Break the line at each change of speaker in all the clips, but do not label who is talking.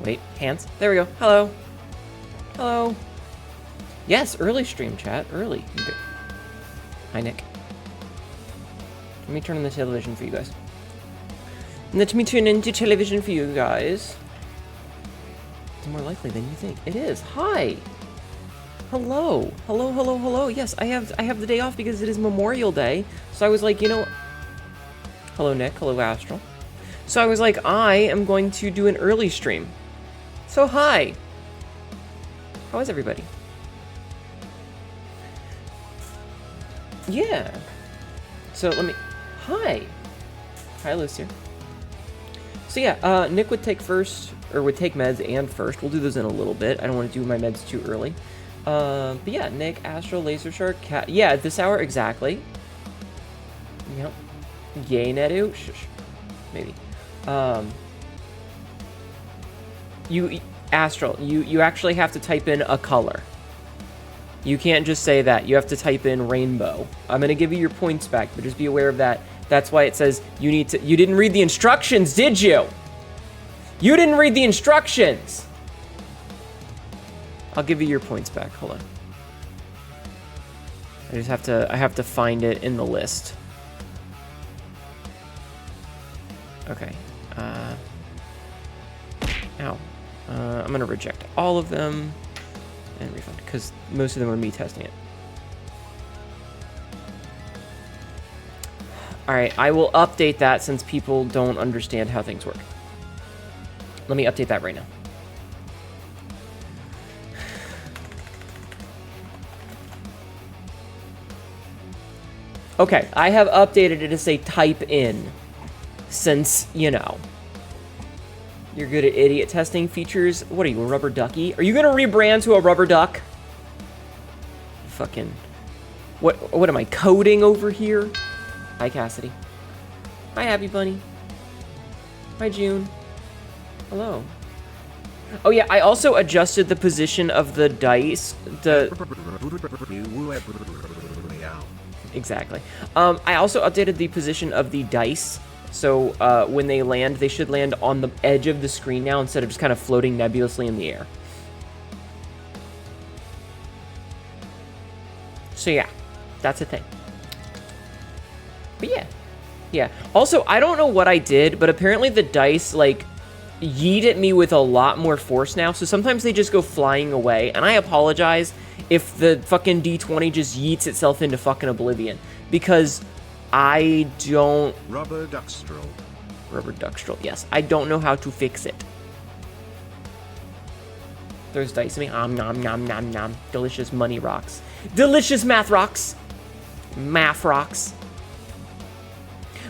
Wait, hands. There we go. Hello. Hello. Yes, early stream chat. Early. Okay. Hi, Nick. Let me turn on the television for you guys. Let me turn into television for you guys. It's more likely than you think. It is. Hi. Hello. Hello, hello, hello. Yes, I have the day off because it is Memorial Day. So I was like, you know... Hello, Nick. Hello, Astral. So I was like, I am going to do an early stream. So hi. How is everybody? Yeah. So let me... Hi. Hi, Lucia. So yeah, Nick would take first, or would take meds and first. We'll do those in a little bit. I don't want to do my meds too early. But yeah, Nick, Astro, Laser Shark, Cat. Yeah, at this hour, exactly. Yep. Yay, Hnetu. Shush. Maybe. Astral, you actually have to type in a color. You can't just say that. You have to type in rainbow. I'm gonna give you your points back, but just be aware of that. That's why it says you need to... You didn't read the instructions, did you? You didn't read the instructions! I'll give you your points back. Hold on. I have to find it in the list. Okay. Ow. I'm gonna reject all of them and refund, because most of them are me testing it. Alright, I will update that since people don't understand how things work. Let me update that right now. Okay, I have updated it to say type in, since, you know, you're good at idiot testing features. What are you, a rubber ducky? Are you gonna rebrand to a rubber duck? Fucking, what am I coding over here? Hi, Cassidy. Hi, Happy Bunny. Hi, June. Hello. Oh yeah, I also adjusted the position of the dice. Exactly. I also updated the position of the dice. So when they land, they should land on the edge of the screen now instead of just kind of floating nebulously in the air. So yeah, that's a thing. But yeah. Yeah. Also, I don't know what I did, but apparently the dice, like, yeet at me with a lot more force now. So sometimes they just go flying away. And I apologize if the fucking D20 just yeets itself into fucking oblivion. Because I don't...
Rubber duckstrel.
Rubber duckstrel, yes. I don't know how to fix it. Throws dice at me. Nom, nom, nom, nom. Delicious money rocks. Delicious math rocks. Math rocks.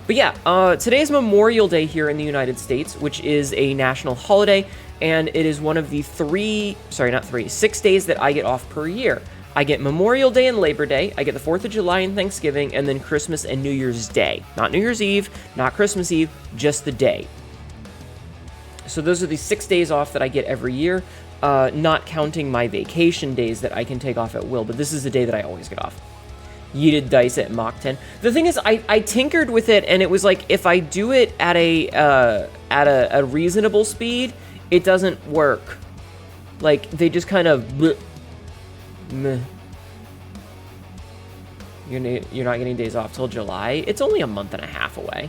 But yeah, today's Memorial Day here in the United States, which is a national holiday, and it is one of the 6 days that I get off per year. I get Memorial Day and Labor Day, I get the 4th of July and Thanksgiving, and then Christmas and New Year's Day. Not New Year's Eve, not Christmas Eve, just the day. So those are the 6 days off that I get every year, not counting my vacation days that I can take off at will, but this is the day that I always get off. Yeeted dice at Mach 10. The thing is, I tinkered with it, and it was like, if I do it at a reasonable speed, it doesn't work. Like, they just kind of... bleh, meh. You're not getting days off till July? It's only a month and a half away.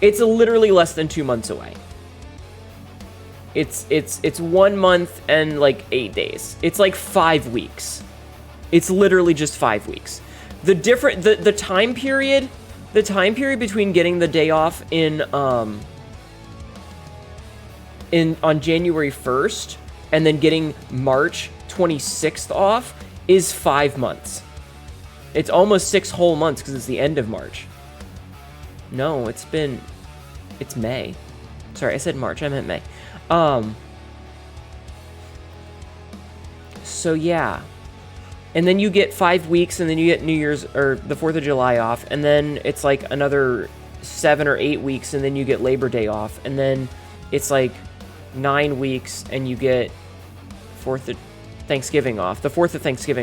It's literally less than 2 months away. It's 1 month and, like, 8 days. It's like 5 weeks. It's literally just 5 weeks. The time period between getting the day off on January 1st and then getting March 26th off is 5 months. It's almost 6 whole months because it's the end of March. No, it's May. Sorry, I said March, I meant May. So yeah. And then you get 5 weeks, and then you get New Year's, or the 4th of July off, and then it's like another 7 or 8 weeks, and then you get Labor Day off, and then it's like 9 weeks, and you get the 4th of Thanksgiving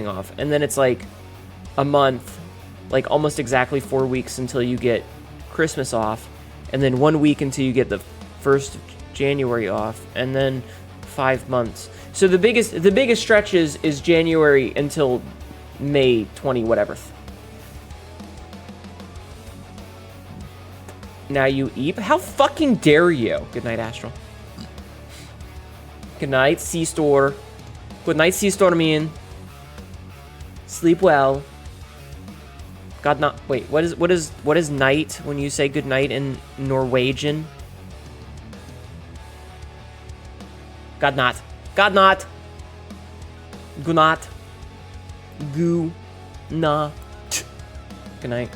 off, and then it's like a month, like almost exactly 4 weeks until you get Christmas off, and then 1 week until you get the 1st of January off, and then 5 months. So the biggest stretch is January until May 20 whatever. Now you eep. How fucking dare you? Good night, Astral. Good night, C-Store. Good night, C-Stormien. Sleep well. God not. Wait. What is night when you say good night in Norwegian? God not. God not. Good not. Goo. Nah. Good night.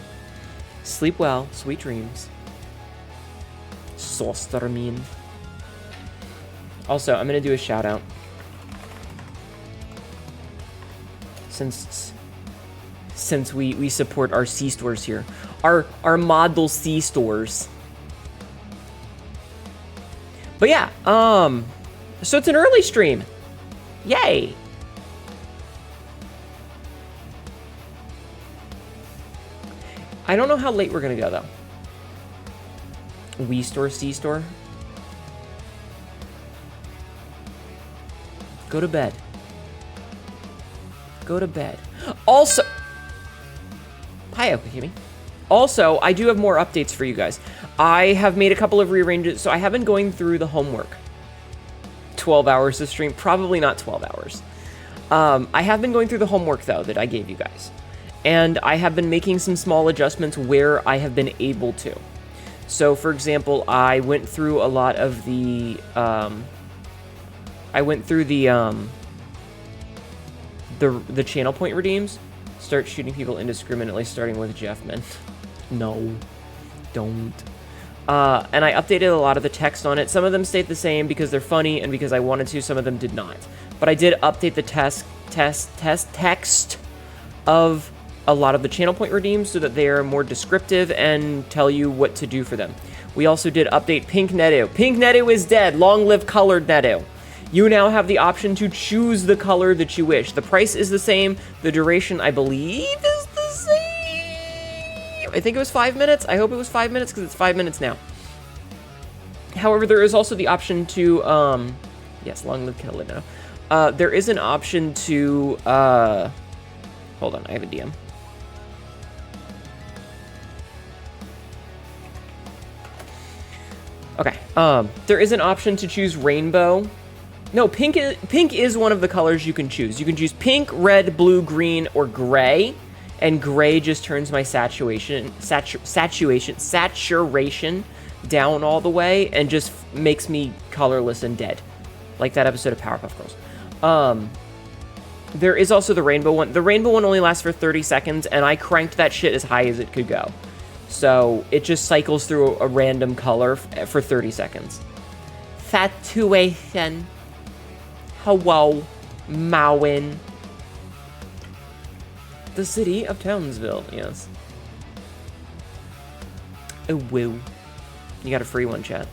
Sleep well. Sweet dreams. Sostermin. Also, I'm gonna do a shout out. Since we support our C-stores here. Our model C-stores. But yeah, so it's an early stream. Yay! I don't know how late we're gonna go though. Wii store, C-store. Go to bed. Go to bed. Also, hi, Okakimi. Also, I do have more updates for you guys. I have made a couple of rearrangements, so I have been going through the homework. 12 hours to stream, probably not 12 hours. I have been going through the homework, though, that I gave you guys. And I have been making some small adjustments where I have been able to. So, for example, I went through a lot of the, the channel point redeems. Start shooting people indiscriminately, starting with Jeffman. No, don't. And I updated a lot of the text on it. Some of them stayed the same because they're funny and because I wanted to. Some of them did not. But I did update the text of a lot of the channel point redeems so that they are more descriptive and tell you what to do for them. We also did update Pink Hnetu. Pink Hnetu is dead. Long live colored Hnetu. You now have the option to choose the color that you wish. The price is the same. The duration, I believe, is the same. I think it was 5 minutes. I hope it was 5 minutes because it's 5 minutes now. However, there is also the option to, yes, long live colored Hnetu. There is an option to, hold on, I have a DM. Okay, there is an option to choose rainbow. No, pink is one of the colors you can choose. You can choose pink, red, blue, green, or gray. And gray just turns my saturation down all the way and just makes me colorless and dead. Like that episode of Powerpuff Girls. There is also the rainbow one. The rainbow one only lasts for 30 seconds, and I cranked that shit as high as it could go. So it just cycles through a random color for 30 seconds. Fatuation. Hello, Mawin. The city of Townsville, yes. Oh, woo. You got a free one, chat.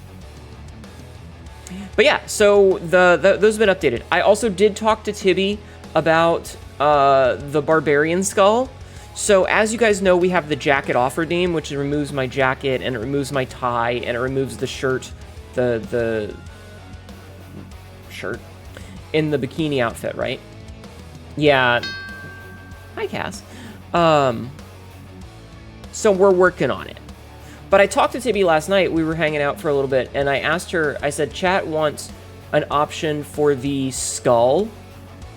But yeah, so those have been updated. I also did talk to Tibby about the Barbarian Skull. So as you guys know, we have the jacket off redeem, which removes my jacket, and it removes my tie, and it removes the shirt, the shirt in the bikini outfit, right? Yeah. Hi, Cass. So we're working on it. But I talked to Tibby last night. We were hanging out for a little bit, and I asked her, I said, chat wants an option for the skull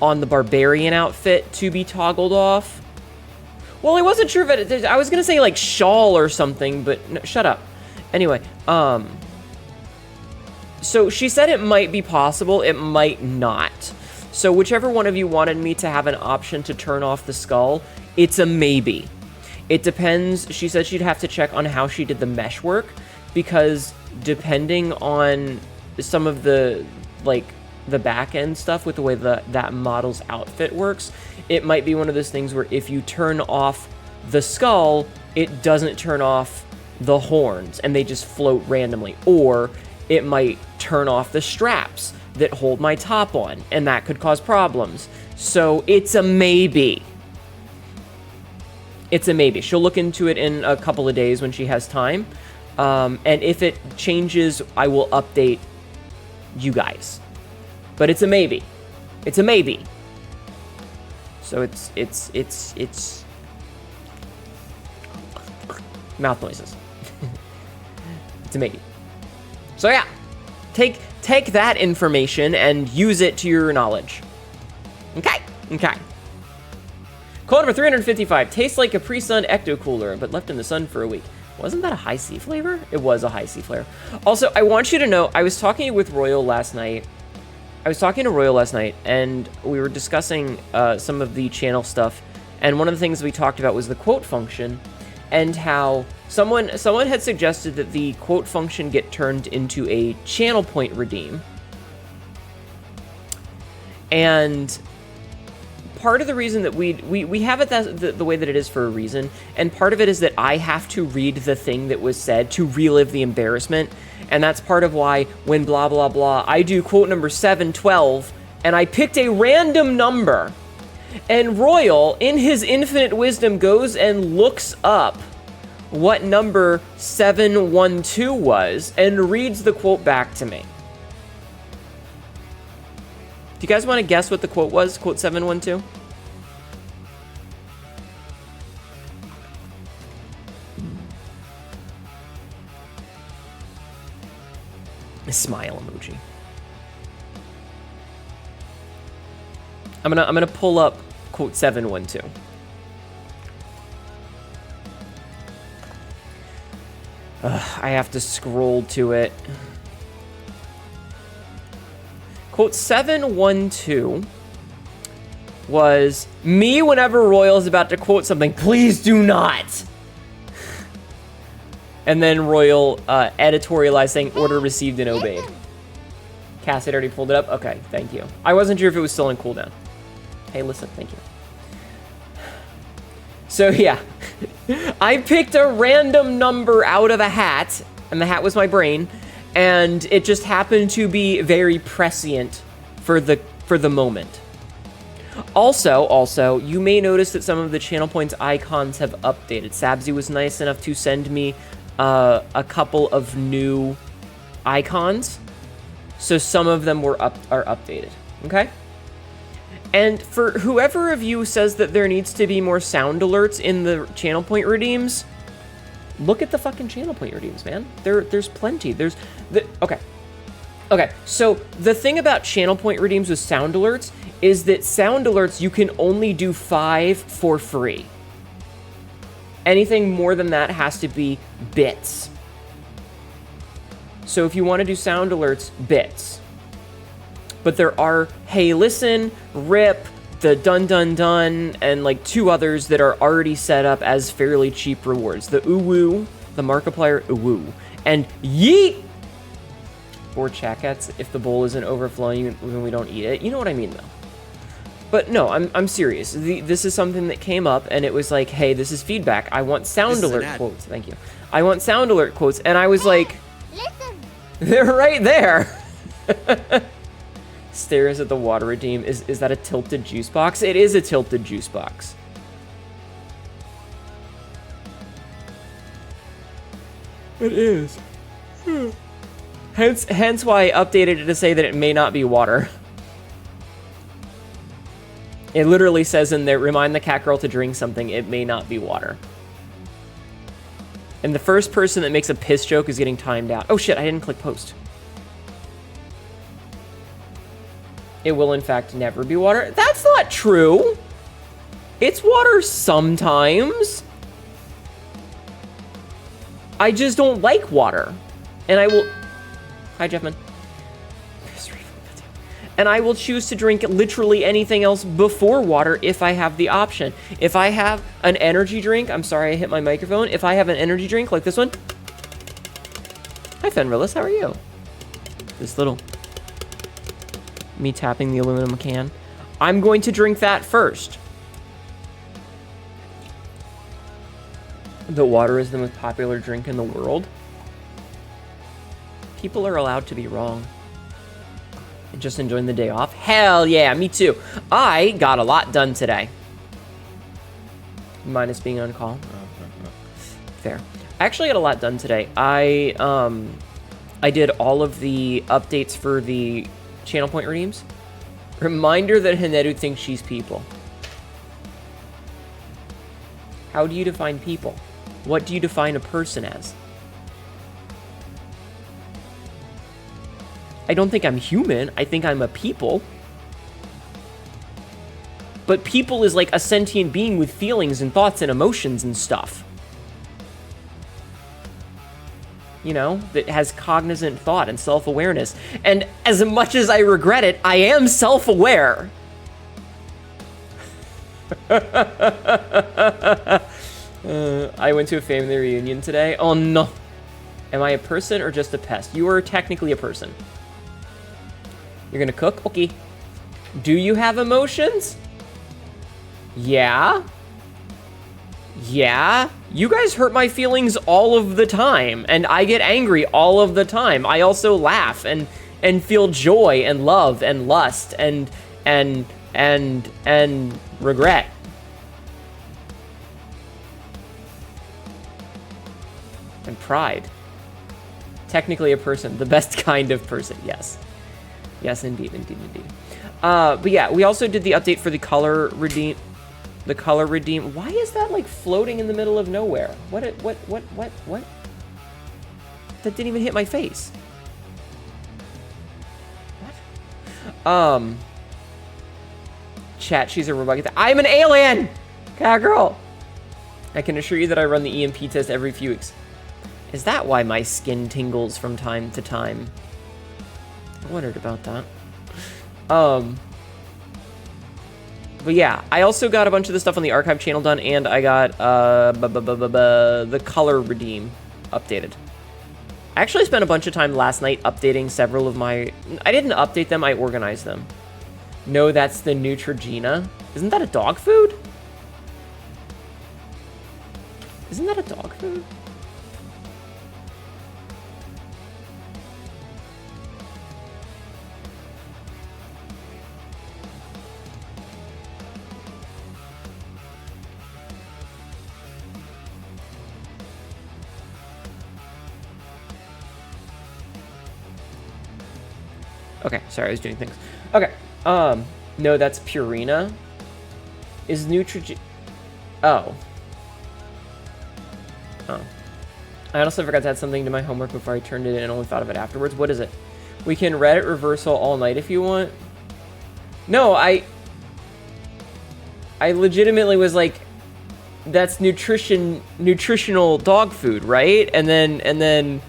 on the Barbarian outfit to be toggled off. Well, I wasn't sure if it, I was gonna say like shawl or something, but no, shut up. Anyway, so she said it might be possible, it might not. So whichever one of you wanted me to have an option to turn off the skull, it's a maybe. It depends. She said she'd have to check on how she did the mesh work, because depending on some of the, like, the back end stuff with the way that model's outfit works, it might be one of those things where if you turn off the skull, it doesn't turn off the horns and they just float randomly. Or it might turn off the straps that hold my top on, and that could cause problems. So it's a maybe. It's a maybe. She'll look into it in a couple of days when she has time. And if it changes, I will update you guys. but it's a maybe. It's a maybe. So it's mouth noises. It's a maybe. So yeah, take that information and use it to your knowledge. Okay. Quote number 355. Tastes like Capri Sun Ecto Cooler, but left in the sun for a week. Wasn't that a high C flavor? It was a high C flavor. Also, I want you to know, I was talking with Royal last night. And we were discussing some of the channel stuff. And one of the things we talked about was the quote function, and how someone had suggested that the quote function get turned into a channel point redeem. And part of the reason that we have it the way that it is for a reason, and part of it is that I have to read the thing that was said to relive the embarrassment, and that's part of why when blah blah blah, I do quote number 712, and I picked a random number, and Royal, in his infinite wisdom, goes and looks up what number 712 was, and reads the quote back to me. Do you guys want to guess what the quote was? Quote 712? A smile emoji. I'm gonna pull up quote 712. I have to scroll to it. Quote 712 was me whenever Royal is about to quote something, please do not. And then Royal editorialized saying, order received and obeyed. Cass had already pulled it up? Okay, thank you. I wasn't sure if it was still in cooldown. Hey, listen, thank you. So yeah, I picked a random number out of a hat, and the hat was my brain, and it just happened to be very prescient for the moment. Also, you may notice that some of the channel points icons have updated. Sabzi was nice enough to send me a couple of new icons, so some of them are updated. Okay. And for whoever of you says that there needs to be more sound alerts in the channel point redeems, look at the fucking channel point redeems, man. There's plenty. Okay, so the thing about channel point redeems with sound alerts is that sound alerts, you can only do 5 for free. Anything more than that has to be bits. So if you want to do sound alerts, bits. But there are Hey Listen, Rip, the Dun Dun Dun, and like 2 others that are already set up as fairly cheap rewards. The Uwu, the Markiplier Uwu, and Yeet! Or Chakets if the bowl isn't overflowing when we don't eat it. You know what I mean, though. But no, I'm serious. This is something that came up, and it was like, hey, this is feedback. I want sound alert quotes. Thank you. I want sound alert quotes, and I was like, listen. They're right there. Stares at the water redeem. Is that a tilted juice box? It is a tilted juice box. It is. Hence why I updated it to say that it may not be water. It literally says in there, remind the cat girl to drink something. It may not be water. And the first person that makes a piss joke is getting timed out. Oh shit, I didn't click post. It will, in fact, never be water. That's not true. It's water sometimes. I just don't like water. And I will... Hi, Jeffman. And I will choose to drink literally anything else before water if I have the option. If I have an energy drink... I'm sorry, I hit my microphone. If I have an energy drink like this one... Hi, Fenrillis. How are you? This little... Me tapping the aluminum can. I'm going to drink that first. The water is the most popular drink in the world. People are allowed to be wrong. And just enjoying the day off. Hell yeah, me too. I got a lot done today. Minus being on call. Fair. I actually got a lot done today. I did all of the updates for the Channel point redeems. Reminder that Hnetu thinks she's people. How do you define people? What do you define a person as? I don't think I'm human. I think I'm a people. But people is like a sentient being with feelings and thoughts and emotions and stuff. You know, that has cognizant thought and self-awareness. And as much as I regret it, I am self-aware. I went to a family reunion today. Oh no. Am I a person or just a pest? You are technically a person. You're gonna cook? Okay. Do you have emotions? Yeah. Yeah. You guys hurt my feelings all of the time, and I get angry all of the time. I also laugh and feel joy and love and lust and regret. And pride. Technically a person, the best kind of person, yes. Yes, indeed, indeed, indeed. But yeah, we also did the update for the color redeem. The color redeem. Why is that like floating in the middle of nowhere? What? That didn't even hit my face. What? Chat, she's a robot. I'm an alien! Cat girl! I can assure you that I run the EMP test every few weeks. Is that why my skin tingles from time to time? I wondered about that. But yeah, I also got a bunch of the stuff on the archive channel done, and I got the color redeem updated. I actually spent a bunch of time last night updating several of my... I didn't update them, I organized them. No, that's the Neutrogena. Isn't that a dog food? Isn't that a dog food? Okay, sorry, I was doing things. Okay, no, that's Purina. Is Neutrogena... Oh. Oh. I honestly forgot to add something to my homework before I turned it in and only thought of it afterwards. What is it? We can Reddit reversal all night if you want. No, I legitimately was like, that's nutritional dog food, right? And then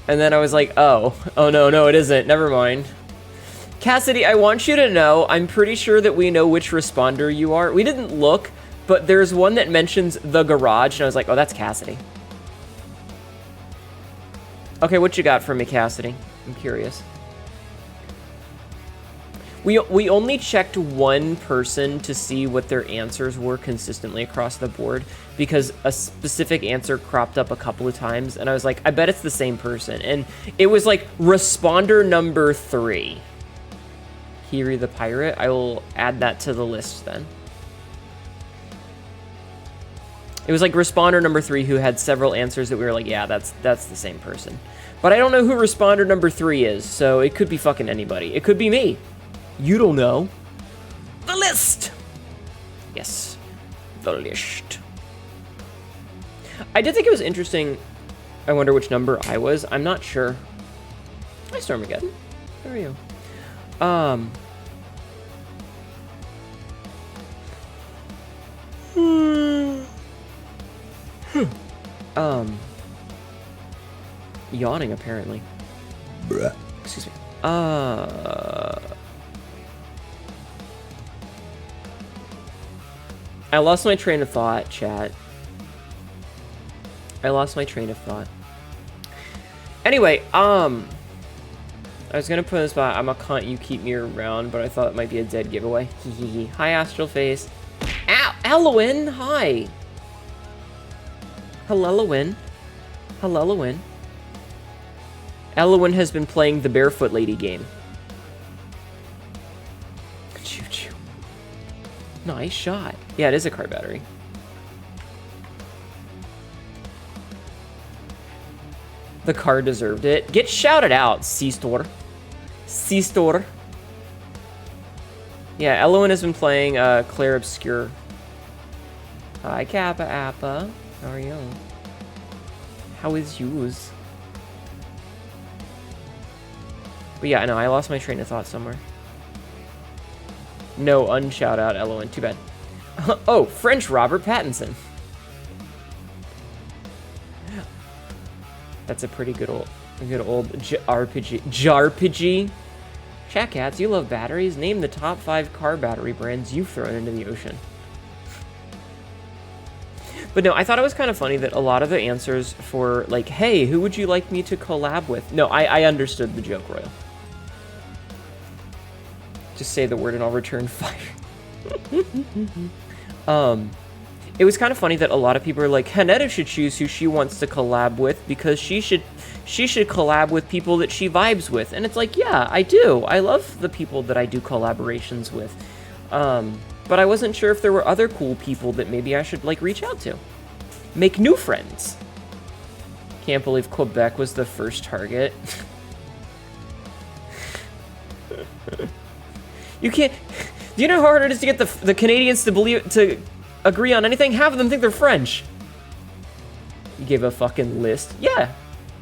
I was like, oh no, it isn't. Never mind. Cassidy, I want you to know, I'm pretty sure that we know which responder you are. We didn't look, but there's one that mentions the garage, and I was like, oh, that's Cassidy. Okay, what you got for me, Cassidy? I'm curious. We only checked one person to see what their answers were consistently across the board, because a specific answer cropped up a couple of times, and I was like, I bet it's the same person. And it was like responder number 3. Kiri the Pirate. I will add that to the list then. It was like responder number 3 who had several answers that we were like, yeah, that's the same person. But I don't know who responder number 3 is, so it could be fucking anybody. It could be me. You don't know. The list! Yes. The list. I did think it was interesting. I wonder which number I was. I'm not sure. Hi, Stormageddon. How are you? Yawning, apparently. Bruh. Excuse me. I lost my train of thought, chat. I lost my train of thought. Anyway, I was gonna put in a spot, I'm a cunt, you keep me around, but I thought it might be a dead giveaway. Hehehe. Hi, Astral Face. Ow! Halloween! Hi! Halloween. Halloween. Halloween has been playing the Barefoot Lady game. Choo-choo. Nice shot. Yeah, it is a car battery. The car deserved it. Get shouted out, C-Store. Seastor. Yeah, Elowen has been playing Claire Obscure. Hi, Kappa Appa. How are you? How is yours? But yeah, no, I lost my train of thought somewhere. No, unshout out Elowen. Too bad. Oh, French Robert Pattinson. That's a pretty good old RPG. JRPG. Chat Cats, you love batteries. Name the top 5 car battery brands you've thrown into the ocean. But no, I thought it was kind of funny that a lot of the answers for, like, hey, who would you like me to collab with? No, I understood the joke, Royal. Just say the word and I'll return fire. It was kind of funny that a lot of people are like, Hnetu should choose who she wants to collab with because she should collab with people that she vibes with. And it's like, yeah, I do. I love the people that I do collaborations with. But I wasn't sure if there were other cool people that maybe I should, like, reach out to. Make new friends. Can't believe Quebec was the first target. You can't... Do you know how hard it is to get the Canadians to agree on anything? Half of them think they're French. You gave a fucking list. Yeah.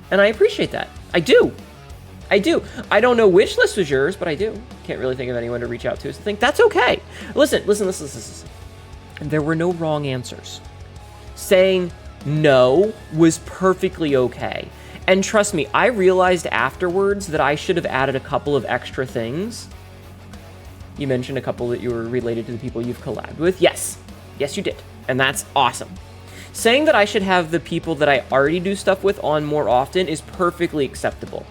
And I appreciate that. I do. I do. I don't know which list was yours, but I do. Can't really think of anyone to reach out to. So I think that's okay. Listen. There were no wrong answers. Saying no was perfectly okay. And trust me, I realized afterwards that I should have added a couple of extra things. You mentioned a couple that you were related to the people you've collabed with. Yes. Yes, you did. And that's awesome. Saying that I should have the people that I already do stuff with on more often is perfectly acceptable.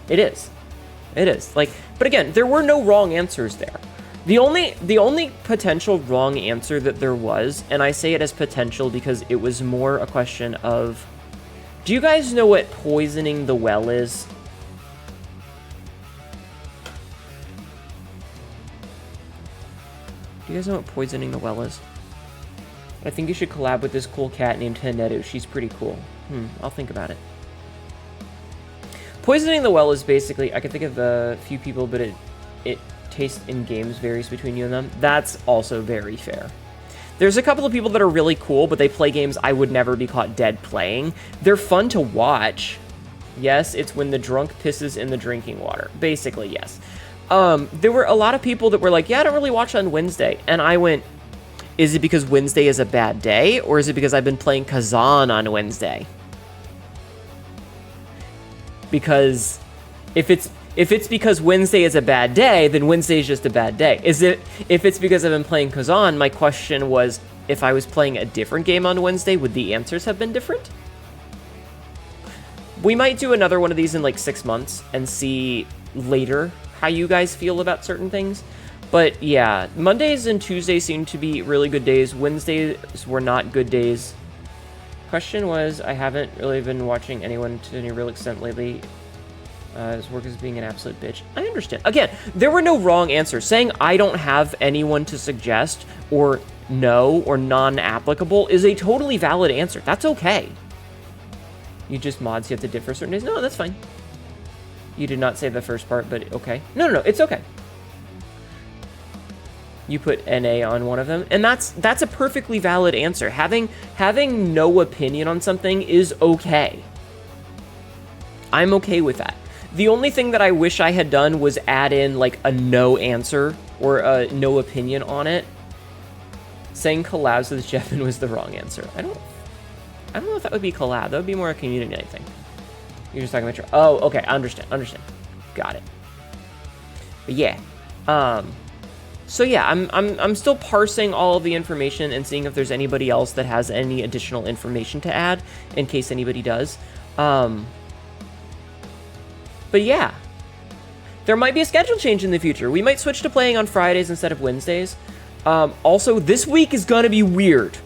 It is. It is. Like, but again, there were no wrong answers there. The only potential wrong answer that there was, and I say it as potential because it was more a question of, do you guys know what poisoning the well is? Do you guys know what poisoning the well is? I think you should collab with this cool cat named Hnetu. She's pretty cool. I'll think about it. Poisoning the well is basically, I can think of a few people, but it taste in games varies between you and them. That's also very fair. There's a couple of people that are really cool, but they play games I would never be caught dead playing. They're fun to watch. Yes, it's when the drunk pisses in the drinking water. Basically, yes. There were a lot of people that were like, yeah, I don't really watch on Wednesday. And I went, is it because Wednesday is a bad day? Or is it because I've been playing Kazan on Wednesday? Because if it's because Wednesday is a bad day, then Wednesday is just a bad day. If it's because I've been playing Kazan, my question was, if I was playing a different game on Wednesday, would the answers have been different? We might do another one of these in like 6 months and see later how you guys feel about certain things. But yeah, Mondays and Tuesdays seem to be really good days. Wednesdays were not good days. Question was, I haven't really been watching anyone to any real extent lately. His work is being an absolute bitch. I understand. Again, there were no wrong answers. Saying I don't have anyone to suggest or no or non-applicable is a totally valid answer. That's okay. You just mods, you have to differ certain days. No, that's fine. You did not say the first part, but okay. No, it's okay. You put NA on one of them, and that's a perfectly valid answer. Having no opinion on something is okay. I'm okay with that. The only thing that I wish I had done was add in like a no answer or a no opinion on it. Saying collabs with Jeffin was the wrong answer. I don't know if that would be collab. That would be more a community night thing. You're just talking about your... Oh, okay. I understand. Got it. But yeah. So yeah, I'm still parsing all of the information and seeing if there's anybody else that has any additional information to add in case anybody does. But yeah. There might be a schedule change in the future. We might switch to playing on Fridays instead of Wednesdays. Also, this week is gonna be weird.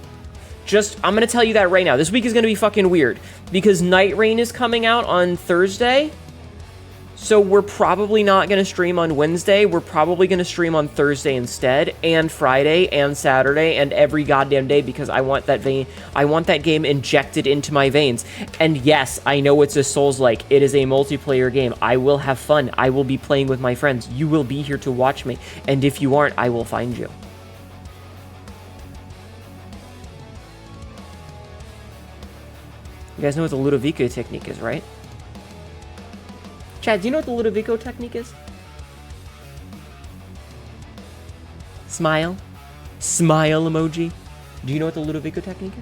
I'm gonna tell you that right now. This week is gonna be fucking weird because Night Rain is coming out on Thursday. So we're probably not going to stream on Wednesday. We're probably going to stream on Thursday instead, and Friday, and Saturday, and every goddamn day, because I want that game injected into my veins. And yes, I know it's a Souls-like. It is a multiplayer game. I will have fun. I will be playing with my friends. You will be here to watch me. And if you aren't, I will find you. You guys know what the Ludovico technique is, right? Chad, do you know what the Ludovico technique is? Smile. Smile emoji. Do you know what the Ludovico technique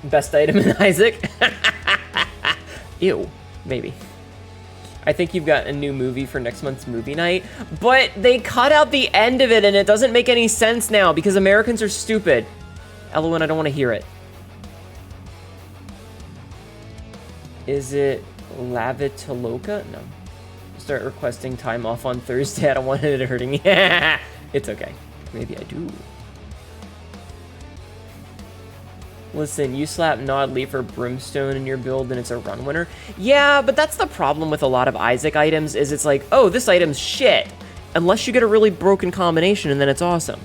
is? Best item in Isaac? Ew. Maybe. I think you've got a new movie for next month's movie night, but they cut out the end of it and it doesn't make any sense now because Americans are stupid. Elowen, I don't want to hear it. Is it Lavitaloka? No. Start requesting time off on Thursday. I don't want it hurting me. It's okay. Maybe I do. Listen, you slap Nod Leaf or Brimstone in your build and it's a run winner. Yeah, but that's the problem with a lot of Isaac items is it's like, oh, this item's shit. Unless you get a really broken combination and then it's awesome.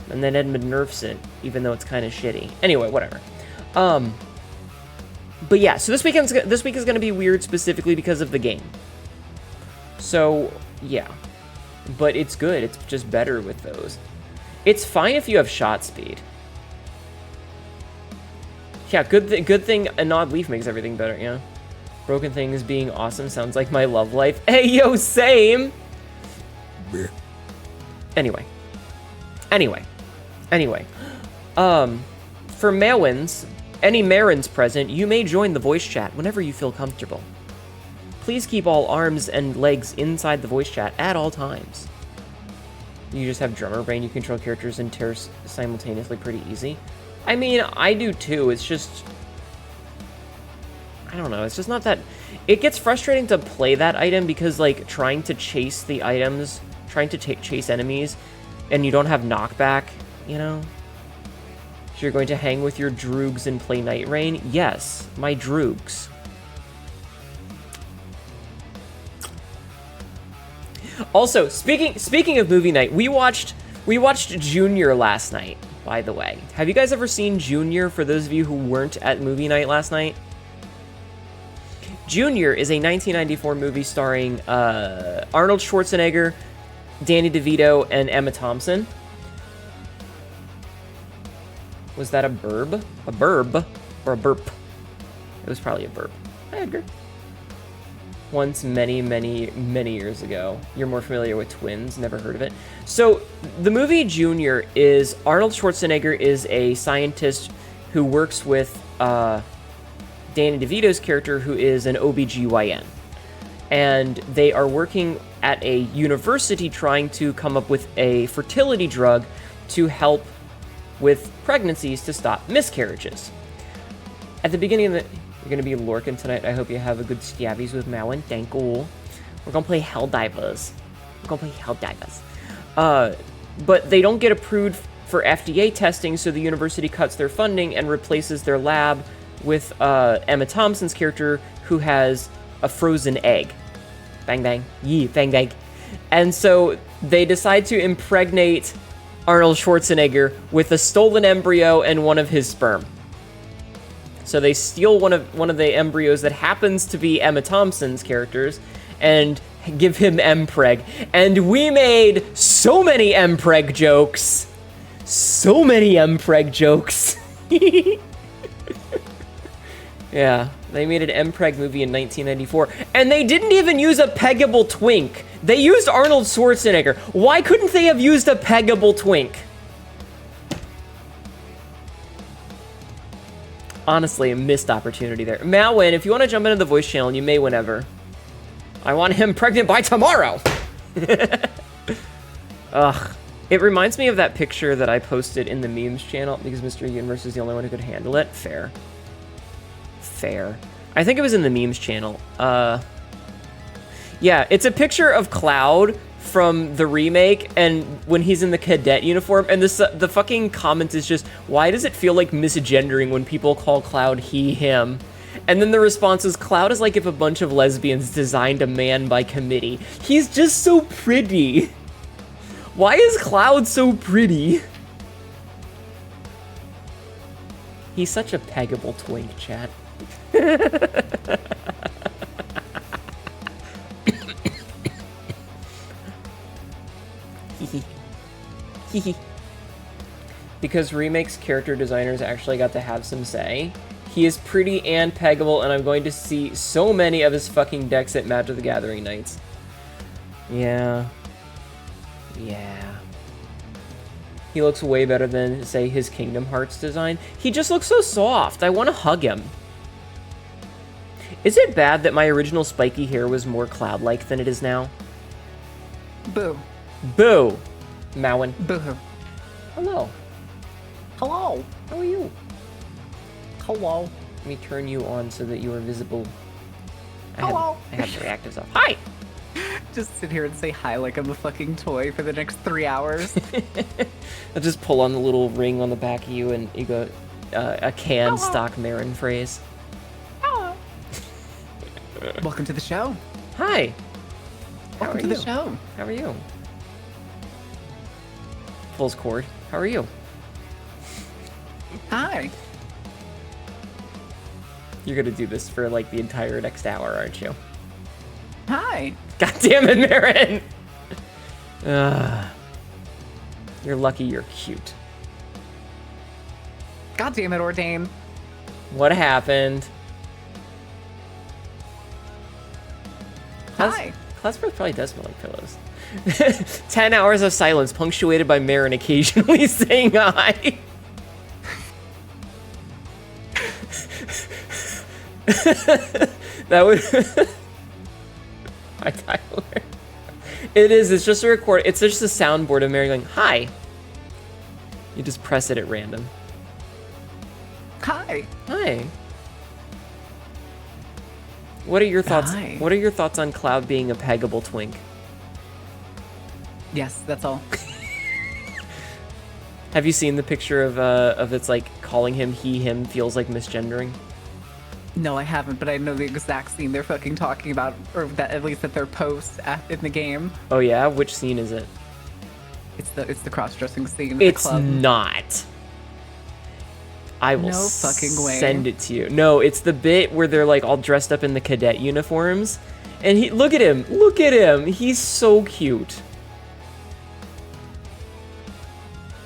And then Edmund nerfs it, even though it's kind of shitty. Anyway, whatever. But yeah, so this week is going to be weird specifically because of the game. So, yeah. But it's good. It's just better with those. It's fine if you have shot speed. Yeah, good thing a Nod Leaf makes everything better, yeah. Broken things being awesome sounds like my love life. Hey, yo, same! Anyway. For Mawins, any Marins present, you may join the voice chat whenever you feel comfortable. Please keep all arms and legs inside the voice chat at all times. You just have drummer brain, you control characters and tears simultaneously pretty easy. I mean, I do too, it's just... I don't know, it's just not that... It gets frustrating to play that item because, like, trying to chase the items, trying to chase enemies, and you don't have knockback, you know? So you're going to hang with your droogs and play Night Rain? Yes, my droogs. Also, speaking of movie night, we watched Junior last night, by the way. Have you guys ever seen Junior, for those of you who weren't at movie night last night? Junior is a 1994 movie starring Arnold Schwarzenegger, Danny DeVito, and Emma Thompson. Was that a burb? A burb? Or a burp? It was probably a burp. Hi, Edgar. Once, many years ago. You're more familiar with Twins, never heard of it. So, the movie Junior is, Arnold Schwarzenegger is a scientist who works with Danny DeVito's character, who is an OBGYN. And they are working at a university trying to come up with a fertility drug to help with pregnancies to stop miscarriages. At the beginning of the... You're going to be Lorcan tonight. I hope you have a good stabbies with Malin. Thank you. We're going to play Helldivers. But they don't get approved for FDA testing, so the university cuts their funding and replaces their lab with Emma Thompson's character, who has a frozen egg. Bang, bang. Yee, bang, bang. And so they decide to impregnate Arnold Schwarzenegger with a stolen embryo and one of his sperm. So they steal one of the embryos that happens to be Emma Thompson's characters and give him Mpreg. And we made so many Mpreg jokes. So many Mpreg jokes. Yeah, they made an Mpreg movie in 1994. And they didn't even use a peggable twink. They used Arnold Schwarzenegger. Why couldn't they have used a peggable twink? Honestly, a missed opportunity there. Malwin, if you want to jump into the voice channel, you may whenever. I want him pregnant by tomorrow! Ugh. It reminds me of that picture that I posted in the memes channel because Mr. Universe is the only one who could handle it. Fair. I think it was in the memes channel. Yeah, it's a picture of Cloud from the remake, and when he's in the cadet uniform, and the fucking comment is just, why does it feel like misgendering when people call Cloud he, him? And then the response is, Cloud is like if a bunch of lesbians designed a man by committee. He's just so pretty. Why is Cloud so pretty? He's such a peggable twink, chat. Because remakes character designers actually got to have some say. He is pretty and peggable, and I'm going to see so many of his fucking decks at Magic the Gathering nights. Yeah. Yeah. He looks way better than, say, his Kingdom Hearts design. He just looks so soft. I want to hug him. Is it bad that my original spiky hair was more cloud-like than it is now?
Boo.
Boo. Mowen.
Boo.
Hello.
Hello.
How are you?
Hello.
Let me turn you on so that you are visible.
Hello.
I have the reactives off. Hi!
Just sit here and say hi like I'm a fucking toy for the next 3 hours.
I'll just pull on the little ring on the back of you and you go, a canned stock Marin phrase.
Hello. Welcome to the show.
Hi.
Welcome to the show.
How are you? Pulls cord. How are you?
Hi.
You're gonna do this for like the entire next hour, aren't you?
Hi.
God damn it, Marin! You're lucky you're cute.
God damn it, Ordain.
What happened?
Hi.
Cloudsport probably does smell like pillows. 10 hours of silence, punctuated by Marin occasionally saying hi. That would... Hi, Tyler. It is, it's just a record, it's just a soundboard of Mary going, hi. You just press it at random.
Hi.
Hi. What are your thoughts?
Hi.
What are your thoughts on Cloud being a peggable twink?
Yes, that's all.
Have you seen the picture of it's like calling him he, him feels like misgendering?
No, I haven't, but I know the exact scene they're fucking talking about, or that at least at their post in the game.
Oh yeah? Which scene is it?
It's the cross-dressing scene.
It's
the club.
not. I will
No fucking way.
send it to you. No, it's the bit where they're like all dressed up in the cadet uniforms. And he, look at him, look at him. He's so cute.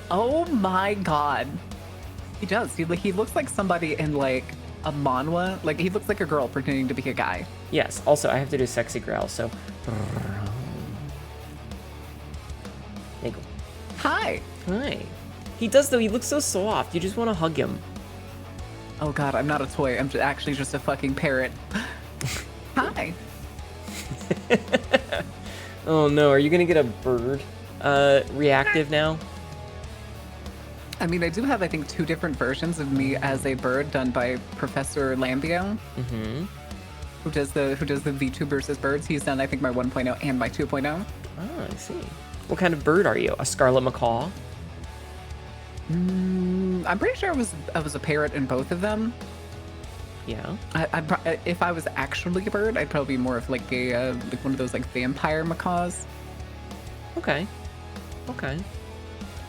Oh my god. He does. He looks like somebody in like a manhwa. Like he looks like a girl pretending to be a guy.
Yes, also I have to do sexy growl, so. There you go.
Hi.
Hi. He does though, he looks so soft. You just want to hug him.
Oh god, I'm not a toy. I'm actually just a fucking parrot. Hi.
Oh no, are you gonna get a bird reactive now?
I mean, I do have, I think, 2 different versions of me as a bird done by Professor Lambio.
Mm-hmm.
Who does the Vtubers as birds. He's done, I think, my 1.0 and my 2.0.
Oh, I see. What kind of bird are you? A scarlet macaw?
I'm pretty sure I was a parrot in both of them.
Yeah.
If I was actually a bird, I'd probably be more of like a like one of those like vampire macaws.
Okay. Okay.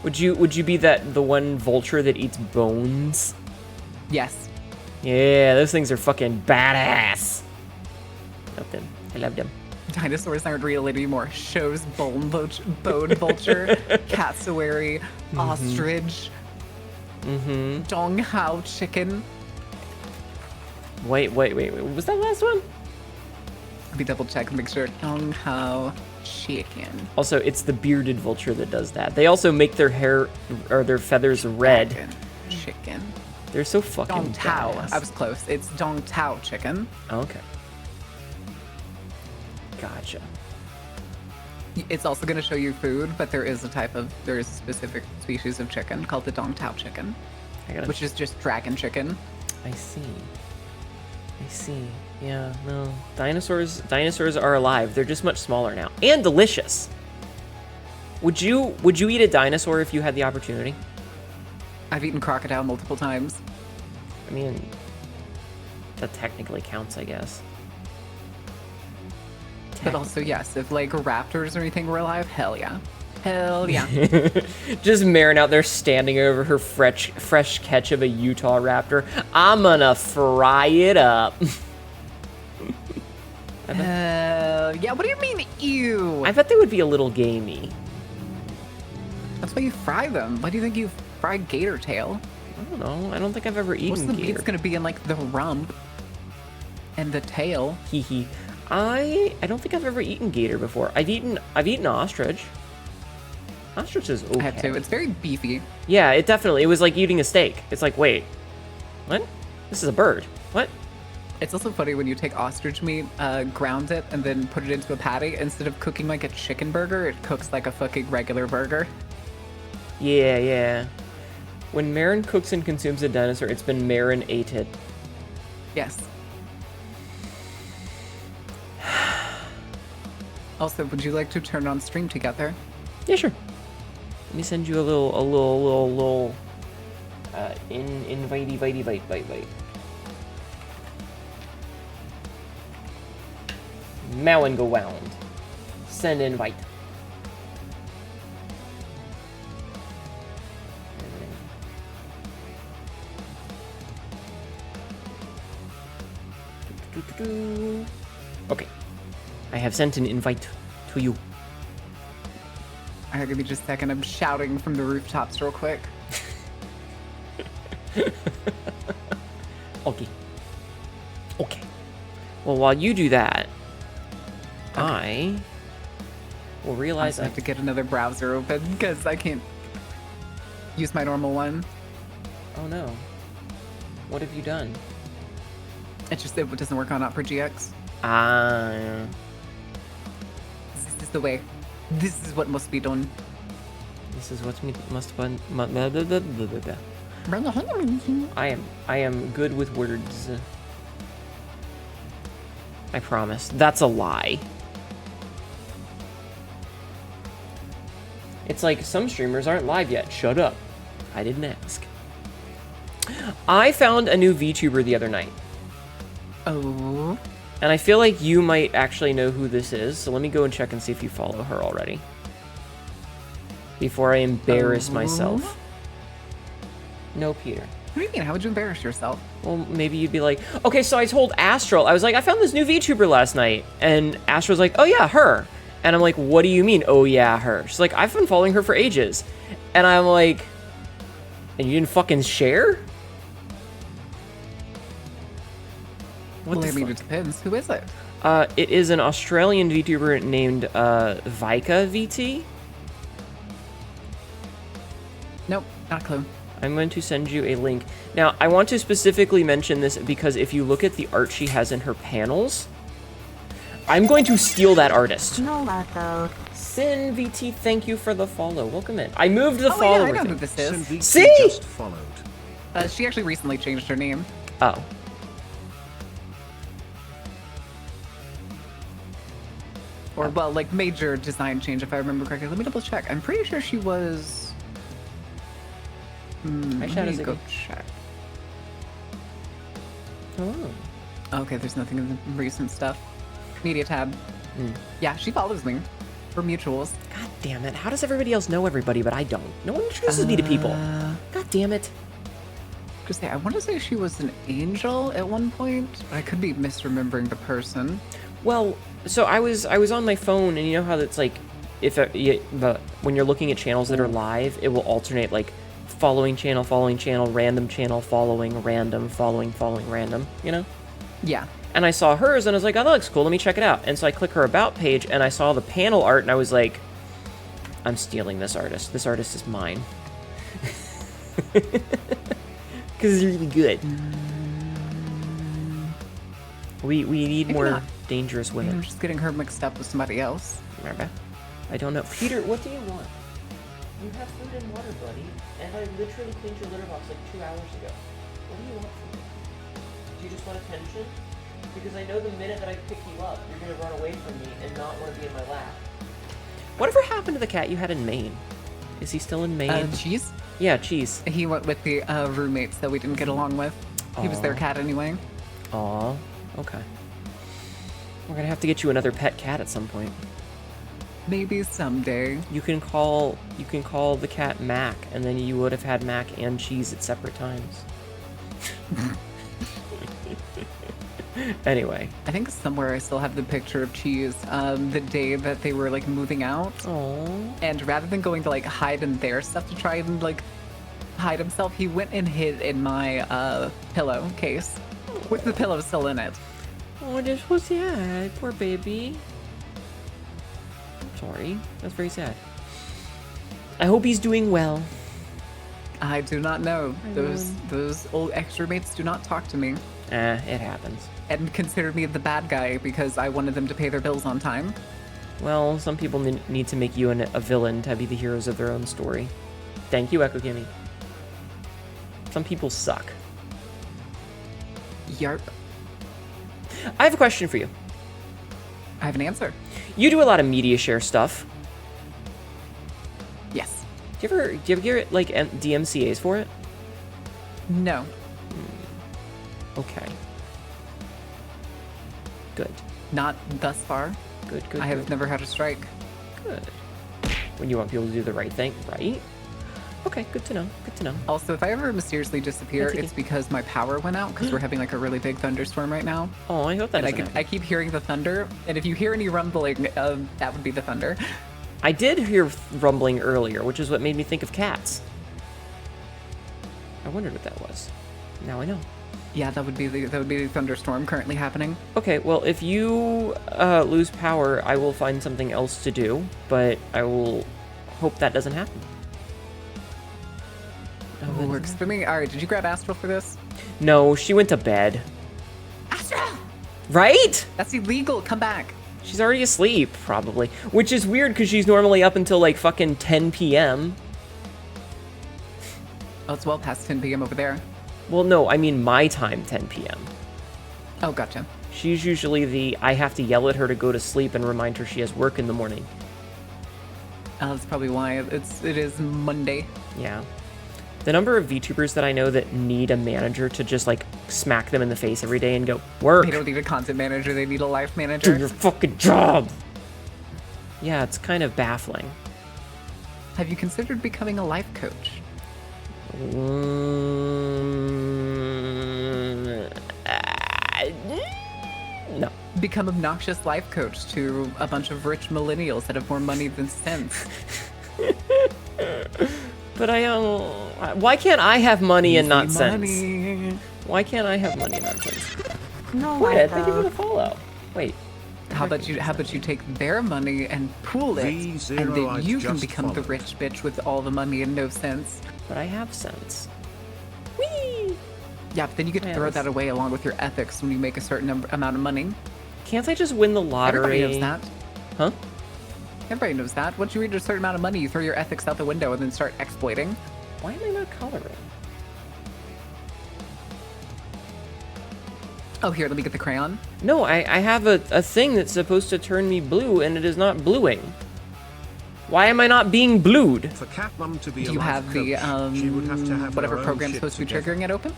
Would you be the one vulture that eats bones?
Yes.
Yeah, those things are fucking badass. Love them. I love them.
Dinosaurs aren't real anymore. Shows bone vulture, cassowary, ostrich, Dong Hao chicken.
Wait. Was that last one?
Let me double check and make sure. Dong Hao chicken.
Also, it's the bearded vulture that does that. They also make their hair or their feathers red.
Chicken.
They're so fucking
Dong Tao.
badass.
I was close. It's Dong Tao chicken.
Okay. Gotcha.
It's also going to show you food, but there is a specific species of chicken called the Dong Tao chicken, which is just dragon chicken.
I see. Yeah, no. Dinosaurs are alive. They're just much smaller now. And delicious. Would you eat a dinosaur if you had the opportunity?
I've eaten crocodile multiple times.
I mean, that technically counts, I guess.
But also, yes, if like raptors or anything were alive, hell yeah. Hell yeah.
Just Marin out there standing over her fresh catch of a Utah raptor. I'm gonna fry it up.
Yeah, what do you mean, ew?
I bet they would be a little gamey.
That's why you fry them. Why do you think you fry gator tail?
I don't know. I don't think I've ever eaten
Most of the
gator.
meat's gonna be in like the rump and the tail.
Hee hee. I don't think I've ever eaten gator before. I've eaten ostrich. Ostrich is okay.
I have to. It's very beefy.
Yeah, it was like eating a steak. It's like, wait, what? This is a bird. What?
It's also funny when you take ostrich meat, ground it, and then put it into a patty. Instead of cooking like a chicken burger, it cooks like a fucking regular burger.
Yeah. When Marin cooks and consumes a dinosaur, it's been marinated.
Yes. Also, would you like to turn on stream together?
Yeah, sure. Let me send you a little invite. Mow and go wound. Send invite. Okay. I have sent an invite to you.
All right, give me just a second. I'm shouting from the rooftops real quick.
Okay. Well, while you do that, okay. I will realize
I have to get another browser open because I can't use my normal one.
Oh no. What have you done?
It doesn't work on OperaGX.
Yeah.
This is the way. This is what must be done.
This is what must be. I am good with words. I promise. That's a lie. It's like some streamers aren't live yet. Shut up. I didn't ask. I found a new VTuber the other night.
Oh.
And I feel like you might actually know who this is, so let me go and check and see if you follow her already. Before I embarrass myself. No, Peter.
What do you mean? How would you embarrass yourself?
Well, maybe you'd be like, okay, so I told Astral, I was like, I found this new VTuber last night. And Astral's like, oh yeah, her. And I'm like, what do you mean, oh yeah, her? She's like, I've been following her for ages. And I'm like, and you didn't fucking share?
Well, I mean, it depends. Who is it?
It is an Australian VTuber named Vika VT.
Nope, not a clue.
I'm going to send you a link. Now, I want to specifically mention this because if you look at the art she has in her panels, I'm going to steal that artist.
No, Marco.
Sin VT, thank you for the follow. Welcome in. I moved the follower.
Yeah, I know who this is.
See?
Just followed.
She actually recently changed her name.
Oh.
Or, well, like, major design change, if I remember correctly. Let me double check. I'm pretty sure she was... let me go check.
Oh.
Okay, there's nothing in the recent stuff. Media tab. Yeah, she follows me. We're mutuals.
God damn it. How does everybody else know everybody, but I don't? No one introduces me to people. God damn it.
Because I want to say she was an angel at one point. I could be misremembering the person.
Well, so I was on my phone, and you know how it's like, when you're looking at channels that are live, it will alternate like following channel, random channel, following, random, following, random, you know?
Yeah.
And I saw hers, and I was like, oh, that looks cool, let me check it out. And so I click her About page, and I saw the panel art, and I was like, I'm stealing this artist. This artist is mine. Because it's really good. We need more dangerous women.
I'm just getting her mixed up with somebody else.
Remember? I don't know. Peter, what do you want? You have food and water, buddy. And I literally cleaned your litter box like 2 hours ago. What do you want from me? Do you just want attention? Because I know the minute that I pick you up, you're going to run away from me and not want to be in my lap. Whatever happened to the cat you had in Maine? Is he still in Maine?
Cheese?
Yeah, Cheese.
He went with the roommates that we didn't get along with. He was their cat anyway.
Aw, okay. We're gonna have to get you another pet cat at some point.
Maybe someday.
You can call the cat Mac, and then you would have had Mac and Cheese at separate times. Anyway.
I think somewhere I still have the picture of Cheese, the day that they were like moving out.
Aww.
And rather than going to like hide in their stuff to try and like hide himself, he went and hid in my pillow case with the pillow still in it.
Oh, this was sad. Poor baby. I'm sorry. That's very sad. I hope he's doing well.
I do not know. Those old ex-roommates do not talk to me.
It happens.
And consider me the bad guy because I wanted them to pay their bills on time.
Well, some people need to make you a villain to be the heroes of their own story. Thank you, Echo Kimmy. Some people suck.
Yarp.
I have a question for you.
I have an answer.
You do a lot of media share stuff.
Yes.
Do you ever get like DMCAs for it?
No.
Okay. Good.
Not thus far.
Good.
I have never had a strike.
Good. When you want people to do the right thing, right? Okay, good to know. Good to know.
Also, if I ever mysteriously disappear, it's because my power went out because we're having like a really big thunderstorm right now.
Oh, I hope that doesn't happen.
I keep hearing the thunder, and if you hear any rumbling, that would be the thunder.
I did hear rumbling earlier, which is what made me think of cats. I wondered what that was. Now I know.
Yeah, that would be the thunderstorm currently happening.
Okay, well, if you lose power, I will find something else to do, but I will hope that doesn't happen.
Works for me. All right, did you grab Astral for this?
No, she went to bed.
Astral!
Right?
That's illegal. Come back.
She's already asleep, probably. Which is weird, because she's normally up until, like, fucking 10 p.m.
Oh, it's well past 10 p.m. over there.
Well, no, I mean my time, 10 p.m.
Oh, gotcha.
She's usually I have to yell at her to go to sleep and remind her she has work in the morning.
That's probably why it is Monday.
Yeah. The number of VTubers that I know that need a manager to just, like, smack them in the face every day and go, work!
They don't need a content manager, they need a life manager.
Do your fucking job! Yeah, it's kind of baffling.
Have you considered becoming a life coach?
No.
Become obnoxious life coach to a bunch of rich millennials that have more money than sense.
But why can't I have money and not sense? Why can't I have money and not sense?
No,
Quit, thank you for the follow. Wait.
How about you take their money and pool it, and then you can become the rich bitch with all the money and no sense.
But I have sense. Whee!
Yeah, but then you get to throw that away along with your ethics when you make a certain amount of money.
Can't I just win the lottery?
Everybody knows that.
Huh?
Everybody knows that. Once you reach a certain amount of money, you throw your ethics out the window and then start exploiting.
Why am I not coloring?
Oh, here, let me get the crayon.
No, I have a thing that's supposed to turn me blue, and it is not bluing. Why am I not being blued?
For Cat Mum to be
Do you have the,
she would have to have
whatever
her own
program's
shit
supposed to be
together.
triggering it open?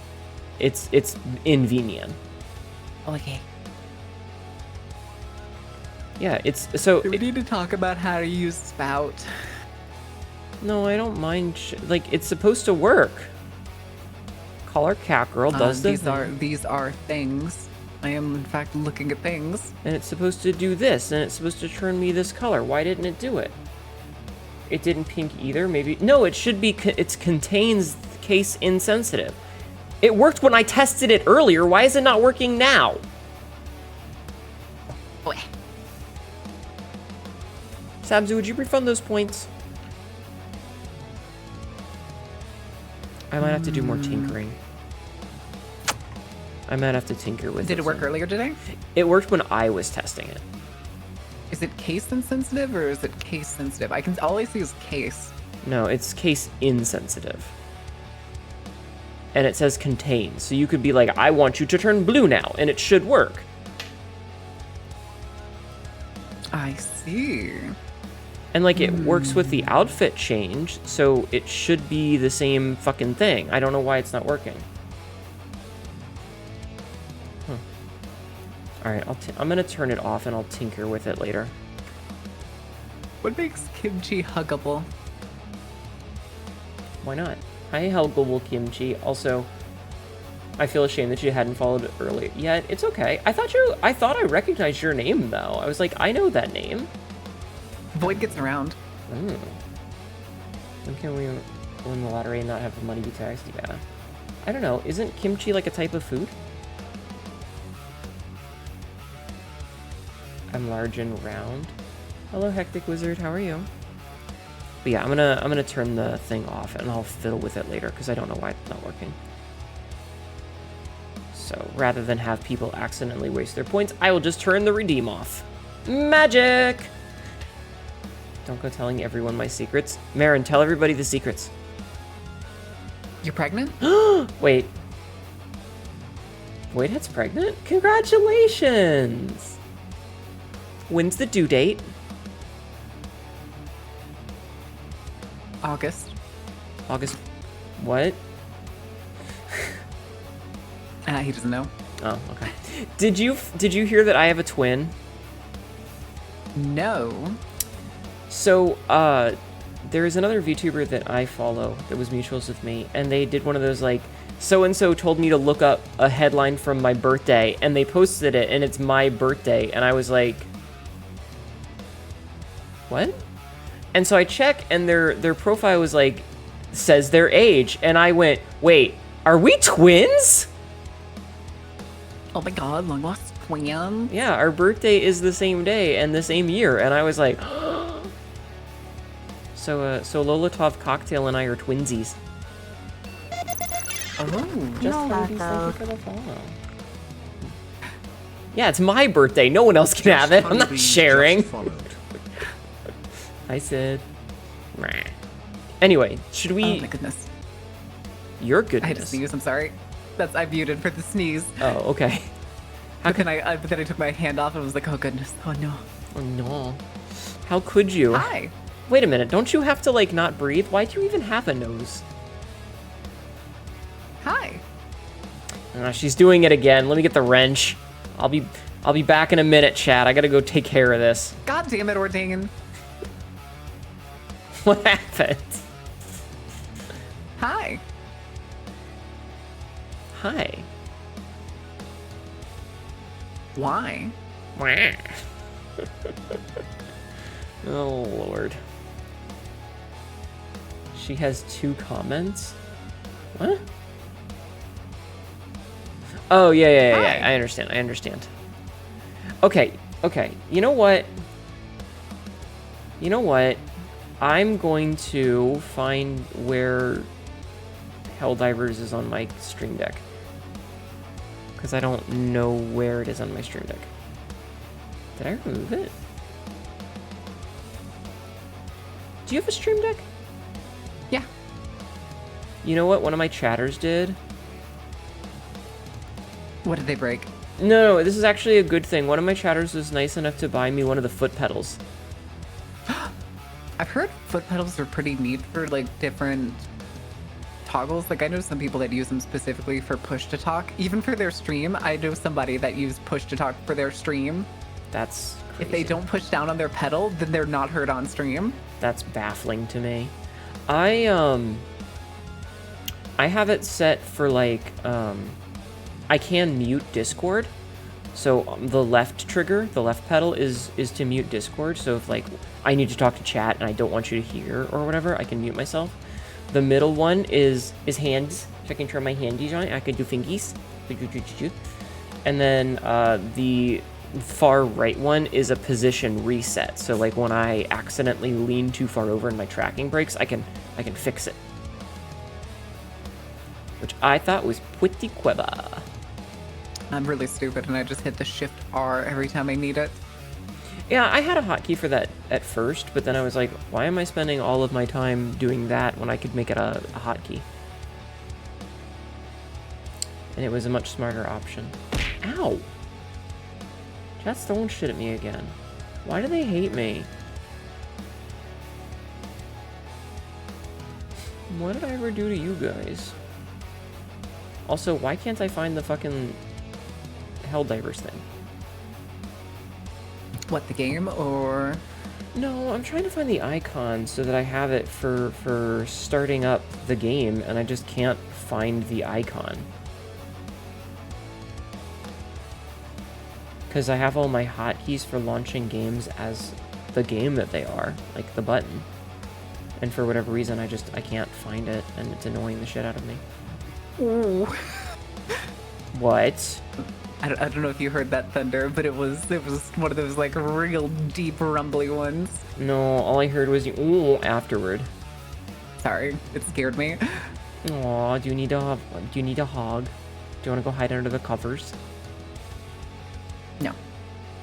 It's in Venian.
Okay.
Yeah, it's so.
Do we need to talk about how to use Spout?
No, I don't mind. Like, it's supposed to work. Caller Cat Girl does this.
These are things. I am in fact looking at things.
And it's supposed to do this, and it's supposed to turn me this color. Why didn't it do it? It didn't pink either. Maybe no. It should be. It contains case insensitive. It worked when I tested it earlier. Why is it not working now?
Boy.
Sabzu, would you refund those points? I might have to do more tinkering. I might have to tinker with it.
Did it work earlier today?
It worked when I was testing it.
Is it case insensitive or is it case sensitive? All I see is case.
No, it's case insensitive. And it says contain. So you could be like, I want you to turn blue now, and it should work.
I see.
And, like, it works with the outfit change, so it should be the same fucking thing. I don't know why it's not working. Huh. Alright, I'm gonna turn it off and I'll tinker with it later.
What makes kimchi huggable?
Why not? Hi, Huggable Kimchi. Also, I feel ashamed that you hadn't followed earlier yet. It's okay. I thought I recognized your name, though. I was like, I know that name.
Void gets around.
When can we win the lottery and not have the money be taxed? Yeah. I don't know. Isn't kimchi like a type of food? I'm large and round. Hello, Hectic Wizard. How are you? But yeah, I'm gonna turn the thing off and I'll fiddle with it later because I don't know why it's not working. So rather than have people accidentally waste their points, I will just turn the redeem off. Magic! Don't go telling everyone my secrets. Marin, tell everybody the secrets.
You're pregnant?
Wait. Voidhead's pregnant? Congratulations! When's the due date?
August.
August. What?
He doesn't know.
Oh, okay. Did you hear that I have a twin?
No.
So, there is another VTuber that I follow that was mutuals with me, and they did one of those, like, so-and-so told me to look up a headline from my birthday, and they posted it, and it's my birthday, and I was like, what? And so I check, and their profile was like, says their age, and I went, wait, are we twins?
Oh my god, long lost twin.
Yeah, our birthday is the same day and the same year, and I was like, so Lolatov Cocktail and I are twinsies.
Oh,
Just thank you for the follow. Yeah, it's my birthday. No one else can have it. I'm not sharing. I said. Anyway, should we?
Oh my goodness.
Your goodness.
I had to sneeze. I'm sorry. I muted for the sneeze.
Oh, okay.
But then I took my hand off and was like, oh goodness. Oh no.
Oh no. How could you?
Hi.
Wait a minute. Don't you have to like not breathe? Why do you even have a nose?
Hi.
She's doing it again. Let me get the wrench. I'll be back in a minute, chat. I gotta go take care of this.
God damn it, Ordain.
What happened?
Hi.
Hi.
Why?
Oh, Lord. She has 2 comments? What? Oh, yeah. I understand. Okay. You know what? I'm going to find where Helldivers is on my Stream Deck. Because I don't know where it is on my Stream Deck. Did I remove it? Do you have a Stream Deck?
Yeah.
You know what one of my chatters did?
What did they break?
No, this is actually a good thing. One of my chatters was nice enough to buy me one of the foot pedals.
I've heard foot pedals are pretty neat for like different toggles. Like I know some people that use them specifically for push to talk. Even for their stream, I know somebody that used push to talk for their stream.
That's crazy.
If they don't push down on their pedal, then they're not heard on stream.
That's baffling to me. I have it set for like I can mute Discord. So the left trigger, the left pedal is to mute Discord. So if like I need to talk to chat and I don't want you to hear or whatever, I can mute myself. The middle one is hands. So I can turn my handies on. I can do fingies. And then the far right one is a position reset. So like when I accidentally lean too far over and my tracking breaks, I can fix it. Which I thought was pretty clever.
I'm really stupid and I just hit the Shift R every time I need it.
Yeah, I had a hotkey for that at first, but then I was like, why am I spending all of my time doing that when I could make it a hotkey? And it was a much smarter option. Ow! Chat's throwing shit at me again. Why do they hate me? What did I ever do to you guys? Also, why can't I find the fucking Helldivers thing?
What, the game or?
No, I'm trying to find the icon so that I have it for starting up the game, and I just can't find the icon. Because I have all my hotkeys for launching games as the game that they are, like the button. And for whatever reason, I can't find it, and it's annoying the shit out of me.
Ooh.
What?
I don't know if you heard that thunder, but it was one of those like real deep rumbly ones.
No, all I heard was ooh afterward.
Sorry, it scared me.
Aw, do you need a hog? Do you want to go hide under the covers?
No.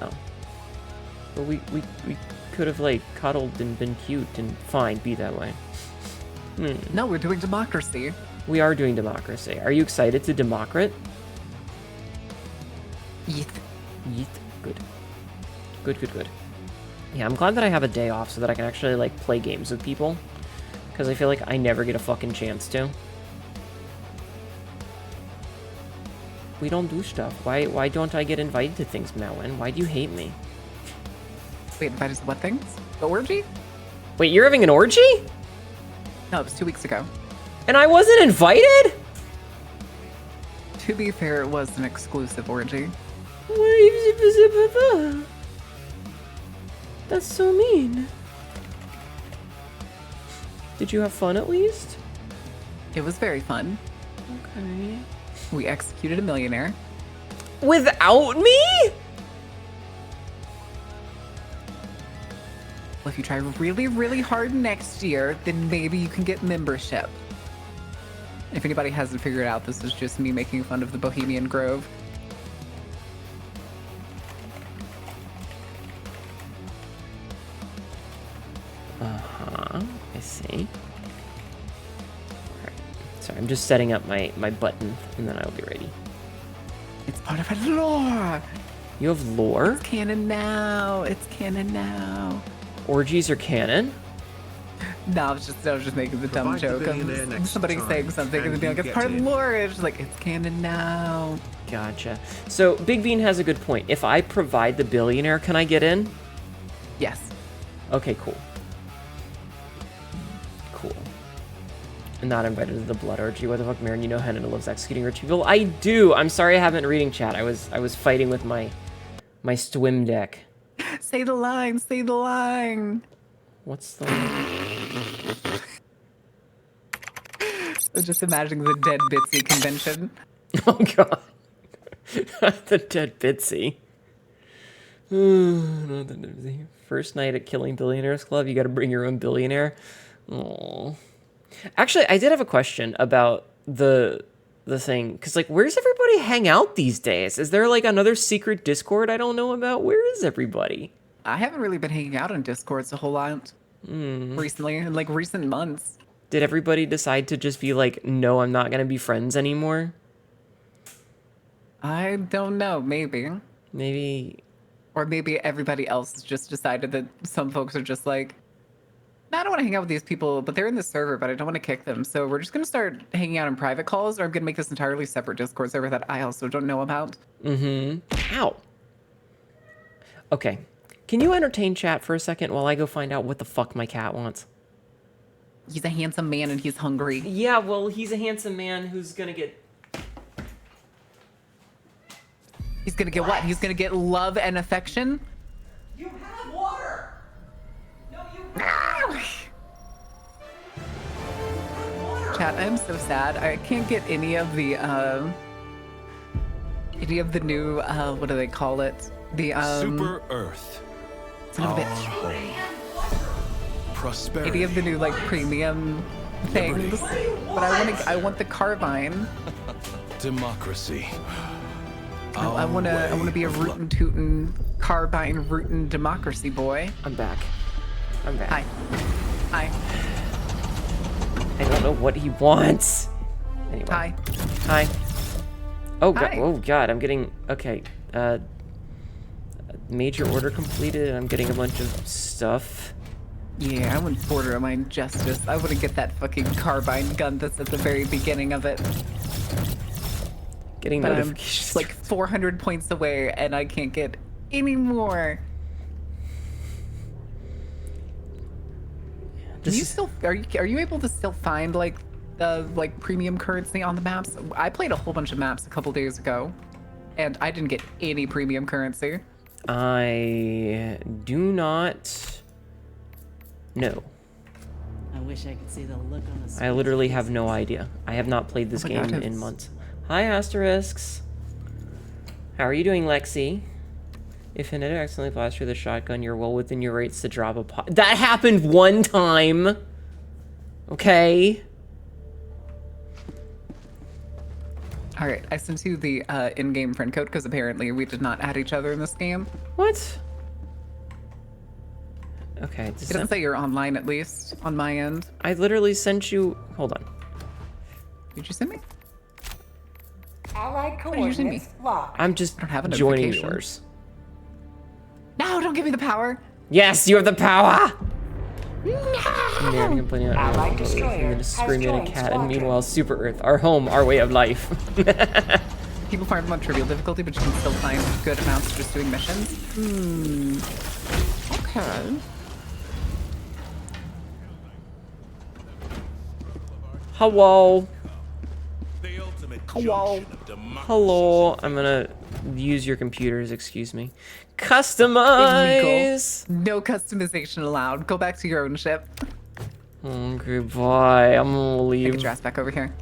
Oh. But we could have like cuddled and been cute and fine, be that way.
No, we're doing democracy.
We are doing democracy. Are you excited to democrat?
Yeet.
Yeet. Good. Good. Yeah, I'm glad that I have a day off so that I can actually like play games with people. Because I feel like I never get a fucking chance to. We don't do stuff. Why don't I get invited to things, Melwin? Why do you hate me?
Wait, invited to what things? The orgy?
Wait, you're having an orgy?
No, it was 2 weeks ago.
And I wasn't invited?
To be fair, it was an exclusive orgy.
That's so mean. Did you have fun at least?
It was very fun.
Okay.
We executed a millionaire.
Without me?
Well, if you try really, really hard next year, then maybe you can get membership. If anybody hasn't figured it out, this is just me making fun of the Bohemian Grove.
Uh-huh. I see. Alright. Sorry, I'm just setting up my button, and then I'll be ready.
It's part of our lore.
You have lore?
It's canon now. It's canon now.
Orgies are canon?
No, I was just making the dumb
Provide the
joke
billionaire
of
next
somebody
time,
saying something and
and
then being like,
you
it's part of
get
the
in.
lore. It's just like, it's canon now.
Gotcha. So, Big Bean has a good point. If I provide the billionaire, can I get in?
Yes.
Okay, cool. Cool. And not invited to the blood orgy. What the fuck, Marin? You know Hnetu loves executing rich people? I do! I'm sorry I haven't been reading chat. I was fighting with my swim deck.
Say the line. Say the line.
What's the...
I'm just imagining the dead Bitsy convention.
Oh, God. The dead Bitsy. First night at Killing Billionaires Club, you gotta bring your own billionaire. Oh. Actually, I did have a question about the thing. Because, like, where's everybody hang out these days? Is there, like, another secret Discord I don't know about? Where is everybody?
I haven't really been hanging out on Discords a whole lot recently, in like recent months.
Did everybody decide to just be like, no, I'm not gonna be friends anymore?
I don't know, maybe.
Maybe...
Or maybe everybody else has just decided that some folks are just like, no, I don't want to hang out with these people, but they're in the server, but I don't want to kick them. So we're just going to start hanging out in private calls, or I'm going to make this entirely separate Discord server that I also don't know about.
Ow. Okay. Can you entertain chat for a second while I go find out what the fuck my cat wants?
He's a handsome man and he's hungry.
Yeah, well, he's a handsome man who's gonna get...
He's going to get what? He's going to get love and affection?
You have water! No, you
Chat, I'm so sad. I can't get any of the new, what do they call it? The,
Super Earth.
son of a bitch.
Home. Prosperity.
Any of the new, like, premium things. But I want the carbine.
Democracy.
I want to be a rootin' tootin' carbine rootin' democracy boy.
I'm back. I'm back.
Hi. Hi.
I don't know what he wants. Anyway.
Hi.
Hi. Oh god.
Hi.
Oh god. I'm getting... Okay. Major order completed. I'm getting a bunch of stuff.
Yeah, I wouldn't borderline justice. I wouldn't get that fucking carbine gun that's at the very beginning of it.
Getting
But I'm
notifications.
like 400 points away, and I can't get any more. Can you still are you able to still find like the premium currency on the maps? I played a whole bunch of maps a couple days ago, and I didn't get any premium currency.
I do not know.
I wish I could see the look on the
I literally have no idea. I have not played this
Oh my
game
God,
in
it's-
months. Hi, Asterisks. How are you doing, Lexi? If Hnetu accidentally blasts through the shotgun, you're well within your rights to drop a pot. That happened one time. Okay.
All right, I sent you the in-game friend code because apparently we did not add each other in this game.
What? Okay.
It doesn't say you're online, at least on my end.
I literally sent you. Hold on.
Did you send me?
Allied
did you send me?
coordinates locked.
I'm just
don't have a
joining
notification.
yours.
No, don't give me the power.
Yes, you have the power.
No.
Man, complaining about
Allied
how
destroyer
and then
has
screaming at a
joined
cat, and
squadron.
meanwhile, Super Earth, our home, our way of life.
People find them on trivial difficulty, but you can still find good amounts just doing missions. Okay.
Hello.
The ultimate
Hello.
junction of democracy.
Hello. I'm gonna use your computers, excuse me. Customize.
No customization allowed. Go back to your own ship.
Okay, bye. I'm gonna
Get
leave.
your ass back over here.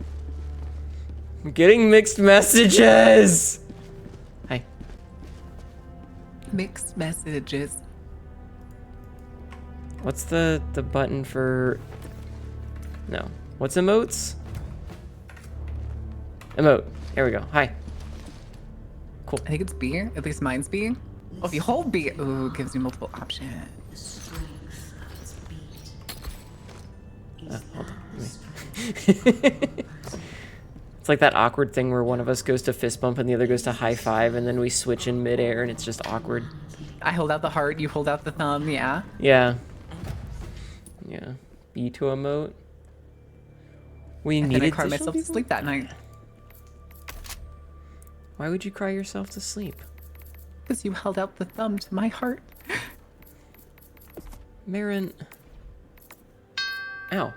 I'm getting mixed messages. Hi.
Mixed messages.
What's the button for? No. What's emotes? Emote. There we go. Hi. Cool.
I think it's B. At least mine's B. Oh, if you hold B, ooh, it gives you multiple options.
Hold on. It's like that awkward thing where one of us goes to fist bump and the other goes to high five, and then we switch in midair, and it's just awkward.
I hold out the heart, you hold out the thumb, yeah.
Yeah. Yeah. B to emote. We
And then I
needed
cried
to show
myself to
people?
sleep that night.
Why would you cry yourself to sleep?
Because you held out the thumb to my heart.
Marin. Ow.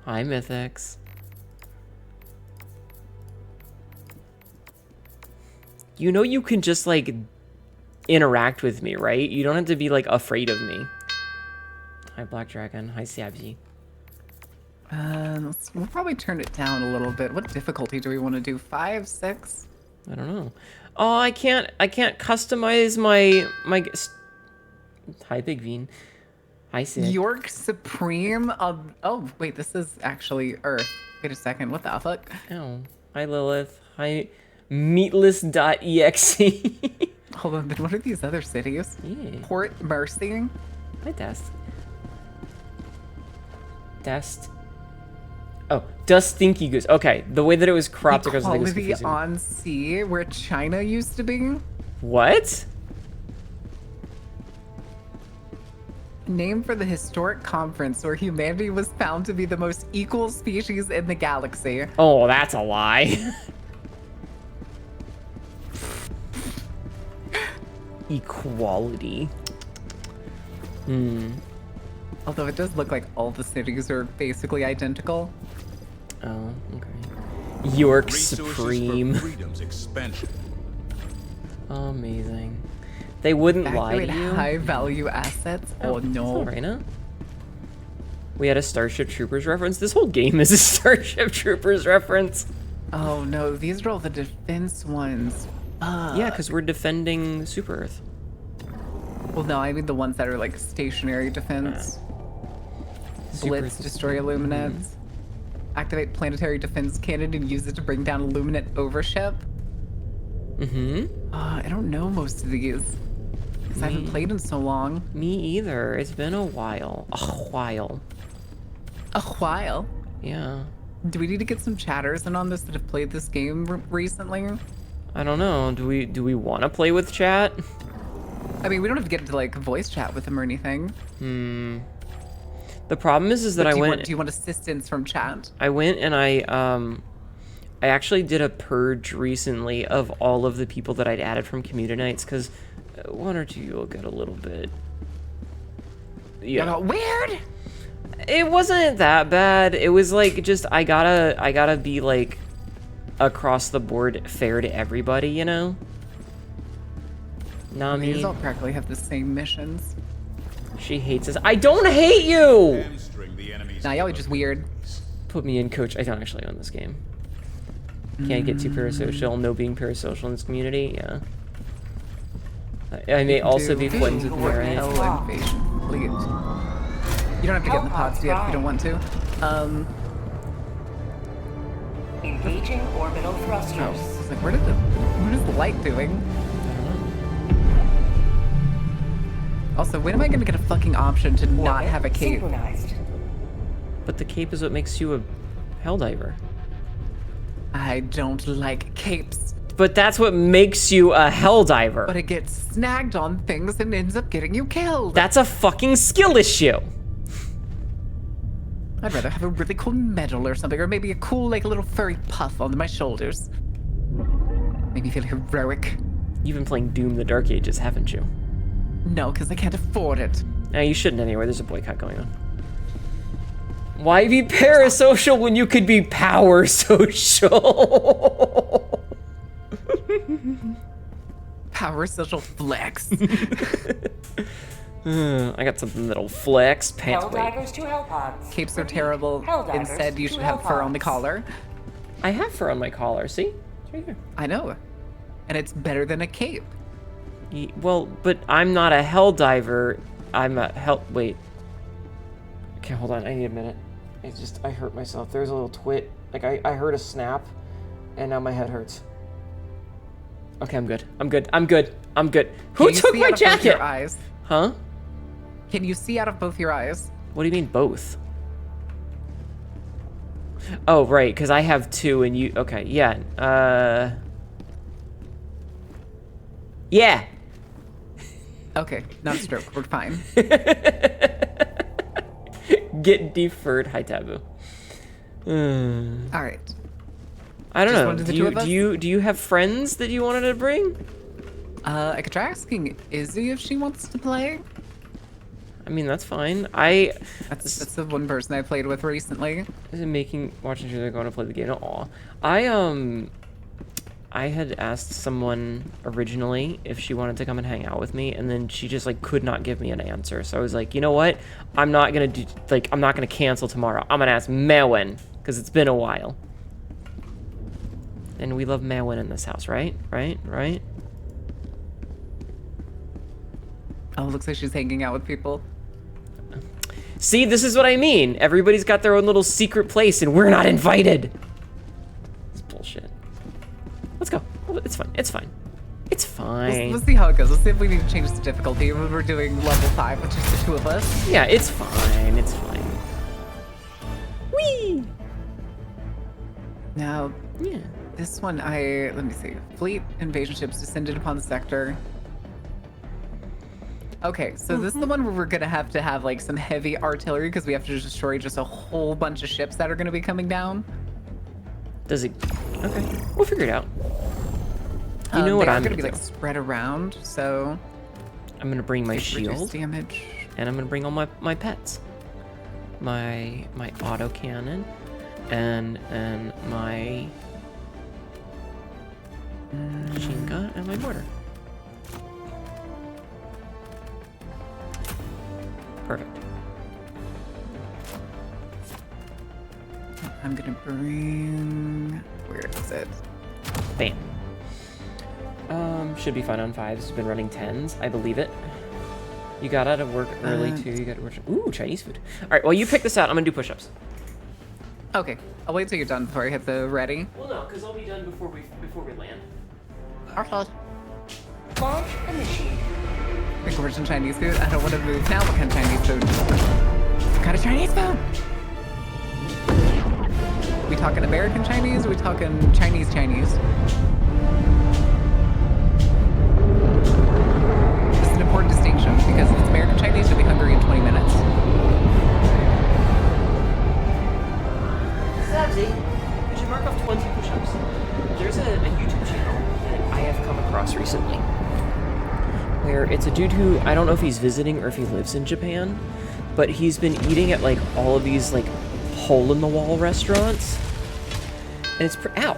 Hi, Mythics. You know you can just, like, interact with me, right? You don't have to be, like, afraid of me. Hi, Black Dragon. Hi, Siabzi.
We'll probably turn it down a little bit. What difficulty do we want to do? 5, 6?
I don't know. Oh, I can't customize my Hi, Big Bean. Hi, Sid.
York Supreme of... Oh, wait, this is actually Earth. Wait a second, what the fuck?
Oh. Hi, Lilith. Hi, Meatless.exe.
Hold on, then what are these other cities?
Yeah.
Port Mercy?
Hi, Dust. Dust. Oh, Dust Stinky Goose. Okay, the way that it was cropped across the thing was
Equality
confusing.
on Sea, where China used to be?
What?
Name for the historic conference where humanity was found to be the most equal species in the galaxy.
Oh, that's a lie. Equality.
Although it does look like all the cities are basically identical.
Oh, okay. York
Resources
Supreme.
for freedom's expansion.
Amazing. They wouldn't lie to
Evacuate
you.
high value assets? Oh
It's
no.
alright, huh? We had a Starship Troopers reference. This whole game is a Starship Troopers reference.
Oh no, these are all the defense ones.
Yeah, because we're defending Super Earth.
Well, no, I mean the ones that are like stationary defense.
Super
Blitz,
Earth-
destroy Illuminates. Activate planetary defense cannon and use it to bring down Illuminate overship.
Mm-hmm.
I don't know most of these. Because I haven't played in so long.
Me either. It's been a while. A while.
A while.
Yeah.
Do we need to get some chatters in on this that have played this game recently?
I don't know. Do we want to play with chat?
I mean, we don't have to get into like voice chat with them or anything.
The problem is that
But
I
do
went.
you want assistance from chat?
I went and I actually did a purge recently of all of the people that I'd added from community nights because one or two will get a little bit. Yeah.
Weird.
It wasn't that bad. It was like just I gotta be like across the board fair to everybody, you know? Nami.
These all practically have the same missions.
She hates us. I don't hate you!
Hamstring the enemy's
Nah, y'all are just weird.
Put me in, coach. I don't actually own this game. Can't get too parasocial. No being parasocial in this community. Yeah. I may also be friends with Mary.
Hell invasion. Please. You don't have to get in the pods yet if you don't want to.
Engaging orbital thrusters.
I was like, what is the light doing? Also, when am I gonna get a fucking option to not
Orbit
have a cape?
synchronized.
But the cape is what makes you a Helldiver.
I don't like capes.
But that's what makes you a Helldiver.
But it gets snagged on things and ends up getting you killed.
That's a fucking skill issue.
I'd rather have a really cool medal or something, or maybe a cool, like, little furry puff on my shoulders. Make me feel heroic.
You've been playing Doom the Dark Ages, haven't you?
No, because I can't afford it.
No, you shouldn't anyway. There's a boycott going on. Why be parasocial when you could be power social?
Power social flex.
I got something that'll flex. Pants. Wait.
Helldivers to Hellpods.
Capes are terrible.
Helldivers
Instead, you
to
should have fur on the
Hellpods.
collar.
I have fur on my collar. See? It's right here.
I know. And it's better than a cape.
Well, but I'm not a Helldiver. I'm a Wait. Okay, hold on. I need a minute. I hurt myself. There's a little twit. Like, I heard a snap, and now my head hurts. Okay, I'm good. I'm good. Who
Can you
took
see
my
out of both
jacket?
your eyes?
Huh?
Can you see out of both your eyes?
What do you mean both? Oh, right, because I have two and you... Okay, yeah. Yeah.
Okay, not a stroke. We're fine.
Get deferred. Hi, Taboo.
All right.
I don't
Just
know.
one of the
Do
two
you,
of us?
do you have friends that you wanted to bring?
I could try asking Izzy if she wants to play.
I mean, that's fine.
That's the one person I played with recently.
Is it watching sure they're going to play the game? Aw. I had asked someone originally if she wanted to come and hang out with me, and then she just like could not give me an answer. So I was like, you know what? I'm not gonna cancel tomorrow. I'm gonna ask Mewin because it's been a while. And we love Mewin in this house, right? Right?
Oh, looks like she's hanging out with people.
See, this is what I mean. Everybody's got their own little secret place, and we're not invited. It's bullshit. Let's go. It's fine. It's fine.
Let's see how it goes. Let's see if we need to change the difficulty when we're doing level 5 with just the two of us.
Yeah, it's fine. Whee!
Now,
Yeah.
this one, let me see. Fleet invasion ships descended upon the sector. Okay, so this is the one where we're gonna have to have like some heavy artillery because we have to destroy just a whole bunch of ships that are gonna be coming down.
Does it? Okay, we'll figure it out. You know what
they are
I'm
gonna
gonna
be
do?
like spread around, so
I'm gonna bring my
reduce
shield,
damage.
and I'm gonna bring all my pets, my autocannon, and my machine gun and my mortar. Perfect.
I'm gonna bring. Where is it?
Bam. Should be fine on 5s. It's been running 10s. I believe it. You got out of work early too. You got to work. Ooh, Chinese food. All right. Well, you pick this out. I'm gonna do push-ups.
Okay, I'll wait till you're done before I hit the ready.
Well, no, because I'll be done before we land.
Okay.
Launch initiated.
Big origin Chinese food. I don't want to move now. What kind of Chinese food? What kind of Chinese food? We talking American Chinese? Or we talking Chinese Chinese? This is an important distinction because if it's American Chinese, you'll be hungry in 20 minutes.
dude who, I don't know if he's visiting or if he lives in Japan, but he's been eating at like all of these like hole-in-the-wall restaurants. And it's ow.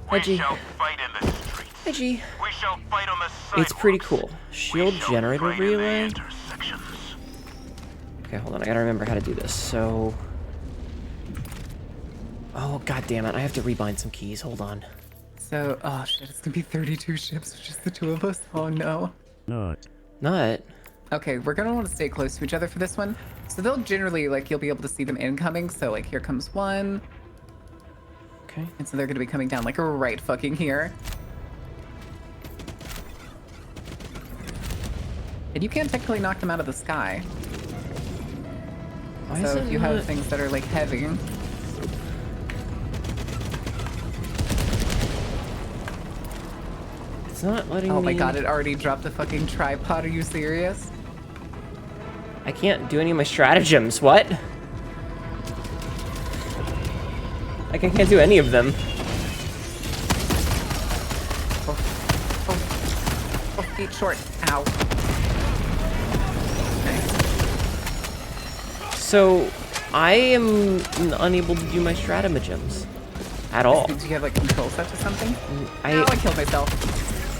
Hi, G.
Fight in the streets.
Hi, G.
We shall fight on the
It's pretty cool. Shield generator relay.
intersections.
Okay, hold on. I gotta remember how to do this. So... Oh, god damn it. I have to rebind some keys. Hold on.
So, oh shit, it's gonna be 32 ships with just the two of us. Oh no.
Not.
Okay, we're gonna want to stay close to each other for this one. So they'll generally, like, you'll be able to see them incoming. So, like, here comes one.
Okay.
And so they're gonna be coming down, like, right fucking here. And you can technically knock them out of the sky.
Why is
So
it
if you
not...
have things that are, like, heavy.
It's not letting me...
Oh my god, it already dropped the fucking tripod. Are you serious?
I can't do any of my stratagems. What? Like, I can't do any of them.
Oh, feet short. Ow.
So, I am unable to do my stratagems. At all.
Do you have, like, control set to something?
I
Ow, I killed myself.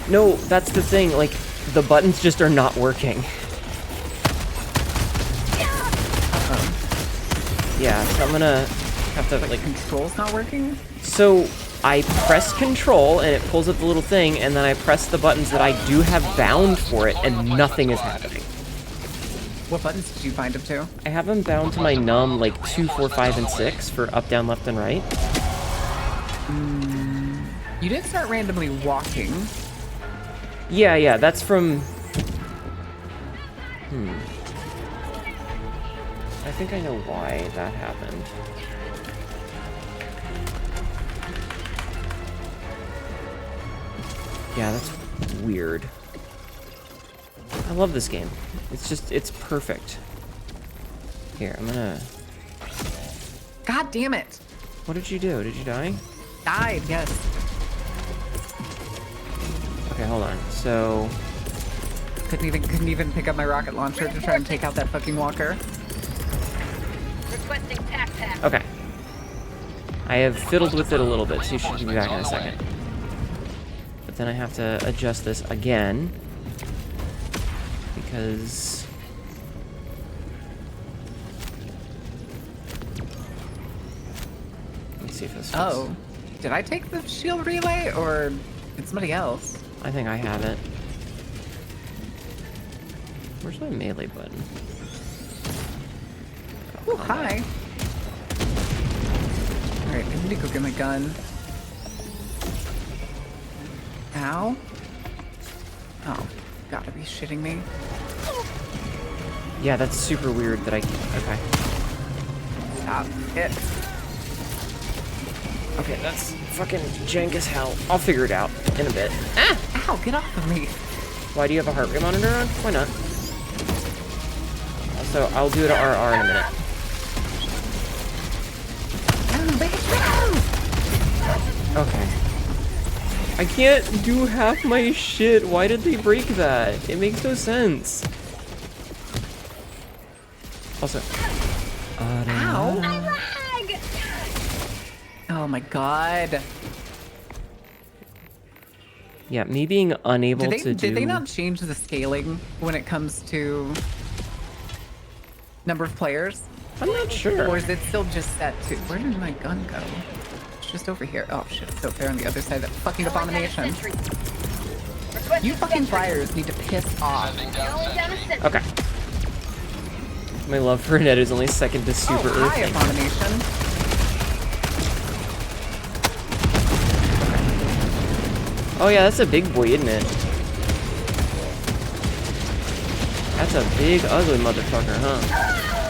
No, that's the thing. Like, the buttons just are not working. Yeah, so I'm gonna have to, like...
Control's not working?
So, I press control, and it pulls up the little thing, and then I press the buttons that I do have bound for it, and nothing is happening.
What buttons did you bind them to?
I have them bound to my num, like, 2, 4, 5, and 6 for up, down, left, and right.
You did start randomly walking.
Yeah, that's from... I think I know why that happened. Yeah, that's weird. I love this game. It's perfect. Here, I'm gonna...
God damn it.
What did you do? Did you die?
Died, yes.
Okay, hold on. So...
Couldn't even pick up my rocket launcher to try and take out that fucking walker.
Requesting tac.
Okay. I have fiddled with it a little bit, so you should be back in a second. But then I have to adjust this again. Because... Let's see if this fits.
Oh. Did I take the shield relay, or did somebody else?
I think I have it. Where's my melee button?
Oh, hi. Alright, I need to go get my gun. Ow. Oh, gotta be shitting me.
Yeah, that's super weird that I... Okay.
Stop it.
Okay, that's fucking jank as hell. I'll figure it out in a bit. Ah!
Ow, get off of me.
Why do you have a heart rate monitor on? Why not? Also, I'll do it at RR in a minute. Okay. I can't do half my shit. Why did they break that? It makes no sense. Also...
Ow. Oh my god.
Yeah, me being unable to do...
Did they not change the scaling when it comes to number of players?
I'm not sure.
Or is it still just set to... Where did my gun go? It's just over here. Oh shit, it's over there on the other side of that fucking abomination. You fucking flyers need to piss off.
Okay. My love for Hnetu is only second to Super
Oh, hi,
Earth.
abomination.
Oh yeah, that's a big boy, isn't it? That's a big, ugly motherfucker, huh?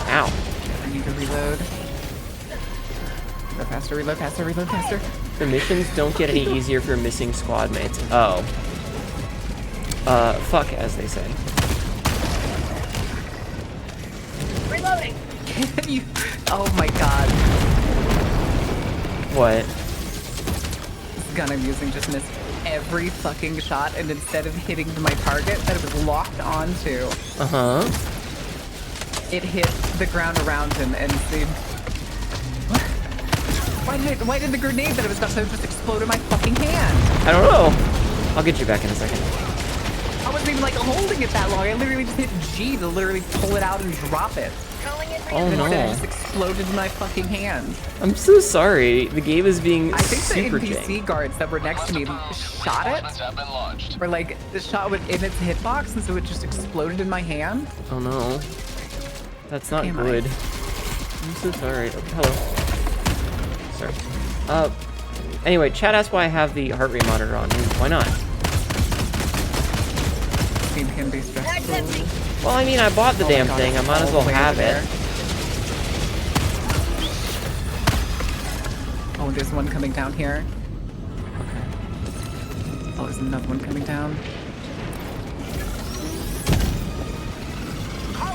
Ow.
I need to reload. Reload faster, reload faster, reload faster.
The missions don't get any easier for missing squad mates. Oh. Fuck, as they say.
Reloading.
You... Oh my god.
What?
This gun I'm using just missed every fucking shot, and instead of hitting my target that it was locked onto, it hit the ground around him and the... Why did the grenade that I was about to just explode in my fucking hand?
I don't know. I'll get you back in a second.
I wasn't even like holding it that long. I literally just hit G to literally pull it out and drop it.
Oh
And
no.
instead it just exploded in my fucking hand.
I'm so sorry. The game is being
I think
super
the NPC
jank.
guards that were next to me shot it. Or like the shot within its hitbox, and so it just exploded in my hand.
Oh no. That's not
Am I?
good. I'm so sorry. Oh, hello. Sorry. Anyway, chat asked why I have the heart rate monitor on. Why not?
It can be stressful.
Well, I mean, I bought the
Oh my
damn
God,
thing. I
it's
might as
all
well
the way
have
over
it.
there. Oh, there's one coming down here. Oh, there's another one coming down.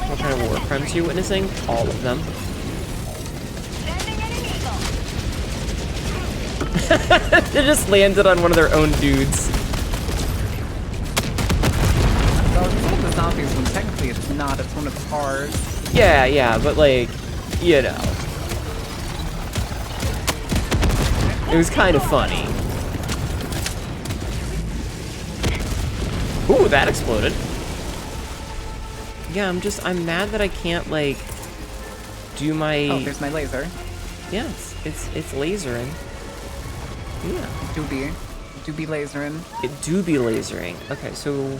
What kind of war crimes are you witnessing? All of them. They just landed on one of their own dudes.
Well, it's one of the zombies one. Technically, it's not. It's one of ours.
Yeah, but like, you know. It was kind of funny. Ooh, that exploded. Yeah, I'm mad that I can't, like, do my...
Oh, there's my laser.
Yeah, it's lasering. Yeah.
Doobie lasering.
It do be lasering. Okay, so...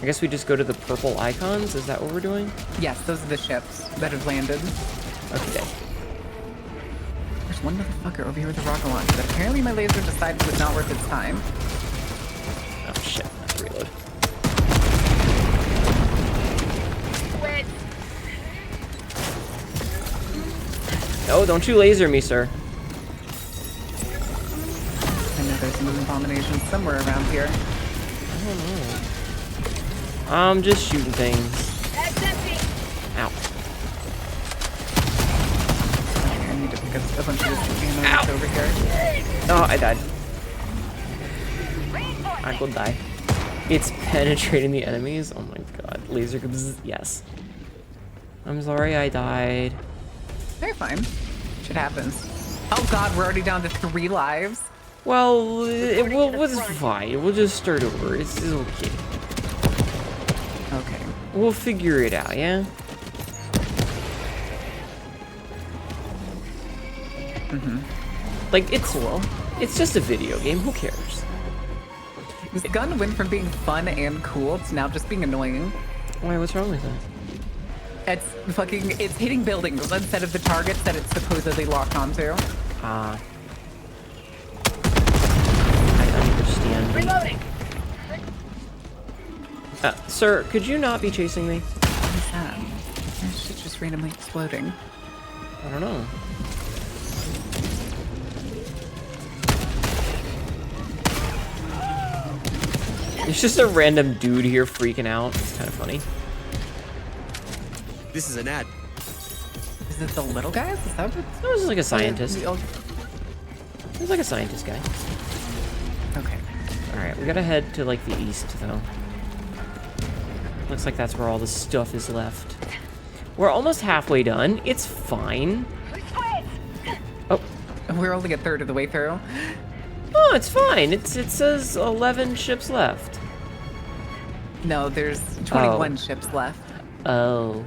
I guess we just go to the purple icons? Is that what we're doing?
Yes, those are the ships that have landed.
Okay.
There's one motherfucker over here with a rocket launcher that apparently my laser decided was not worth its time.
Oh shit, I have to reload. No, don't you laser me, sir.
I know there's an abomination somewhere around here.
I don't know. I'm just shooting things. Ow.
Okay, I need to pick up a bunch of this ammo that's over here.
Oh, I died. I will die. It's penetrating the enemies. Oh my god. Laser bzzz. Yes. I'm sorry I died.
They're fine. Shit happens. Oh god, we're already down to 3 lives.
Well, it's fine. We'll just start over. It's okay.
Okay.
We'll figure it out, yeah? Like, it's
Cool.
It's just a video game. Who cares?
This gun went from being fun and cool to now just being annoying.
Why, what's wrong with that?
It's hitting buildings instead of the targets that it's supposedly locked onto.
I understand.
Reloading.
Sir, could you not be chasing me?
What is that? This shit's just randomly exploding.
I don't know. There's just a random dude here freaking out. It's kind of funny.
This is an ad.
Is it the little guys? Is that what?
It was like a scientist.
Oh,
It was like a scientist guy.
okay.
Alright, we gotta head to like the east though. Looks like that's where all the stuff is left. We're almost halfway done. It's fine. Oh.
We're only a third of the way through.
Oh, it's fine. It says 11 ships left.
No, there's 21 ships left.
Oh.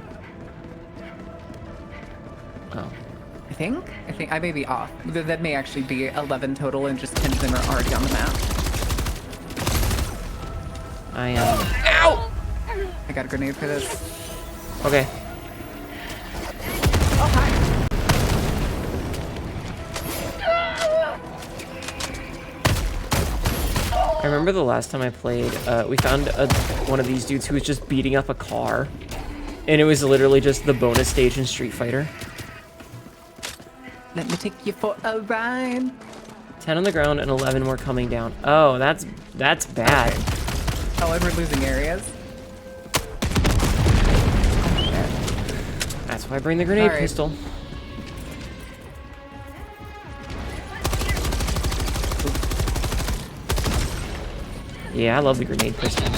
Oh.
I think I may be off. That may actually be 11 total, and just 10 of them are already on the map.
I am. Ow!
I got a grenade for this.
Okay.
Oh, hi.
I remember the last time I played, we found one of these dudes who was just beating up a car. And it was literally just the bonus stage in Street Fighter.
Let me take you for a ride.
10 on the ground and 11 more coming down. Oh, that's bad.
Oh, and we're losing areas.
That's why I bring the grenade
All right.
pistol. Yeah, I love the grenade pistol.
10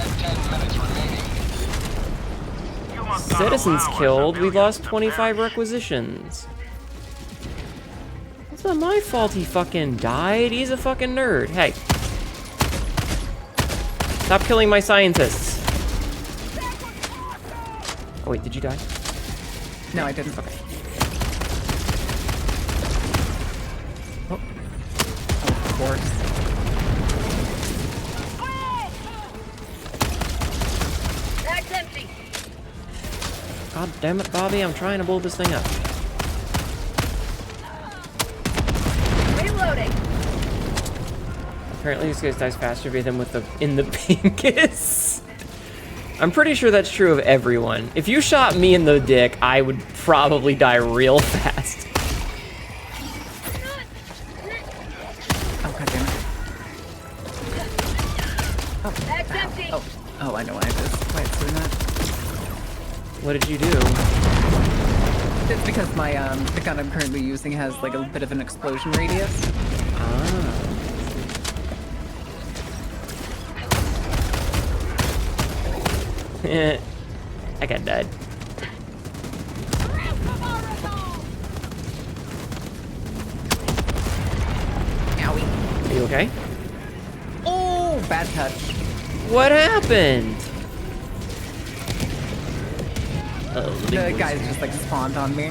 minutes remaining. You must not
Citizens
allow
killed. We
civilians
lost
to
25
perish.
requisitions. It's not my fault he fucking died. He's a fucking nerd. Hey. Stop killing my scientists. Oh, wait, did you die?
No, I didn't.
Okay.
Oh, of course.
Bag's empty.
God damn it, Bobby. I'm trying to blow this thing up.
Reloading.
Apparently this guy dies faster than with the in the pinkus. I'm pretty sure that's true of everyone. If you shot me in the dick, I would probably die real fast.
Oh, god damn it.
Bag's empty.
Oh, I know why it's doing that.
What did you do?
It's because my the gun I'm currently using has like a bit of an explosion radius.
Ah. I got died.
Owie.
Are you okay?
Oh, bad touch.
What happened?
The guys just like spawned on me.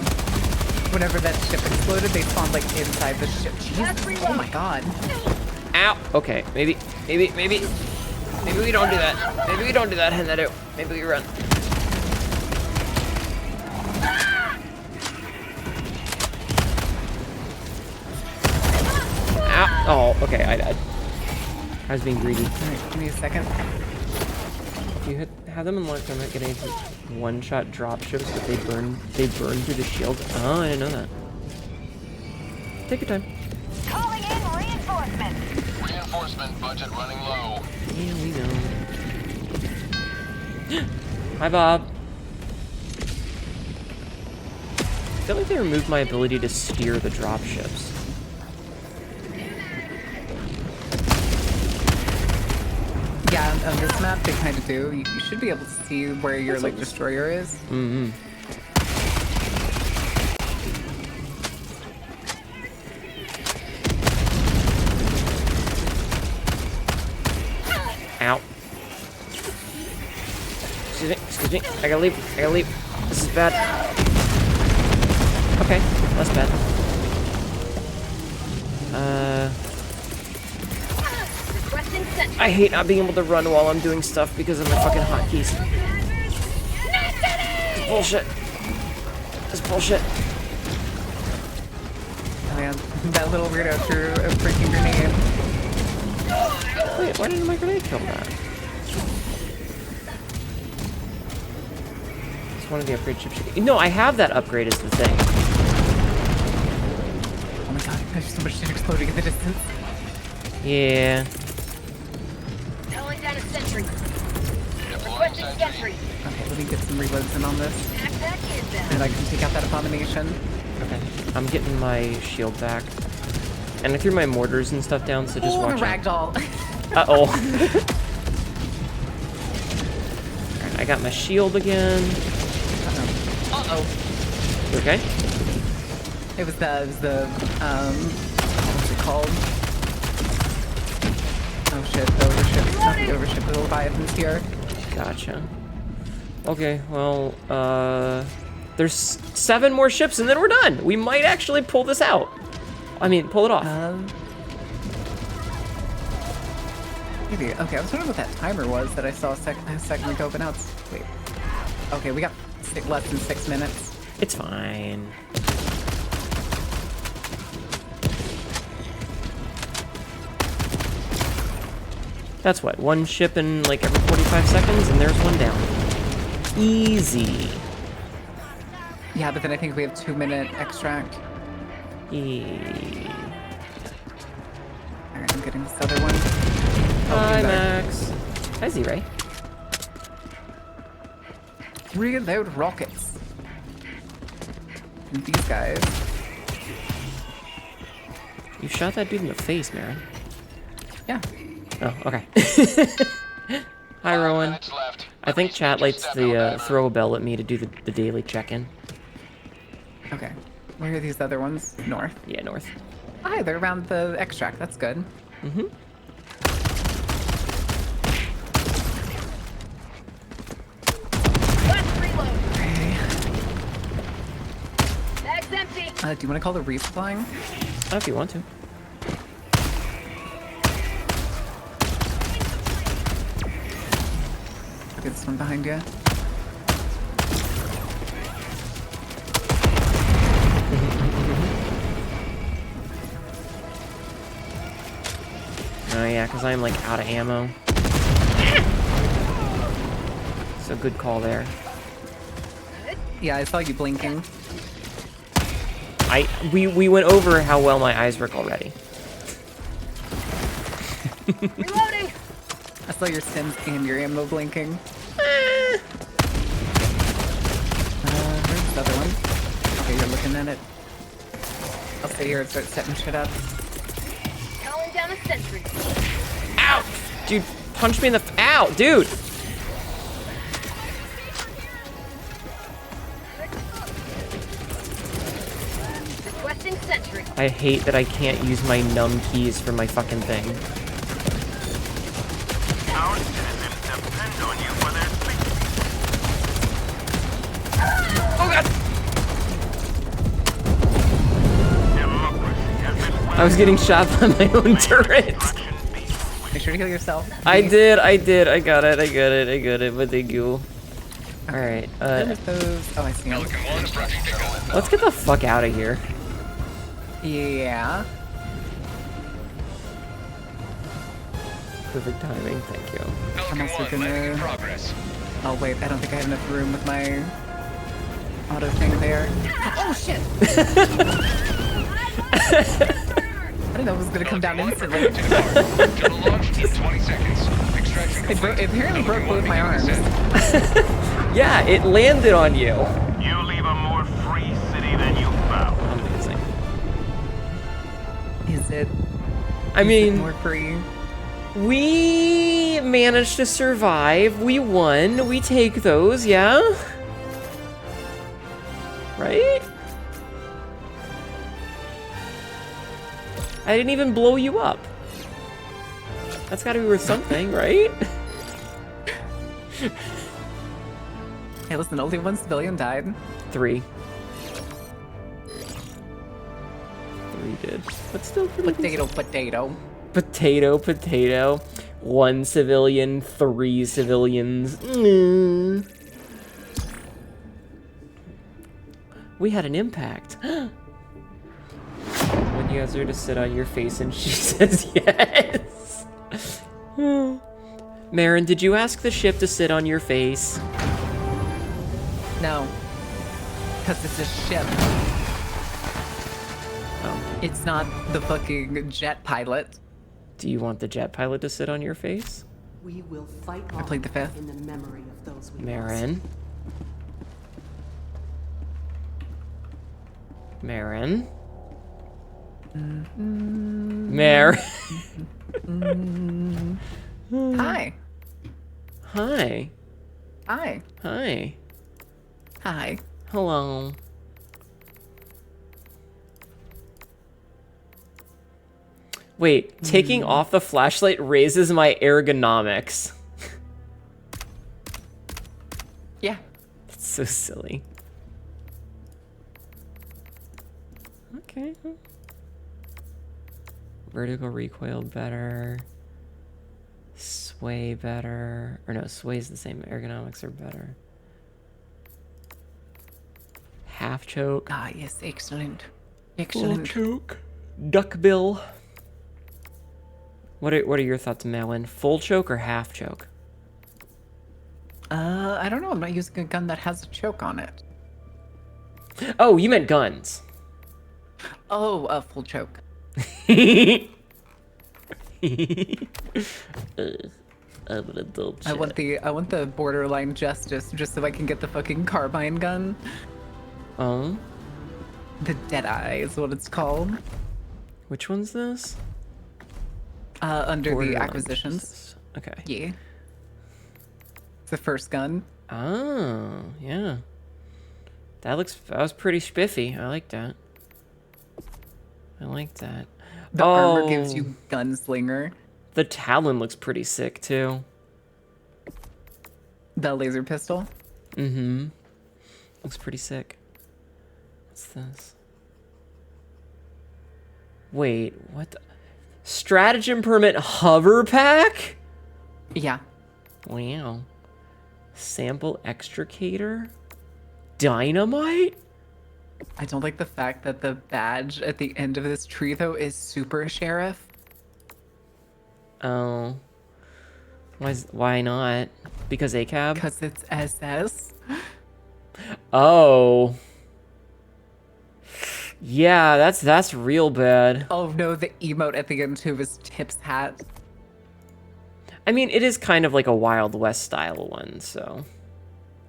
Whenever that ship exploded, they spawned like inside the ship. Jesus. Oh my god.
Ow. Okay, maybe we don't do that. Maybe we don't do that, Hnetu. Maybe we run. Ow. Oh, okay, I died. I was being greedy.
Alright, give me a second.
You have them unlocked. I'm not getting one-shot drop ships, but they burn through the shield. Oh, I didn't know that. Take your time.
Calling in reinforcements.
Reinforcement budget running low.
Yeah, we know. Hi, Bob. I feel like they removed my ability to steer the drop ships.
Yeah, on this map they kind of do. You should be able to see where your like destroyer is.
Mm-hmm. Ow. Excuse me. I gotta leave. This is bad. Okay, less bad.
Requesting sentry.
I hate not being able to run while I'm doing stuff because of my fucking hotkeys. It's bullshit. It's bullshit.
Oh yeah, that little weirdo threw a freaking grenade.
Wait, why didn't my grenade kill that? It's one of the upgrade chips. No, I have that upgrade is the thing.
Oh my god, there's so much shit exploding in the distance.
Yeah.
Calling down a sentry. Requesting sentry.
Okay, let me get some reloads in on this.
Backpack inbound.
And I can take out that abomination.
Okay. I'm getting my shield back. And I threw my mortars and stuff down, so just
Oh,
watch
the
out.
ragdoll.
Uh-oh. Alright, I got my shield again.
Uh-oh.
You okay?
It was the what's it called? Oh shit, the overship. Not the overship, the Leviathan's here.
Gotcha. Okay, well, there's 7 more ships and then we're done. We might actually pull this out. I mean, pull it off.
Maybe. Okay, I was wondering what that timer was that I saw a second ago, but now it's... Wait. Okay, we got less than 6 minutes.
It's fine. That's what, 1 ship in like every 45 seconds, and there's 1 down. Easy.
Yeah, but then I think we have 2-minute extract.
Alright,
Alright, I'm getting this other one.
hi,
he's there.
Max. Hi, Z-Ray.
Reload rockets. And these guys.
You shot that dude in the face, Maren.
Yeah.
Oh, okay. Hi, Rowan.
Minutes left.
I think chat likes to throw a bell at me to do the daily check-in.
Okay. Where are these other ones? North.
Yeah, north.
Hi, they're around the extract. That's good.
Mm-hmm.
Last reload.
Okay.
Bag's empty.
Do you want to call the resupplying?
Oh, if you want to.
Okay, this one behind you.
Oh yeah, because I'm like out of ammo. So good call there.
Yeah, I saw you blinking.
We went over how well my eyes work already.
Reloading.
I saw your stims and your ammo blinking. Where's the other one? Okay, you're looking at it. I'll stay here and start setting shit up.
Calling down a sentry.
Ow! Dude, punch me in the ow, dude!
Requesting sentry.
I hate that I can't use my numb keys for my fucking thing.
Our citizens depend on you for their safety.
Oh god!
Democracy has been
I was getting shot by my own turret.
Make sure to heal yourself.
I did. I got it, but thank you. Alright,
Where's those? Oh, I see them.
let's get the fuck out of here.
Yeah.
Perfect timing, thank you.
I'm also gonna... Oh wait, I don't think I have enough room with my auto thing there. Oh shit! I didn't know it was gonna come down instantly. It apparently broke both my arms.
Yeah, it landed on you.
You leave a more free city than you found.
Amazing.
Is it
I mean,
more free?
we managed to survive. We won. We take those, yeah? Right? I didn't even blow you up. That's gotta be worth something, right?
Hey, listen, only one civilian died.
3. 3 did. But still pretty
Potato, potato.
Potato. 1 civilian, 3 civilians. We had an impact. When you ask her to sit on your face and she says yes. Marin, did you ask the ship to sit on your face?
No. Because it's a ship.
Oh.
It's not the fucking jet pilot.
Do you want the jet pilot to sit on your face?
We will fight
I played the
on
fifth.
in the memory of those we lost.
Marin? Marin? Marin?
Hi.
Hi.
Hi.
Hi.
Hi.
Hello. Wait, taking off the flashlight raises my ergonomics.
Yeah.
That's so silly. Okay. Vertical recoil better. Sway better. Or no, sway's the same. Ergonomics are better. Half choke.
Ah, yes, excellent.
Full
Excellent.
choke. Duck bill. What are your thoughts, Melon? Full choke or half choke?
I don't know. I'm not using a gun that has a choke on it.
Oh, you meant guns.
Oh, a full choke.
I'm an adult.
I want the borderline justice just so I can get the fucking carbine gun.
Oh?
The Deadeye is what it's called.
Which one's this?
Under the
Borderline
acquisitions.
Justice. Okay.
Yeah. It's the first gun.
Oh, yeah. That was pretty spiffy. I like that. I like that.
The armor gives you gunslinger.
The Talon looks pretty sick, too.
The laser pistol.
Mm-hmm. Looks pretty sick. What's this? Wait, what the... Stratagem Permit Hover Pack?
Yeah.
Wow. Sample Extricator? Dynamite?
I don't like the fact that the badge at the end of this tree, though, is Super Sheriff.
Oh. Why not? Because ACAB?
Because it's SS.
Oh. Yeah, that's real bad.
Oh no, the emote at the end too is Tip's hat.
I mean, it is kind of like a Wild West style one, so.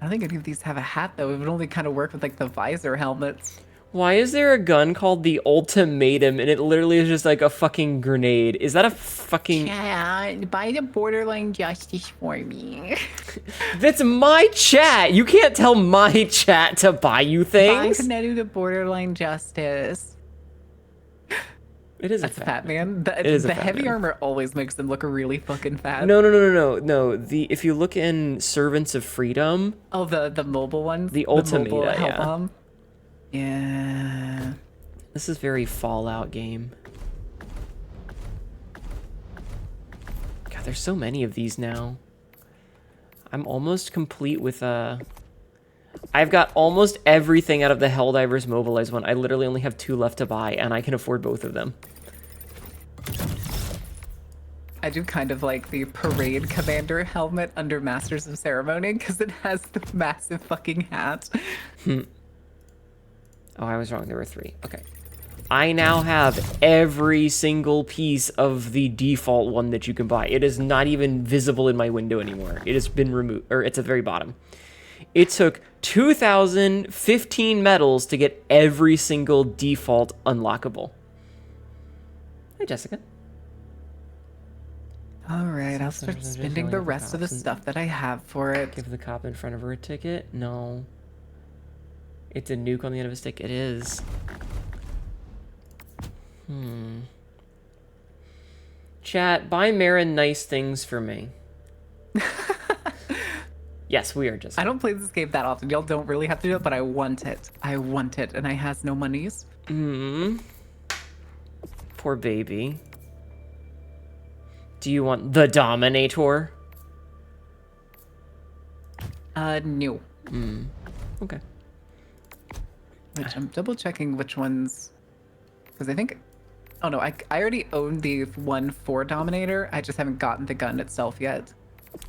I don't think any of these have a hat though. It would only kind of work with like the visor helmets.
Why is there a gun called the Ultimatum and it literally is just like a fucking grenade? Is that a fucking...
Yeah, buy the Borderline Justice for me.
That's my chat! You can't tell my chat to buy you
Buy
things!
Hnetu the Borderline Justice.
It is
That's
a
fat man. The,
It is a
the
fat
heavy
man.
armor always makes them look really fucking fat.
No. If you look in Servants of Freedom,
Oh, the mobile ones?
The
mobile
Ultimata,
hell
yeah.
bomb? Yeah.
this is very Fallout game. God, there's so many of these now. I'm almost complete with I've got almost everything out of the Helldivers Mobilize one. I literally only have 2 left to buy, and I can afford both of them.
I do kind of like the Parade Commander helmet under Masters of Ceremony because it has the massive fucking hat.
Oh, I was wrong. There were 3. Okay. I now have every single piece of the default one that you can buy. It is not even visible in my window anymore. It has been removed, or it's at the very bottom. It took 2,015 medals to get every single default unlockable. Hi, Jessica.
All right, I'll start
Just
spending the
really
rest of the
awesome.
stuff that I have for it.
Give the cop in front of her a ticket? No. It's a nuke on the end of a stick. It is. Chat, buy Marin nice things for me. Yes, we are just...
I don't play this game that often. Y'all don't really have to do it, but I want it. I want it, and I has no monies.
Poor baby. Do you want the Dominator?
No.
Okay.
Which I'm double checking which ones, because I think, oh no, I already own the one for Dominator. I just haven't gotten the gun itself yet.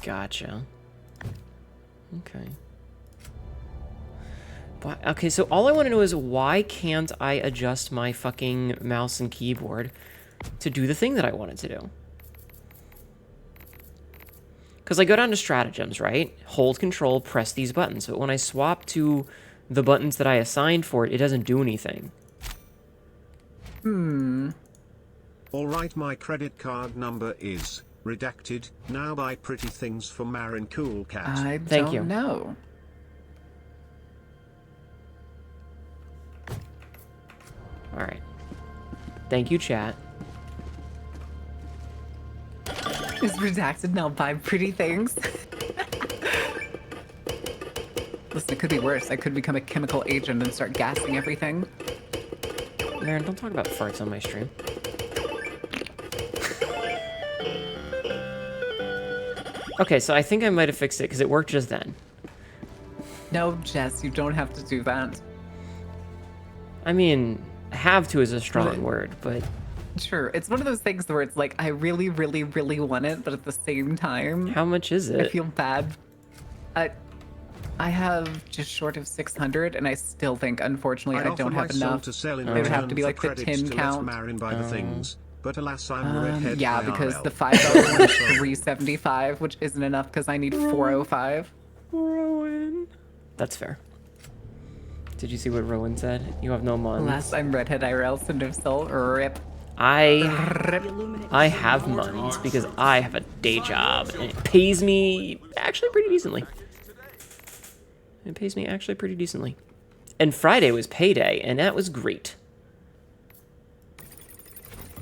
Gotcha. Okay. But, okay, so all I want to know is why can't I adjust my fucking mouse and keyboard to do the thing that I wanted to do? Because I go down to stratagems, right? Hold control, press these buttons. But when I swap to the buttons that I assigned for it, it doesn't do anything.
Alright, my credit card number is redacted. Now buy pretty things for Marin Cool Cat.
I
Thank
don't
you.
know.
All right. Thank you, chat.
Is redacted now buy pretty things? Listen, it could be worse. I could become a chemical agent and start gassing everything.
Marin, don't talk about farts on my stream. Okay, so I think I might have fixed it because it worked just then.
No, Jess, you don't have to do that.
I mean, have to is a strong word, but
Sure, it's one of those things where it's like, I really, really, really want it, but at the same time,
how much is
I
it?
feel bad. I have just short of 600, and I still think, unfortunately, I
offer
don't
my
have
soul
enough.
to sell in
It would have
return
to be
for
like the
credits
10
to
count.
let Marin buy the things. But alas, I'm redhead
Yeah,
IRL.
because the $5 one is 375, which isn't enough because I need 405.
Rowan. That's fair. Did you see what Rowan said? You have no mons.
Alas, I'm redhead IRL, Cinder Soul, RIP.
I have monies because I have a day job and it pays me actually pretty decently. It pays me actually pretty decently. And Friday was payday, and that was great.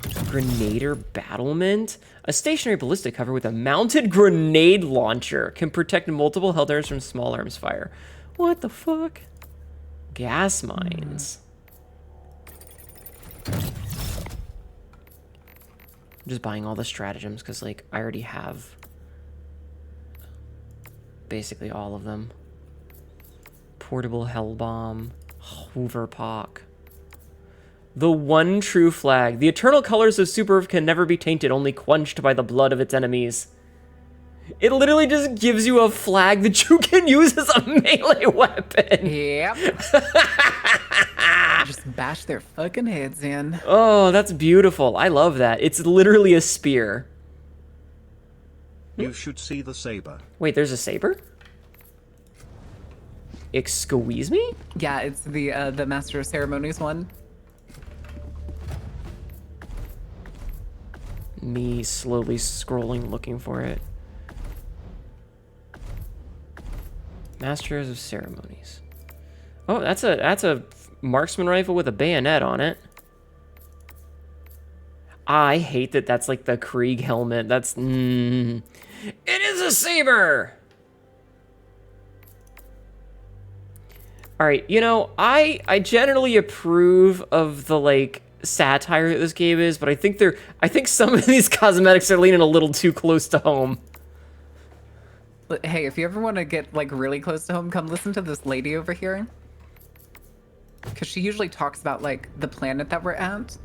Grenader battlement? A stationary ballistic cover with a mounted grenade launcher can protect multiple Helldivers from small arms fire. What the fuck? Gas mines. I'm just buying all the stratagems because, like, I already have basically all of them. Portable hell bomb, Hoover Pock. The one true flag. The eternal colors of Super Earth can never be tainted, only quenched by the blood of its enemies. It literally just gives you a flag that you can use as a melee weapon.
Yep. Just bash their fucking heads in.
Oh, that's beautiful. I love that. It's literally a spear.
You should see the saber.
Wait, there's a saber? Excuse me?
Yeah, it's the Master of Ceremonies one.
Me slowly scrolling, looking for it. Masters of Ceremonies. Oh, that's a marksman rifle with a bayonet on it. I hate that that's like the Krieg helmet. That's... It is a saber! Alright, you know, I generally approve of the, like, satire that this game is, but I think some of these cosmetics are leaning a little too close to home.
But hey, if you ever want to get, like, really close to home, come listen to this lady over here. Because she usually talks about, like, the planet that we're at.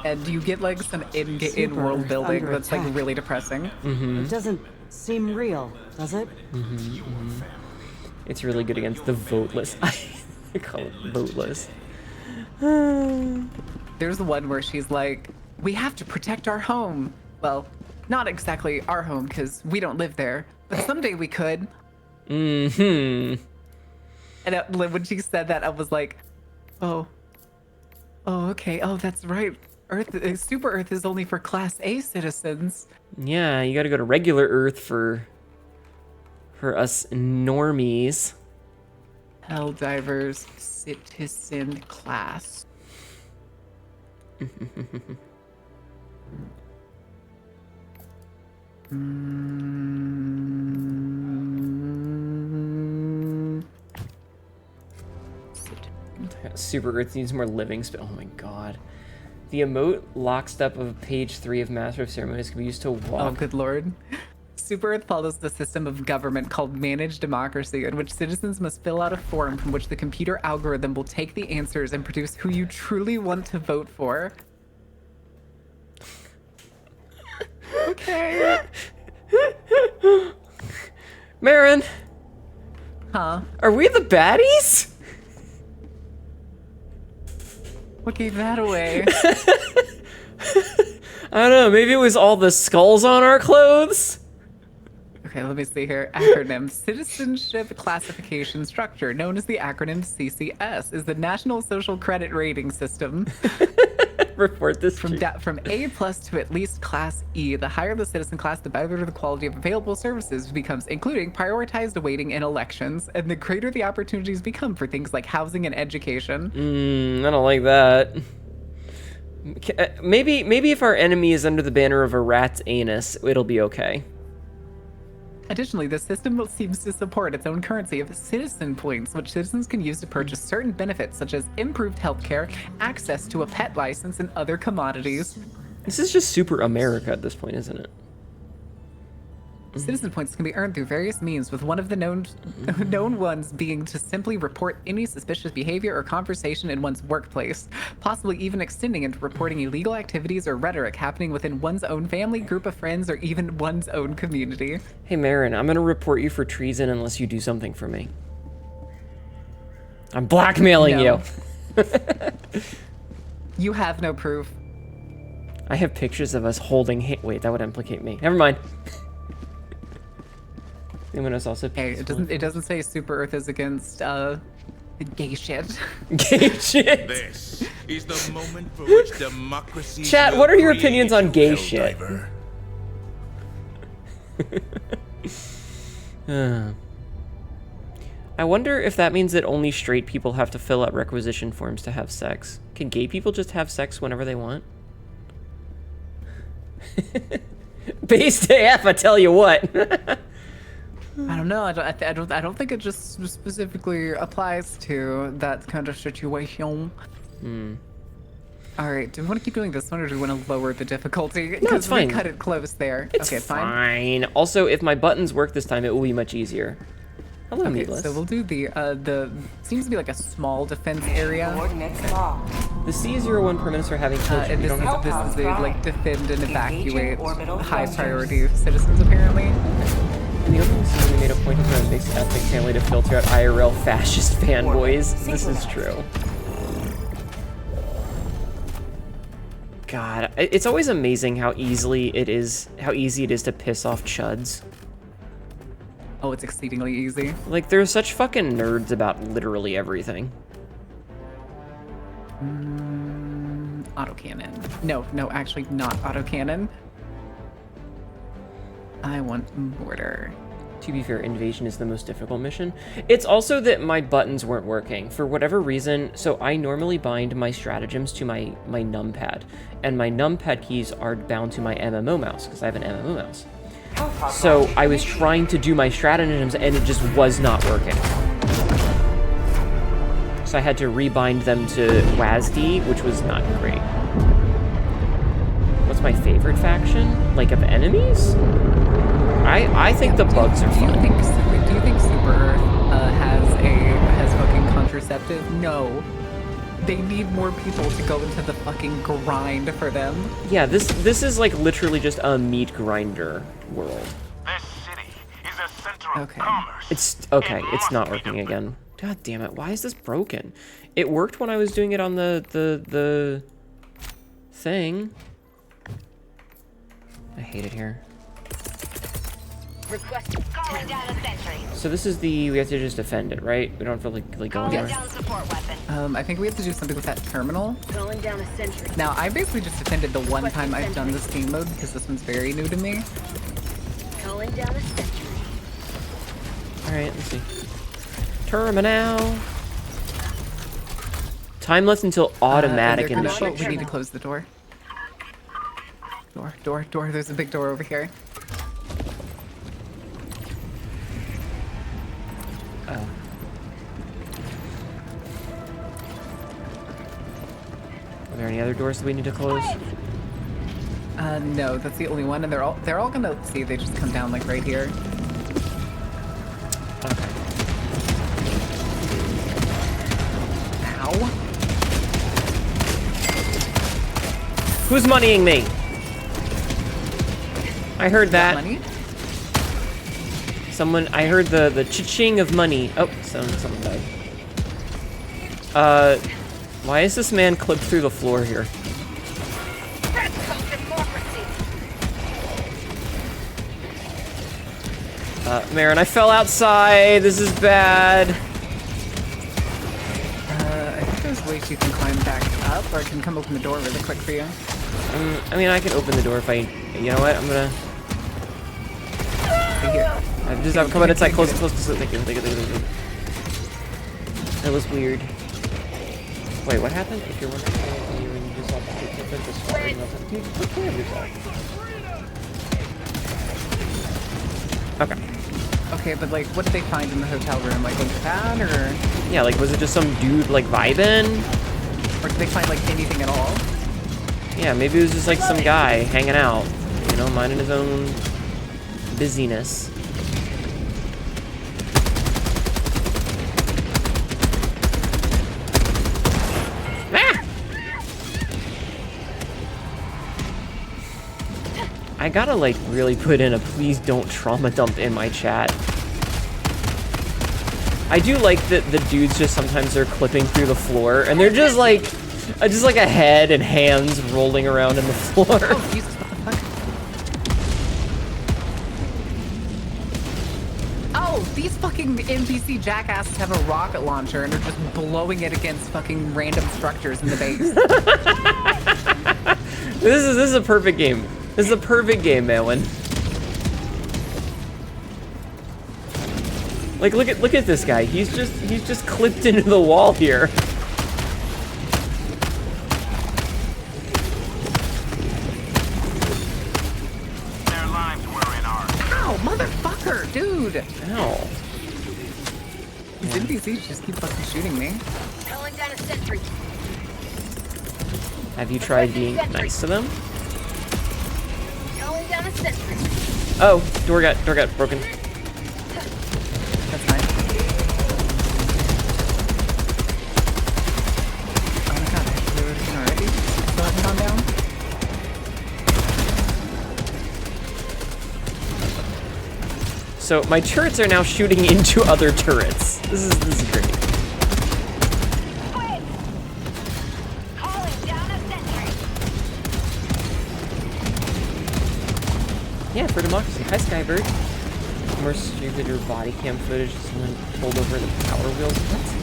And you get, like, some in-world building that's, like, really depressing.
It doesn't seem real, does it?
It's really good against the voteless. I call it voteless.
There's the one where she's like, we have to protect our home. Well, not exactly our home, because we don't live there. But someday we could. And when she said that, I was like, oh, okay. Oh, that's right. Super Earth is only for Class A citizens.
Yeah, you gotta go to regular Earth for us normies.
Helldivers citizen class.
Super Earth needs more living space. Oh my god. The emote lockstep of page 3 of Master of Ceremonies can be used to walk.
Oh, good lord. Super Earth follows the system of government called managed democracy, in which citizens must fill out a form from which the computer algorithm will take the answers and produce who you truly want to vote for. Okay.
Marin!
Huh?
Are we the baddies?
What gave that away?
I don't know, maybe it was all the skulls on our clothes?
Okay, let me see here. Acronym. Citizenship Classification Structure, known as the acronym CCS, is the National Social Credit Rating System.
Report this
From A+ to at least Class E. The higher the citizen class, the better the quality of available services becomes, including prioritized weighting in elections, and the greater the opportunities become for things like housing and education.
I don't like that. Maybe if our enemy is under the banner of a rat's anus, it'll be okay.
Additionally, the system seems to support its own currency of citizen points, which citizens can use to purchase certain benefits such as improved healthcare, access to a pet license, and other commodities.
This is just super America at this point, isn't it?
Citizen points can be earned through various means, with one of the known ones being to simply report any suspicious behavior or conversation in one's workplace, possibly even extending into reporting illegal activities or rhetoric happening within one's own family, group of friends, or even one's own community.
Hey Marin, I'm gonna report you for treason unless you do something for me. I'm blackmailing you.
You have no proof.
I have pictures of us holding wait, that would implicate me. Never mind. I'm gonna also
Hey, it doesn't say Super Earth is against Gay shit.
Gay shit.
This is the moment for which democracy.
Chat,
will
what are your
create
opinions on
you,
gay shit?
Helldiver.
I wonder if that means that only straight people have to fill out requisition forms to have sex. Can gay people just have sex whenever they want? Based AF, I tell you what.
I don't know. I don't think it just specifically applies to that kind of situation. All right. Do we want to keep doing this one, or do we want to lower the difficulty?
No, it's fine.
We cut it close there.
It's
okay,
fine. Also, if my buttons work this time, it will be much easier. Hello,
Okay,
Needless.
so we'll do the seems to be like a small defense area.
Coordinates locked.
The C01 permits are having children.
And
You
this
don't have
is the like defend and evacuate
orbital
high
thrusters.
priority citizens apparently.
In the opening scene, we made a point of our basic ethnic family to filter out IRL fascist fanboys. This is true. God, it's always amazing how easy it is to piss off chuds.
Oh, it's exceedingly easy.
Like, they're such fucking nerds about literally everything.
Autocannon. No, actually not autocannon. I want mortar.
To be fair, invasion is the most difficult mission. It's also that my buttons weren't working for whatever reason. So I normally bind my stratagems to my numpad, and my numpad keys are bound to my MMO mouse because I have an MMO mouse. So I was trying to do my stratagems and it just was not working. So I had to rebind them to WASD, which was not great. What's my favorite faction? Like, of enemies? I think the bugs are
Do you
fun.
think Super Earth has fucking contraceptive? No. They need more people to go into the fucking grind for them.
Yeah, this is like literally just a meat grinder world.
This city is a center of
Okay.
commerce.
It's okay,
It
it's
must
not
be
working
defended.
again. God damn it, why is this broken? It worked when I was doing it on the thing. I hate it here.
Request
Calling down a sentry.
So this is we have to just defend it, right? We don't have to like go
Calling
anywhere.
down support weapon.
I think we have to do something with that terminal.
calling down a sentry.
Now, I basically just defended the one time I've done this game mode because this one's very new to me.
Calling down a sentry.
Alright, let's see. Terminal. Time left until automatic
and they're gonna-
initiation.
We need to close the door. Door. There's a big door over here.
Oh. Are there any other doors that we need to close?
No, that's the only one, and they're all gonna see. They just come down like right here.
Okay.
Ow!
Who's moneying me? I heard that.
Money?
I heard the cha-ching of money. Oh, someone died. Why is this man clipped through the floor here?
That's called democracy.
Marin, I fell outside. This is bad.
I think there's ways you can climb back up, or I can come open the door really quick for you.
I mean, I can open the door if I... You know what? I'm gonna...
Right here.
I'm coming inside. Close. Thank you. That was weird. Wait, what happened? If you're wondering when you use all the equipment, just firing nothing. You can't do that. Okay.
Okay, but like, what did they find in the hotel room? Like, was it bad, or
Yeah, like, was it just some dude, like, vibing?
did they find like anything at all?
Yeah, maybe it was just, like, some guy hanging out. You know, minding his own busyness. Ah! I gotta, like, really put in a please don't trauma dump in my chat. I do like that the dudes just sometimes are clipping through the floor, and they're just like a head and hands rolling around in the floor.
Oh, Jesus, what the fuck? Ow! No, these fucking NPC jackasses have a rocket launcher and are just blowing it against fucking random structures in the base.
This is a perfect game. This is a perfect game, Madeline. Like, look at this guy. He's just clipped into the wall here.
Their lives were in ours.
Ow, motherfucker, dude.
Ow.
These NPCs just keep fucking shooting me.
Calling down a sentry.
Have you tried being nice to them?
Calling down a sentry.
Oh, door got broken.
That's fine. Oh my god, I actually already already. Still haven't gone down.
So my turrets are now shooting into other turrets. This is great.
Quick! Calling down a sentry.
Yeah, for democracy. Hi, Skybird. More stupid your body cam footage. Someone pulled over the power wheels. What?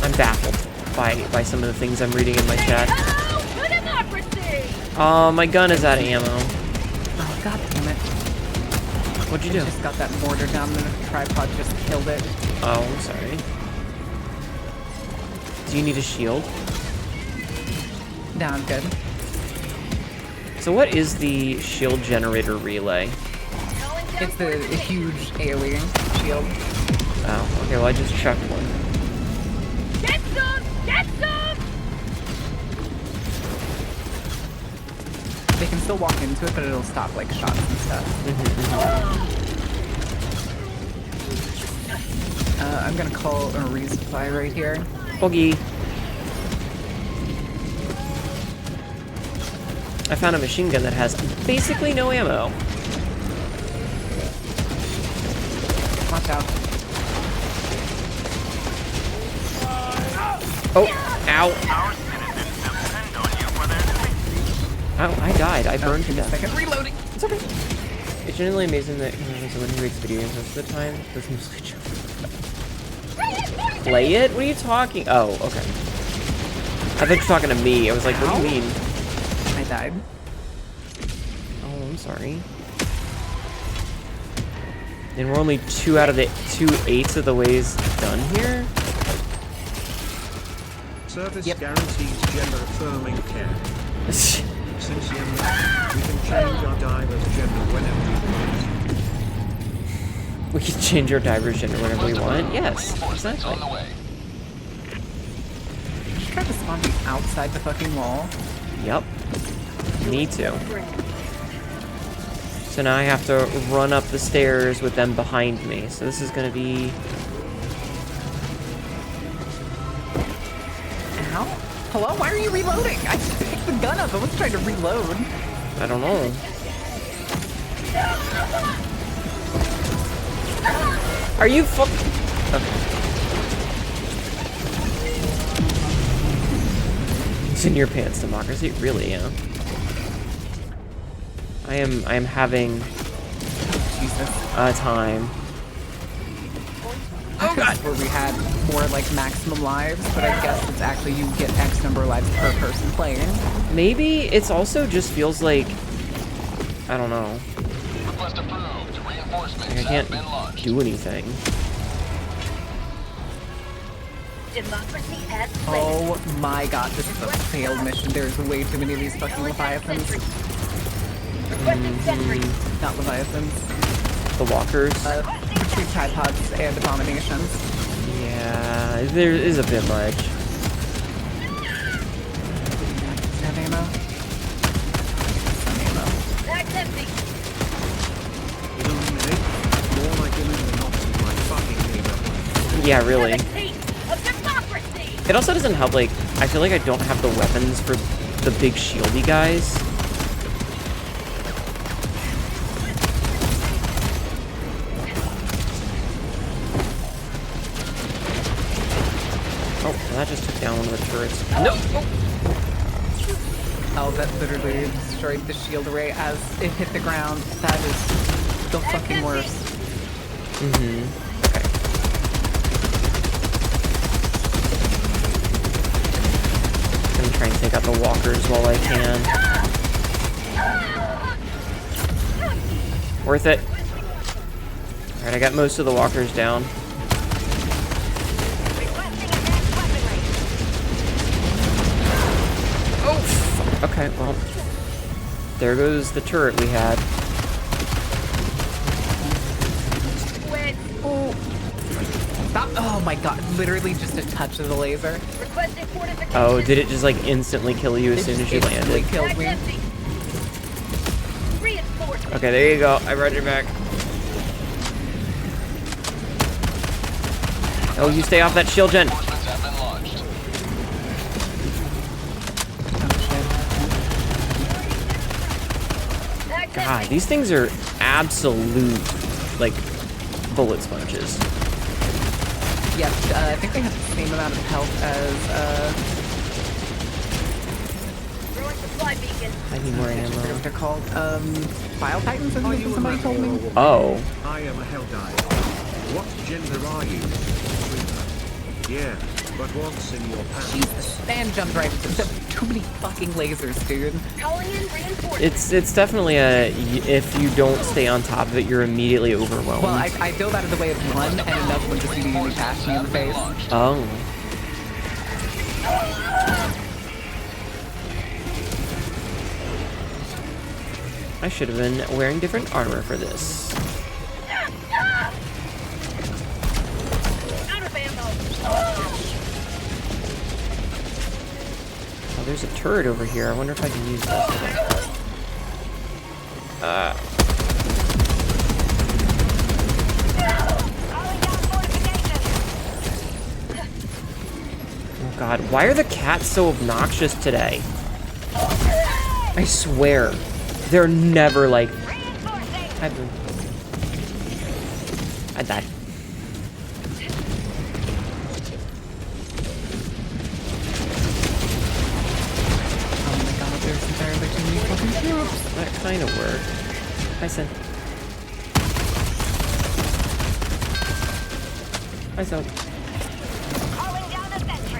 I'm baffled by some of the things I'm reading in my chat.
Hello to democracy!
Oh, my gun is out of ammo.
Oh god damn it.
What'd you do?
Just got that mortar down and the tripod just killed it.
Oh, I'm sorry. Do you need a shield?
No, I'm good.
So what is the shield generator relay?
Calling down
It's a huge AoE shield.
Oh, okay, well I just chucked one.
Get some! Get some!
They can still walk into it, but it'll stop like shots and stuff. I'm gonna call a resupply right here.
Boogie. I found a machine gun that has basically no ammo.
Watch out.
Oh, ow.
Our citizens depend on you for their safety.
Ow, I died. I burned to
Give me a
death.
second. Reloading.
It's okay. It's genuinely amazing that someone who makes video games most of the time does mostly just play it? What are you talking? Oh, okay. I thought you were talking to me. I was like, what do you mean?
I died.
Oh, I'm sorry. And we're only 2 out of the 2/8 of the ways done here?
Service
Yep.
guarantees gender affirming care. Since young, we can change our diver's gender whenever we want.
We can change our diver's gender whenever we want? Yes, exactly.
Just try to spawn me outside the fucking wall.
Yep. Me too. So now I have to run up the stairs with them behind me. So this is gonna be...
Ow. Hello? Why are you reloading? I just picked the gun up. I wasn't trying to reload.
I don't know. Are you fuck... Okay. It's in your pants, democracy. Really, yeah. I am having
Jesus.
a time.
Oh god. Where we had more like maximum lives, but I guess it's actually you get X number of lives per person playing.
Maybe it's also just feels like... I don't know.
Request approved. Reinforcements
Like I
have been
can't
launched.
do anything.
Democracy has failed.
Oh my god, this is a failed mission. There's way too many of these fucking Leviathans.
Requesting sentry.
Not Leviathans.
The walkers.
Two tripods and abominations.
Yeah, there is a bit much.
Have ammo? Some ammo.
Bag's empty.
Illuminate, more like Illuminati, my fucking neighborhood.
Yeah, really.
The teeth of democracy.
It also doesn't help, like, I feel like I don't have the weapons for the big shieldy guys. Oh, well, that just took down one of the turrets. No!
Oh, that literally destroyed the shield array as it hit the ground. That is the fucking worst.
Mm-hmm. Okay. I'm trying to take out the walkers while I can. Worth it. Alright, I got most of the walkers down. Oh, fuck. Okay, well. There goes the turret we had.
Stop. Oh my god, literally just a touch of the laser.
Oh, did it just like instantly kill you as soon as you landed?
Killed me.
Okay, there you go. I brought you back. Oh, you stay off that shield gen. God, these things are absolute, like, bullet sponges.
Yep, I think they have the same amount of health as,
I need more
I forget
ammo.
what they're called. Bile Titans, I think somebody told me.
Oh.
I am a Helldiver. What gender are you? Yeah, but what's in your pants?
Jesus, man jumped right into too many fucking lasers, dude.
It's definitely a, if you don't stay on top of it, you're immediately overwhelmed.
Well, I dove out of the way of one, and enough one just immediately passed me in the face.
Oh. I should have been wearing different armor for this. Oh, there's a turret over here. I wonder if I can use this. Oh god, why are the cats so obnoxious today? I swear, they're never like... I died. That kind of worked. Hi, Sin. Hi, Soap.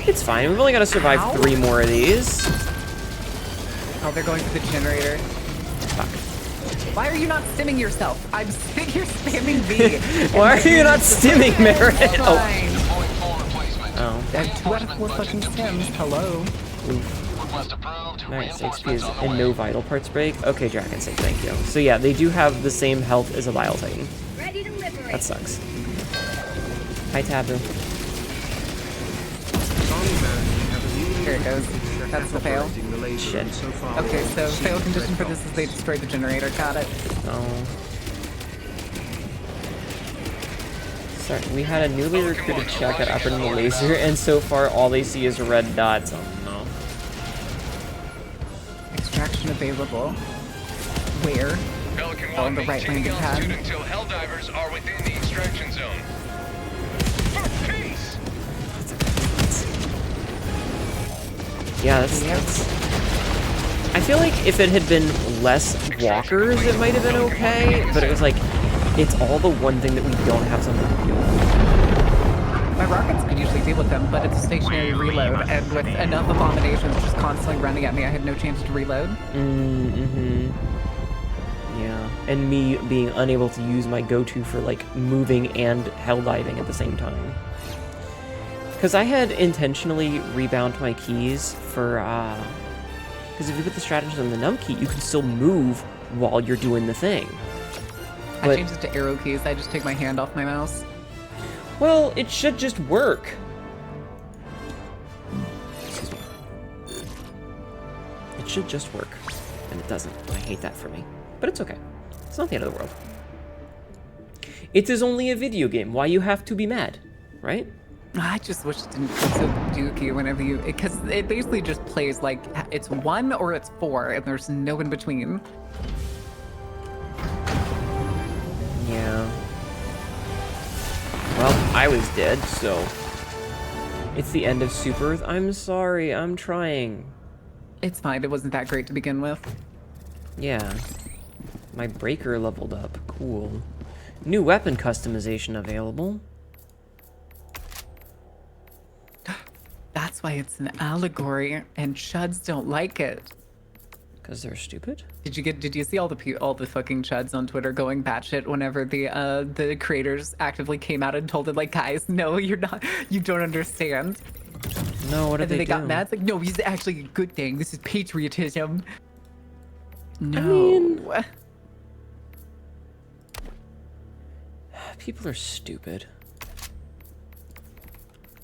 It's fine. We've only got to survive 3 more of these.
Oh, they're going to the generator.
Fuck.
Why are you not stimming yourself? I'm sick you're spamming B.
Why are you not stimming, Merritt? Oh.
Fine.
Oh.
I have 2 out of 4 fucking stims. Hello.
Oof. Nice, XP is and no vital parts break. Okay, Dragon Sig, thank you. So yeah, they do have the same health as a Vile Titan. That sucks. Hi, Taboo.
Here it goes. That's the fail.
Shit.
Okay, so fail condition for this is they destroyed the generator. Got it.
Oh. Sorry, we had a newly recruited check at Upper in the laser, and so far all they see is red dots. Oh no.
Extraction available. Where?
Pelican
On the
1,
right
maintain
landing pad.
altitude until Helldivers are within the extraction zone. For peace!
Yeah, that's... I feel like if it had been less walkers, it might have been okay, but it was like, it's all the one thing that we don't have something to do with.
My rockets can usually deal with them, but it's a stationary reload, and with enough abominations just constantly running at me, I had no chance to reload.
Mm-hmm. Yeah, and me being unable to use my go-to for, like, moving and hell diving at the same time. Because I had intentionally rebound my keys for, because if you put the strategies on the num key, you can still move while you're doing the thing.
I changed it to arrow keys, I just take my hand off my mouse.
Well, it should just work. Excuse me. It should just work. And it doesn't. I hate that for me. But it's okay. It's not the end of the world. It is only a video game. Why you have to be mad, right?
I just wish it didn't feel so dookie whenever you... Because it basically just plays like it's 1 or it's 4, and there's no in between.
Yeah. Well, I was dead, so... It's the end of Super Earth. I'm sorry, I'm trying.
It's fine. It wasn't that great to begin with.
Yeah. My breaker leveled up. Cool. New weapon customization available.
That's why it's an allegory, and chuds don't like it.
Because they're stupid?
Did you see all the fucking chuds on Twitter going batshit whenever the creators actively came out and told it, like, guys, no, you don't understand.
No, what did
And then
they
they got
do?
mad. It's like, no, he's actually a good thing. This is patriotism. No.
mean- People are stupid.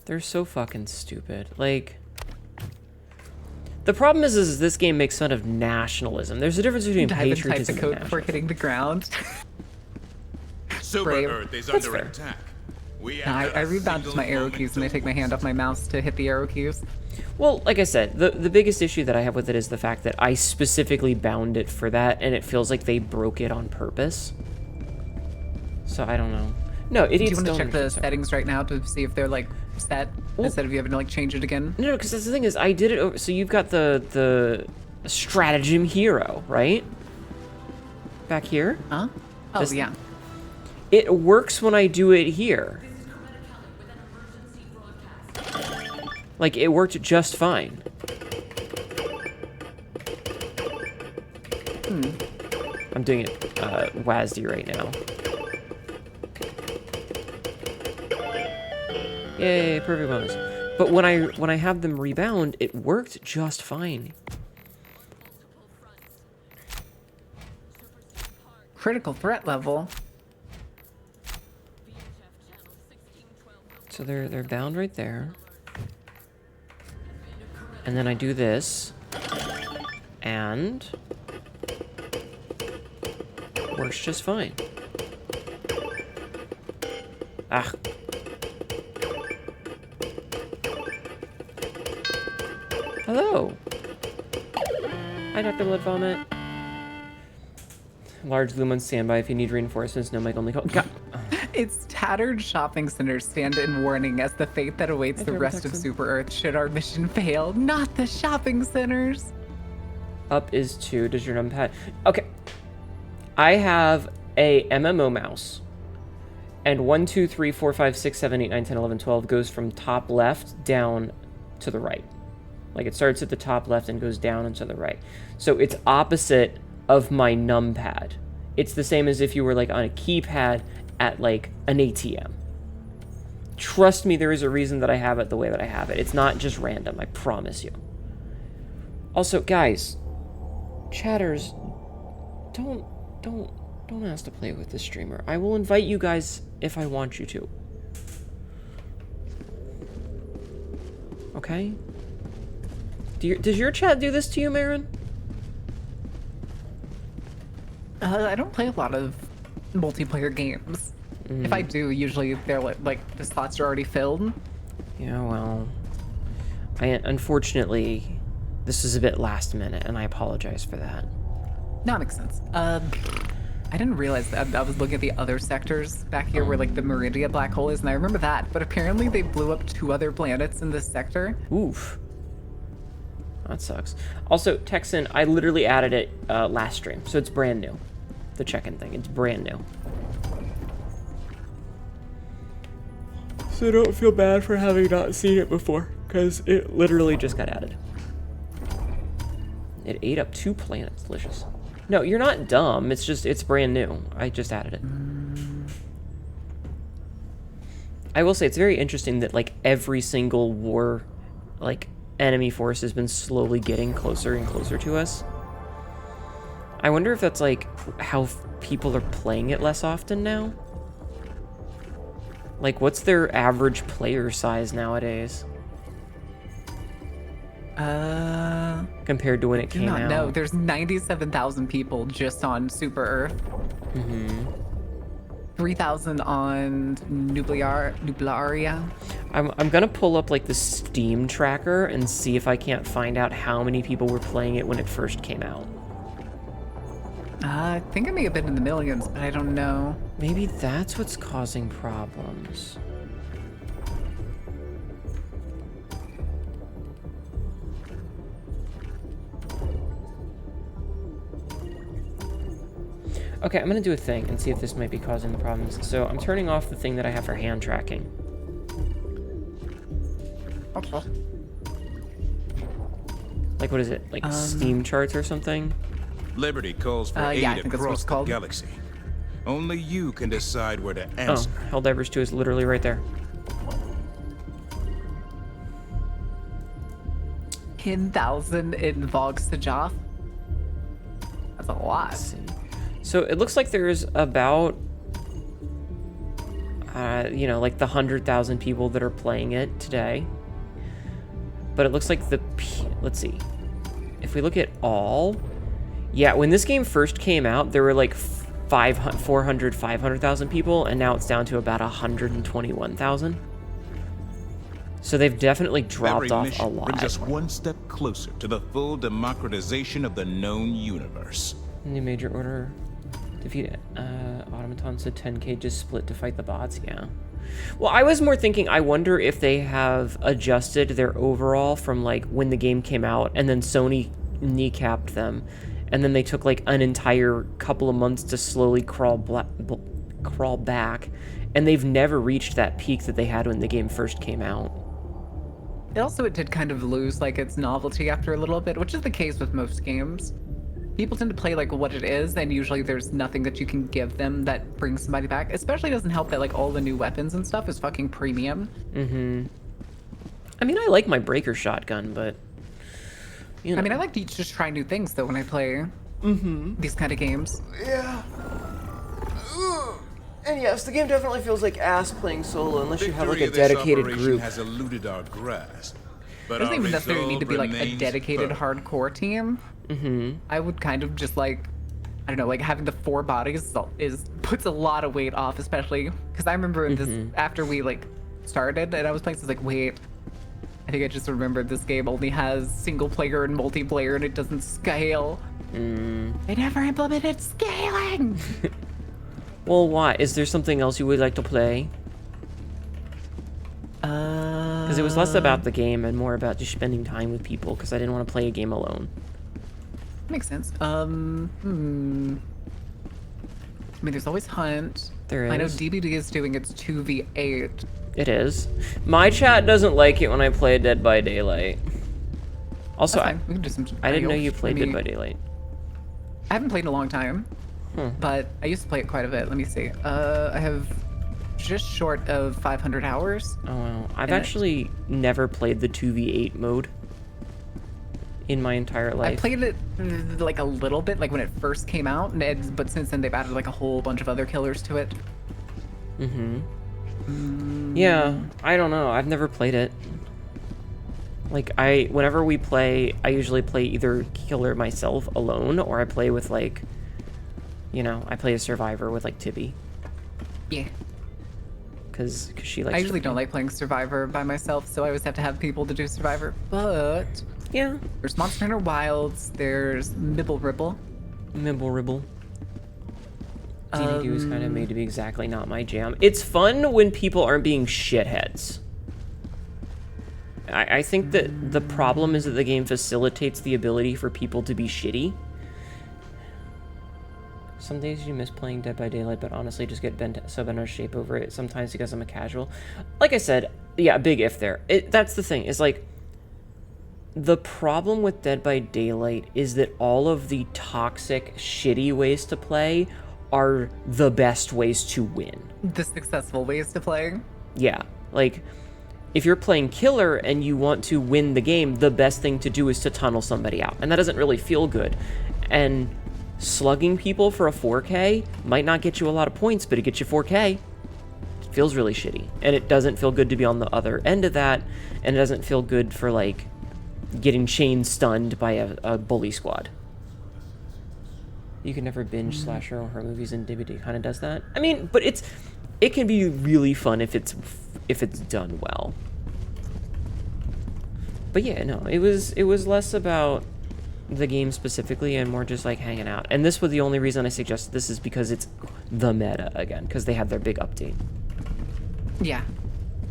They're so fucking stupid. Like, the problem is this game makes fun of nationalism. There's a difference between
Dive and type the
patriotism and
code before
nationalism.
hitting the ground.
Super
Brave.
Earth is
That's
under
fair.
attack. We
Nah,
have
I
a
rebound to my
single
arrow
moment
keys and I
to
take my hand off my mouse to hit the arrow keys.
Well, like I said, the biggest issue that I have with it is the fact that I specifically bound it for that, and it feels like they broke it on purpose. So I don't know. No,
Do
idiots
you want to
don't
check the
understand.
settings right now to see if they're like set instead of you having to like change it again?
No, because that's the thing is, I did it over. So you've got the stratagem hero, right? Back here.
Huh? Oh
This-
yeah.
It works when I do it here. Like, it worked just fine. I'm doing it WASD right now. Yay, perfect bonus. But when I have them rebound, it worked just fine.
Critical threat level.
So they're bound right there. And then I do this. And works just fine. Ah. Hello. Hi, Dr. Blood Vomit. Large loom on standby if you need reinforcements. No mic only call. God.
Its tattered shopping centers stand in warning as the fate that awaits the
Turbo
rest of
Texan.
Super Earth should our mission fail. Not the shopping centers.
Up is 2. Does your numpad? Okay. I have a MMO mouse. And 1, 2, 3, 4, 5, 6, 7, 8, 9, 10, 11, 12 goes from top left down to the right. Like, it starts at the top left and goes down and to the right. So it's opposite of my numpad. It's the same as if you were, like, on a keypad at, like, an ATM. Trust me, there is a reason that I have it the way that I have it. It's not just random, I promise you. Also, guys, chatters, don't ask to play with this streamer. I will invite you guys if I want you to. Okay? Does your chat do this to you, Marin?
I don't play a lot of multiplayer games. If I do, usually they're like the slots are already filled.
Yeah, well, unfortunately, this is a bit last minute, and I apologize for that.
No, it makes sense. I didn't realize that. I was looking at the other sectors back here where like the Meridia black hole is, and I remember that. But apparently they blew up 2 other planets in this sector.
Oof. That sucks. Also, Texan, I literally added it last stream, so it's brand new. The check-in thing, it's brand new. So don't feel bad for having not seen it before, because it literally just got added. It ate up 2 planets, delicious. No, you're not dumb, it's just, it's brand new. I just added it. I will say, it's very interesting that, like, every single war, like, enemy force has been slowly getting closer and closer to us. I wonder if that's, like, how people are playing it less often now? Like, what's their average player size nowadays? Compared to when it came out?
No, there's 97,000 people just on Super Earth. 3,000 on Nublaria.
I'm gonna pull up, like, the Steam tracker and see if I can't find out how many people were playing it when it first came out.
I think it may have been in the millions, but I don't know.
Maybe that's what's causing problems. Okay, I'm gonna do a thing and see if this might be causing the problems. So I'm turning off the thing that I have for hand tracking.
Okay.
Like, what is it? Like Steam charts or something?
Liberty calls for
yeah, I
aid
think that's what
across
it's
the
called.
galaxy. Only you can decide where to
Oh,
answer.
Helldivers 2 is literally right there.
10,000 in Vox to Joff. That's a lot.
Let's see. So it looks like there's about, you know, like the 100,000 people that are playing it today. But it looks like let's see. If we look at all, yeah, when this game first came out, there were like 500,000 people, and now it's down to about 121,000. So they've definitely dropped
Every
off
mission
a lot.
brings us one step closer to the full democratization of the known universe.
New major order. Defeat automatons to 10k just split to fight the bots. Yeah. Well, I was more thinking, I wonder if they have adjusted their overall from like when the game came out, and then Sony kneecapped them, and then they took like an entire couple of months to slowly crawl back, and they've never reached that peak that they had when the game first came out.
It did kind of lose like its novelty after a little bit, which is the case with most games. People tend to play like what it is, and usually there's nothing that you can give them that brings somebody back. Especially doesn't help that like all the new weapons and stuff is fucking premium.
Mm-hmm. I mean, I like my breaker shotgun, but you know.
I mean, I like to just try new things though when I play these kind of games.
Yeah. And yes, the game definitely feels like ass playing solo unless you have like a
Victory of this
dedicated
operation
group.
has eluded our grasp, but
It doesn't
our
even necessarily need to be like a
resolve
dedicated
remains
hardcore team. I would kind of just like, I don't know, like having the 4 bodies puts a lot of weight off, especially because I remember in this after we like started and I was playing, so I was like, wait, I think I just remembered this game only has single player and multiplayer and it doesn't scale. They never implemented scaling.
Well, why? Is there something else you would like to play? Because it was less about the game and more about just spending time with people, because I didn't want to play a game alone.
Makes sense. I mean, there's always Hunt.
There
I know
is.
DBD is doing its 2v8.
It is. My chat doesn't like it when I play Dead by Daylight. Also,
That's fine. We can do some.
I didn't know you played Dead by Daylight.
I haven't played in a long time, but I used to play it quite a bit. Let me see. I have just short of 500 hours.
Oh, wow. I've actually never played the 2v8 mode in my entire life.
I played it like a little bit, like when it first came out, but since then they've added like a whole bunch of other killers to it.
Yeah, I don't know. I've never played it. Like, whenever we play, I usually play either killer myself alone, or I play with, like, you know, I play a survivor with, like, Tibby.
Yeah.
Because she likes
I usually don't like playing Survivor by myself, so I always have to have people to do Survivor. But
yeah,
there's Monster Hunter Wilds, there's Mibble Ribble.
Mibble Ribble. DD2 is kind of made to be exactly not my jam. It's fun when people aren't being shitheads. I think that the problem is that the game facilitates the ability for people to be shitty. Some days you miss playing Dead by Daylight, but honestly just get so bent out of shape over it. Sometimes because I'm a casual. Like I said, yeah, big if there. That's the thing, is like, the problem with Dead by Daylight is that all of the toxic, shitty ways to play are the best ways to win.
The successful ways to play.
Yeah, like, if you're playing killer and you want to win the game, the best thing to do is to tunnel somebody out. And that doesn't really feel good. And slugging people for a 4K might not get you a lot of points, but it gets you 4K. It feels really shitty. And it doesn't feel good to be on the other end of that. And it doesn't feel good for, like, getting chain stunned by a bully squad. You can never binge slasher or horror movies, and DVD kind of does that. I mean, but it can be really fun if it's done well. But yeah, no, it was less about the game specifically and more just like hanging out. And this was the only reason I suggested this, is because it's the meta again, because they had their big update.
Yeah.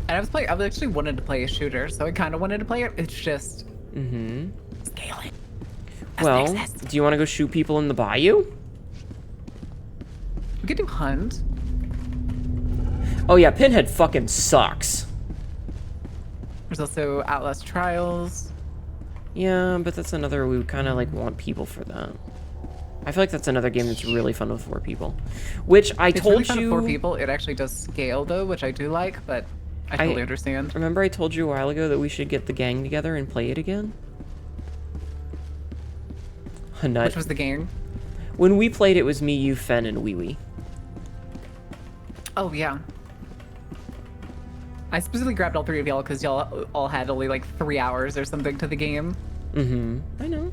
And I actually wanted to play a shooter, so I kind of wanted to play it. It's just scaling.
Well, do you want to go shoot people in the bayou?
We could do Hunt.
Oh yeah, Pinhead fucking sucks.
There's also Outlast Trials.
Yeah, but that's another, we would kind of like want people for that. I feel like that's another game that's really fun with 4 people. Which I
It's
told
really fun
you...
with 4 people. It actually does scale though, which I do like, but I totally understand.
Remember I told you a while ago that we should get the gang together and play it again? Hnetu.
Which was the game?
When we played, it was me, you, Fen, and Wee Wee.
Oh, yeah. I specifically grabbed all 3 of y'all because y'all all had only like 3 hours or something to the game.
Mm-hmm. I know.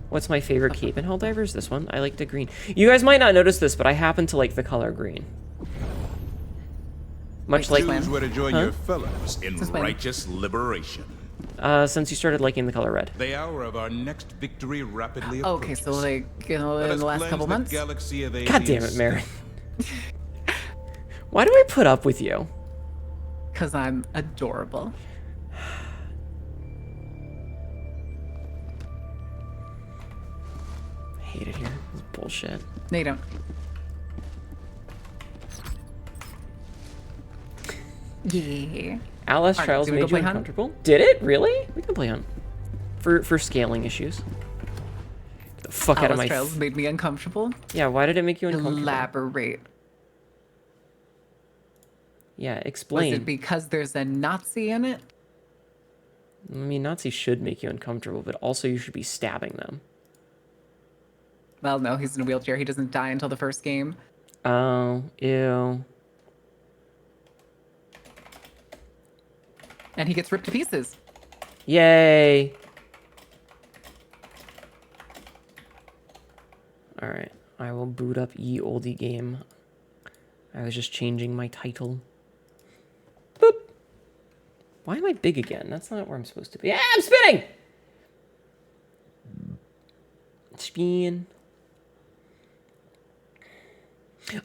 What's my favorite cape in Helldivers? This one. I like the green. You guys might not notice this, but I happen to like the color green. Much like...
Choose where to join your fellows in
Since when?
righteous liberation.
Since you started liking the color red.
The hour of our next victory rapidly
Okay,
approaches.
so like in
Let us
the last
cleanse
couple
the
months.
galaxy of
God damn it, Marin. Why do I put up with you?
Because I'm adorable.
I hate it here. This is bullshit.
No, you don't. Yeah.
Outlast
Alright,
Trials
do we
made
go
you
play Hunt?
uncomfortable? Did it? Really? We can play Hunt. For scaling issues. Get the fuck out of my...
Outlast Trials made me uncomfortable.
Yeah, why did it make you uncomfortable?
Elaborate.
Yeah,
Was
explain.
it because there's a Nazi in it?
I mean, Nazis should make you uncomfortable, but also you should be stabbing them.
Well, no, he's in a wheelchair. He doesn't die until the first game.
Oh, ew.
And he gets ripped to pieces.
Yay! Alright, I will boot up ye oldie game. I was just changing my title. Boop! Why am I big again? That's not where I'm supposed to be. Ah, I'm spinning! Spin.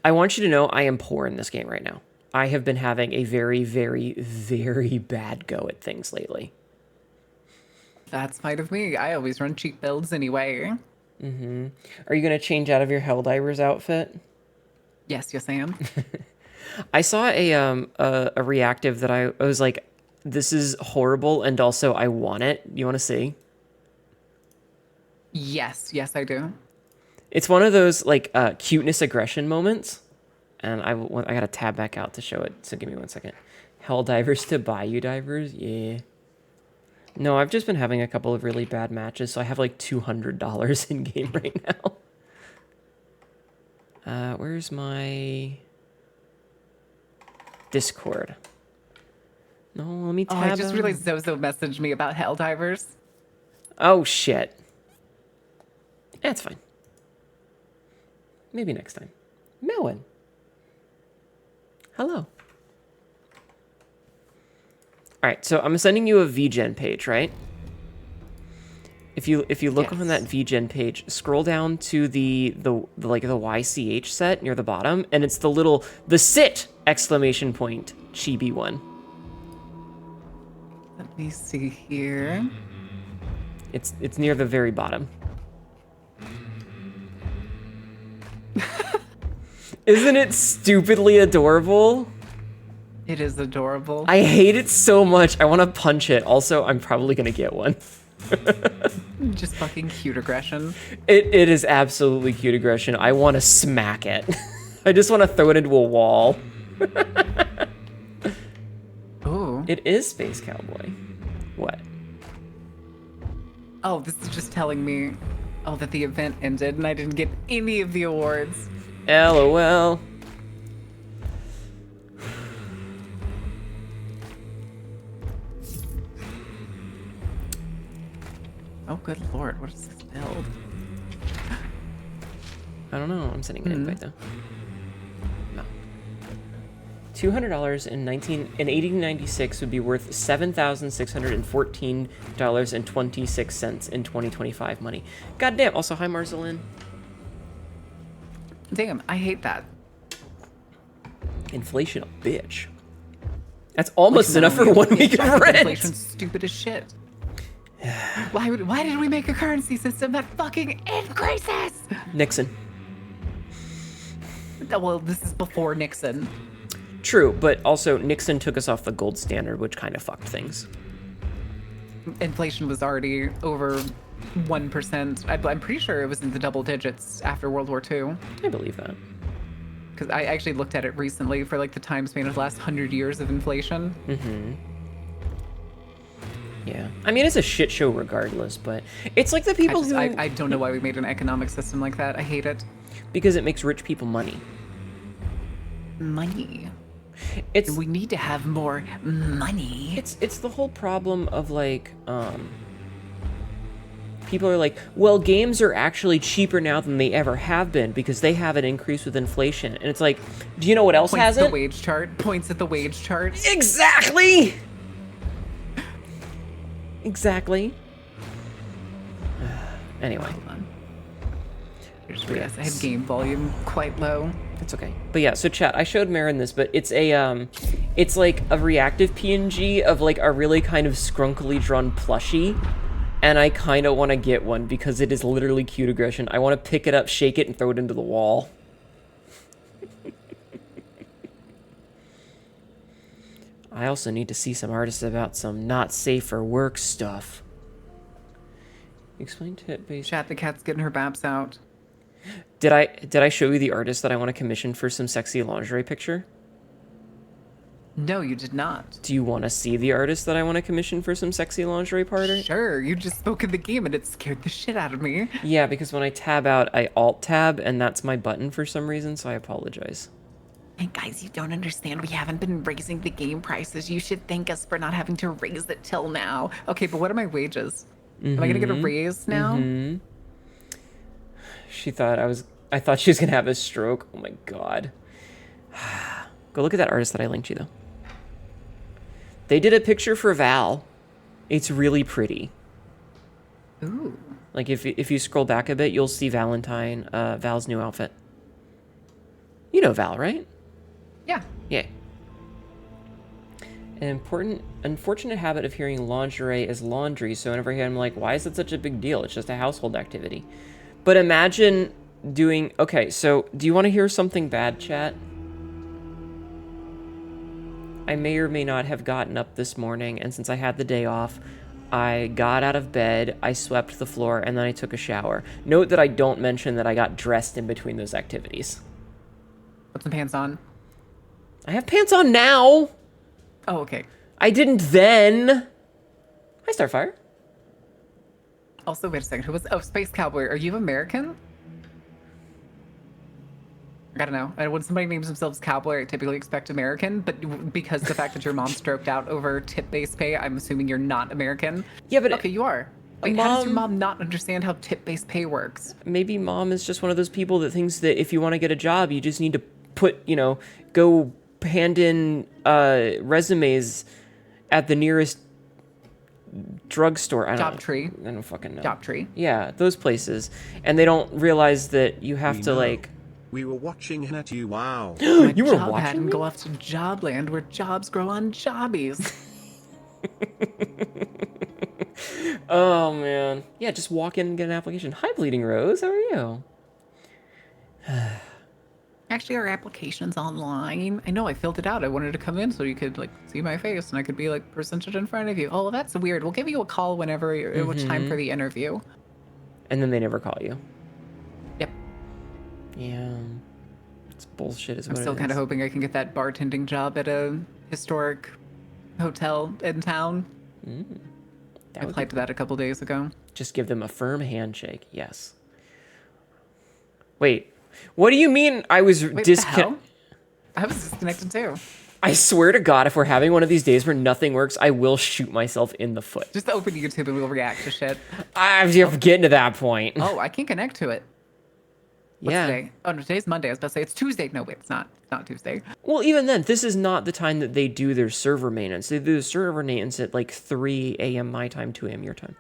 I want you to know I am poor in this game right now. I have been having a very, very, very bad go at things lately.
That's fine with me. I always run cheap builds anyway.
Mm-hmm. Are you going to change out of your Helldivers outfit?
Yes, I am.
I saw a reactive that I was like, this is horrible, and also I want it. You want to see?
Yes, I do.
It's one of those like cuteness aggression moments, and I got to tab back out to show it. So give me 1 second. Helldivers to Bayou Divers, yeah. No, I've just been having a couple of really bad matches, so I have like $200 in game right now. Where's my Discord? No, let me tab.
I just realized Zozo messaged me about Helldivers.
Oh shit. That's fine. Maybe next time. Melon. Hello. All right, so I'm sending you a VGen page, right? If you look on that VGen page, scroll down to the YCH set near the bottom, and it's the sit exclamation point chibi one.
Let me see here.
It's near the very bottom. Isn't it stupidly adorable?
It is adorable.
I hate it so much. I want to punch it. Also, I'm probably going to get one.
Just fucking cute aggression.
It is absolutely cute aggression. I want to smack it. I just want to throw it into a wall.
Ooh.
It is Space Cowboy. What?
Oh, this is just telling me, that the event ended and I didn't get any of the awards.
LOL.
Oh, good lord, what is this build?
I don't know. I'm sending an invite though. No. $200 in 1896 would be worth $7,614.26 in 2025 money. Goddamn. Also, hi Marzalin.
Damn, I hate that.
Inflation, a bitch. That's almost enough for 1 week of rent.
Inflation's stupid as shit. Why did we make a currency system that fucking increases?
Nixon.
Well, this is before Nixon.
True, but also Nixon took us off the gold standard, which kind of fucked things.
Inflation was already over 1%. I'm pretty sure it was in the double digits after World War II.
I believe that.
Because I actually looked at it recently for like the time span of the last 100 years of inflation.
Mm-hmm. Yeah. I mean, it's a shit show regardless, but it's like the people who...
I don't know why we made an economic system like that. I hate it.
Because it makes rich people money.
Money.
It's...
We need to have more money.
It's the whole problem of like, people are like, well, games are actually cheaper now than they ever have been because they have an increase with inflation. And it's like, do you know what else
Points
has
at
it?
the wage chart. Points at the wage chart.
Exactly! Exactly. Anyway.
Hold on. Yes, I had game volume quite low.
It's okay. But yeah, so chat, I showed Marin this, but it's a, it's like a reactive PNG of like a really kind of scrunkily drawn plushie. And I kind of want to get one because it is literally cute aggression. I want to pick it up, shake it, and throw it into the wall. I also need to see some artists about some not safe for work stuff. Explain tip-based...
Chat, the cat's getting her baps out.
Did I show you the artist that I want to commission for some sexy lingerie picture?
No, you did not.
Do you want to see the artist that I want to commission for some sexy lingerie party?
Sure, you just spoke in the game and it scared the shit out of me.
Yeah, because when I tab out, I alt-tab, and that's my button for some reason, so I apologize.
And guys, you don't understand. We haven't been raising the game prices. You should thank us for not having to raise it till now. Okay, but what are my wages? Am I gonna get a raise now?
Mm-hmm. She thought I thought she was gonna have a stroke. Oh my god. Go look at that artist that I linked you, though. They did a picture for Val. It's really pretty.
Ooh.
Like, if you scroll back a bit, you'll see Val's new outfit. You know Val, right?
Yeah.
Yeah. An unfortunate habit of hearing lingerie as laundry, so whenever I hear I'm like, why is it such a big deal? It's just a household activity. But imagine doing... Okay, so do you want to hear something bad, chat? I may or may not have gotten up this morning, and since I had the day off, I got out of bed, I swept the floor, and then I took a shower. Note that I don't mention that I got dressed in between those activities.
Put some pants on.
I have pants on now!
Oh, okay.
I didn't then! Hi, Starfire.
Also, wait a second. Who was... Oh, Space Cowboy. Are you American? I don't know. And when somebody names themselves Cowboy, I typically expect American, but because the fact that your mom stroked out over tip-based pay, I'm assuming you're not American.
Yeah, but...
Okay, you are. Wait, how does your mom not understand how tip-based pay works?
Maybe mom is just one of those people that thinks that if you want to get a job, you just need to put, you know, go hand in resumes at the nearest drugstore.
Job tree.
I don't fucking know.
Job tree.
Yeah, those places. And they don't realize that you have to, like...
We were watching Hnetu. Wow.
You were
job
watching
hat and
me?
go off to Jobland where jobs grow on jobbies.
Oh, man. Yeah, just walk in and get an application. Hi, Bleeding Rose. How are you?
Actually, our application's online. I know, I filled it out. I wanted to come in so you could, like, see my face and I could be, like, presented in front of you. Oh, that's weird. We'll give you a call whenever it's time for the interview.
And then they never call you.
Yep.
Yeah. It's bullshit is
I'm
what
still
it
kind of
is.
hoping I can get that bartending job at a historic hotel in town. I applied to that a couple days ago.
Just give them a firm handshake. Yes. Wait. What do you mean I was disconnected?
I was disconnected too.
I swear to God, if we're having one of these days where nothing works, I will shoot myself in the foot.
Just open YouTube and we'll react to shit.
I'm getting to that point.
Oh, I can't connect to it. What's
yeah.
today? Oh, no, today's Monday. I was about to say it's Tuesday. No, wait, it's not. It's not Tuesday.
Well, even then, this is not the time that they do their server maintenance. They do the server maintenance at like 3 a.m. my time, 2 a.m. your time.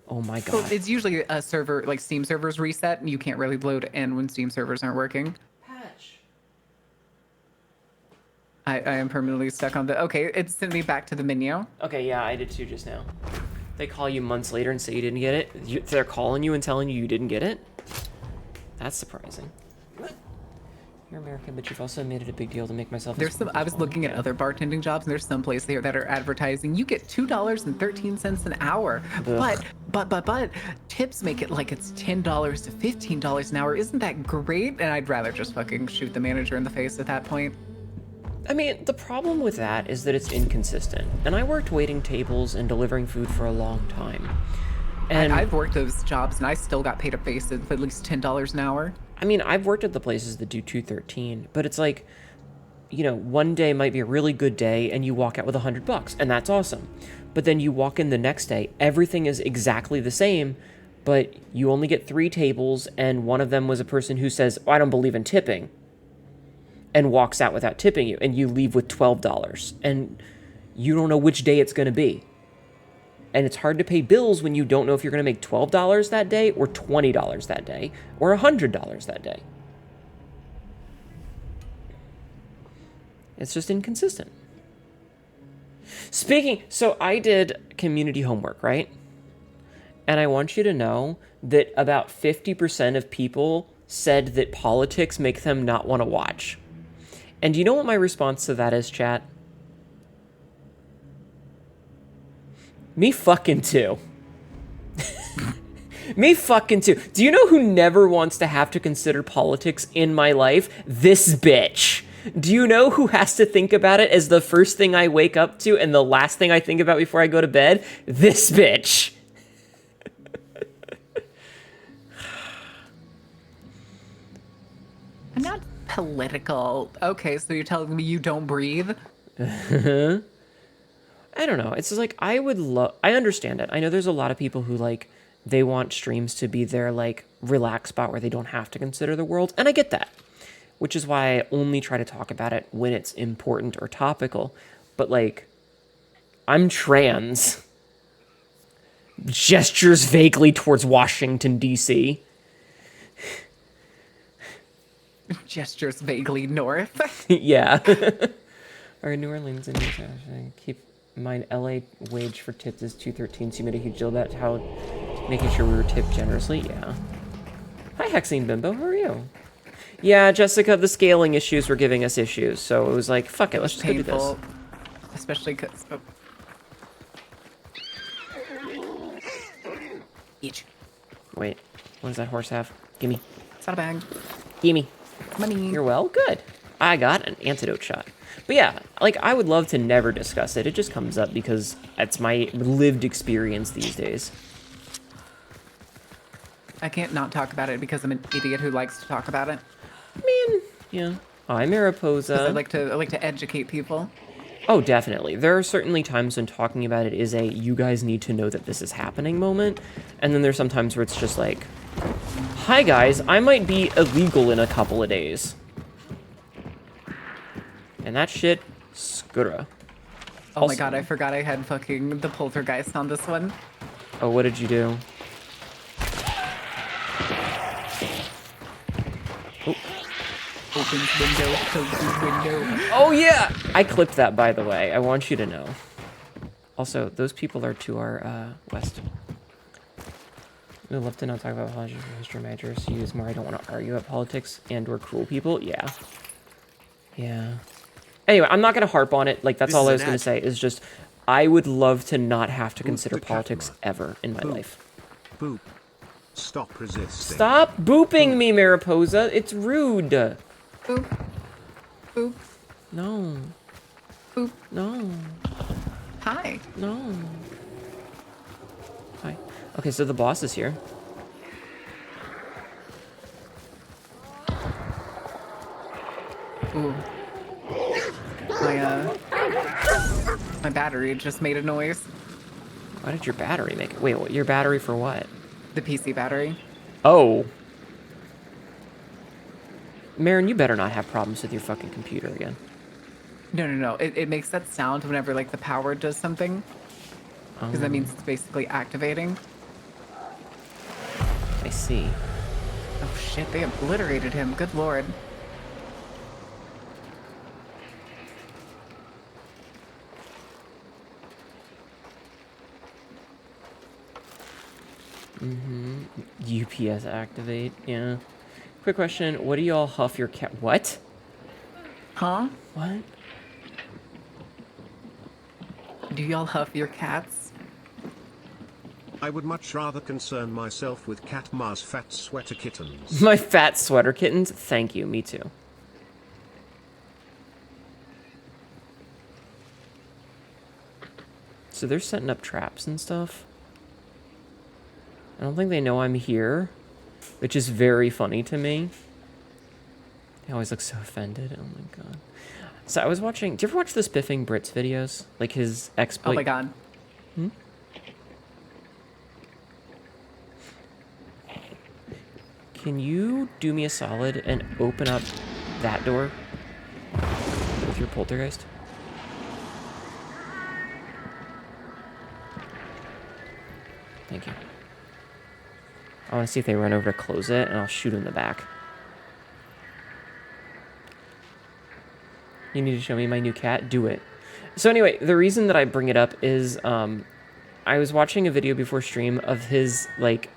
Oh my God.
So it's usually a server, like Steam servers reset, and you can't really load in when Steam servers aren't working.
Patch.
I am permanently stuck on the... Okay, it sent me back to the menu.
Okay, yeah, I did too just now. They call you months later and say you didn't get it. They're calling you and telling you you didn't get it? That's surprising. You're American, but you've also made it a big deal to make myself.
There's some. I was looking at other bartending jobs, and there's some places here that are advertising. You get $2.13 an hour, but tips make it like it's $10 to $15 an hour. Isn't that great? And I'd rather just fucking shoot the manager in the face at that point.
I mean, the problem with that is that it's inconsistent. And I worked waiting tables and delivering food for a long time. And
I've worked those jobs, and I still got paid a base of at least $10 an hour.
I mean, I've worked at the places that do 213, but it's like, you know, one day might be a really good day and you walk out with $100 and that's awesome. But then you walk in the next day, everything is exactly the same, but you only get 3 tables and one of them was a person who says, oh, I don't believe in tipping, and walks out without tipping you, and you leave with $12 and you don't know which day it's going to be. And it's hard to pay bills when you don't know if you're going to make $12 that day or $20 that day or $100 that day. It's just inconsistent. So I did community homework, right? And I want you to know that about 50% of people said that politics make them not want to watch. And do you know what my response to that is, chat? Me fucking too. Me fucking too. Do you know who never wants to have to consider politics in my life? This bitch. Do you know who has to think about it as the first thing I wake up to and the last thing I think about before I go to bed? This bitch.
I'm not political. Okay, so you're telling me you don't breathe?
I don't know. It's just like, I understand it. I know there's a lot of people who, like, they want streams to be their, like, relaxed spot where they don't have to consider the world. And I get that. Which is why I only try to talk about it when it's important or topical. But, like, I'm trans. Gestures vaguely towards Washington, D.C.
Gestures vaguely north.
Yeah. All right, New Orleans and keep in mind LA wage for tips is $2.13, so you made a huge deal about how making sure we were tipped generously. Yeah. Hi, Hexine Bimbo. How are you? Yeah, Jessica, the scaling issues were giving us issues, so it was like, fuck it, let's just go do this.
Especially because... Oh. Each.
Wait, what does that horse have? Gimme.
It's not a bag.
Gimme.
Money.
You're well? Good. I got an antidote shot. But yeah, like, I would love to never discuss it. It just comes up because it's my lived experience these days.
I can't not talk about it because I'm an idiot who likes to talk about it.
I mean, yeah. I'm Mariposa.
I like to educate people.
Oh, definitely. There are certainly times when talking about it is a you guys need to know that this is happening moment. And then there's some times where it's just like, hi guys, I might be illegal in a couple of days. And that shit, skura.
Oh also, my god, I forgot I had fucking the poltergeist on this one.
Oh, what did you do? Oh.
Opens window, closes window.
Oh yeah! I clipped that, by the way. I want you to know. Also, those people are to our west. We'd love to not talk about politics or history majors. Use more. I don't want to argue about politics and or cruel people. Yeah. Yeah. Anyway, I'm not going to harp on it. Like, that's all I was going to say. Is just, I would love to not have to consider politics ever in my life.
Boop. Stop resisting.
Stop booping me, Mariposa. It's rude.
Boop. Boop.
No.
Boop.
No.
Hi.
No. Hi. Okay, so the boss is here.
Ooh. My battery just made a noise.
Why did your battery make it? Wait, what, your battery for what?
The PC battery.
Oh. Marin, you better not have problems with your fucking computer again.
No. It makes that sound whenever, like, the power does something. Because that means it's basically activating.
I see.
Oh shit, they obliterated him. Good lord.
UPS activate, yeah. Quick question, what do y'all huff your cat? What?
Huh?
What?
Do y'all huff your cats?
I would much rather concern myself with Cat Ma's fat sweater kittens.
My fat sweater kittens? Thank you, me too. So they're setting up traps and stuff. I don't think they know I'm here, which is very funny to me. They always look so offended. Oh my god. So I was watching... Do you ever watch the Spiffing Brits videos? Like his exploit...
Oh my god.
Hmm? Can you do me a solid and open up that door with your poltergeist? Thank you. I want to see if they run over to close it, and I'll shoot in the back. You need to show me my new cat? Do it. So anyway, the reason that I bring it up is I was watching a video before stream of his, like...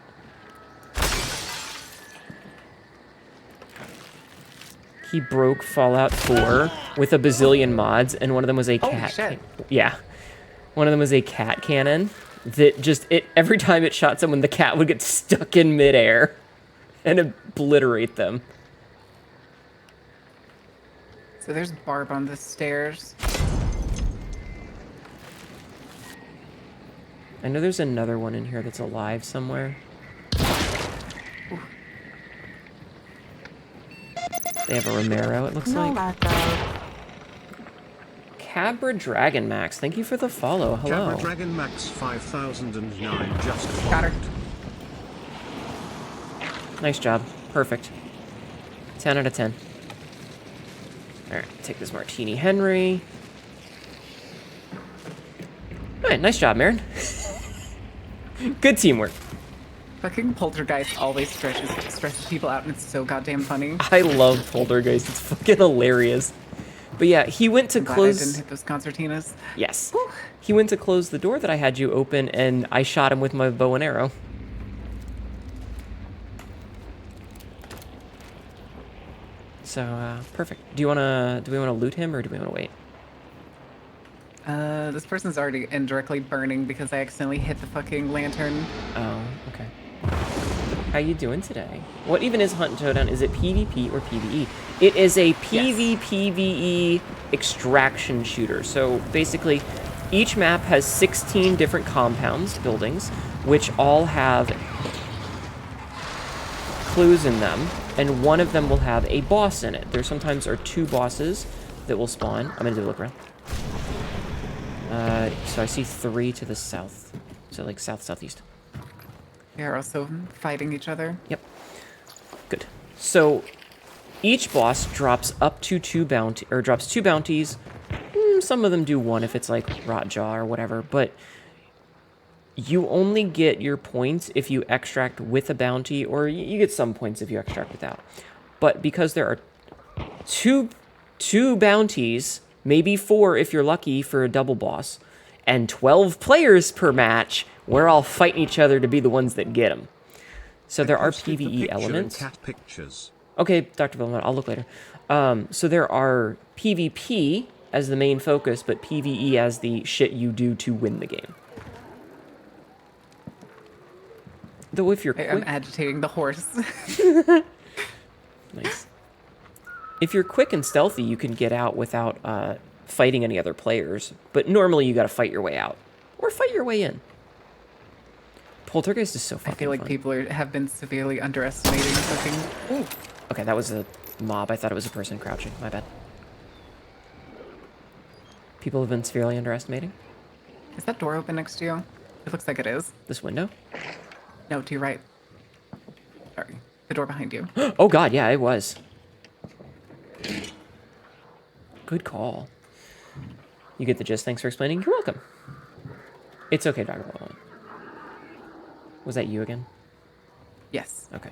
He broke Fallout 4 with a bazillion mods, and one of them was a cat...
shit.
Yeah. One of them was a cat cannon that just... every time it shot someone, the cat would get stuck in midair and obliterate them.
So there's Barb on the stairs.
I know there's another one in here that's alive somewhere. They have a Romero, it looks like. Cabra Dragon Max, thank you for the follow. Hello.
Cabra Dragon Max 5009 just
Got her.
Nice job. Perfect. 10 out of 10. Alright, take this Martini Henry. Alright, nice job, Marin. Good teamwork.
Fucking Poltergeist always stresses people out, and it's so goddamn funny.
I love Poltergeist. It's fucking hilarious. But yeah, he went to
I'm glad
close...
I didn't hit those concertinas.
Yes. He went to close the door that I had you open, and I shot him with my bow and arrow. So, perfect. Do we want to loot him, or do we want to wait?
This person's already indirectly burning because I accidentally hit the fucking lantern.
Oh, okay. How you doing today? What even is Hunt and Showdown? Is it PvP or PvE? It is a PvPvE extraction shooter. So basically, each map has 16 different compounds, buildings, which all have clues in them, and one of them will have a boss in it. There sometimes are 2 bosses that will spawn. I'm gonna do a look around. So I see 3 to the south. So like south-southeast.
They're also fighting each other.
Yep. Good. So each boss drops up to 2 bounties. Some of them do 1 if it's like Rotjaw or whatever, but you only get your points if you extract with a bounty, or you get some points if you extract without. But because there are two bounties, maybe 4 if you're lucky for a double boss, and 12 players per match, we're all fighting each other to be the ones that get them. So there are PvE elements.
Cat pictures.
Okay, Dr. Villamont, I'll look later. So there are PvP as the main focus, but PvE as the shit you do to win the game. Though if you're quick...
I'm agitating the horse.
Nice. If you're quick and stealthy, you can get out without fighting any other players. But normally you gotta fight your way out. Or fight your way in. Poltergeist is so fucking
I feel like
fun.
people have been severely underestimating fucking... Ooh.
Okay, that was a mob. I thought it was a person crouching. My bad. People have been severely underestimating.
Is that door open next to you? It looks like it is.
This window?
No, to your right. Sorry. The door behind you.
Oh god, yeah, it was. Good call. You get the gist. Thanks for explaining. You're welcome. It's okay, Dr. Baldwin. Was that you again?
Yes.
Okay.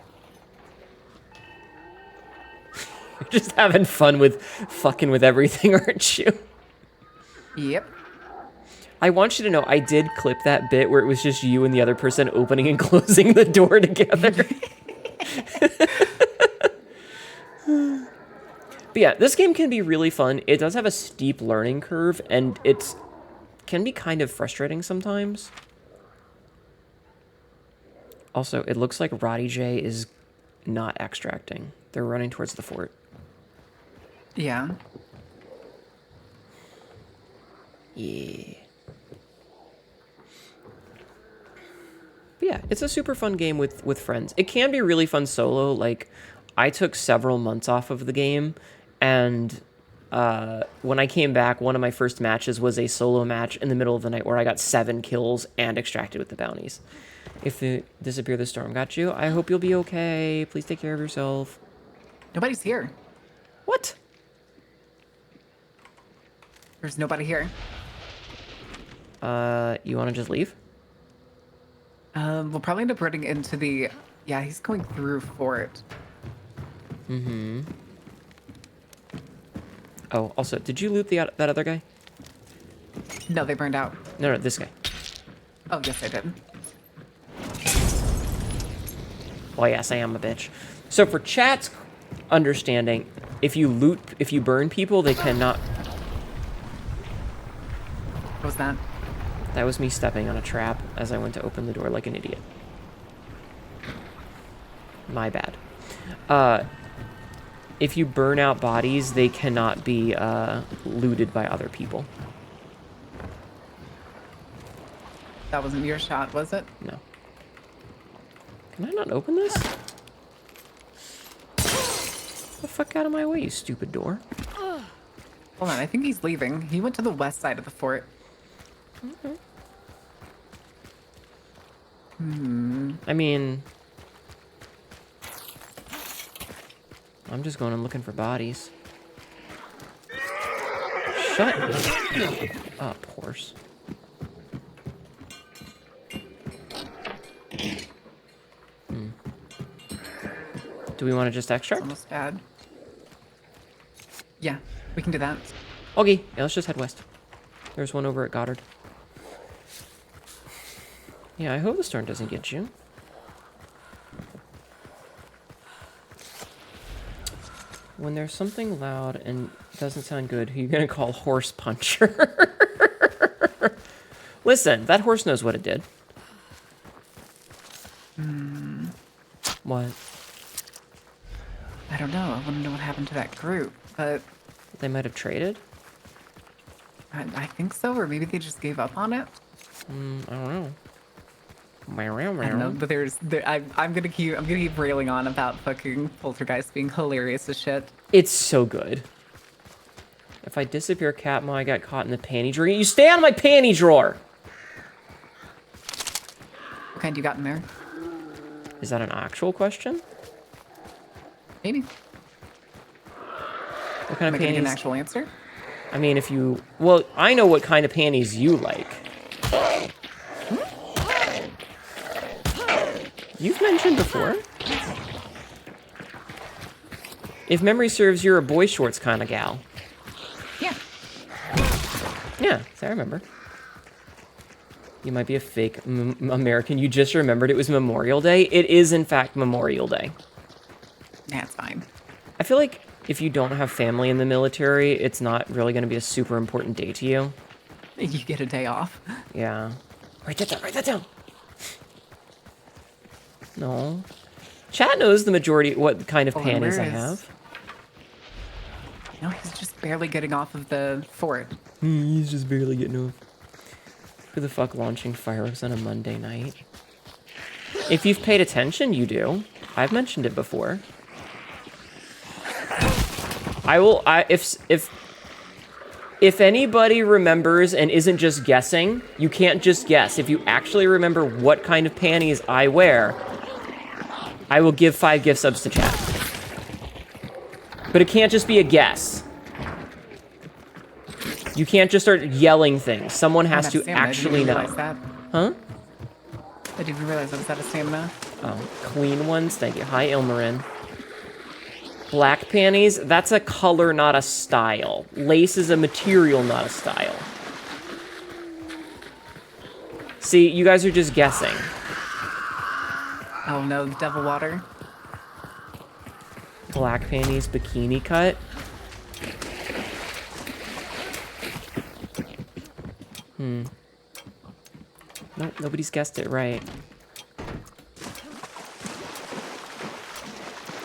You're just having fun with fucking with everything, aren't you?
Yep.
I want you to know I did clip that bit where it was just you and the other person opening and closing the door together. But yeah, this game can be really fun. It does have a steep learning curve, and it can be kind of frustrating sometimes. Also, it looks like Roddy J is not extracting. They're running towards the fort.
Yeah.
Yeah. But yeah, it's a super fun game with friends. It can be really fun solo. Like, I took several months off of the game, and when I came back, one of my first matches was a solo match in the middle of the night where I got 7 kills and extracted with the bounties. If the Disappear the Storm got you, I hope you'll be okay. Please take care of yourself.
Nobody's here.
What?
There's nobody here.
You want to just leave?
We'll probably end up running into the... Yeah, he's going through fort.
Mm-hmm. Oh, also, did you loot that other guy?
No, they burned out.
No, this guy.
Oh, yes, I did.
Well, yes, I am a bitch. So for chat's understanding, if you burn people, they cannot...
What was that?
That was me stepping on a trap as I went to open the door like an idiot. My bad. If you burn out bodies, they cannot be looted by other people.
That wasn't your shot, was it?
No. Can I not open this? Get the fuck out of my way, you stupid door.
Hold on, I think he's leaving. He went to the west side of the fort.
Okay. I mean... I'm just going and looking for bodies. Shut up, horse. Do we want to just extract?
Almost bad. Yeah, we can do that.
Okay, yeah, let's just head west. There's one over at Goddard. Yeah, I hope the storm doesn't get you. When there's something loud and doesn't sound good, who are you gonna call Horse Puncher? Listen, that horse knows what it did. What?
I don't know. I want to know what happened to that group, but...
They might have traded?
I think so, or maybe they just gave up on it.
I don't know.
I don't know, but I'm gonna keep railing on about fucking Poltergeist being hilarious as shit.
It's so good. If I disappear, Catma, I got caught in the panty drawer. You stay out of my panty drawer!
What kind you got in there?
Is that an actual question?
Maybe.
What kind
Am I
of
getting an
panties?
actual answer?
I mean, if you... Well, I know what kind of panties you like. You've mentioned before. If memory serves, you're a boy shorts kind of gal.
Yeah.
Yeah, I remember. You might be a fake American. You just remembered it was Memorial Day. It is, in fact, Memorial Day.
Yeah, it's fine.
I feel like if you don't have family in the military, it's not really going to be a super important day to you.
You get a day off.
Yeah. Write that down. Write that down. No. Chat knows the majority what kind of panties I have.
No, he's just barely getting off of the fort.
He's just barely getting off. Who the fuck launching fireworks on a Monday night? If you've paid attention, you do. I've mentioned it before. If anybody remembers and isn't just guessing, you can't just guess. If you actually remember what kind of panties I wear, I will give 5 gift subs to chat. But it can't just be a guess. You can't just start yelling things. Someone has to actually know. Huh?
I didn't realize that was out of stamina.
Oh, clean ones. Thank you. Hi, Ilmarin. Black panties, that's a color, not a style. Lace is a material, not a style. See, you guys are just guessing.
Oh no, devil water.
Black panties, bikini cut. Nope, nobody's guessed it right.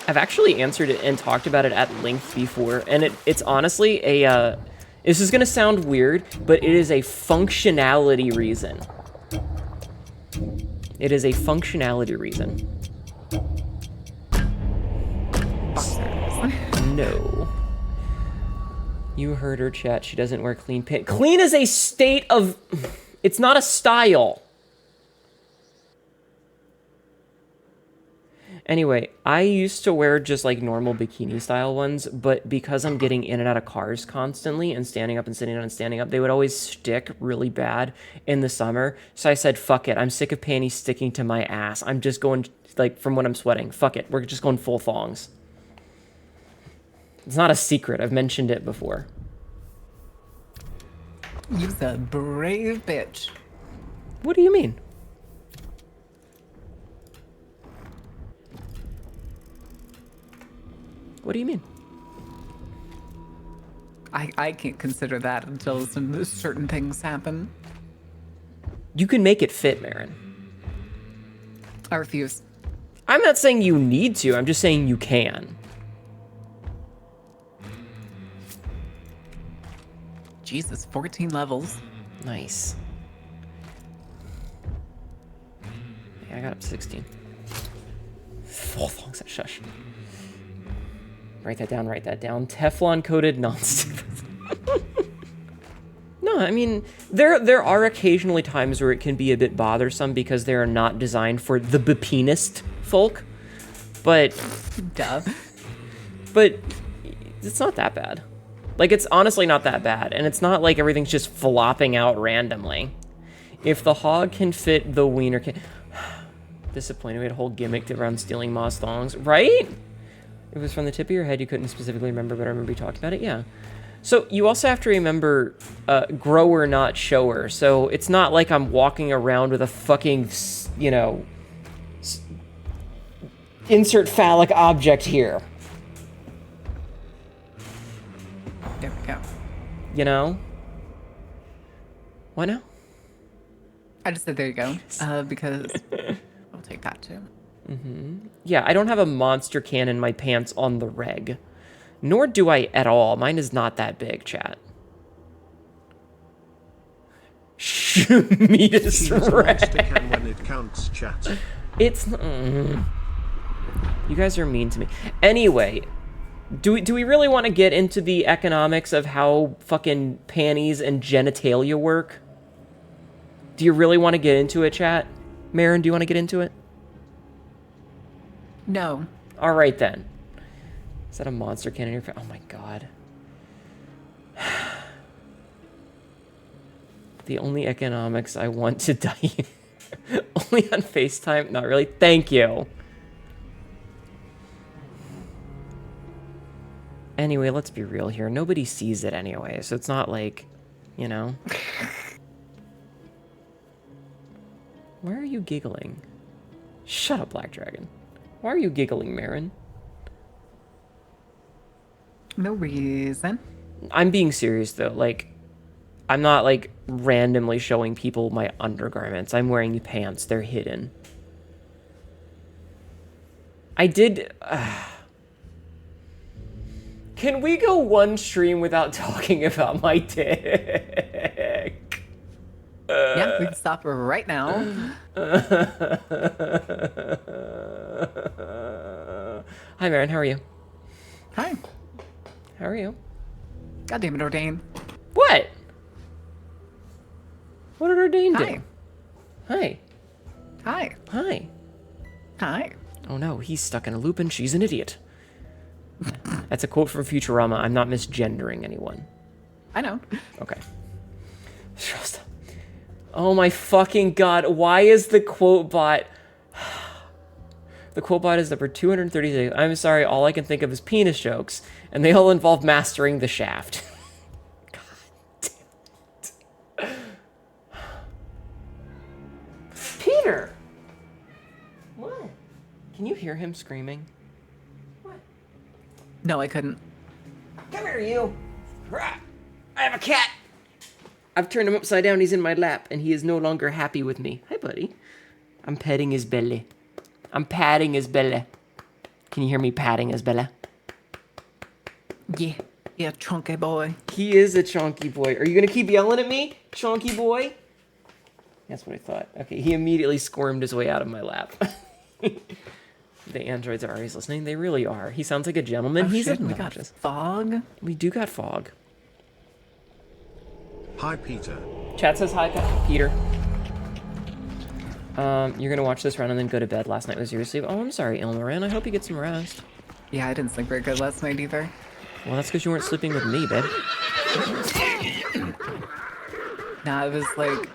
I've actually answered it and talked about it at length before, and it's honestly a, this is gonna sound weird, but it is a functionality reason. It is a functionality reason. No. You heard her, chat. She doesn't wear clean pants. Clean is a state of... It's not a style. Anyway, I used to wear just like normal bikini style ones, but because I'm getting in and out of cars constantly and standing up and sitting down and standing up, they would always stick really bad in the summer. So I said, fuck it. I'm sick of panties sticking to my ass. I'm just going, like, from when I'm sweating. Fuck it. We're just going full thongs. It's not a secret. I've mentioned it before.
You're a brave bitch.
What do you mean? What do you mean?
I can't consider that until some certain things happen.
You can make it fit, Marin.
I refuse.
I'm not saying you need to. I'm just saying you can.
Jesus, 14 levels.
Nice. Yeah, I got up to 16. Full thongs, shush. Write that down, write that down. Teflon coated non-stick. No, I mean, there are occasionally times where it can be a bit bothersome because they are not designed for the bipinist folk, but...
Duh.
But it's not that bad. Like, it's honestly not that bad, and it's not like everything's just flopping out randomly. If the hog can fit the wiener can... Disappointed we had a whole gimmick around stealing Moss thongs, right? It was from the tip of your head, you couldn't specifically remember, but I remember you talked about it, yeah. So you also have to remember grower, not shower. So it's not like I'm walking around with a fucking, you know, insert phallic object here.
There we go.
You know? What now?
I just said there you go, because I'll take that too.
Yeah, I don't have a monster can in my pants on the reg. Nor do I at all. Mine is not that big, chat. Meatus reg.
When it counts, chat.
It's... You guys are mean to me. Anyway, do we really want to get into the economics of how fucking panties and genitalia work? Do you really want to get into it, chat? Marin, do you want to get into it?
No.
All right, then. Is that a monster can in your face? Oh, my God. The only economics I want to die in. Only on FaceTime? Not really. Thank you. Anyway, let's be real here. Nobody sees it anyway, so it's not like, you know. Why are you giggling? Shut up, Black Dragon. Why are you giggling, Marin?
No reason.
I'm being serious, though. Like, I'm not, like, randomly showing people my undergarments. I'm wearing pants. They're hidden. I did... Can we go one stream without talking about my dick?
Yeah, we can stop right now.
Hi, Marin. How are you?
Hi.
How are you?
God damn it, Ordain.
What? What did Ordain do?
Hi.
Hi.
Hi.
Hi.
Hi.
Oh no, he's stuck in a loop and she's an idiot. That's a quote from Futurama. I'm not misgendering anyone.
I know.
Okay. Oh my fucking God. Why is the quote bot... The quote bot is number 236. I'm sorry, all I can think of is penis jokes, and they all involve mastering the shaft. God damn it. Peter! What? Can you hear him screaming? What?
No, I couldn't.
Come here, you. I have a cat. I've turned him upside down. He's in my lap, and he is no longer happy with me. Hi, buddy. I'm petting his belly. I'm patting his belly. Can you hear me patting his belly?
Yeah. Yeah, chunky boy.
He is a chunky boy. Are you going to keep yelling at me, chunky boy? That's what I thought. Okay, he immediately squirmed his way out of my lap. The androids are always listening. They really are. He sounds like a gentleman.
Oh,
He's
shit,
obnoxious.
we got fog.
We do got fog.
Hi, Peter.
Chat says hi, Peter. You're gonna watch this run and then go to bed. Last night was your sleep. Oh, I'm sorry, Ilmarin. I hope you get some rest.
Yeah, I didn't sleep very good last night either.
Well, that's because you weren't sleeping with me, babe.
Nah, it was like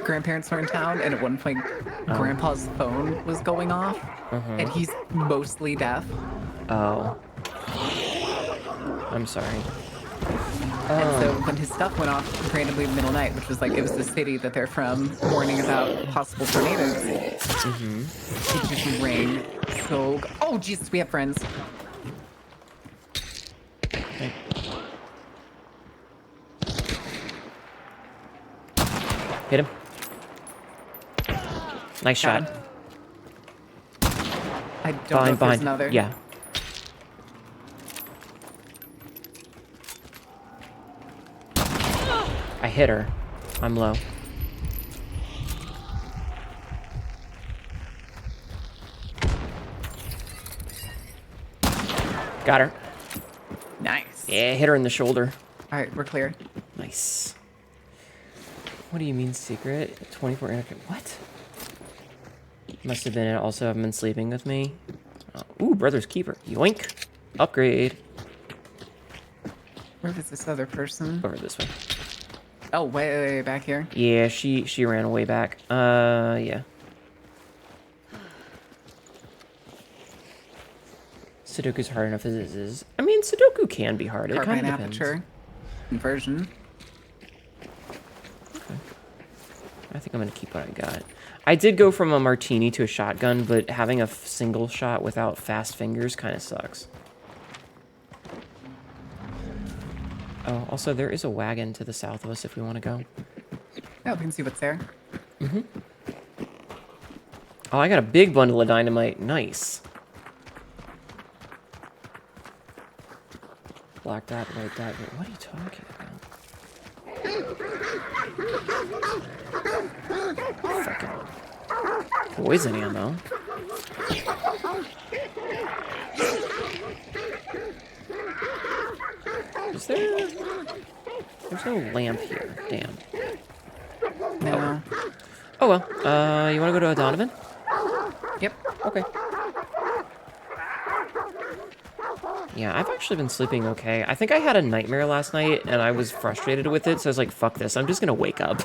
grandparents were in town, and at one point, Grandpa's phone was going off, and he's mostly deaf.
Oh. I'm sorry.
And so when his stuff went off randomly in the middle of the night, which was like, it was the city that they're from, warning about possible tornadoes, it just rang so... Oh, Jesus, we have friends.
Okay. Hit him. Nice
Got
shot.
him. I don't know if there's another.
Yeah. I hit her. I'm low. Got her.
Nice.
Yeah, hit her in the shoulder.
All right, we're clear.
Nice. What do you mean secret? 24 internet. What? Must have been it. Also haven't been sleeping with me. Ooh, brother's keeper. Yoink. Upgrade.
Where was this other person?
Over this way.
Oh, way back here.
Yeah, she ran away back. Yeah. Sudoku's hard enough as it is. I mean, Sudoku can be hard. It kind
Carbine
of depends.
aperture. Inversion.
Okay. I think I'm gonna keep what I got. I did go from a martini to a shotgun, but having a single shot without fast fingers kind of sucks. Oh, also there is a wagon to the south of us if we want to go.
Yeah, we can see what's there.
Oh, I got a big bundle of dynamite. Nice. Black dot, white dot. What are you talking about? Fucking poison ammo. Is there? There's no lamp here. Damn.
No.
Oh well. You want to go to a Donovan?
Yep.
Okay. Yeah, I've actually been sleeping okay. I think I had a nightmare last night, and I was frustrated with it, so I was like, fuck this. I'm just gonna wake up.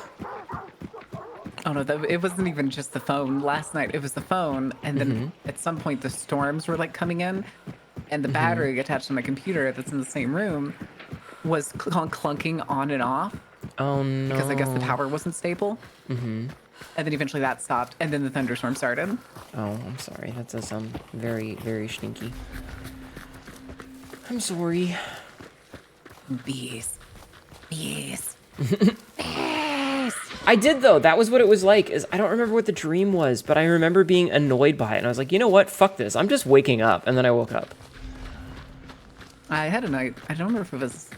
Oh no, it wasn't even just the phone. Last night it was the phone, and then at some point the storms were like coming in, and the battery attached to my computer that's in the same room was clunking on and off.
Oh no.
Because I guess the power wasn't stable. And then eventually that stopped, and then the thunderstorm started.
Oh, I'm sorry. That does sound very, very stinky. I'm sorry.
Bees. Bees.
I did though. That was what it was like. Is I don't remember what the dream was, but I remember being annoyed by it, and I was like, you know what? Fuck this. I'm just waking up, and then I woke up.
I had a night. I don't remember if it was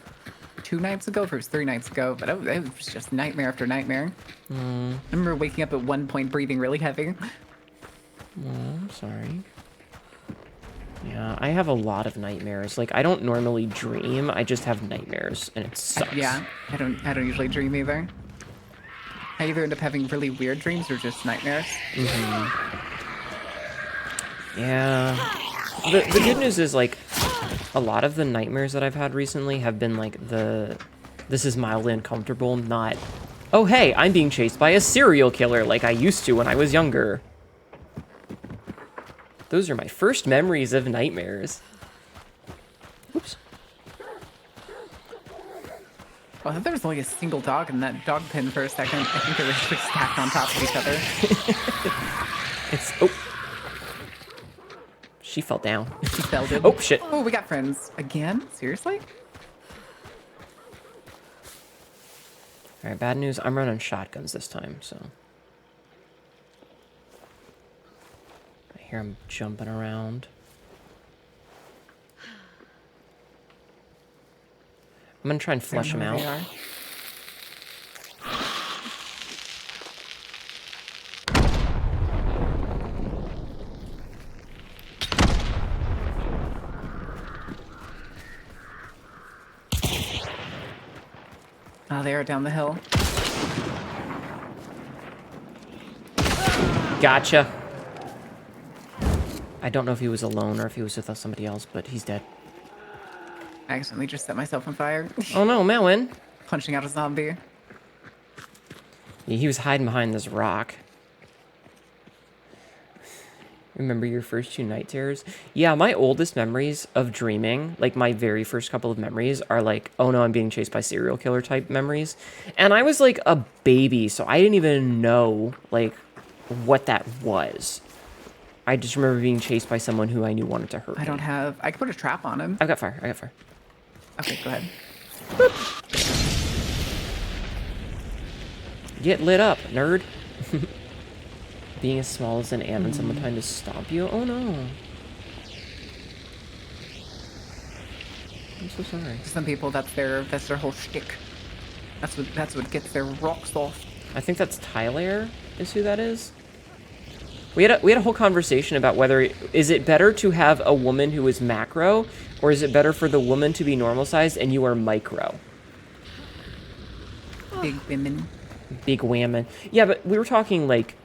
2 nights ago, or if it was 3 nights ago, but it was just nightmare after nightmare. I remember waking up at one point, breathing really heavy.
Oh, I'm sorry. Yeah, I have a lot of nightmares. Like, I don't normally dream. I just have nightmares, and it sucks.
Yeah, I don't usually dream either. I either end up having really weird dreams or just nightmares.
Yeah. The good news is, like, a lot of the nightmares that I've had recently have been, like, this is mildly uncomfortable, not, oh, hey, I'm being chased by a serial killer like I used to when I was younger. Those are my first memories of nightmares. Oops.
Well, I thought there was only a single dog in that dog pen for a second. I think they were just stacked on top of each other.
Oh. She fell down.
She fell, did.
Oh, shit.
Oh, we got friends. Again? Seriously?
Alright, bad news. I'm running shotguns this time, so. I hear him jumping around. I'm gonna try and flush him out.
Oh, they are down the hill.
Gotcha. I don't know if he was alone or if he was with somebody else, but he's dead.
I accidentally just set myself on fire.
Oh no, Melwin.
Punching out a zombie.
Yeah, he was hiding behind this rock. Remember your first 2 night terrors? Yeah, my oldest memories of dreaming, like my very first couple of memories, are like, oh no, I'm being chased by serial killer type memories. And I was like a baby, so I didn't even know like what that was. I just remember being chased by someone who I knew wanted to hurt me.
I could put a trap on him.
I got fire.
Okay, go ahead.
Get lit up, nerd. Being as small as an ant and someone trying to stop you? Oh no. I'm so sorry.
Some people, that's their whole shtick. That's what gets their rocks off.
I think that's Tyler is who that is. We had a whole conversation about whether is it better to have a woman who is macro or is it better for the woman to be normal sized and you are micro?
Big women.
Big women. Yeah, but we were talking like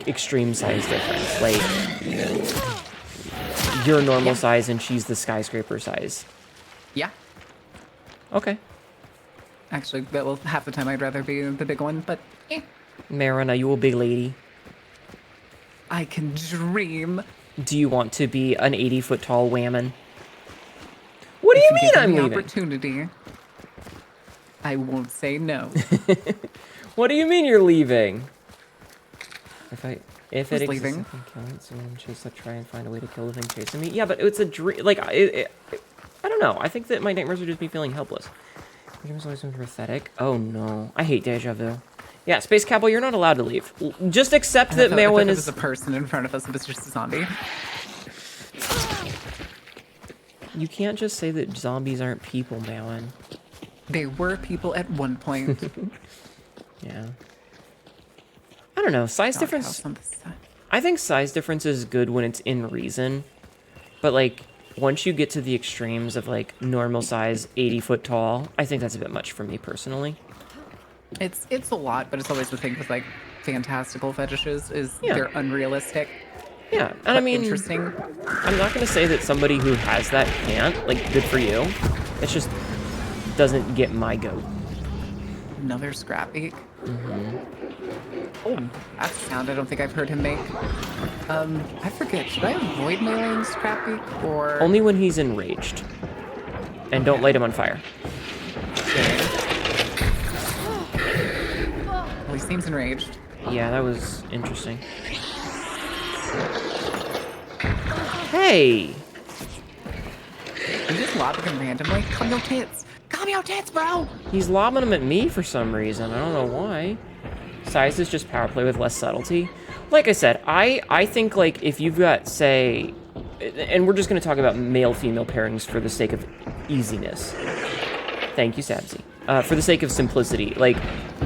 extreme size difference. Like you're normal size and she's the skyscraper size.
Yeah.
Okay.
Actually, well, half the time I'd rather be the big one, but
Marin, are you a big lady?
I can dream.
Do you want to be an 80-foot tall whammon? What do you mean I'm leaving?
Opportunity. I won't say no.
What do you mean you're leaving? If it exists,
leaving?
I can kill it. Someone chase that, try and find a way to kill the thing chasing me. Yeah, but it's a dream. Like, I don't know. I think that my nightmares are just me feeling helpless. My dreams always been pathetic. Oh no, I hate deja vu. Yeah, Space Cowboy, you're not allowed to leave. Just accept that Maelwyn is
a person in front of us. If it's just a zombie.
You can't just say that zombies aren't people, Maelwyn.
They were people at one point.
Yeah. I don't know. Size difference. I think size difference is good when it's in reason. But, like, once you get to the extremes of, like, normal size, 80-foot tall, I think that's a bit much for me personally.
It's a lot, but it's always the thing with, like, fantastical fetishes is they're unrealistic.
Yeah, and I mean,
interesting.
I'm not going to say that somebody who has that can't. Like, good for you. It just doesn't get my goat.
Another scrappy. Oh, that's a sound I don't think I've heard him make. I forget. Should I avoid meleeing scrappy or
only when he's enraged? And don't light him on fire.
Well, he seems enraged.
Yeah, that was interesting. Hey!
He's just lobbing him randomly. Calm your tits. Calm your tits, bro!
He's lobbing them at me for some reason. I don't know why. Size is just power play with less subtlety. Like I said, I think, like, if you've got, say... And we're just going to talk about male-female pairings for the sake of easiness. Thank you, Sabsy. For the sake of simplicity. Like,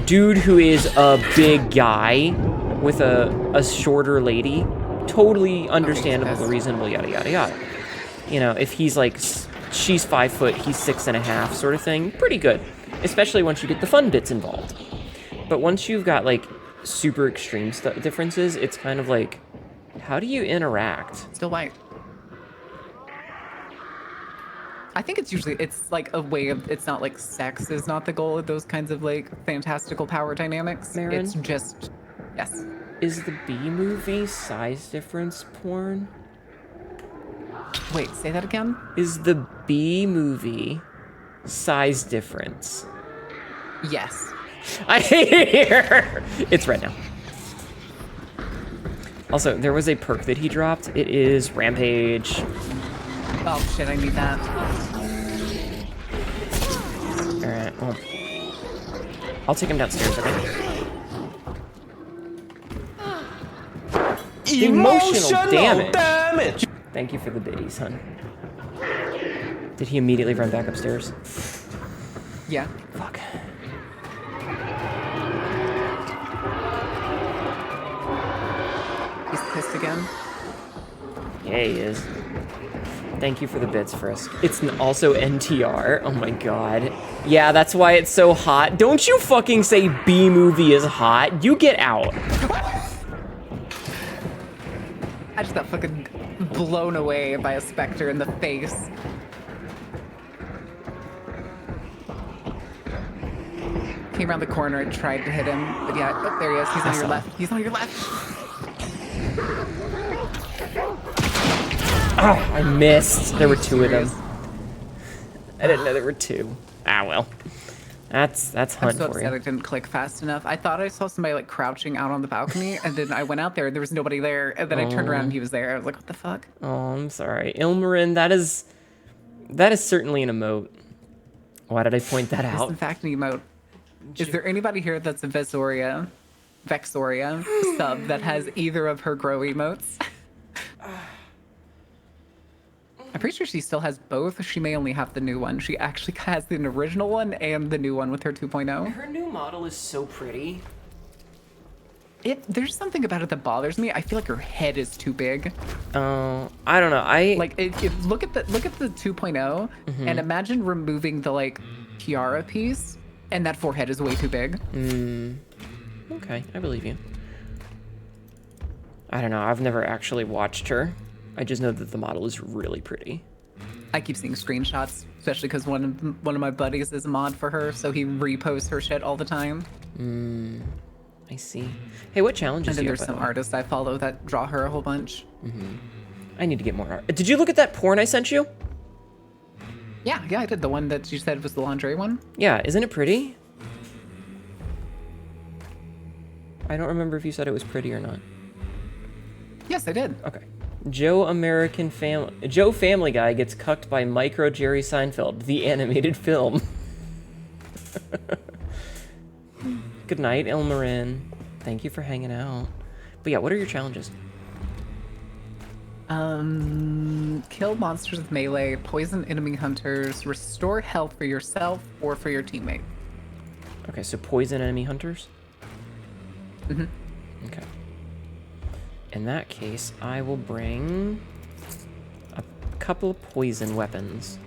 dude who is a big guy with a shorter lady, totally understandable, reasonable, yada, yada, yada. You know, if he's like, she's 5 foot, he's 6.5 sort of thing, pretty good. Especially once you get the fun bits involved. But once you've got, like, super extreme differences, it's kind of like, how do you interact?
Still white. I think it's like a way of, it's not like sex is not the goal of those kinds of, like, fantastical power dynamics.
Marin?
It's just, yes.
Is the B-movie size difference porn?
Wait, say that again?
Is the B-movie size difference?
Yes.
I hate it here! It's red now. Also, there was a perk that he dropped. It is Rampage.
Oh shit, I need that.
Alright, well. I'll take him downstairs, okay? Emotional damage! Thank you for the biddies, son. Did he immediately run back upstairs?
Yeah.
Fuck.
He's pissed again.
Yeah, he is. Thank you for the bits, Frisk. It's also NTR. Oh my god. Yeah, that's why it's so hot. Don't you fucking say B-movie is hot. You get out.
I just got fucking blown away by a specter in the face. Came around the corner and tried to hit him, but yeah, oh, there he is. He's on your left. He's on your left.
Oh, I missed. There were two of them. I didn't know there were two. Ah, well. That's
I'm
hunt
so
for
upset
you.
it didn't click fast enough. I thought I saw somebody like crouching out on the balcony, and then I went out there and there was nobody there, and then I turned around and he was there. I was like, what the fuck?
Oh, I'm sorry. Ilmarin, that is certainly an emote. Why did I point that
It's
out?
in fact an emote. Is there anybody here that's a Vexoria sub that has either of her grow emotes? I'm pretty sure she still has both. She may only have the new one. She actually has the original one and the new one with her 2.0.
Her new model is so pretty.
There's something about it that bothers me. I feel like her head is too big.
I don't know.
Like, look at the 2.0 and imagine removing the like tiara piece, and that forehead is way too big.
Okay, I believe you. I don't know. I've never actually watched her. I just know that the model is really pretty.
I keep seeing screenshots, especially because one of my buddies is a mod for her, so he reposts her shit all the time.
I see. Hey, what challenges
And then
do you
there's
have?
some artists I follow that draw her a whole bunch.
I need to get more art. Did you look at that porn I sent you?
Yeah, I did. The one that you said was the lingerie one.
Yeah, isn't it pretty? I don't remember if you said it was pretty or not.
Yes, I did.
Okay. Joe Family Guy gets cucked by Micro Jerry Seinfeld, the animated film. Good night, Ilmarin. Thank you for hanging out. But yeah, what are your challenges?
Kill monsters with melee, poison enemy hunters, restore health for yourself or for your teammate.
Okay, so poison enemy hunters? Okay. In that case, I will bring a couple of poison weapons.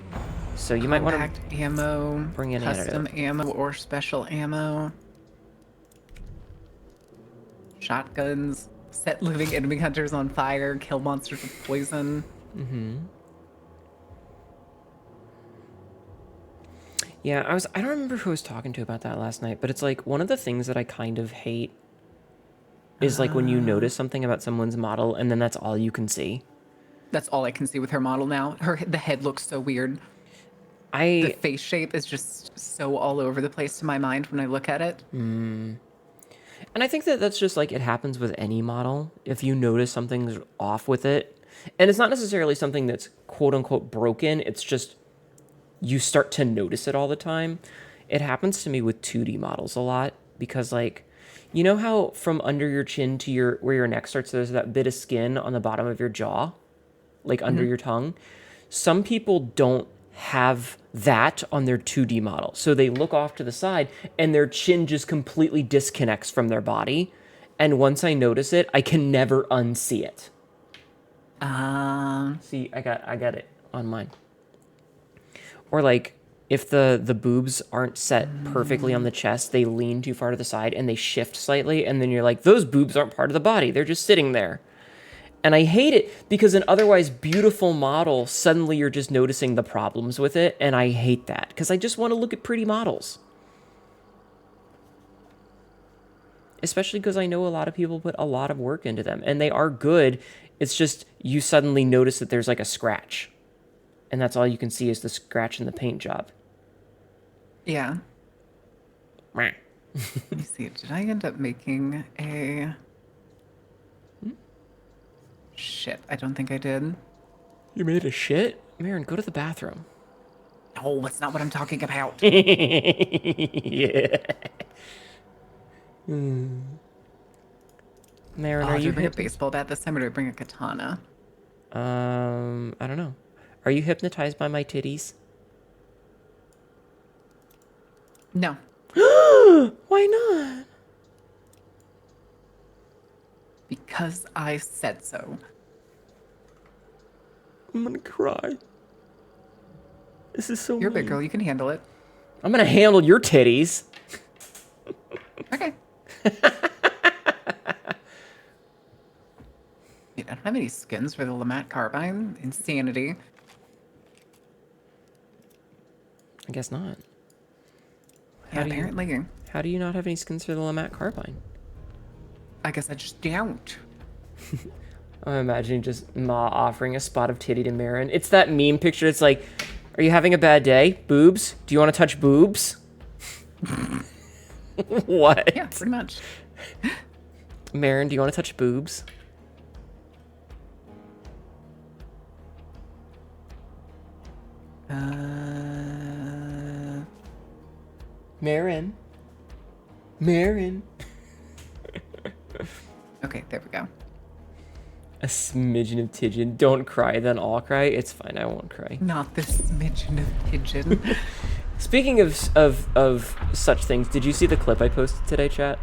So you might want
Compact ammo,
bring an
custom
antidote.
ammo or special ammo. Shotguns, set living enemy hunters on fire, kill monsters with poison.
Yeah, I don't remember who I was talking to about that last night, but it's like one of the things that I kind of hate is like when you notice something about someone's model and then that's all you can see.
That's all I can see with her model now. The head looks so weird. The face shape is just so all over the place to my mind when I look at it.
And I think that that's just like it happens with any model. If you notice something's off with it, and it's not necessarily something that's quote unquote broken, it's just you start to notice it all the time. It happens to me with 2D models a lot because like, you know how from under your chin to where your neck starts, there's that bit of skin on the bottom of your jaw, like under your tongue? Some people don't have that on their 2D model. So they look off to the side and their chin just completely disconnects from their body. And once I notice it, I can never unsee it. See, I got it on mine. Or like if the boobs aren't set perfectly on the chest, they lean too far to the side and they shift slightly. And then you're like, those boobs aren't part of the body. They're just sitting there. And I hate it because an otherwise beautiful model, suddenly you're just noticing the problems with it. And I hate that because I just want to look at pretty models. Especially because I know a lot of people put a lot of work into them and they are good. It's just you suddenly notice that there's like a scratch. And that's all you can see is the scratch in the paint job.
Yeah. Let me see. Did I end up making a... Shit, I don't think I did.
You made a shit? Marin, go to the bathroom.
No, that's not what I'm talking about.
Yeah. Marin, are
Do
you
I bring a baseball bat this time, or do I bring a katana?
I don't know. Are you hypnotized by my titties?
No.
Why not?
Because I said so.
I'm gonna cry. This is so
You're a big
mean.
girl. You can handle it.
I'm gonna handle your titties.
Okay. Wait, I don't have any skins for the Lamat carbine. Insanity.
I guess not.
Yeah,
do you-
apparently.
How do you not have any skins for the Lamat carbine?
I guess I just don't.
I'm imagining just Ma offering a spot of titty to Marin. It's that meme picture. It's like, are you having a bad day? Boobs? Do you want to touch boobs? What?
Yeah, pretty much.
Marin, do you want to touch boobs? Marin. Marin.
Okay, there we go.
A smidgen of Tidgeon. Don't cry, then I'll cry. It's fine, I won't cry.
Not this smidgen of pigeon.
Speaking of such things, did you see the clip I posted today, chat?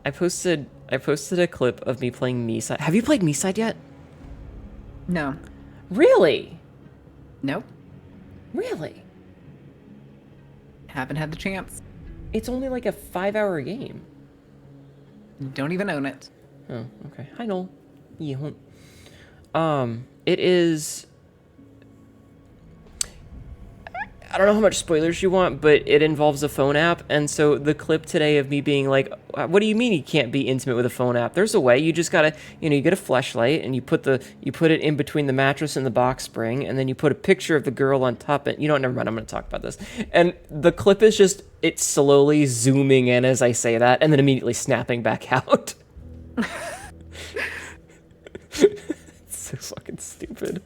I posted a clip of me playing Me-Side. Have you played Me-Side yet?
No.
Really?
Nope.
Really?
Haven't had the chance.
It's only like a 5-hour game.
Don't even own it.
Oh, okay. Hi, Noel. Yeah. It is... I don't know how much spoilers you want, but it involves a phone app, and so the clip today of me being like, what do you mean you can't be intimate with a phone app? There's a way. You just gotta, you get a fleshlight, and you put it in between the mattress and the box spring, and then you put a picture of the girl on top, and never mind, I'm gonna talk about this. And the clip is just, it's slowly zooming in as I say that, and then immediately snapping back out. It's so fucking stupid.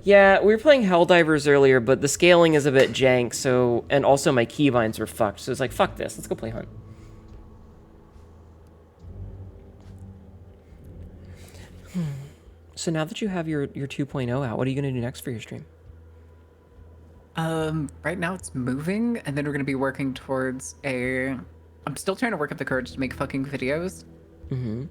Yeah, we were playing Helldivers earlier, but the scaling is a bit jank, so... And also my keybinds were fucked, so it's like, fuck this, let's go play Hunt. So now that you have your 2.0 out, what are you going to do next for your stream?
Right now it's moving, and then we're gonna be working towards I'm still trying to work up the courage to make fucking videos.
Mm-hmm.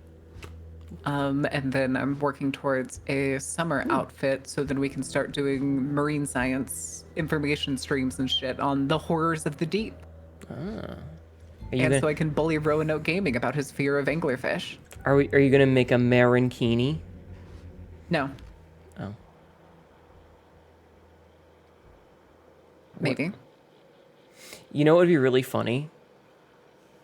And then I'm working towards a summer outfit so then we can start doing marine science information streams and shit on the horrors of the deep.
Ah.
So I can bully Roanoke Gaming about his fear of anglerfish.
Are you going to make a Marinkini?
No.
Oh.
Maybe.
You know what would be really funny?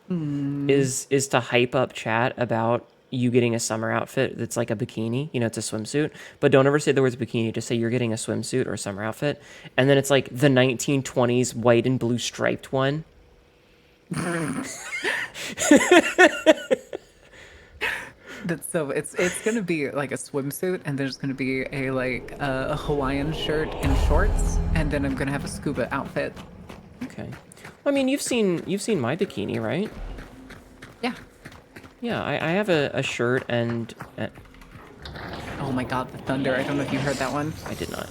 Is to hype up chat about you getting a summer outfit that's like a bikini, it's a swimsuit, but don't ever say the words bikini, just say you're getting a swimsuit or a summer outfit, and then it's like the 1920s white and blue striped one.
It's gonna be like a swimsuit, and there's gonna be a Hawaiian shirt and shorts, and then I'm gonna have a scuba outfit.
Okay. I mean, you've seen my bikini, right?
Yeah.
Yeah, I have a shirt and...
Oh my god, the thunder. I don't know if you heard that one.
I did not.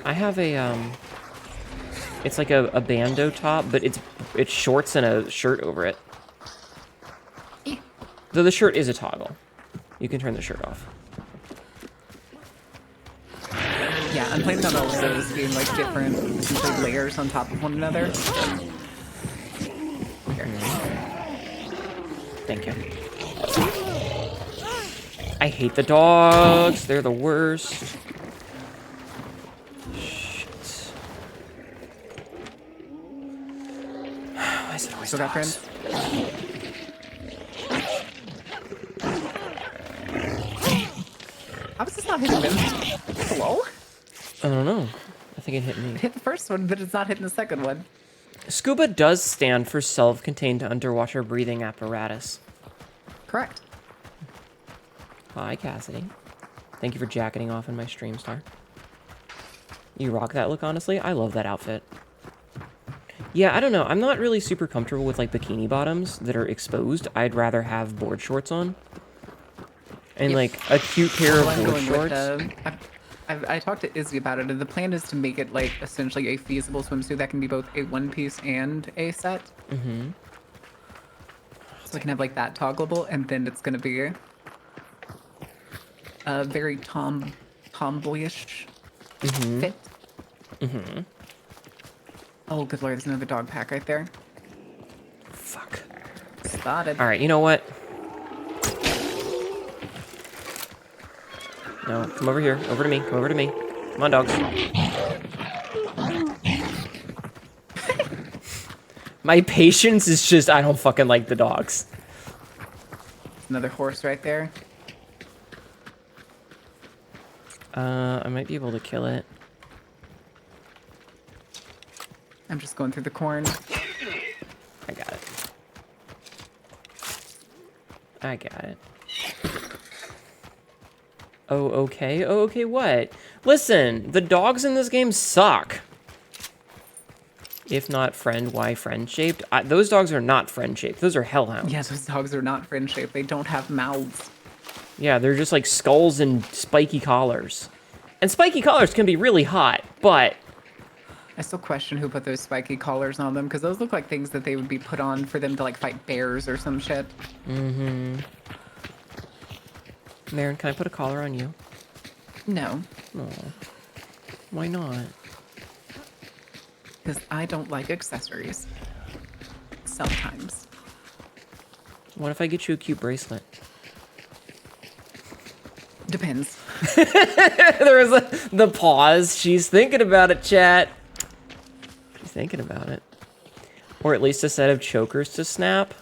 I have a, it's like a bandeau top, but it's shorts and a shirt over it. Though the shirt is a toggle. You can turn the shirt off.
Yeah, I'm planning on all of those being like different essentially layers on top of one another. Here.
Thank you. I hate the dogs. They're the worst. Shit. Why is it always
Still got
dogs?
friends? How is this not hitting them? Hello?
I don't know. I think it hit me.
It hit the first one, but it's not hitting the second one.
Scuba does stand for self-contained underwater breathing apparatus.
Correct.
Hi, Cassidy. Thank you for jacketing off in my stream, Star. You rock that look, honestly. I love that outfit. Yeah, I don't know. I'm not really super comfortable with, like, bikini bottoms that are exposed. I'd rather have board shorts on. And, like, a cute pair of
I'm
board
going
shorts.
with I talked to Izzy about it, and the plan is to make it, like, essentially a feasible swimsuit that can be both a one-piece and a set.
Mm-hmm.
So we can have, like, that toggleable, and then it's going to be a very tomboyish fit.
Mm-hmm.
Oh, good lord, there's another dog pack right there.
Fuck.
Spotted.
All right, you know what? No, come over here. Over to me. Come over to me. Come on, dogs. My patience is just, I don't fucking like the dogs.
Another horse right there.
I might be able to kill it.
I'm just going through the corn.
I got it. I got it. Oh, okay. Oh, okay, what? Listen, the dogs in this game suck. If not friend, why friend-shaped? Those dogs are not friend-shaped. Those are hellhounds.
Yeah, those dogs are not friend-shaped. They don't have mouths.
Yeah, they're just like skulls and spiky collars. And spiky collars can be really hot, but...
I still question who put those spiky collars on them, because those look like things that they would be put on for them to, like, fight bears or some shit.
Mm-hmm. Marin, can I put a collar on you?
No.
Aw. Why not?
Because I don't like accessories. Sometimes.
What if I get you a cute bracelet?
Depends.
There was the pause. She's thinking about it, chat. She's thinking about it. Or at least a set of chokers to snap.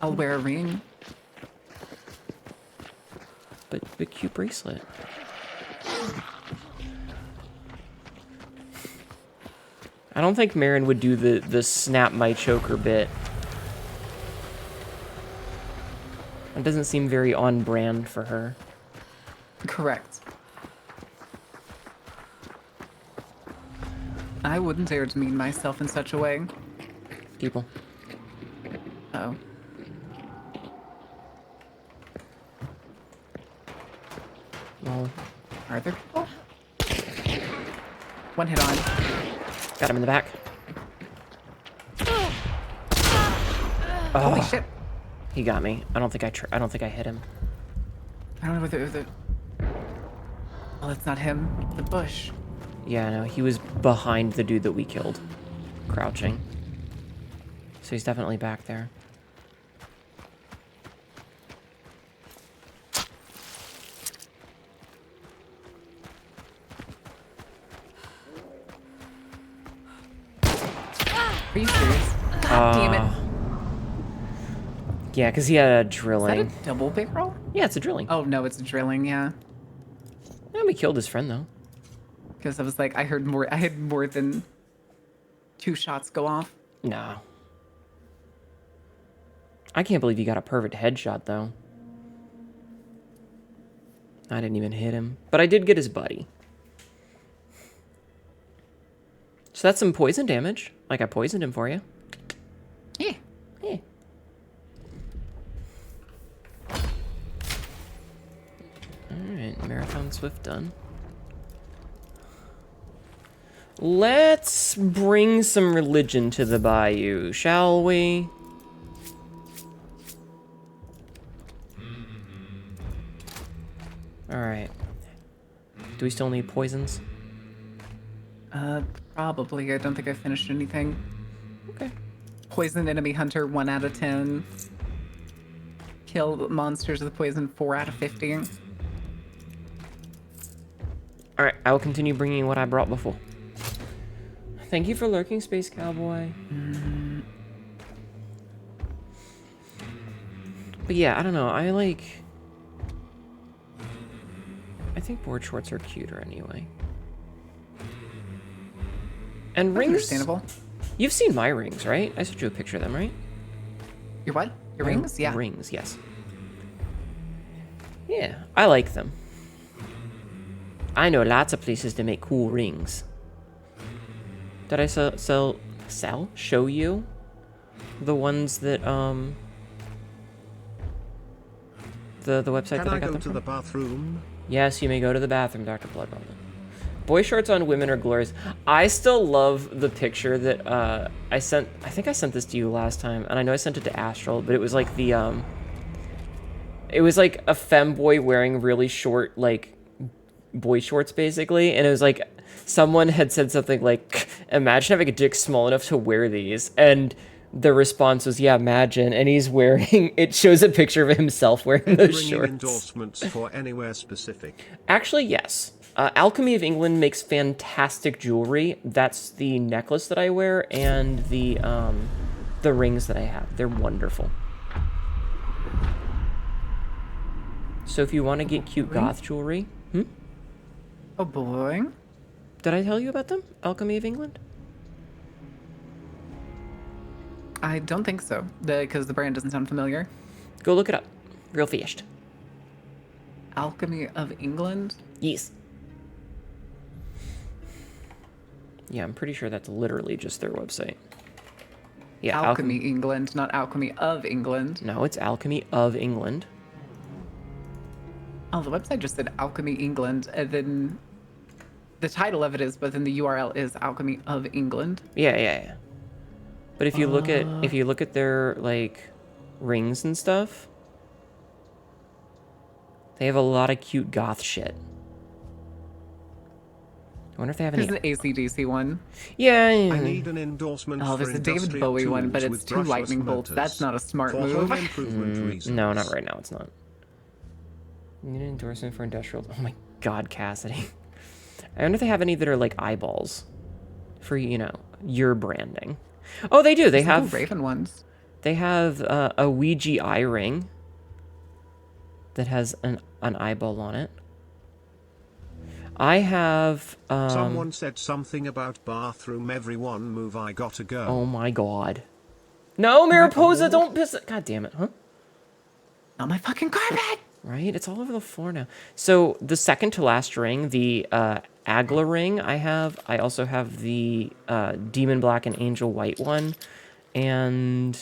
I'll wear a ring.
But cute bracelet. I don't think Marin would do the snap my choker bit. It doesn't seem very on brand for her.
Correct. I wouldn't dare demean myself in such a way.
People.
Oh.
Well,
Are there people? One hit on.
got him in the back.
Holy
Oh,
shit.
he got me. I don't think I hit him.
I don't know whether the... Well, it's not him. The bush.
Yeah, no, he was behind the dude that we killed, crouching. So he's definitely back there.
Are you serious? God damn it.
Yeah, because he had a
Is that
drilling.
a double barrel?
Yeah, it's a drilling.
Oh, no, it's a drilling, yeah.
Yeah, we killed his friend, though.
Because I was like, I had more than 2 shots go off.
No. I can't believe you got a perfect headshot, though. I didn't even hit him. But I did get his buddy. So that's some poison damage. Like, I poisoned him for you.
Yeah.
Yeah. Alright, Marathon Swift done. Let's bring some religion to the bayou, shall we? Alright. Do we still need poisons?
Probably. I don't think I finished anything.
Okay.
Poison enemy hunter 1 out of 10. Kill monsters with poison 4 out of 50.
Alright, I will continue bringing what I brought before. Thank you for lurking, Space Cowboy. But yeah, I don't know. I think board shorts are cuter anyway. And rings.
Understandable.
You've seen my rings, right? I sent you a picture of them, right?
Your what? Your
My
rings? Yeah.
Rings, yes. Yeah, I like them. I know lots of places to make cool rings. Did I show you the ones that, the website
Can
that
I
I got
go
them
to
from?
the bathroom?
Yes, you may go to the bathroom, Dr. Bloodrunner. Boy shorts on women are glorious. I still love the picture that I sent. I think I sent this to you last time, and I know I sent it to Astral, but it was like the it was like a femboy wearing really short like boy shorts basically, and it was like someone had said something like, "Imagine having a dick small enough to wear these," and the response was, "Yeah, imagine." And he's wearing. It shows a picture of himself wearing those shorts.
Endorsements for anywhere specific.
Actually, yes. Alchemy of England makes fantastic jewelry. That's the necklace that I wear and the rings that I have. They're wonderful. So if you want to get cute goth jewelry,
Oh boy.
did I tell you about them? Alchemy of England?
I don't think so, because the brand doesn't sound familiar.
Go look it up. Real fast.
Alchemy of England?
Yes. Yeah, I'm pretty sure that's literally just their website. Yeah,
Alchemy England, not Alchemy of England.
No, it's Alchemy of England.
Oh, the website just said Alchemy England, and then the title of it is, but then the URL is Alchemy of England.
Yeah. But if you look at their like rings and stuff, they have a lot of cute goth shit. I wonder if they have any.
There's an ACDC one.
Yeah.
I need an endorsement
Oh,
for
there's a David
industrial
Bowie one, but
tools
it's
with
2 lightning
brushless
bolts.
motors.
That's not a smart
For
move.
home improvement reasons.
No, not right now. It's not. You need an endorsement for industrial. Oh my God, Cassidy. I wonder if they have any that are like eyeballs for, you know, your branding. Oh, they do. They
There's
have
the Raven ones.
They have a Ouija eye ring that has an eyeball on it. I have.
Someone said something about bathroom. Everyone move. I gotta go.
Oh my God. No, Mariposa, don't piss it. God damn it, huh?
Not my fucking carpet!
Right? It's all over the floor now. So the second to last ring, the Agla ring I also have the Demon Black and Angel White one. And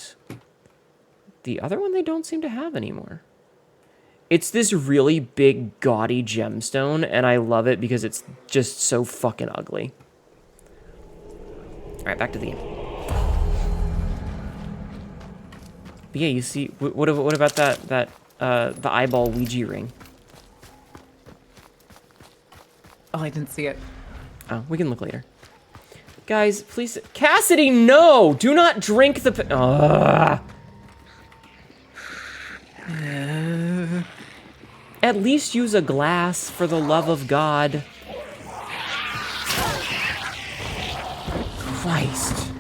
the other one they don't seem to have anymore. It's this really big, gaudy gemstone, and I love it because it's just so fucking ugly. All right, back to the game. But yeah, you see, what about the eyeball Ouija ring?
Oh, I didn't see it.
Oh, we can look later. Guys, please, Cassidy, no! Do not drink the. At least use a glass, for the love of God. Christ.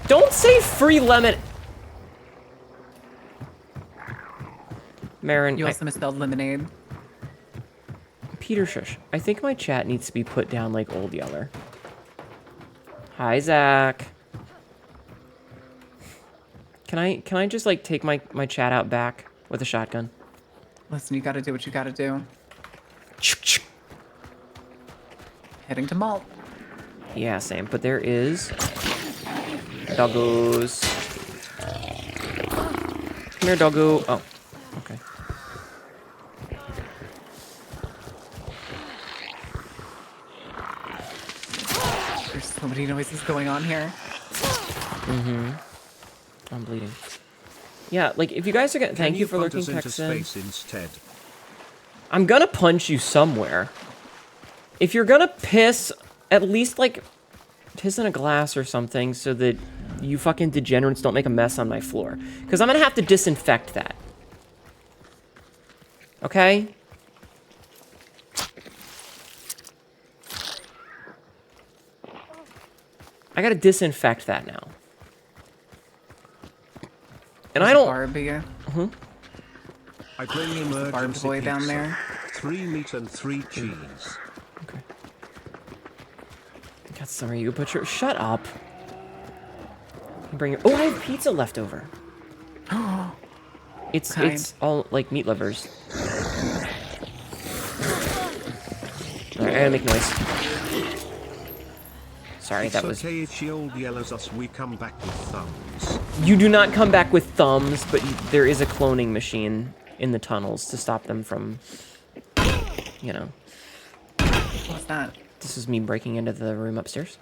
Don't say free lemon. Marin,
You also misspelled lemonade.
Peter, shush. I think my chat needs to be put down like Old Yeller. Hi, Zach. Can I just like take my chat out back with a shotgun?
Listen, you gotta do what you gotta do. Heading to malt.
Yeah, same. But there is doggos. Come here, doggo. Oh, okay.
There's so many noises going on here.
I'm bleeding. Yeah, like if you guys are gonna thank you for
punt
lurking,
us into
Texan.
space instead?
I'm gonna punch you somewhere. If you're gonna piss, at least like piss in a glass or something so that you fucking degenerates don't make a mess on my floor. Because I'm gonna have to disinfect that. Okay? I gotta disinfect that now. And I don't.
Barbie.
I bring emergency
Barbed boy down
pizza.
there.
3 meat and 3 cheese.
Okay. Got some of you butcher. Shut up. Bring your. Oh, I have pizza left over. It's
Okay.
it's all like meat lovers. gotta make noise. Sorry,
It's
that was...
okay if Shield yells us, we come back with thumbs.
You do not come back with thumbs, but there is a cloning machine in the tunnels to stop them from, you know.
What's that?
This is me breaking into the room upstairs.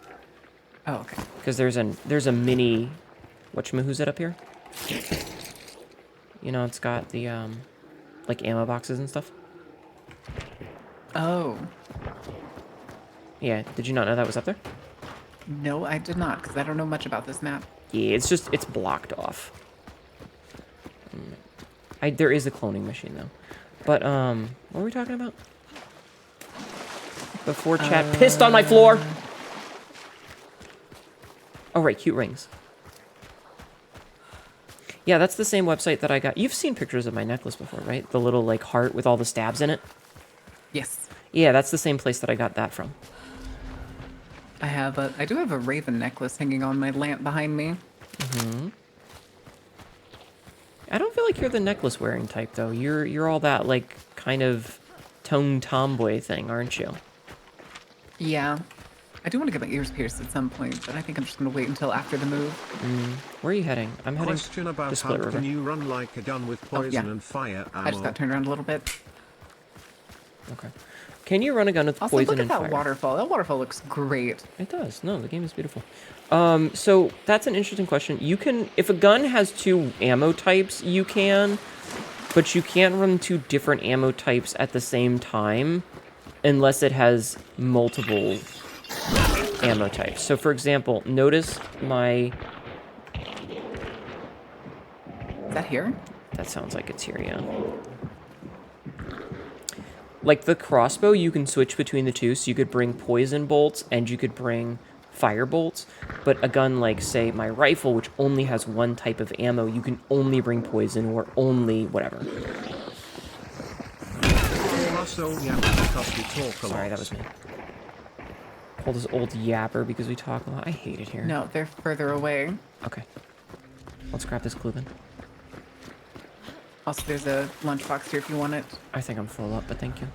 Oh, okay.
Because there's a mini... Whatchamahoo's it up here? You know, it's got the, like, ammo boxes and stuff.
Oh.
Yeah, did you not know that was up there?
No, I did not, because I don't know much about this map.
Yeah, it's blocked off. There is a cloning machine, though. But, what were we talking about? Before chat pissed on my floor! Oh, right, cute rings. Yeah, that's the same website that I got. You've seen pictures of my necklace before, right? The little, like, heart with all the stabs in it?
Yes.
Yeah, that's the same place that I got that from.
I do have a raven necklace hanging on my lamp behind me.
Mm-hmm. I don't feel like you're the necklace wearing type though. You're all that like kind of tongue tomboy thing, aren't you?
Yeah. I do want to get my ears pierced at some point, but I think I'm just gonna wait until after the move.
Where are you heading? I'm heading
Question about
to Split
how
River.
can you run like a gun with poison
yeah.
and fire ammo?
I just got turned around a little bit.
Okay. Can you run a gun with
Also,
poison
look at
and
that
fire?
waterfall. That waterfall looks great.
It does. No, the game is beautiful. So that's an interesting question. You can, if a gun has 2 ammo types, you can, but you can't run 2 different ammo types at the same time unless it has multiple ammo types. So for example, notice my...
Is that here?
That sounds like it's here, yeah. Like the crossbow, you can switch between the 2, so you could bring poison bolts and you could bring fire bolts. But a gun like, say, my rifle, which only has 1 type of ammo, you can only bring poison or only whatever. Sorry, that was me. Called this old yapper because we talk a lot. I hate it here.
No, they're further away.
Okay. Let's grab this clue then.
Also, there's a lunchbox here if you want it.
I think I'm full up, but thank you.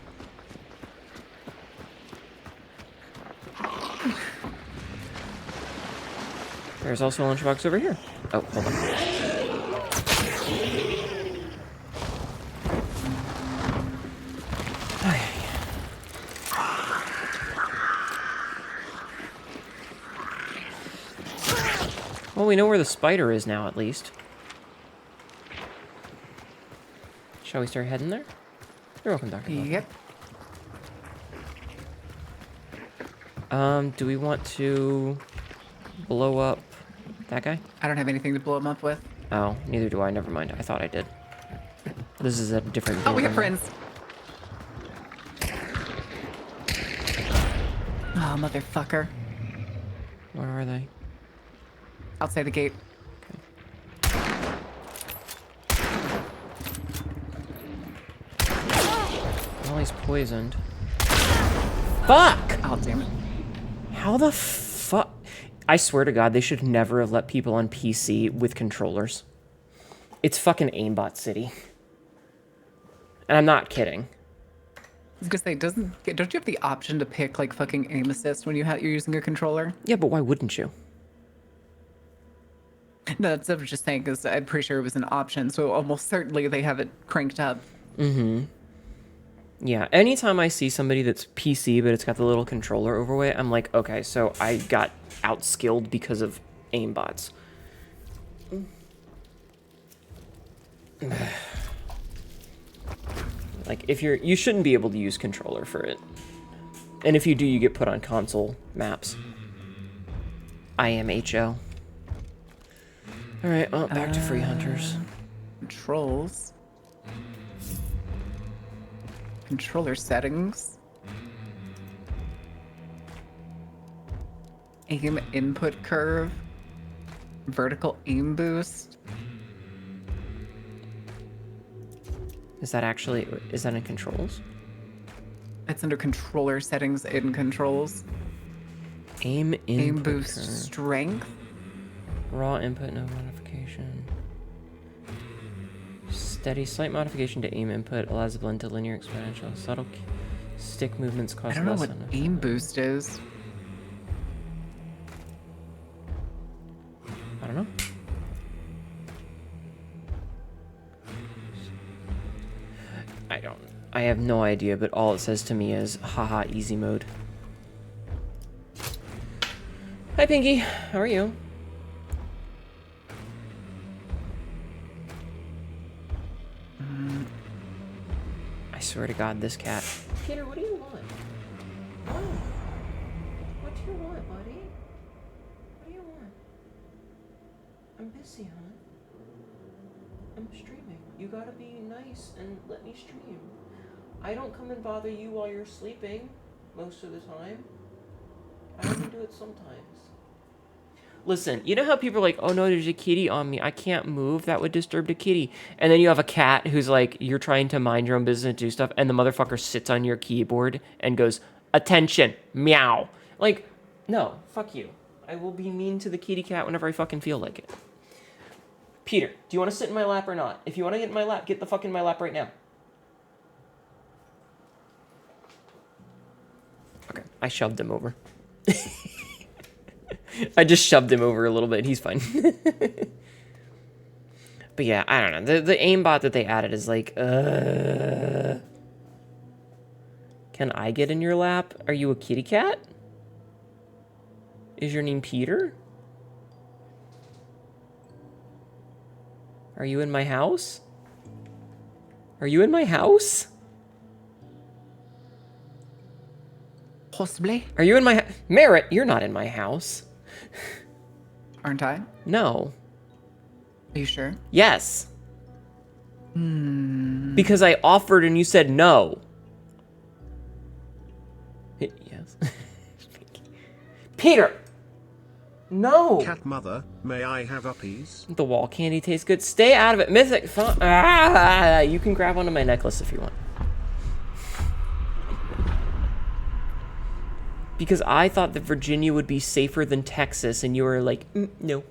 There's also a lunchbox over here. Oh, hold on. Well, we know where the spider is now, at least. Shall we start heading there? You're welcome, Dr. Bob.
Yep.
Do we want to blow up that guy?
I don't have anything to blow him up with.
Oh, neither do I. Never mind. I thought I did. This is a different...
Oh, we have
building.
friends. Oh, motherfucker.
Where are they?
Outside the gate.
Well, he's poisoned. Fuck!
Oh, damn it.
How the fuck? I swear to God, they should never have let people on PC with controllers. It's fucking aimbot city. And I'm not kidding.
I was gonna say, don't you have the option to pick like fucking aim assist when you're using a controller?
Yeah, but why wouldn't you?
No, that's what I was just saying because I'm pretty sure it was an option, so almost certainly they have it cranked up.
Mm-hmm. Yeah, anytime I see somebody that's PC, but it's got the little controller overweight, I'm like, okay, so I got outskilled because of aimbots. Like, if you shouldn't be able to use controller for it. And if you do, you get put on console maps. IMHO. Alright, well, back to Free Hunters.
Controls. Controller settings. Aim input curve. Vertical aim boost.
Is that in controls?
It's under controller settings in controls.
Aim
boost
curve.
strength.
Raw input, no modification. Steady, slight modification to aim input allows the blend to linear exponential. Stick movements cause
I don't know
less
what
on
aim boost is.
I don't know. I have no idea, but all it says to me is, haha, easy mode. Hi, Pinky. How are you? I swear to God, this cat. Peter, what do you want? What do you want, buddy? What do you want? I'm busy, hon. I'm streaming. You gotta be nice and let me stream. I don't come and bother you while you're sleeping most of the time. I only do it sometimes. Listen, you know how people are like, oh no, there's a kitty on me. I can't move. That would disturb the kitty. And then you have a cat who's like, you're trying to mind your own business and do stuff, and the motherfucker sits on your keyboard and goes, attention, meow. Like, no, fuck you. I will be mean to the kitty cat whenever I fucking feel like it. Peter, do you want to sit in my lap or not? If you want to get in my lap, get the fuck in my lap right now. Okay, I shoved him over. I just shoved him over a little bit. He's fine. But yeah, I don't know. The aimbot that they added is like, can I get in your lap? Are you a kitty cat? Is your name Peter? Are you in my house? Are you in my house?
Possibly.
Are you in my Merritt, you're not in my house.
Aren't I?
No.
Are you sure?
Yes. Because I offered and you said no. Yes. Peter! No!
Cat mother, may I have uppies?
The wall candy tastes good. Stay out of it. Mythic fun. Ah, you can grab onto my necklace if you want. Because I thought that Virginia would be safer than Texas, and you were like, no.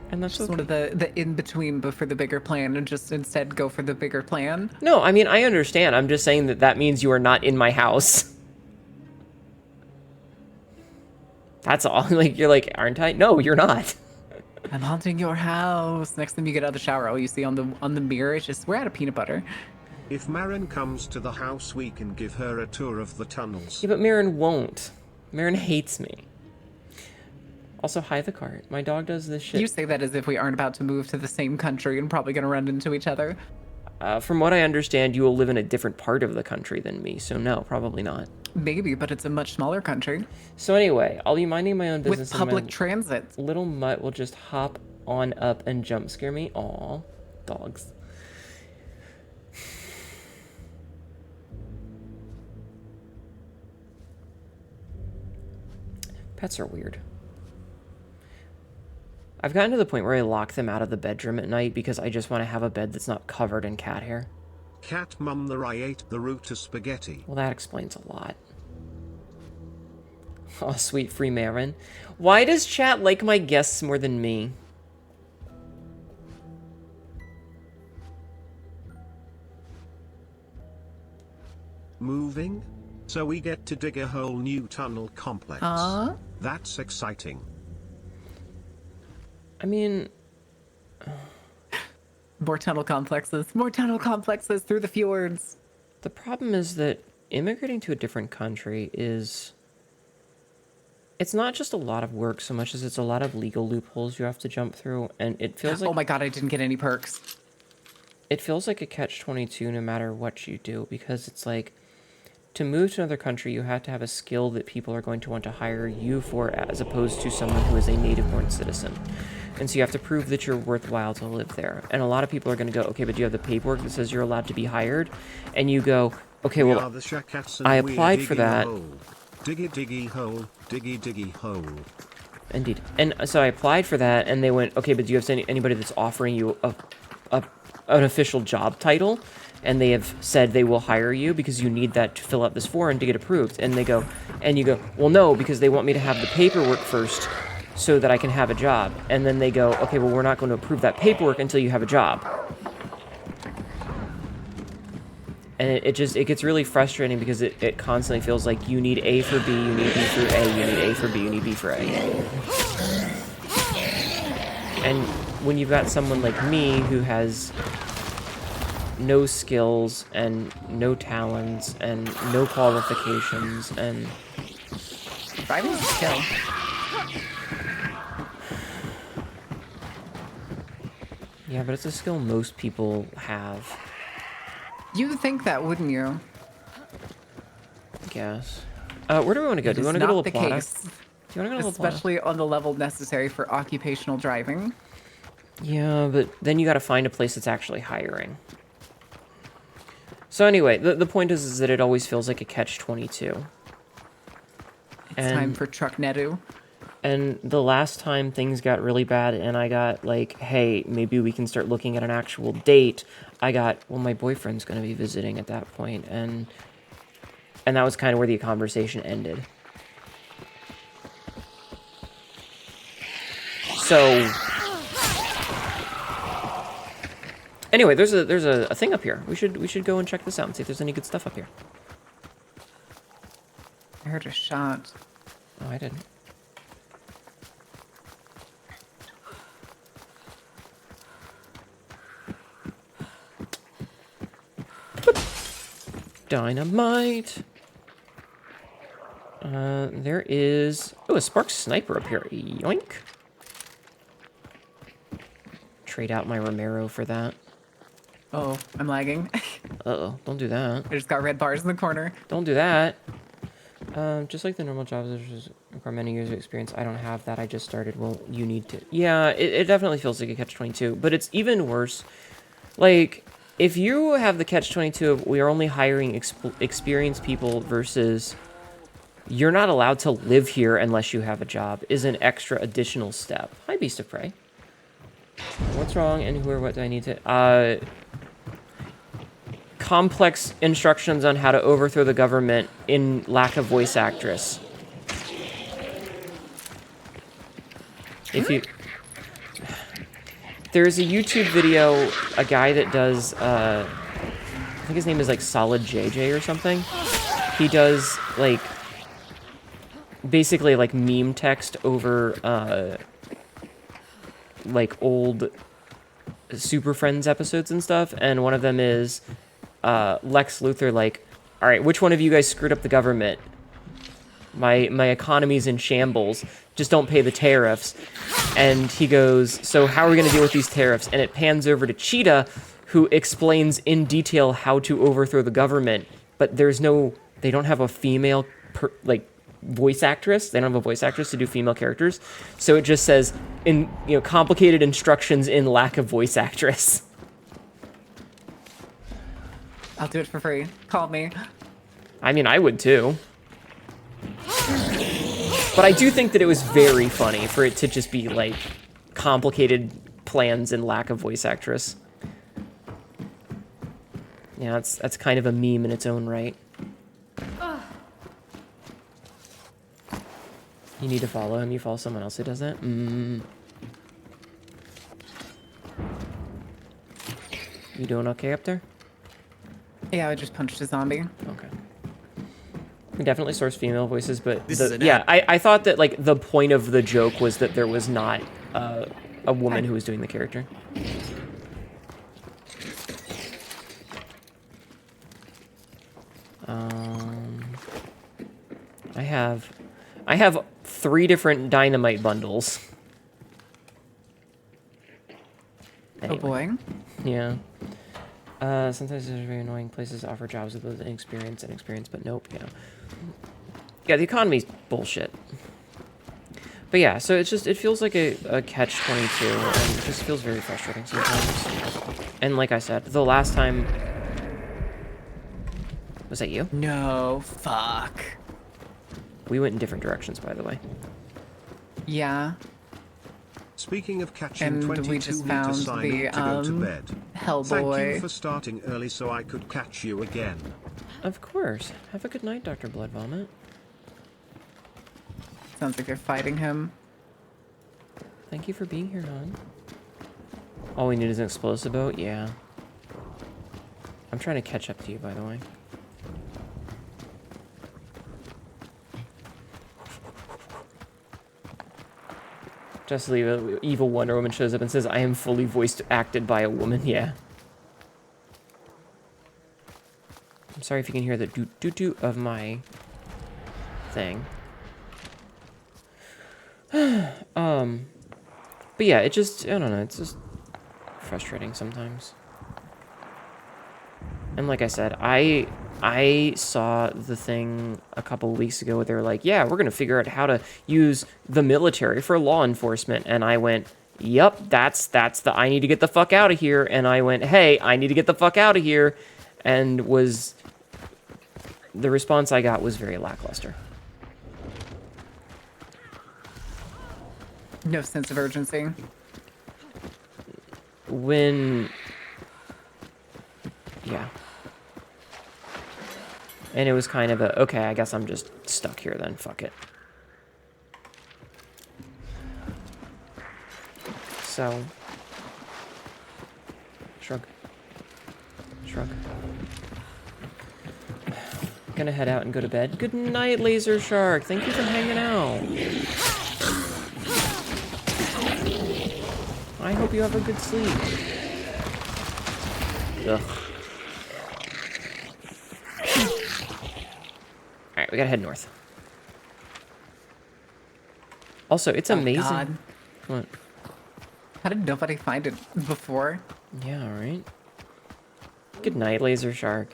And that's
just one of the in-between, but for the bigger plan, and just instead go for the bigger plan.
No, I mean, I understand. I'm just saying that that means you are not in my house. That's all. Like, you're like, aren't I? No, you're not.
I'm haunting your house. Next time you get out of the shower, all you see on the mirror is just, we're out of peanut butter.
If Marin comes to the house, we can give her a tour of the tunnels.
Yeah, but Marin won't. Marin hates me. Also, hi the cart. My dog does this shit.
You say that as if we aren't about to move to the same country and probably going to run into each other.
From what I understand, you will live in a different part of the country than me, so no, probably not.
Maybe, but it's a much smaller country.
So anyway, I'll be minding my own business.
With public transit.
Little mutt will just hop on up and jump scare me. Aw, dogs. Pets are weird. I've gotten to the point where I lock them out of the bedroom at night because I just want to have a bed that's not covered in cat hair.
Cat mum, I ate the root to spaghetti.
Well, that explains a lot. Oh, sweet free Marin. Why does chat like my guests more than me?
Moving? So we get to dig a whole new tunnel complex. That's exciting.
I mean...
More tunnel complexes through the fjords.
The problem is that immigrating to a different country is... It's not just a lot of work so much as it's a lot of legal loopholes you have to jump through, and it feels like...
Oh my god, I didn't get any perks.
It feels like a catch-22 no matter what you do, because it's like... To move to another country, you have to have a skill that people are going to want to hire you for, as opposed to someone who is a native-born citizen. And so you have to prove that you're worthwhile to live there. And a lot of people are going to go, okay, but do you have the paperwork that says you're allowed to be hired? And you go, okay, well, I applied for that.
Diggy, diggy hole, diggy, diggy hole.
Indeed. And so I applied for that, and they went, okay, but do you have anybody that's offering you an official job title? And they have said they will hire you because you need that to fill out this form to get approved. And they go, and you go, well, no, because they want me to have the paperwork first so that I can have a job. And then they go, okay, well, we're not going to approve that paperwork until you have a job. And it gets really frustrating because it constantly feels like you need A for B, you need B for A, you need A for B, you need B for A. And when you've got someone like me who has no skills and no talents and no qualifications and...
Driving's a skill.
Yeah, but it's a skill most people have.
You would think that, wouldn't you?
I guess. Where do we want to go? Do we want to go to La Plata? Do you want to go to La Plata?
Especially on the level necessary for occupational driving.
Yeah, but then you got to find a place that's actually hiring. So anyway, the point is that it always feels like a catch-22.
It's time for truck Hnetu.
And the last time things got really bad and I got like, hey, maybe we can start looking at an actual date, I got, well, my boyfriend's going to be visiting at that point, and that was kind of where the conversation ended. So anyway, there's a thing up here. We should go and check this out and see if there's any good stuff up here.
I heard a shot.
Oh, I didn't. Dynamite. There is... Oh, a Spark Sniper up here. Yoink. Trade out my Romero for that.
Oh, I'm lagging.
Uh-oh, don't do that.
I just got red bars in the corner.
Don't do that. Just like the normal jobs, there's require many years of experience. I don't have that. I just started. Well, you need to. Yeah, it definitely feels like a catch-22, but it's even worse. Like, if you have the catch-22 of we are only hiring experienced people versus you're not allowed to live here unless you have a job is an extra additional step. Hi, Beast of Prey. What's wrong and who or what do I need to... complex instructions on how to overthrow the government in lack of voice actress. If you... There's a YouTube video, a guy that does, I think his name is like Solid JJ or something. He does like, basically like meme text over, like old Super Friends episodes and stuff. And one of them is, Lex Luthor like, all right, which one of you guys screwed up the government? My economy's in shambles. Just don't pay the tariffs. And he goes, so how are we going to deal with these tariffs? And it pans over to Cheetah, who explains in detail how to overthrow the government. But there's no, they don't have a female, voice actress. They don't have a voice actress to do female characters. So it just says, complicated instructions in lack of voice actress.
I'll do it for free. Call me.
I mean, I would too. But I do think that it was very funny for it to just be, like, complicated plans and lack of voice actress. Yeah, that's kind of a meme in its own right. You need to follow him. You follow someone else who does that? You doing okay up there?
Yeah, I just punched a zombie.
Okay. We definitely source female voices, but I thought that like the point of the joke was that there was not a woman who was doing the character. I have 3 different dynamite bundles. Anyway.
Oh boy.
Yeah. Sometimes there's very annoying places to offer jobs with those inexperience, but nope, yeah. Yeah, the economy's bullshit. But yeah, so it's just, it feels like a catch-22, and it just feels very frustrating sometimes. And like I said, the last time... Was that you?
No, fuck.
We went in different directions, by the way.
Yeah.
Speaking of catching
And
22
we just
meter
found
sign
the,
to go to bed.
Hellboy.
Thank you for starting early so I could catch you again.
Of course. Have a good night, Dr. Blood Vomit.
Sounds like you're fighting him.
Thank you for being here, hon. All we need is an explosive boat? Yeah. I'm trying to catch up to you, by the way. Just leave it. Evil Wonder Woman shows up and says, I am fully voiced acted by a woman. Yeah. I'm sorry if you can hear the doot-doot-doot of my thing. But yeah, it just, I don't know, it's just frustrating sometimes. And like I said, I saw the thing a couple of weeks ago where they were like, yeah, we're going to figure out how to use the military for law enforcement. And I went, yep, that's the I need to get the fuck out of here. And I went, hey, I need to get the fuck out of here. And the response I got was very lackluster.
No sense of urgency.
Yeah. And it was kind of a, okay, I guess I'm just stuck here then, fuck it. So, shrug. Shrug. Gonna head out and go to bed. Good night, Laser Shark. Thank you for hanging out. I hope you have a good sleep. Ugh. Alright, we gotta head north. Also, it's amazing.
God.
What?
How did nobody find it before?
Yeah, right. Good night, Laser Shark.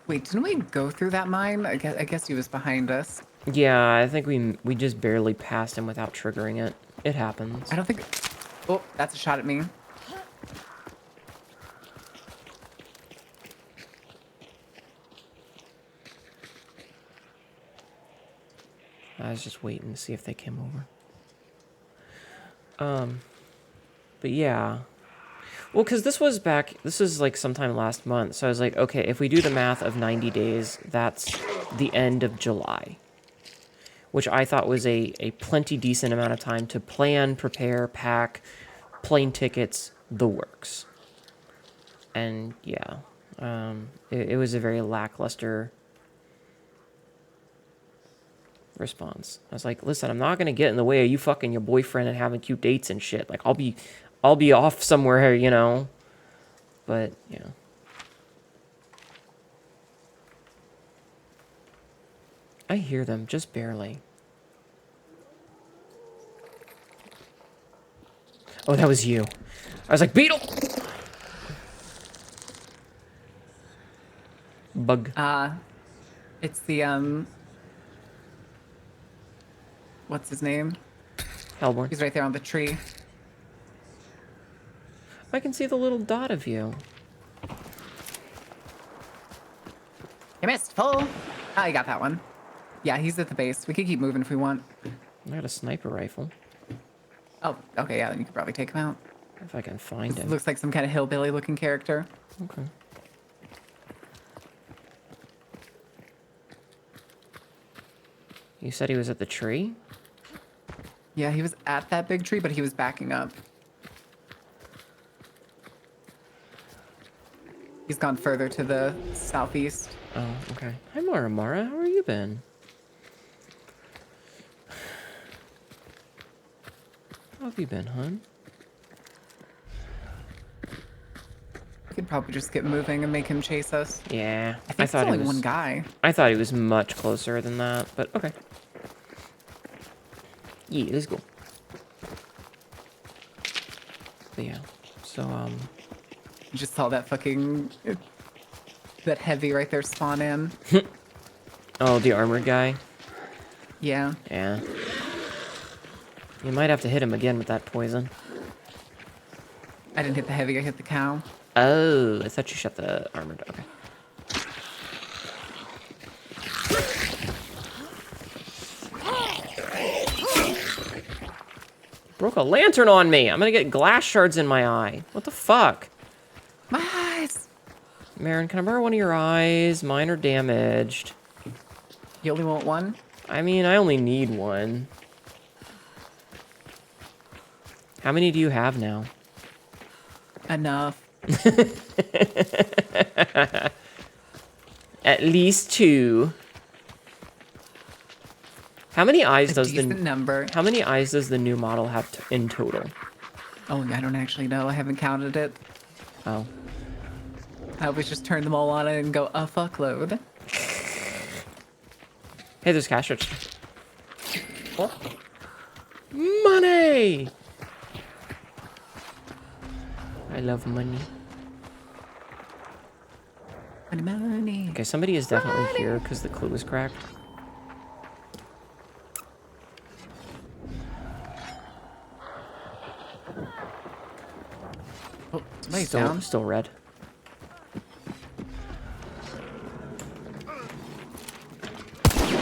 Wait, didn't we go through that mine? I guess he was behind us.
Yeah, I think we just barely passed him without triggering it. It happens.
I don't think... Oh, that's a shot at me.
I was just waiting to see if they came over. But yeah. Well, because this is like sometime last month, so I was like, okay, if we do the math of 90 days, that's the end of July. Which I thought was a plenty decent amount of time to plan, prepare, pack, plane tickets, the works. And yeah, it was a very lackluster response. I was like, listen, I'm not gonna get in the way of you fucking your boyfriend and having cute dates and shit. Like, I'll be off somewhere, you know. But yeah. I hear them, just barely. Oh, that was you. I was like, Beetle! Bug.
It's the, what's his name?
Hellborn.
He's right there on the tree.
I can see the little dot of you.
You missed, full. Oh, you got that one. Yeah, he's at the base. We could keep moving if we want.
I got a sniper rifle.
Oh, okay, yeah, then you could probably take him out.
If I can find him.
Looks like some kind of hillbilly-looking character.
Okay. You said he was at the tree?
Yeah, he was at that big tree, but he was backing up. He's gone further to the southeast.
Oh, okay. Hi, Mara. How are you been? How have you been, hon?
We could probably just get moving and make him chase us.
Yeah.
I think it's only one guy.
I thought he was much closer than that, but okay. Yeah, let's go. But yeah, so,
You just saw that fucking... that heavy right there spawn in.
Oh, the armored guy?
Yeah.
Yeah. You might have to hit him again with that poison.
I didn't hit the heavy, I hit the cow.
Oh, I thought you shot the armored. Okay. Broke a lantern on me. I'm gonna get glass shards in my eye. What the fuck?
My eyes!
Marin, can I borrow one of your eyes? Mine are damaged.
You only want one?
I mean, I only need one. How many do you have now?
Enough.
At least 2. How many eyes does the
number?
How many eyes does the new model have in total?
Oh, I don't actually know. I haven't counted it.
Oh.
I always just turn them all on and go a fuckload.
Hey, there's cash register. Oh. Money! I love money.
Money.
Okay, somebody is definitely here because the clue was cracked.
Oh, somebody's down.
Still red.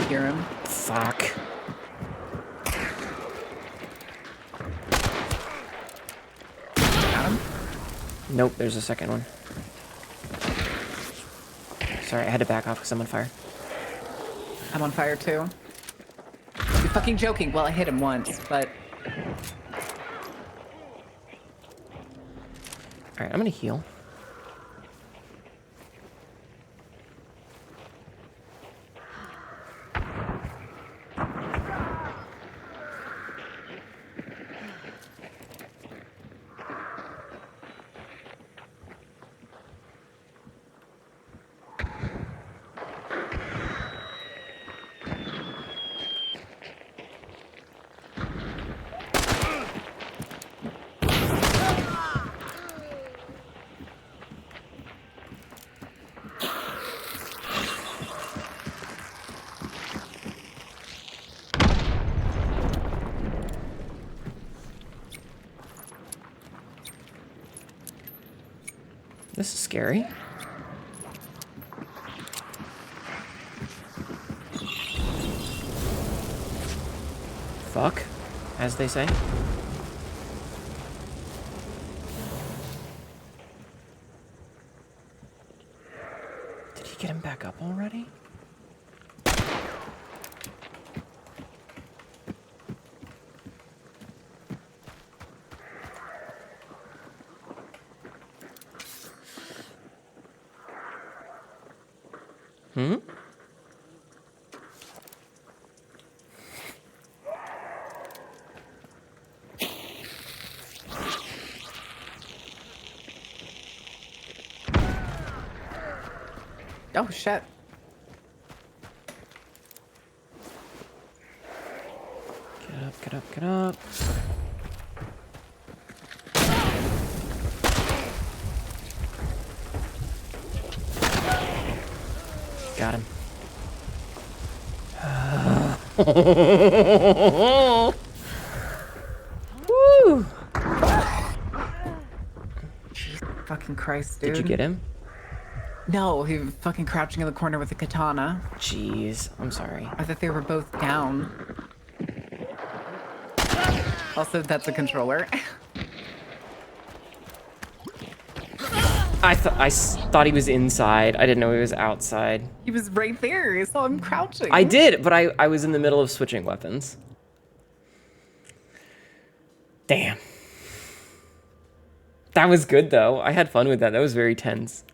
Hear him.
Fuck.
Got him.
Nope, there's a second one. Sorry, I had to back off because I'm on fire.
I'm on fire too. You're fucking joking. Well, I hit him once, but...
Alright, I'm gonna heal. This is scary. Fuck, as they say. Did he get him back up already? Hmm?
Oh, shit.
Get up, get up, get up. Got him. Woo!
Fucking Christ, dude.
Did you get him?
No, he was fucking crouching in the corner with a katana.
Jeez, I'm sorry.
I thought they were both down. Also, that's a controller.
I thought he was inside. I didn't know he was outside.
He was right there. I saw him crouching.
I did, but I was in the middle of switching weapons. Damn. That was good, though. I had fun with that. That was very tense.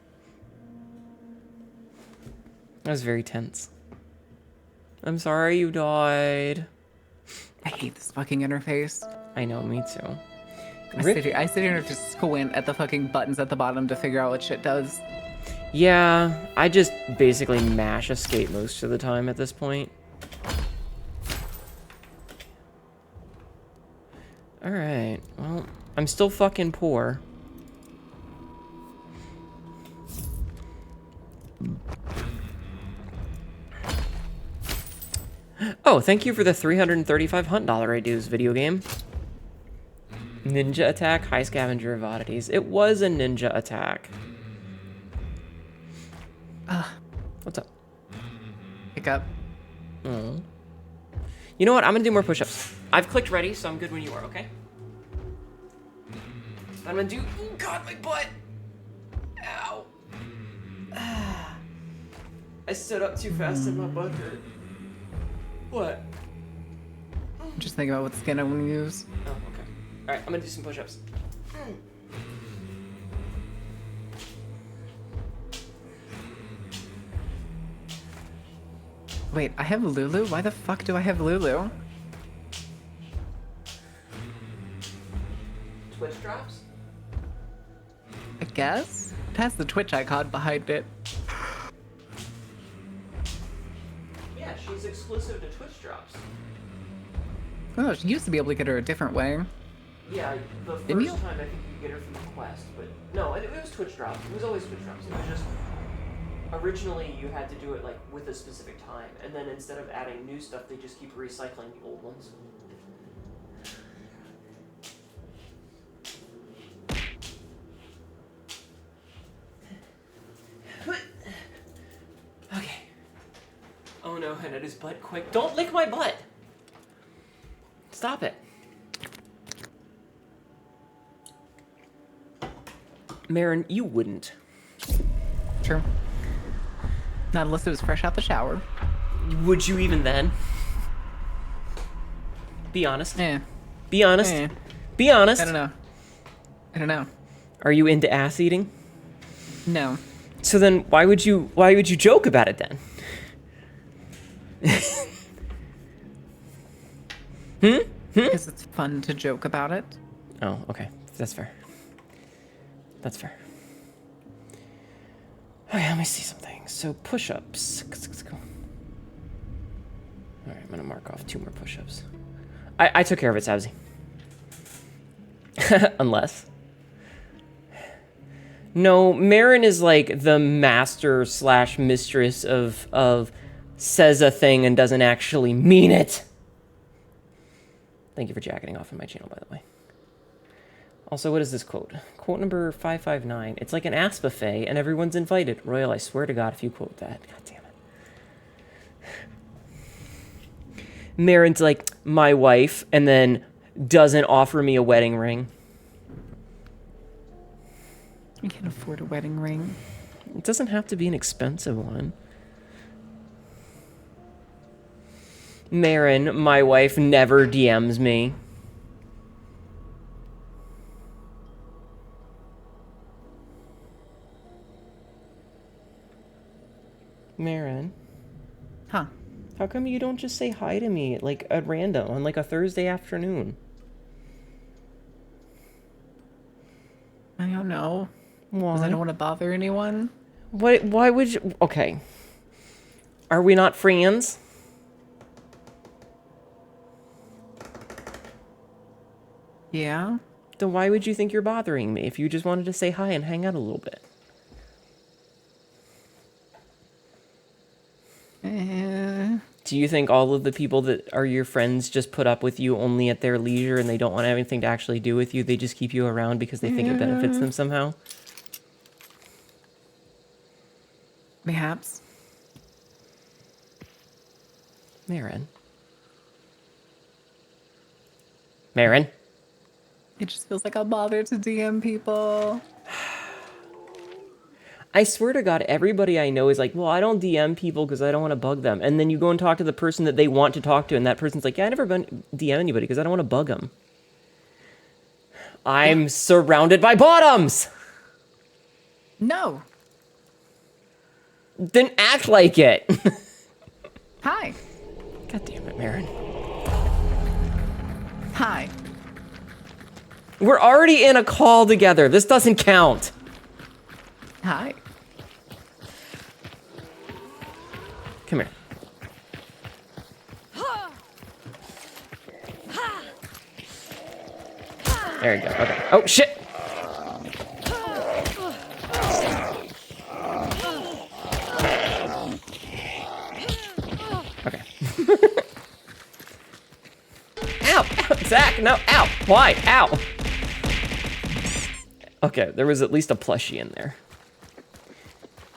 That was very tense. I'm sorry you died.
I hate this fucking interface.
I know, me too.
I sit here and just squint at the fucking buttons at the bottom to figure out what shit does.
Yeah, I just basically mash escape most of the time at this point. Alright, well, I'm still fucking poor. Oh, thank you for the 335 hunt dollar dues, video game. Ninja attack, high scavenger of oddities. It was a ninja attack. What's up?
Pick up.
Oh. You know what? I'm gonna do more push-ups. I've clicked ready, so I'm good when you are, okay? I'm gonna do... Oh god, my butt! Ow. I stood up too fast and my butt hurt. What?
Just think about what skin I want to use.
Oh, okay. Alright, I'm gonna do some push-ups.
Wait, I have Lulu? Why the fuck do I have Lulu?
Twitch drops?
I guess? It has the Twitch icon behind it.
Yeah, she's exclusive to Twitch drops.
Oh, she used to be able to get her a different way.
Yeah, the
Didn't you?
first time I think you could get her from the quest, but no, it was Twitch drops. It was always Twitch drops. It was just originally you had to do it like with a specific time, and then instead of adding new stuff, they just keep recycling the old ones. Okay. Oh no, Hnetu's butt quick. Don't lick my butt! Stop it. Marin, you wouldn't.
True. Not unless it was fresh out the shower.
Would you even then? Be honest.
Eh.
Be honest.
Eh.
Be honest.
I don't know.
Are you into ass eating?
No.
So then why would you joke about it then?
Because it's fun to joke about it.
Oh, okay. That's fair. That's fair. Okay, let me see something. So push-ups. Alright, I'm gonna mark off 2 more push-ups. I took care of it, Sabzi. Unless. No, Marin is like the master / mistress of says a thing and doesn't actually mean it. Thank you for jacketing off on my channel, by the way. Also, what is this quote? Quote number 559. It's like an ass buffet and everyone's invited. Royal, I swear to God if you quote that. God damn it. Marin's like, my wife, and then doesn't offer me a wedding ring.
I can't afford a wedding ring.
It doesn't have to be an expensive one. Marin, my wife, never DMs me. Marin.
Huh.
How come you don't just say hi to me like at random on like a Thursday afternoon?
I don't know.
Why?
Because I don't want to bother anyone.
What? Why would you? Okay. Are we not friends?
Yeah.
Then why would you think you're bothering me if you just wanted to say hi and hang out a little bit? Do you think all of the people that are your friends just put up with you only at their leisure and they don't want anything to actually do with you? They just keep you around because they think it benefits them somehow?
Perhaps.
Marin. Marin?
It just feels like I'll bother to DM people.
I swear to God, everybody I know is like, well, I don't DM people because I don't want to bug them. And then you go and talk to the person that they want to talk to, and that person's like, yeah, I never DM anybody because I don't want to bug them. I'm surrounded by bottoms!
No.
Then act like it.
Hi.
God damn it, Marin.
Hi.
We're already in a call together. This doesn't count.
Hi.
Come here. There you go. Okay. Oh, shit! Okay. Ow! Zach, no! Ow! Why? Ow! Okay, there was at least a plushie in there.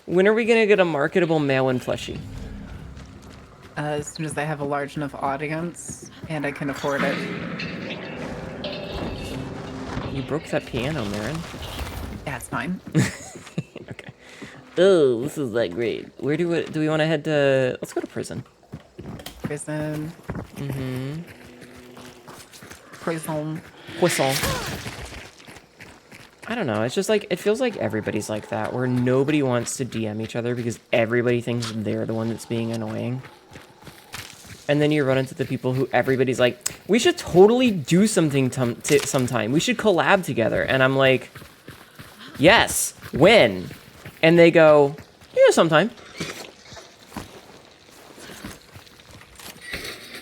When are we gonna get a marketable Maowen plushie?
As soon as I have a large enough audience and I can afford it.
You broke that piano, Marin.
Yeah, it's fine.
Okay. Oh, this is like great. Where do we want to head to? Let's go to prison.
Prison.
Mm-hmm.
Prison.
Whistle. I don't know. It's just like, it feels like everybody's like that, where nobody wants to DM each other because everybody thinks they're the one that's being annoying. And then you run into the people who everybody's like, we should totally do something sometime. We should collab together. And I'm like, yes, when? And they go, yeah, sometime.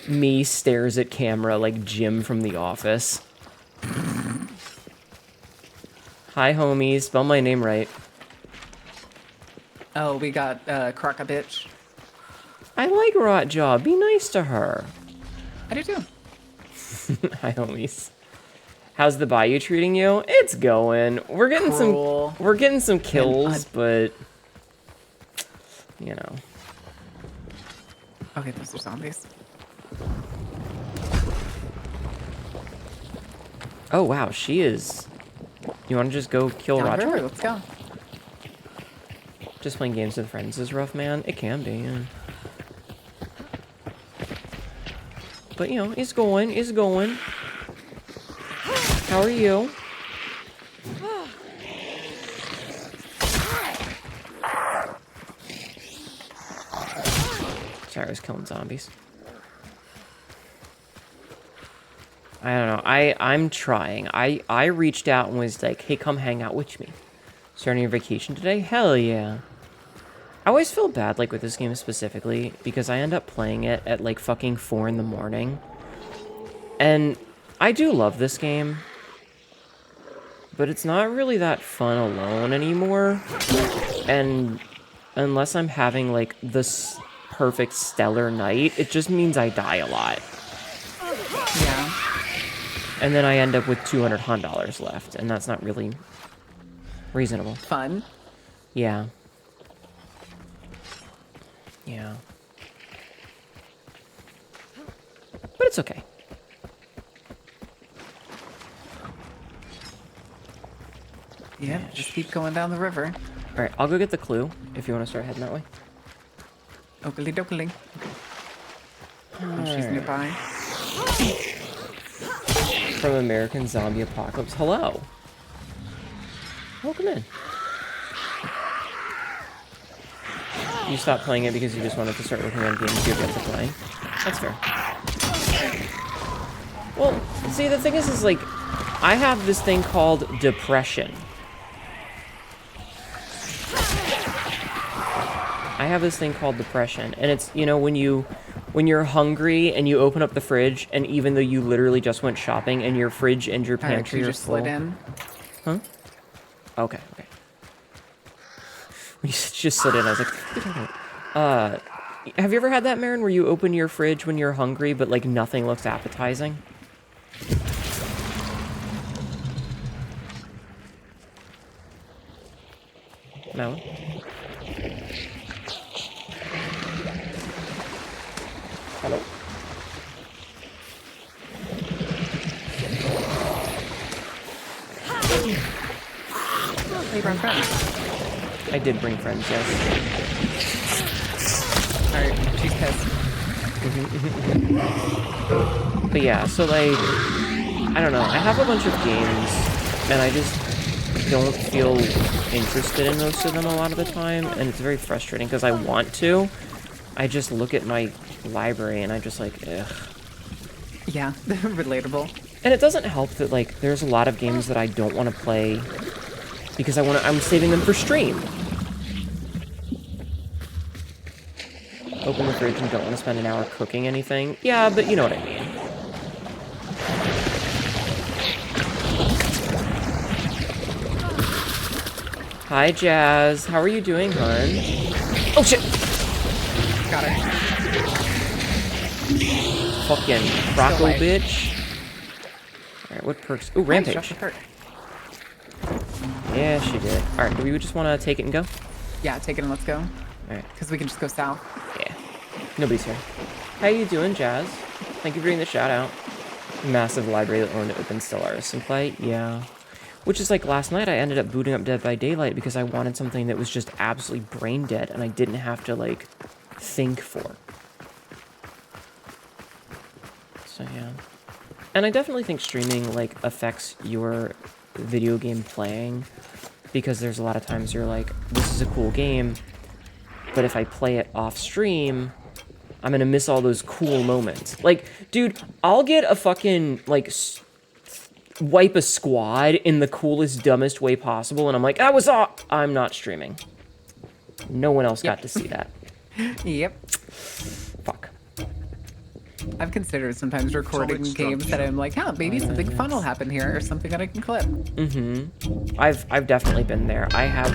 Me stares at camera like Jim from The Office. Hi, homies. Spell my name right.
Oh, we got Croca bitch.
I like Rotjaw. Be nice to her.
I do too.
Hi, homies. How's the bayou treating you? It's going. We're getting
Cruel.
some kills, but you know.
Okay, those are zombies.
Oh wow, she is. You want to just go kill
Down the river,
Roger?
let's go.
Just playing games with friends is rough, man. It can be, yeah. But, you know, it's going, it's going. How are you? Sorry, I was killing zombies. I don't know. I'm trying. I reached out and was like, hey, come hang out with me. Starting your vacation today? Hell yeah. I always feel bad, like, with this game specifically, because I end up playing it at, like, fucking 4 in the morning. And I do love this game, but it's not really that fun alone anymore. And unless I'm having, like, this perfect stellar night, it just means I die a lot.
Yeah.
And then I end up with $200 left, and that's not really reasonable.
Fun.
Yeah. Yeah. But it's okay.
Yeah, just keep going down the river.
Alright, I'll go get the clue if you want to start heading that way.
Oakley dokley. Oh, she's nearby.
From American Zombie Apocalypse. Hello. Welcome in. You stopped playing it because you just wanted to start working on games you get to play. That's fair. Well, see, the thing is like, I have this thing called depression. And it's, you know, when you're hungry and you open up the fridge, and even though you literally just went shopping and your fridge and your pantry are
just
full.
slid in.
Huh? Okay. When you just slid in, I was like, what are you talking about? Have you ever had that, Marin, where you open your fridge when you're hungry, but, like, nothing looks appetizing? No? Hello?
Hey, bring friends.
I did bring friends, yes.
Alright, she's pissed.
But yeah, so, like, I don't know. I have a bunch of games, and I just don't feel interested in most of them a lot of the time, and it's very frustrating because I want to. I just look at my library and I just like, ugh.
Yeah, relatable.
And it doesn't help that, like, there's a lot of games that I don't want to play because I'm saving them for stream. Open the fridge and don't want to spend an hour cooking anything. Yeah, but you know what I mean. Hi, Jazz. How are you doing, hun? Oh, shit!
Got her.
Fucking Rocco bitch. Alright, what perks? Ooh, Rampage.
Nice, drop the perk.
Yeah, she did. Alright, do we just want to take it and go?
Yeah, take it and let's go.
Alright.
Because we can just go south.
Yeah. Nobody's here. How you doing, Jazz? Thank you for doing the shout out. Massive library that owned open Stellaris and play. Yeah. Which is like last night I ended up booting up Dead by Daylight because I wanted something that was just absolutely brain dead and I didn't have to like think for. So yeah. And I definitely think streaming like affects your video game playing because there's a lot of times you're like, this is a cool game, but if I play it off stream, I'm gonna miss all those cool moments. Like, dude, I'll get a fucking, like, wipe a squad in the coolest, dumbest way possible, and I'm like, I'm not streaming. No one else got to see that.
Yep.
Fuck.
I've considered sometimes recording games that I'm like, maybe something fun will happen here, or something that I can clip.
I've definitely been there. I have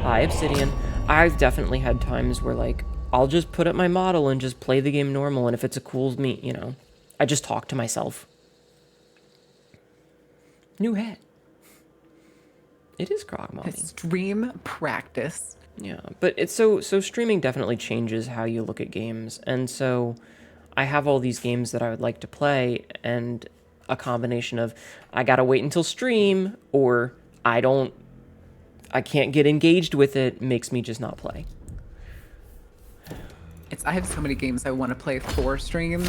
Obsidian. I've definitely had times where, like, I'll just put up my model and just play the game normal, and if it's a cool meet, you know, I just talk to myself. New hat. It is Grog Mommy.
Stream practice.
Yeah, but it's so streaming definitely changes how you look at games, and so I have all these games that I would like to play, and a combination of I gotta wait until stream, or I can't get engaged with it, makes me just not play.
I have so many games I want to play for stream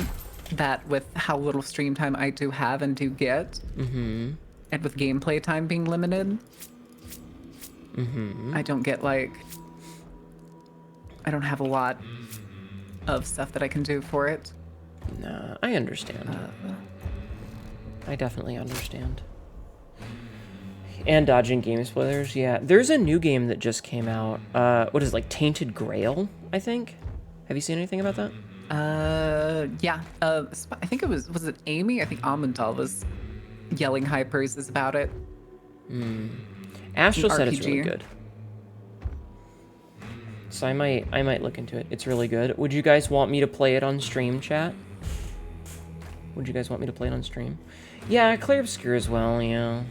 that with how little stream time I do have and do get, and with gameplay time being limited, I don't get I don't have a lot of stuff that I can do for it.
Nah, I understand. I definitely understand. And dodging game spoilers, yeah. There's a new game that just came out. What is it, like Tainted Grail, I think? Have you seen anything about that?
Yeah. I think was it Amy? I think Amundal was yelling high praises about it.
Astral said it's really
RPG.
good. So I might look into it. It's really good. Would you guys want me to play it on stream, chat? Would you guys want me to play it on stream? Yeah, Clair Obscur as well, yeah.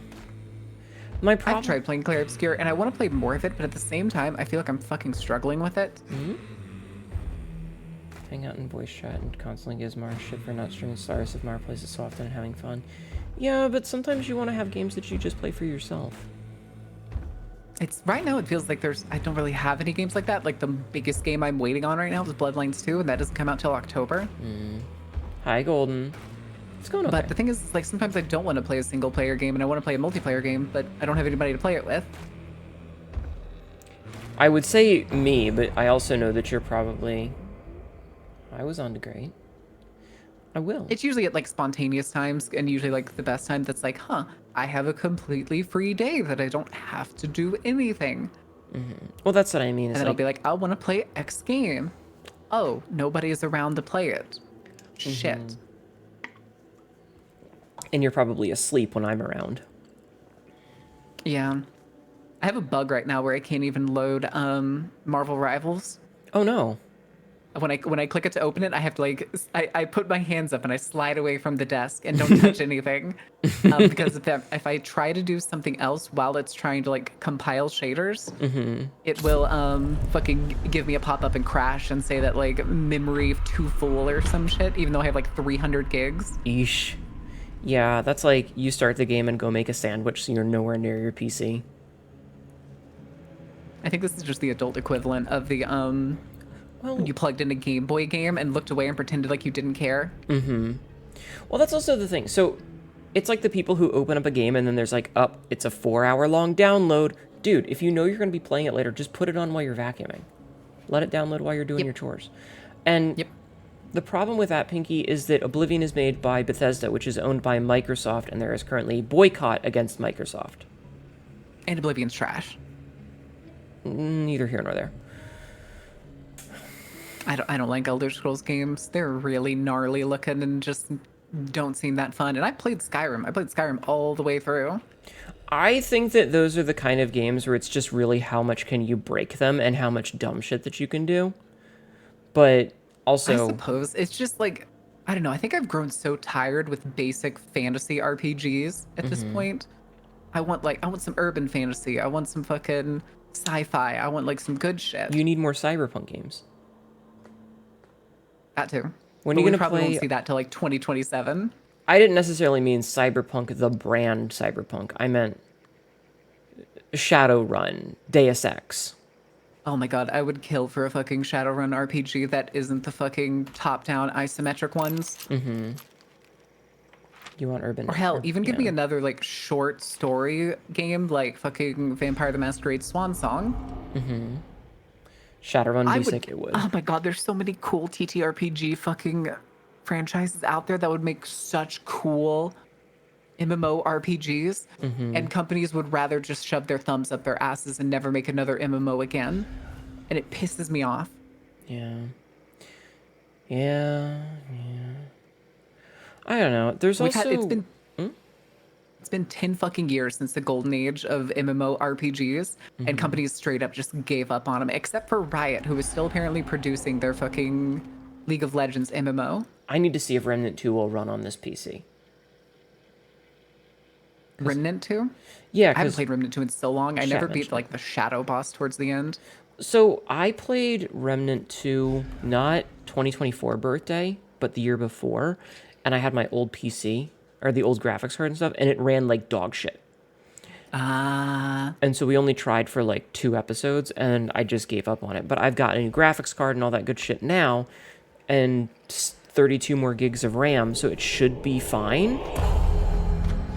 My problem...
I've tried playing Clair Obscur, and I want to play more of it, but at the same time, I feel like I'm fucking struggling with it.
Hang out in voice chat and constantly gives Mara shit for not streaming Stars if Mara plays it so often and having fun. Yeah, but sometimes you want to have games that you just play for yourself.
Right now it feels like I don't really have any games like that. Like the biggest game I'm waiting on right now is Bloodlines 2, and that doesn't come out till October.
Hi, Golden. It's going okay.
But the thing is, like, sometimes I don't want to play a single player game and I want to play a multiplayer game, but I don't have anybody to play it with.
I would say me, but I also know that you're probably... I was on to great. I will.
It's usually at like spontaneous times, and usually like the best time that's like, I have a completely free day that I don't have to do anything.
Well, that's what I mean.
And then I'll be like, I want to play X game. Oh, nobody's around to play it. Shit.
And you're probably asleep when I'm around.
Yeah. I have a bug right now where I can't even load Marvel Rivals.
Oh no.
When I click it to open it, I have to like I put my hands up and I slide away from the desk and don't touch anything, because if I try to do something else while it's trying to like compile shaders, it will fucking give me a pop up and crash and say that like memory too full or some shit, even though I have like 300 gigs.
Eesh. Yeah, that's like you start the game and go make a sandwich so you're nowhere near your PC.
I think this is just the adult equivalent of the when you plugged in a Game Boy game and looked away and pretended like you didn't care.
Well, that's also the thing. So it's like the people who open up a game and then there's like, it's a 4-hour-long download. Dude, if you know you're going to be playing it later, just put it on while you're vacuuming. Let it download while you're doing your chores. And the problem with that, Pinky, is that Oblivion is made by Bethesda, which is owned by Microsoft, and there is currently a boycott against Microsoft.
And Oblivion's trash.
Neither here nor there.
I don't like Elder Scrolls games. They're really gnarly looking and just don't seem that fun. And I played Skyrim. I played Skyrim all the way through.
I think that those are the kind of games where it's just really how much can you break them and how much dumb shit that you can do. But also...
I suppose. It's just like, I don't know. I think I've grown so tired with basic fantasy RPGs at this point. I want some urban fantasy. I want some fucking sci-fi. I want like some good shit.
You need more cyberpunk games.
That too.
When are you gonna
probably
play?
Won't see that till like 2027.
I didn't necessarily mean Cyberpunk, the brand Cyberpunk. I meant Shadowrun, Deus Ex.
Oh my god, I would kill for a fucking Shadowrun RPG that isn't the fucking top-down isometric ones.
You want urban?
Or hell, even give me another like short story game like fucking Vampire the Masquerade Swan Song.
Shadowrun V6, it would.
Oh my god, there's so many cool TTRPG fucking franchises out there that would make such cool MMO RPGs, and companies would rather just shove their thumbs up their asses and never make another MMO again, and it pisses me off.
Yeah. I don't know. There's
It's been 10 fucking years since the golden age of MMO RPGs, and companies straight up just gave up on them, except for Riot, who is still apparently producing their fucking League of Legends MMO.
I need to see if Remnant 2 will run on this PC.
Remnant 2?
Yeah,
I haven't played Remnant 2 in so long. I never beat
mentioned
like the shadow boss towards the end.
So I played Remnant 2 not 2024 birthday, but the year before, and I had my old PC, or the old graphics card and stuff, and it ran like dog shit. And so we only tried for like 2 episodes, and I just gave up on it. But I've got a new graphics card and all that good shit now, and 32 more gigs of RAM, so it should be fine.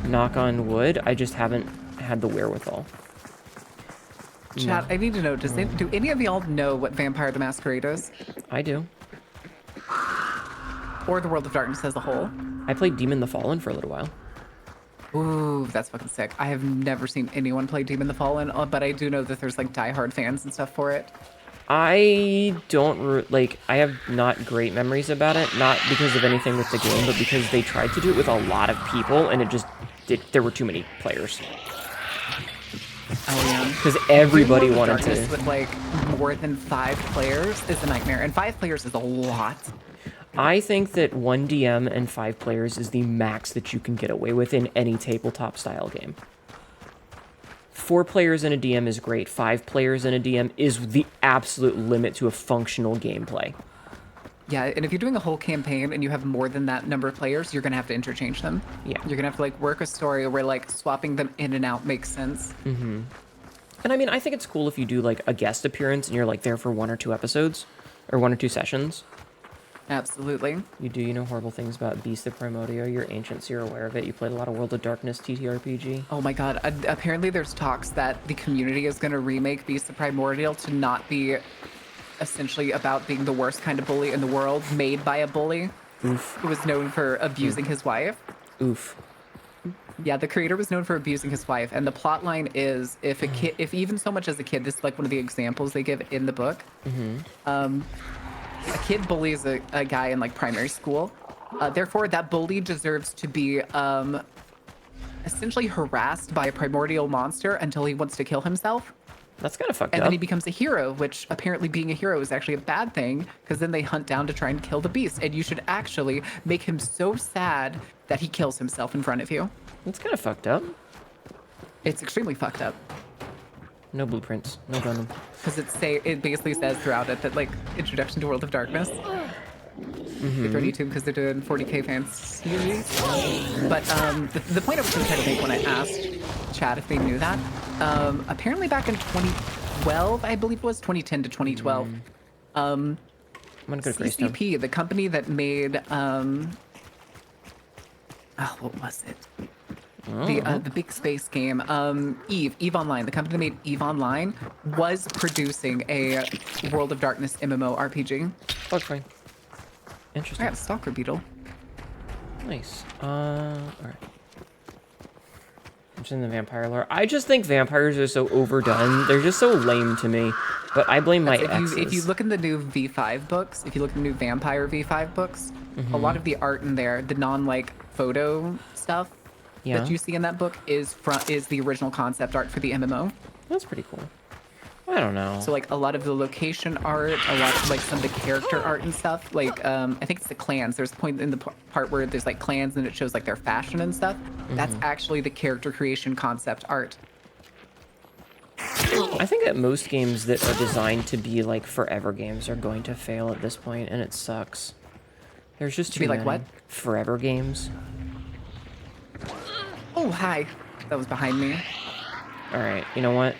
Knock on wood. I just haven't had the wherewithal.
Chat, I need to know, do any of y'all know what Vampire the Masquerade is?
I do.
Or the World of Darkness as a whole?
I played Demon the Fallen for a little while.
Ooh, that's fucking sick. I have never seen anyone play Demon the Fallen, but I do know that there's like diehard fans and stuff for it.
I don't, I have not great memories about it, not because of anything with the game, but because they tried to do it with a lot of people, and there were too many players.
Oh, yeah.
Because everybody wanted to.
With like more than 5 players is a nightmare, and 5 players is a lot.
I think that 1 DM and 5 players is the max that you can get away with in any tabletop style game. 4 players in a DM is great. 5 players in a DM is the absolute limit to a functional gameplay.
Yeah, and if you're doing a whole campaign and you have more than that number of players, you're gonna have to interchange them.
Yeah.
You're gonna have to like work a story where like swapping them in and out makes sense.
Mm-hmm. And I mean, I think it's cool if you do like a guest appearance and you're like there for 1 or 2 episodes, or 1 or 2 sessions.
Absolutely.
You know horrible things about Beast of Primordia. You're ancient, so you're aware of it. You played a lot of World of Darkness TTRPG.
Oh my god. Apparently there's talks that the community is going to remake Beast of Primordial to not be essentially about being the worst kind of bully in the world, made by a bully who was known for abusing his wife.
Oof.
Yeah, the creator was known for abusing his wife, and the plot line is if even so much as a kid, this is like one of the examples they give in the book. A kid bullies a guy in like primary school. Therefore, that bully deserves to be essentially harassed by a primordial monster until he wants to kill himself.
That's kind of fucked up.
And then he becomes a hero, which apparently being a hero is actually a bad thing, because then they hunt down to try and kill the beast. And you should actually make him so sad that he kills himself in front of you.
That's kind of fucked up.
It's extremely fucked up.
No blueprints. No gun.
Because it basically says throughout it that, like, Introduction to World of Darkness. Good for YouTube because they're doing 40k fans series. But the point I was trying to make when I asked chat if they knew that, apparently back in 2012, I believe it was 2010 to 2012,
I'm gonna go to Greystone.
CCP, the company that made what was it? The big space game, Eve Online. The company that made Eve Online was producing a World of Darkness MMO RPG.
Okay. Interesting.
I got a Stalker Beetle.
Nice. Alright. I'm just in the vampire lore. I just think vampires are so overdone. They're just so lame to me. But I blame my exes.
If you look in the new V5 books, if you look in the new Vampire V5 books, a lot of the art in there, the non-like photo stuff that you see in that book is the original concept art for the MMO.
That's pretty cool. I don't know.
So like a lot of the location art, a lot of like some of the character art and stuff. Like I think it's the clans. There's a point in the part where there's like clans and it shows like their fashion and stuff. That's actually the character creation concept art.
I think that most games that are designed to be like forever games are going to fail at this point, and it sucks. There's just too many
like what?
forever games.
Oh, hi. That was behind me.
All right, you know what?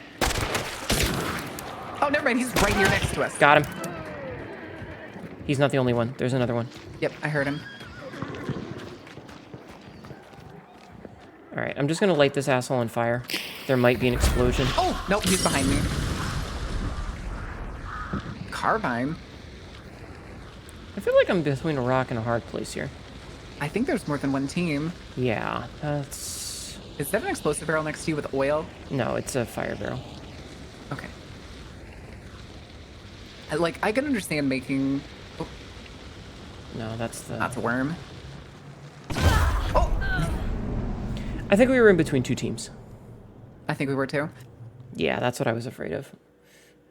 Oh, never mind. He's right here next to us.
Got him. He's not the only one. There's another one.
Yep, I heard him.
All right, I'm just gonna light this asshole on fire. There might be an explosion.
Oh, nope, he's behind me. Carbine.
I feel like I'm between a rock and a hard place here.
I think there's more than one team.
Yeah, that's...
Is that an explosive barrel next to you with oil?
No, it's a fire barrel.
Okay. I can understand making... Oh,
No, that's the...
that's a worm.
I think we were in between two teams.
I think we were too.
Yeah, that's what I was afraid of.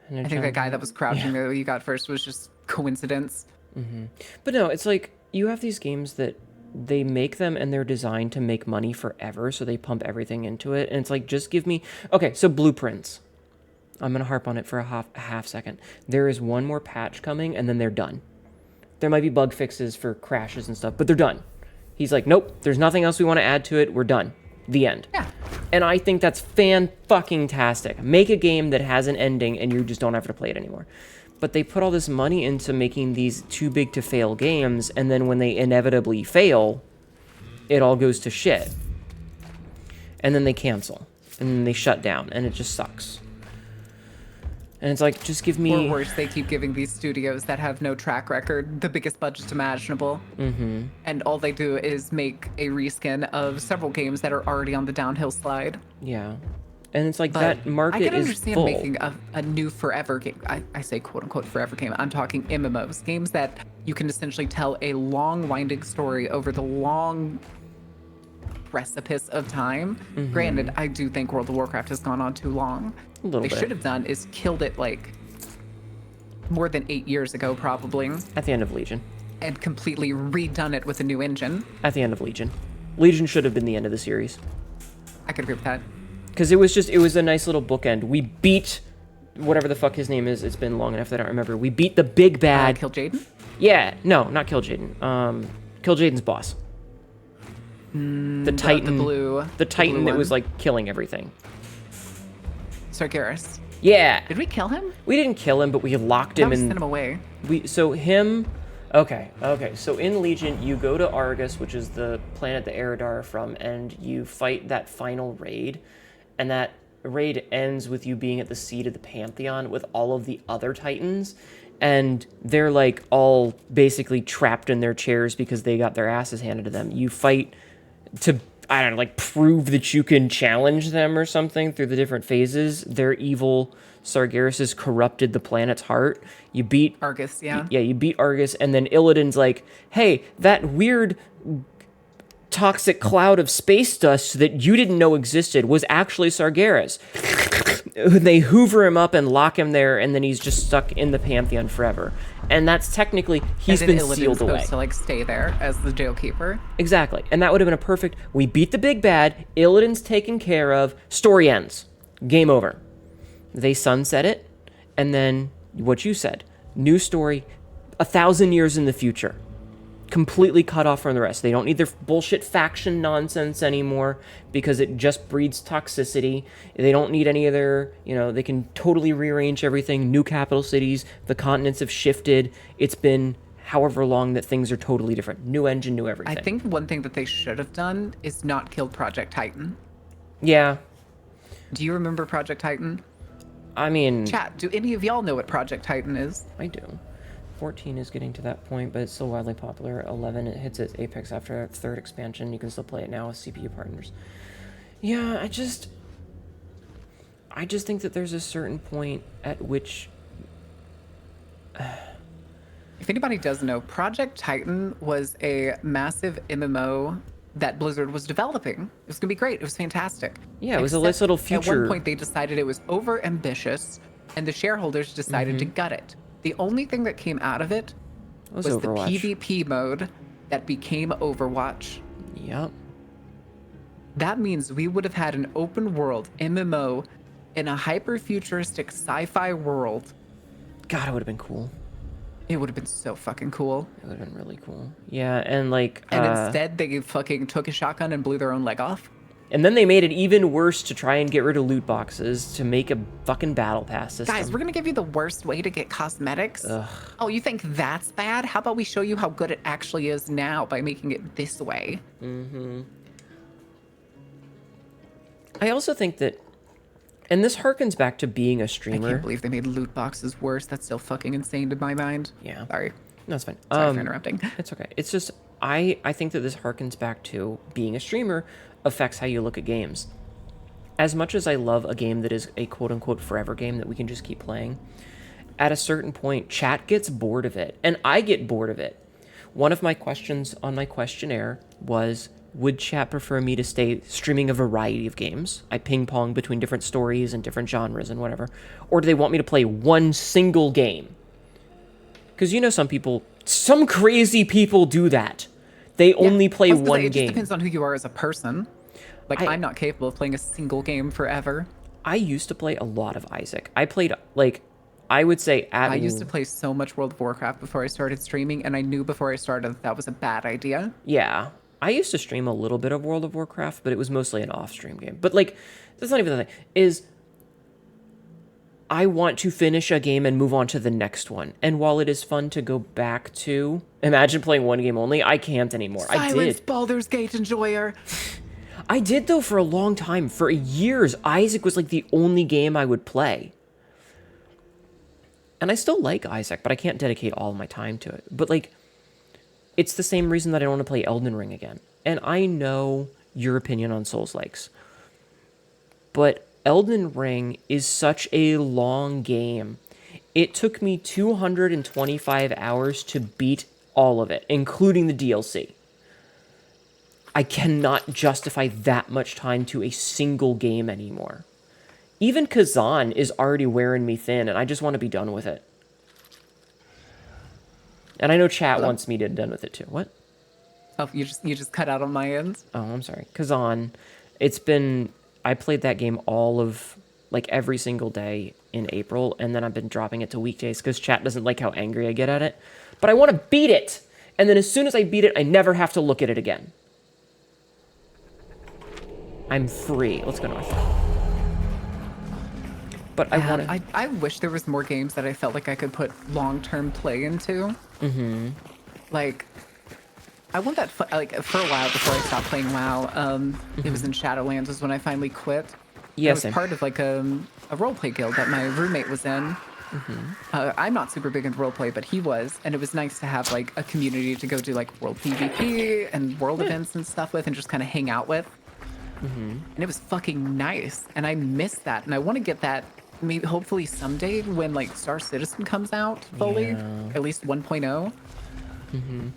And
I think that guy that was crouching that you got first was just coincidence.
But no, it's like, you have these games that they make them and they're designed to make money forever, so they pump everything into it. And it's like, just give me... Okay, so Blueprints. I'm going to harp on it for a half second. There is one more patch coming, and then they're done. There might be bug fixes for crashes and stuff, but they're done. He's like, nope, there's nothing else we want to add to it. We're done. The end.
Yeah.
And I think that's fan-fucking-tastic. Make a game that has an ending, and you just don't have to play it anymore. But they put all this money into making these too-big-to-fail games, and then when they inevitably fail, it all goes to shit. And then they cancel. And then they shut down, and it just sucks. And it's like, just give me...
Or worse, they keep giving these studios that have no track record the biggest budgets imaginable. Mm-hmm. And all they do is make a reskin of several games that are already on the downhill slide.
Yeah. And it's like,
But
that market
I can
is
understand
full.
making a new forever game. I say quote-unquote forever game. I'm talking MMOs. Games that you can essentially tell a long, winding story over the long precipice of time.
Mm-hmm.
Granted, I do think World of Warcraft has gone on too long.
A little
They
bit.
should have done is killed it like more than 8 years ago, probably,
At the end of Legion.
and completely redone it with a new engine.
At the end of Legion. Legion should have been the end of the series.
I could agree with that.
Because it was a nice little bookend. We beat whatever the fuck his name is. It's been long enough that I don't remember. We beat the big bad.
Kill Jaden?
Yeah, no, not Kill Jaden. Kill Jaden's boss. The Titan.
The blue.
The Titan that
one.
was like killing everything.
Sargeras.
Yeah.
Did we kill him?
We didn't kill him, but we locked
No,
him
we
in.
sent him away.
Okay. So in Legion, you go to Argus, which is the planet the Eridar are from, and you fight that final raid. And that raid ends with you being at the seat of the Pantheon with all of the other Titans. And they're like all basically trapped in their chairs because they got their asses handed to them. You fight to, I don't know, like prove that you can challenge them or something through the different phases. Their evil Sargeras has corrupted the planet's heart. You beat
Argus, yeah.
Yeah, you beat Argus, and then Illidan's like, hey, that weird toxic cloud of space dust that you didn't know existed was actually Sargeras. They hoover him up and lock him there, and then he's just stuck in the Pantheon forever. And that's technically, he's
and then
been
Illidan's
sealed away.
supposed to like stay there as the jailkeeper.
Exactly. And that would have been a perfect, we beat the big bad, Illidan's taken care of, story ends. Game over. They sunset it, and then what you said, new story, 1,000 years in the future. Completely cut off from the rest. They don't need their bullshit faction nonsense anymore because it just breeds toxicity. They don't need any of their, they can totally rearrange everything. New capital cities, the continents have shifted. It's been however long that things are totally different. New engine, new everything.
I think one thing that they should have done is not killed Project Titan.
Yeah.
Do you remember Project Titan?
I mean...
Chat, do any of y'all know what Project Titan is?
I do. 14 is getting to that point, but it's still widely popular. 11, it hits its apex after a third expansion. You can still play it now with CPU partners. Yeah, I just think that there's a certain point at which...
If anybody does know, Project Titan was a massive MMO that Blizzard was developing. It was going to be great. It was fantastic.
Yeah, it was a nice little
At
future.
one point, they decided it was over ambitious, and the shareholders decided to gut it. The only thing that came out of it was the PvP mode that became Overwatch.
Yep.
That means we would have had an open world MMO in a hyper-futuristic sci-fi world.
God, it would have been cool.
It would have been so fucking cool.
It would have been really cool. Yeah, and like...
And instead, they fucking took a shotgun and blew their own leg off.
And then they made it even worse to try and get rid of loot boxes to make a fucking battle pass system.
Guys, we're gonna give you the worst way to get cosmetics.
Ugh.
Oh, you think that's bad? How about we show you how good it actually is now by making it this way?
I also think that And this harkens back to being a
I
streamer.
can't believe they made loot boxes worse. That's still fucking insane to my mind.
Yeah.
Sorry.
No, it's fine.
Sorry for interrupting.
It's okay. It's just, I think that this harkens back to being a streamer affects how you look at games. As much as I love a game that is a quote-unquote forever game that we can just keep playing, at a certain point, chat gets bored of it, and I get bored of it. One of my questions on my questionnaire was, would chat prefer me to stay streaming a variety of games? I ping-pong between different stories and different genres and whatever. Or do they want me to play one single game? Because you know some crazy people do that. They only play one
it
game.
just depends on who you are as a person. Like, I'm not capable of playing a single game forever.
I used to play a lot of Isaac. I played, like, I would say
I used to play so much World of Warcraft before I started streaming, and I knew before I started that was a bad idea.
Yeah. I used to stream a little bit of World of Warcraft, but it was mostly an off-stream game. But, like, that's not even the thing. I want to finish a game and move on to the next one. And while it is fun to go back to... Imagine playing one game only. I can't anymore. I did.
Baldur's Gate enjoyer.
I did, though, for a long time. For years, Isaac was, like, the only game I would play. And I still like Isaac, but I can't dedicate all my time to it. But, like... It's the same reason that I don't want to play Elden Ring again. And I know your opinion on Souls-likes. But Elden Ring is such a long game. It took me 225 hours to beat all of it, including the DLC. I cannot justify that much time to a single game anymore. Even Kazan is already wearing me thin, and I just want to be done with it. And I know chat wants me to be done with it too. What?
Oh, you just cut out on my end?
Oh, I'm sorry. Kazan, I played that game all of, like, every single day in April, and then I've been dropping it to weekdays because chat doesn't like how angry I get at it. But I want to beat it! And then as soon as I beat it, I never have to look at it again. I'm free. Let's go north. But I want to...
I wish there was more games that I felt like I could put long-term play into. Mm-hmm. Like, I want that, like, for a while before I stopped playing WoW, it was in Shadowlands was when I finally quit.
Yes,
I was part of, like, a roleplay guild that my roommate was in. I'm not super big into roleplay, but he was, and it was nice to have, like, a community to go do, like, world PvP and world events and stuff with and just kind of hang out with. And it was fucking nice, and I miss that, and I want to get that maybe hopefully someday when, like, Star Citizen comes out fully, at least 1.0. And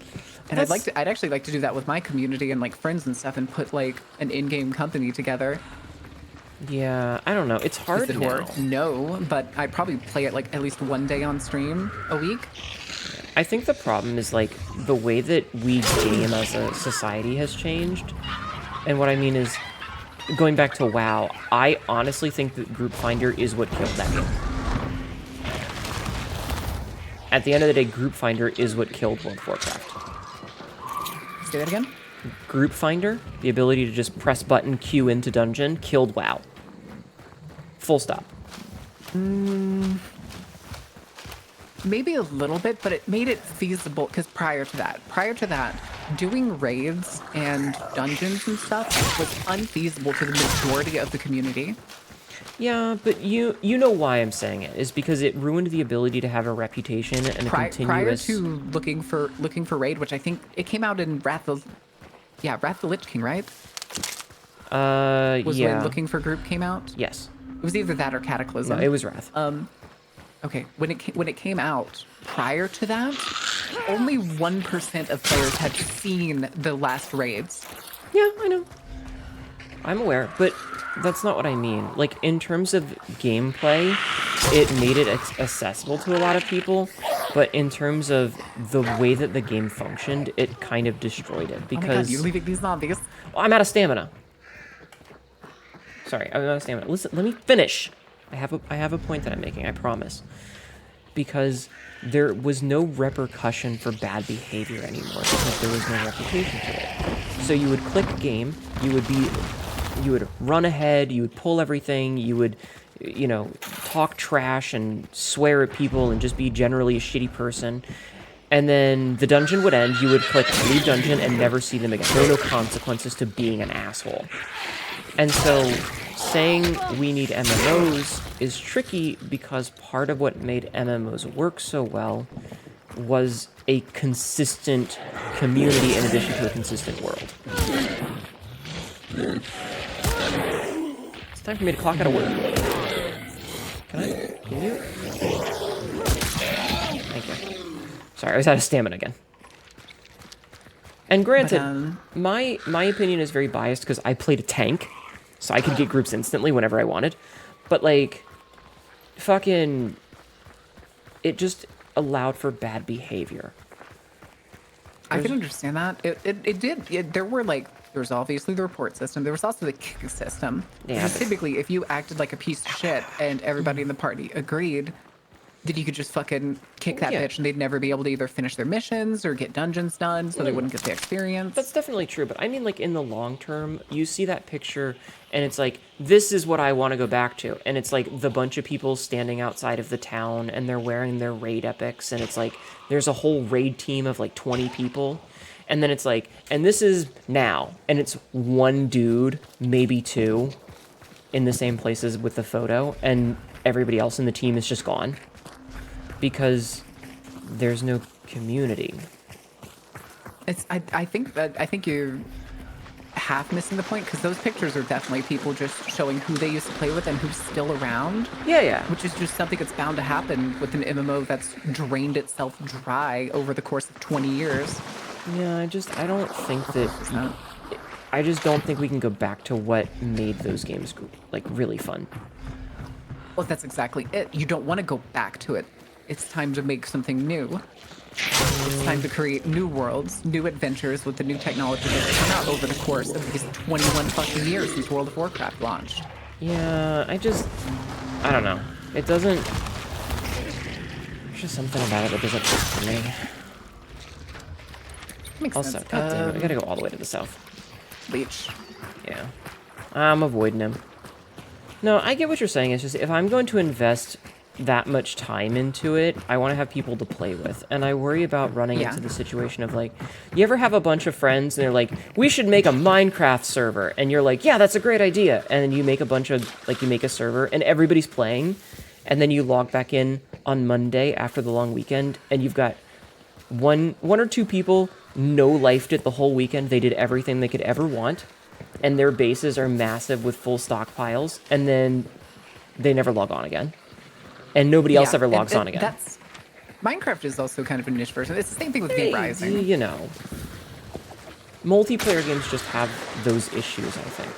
I'd actually like to do that with my community and, like, friends and stuff, and put, like, an in-game company together.
Yeah, I don't know. It's hard now.
No, but I'd probably play it, like, at least one day on stream a week.
I think the problem is, like, the way that we game as a society has changed. And what I mean is, going back to WoW, I honestly think that Group Finder is what killed that game. At the end of the day, Group Finder is what killed World of Warcraft.
Say that again?
Group Finder, the ability to just press button, queue into dungeon, killed WoW. Full stop.
Maybe a little bit, but it made it feasible, because prior to that, doing raids and dungeons and stuff was unfeasible for the majority of the community.
Yeah, but you know why I'm saying it, is because it ruined the ability to have a reputation and a continuous...
Prior to looking for raid, which I think it came out in Wrath of the Lich King, right? Was when Looking for Group came out?
Yes.
It was either that or Cataclysm.
No, it was Wrath.
Okay, when it came out, prior to that, only 1% of players had seen the last raids.
Yeah, I know. I'm aware, but that's not what I mean. Like, in terms of gameplay, it made it accessible to a lot of people, but in terms of the way that the game functioned, it kind of destroyed it, because... Oh my god,
you're leaving these zombies.
Well, I'm out of stamina. Sorry, I'm out of stamina. Listen, let me finish. I have a point that I'm making, I promise. Because there was no repercussion for bad behavior anymore, because there was no reputation to it. So you would click game, you would run ahead, you would pull everything, you would, you know, talk trash and swear at people and just be generally a shitty person. And then the dungeon would end, you would click leave dungeon and never see them again. There were no consequences to being an asshole. And so saying we need MMOs is tricky because part of what made MMOs work so well was a consistent community in addition to a consistent world. It's time for me to clock out of work. Can you? Thank you. Sorry, I was out of stamina again. And granted, my opinion is very biased because I played a tank, so I could get groups instantly whenever I wanted. But, like, fucking... It just allowed for bad behavior.
I can understand that. It did. There was obviously the report system. There was also the kick system.
Yeah.
Because typically, if you acted like a piece of shit and everybody in the party agreed, then you could just fucking kick that bitch and they'd never be able to either finish their missions or get dungeons done, so they wouldn't get the experience.
That's definitely true, but I mean, like, in the long term, you see that picture, and it's like, this is what I want to go back to. And it's like the bunch of people standing outside of the town, and they're wearing their raid epics, and it's like, there's a whole raid team of like 20 people. And then it's like, and this is now, and it's one dude, maybe two, in the same places with the photo, and everybody else in the team is just gone. Because there's no community.
I think you're half missing the point, because those pictures are definitely people just showing who they used to play with and who's still around.
Yeah.
Which is just something that's bound to happen with an MMO that's drained itself dry over the course of 20 years.
Yeah, I don't think that... I just don't think we can go back to what made those games, like, really fun.
Well, that's exactly it. You don't want to go back to it. It's time to make something new. It's time to create new worlds, new adventures with the new technology that's come out over the course of these 21 fucking years since World of Warcraft launched.
Yeah, I don't know. It doesn't... There's just something about it that doesn't fit for me.
Makes
also,
sense.
goddamn it, I gotta go all the way to the south.
Leech.
Yeah. I'm avoiding him. No, I get what you're saying. It's just, if I'm going to invest that much time into it, I want to have people to play with. And I worry about running into the situation of, like, you ever have a bunch of friends and they're like, we should make a Minecraft server. And you're like, yeah, that's a great idea. And then you make a bunch of, like, you make a server and everybody's playing. And then you log back in on Monday after the long weekend and you've got one or two people no-lifed it the whole weekend. They did everything they could ever want. And their bases are massive with full stockpiles. And then they never log on again. And nobody else ever logs on again.
Minecraft is also kind of a niche version. It's the same thing with V Rising.
You know. Multiplayer games just have those issues, I think.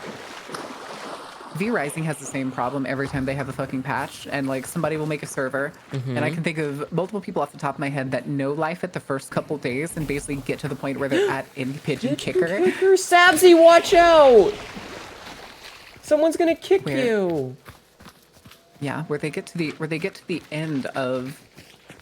V Rising has the same problem every time they have a fucking patch, and like somebody will make a server, and I can think of multiple people off the top of my head that no life it the first couple days and basically get to the point where they're at in pigeon kicker.
Sabsy, watch out! Someone's gonna kick you.
Yeah, where they get to the end of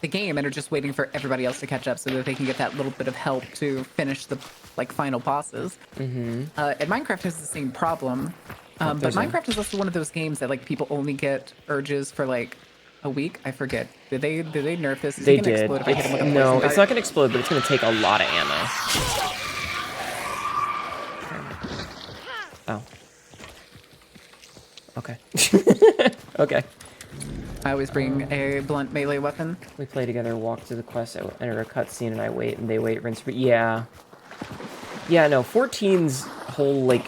the game and are just waiting for everybody else to catch up so that they can get that little bit of help to finish the like final bosses. And Minecraft has the same problem. But Minecraft is also one of those games that like people only get urges for like a week. I forget. Did they nerf this?
They did. No, it's not gonna explode, but it's gonna take a lot of ammo. Oh. Okay. Okay.
I always bring a blunt melee weapon.
We play together, walk through the quest, I enter a cutscene, and I wait, and they wait, rinse, yeah. Yeah, no, 14's whole, like,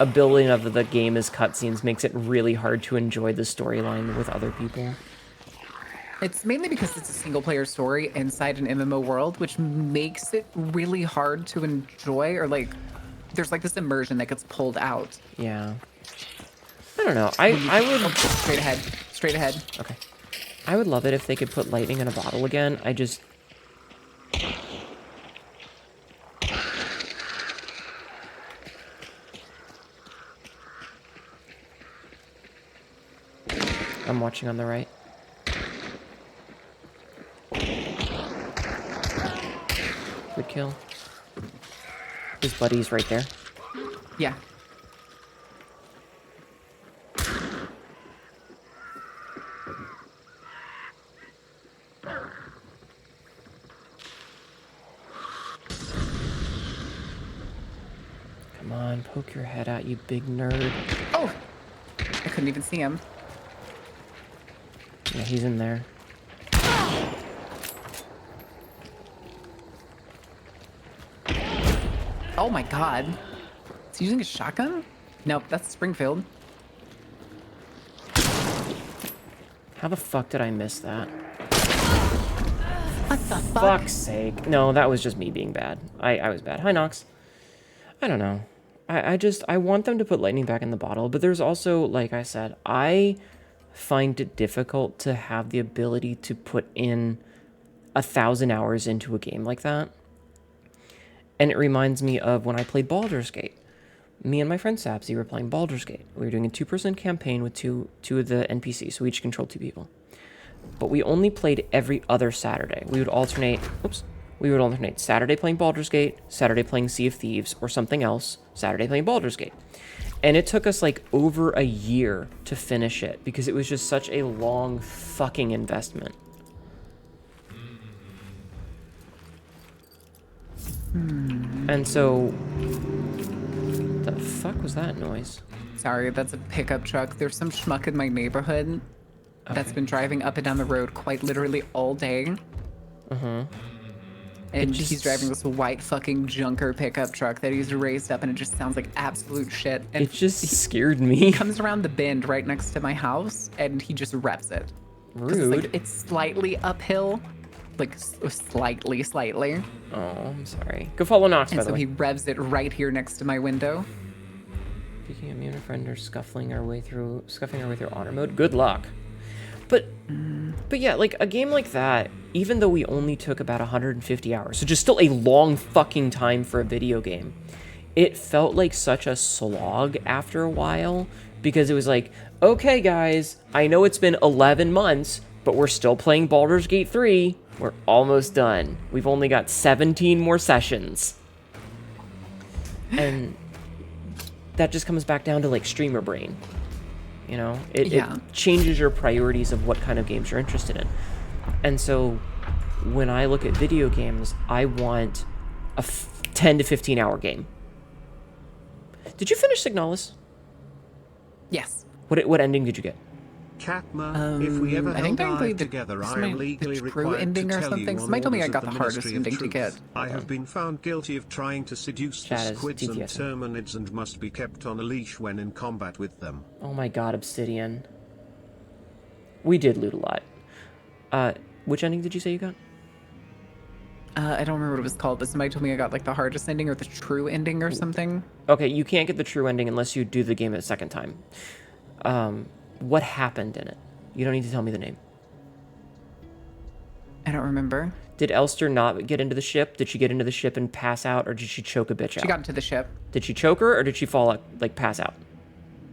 ability of the game as cutscenes makes it really hard to enjoy the storyline with other people.
It's mainly because it's a single-player story inside an MMO world, which makes it really hard to enjoy, or, like, there's, like, this immersion that gets pulled out.
Yeah. I don't know. I would...
Oh, straight ahead. Straight ahead.
Okay. I would love it if they could put lightning in a bottle again. I just... I'm watching on the right. Good kill. His buddy's right there.
Yeah.
Come on, poke your head out, you big nerd.
Oh! I couldn't even see him.
Yeah, he's in there.
Oh my god. Is he using a shotgun? Nope, that's Springfield.
How the fuck did I miss that?
What the fuck?
Fuck's sake. No, that was just me being bad. I was bad. Hi, Nox. I don't know. I want them to put lightning back in the bottle, but there's also, like I said, I find it difficult to have the ability to put in 1,000 hours into a game like that. And it reminds me of when I played Baldur's Gate. Me and my friend Sapsy were playing Baldur's Gate. We were doing a 2-person campaign with two of the NPCs, so we each controlled 2 people. But we only played every other Saturday. We would alternate, Saturday playing Baldur's Gate, Saturday playing Sea of Thieves, or something else, Saturday playing Baldur's Gate. And it took us like over a year to finish it because it was just such a long fucking investment. And so, the fuck was that noise?
Sorry, that's a pickup truck. There's some schmuck in my neighborhood that's been driving up and down the road quite literally all day. And he's driving this white fucking junker pickup truck that he's raised up, and it just sounds like absolute shit. And
It just scared me.
he comes around the bend right next to my house, and he just reps it. 'Cause
Rude.
it's slightly uphill, like slightly.
Oh, I'm sorry. Go follow Nox, by
And
the
so
way.
he revs it right here next to my window.
Speaking of me and a friend are scuffing our way through honor mode. Good luck. But yeah, like a game like that, even though we only took about 150 hours, which is still a long fucking time for a video game, it felt like such a slog after a while because it was like, okay guys, I know it's been 11 months, but we're still playing Baldur's Gate 3. We're almost done. We've only got 17 more sessions. And that just comes back down to like streamer brain. You know, it changes your priorities of what kind of games you're interested in. And so when I look at video games, I want a 10 to 15 hour game. Did you finish Signalis?
Yes.
What ending did you get?
Katma, if we ever
I think I
held
played
together, I
the
am legally
true
required
ending
to
or
tell
something.
you on
Somebody told me I
orders
got
of
the
the
hardest
Ministry of
ending to
Truth.
get.
I have been found guilty of trying to seduce the
Chat is
squids and
DTS.
terminids and must be kept on a leash when in combat with them.
Oh my god, Obsidian. We did loot a lot. Which ending did you say you got?
I don't remember what it was called, but somebody told me I got like the hardest ending or the true ending or something.
Okay, you can't get the true ending unless you do the game a second time. What happened in it? You don't need to tell me the name.
I don't remember.
Did Elster not get into the ship? Did she get into the ship and pass out, or did she choke a bitch out?
She got into the ship.
Did she choke her, or did she fall out, like pass out?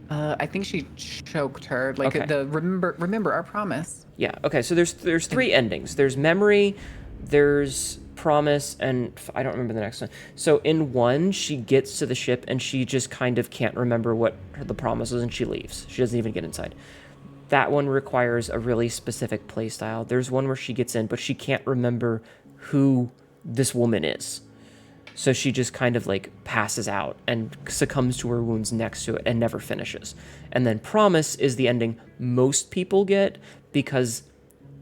I think she choked her. Like
Okay.
remember our promise.
Yeah. Okay. So there's 3 endings. There's memory, there's promise, and I don't remember the next one. So in one, she gets to the ship and she just kind of can't remember what the promise was, and she leaves. She doesn't even get inside. That one requires a really specific play style. There's one where she gets in, but she can't remember who this woman is. So she just kind of like passes out and succumbs to her wounds next to it and never finishes. And then Promise is the ending most people get, because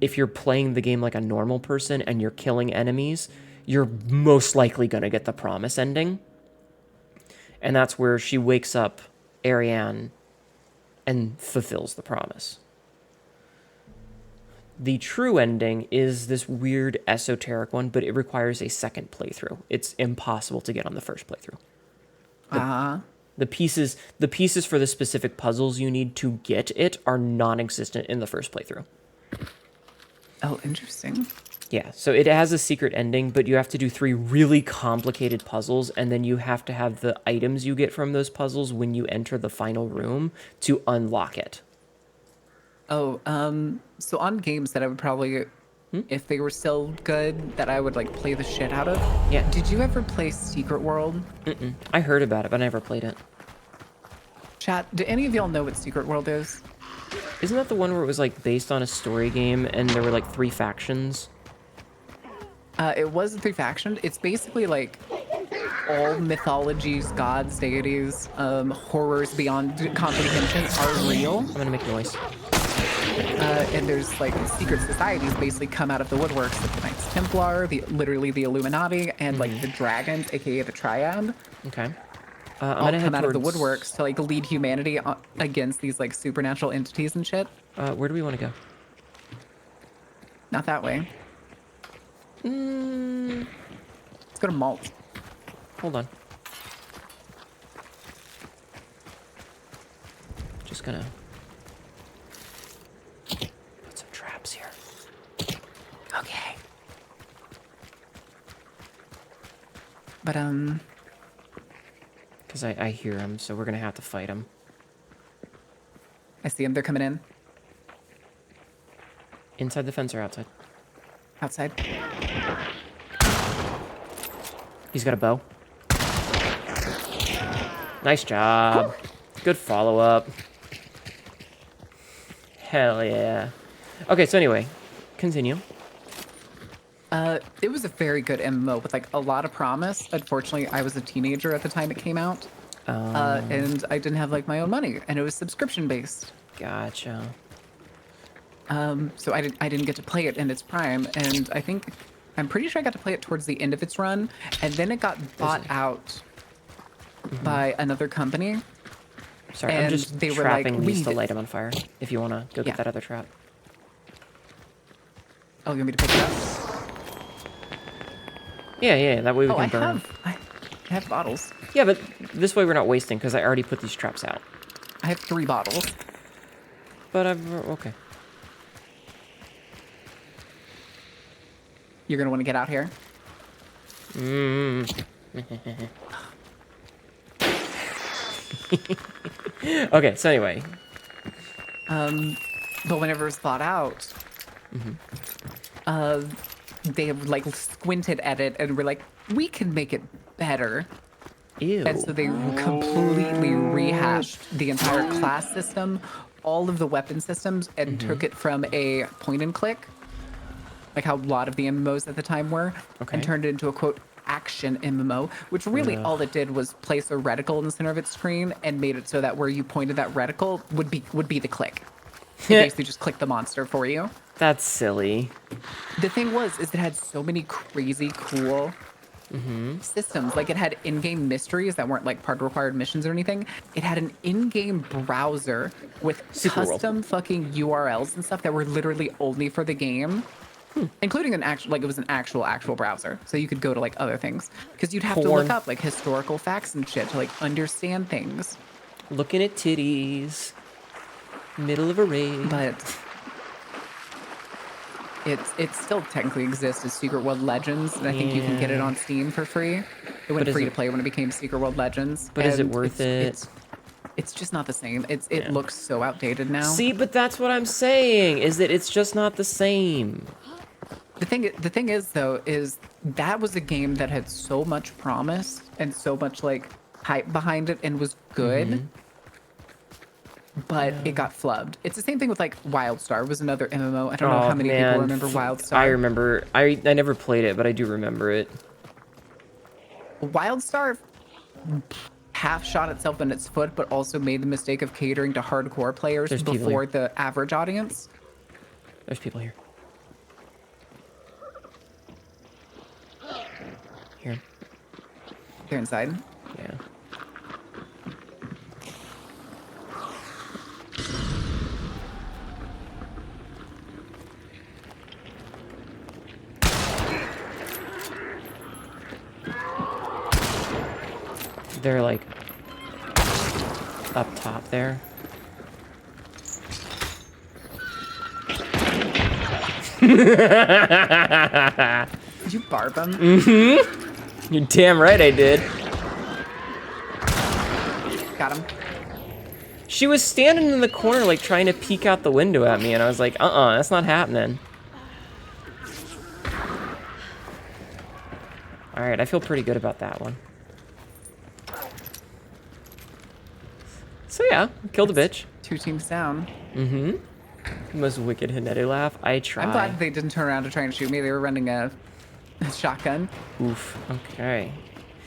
if you're playing the game like a normal person and you're killing enemies, you're most likely going to get the Promise ending. And that's where she wakes up Ariane and fulfills the promise. The true ending is this weird esoteric one, but it requires a second playthrough. It's impossible to get on the first playthrough. The pieces for the specific puzzles you need to get it are non-existent in the first playthrough.
Oh, interesting.
Yeah, so it has a secret ending, but you have to do 3 really complicated puzzles, and then you have to have the items you get from those puzzles when you enter the final room to unlock it.
Oh, so on games that I would probably, if they were still good, that I would like play the shit out of.
Yeah.
Did you ever play Secret World?
Mm-mm. I heard about it, but I never played it.
Chat, do any of y'all know what Secret World is?
Isn't that the one where it was like based on a story game and there were like 3 factions?
It was 3 factions. It's basically like all mythologies, gods, deities, horrors beyond comprehension are real.
I'm gonna make noise.
And there's like secret societies basically come out of the woodworks, like the Knights Templar, literally the Illuminati, and like the dragons, aka the Triad.
Okay.
I'm
gonna
all
head
come out of the
towards-
woodworks to like lead humanity against these like supernatural entities and shit.
Where do we want to go?
Not that way. Let's go to Malt.
Hold on. Just gonna put some traps here.
Okay. But
Because I hear them, so we're gonna have to fight them.
I see them. They're coming in.
Inside the fence or outside?
Outside.
He's got a bow. Nice job. Good follow-up. Hell yeah. Okay, so anyway, continue.
It was a very good MMO with like a lot of promise. Unfortunately, I was a teenager at the time it came out. And I didn't have like my own money, and it was subscription based.
Gotcha.
So I didn't get to play it in its prime, and I'm pretty sure I got to play it towards the end of its run, and then it got bought out by another company.
Sorry, I'm
and
just
they were like,
trapping
"We
these
need
to
it."
light them on fire. If you want to go
Yeah.
get that other trap.
Oh, you want me to pick it up?
Yeah, that way we
Oh,
can burn.
I have bottles.
Yeah, but this way we're not wasting, because I already put these traps out.
I have 3 bottles.
But okay.
You're gonna want to get out here.
Okay, so anyway.
But whenever it was thought out, they like squinted at it and were like, "We can make it better."
Ew.
And so they completely rehashed the entire class system, all of the weapon systems, and took it from a point and click, like how a lot of the MMOs at the time were,
Okay.
and turned it into a quote action MMO, which really all it did was place a reticle in the center of its screen and made it so that where you pointed that reticle would be the click. It basically just clicked the monster for you.
That's silly.
The thing is it had so many crazy cool systems. Like it had in-game mysteries that weren't like part of required missions or anything. It had an in-game browser with
Super world.
custom fucking URLs and stuff that were literally only for the game. Including an actual, like it was an actual browser. So you could go to like other things. Because you'd have to
Porn.
look up like historical facts and shit to like understand things.
Looking at titties. Middle of a raid.
But it still technically exists as Secret World Legends, and I think you can get it on Steam for free. It went
is
free
it-
to play when it became Secret World Legends.
But is it
and
worth it?
It's just not the same. It looks so outdated now.
See, but that's what I'm saying, is that it's just not the same.
The thing is though, is that was a game that had so much promise and so much like hype behind it and was good. But it got flubbed. It's the same thing with like WildStar was another MMO. I don't know how many people remember WildStar.
I remember. I never played it, but I do remember it.
WildStar half shot itself in its foot, but also made the mistake of catering to hardcore players
There's people
before
here.
the average audience.
There's people here. Here.
They're inside.
Yeah. They're like up top there.
Did you barb them?
You're damn right I did.
Got him.
She was standing in the corner like trying to peek out the window at me and I was like, that's not happening. Alright, I feel pretty good about that one. So yeah, killed a bitch.
2 teams down.
Most wicked Hnetu laugh. I try.
I'm glad they didn't turn around to try and shoot me. They were running a shotgun.
Oof. Okay.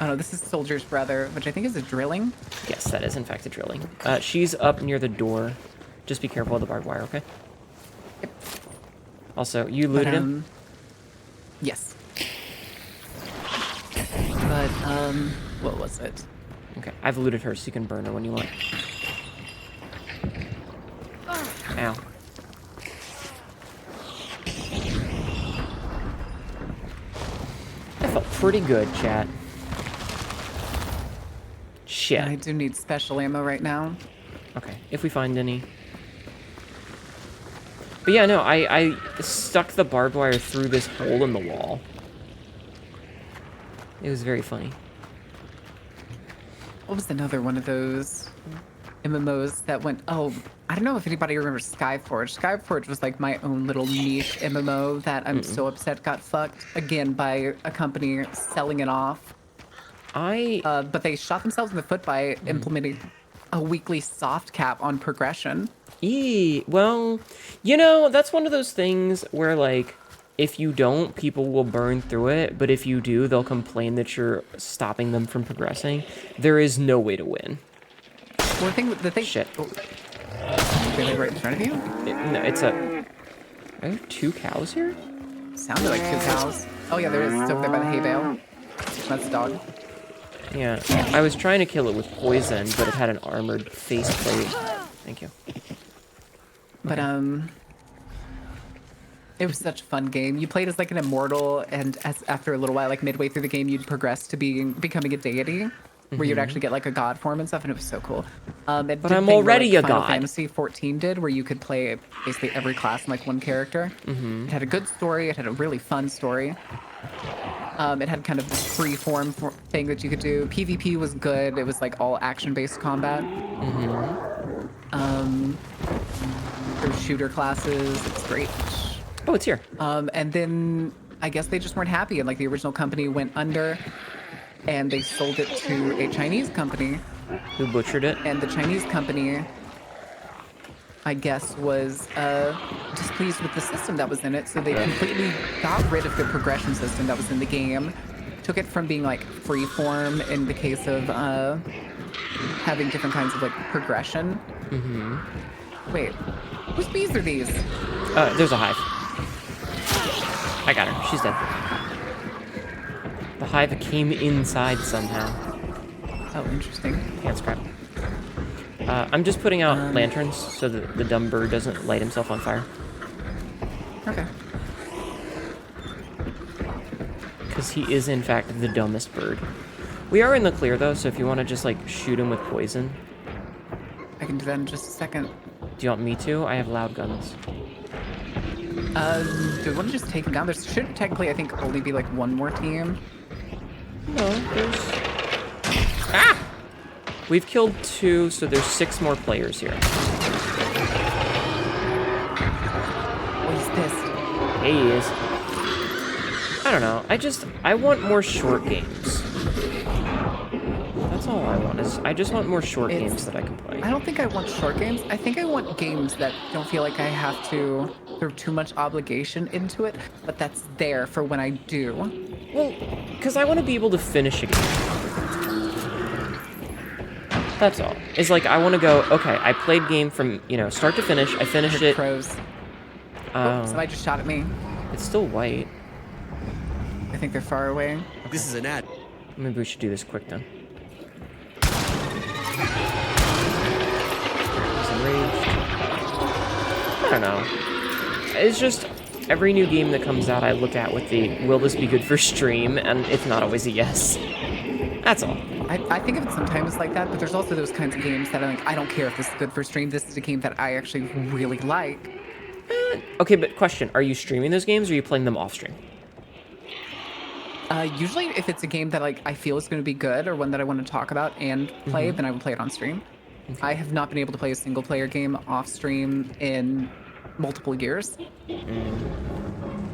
Oh no, this is Soldier's brother, which I think is a drilling.
Yes, that is in fact a drilling. She's up near the door. Just be careful of the barbed wire, okay?
Yep.
Also, you looted him?
Yes. But, what was it?
Okay, I've looted her so you can burn her when you want. Ow. That felt pretty good, chat. Shit.
I do need special ammo right now.
Okay, if we find any. But yeah, no, I stuck the barbed wire through this hole in the wall. It was very funny.
What was another one of those MMOs that went... Oh, I don't know if anybody remembers Skyforge. Skyforge was like my own little niche MMO that I'm so upset got fucked. Again, by a company selling it off. But they shot themselves in the foot by implementing a weekly soft cap on progression.
Well, you know, that's one of those things where, like, if you don't, people will burn through it, but if you do, they'll complain that you're stopping them from progressing. There is no way to win.
Well, the thing...
Shit.
Oh. They like right in front of you?
No, it's a... Are there 2 cows here?
Sounded like 2 cows. Oh yeah, there is. It's over there by the hay bale. That's the dog.
Yeah, I was trying to kill it with poison, but it had an armored faceplate. Thank you.
But, it was such a fun game. You played as like an immortal, and after a little while, like midway through the game, you'd progress to becoming a deity, where you'd actually get like a god form and stuff, and it was so cool.
But I'm already a
Final
god.
Fantasy 14 did, where you could play basically every class in like one character. It had a good story. It had a really fun story. It had kind of this free form thing that you could do. PvP was good. It was like all action-based combat. There's shooter classes. It's great.
Oh, it's here.
And then I guess they just weren't happy, and like the original company went under, and they sold it to a Chinese company.
Who butchered it?
And the Chinese company, I guess, was displeased with the system that was in it, so they completely got rid of the progression system that was in the game, took it from being like free form in the case of having different kinds of like progression. Wait, whose bees are these?
There's a hive. I got her. She's dead. The hive came inside somehow.
Oh, interesting.
Can't scrap. I'm just putting out lanterns so that the dumb bird doesn't light himself on fire.
Okay.
Because he is, in fact, the dumbest bird. We are in the clear, though, so if you want to just, like, shoot him with poison.
I can do that in just a second.
Do you want me to? I have loud guns.
Do we want to just take him down? There should technically, I think, only be, like, one more team.
No, there's... Ah! We've killed 2, so there's 6 more players here.
Oh, he's pissed.
Hey, he is. I don't know. I want more short games. That's all I want. I just want more short games that I can play.
I don't think I want short games. I think I want games that don't feel like I have to throw too much obligation into it, but that's there for when I do.
Well, because I want to be able to finish a game. That's all. It's like, I want to go, okay, I played game from, you know, start to finish. I finished it.
Crows. Somebody just shot at me.
It's still white.
I think they're far away.
Okay. This is an ad. Maybe we should do this quick then. I don't know. It's just every new game that comes out I look at with the will this be good for stream, and it's not always a yes. That's all.
I think of it sometimes like that, but there's also those kinds of games that I'm like, I don't care if this is good for stream. This is a game that I actually really like.
Okay, but question, are you streaming those games or are you playing them off stream?
Usually if it's a game that like I feel is going to be good or one that I want to talk about and play, then I would play it on stream. Okay. I have not been able to play a single player game off stream in multiple years.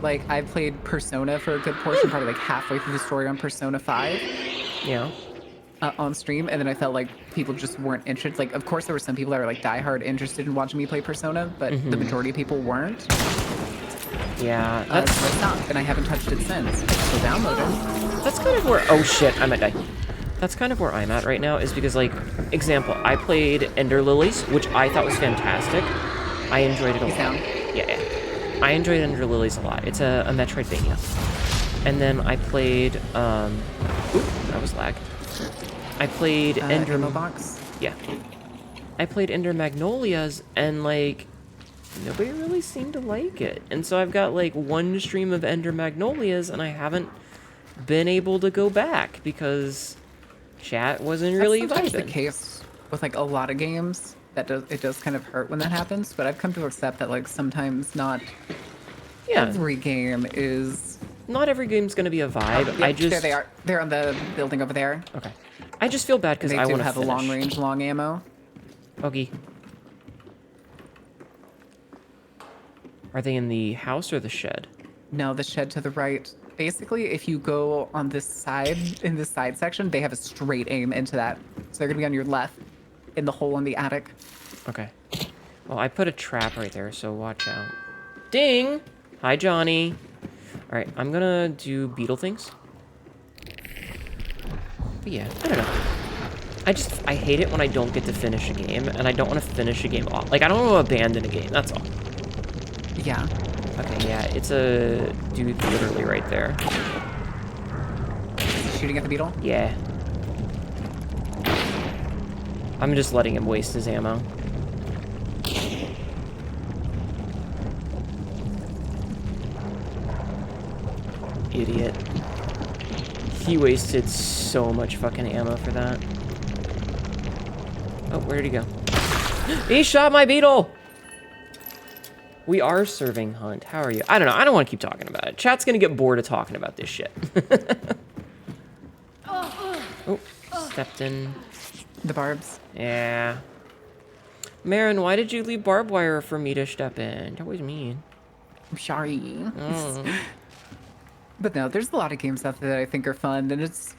Like, I've played Persona for a good portion, probably like halfway through the story on Persona 5.
Yeah.
On stream, and then I felt like people just weren't interested. Like, of course, there were some people that were like diehard interested in watching me play Persona, but the majority of people weren't.
Yeah,
That's
that's
stopped, and I haven't touched it since. So download it.
that's kind of where. Oh shit, I might die. That's kind of where I'm at right now, is because, like, example, I played Ender Lilies, which I thought was fantastic. I enjoyed it a
He's
lot.
down.
Yeah. I enjoyed Ender Lilies a lot. It's a Metroidvania. And then I played, oop, that was lag. I played Ender...
Ammo box?
Yeah. I played Ender Magnolias, and, like, nobody really seemed to like it. And so I've got, like, one stream of Ender Magnolias, and I haven't been able to go back, because chat wasn't really
That's sometimes the
vibing.
case with, like, a lot of games. It does kind of hurt when that happens, but I've come to accept that, like, sometimes not
Yeah.
every game is...
Not every game's gonna be a vibe.
Yep,
I just...
There they are. They're on the building over there.
Okay. I just feel bad because
They
I
do
want to
have
finish.
a long range, long ammo.
Okay. Are they in the house or the shed?
No, the shed to the right. Basically, if you go on this side, in this side section, they have a straight aim into that. So they're gonna be on your left, in the hole in the attic.
Okay. Well, I put a trap right there, so watch out. Ding! Hi, Johnny. Alright, I'm gonna do beetle things. But yeah, I don't know. I hate it when I don't get to finish a game, and I don't want to finish a game off. Like, I don't want to abandon a game, that's all.
Yeah.
Okay, yeah, it's a dude literally right there.
Shooting at the beetle?
Yeah. I'm just letting him waste his ammo. Idiot. He wasted so much fucking ammo for that. Oh, where did he go? He shot my beetle! We are serving Hunt. How are you? I don't know. I don't want to keep talking about it. Chat's gonna get bored of talking about this shit. Oh, stepped in.
The barbs.
Yeah. Marin, why did you leave barbed wire for me to step in? That was mean.
I'm sorry.
Oh.
But no, there's a lot of games out there that I think are fun, and it's...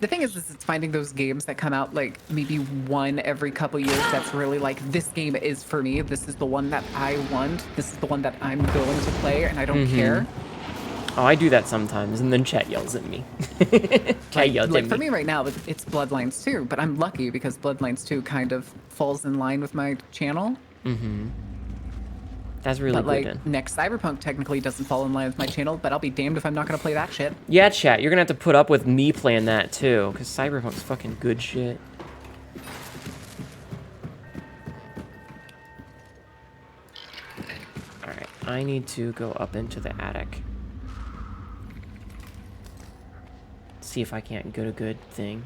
The thing is it's finding those games that come out, like, maybe one every couple years that's really like, this game is for me, this is the one that I want, this is the one that I'm going to play, and I don't care.
Oh, I do that sometimes, and then chat yells at me. Chat yells
Like,
at
for
me.
me right now, it's Bloodlines 2, but I'm lucky because Bloodlines 2 kind of falls in line with my channel.
That's really
But,
good.
like,
Then.
next Cyberpunk technically doesn't fall in line with my channel, but I'll be damned if I'm not going to play that shit.
Yeah, chat, you're gonna have to put up with me playing that too, because Cyberpunk's fucking good shit. Alright, I need to go up into the attic. See if I can't get a good thing.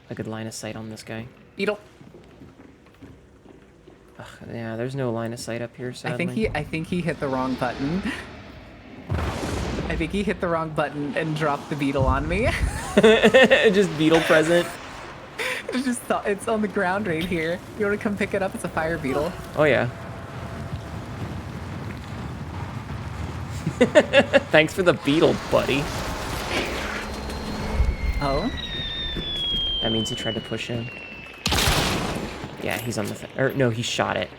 A good line of sight on this guy.
Beetle.
Ugh, yeah, there's no line of sight up here, sadly.
I think he hit the wrong button. I think he hit the wrong button and dropped the beetle on me.
Just beetle present.
It's on the ground right here. You want to come pick it up? It's a fire beetle.
Oh, yeah. Thanks for the beetle, buddy.
Oh?
That means he tried to push in. Yeah, he's on the thing. Or, no, he shot it.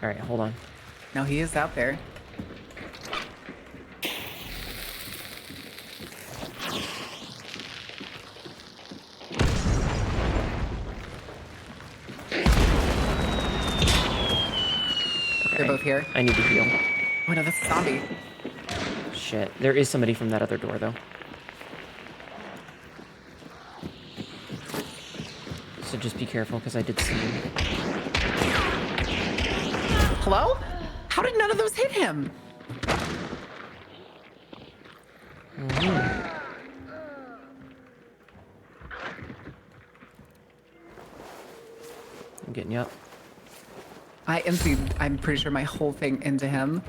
Alright, hold on.
No, he is out there. They're both here.
I need to heal.
Oh no, that's a zombie.
Shit. There is somebody from that other door, though. So just be careful, because I did see him.
Hello? How did none of those hit him?
I'm getting you up.
I emptied, I'm pretty sure, my whole thing into him.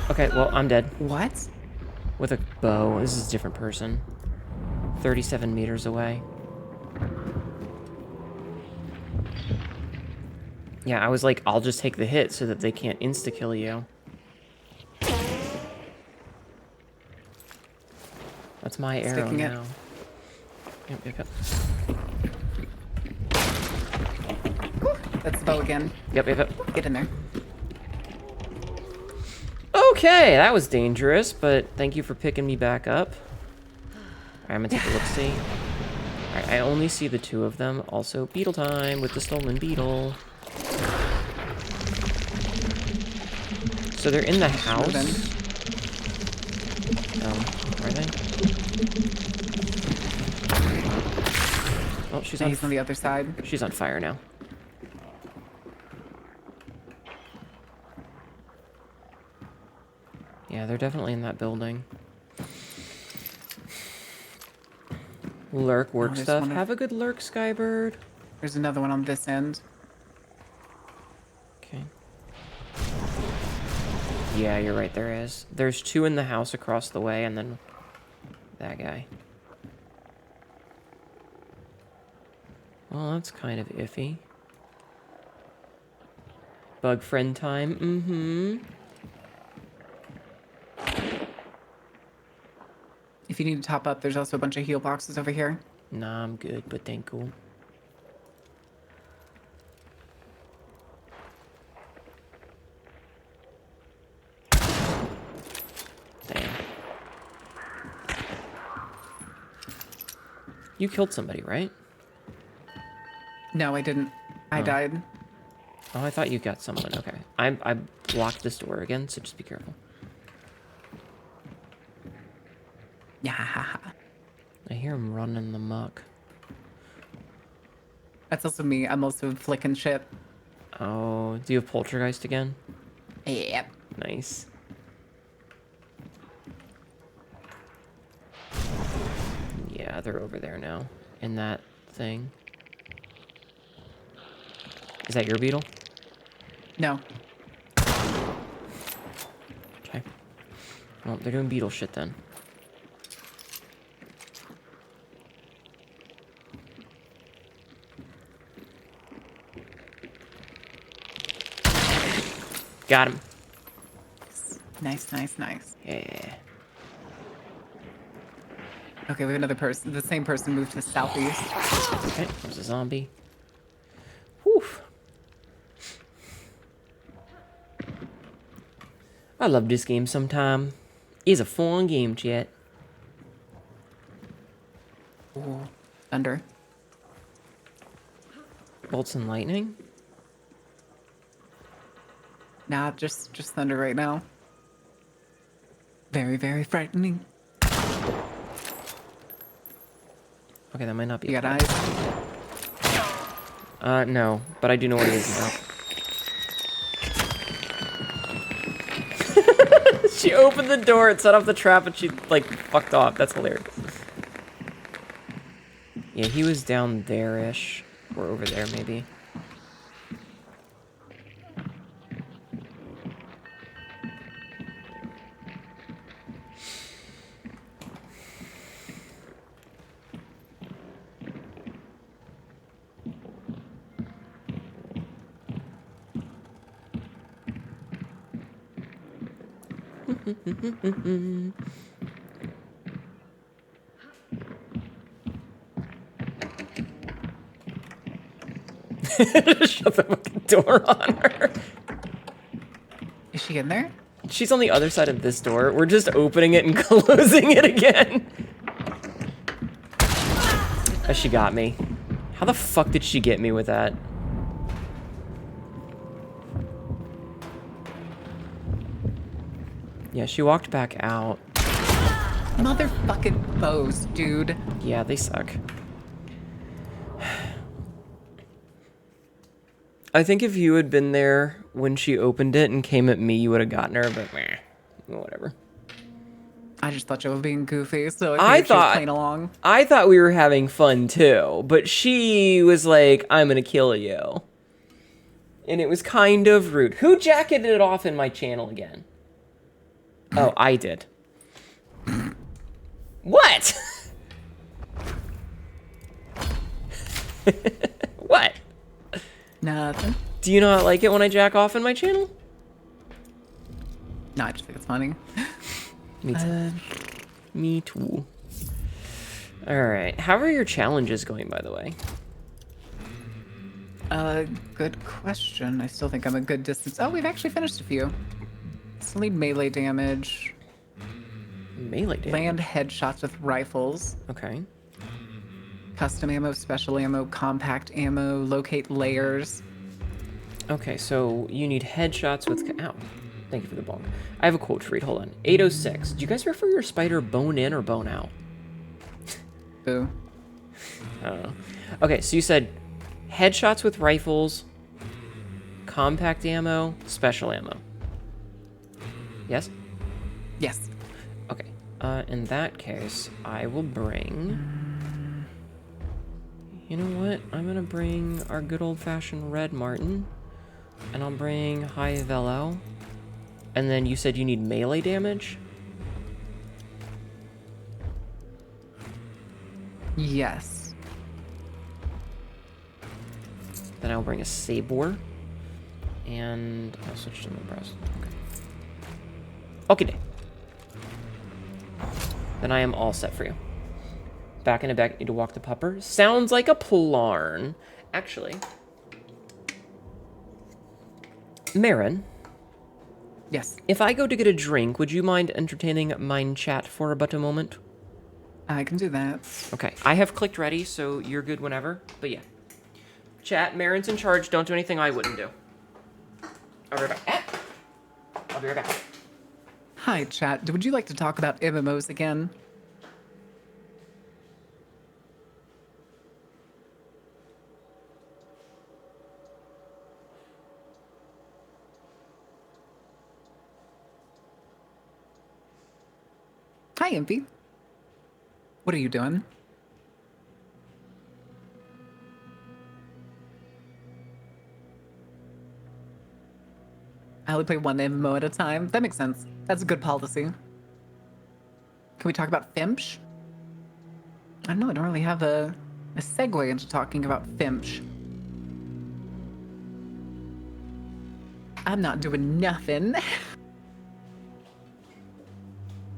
Okay, well, I'm dead.
What?
With a bow. This is a different person. 37 meters away. Yeah, I was like, I'll just take the hit so that they can't insta-kill you. That's my arrow
Sticking it.
now. Yep.
That's the bow again.
Yep.
Get in there.
Okay, that was dangerous, but thank you for picking me back up. Alright, I'm gonna take a look-see. Alright, I only see the two of them. Also, beetle time with the stolen beetle. So they're in the house. Are they? Oh, she's
He's on the other side.
She's on fire now. Yeah, they're definitely in that building. Lurk, work stuff. Have a good lurk, Skybird.
There's another one on this end.
Okay. Yeah, you're right, there is. There's two in the house across the way, and then that guy. Well, that's kind of iffy. Bug friend time, mm-hmm.
If you need to top up, there's also a bunch of heal boxes over here.
Nah, I'm good, but thank you. Damn. You killed somebody, right?
No, I didn't. I died.
Oh, I thought you got someone. Okay. I blocked this door again, so just be careful.
Yeah.
I hear him running the muck.
That's also me. I'm also flicking shit.
Oh, do you have Poltergeist again?
Yep.
Nice. Yeah, they're over there now. In that thing. Is that your beetle?
No.
Okay. Well, they're doing beetle shit then. Got him.
Nice, nice, nice.
Yeah.
Okay, we have another person. The same person moved to the southeast.
Okay, there's a zombie. Whew. I love this game sometime. It's a fun game, chat.
Ooh, thunder.
Bolts and lightning?
Nah, just thunder right now. Very, very frightening.
Okay, that might not be.
You got eyes?
No, but I do know what it is now. She opened the door, it set off the trap, and she, like, fucked off. That's hilarious. Yeah, he was down there-ish. Or over there, maybe. Shut the fucking door on her.
Is she in there?
She's on the other side of this door. We're just opening it and closing it again. Oh, she got me. How the fuck did she get me with that? Yeah, she walked back out.
Motherfucking bows, dude.
Yeah, they suck. I think if you had been there when she opened it and came at me, you would have gotten her, but meh, whatever.
I just thought you were being goofy, so
I
thought she was
thought
playing along.
I thought we were having fun too, but she was like, "I'm gonna kill you," and it was kind of rude. Who jacketed it off in my channel again? Oh, I did. What? What?
Nothing.
Do you not like it when I jack off in my channel?
No, I just think it's funny.
Me too. Me too. Alright. How are your challenges going, by the way?
Good question. I still think I'm a good distance. Oh, we've actually finished a few. Still need melee damage.
Melee damage.
Land headshots with rifles.
Okay.
Custom ammo, special ammo, compact ammo, locate layers.
Okay, so you need headshots with... Ow. Thank you for the bong. I have a quote to read. Hold on. 806. Do you guys refer your spider bone in or bone out?
Boo.
I don't know. Okay, so you said headshots with rifles, compact ammo, special ammo. Yes?
Yes.
Okay. In that case, I will bring... You know what? I'm gonna bring our good old-fashioned Red Martin. And I'll bring High Velo. And then you said you need melee damage?
Yes.
Then I'll bring a Sabor. And I'll switch to my breast. Okay. Okay. Then I am all set for you. Back in a back, need to walk the pupper. Sounds like a plarn. Actually. Marin.
Yes.
If I go to get a drink, would you mind entertaining mine chat for but a moment?
I can do that.
Okay. I have clicked ready, so you're good whenever. But yeah. Chat, Marin's in charge. Don't do anything I wouldn't do. I'll be right back. I'll be right back.
Hi, chat. Would you like to talk about MMOs again? Hi, Impy. What are you doing? I only play one MMO at a time. That makes sense. That's a good policy. Can we talk about Finch? I don't know. I don't really have a segue into talking about Finch. I'm not doing nothing.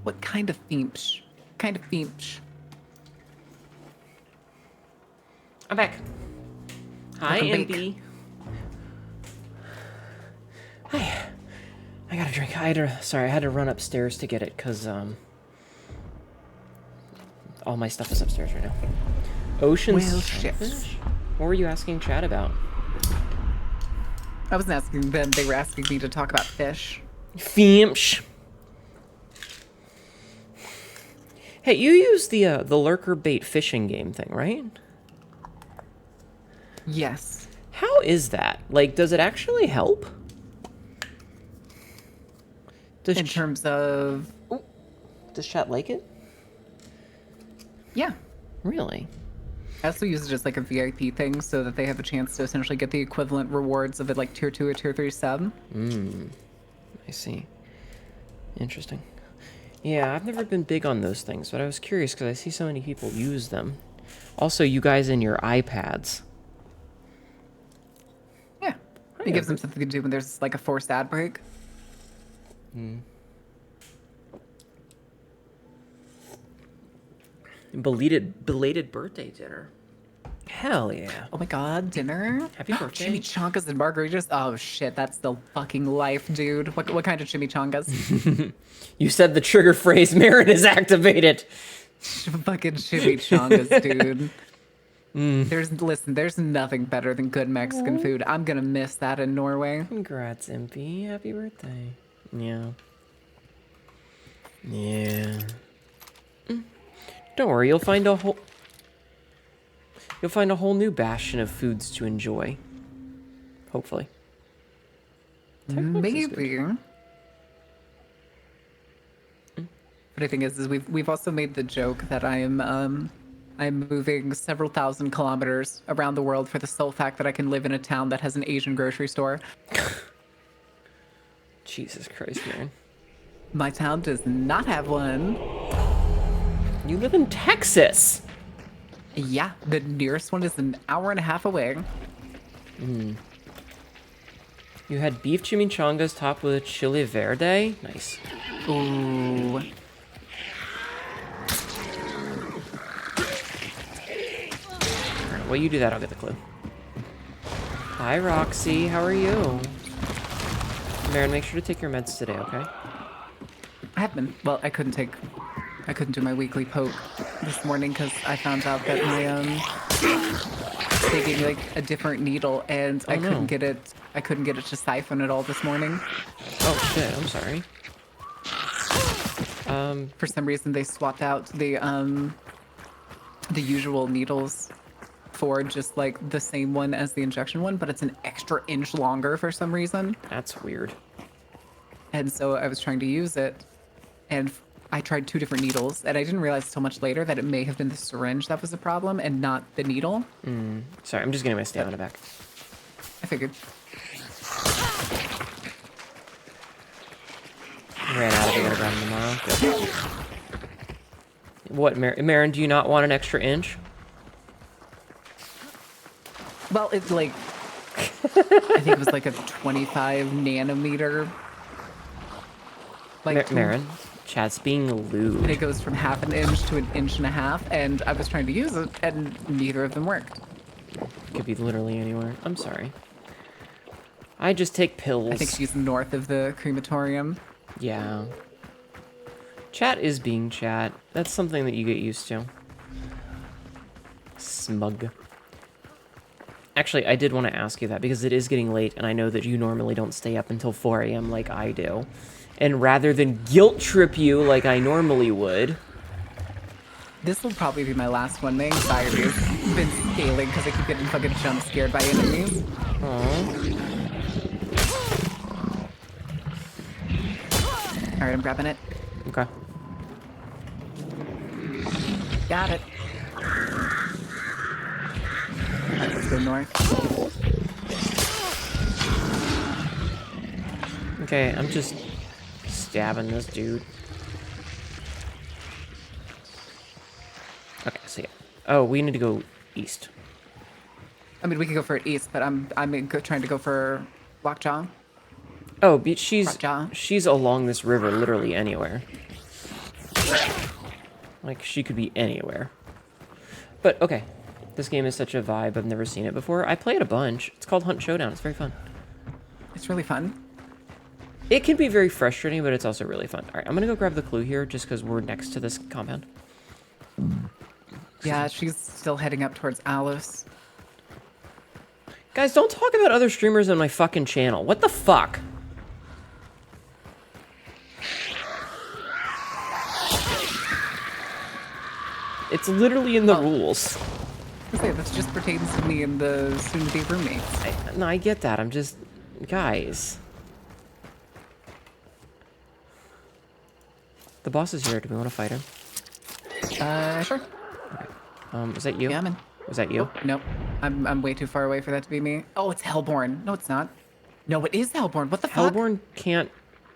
What kind of Finch? Kind of Finch?
I'm back. Hi,
Welcome back.
MP. Hi. I got a drink. I had to run upstairs to get it because all my stuff is upstairs right now. Ocean
Well, shit.
Starfish? What were you asking Chad about?
I wasn't asking them. They were asking me to talk about fish.
Finch. Hey, you use the lurker bait fishing game thing, right?
Yes.
How is that? Like, does it actually help?
In terms of...
Does chat like it?
Yeah.
Really?
I also use it as like a VIP thing so that they have a chance to essentially get the equivalent rewards of it like tier 2 or tier 3 sub.
I see. Interesting. Yeah, I've never been big on those things, but I was curious because I see so many people use them. Also, you guys in your iPads.
Yeah. It gives them something to do when there's like a forced ad break.
Belated birthday dinner. Hell yeah.
Oh my god, dinner?
Happy birthday.
Chimichangas and margaritas? Oh shit, that's the fucking life, dude. What kind of chimichangas?
You said the trigger phrase, Marin is activated.
Fucking chimichangas, dude. There's nothing better than good Mexican food. I'm gonna miss that in Norway.
Congrats, MP. Happy birthday. Yeah. Yeah. Don't worry, you'll find a whole new bastion of foods to enjoy. Hopefully.
Maybe. But I think is we've also made the joke that I'm moving several thousand kilometers around the world for the sole fact that I can live in a town that has an Asian grocery store.
Jesus Christ, man.
My town does not have one.
You live in Texas.
Yeah, the nearest one is an hour and a half away.
You had beef chimichangas topped with chili verde. Nice.
Ooh.
Well, you do that, I'll get the clue. Hi, Roxy. How are you? Marin, make sure to take your meds today, okay?
I have been. Well, I couldn't do my weekly poke this morning because I found out that my taking like a different needle and I couldn't get it. I couldn't get it to siphon at all this morning.
Oh shit! I'm sorry.
For some reason, they swapped out the usual needles for just like the same one as the injection one, but it's an extra inch longer for some reason.
That's weird.
And so I was trying to use it, and I tried 2 different needles, and I didn't realize until much later that it may have been the syringe that was the problem and not the needle.
Sorry, I'm just getting my stamina back.
I figured.
Ran out of it. Gotta grab them tomorrow. Good. What, Marin? Do you not want an extra inch?
Well, it's like, I think it was like a 25 nanometer. Like
Marin, chat's being lewd.
And it goes from 1/2 inch to 1.5 inches, and I was trying to use it, and neither of them worked.
Could be literally anywhere. I'm sorry. I just take pills.
I think she's north of the crematorium.
Yeah. Chat is being chat. That's something that you get used to. Smug. Actually, I did want to ask you that because it is getting late, and I know that you normally don't stay up until 4 a.m. like I do. And rather than guilt trip you like I normally would...
This will probably be my last one. My anxiety has been scaling because I keep getting fucking jump scared by enemies.
Aww.
Alright, I'm grabbing it.
Okay.
Got it. Alright, let's go north.
Okay, I'm just stabbing this dude. Okay, so yeah. Oh, we need to go east.
I mean, we could go for it east, but I'm trying to go for Lockjaw.
Oh, but she's
Rockjaw.
along this river, literally anywhere. Like, she could be anywhere. But, okay. This game is such a vibe. I've never seen it before. I play it a bunch. It's called Hunt Showdown. It's very fun.
It's really fun.
It can be very frustrating, but it's also really fun. All right, I'm going to go grab the clue here just because we're next to this compound.
Yeah, she's still heading up towards Alice.
Guys, don't talk about other streamers on my fucking channel. What the fuck? It's literally in the rules.
I say, this just pertains to me and the soon-to-be roommates.
No, I get that. I'm just... Guys. The boss is here. Do we want to fight him?
Sure.
Okay. Was that you?
Yeah, I'm in.
Was that you?
Oh, nope. I'm way too far away for that to be me. Oh, it's Hellborn. No, it's not. No, it is Hellborn. What the fuck?
Hellborn can't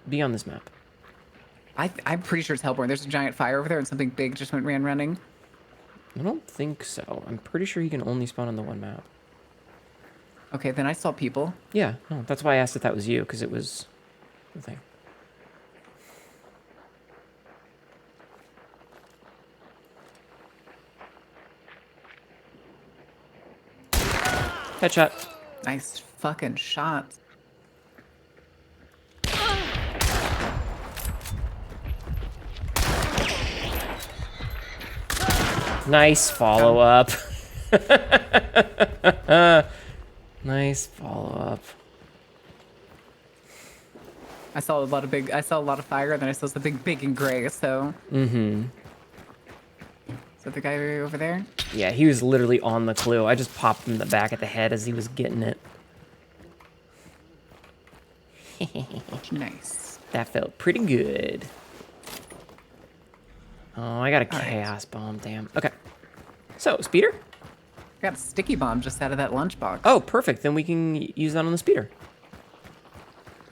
be on this map.
I'm pretty sure it's Hellborn. There's a giant fire over there and something big just ran running.
I don't think so. I'm pretty sure he can only spawn on the one map.
Okay, then I saw people.
Yeah, no, that's why I asked if that was you, because it was the thing. Headshot.
Nice fucking shot.
Nice follow-up. Nice follow-up.
I saw a lot of fire, and then I saw something big and gray, so.
Mm-hmm.
Is that the guy over there?
Yeah, he was literally on the clue. I just popped him in the back of the head as he was getting it.
Nice.
That felt pretty good. Oh, I got a
All right.
chaos bomb, damn. Okay. So, speeder?
Got a sticky bomb just out of that lunchbox.
Oh, perfect. Then we can use that on the speeder.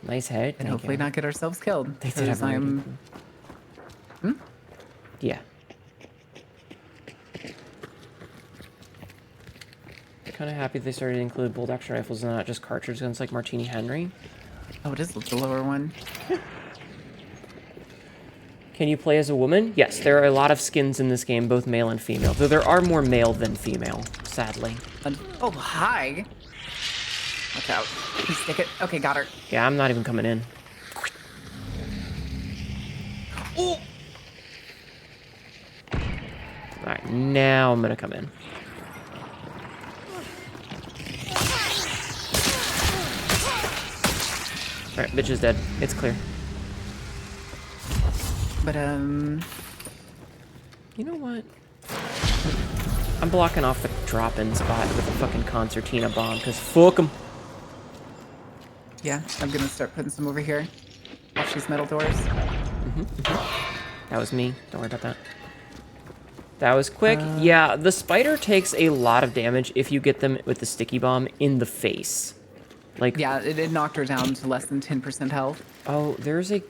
Nice head.
And hopefully not get ourselves killed.
They did have a
I'm...
Yeah. Kind of happy they started to include bolt action rifles and not just cartridge guns like Martini Henry.
Oh, it is the lower one.
Can you play as a woman? Yes, there are a lot of skins in this game, both male and female. Though there are more male than female, sadly.
Oh, hi. Watch out. Please stick it. Okay, got her.
Yeah, I'm not even coming in.
Oh!
Alright, now I'm gonna come in. Alright, bitch is dead. It's clear.
But,
You know what? I'm blocking off the drop-in spot with a fucking concertina bomb, because fuck 'em.
yeah, I'm gonna start putting some over here. Watch these metal doors.
That was me. Don't worry about that. That was quick. Yeah, the spider takes a lot of damage if you get them with the sticky bomb in the face. Like,
Yeah, it knocked her down to less than 10% health.
oh, there's a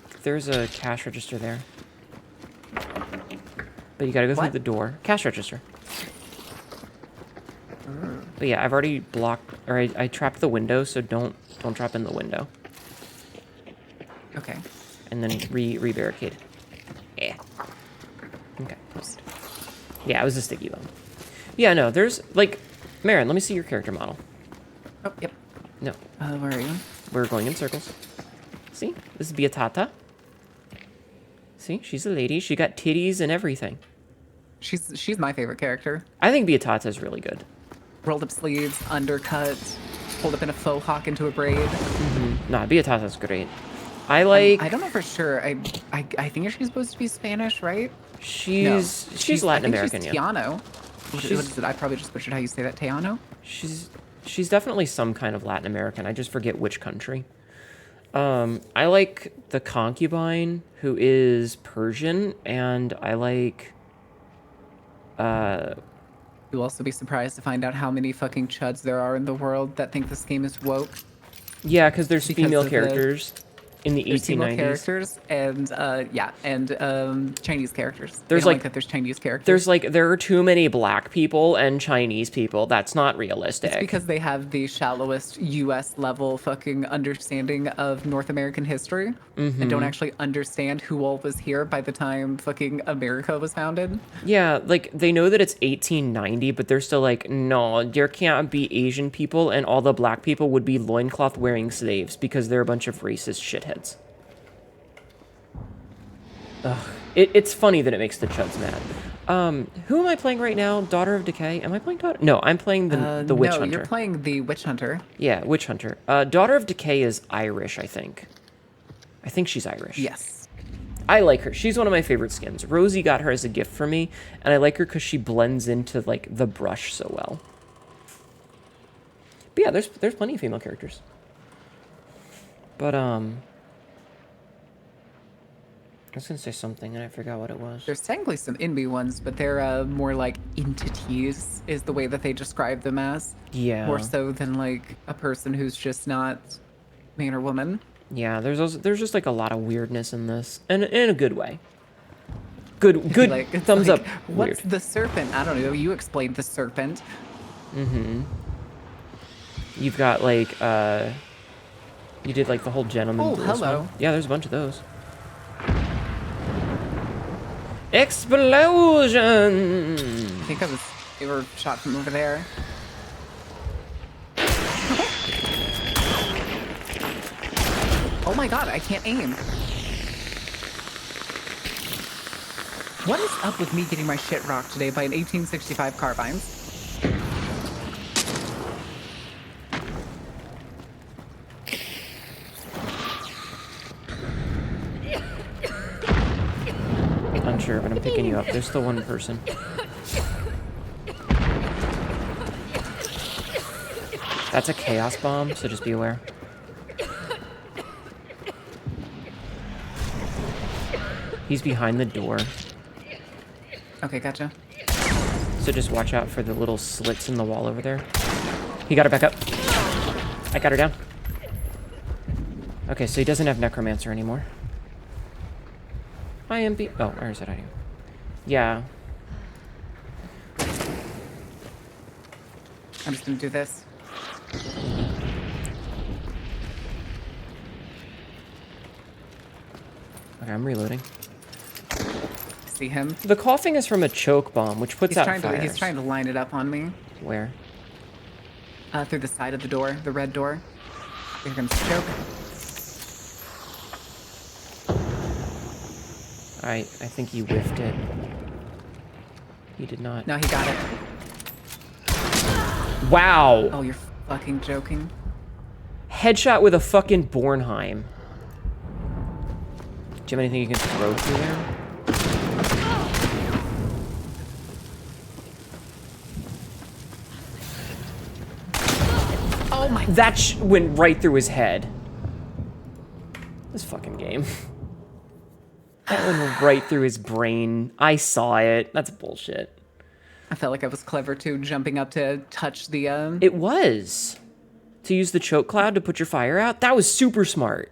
cash register there. But you gotta go through
What?
the door. Cash register. But yeah, I've already blocked, or I trapped the window, so don't drop in the window.
Okay.
And then re-barricade. Yeah. Okay. Yeah, it was a sticky bomb. Yeah, no, there's, like, Marin, let me see your character model.
Oh, yep.
No,
Where are you?
we're going in circles. See? This is Beatata. See? She's a lady. She got titties and everything.
She's my favorite character.
I think Beatata is really good.
Rolled up sleeves, undercut, pulled up in a faux hawk into a braid.
Nah, Beatata's great. I like...
I don't know for sure. I think she's supposed to be Spanish, right?
She's Latin American,
she's
yeah.
Tiano. What is it? I probably just butchered how you say that. Teano?
She's definitely some kind of Latin American. I just forget which country. I like the concubine, who is Persian, and I like...
You'll also be surprised to find out how many fucking chuds there are in the world that think this game is woke.
Yeah, because there's
Because
female
of the-
characters in the
There's female
1890s.
characters and Chinese characters.
There's
They don't
like-
that there's Chinese characters.
There's like, there are too many black people and Chinese people. That's not realistic.
It's because they have the shallowest U.S. level fucking understanding of North American history and don't actually understand who all was here by the time fucking America was founded.
Yeah, like, they know that it's 1890, but they're still like, no, there can't be Asian people, and all the black people would be loincloth-wearing slaves because they're a bunch of racist shitheads. Ugh. It's funny that it makes the chuds mad. Who am I playing right now? Daughter of Decay? Am I playing Daughter? No, I'm playing the Witch
No,
Hunter.
you're playing the Witch Hunter.
Yeah, Witch Hunter. Daughter of Decay is Irish, I think. I think she's Irish.
Yes.
I like her. She's one of my favorite skins. Rosie got her as a gift for me, and I like her because she blends into, like, the brush so well. But yeah, there's plenty of female characters. But, I was gonna say something, and I forgot what it was.
There's technically some Inbi ones, but they're more like entities is the way that they describe them as.
Yeah.
More so than like a person who's just not man or woman.
Yeah, there's just, like, a lot of weirdness in this, and in a good way. Good
Like, it's
thumbs
like,
up.
What's
Weird.
the serpent? I don't know. You explained the serpent.
You've got, like, you did, like, the whole gentleman.
Oh,
Blues
hello.
one. Yeah, there's a bunch of those. Explosion!
I think they were shot from over there. Oh my god, I can't aim. What is up with me getting my shit rocked today by an 1865 carbines?
Unsure, but I'm picking you up. There's still one person. That's a chaos bomb, so just be aware. He's behind the door,
Okay, gotcha.
so just watch out for the little slits in the wall over there. He got her back up. I got her down. Okay, so he doesn't have Necromancer anymore. I am Oh, where is it hiding? Yeah.
I'm just gonna do this.
Okay, I'm reloading.
See him?
The coughing is from a choke bomb, which puts out fires.
He's trying to line it up on me.
Where?
Through the side of the door, the red door. Here comes the choke.
I think he whiffed it. He did not.
No, he got it.
Wow.
Oh, you're fucking joking.
Headshot with a fucking Bornheim. Do you have anything you can throw through there?
Oh my.
That went right through his head. This fucking game. That went right through his brain. I saw it. That's bullshit.
I felt like I was clever too, jumping up to touch the.
It was. To use the choke cloud to put your fire out? That was super smart.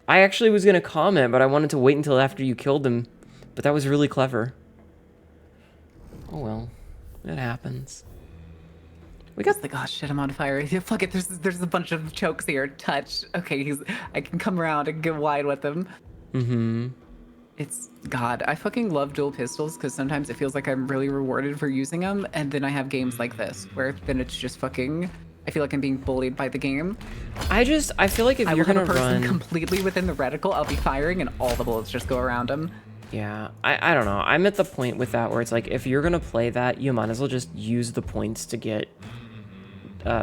I actually was going to comment, but I wanted to wait until after you killed him. But that was really clever. Oh well. It happens. We got
like, oh shit, I'm on fire. Yeah, fuck it, there's a bunch of chokes here. Touch. Okay, I can come around and get wide with them.
Mm-hmm.
It's God. I fucking love dual pistols because sometimes it feels like I'm really rewarded for using them, and then I have games like this where then it's just fucking. I feel like I'm being bullied by the game.
I feel like if you're gonna
have a person
run
completely within the reticle, I'll be firing and all the bullets just go around them.
Yeah, I don't know. I'm at the point with that where it's like if you're gonna play that, you might as well just use the points to get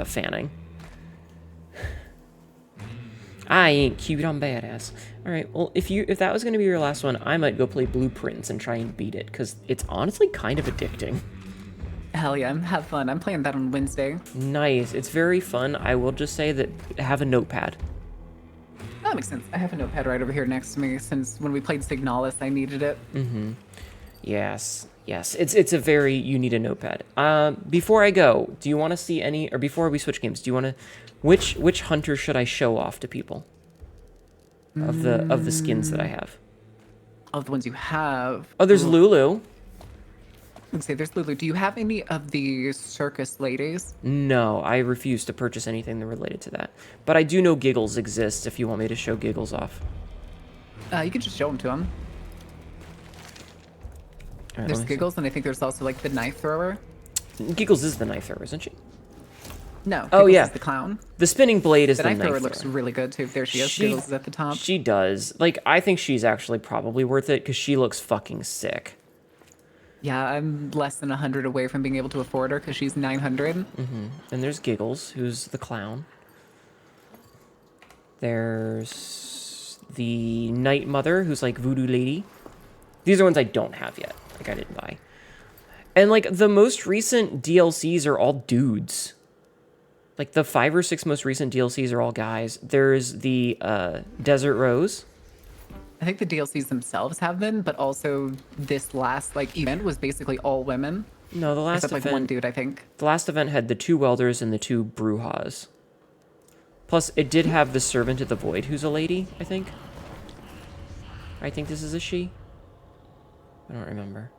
fanning. I ain't cute, I'm badass. All right, well, if that was gonna be your last one, I might go play Blueprints and try and beat it because it's honestly kind of addicting.
Hell yeah, have fun. I'm playing that on Wednesday.
Nice, it's very fun. I will just say that have a notepad.
That makes sense. I have a notepad right over here next to me since when we played Signalis, I needed it.
Mm-hmm. Yes. It's a very, you need a notepad. Before I go, do you want to see any, or before we switch games, do you want to, which hunter should I show off to people? Of the skins that I have.
Of the ones you have.
Oh, there's Lulu.
Let's say there's Lulu. Do you have any of the circus ladies?
No, I refuse to purchase anything related to that. But I do know Giggles exists if you want me to show Giggles off.
You can just show them to him.
Right,
there's Giggles, and I think there's also like the knife thrower.
Giggles is the knife thrower, isn't she?
No. Giggles
Oh yeah,
is the clown.
The spinning blade is the knife thrower.
Looks really good too. There she is. Giggles is at the top.
She does. Like I think she's actually probably worth it because she looks fucking sick.
Yeah, I'm less than 100 away from being able to afford her because she's 900.
Mm-hmm. And there's Giggles, who's the clown. There's the Night Mother, who's like Voodoo Lady. These are ones I don't have yet. Like I didn't buy. And like the most recent DLCs are all dudes. Like the 5 or 6 most recent DLCs are all guys. There's the Desert Rose.
I think the DLCs themselves have been, but also this last like event was basically all women.
No, the last
event, like one dude, I think.
The last event had the 2 welders and the 2 Brujas. Plus, it did have the Servant of the Void, who's a lady, I think. I think this is a she. I don't remember.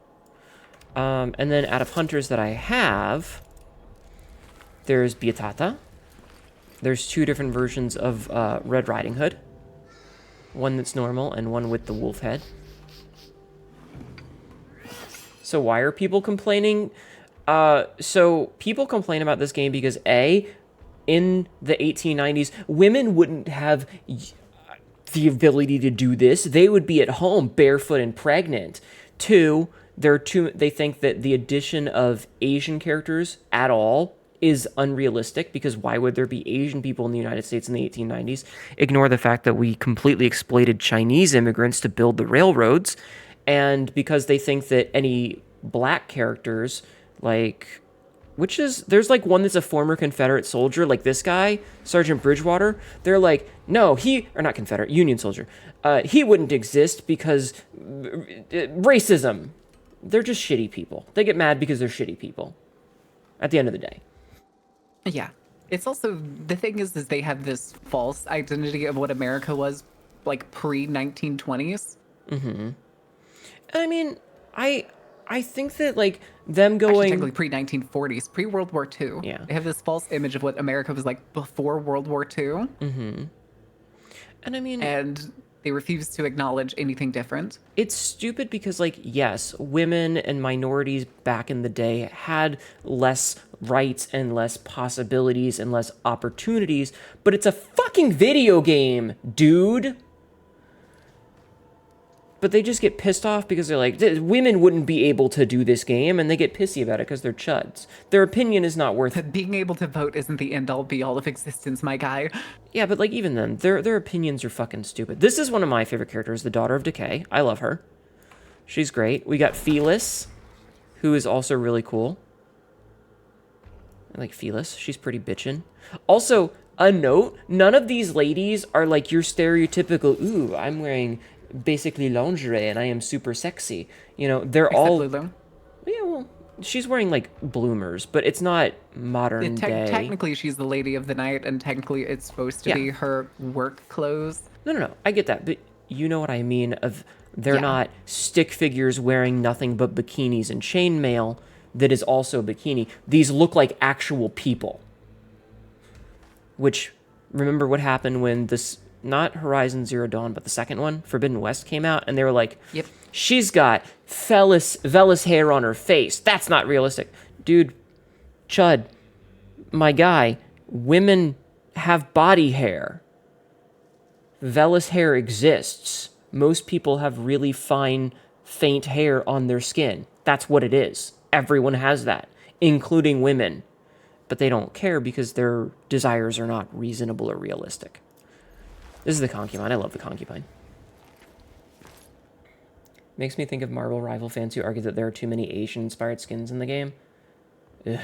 And then out of hunters that I have, there's Beatata. There's 2 different versions of Red Riding Hood. One that's normal and one with the wolf head. So why are people complaining? So people complain about this game because A, in the 1890s, women wouldn't have the ability to do this. They would be at home barefoot and pregnant. 2, they think that the addition of Asian characters at all is unrealistic because why would there be Asian people in the United States in the 1890s? Ignore the fact that we completely exploited Chinese immigrants to build the railroads. And because they think that any black characters, like, there's like one that's a former Confederate soldier, like this guy, Sergeant Bridgewater. They're like, no, or not Confederate, Union soldier. He wouldn't exist because racism. They're just shitty people. They get mad because they're shitty people at the end of the day.
Yeah. It's also, the thing is they have this false identity of what America was, like, pre-1920s.
Mm-hmm. I mean, I think that, like, them going...
Actually, technically pre-1940s, pre-World War II.
Yeah.
They have this false image of what America was like before World War II.
Mm-hmm. And I mean...
And they refuse to acknowledge anything different.
It's stupid because, like, yes, women and minorities back in the day had less rights and less possibilities and less opportunities, but it's a fucking video game, dude. But they just get pissed off because they're like, women wouldn't be able to do this game, and they get pissy about it because they're chuds. Their opinion is not worth it.
Being able to vote isn't the end-all be-all of existence, my guy.
Yeah, but like even then, their opinions are fucking stupid. This is one of my favorite characters, the Daughter of Decay. I love her. She's great. We got Phyllis, who is also really cool. I like Phyllis. She's pretty bitchin'. Also, a note, none of these ladies are like your stereotypical, ooh, I'm wearing basically lingerie and I am super sexy. You know, they're
Except
all...
Lulu.
Yeah, well, she's wearing like bloomers, but it's not modern day.
Technically, she's the lady of the night, and technically it's supposed to be her work clothes.
No, I get that, but you know what I mean of they're not stick figures wearing nothing but bikinis and chainmail that is also a bikini. These look like actual people. Which, remember what happened when this, not Horizon Zero Dawn, but the second one, Forbidden West, came out, and they were like,
yep,
she's got vellus hair on her face. That's not realistic. Dude, Chud, my guy, women have body hair. Vellus hair exists. Most people have really fine, faint hair on their skin. That's what it is. Everyone has that, including women. But they don't care because their desires are not reasonable or realistic. This is the concubine. I love the concubine. Makes me think of Marvel rival fans who argue that there are too many Asian-inspired skins in the game. Ugh.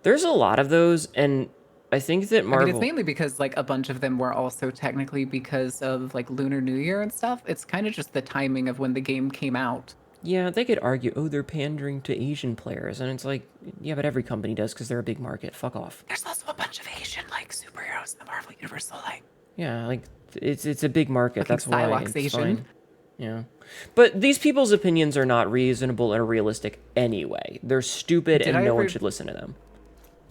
There's a lot of those, and I think that Marvel...
I mean, it's mainly because, like, a bunch of them were also technically because of, like, Lunar New Year and stuff. It's kind of just the timing of when the game came out.
Yeah, they could argue, oh, they're pandering to Asian players, and it's like, yeah, but every company does because they're a big market. Fuck off.
There's also a bunch of Asian, like, superheroes in the Marvel Universe, so, like...
Yeah, like, it's a big market, that's why it's
Asian.
fine. Yeah. But these people's opinions are not reasonable or realistic anyway. They're stupid and no one should listen to them.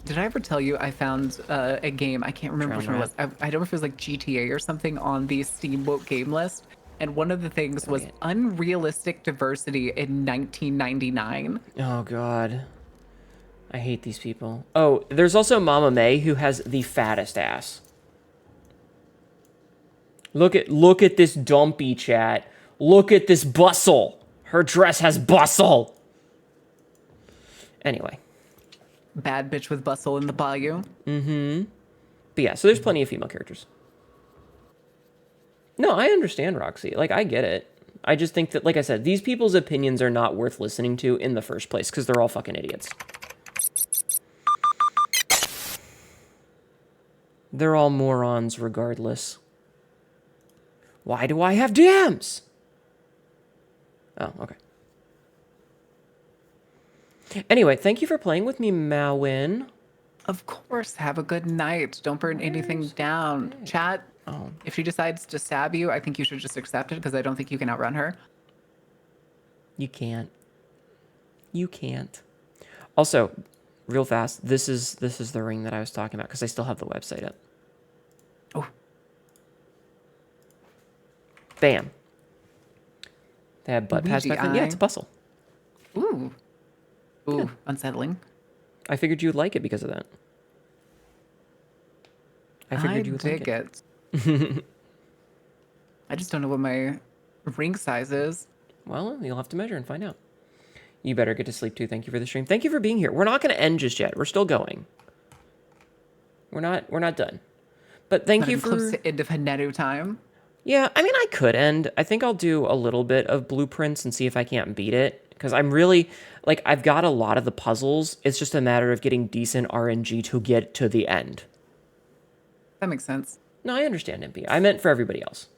Did I ever tell you I found a game, I can't remember which one it was. I don't know if it was like GTA or something on the Steam Woke game list. And one of the things was unrealistic diversity in 1999.
Oh, God. I hate these people. Oh, there's also Mama May, who has the fattest ass. Look at this dumpy, chat. Look at this bustle. Her dress has bustle. Anyway.
Bad bitch with bustle in the bayou.
Mm-hmm. But yeah, so there's plenty of female characters. No, I understand, Roxy. Like, I get it. I just think that, like I said, these people's opinions are not worth listening to in the first place because they're all fucking idiots. They're all morons regardless. Why do I have DMs? Oh, okay. Anyway, thank you for playing with me, Mawin.
Of course. Have a good night. Don't burn anything down. Chat.
Oh.
If she decides to stab you, I think you should just accept it because I don't think you can outrun her.
You can't. You can't. Also, real fast, this is the ring that I was talking about because I still have the website up.
Oh.
Bam. They have butt pads back then. Yeah, it's a bustle.
Ooh. Ooh, unsettling.
I figured you would like it because of that. I figured you would like it.
I just don't know what my ring size is.
Well, you'll have to measure and find out. You better get to sleep too. Thank you for the stream. Thank you for being here. We're not going to end just yet. We're still going. We're not done. But thank you for
close to end of Hnetu time.
Yeah, I mean, I could end. I think I'll do a little bit of blueprints and see if I can't beat it. Because I'm really, like, I've got a lot of the puzzles. It's just a matter of getting decent RNG to get to the end.
That makes sense.
No, I understand, MP. I meant for everybody else.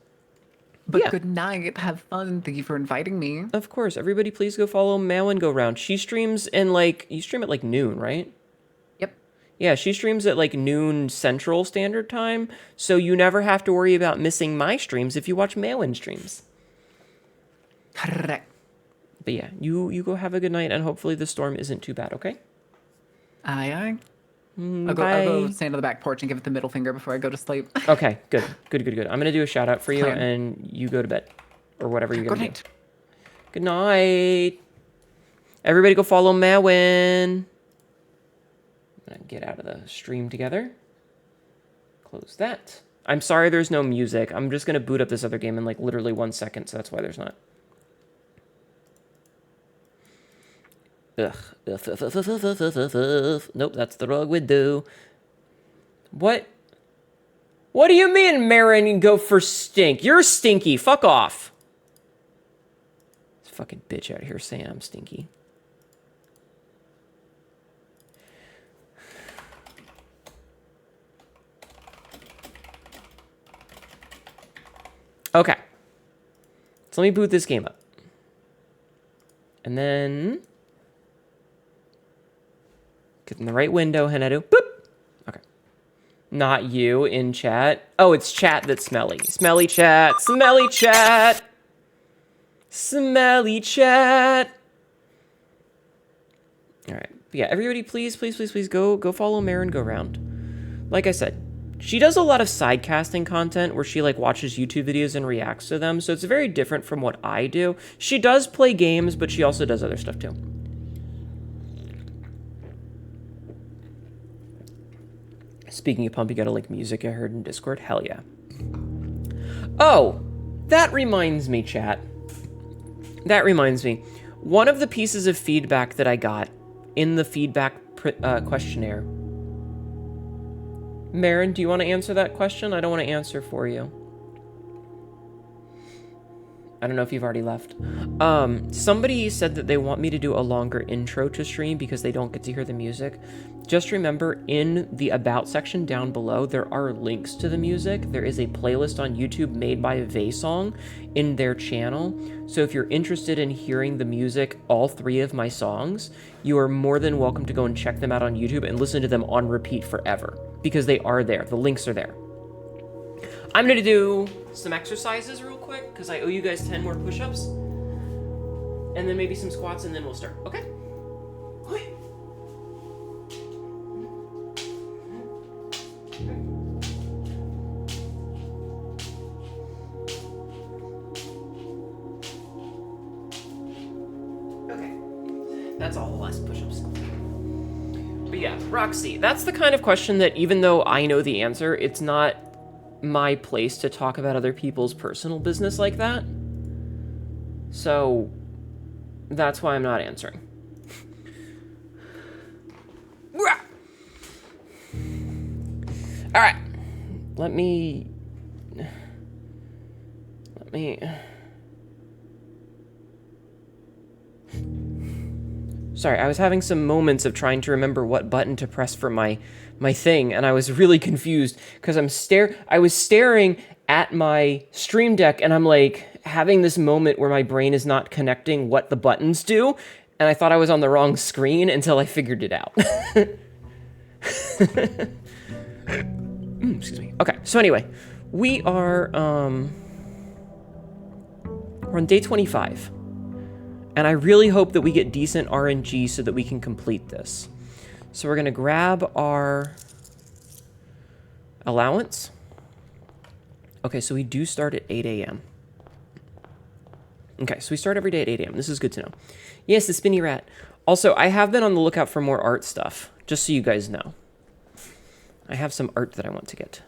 But yeah. Good night. Have fun. Thank you for inviting me.
Of course. Everybody please go follow Mawin Go Round. She streams in, like, you stream at, like, noon, right?
Yep.
Yeah, she streams at, like, noon Central Standard Time. So you never have to worry about missing my streams if you watch Mawin streams.
Correct.
But yeah, you go have a good night, and hopefully the storm isn't too bad, okay?
Aye, aye. I'll go stand on the back porch and give it the middle finger before I go to sleep.
Okay, good. I'm going to do a shout out for you, and you go to bed. Or whatever you're going to do. Good night. Everybody go follow Mawin. gonna get out of the stream together. Close that. I'm sorry there's no music. I'm just gonna boot up this other game in like literally 1 second, so that's why there's not. Ugh. Nope, that's the wrong window. What? What do you mean, Marin, you go for stink? You're stinky. Fuck off. This fucking bitch out here saying I'm stinky. Okay. So let me boot this game up. And then... get in the right window, Hnetu. Boop! Okay. Not you in chat. Oh, it's chat that's smelly. Smelly chat. Smelly chat. Smelly chat. All right. But yeah, everybody, please go follow Marin Go Round. Like I said, she does a lot of side casting content where she like watches YouTube videos and reacts to them. So it's very different from what I do. She does play games, but she also does other stuff too. Speaking of pump, you gotta link music I heard in Discord. Hell yeah. Oh, that reminds me, chat. That reminds me. One of the pieces of feedback that I got in the feedback questionnaire. Marin, do you want to answer that question? I don't want to answer for you. I don't know if you've already left. Somebody said that they want me to do a longer intro to stream because they don't get to hear the music. Just remember, in the About section down below, there are links to the music. There is a playlist on YouTube made by Vaysong in their channel. So if you're interested in hearing the music, all 3 of my songs, you are more than welcome to go and check them out on YouTube and listen to them on repeat forever. Because they are there. The links are there. I'm going to do some exercises real quick, because I owe you guys 10 more push-ups. And then maybe some squats, and then we'll start. Okay? Okay. That's all the last push-ups. But yeah, Roxy, that's the kind of question that even though I know the answer, it's not my place to talk about other people's personal business like that. So that's why I'm not answering. All right. Let me... Sorry, I was having some moments of trying to remember what button to press for my thing, and I was really confused because I was staring at my Stream Deck, and I'm like having this moment where my brain is not connecting what the buttons do, and I thought I was on the wrong screen until I figured it out. Excuse me. Okay, so anyway, we're on day 25. And I really hope that we get decent RNG so that we can complete this. So we're going to grab our allowance. Okay, so we do start at 8 a.m. Okay, so we start every day at 8 a.m. This is good to know. Yes, the spinny rat. Also, I have been on the lookout for more art stuff, just so you guys know. I have some art that I want to get.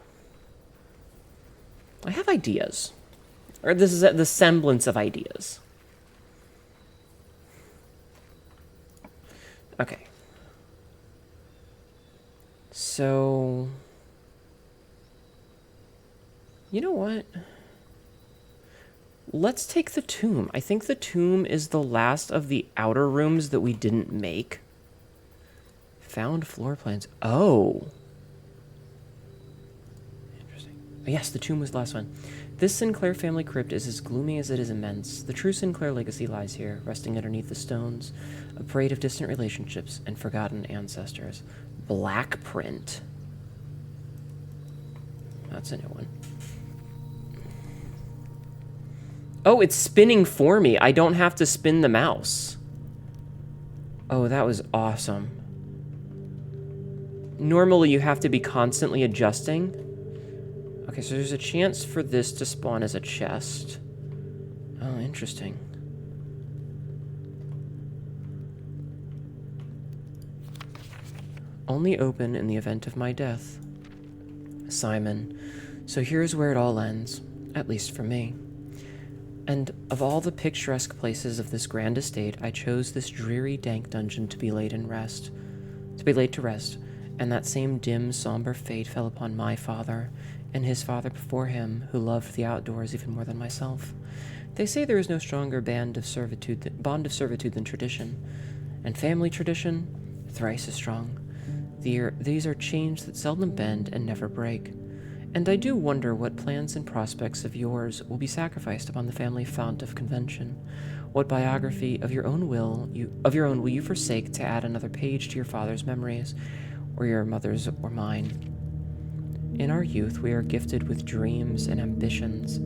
I have ideas. Or this is the semblance of ideas. Okay. So, you know what? Let's take the tomb. I think the tomb is the last of the outer rooms that we didn't make. Found floor plans. Oh. Interesting. Yes, the tomb was the last one. This Sinclair family crypt is as gloomy as it is immense. The true Sinclair legacy lies here, resting underneath the stones, a parade of distant relationships and forgotten ancestors. Black print. That's a new one. Oh, it's spinning for me. I don't have to spin the mouse. Oh, that was awesome. Normally, you have to be constantly adjusting. Okay, so there's a chance for this to spawn as a chest. Oh, interesting. only open in the event of my death. Simon, so here's where it all ends, at least for me. And of all the picturesque places of this grand estate, I chose this dreary, dank dungeon to be laid to rest, and that same dim, somber fate fell upon my father, and his father before him, who loved the outdoors even more than myself. They say there is no stronger bond of servitude than tradition, and family tradition, thrice as strong. These are chains that seldom bend and never break. And I do wonder what plans and prospects of yours will be sacrificed upon the family fount of convention. What biography of your own will you forsake to add another page to your father's memories, or your mother's or mine? In our youth, we are gifted with dreams and ambitions.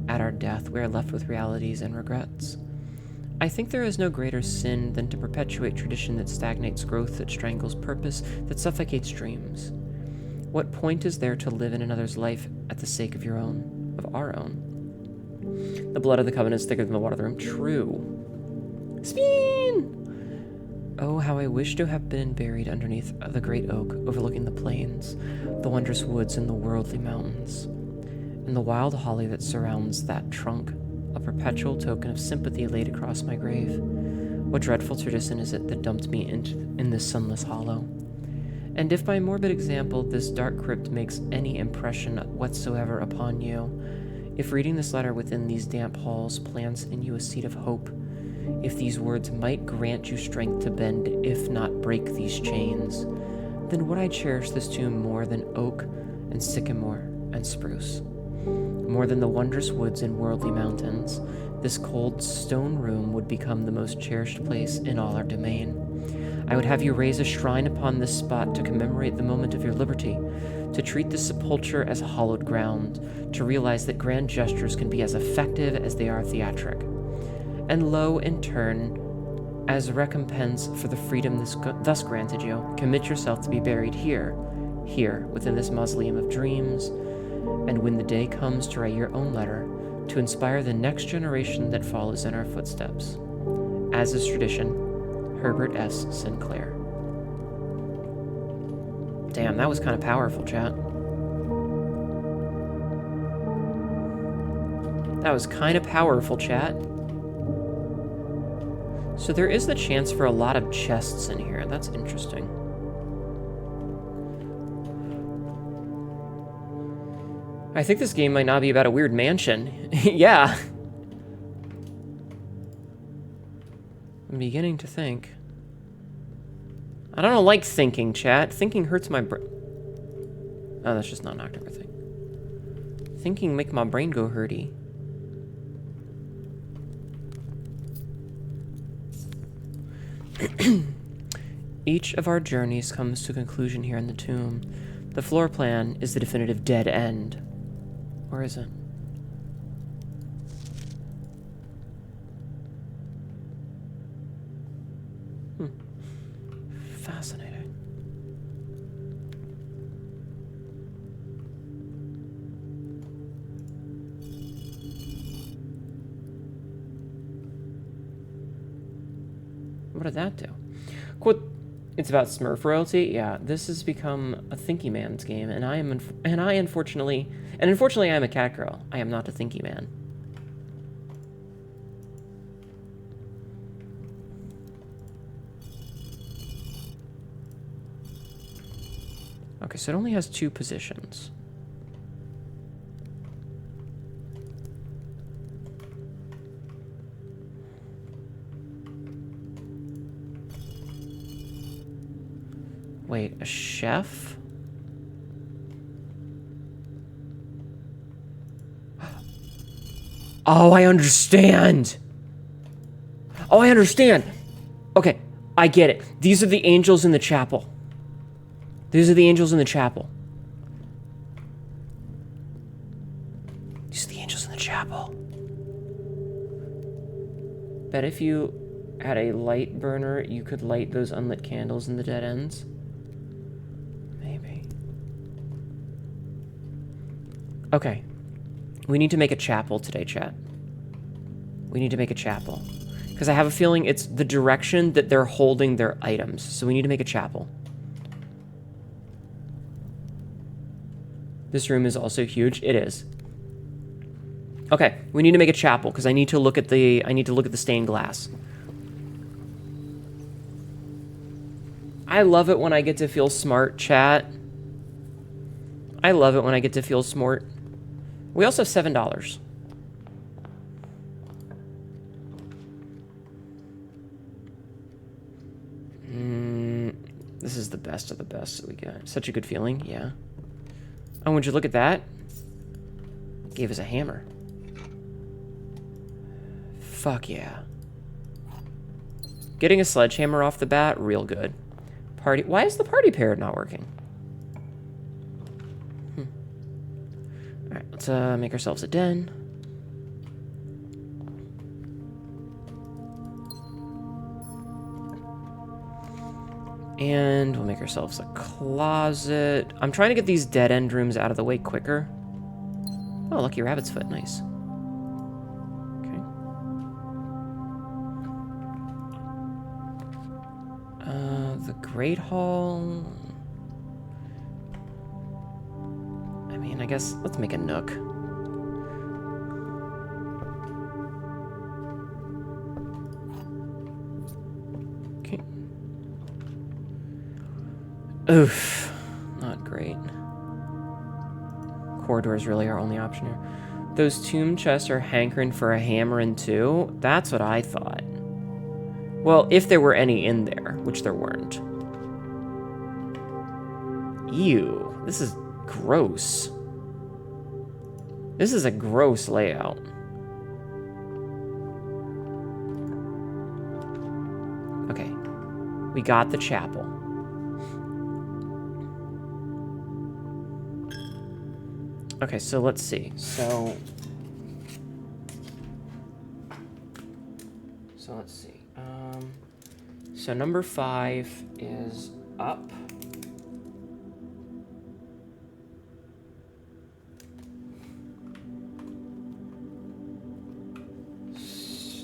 At our death, we are left with realities and regrets. I think there is no greater sin than to perpetuate tradition that stagnates growth, that strangles purpose, that suffocates dreams. What point is there to live in another's life at the sake of our own? The blood of the covenant is thicker than the water of the room. True. Spin! Oh, how I wish to have been buried underneath the great oak, overlooking the plains, the wondrous woods, and the worldly mountains, and the wild holly that surrounds that trunk, a perpetual token of sympathy laid across my grave. What dreadful tradition is it that dumped me in this sunless hollow? And if by morbid example this dark crypt makes any impression whatsoever upon you, if reading this letter within these damp halls plants in you a seed of hope, if these words might grant you strength to bend, if not break these chains, then would I cherish this tomb more than oak and sycamore and spruce. More than the wondrous woods and worldly mountains, this cold stone room would become the most cherished place in all our domain. I would have you raise a shrine upon this spot to commemorate the moment of your liberty, to treat this sepulture as a hallowed ground, to realize that grand gestures can be as effective as they are theatric. And lo, in turn, as recompense for the freedom thus granted you, commit yourself to be buried here, within this mausoleum of dreams, and when the day comes to write your own letter, to inspire the next generation that follows in our footsteps. As is tradition, Herbert S. Sinclair. Damn, that was kind of powerful, chat. That was kind of powerful, chat. So there is the chance for a lot of chests in here. That's interesting. I think this game might not be about a weird mansion. Yeah. I'm beginning to think. I don't like thinking, chat. Thinking hurts my brain. Oh, that's just not an October thing. Thinking make my brain go hurty. Each of our journeys comes to a conclusion here in the tomb. The floor plan is the definitive dead end. Or is it? Fascinating. What did that do? Quote, it's about Smurf royalty. Yeah, this has become a thinky man's game, and unfortunately I am a cat girl. I am not a thinky man. Okay, so it only has 2 positions. Wait, a chef? Oh, I understand! Oh, I understand! Okay, I get it. These are the angels in the chapel. These are the angels in the chapel. These are the angels in the chapel. Bet if you had a light burner, you could light those unlit candles in the dead ends. Maybe. Okay. We need to make a chapel today, chat. We need to make a chapel. Because I have a feeling it's the direction that they're holding their items. So we need to make a chapel. This room is also huge. It is. Okay, we need to make a chapel because I need to look at the stained glass. I love it when I get to feel smart, chat. I love it when I get to feel smart. We also have $7. This is the best of the best that we got. Such a good feeling, yeah. Oh, would you look at that? Gave us a hammer. Fuck yeah. Getting a sledgehammer off the bat, real good. Party. Why is the party parrot not working? Alright, let's make ourselves a den. And we'll make ourselves a closet. I'm trying to get these dead-end rooms out of the way quicker. Oh, lucky rabbit's foot, nice. Okay. The Great Hall. I mean, I guess let's make a nook. Okay. Oof, not great. Corridors really are only option here. Those tomb chests are hankering for a hammer and two. That's what I thought. Well, if there were any in there, which there weren't. Ew, this is gross. This is a gross layout. Okay, we got the chapel. Okay, so let's see. So let's see. So number 5 is up.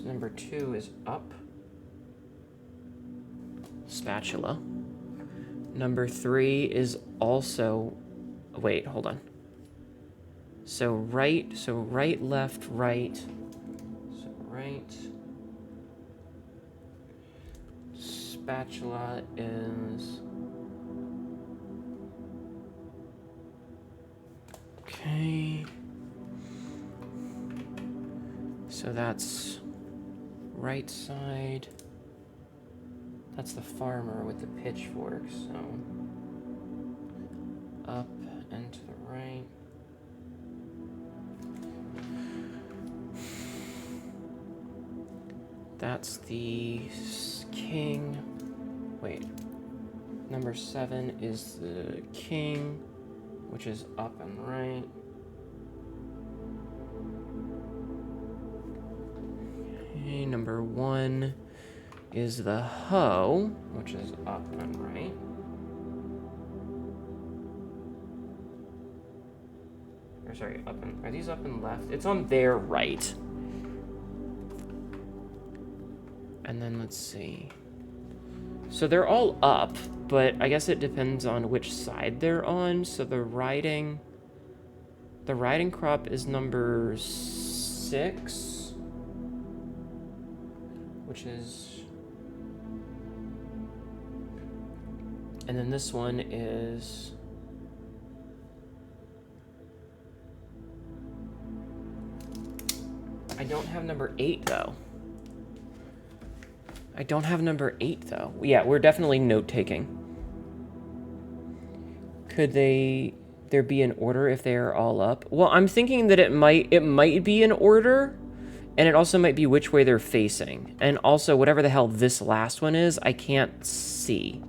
Number 2 is up. Spatula. Number 3 is also... Wait, hold on. So right, left, right. So right. Spatula is... Okay. So that's right side. That's the farmer with the pitchfork, so up and to the right. That's the king. Wait. Number 7 is the king, which is up and right. Okay, number 1 is the hoe, which is up and right. Or sorry, up and... Are these up and left? It's on their right. And then let's see. So they're all up, but I guess it depends on which side they're on. So the riding crop is number 6, which is, and then this one is, I don't have number 8 though. I don't have number 8 though. Yeah, we're definitely note-taking. Could there be an order if they are all up? Well, I'm thinking that it might be an order, and it also might be which way they're facing. And also whatever the hell this last one is, I can't see.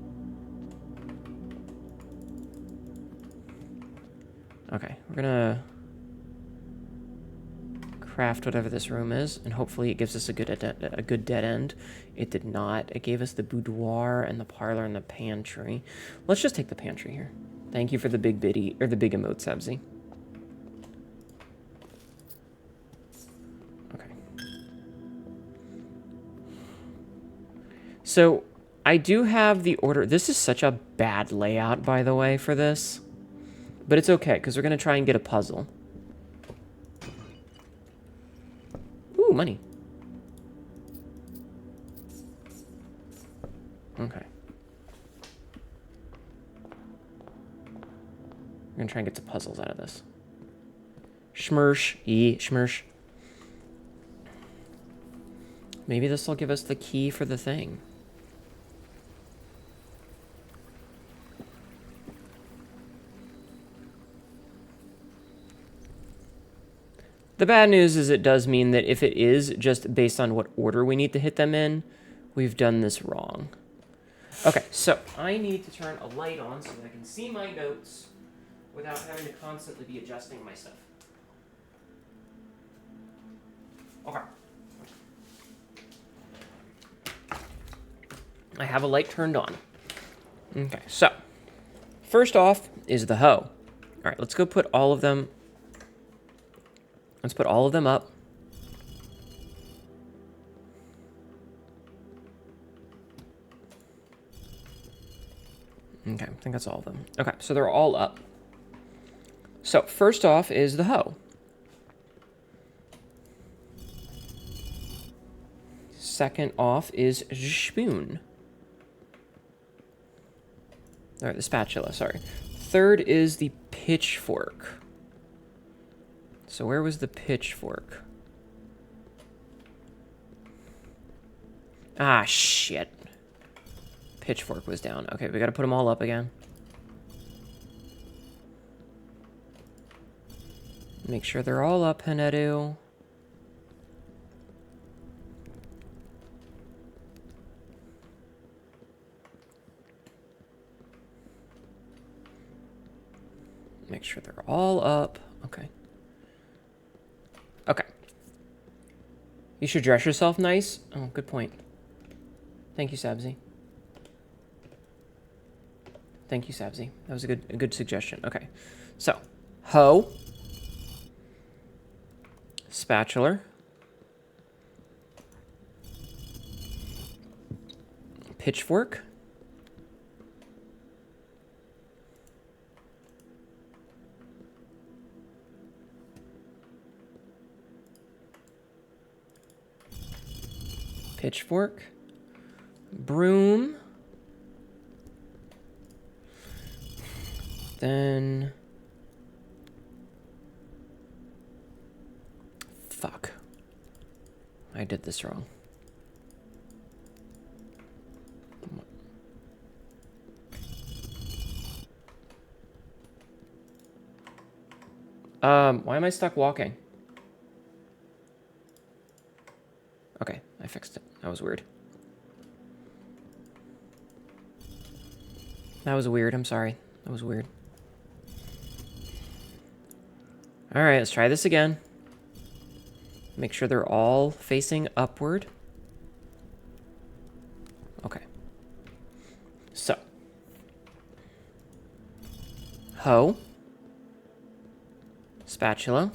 Okay, we're gonna craft whatever this room is, and hopefully it gives us a good dead end. It did not. It gave us the boudoir and the parlor and the pantry. Let's just take the pantry here. Thank you for the big biddy, or the big emote, Sabzi. Okay. So I do have the order. This is such a bad layout, by the way, for this. But it's okay, because we're going to try and get a puzzle. Ooh, money. Okay. We're going to try and get some puzzles out of this. Schmersh. Schmersh. Maybe this will give us the key for the thing. The bad news is it does mean that if it is just based on what order we need to hit them in, we've done this wrong. Okay, so I need to turn a light on so that I can see my notes without having to constantly be adjusting my stuff. Okay. I have a light turned on. Okay, so first off is the hoe. All right, let's go put all of them. Let's put all of them up. Okay, I think that's all of them. Okay, so they're all up. So first off is the hoe. Second off is spoon. All right, the spatula, sorry. Third is the pitchfork. So where was the pitchfork? Ah, shit. Pitchfork was down. Okay, we gotta put them all up again. Make sure they're all up, Hnetu. Make sure they're all up. Okay. Okay. You should dress yourself nice. Oh, good point. Thank you, Sabzi. Thank you, Sabzi. That was a good suggestion. Okay. So, hoe. Spatula. Pitchfork. Pitchfork. Broom. Then... Fuck. I did this wrong. Why am I stuck walking? Okay, I fixed it. That was weird. That was weird, I'm sorry. That was weird. Alright, let's try this again. Make sure they're all facing upward. Okay. So. Hoe. Spatula.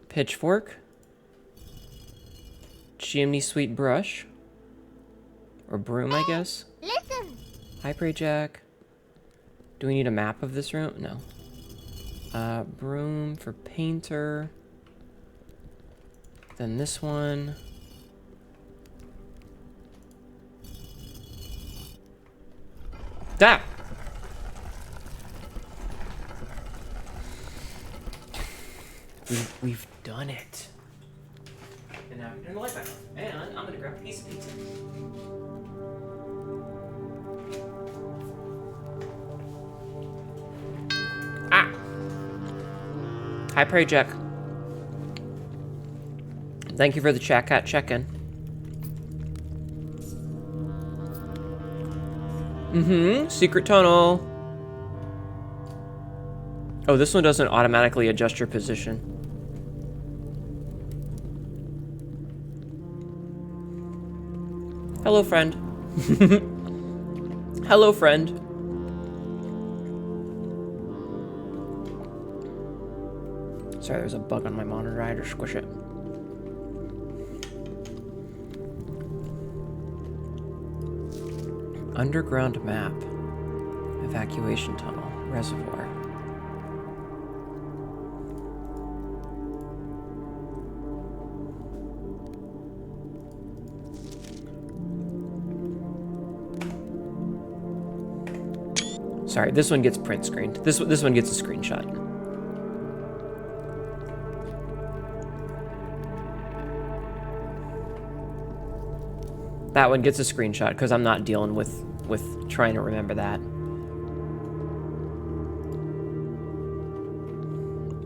Pitchfork. Chimney sweet brush. Or broom, I guess.
Listen.
Hyper jack. Do we need a map of this room? No. Broom for painter. Then this one. Ah! We've done it. And now we turn the light back on. And I'm gonna grab a piece of pizza. Ah! Hi, Prairie Jack. Thank you for the chat cat check-in. Secret tunnel. Oh, this one doesn't automatically adjust your position. Hello, friend. Hello, friend. Sorry, there's a bug on my monitor. I had to squish it. Underground map. Evacuation tunnel. reservoir. Sorry, this one gets print screened. This one gets a screenshot. That one gets a screenshot because I'm not dealing with trying to remember that.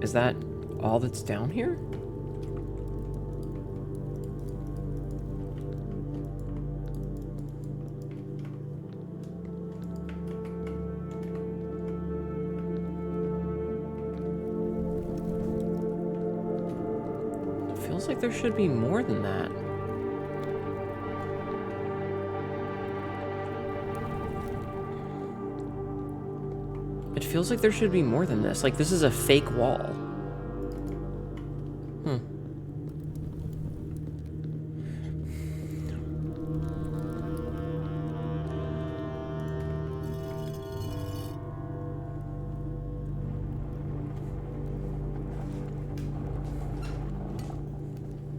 Is that all that's down here? It feels like there should be more than that. It feels like there should be more than this. Like, this is a fake wall.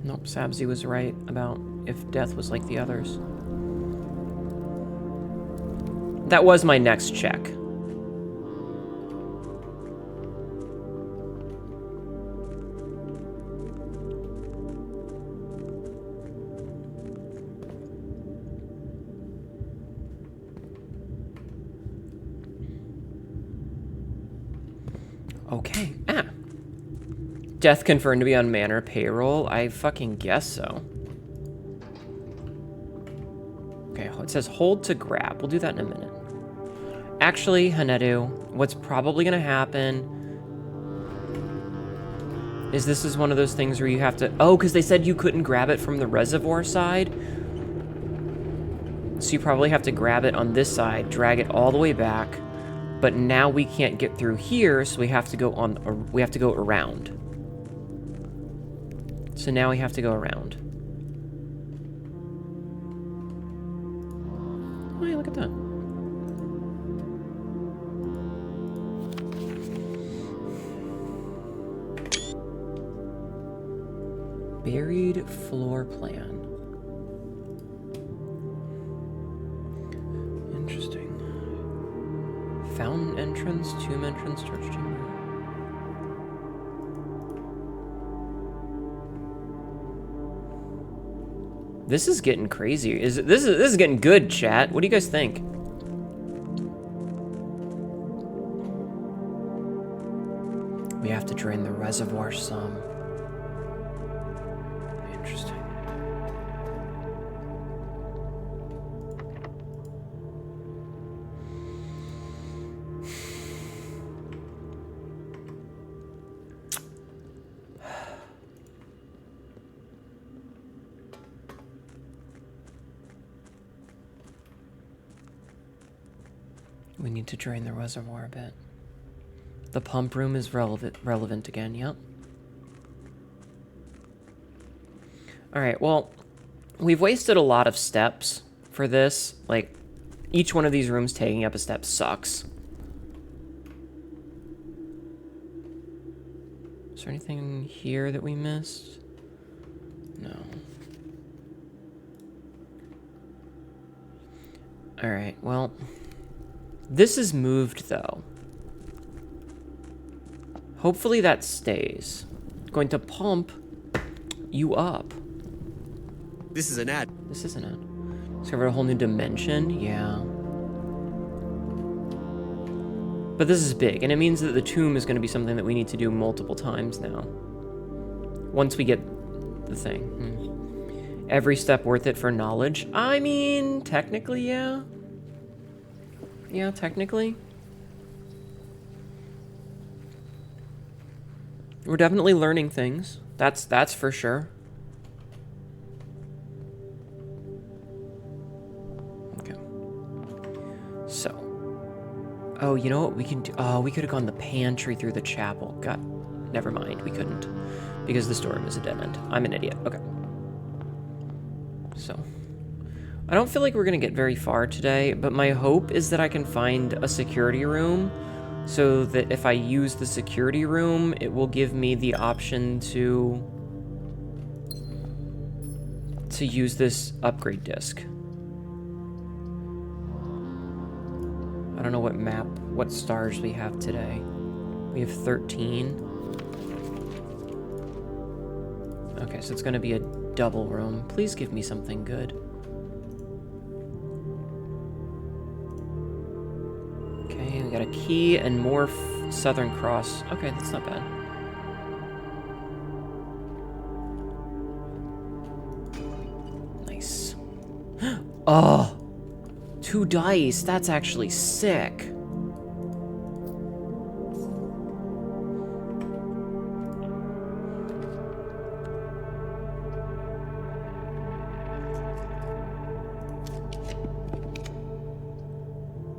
Nope, Sabzi was right about if death was like the others. That was my next check. Okay. Death confirmed to be on Manor payroll. I fucking guess so. Okay, it says hold to grab. We'll do that in a minute. Actually, Hnetu, what's probably gonna happen is this is one of those things where you have to... Oh, because they said you couldn't grab it from the reservoir side. So you probably have to grab it on this side, drag it all the way back. But now we can't get through here, so we have to go on. We have to go around. So now we have to go around. Oh yeah, look at that. Buried floor plan. Interesting. Fountain entrance, tomb entrance, church chamber. This is getting crazy. This is getting good, chat. What do you guys think? We have to drain the reservoir some. Interesting. We need to drain the reservoir a bit. The pump room is relevant again, yep. Alright, well, we've wasted a lot of steps for this. Like, each one of these rooms taking up a step sucks. Is there anything here that we missed? No. Alright, well... This is moved, though. Hopefully that stays. Going to pump you up.
This is an ad.
This is an ad. Discovered a whole new dimension? Yeah. But this is big, and it means that the tomb is going to be something that we need to do multiple times now. Once we get the thing. Every step worth it for knowledge? I mean, technically, yeah. Yeah, technically. We're definitely learning things. That's for sure. Okay. So. Oh, you know what we can do? Oh, we could have gone the pantry through the chapel. God, never mind. We couldn't. Because the storeroom is a dead end. I'm an idiot. Okay. So. I don't feel like we're going to get very far today, but my hope is that I can find a security room so that if I use the security room, it will give me the option to use this upgrade disc. I don't know what stars we have today. We have 13. Okay, so it's gonna be a double room. Please give me something good. Okay, we got a key and more Southern Cross. Okay, that's not bad. Nice. Oh! 2 dice, that's actually sick.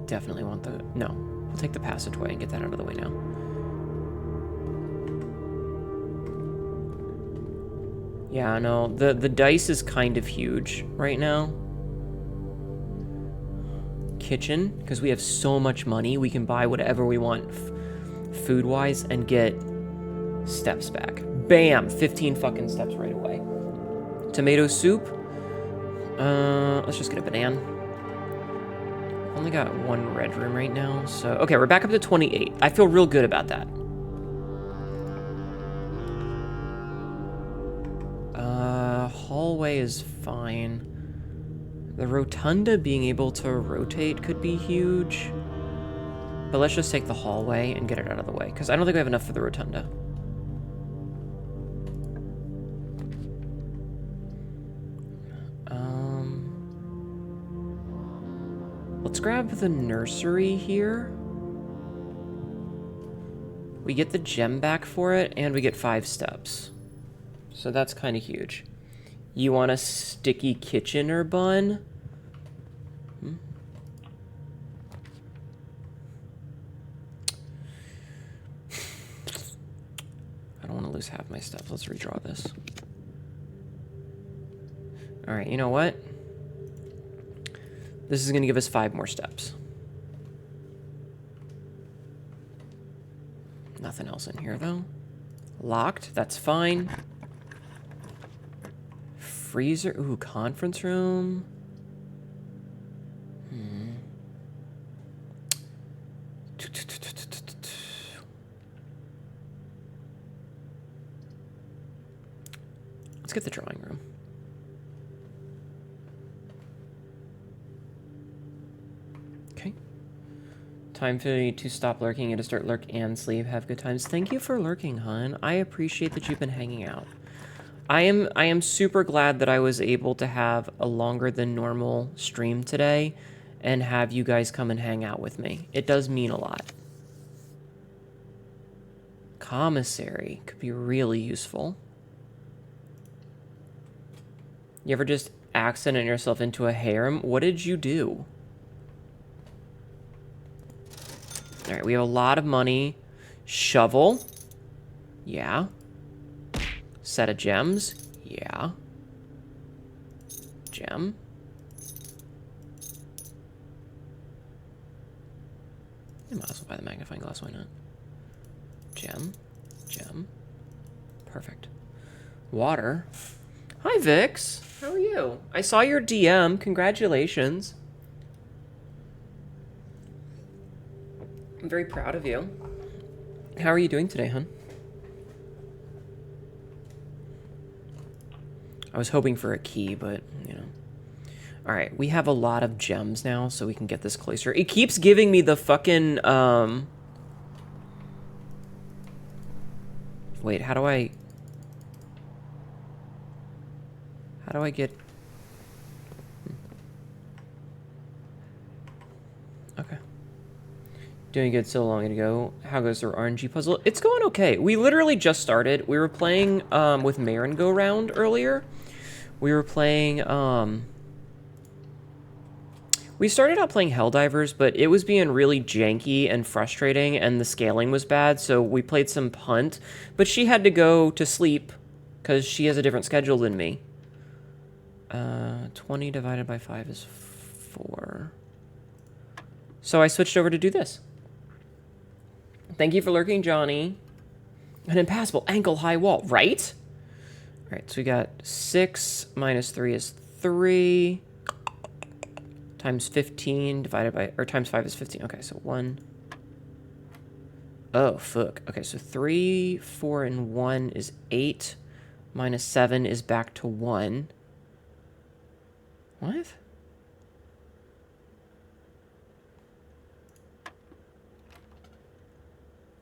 Definitely want the... No. We'll take the passageway and get that out of the way now. Yeah, no. The dice is kind of huge right now. Kitchen, because we have so much money, we can buy whatever we want food-wise and get steps back. Bam! 15 fucking steps right away. Tomato soup. Let's just get a banana. Only got 1 red room right now, so... Okay, we're back up to 28. I feel real good about that. Hallway is fine. The rotunda being able to rotate could be huge. But let's just take the hallway and get it out of the way, because I don't think we have enough for the rotunda. Let's grab the nursery here. We get the gem back for it, and we get 5 steps. So that's kind of huge. You want a sticky kitchener bun? I don't want to lose half my stuff. Let's redraw this. Alright, you know what? This is going to give us 5 more steps. Nothing else in here, though. Locked. That's fine. Freezer. Ooh, conference room. Let's get the drawing room. Okay. Time for you to stop lurking and to start lurk and sleep. Have good times. Thank you for lurking, hun. I appreciate that you've been hanging out. I am super glad that I was able to have a longer than normal stream today and have you guys come and hang out with me. It does mean a lot. Commissary could be really useful. You ever just accident yourself into a harem? What did you do? All right, we have a lot of money. Shovel. Yeah. Set of gems. Yeah. Gem. I might as well buy the magnifying glass, why not? Gem. Gem. Perfect. Water. Hi, Vix. How are you? I saw your DM. Congratulations. I'm very proud of you. How are you doing today, hon? I was hoping for a key, but, you know. Alright, we have a lot of gems now, so we can get this closer. It keeps giving me the fucking, Wait, how do I get... Okay. Doing good so long ago. How goes the RNG puzzle? It's going okay. We literally just started. We were playing with Marin Go Round earlier. We were playing we started out playing Helldivers, but it was being really janky and frustrating and the scaling was bad, so we played some Punt, but she had to go to sleep because she has a different schedule than me. 20 divided by 5 is 4. So I switched over to do this. Thank you for lurking, Johnny. An impassable ankle-high wall, right? All right, so we got 6 minus 3 is 3. Times 15 divided by, or times 5 is 15. Okay, so 1. Oh, fuck. Okay, so 3, 4, and 1 is 8. Minus 7 is back to 1. What?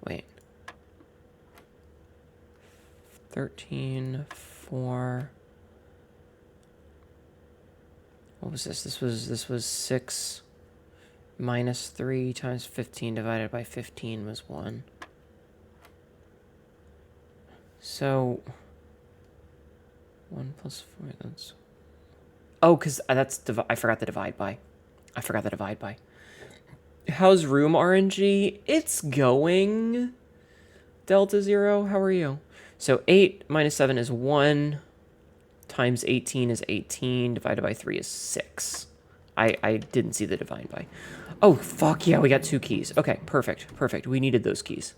Wait. 13, 4. What was this? This was 6 minus 3 times 15 divided by 15 was 1. So 1 plus 4, that's... Oh, because that's... I forgot the divide by. I forgot the divide by. How's room RNG? It's going. Delta 0, how are you? So 8 minus 7 is 1. Times 18 is 18. Divided by 3 is 6. I didn't see the divide by. Oh, fuck yeah, we got 2 keys. Okay, perfect, perfect. We needed those keys.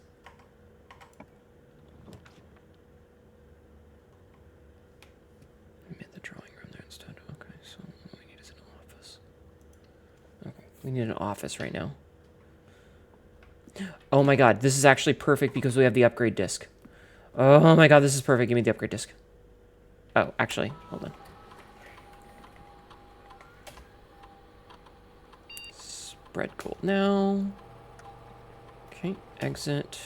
I made the drawing room there instead. Okay, so what we need is an office. Okay, we need an office right now. Oh my god, this is actually perfect because we have the upgrade disc. Oh my god, this is perfect. Give me the upgrade disc. Oh, actually, hold on. Spread gold now. Okay, exit.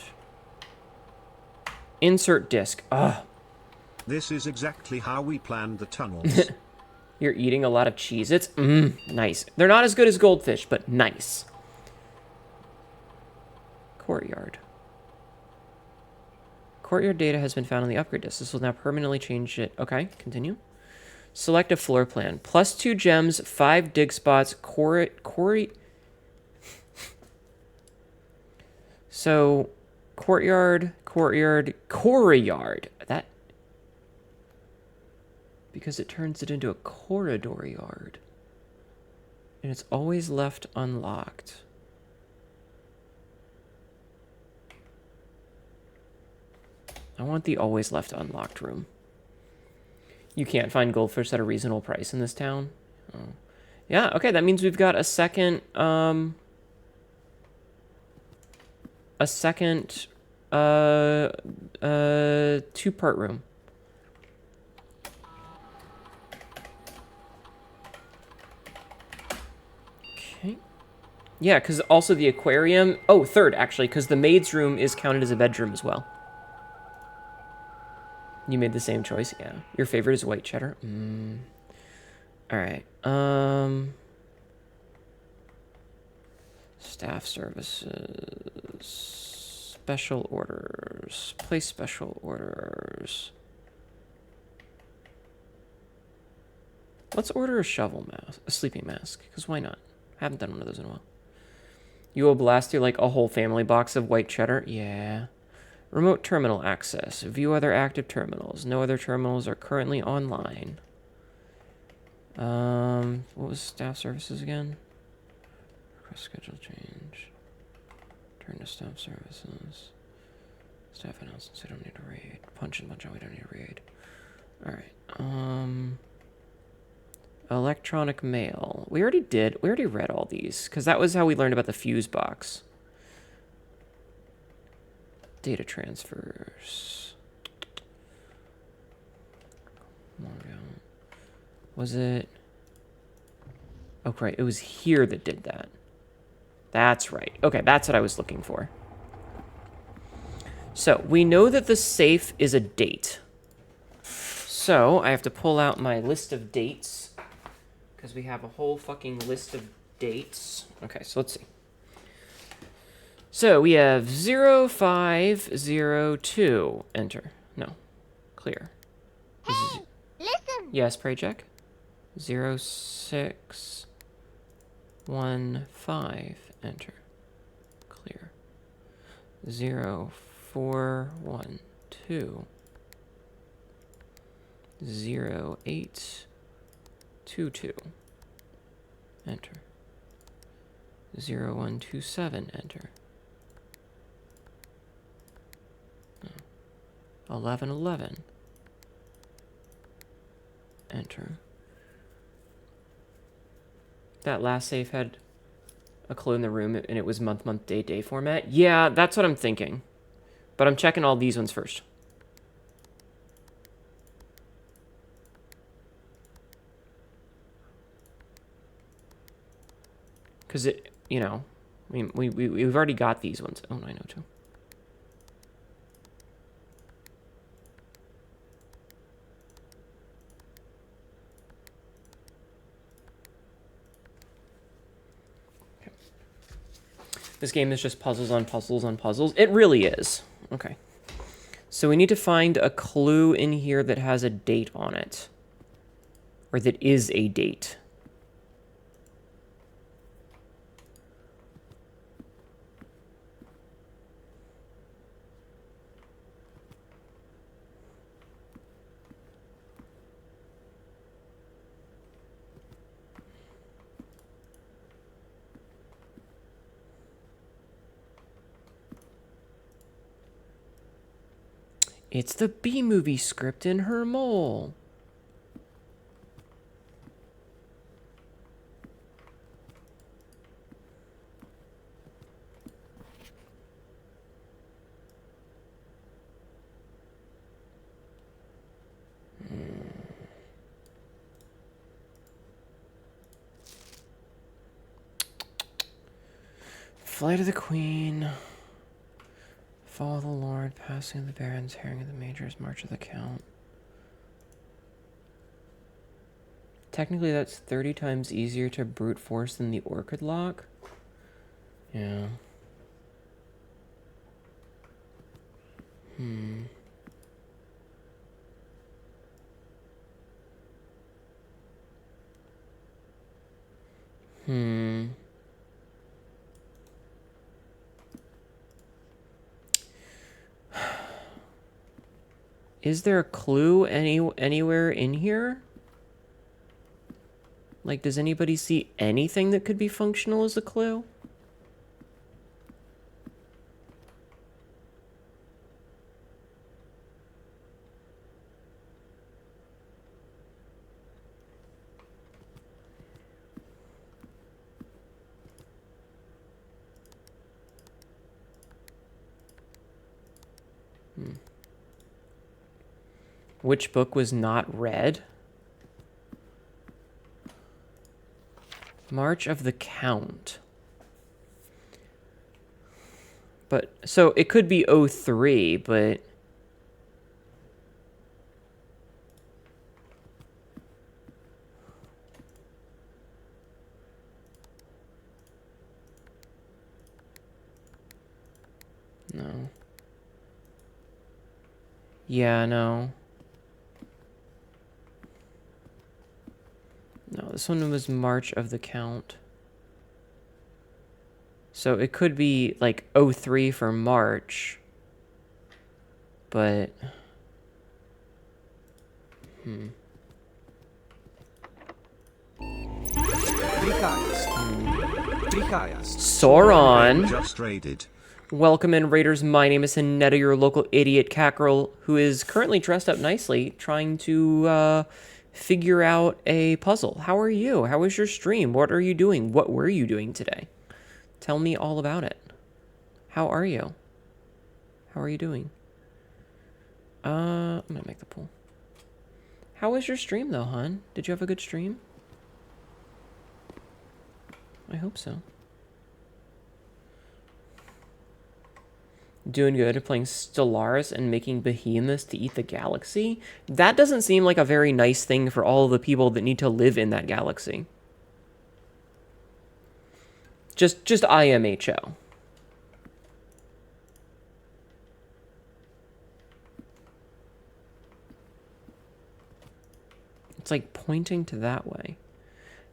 Insert disc. Ugh.
This is exactly how we planned the tunnels.
You're eating a lot of Cheez-Its? Nice. They're not as good as goldfish, but nice. Courtyard. Courtyard data has been found on the upgrade disk. This will now permanently change it. Okay, continue. Select a floor plan. Plus 2 gems, 5 dig spots, So, courtyard. That... Because it turns it into a corridor yard. And it's always left unlocked. I want the always left unlocked room. You can't find goldfish at a reasonable price in this town. Oh. Yeah, okay, that means we've got a second, two-part room. Okay. Yeah, because also the aquarium... Oh, third, actually, because the maid's room is counted as a bedroom as well. You made the same choice, yeah. Your favorite is white cheddar. Alright. Staff services. Special orders. Place special orders. Let's order a shovel mask. A sleeping mask. Because why not? I haven't done one of those in a while. You will blast you like a whole family box of white cheddar? Yeah. Remote terminal access. View other active terminals. No other terminals are currently online. What was staff services again? Request schedule change. Turn to staff services. Staff announcements. We don't need a raid. Punch and punch out. We don't need a raid. Alright. Electronic mail. We already read all these. Because that was how we learned about the fuse box. Data transfers. Was it? Oh, right. It was here that did that. That's right. Okay, that's what I was looking for. So, we know that the safe is a date. So, I have to pull out my list of dates. Because we have a whole fucking list of dates. Okay, so let's see. So we have 0502. Enter. No. Clear.
Hey, listen.
Yes, pray check. 0615. Enter. Clear. 0412. 0822. Enter. 0127. Enter. 1111. Enter. That last safe had a clue in the room, and it was month, month, day, day format. Yeah, that's what I'm thinking. But I'm checking all these ones first. Because it, you know, we've already got these ones. Oh, 902. This game is just puzzles on puzzles on puzzles. It really is. Okay. So we need to find a clue in here that has a date on it. Or that is a date. It's the B-movie script in her mole. Flight of the Queen. Fall of the Lord, Passing of the Barons, Herring of the Majors, March of the Count. Technically, that's 30 times easier to brute force than the Orchid Lock. Yeah. Is there a clue anywhere in here? Like, does anybody see anything that could be functional as a clue? Which book was not read? March of the Count. But, so it could be 03, but... No. Yeah, no. No, this one was March of the Count. So it could be like 03 for March. But... Sauron!
Just raided.
Welcome in, Raiders. My name is Hnetu, your local idiot cat girl, who is currently dressed up nicely, trying to, figure out a puzzle. How are you? How was your stream? What are you doing? What were you doing today? Tell me all about it. How are you? How are you doing? I'm gonna make the pool. How was your stream, though, hon? Did you have a good stream? I hope so. Doing good at playing Stellaris and making behemoths to eat the galaxy? That doesn't seem like a very nice thing for all of the people that need to live in that galaxy. Just IMHO. It's like pointing to that way.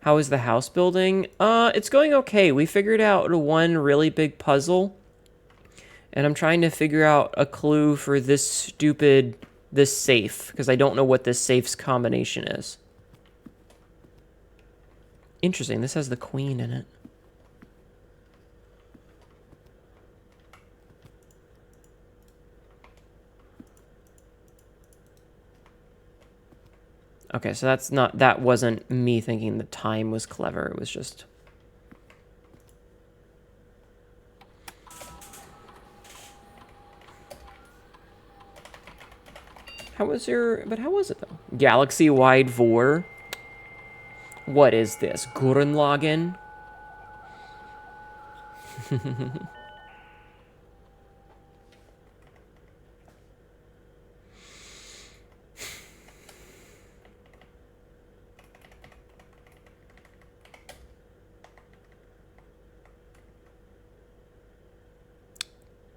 How is the house building? It's going okay. We figured out one really big puzzle. And I'm trying to figure out a clue for this safe, because I don't know what this safe's combination is. Interesting, this has the queen in it. Okay, so that wasn't me thinking the time was clever. It was just... How was it though? Galaxy-wide vor? What is this? Gurren Lagann?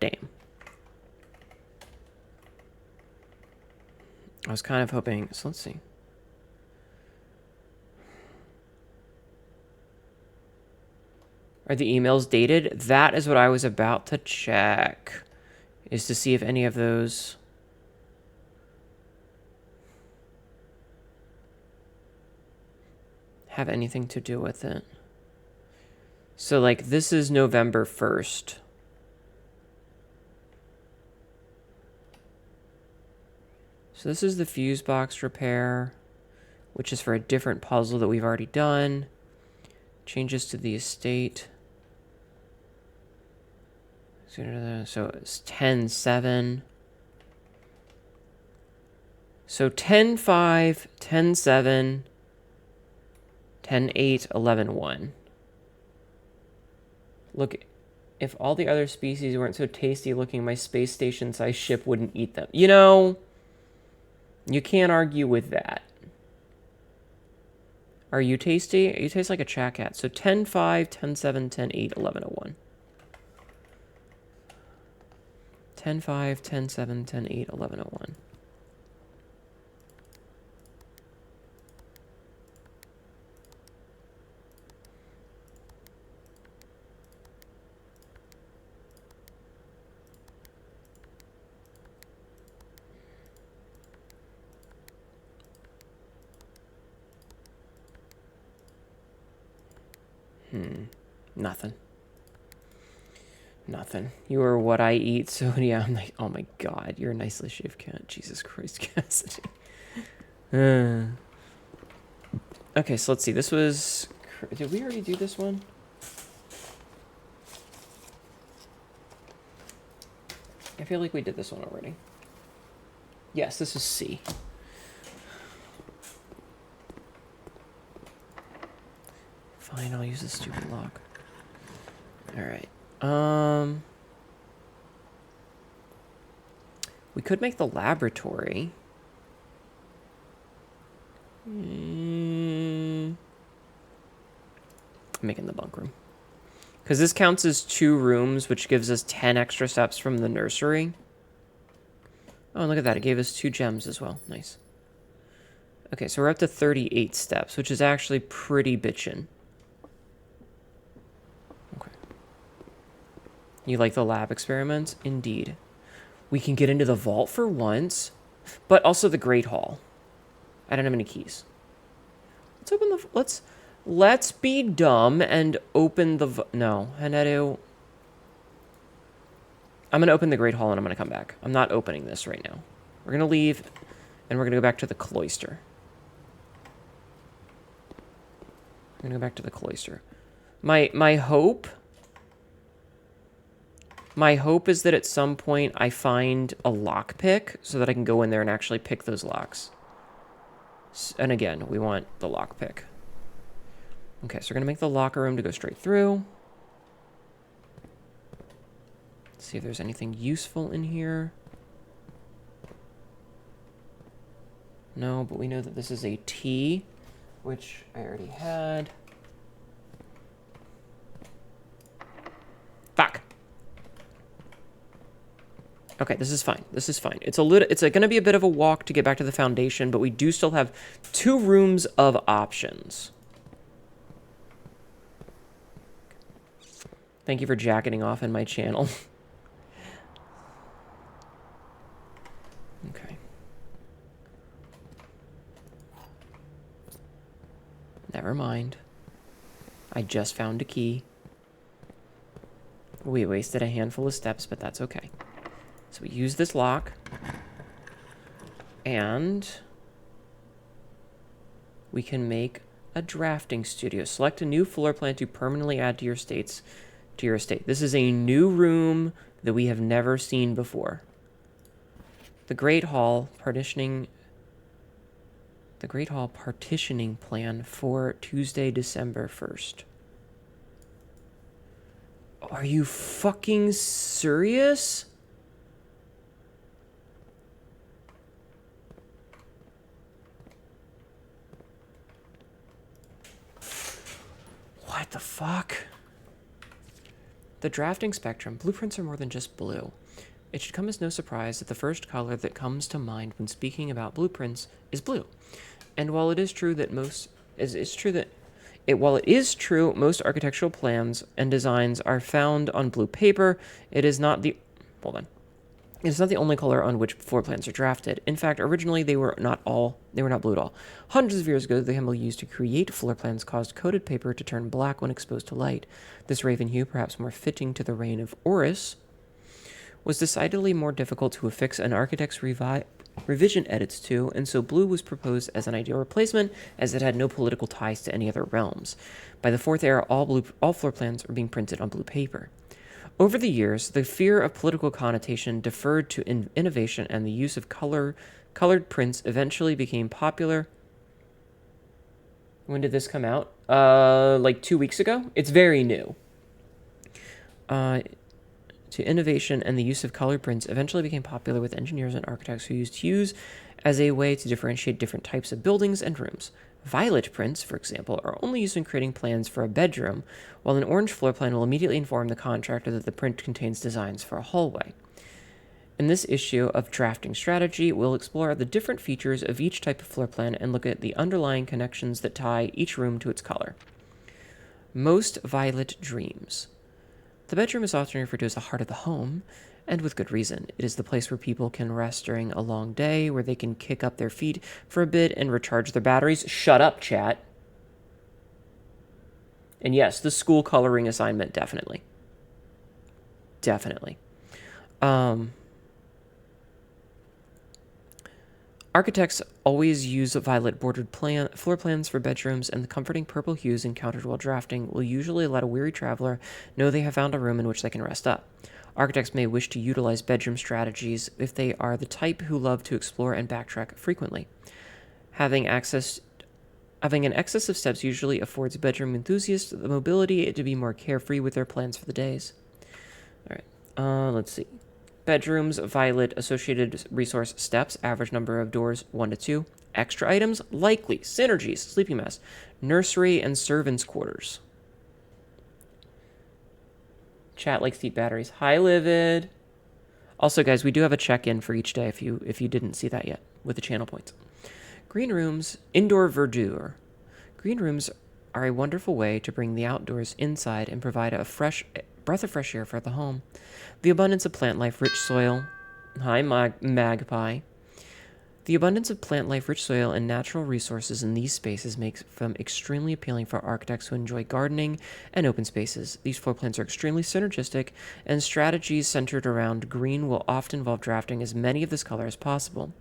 Damn. I was kind of hoping... So let's see. Are the emails dated? That is what I was about to check. Is to see if any of those... have anything to do with it. So, like, this is November 1st. So this is the fuse box repair, which is for a different puzzle that we've already done. Changes to the estate. So it's 10-7. So 10-5, 10-7, 10-8, 11-1. Look, if all the other species weren't so tasty looking, my space station-sized ship wouldn't eat them. You know, you can't argue with that. Are you tasty? You taste like a chat cat. So 10-5, 10-7, 10-8, 11-1. 10-5, 10-7, 10-8, 11-1. Nothing. Nothing. You are what I eat, so yeah, I'm like, oh my god, you're a nicely shaved cat. Jesus Christ, Cassidy. Okay, so let's see. This was... Did we already do this one? I feel like we did this one already. Yes, this is C. Fine, I'll use the stupid lock. Alright. We could make the laboratory. I'm making the bunk room. Because this counts as 2 rooms, which gives us 10 extra steps from the nursery. Oh, look at that. It gave us 2 gems as well. Nice. Okay, so we're up to 38 steps, which is actually pretty bitchin'. Okay. You like the lab experiments? Indeed. We can get into the vault for once, but also the Great Hall. I don't have any keys. Let's open the... Let's be dumb and open the... No, Hnetu. I'm going to open the Great Hall and I'm going to come back. I'm not opening this right now. We're going to leave and we're going to go back to the cloister. I'm going to go back to the cloister. My hope... My hope is that at some point I find a lockpick so that I can go in there and actually pick those locks. And again, we want the lockpick. Okay, so we're going to make the locker room to go straight through. Let's see if there's anything useful in here. No, but we know that this is a T, which I already had. Fuck. Okay, this is fine. This is fine. It's going to be a bit of a walk to get back to the foundation, but we do still have 2 rooms of options. Thank you for jacketing off in my channel. Okay. Never mind. I just found a key. We wasted a handful of steps, but that's okay. So we use this lock. And... we can make a drafting studio. Select a new floor plan to permanently add to your estate. This is a new room that we have never seen before. The Great Hall partitioning plan for Tuesday, December 1st. Are you fucking serious? What the fuck? The drafting spectrum. Blueprints are more than just blue. It should come as no surprise that the first color that comes to mind when speaking about blueprints is blue. And while it is true that most architectural plans and designs are found on blue paper, it is not the only color on which floor plans are drafted. In fact, originally they were not blue at all. Hundreds of years ago, the chemical used to create floor plans caused coated paper to turn black when exposed to light. This raven hue, perhaps more fitting to the reign of Horus, was decidedly more difficult to affix an architect's revision edits to, and so blue was proposed as an ideal replacement, as it had no political ties to any other realms. By the Fourth Era, all floor plans were being printed on blue paper. Over the years, the fear of political connotation deferred to innovation, and the use of colored prints eventually became popular. When did this come out? Like 2 weeks ago? It's very new. To innovation and the use of colored prints eventually became popular with engineers and architects who used hues as a way to differentiate different types of buildings and rooms. Violet prints, for example, are only used in creating plans for a bedroom, while an orange floor plan will immediately inform the contractor that the print contains designs for a hallway. In this issue of drafting strategy, we'll explore the different features of each type of floor plan and look at the underlying connections that tie each room to its color. Most violet dreams. The bedroom is often referred to as the heart of the home, and with good reason. It is the place where people can rest during a long day, where they can kick up their feet for a bit and recharge their batteries. Shut up, chat. And yes, the school coloring assignment, definitely. Definitely. Architects always use violet bordered floor plans for bedrooms, and the comforting purple hues encountered while drafting will usually let a weary traveler know they have found a room in which they can rest up. Architects may wish to utilize bedroom strategies if they are the type who love to explore and backtrack frequently. Having an excess of steps usually affords bedroom enthusiasts the mobility to be more carefree with their plans for the days. All right, let's see. Bedrooms, violet, associated resource steps, average number of doors 1 to 2. Extra items, likely, synergies, sleeping mess, nursery, and servants' quarters. Chat likes to eat batteries. Hi, Livid. Also, guys, we do have a check-in for each day if you didn't see that yet with the channel points. Green rooms, indoor verdure. Green rooms are a wonderful way to bring the outdoors inside and provide a breath of fresh air for the home. The abundance of plant life, rich soil. Hi, Magpie. The abundance of plant life, rich soil, and natural resources in these spaces makes them extremely appealing for architects who enjoy gardening and open spaces. These floor plans are extremely synergistic, and strategies centered around green will often involve drafting as many of this color as possible.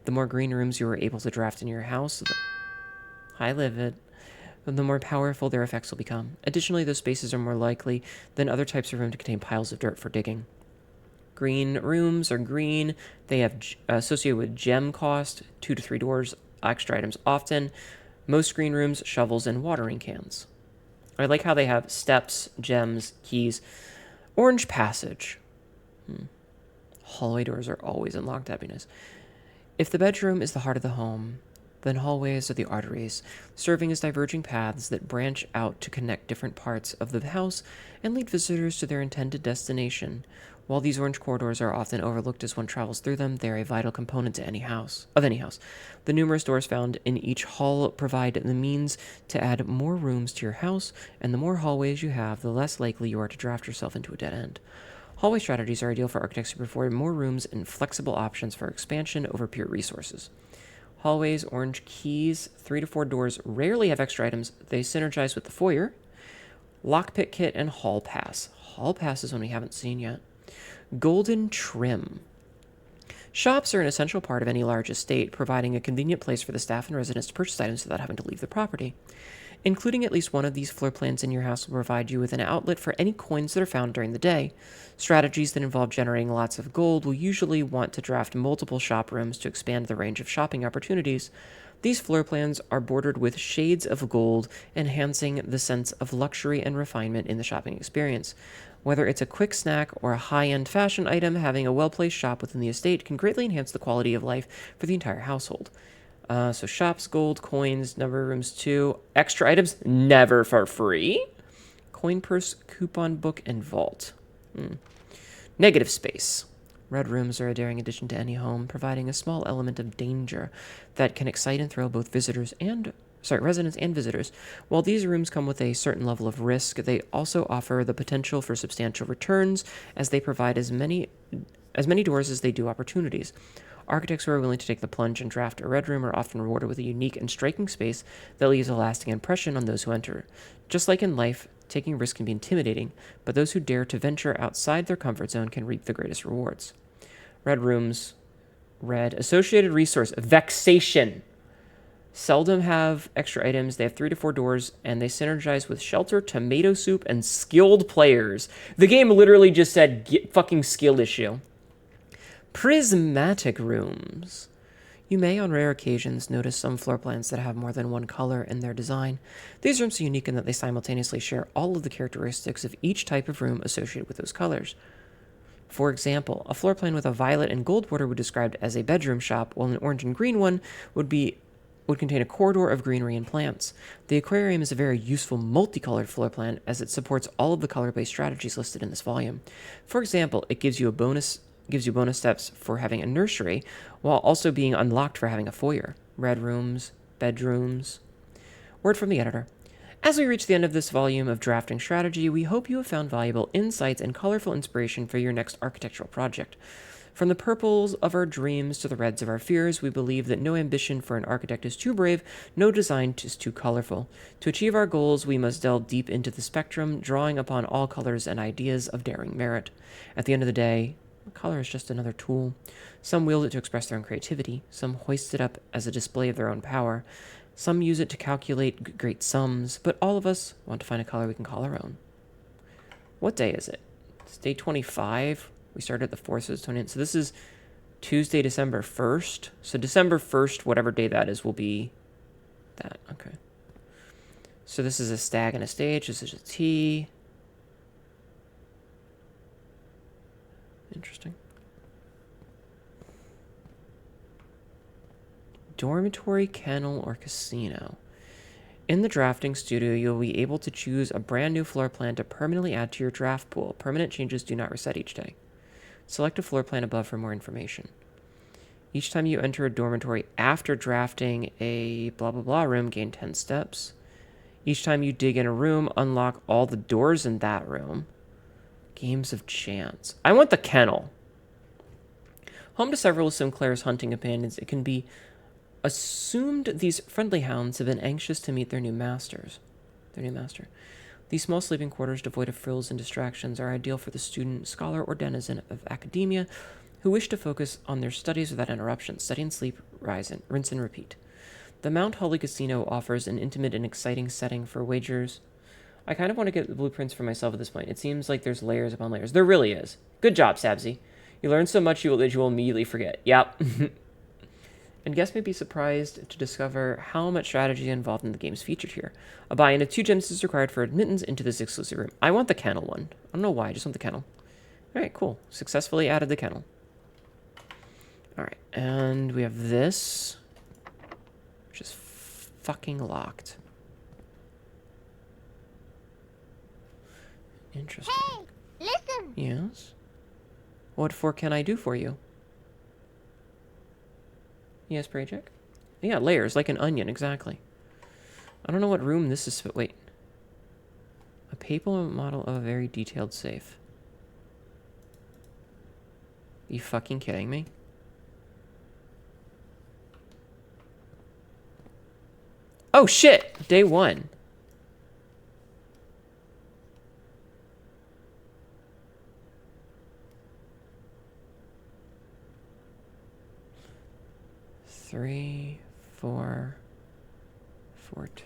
The more green rooms you are able to draft in your house, Hi, Livid, the more powerful their effects will become. Additionally, those spaces are more likely than other types of room to contain piles of dirt for digging. Green rooms are green. They have associated with gem cost, 2 to 3 doors, extra items often. Most green rooms, shovels, and watering cans. I like how they have steps, gems, keys, orange passage. Hallway doors are always unlocked. That'd be nice. If the bedroom is the heart of the home, then hallways are the arteries, serving as diverging paths that branch out to connect different parts of the house and lead visitors to their intended destination. While these orange corridors are often overlooked as one travels through them, they are a vital component to any house. The numerous doors found in each hall provide the means to add more rooms to your house, and the more hallways you have, the less likely you are to draft yourself into a dead end. Hallway strategies are ideal for architects who prefer more rooms and flexible options for expansion over pure resources. Hallways, orange keys, 3 to 4 doors rarely have extra items. They synergize with the foyer, lockpick kit, and hall pass. Hall pass is one we haven't seen yet. Golden trim. Shops are an essential part of any large estate, providing a convenient place for the staff and residents to purchase items without having to leave the property. Including at least one of these floor plans in your house will provide you with an outlet for any coins that are found during the day. Strategies that involve generating lots of gold will usually want to draft multiple shop rooms to expand the range of shopping opportunities. These floor plans are bordered with shades of gold, enhancing the sense of luxury and refinement in the shopping experience. Whether it's a quick snack or a high-end fashion item, having a well-placed shop within the estate can greatly enhance the quality of life for the entire household. So shops, gold, coins, number of rooms 2. Extra items, never for free. Coin purse, coupon book, and vault. Negative space. Red rooms are a daring addition to any home, providing a small element of danger that can excite and thrill both residents and visitors. While these rooms come with a certain level of risk, they also offer the potential for substantial returns, as they provide as many doors as they do opportunities. Architects who are willing to take the plunge and draft a red room are often rewarded with a unique and striking space that leaves a lasting impression on those who enter. Just like in life, taking risks can be intimidating, but those who dare to venture outside their comfort zone can reap the greatest rewards. Red rooms. Red. Associated resource. Vexation. Seldom have extra items. They have 3 to 4 doors, and they synergize with shelter, tomato soup, and skilled players. The game literally just said fucking skill issue. Prismatic rooms. You may, on rare occasions, notice some floor plans that have more than one color in their design. These rooms are unique in that they simultaneously share all of the characteristics of each type of room associated with those colors. For example, a floor plan with a violet and gold border would be described as a bedroom shop, while an orange and green one would contain a corridor of greenery and plants. The aquarium is a very useful multicolored floor plan, as it supports all of the color-based strategies listed in this volume. For example, it gives you bonus steps for having a nursery, while also being unlocked for having a foyer. Red rooms, bedrooms. Word from the editor. As we reach the end of this volume of drafting strategy, we hope you have found valuable insights and colorful inspiration for your next architectural project. From the purples of our dreams to the reds of our fears, we believe that no ambition for an architect is too brave, no design is too colorful. To achieve our goals, we must delve deep into the spectrum, drawing upon all colors and ideas of daring merit. At the end of the day, color is just another tool. Some wield it to express their own creativity. Some hoist it up as a display of their own power. Some use it to calculate great sums. But all of us want to find a color we can call our own. What day is it? It's day 25. We started the 4th, so it's 28. So this is Tuesday, December 1st. So December 1st, whatever day that is, will be that. Okay. So this is a stag and a stage. This is a T. Interesting. Dormitory, kennel, or casino. In the drafting studio, you'll be able to choose a brand new floor plan to permanently add to your draft pool. Permanent changes do not reset each day. Select a floor plan above for more information. Each time you enter a dormitory after drafting a blah blah blah room, gain 10 steps. Each time you dig in a room, unlock all the doors in that room. Games of chance. I want the kennel. Home to several of Sinclair's hunting companions, it can be assumed these friendly hounds have been anxious to meet their new master. These small sleeping quarters, devoid of frills and distractions, are ideal for the student, scholar, or denizen of academia who wish to focus on their studies without interruption. Study and sleep, rinse and repeat. The Mount Holly Casino offers an intimate and exciting setting for wagers. I kind of want to get the blueprints for myself at this point. It seems like there's layers upon layers. There really is. Good job, Sabzi. You learn so much that you will immediately forget. Yep. And guests may be surprised to discover how much strategy is involved in the games featured here. A buy-in of 2 gems is required for admittance into this exclusive room. I want the kennel one. I don't know why, I just want the kennel. Alright, cool. Successfully added the kennel. Alright, and we have this, which is fucking locked. Interesting.
Hey, listen.
Yes? What for can I do for you? Yes, Prajek? Yeah, layers, like an onion, exactly. I don't know what room this is, but wait. A papal model of a very detailed safe. Are you fucking kidding me? Oh shit! Day 1. 3, 4, 4, 2.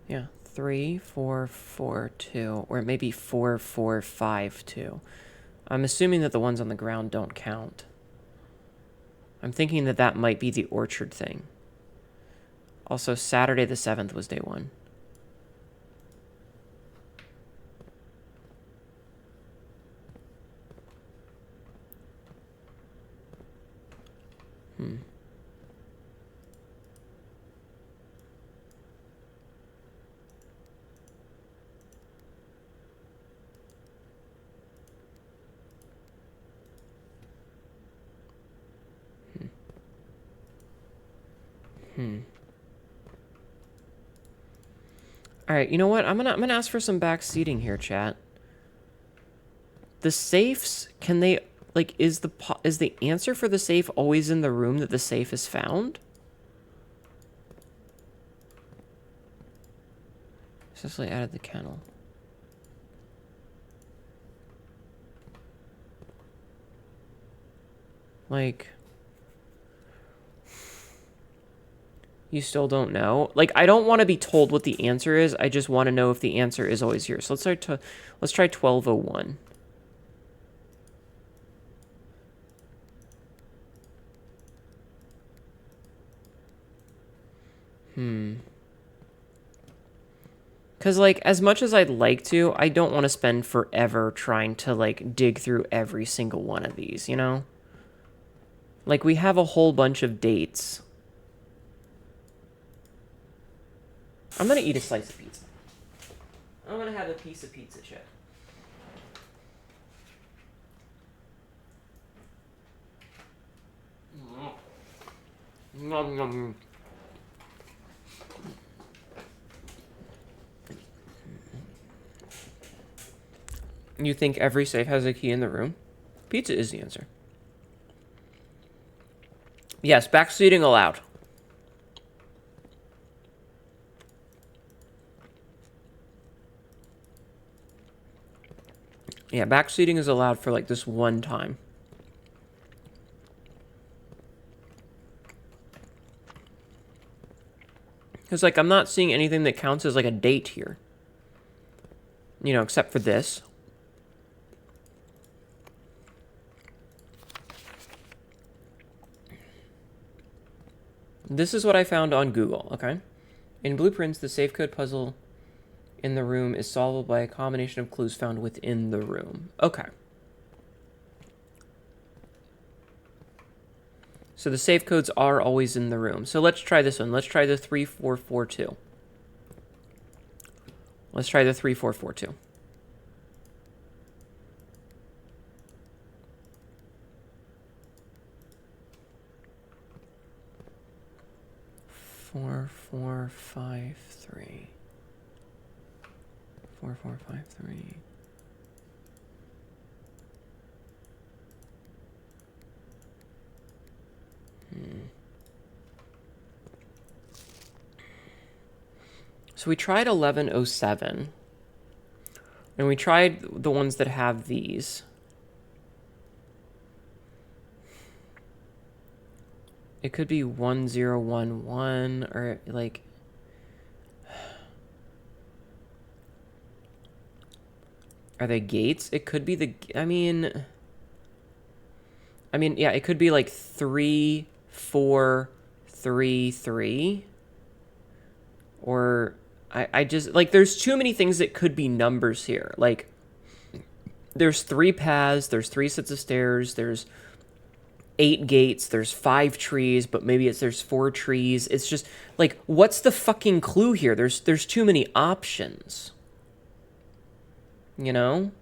Yeah, 3, 4, 4, 2, or maybe 4, 4, 5, 2. I'm assuming that the ones on the ground don't count. I'm thinking that that might be the orchard thing. Also, Saturday the 7th was day 1. All right, you know what? I'm gonna ask for some back seating here, chat. The safes, can they like is the answer for the safe always in the room that the safe is found? Cecily added the kennel. Like, you still don't know? Like, I don't want to be told what the answer is. I just want to know if the answer is always here. So let's try 1201. Because, like, as much as I'd like to, I don't want to spend forever trying to, like, dig through every single one of these, you know? Like, we have a whole bunch of dates. I'm gonna eat a slice of pizza. I'm gonna have a piece of pizza, chat. Nom, nom. You think every safe has a key in the room? Pizza is the answer. Yes, backseating allowed. Yeah, backseating is allowed for like this one time. Because like I'm not seeing anything that counts as like a date here. You know, except for this. This is what I found on Google, okay? In Blueprints, the safe code puzzle in the room is solvable by a combination of clues found within the room. Okay. So the safe codes are always in the room. So let's try this one. Let's try the 3442. Let's try the 3442. Four, four, 5, 3. 4, 4, 5, 3. So we tried 1107. And we tried the ones that have these. It could be 1011 or like are they gates? It could be the I mean yeah, it could be like 3 4 3 3 or I just like there's too many things that could be numbers here. Like there's 3 paths, there's 3 sets of stairs, there's 8 gates, there's 5 trees, but maybe there's 4 trees. It's just like what's the fucking clue here? There's too many options. You know?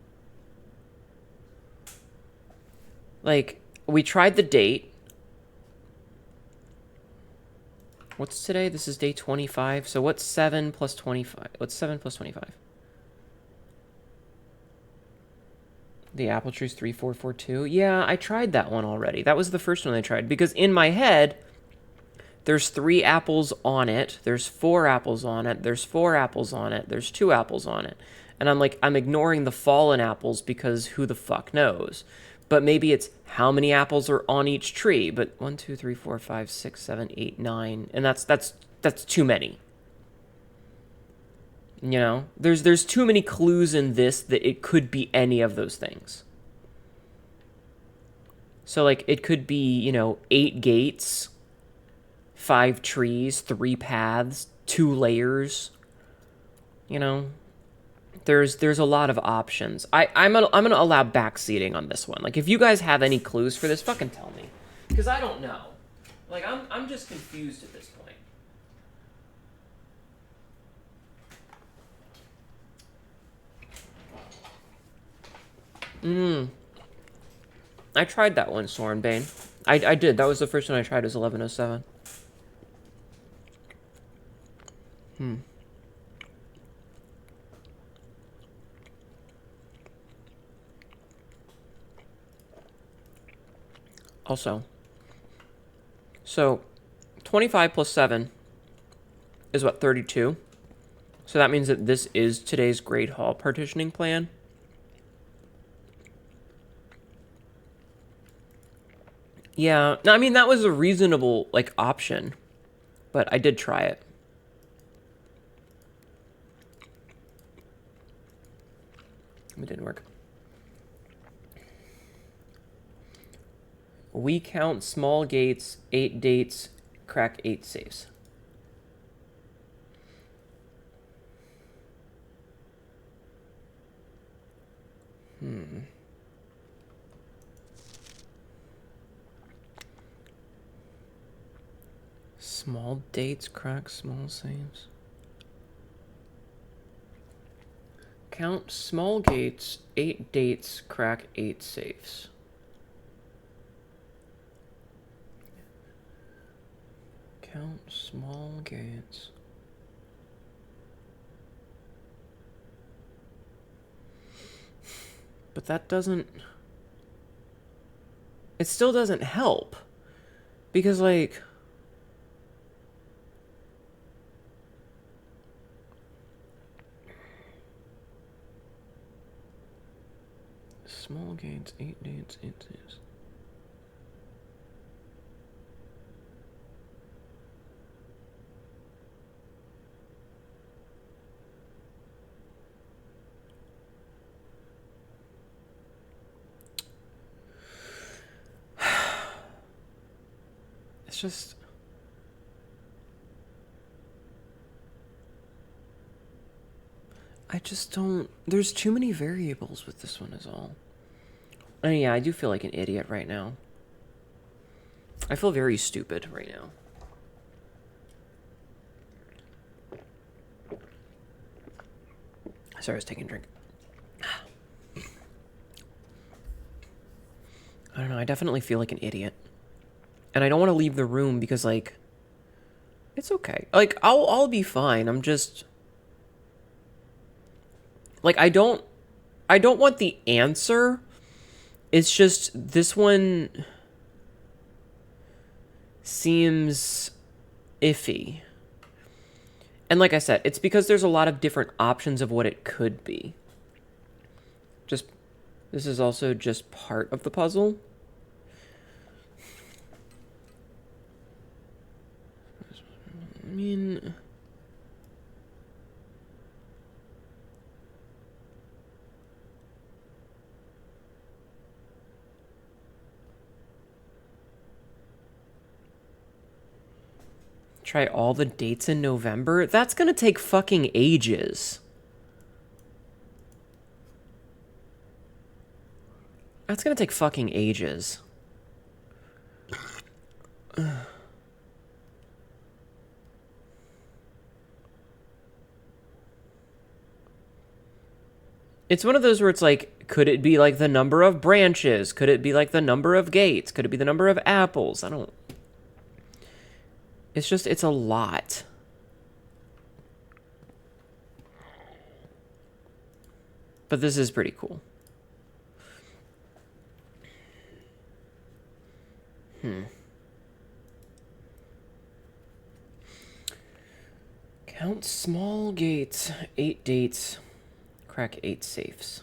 Like we tried the date. What's today? This is day 25. So what's 7 plus 25? What's 7 plus 25? The apple tree's 3442. Yeah, I tried that one already. That was the first one I tried because in my head, There's 3 apples on it. There's 4 apples on it. There's 4 apples on it. There's 2 apples on it. And I'm like, I'm ignoring the fallen apples because who the fuck knows? But maybe it's how many apples are on each tree. But 1, 2, 3, 4, 5, 6, 7, 8, 9. And that's too many. You know? There's too many clues in this that it could be any of those things. So, like, it could be, you know, 8 gates, 5 trees, 3 paths, 2 layers. You know, there's a lot of options. I'm gonna allow backseating on this one. Like, if you guys have any clues for this, fucking tell me, because I don't know. Like, I'm just confused at this point. I tried that one, Sorenbane. I did. That was the first one I tried. Was 1107. Also, so 25 plus 7 is what, 32? So that means that this is today's Great Hall partitioning plan. Yeah, no, I mean, that was a reasonable, like, option, but I did try it. It didn't work. We count small gates, 8 dates, crack 8 safes. Small dates, crack small safes. Count small gates, 8 dates, crack 8 safes. Count small gates. But that doesn't... It still doesn't help. Because, like... Small gates, 8 dates, 8 saves. It's just... I just don't... There's too many variables with this one is all. And yeah, I do feel like an idiot right now. I feel very stupid right now. Sorry, I was taking a drink. I don't know, I definitely feel like an idiot. And I don't want to leave the room because, like, it's okay. Like, I'll be fine. I'm just... Like, I don't want the answer. It's just, this one seems iffy. And like I said, it's because there's a lot of different options of what it could be. Just, this is also just part of the puzzle. I mean... Try all the dates in November? That's gonna take fucking ages. That's gonna take fucking ages. It's one of those where it's like, could it be like the number of branches? Could it be like the number of gates? Could it be the number of apples? I don't... It's just, it's a lot. But this is pretty cool. gates, 8 dates, crack 8 safes.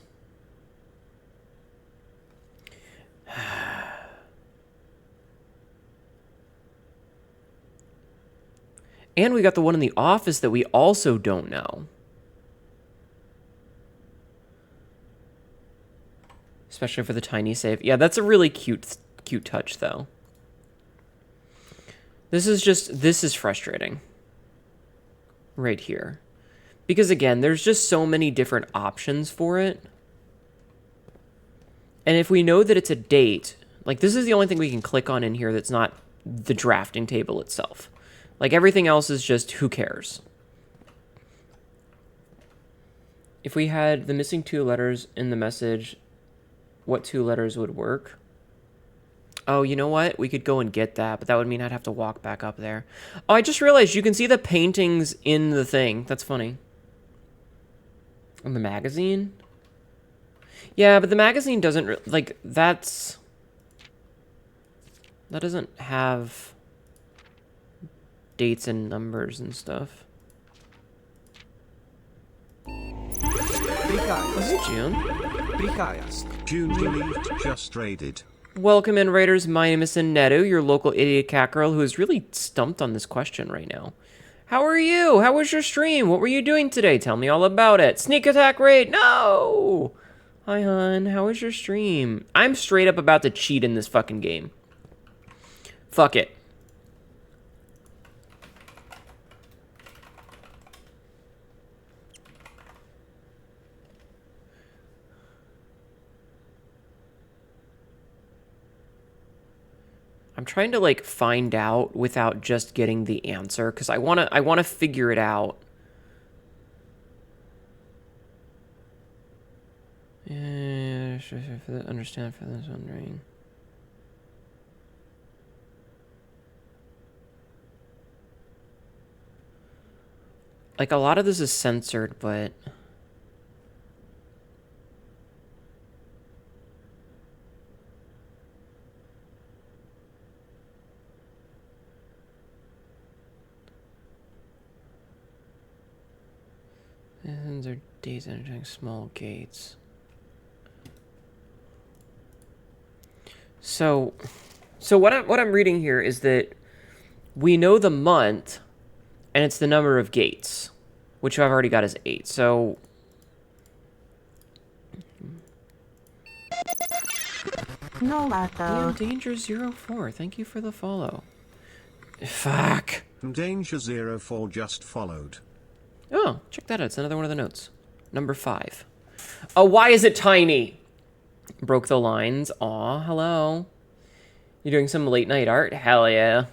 And we got the one in the office that we also don't know. Especially for the tiny safe. Yeah, that's a really cute touch, though. This is frustrating. Right here. Because, again, there's just so many different options for it. And if we know that it's a date, like, this is the only thing we can click on in here that's not the drafting table itself. Like, everything else is just, who cares? If we had the missing 2 letters in the message, what 2 letters would work? Oh, you know what? We could go and get that, but that would mean I'd have to walk back up there. Oh, I just realized you can see the paintings in the thing. That's funny. In the magazine? Yeah, but the magazine doesn't... Like, that doesn't have dates and numbers and stuff. Was it June?
June believed just raided.
Welcome in, Raiders. My name is Hnetu, your local idiot cat girl who is really stumped on this question right now. How are you? How was your stream? What were you doing today? Tell me all about it. Sneak attack raid? No! Hi, hon. How was your stream? I'm straight up about to cheat in this fucking game. Fuck it. I'm trying to, like, find out without just getting the answer, because I wanna figure it out. Yeah, understand for this wondering. Like, a lot of this is censored, but... Citizens are days entering small gates. So what I'm reading here is that we know the month, and it's the number of gates, which I've already got as 8. So
No matter.
Danger 04. Thank you for the follow. Fuck.
Danger 04 just followed.
Oh, check that out. It's another one of the notes. Number 5. Oh, why is it tiny? Broke the lines. Aw, hello. You doing some late night art? Hell yeah.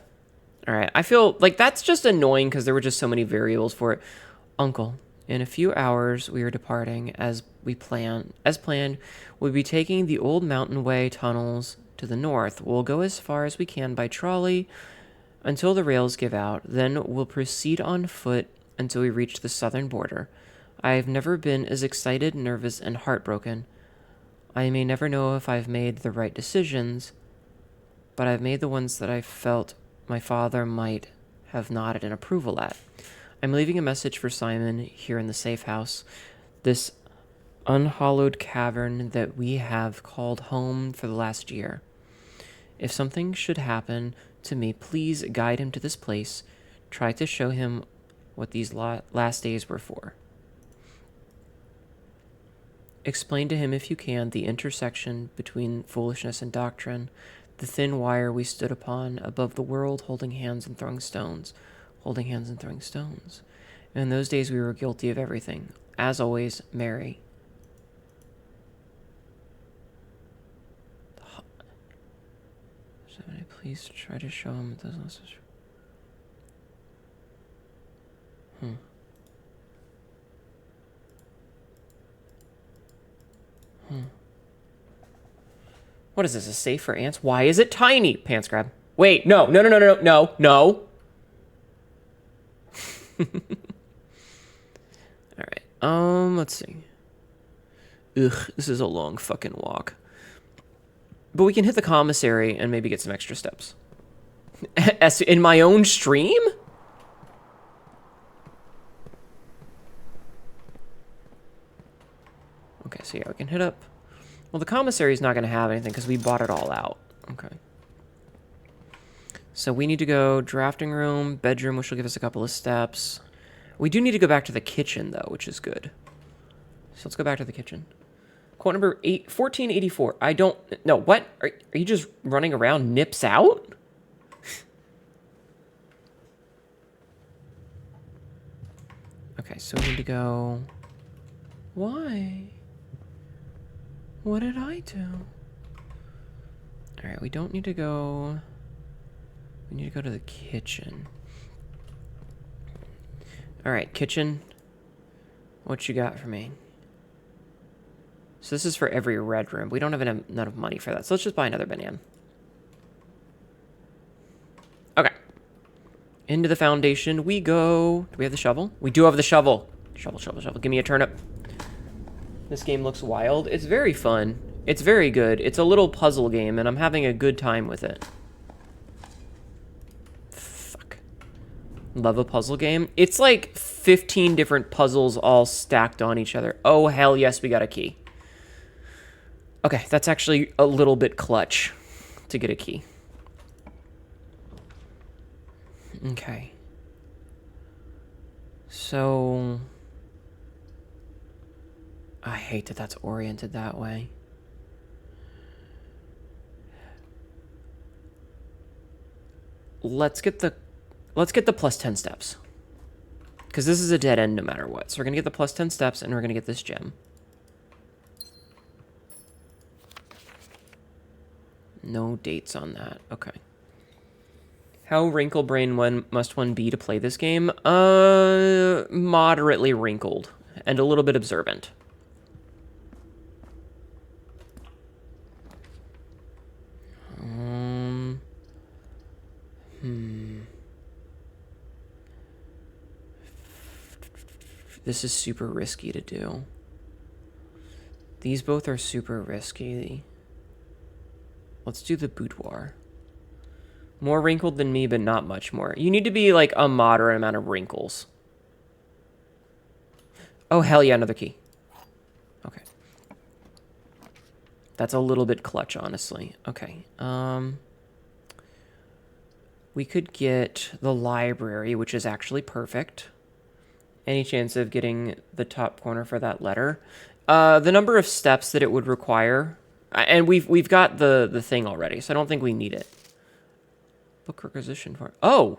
Alright, I feel like that's just annoying because there were just so many variables for it. Uncle, in a few hours we are departing as planned. We'll be taking the old mountain way tunnels to the north. We'll go as far as we can by trolley until the rails give out. Then we'll proceed on foot until we reach the southern border. I have never been as excited, nervous, and heartbroken. I may never know if I've made the right decisions, but I've made the ones that I felt my father might have nodded in approval at. I'm leaving a message for Simon here in the safe house, this unhallowed cavern that we have called home for the last year. If something should happen to me, please guide him to this place. Try to show him what these last days were for. Explain to him, if you can, the intersection between foolishness and doctrine, the thin wire we stood upon above the world, holding hands and throwing stones. Holding hands and throwing stones. And in those days we were guilty of everything. As always, Mary. Somebody please try to show him those lessons. What is this, a safe for ants? Why is it tiny? Pants grab. Wait, no. Alright, let's see. Ugh, this is a long fucking walk. But we can hit the commissary and maybe get some extra steps. In my own stream? so yeah, we can hit up... Well, the commissary is not going to have anything because we bought it all out. Okay. So we need to go drafting room, bedroom, which will give us a couple of steps. We do need to go back to the kitchen, though, which is good. So let's go back to the kitchen. Quote number 1484. I don't... No, what? Are you just running around nips out? Okay, so we need to go... Why? What did I do? Alright, we don't need to go... We need to go to the kitchen. Alright, kitchen. What you got for me? So this is for every red room. We don't have enough money for that. So let's just buy another banana. Okay. Into the foundation we go. Do we have the shovel? We do have the shovel. Shovel, shovel, shovel. Give me a turnip. This game looks wild. It's very fun. It's very good. It's a little puzzle game, and I'm having a good time with it. Fuck. Love a puzzle game. It's like 15 different puzzles all stacked on each other. Oh, hell yes, we got a key. Okay, that's actually a little bit clutch to get a key. Okay. So... I hate that that's oriented that way. Let's get the plus 10 steps. Because this is a dead end no matter what. So we're going to get the plus 10 steps and we're going to get this gem. No dates on that. Okay. How wrinkle-brain must one be to play this game? Moderately wrinkled. And a little bit observant. This is super risky to do. These both are super risky. Let's do the boudoir. More wrinkled than me, but not much more. You need to be like a moderate amount of wrinkles. Oh, hell yeah, another key. Okay. That's a little bit clutch, honestly. Okay. We could get the library, which is actually perfect. Any chance of getting the top corner for that letter? The number of steps that it would require, and we've got the thing already, so I don't think we need it. Book requisition for... Oh!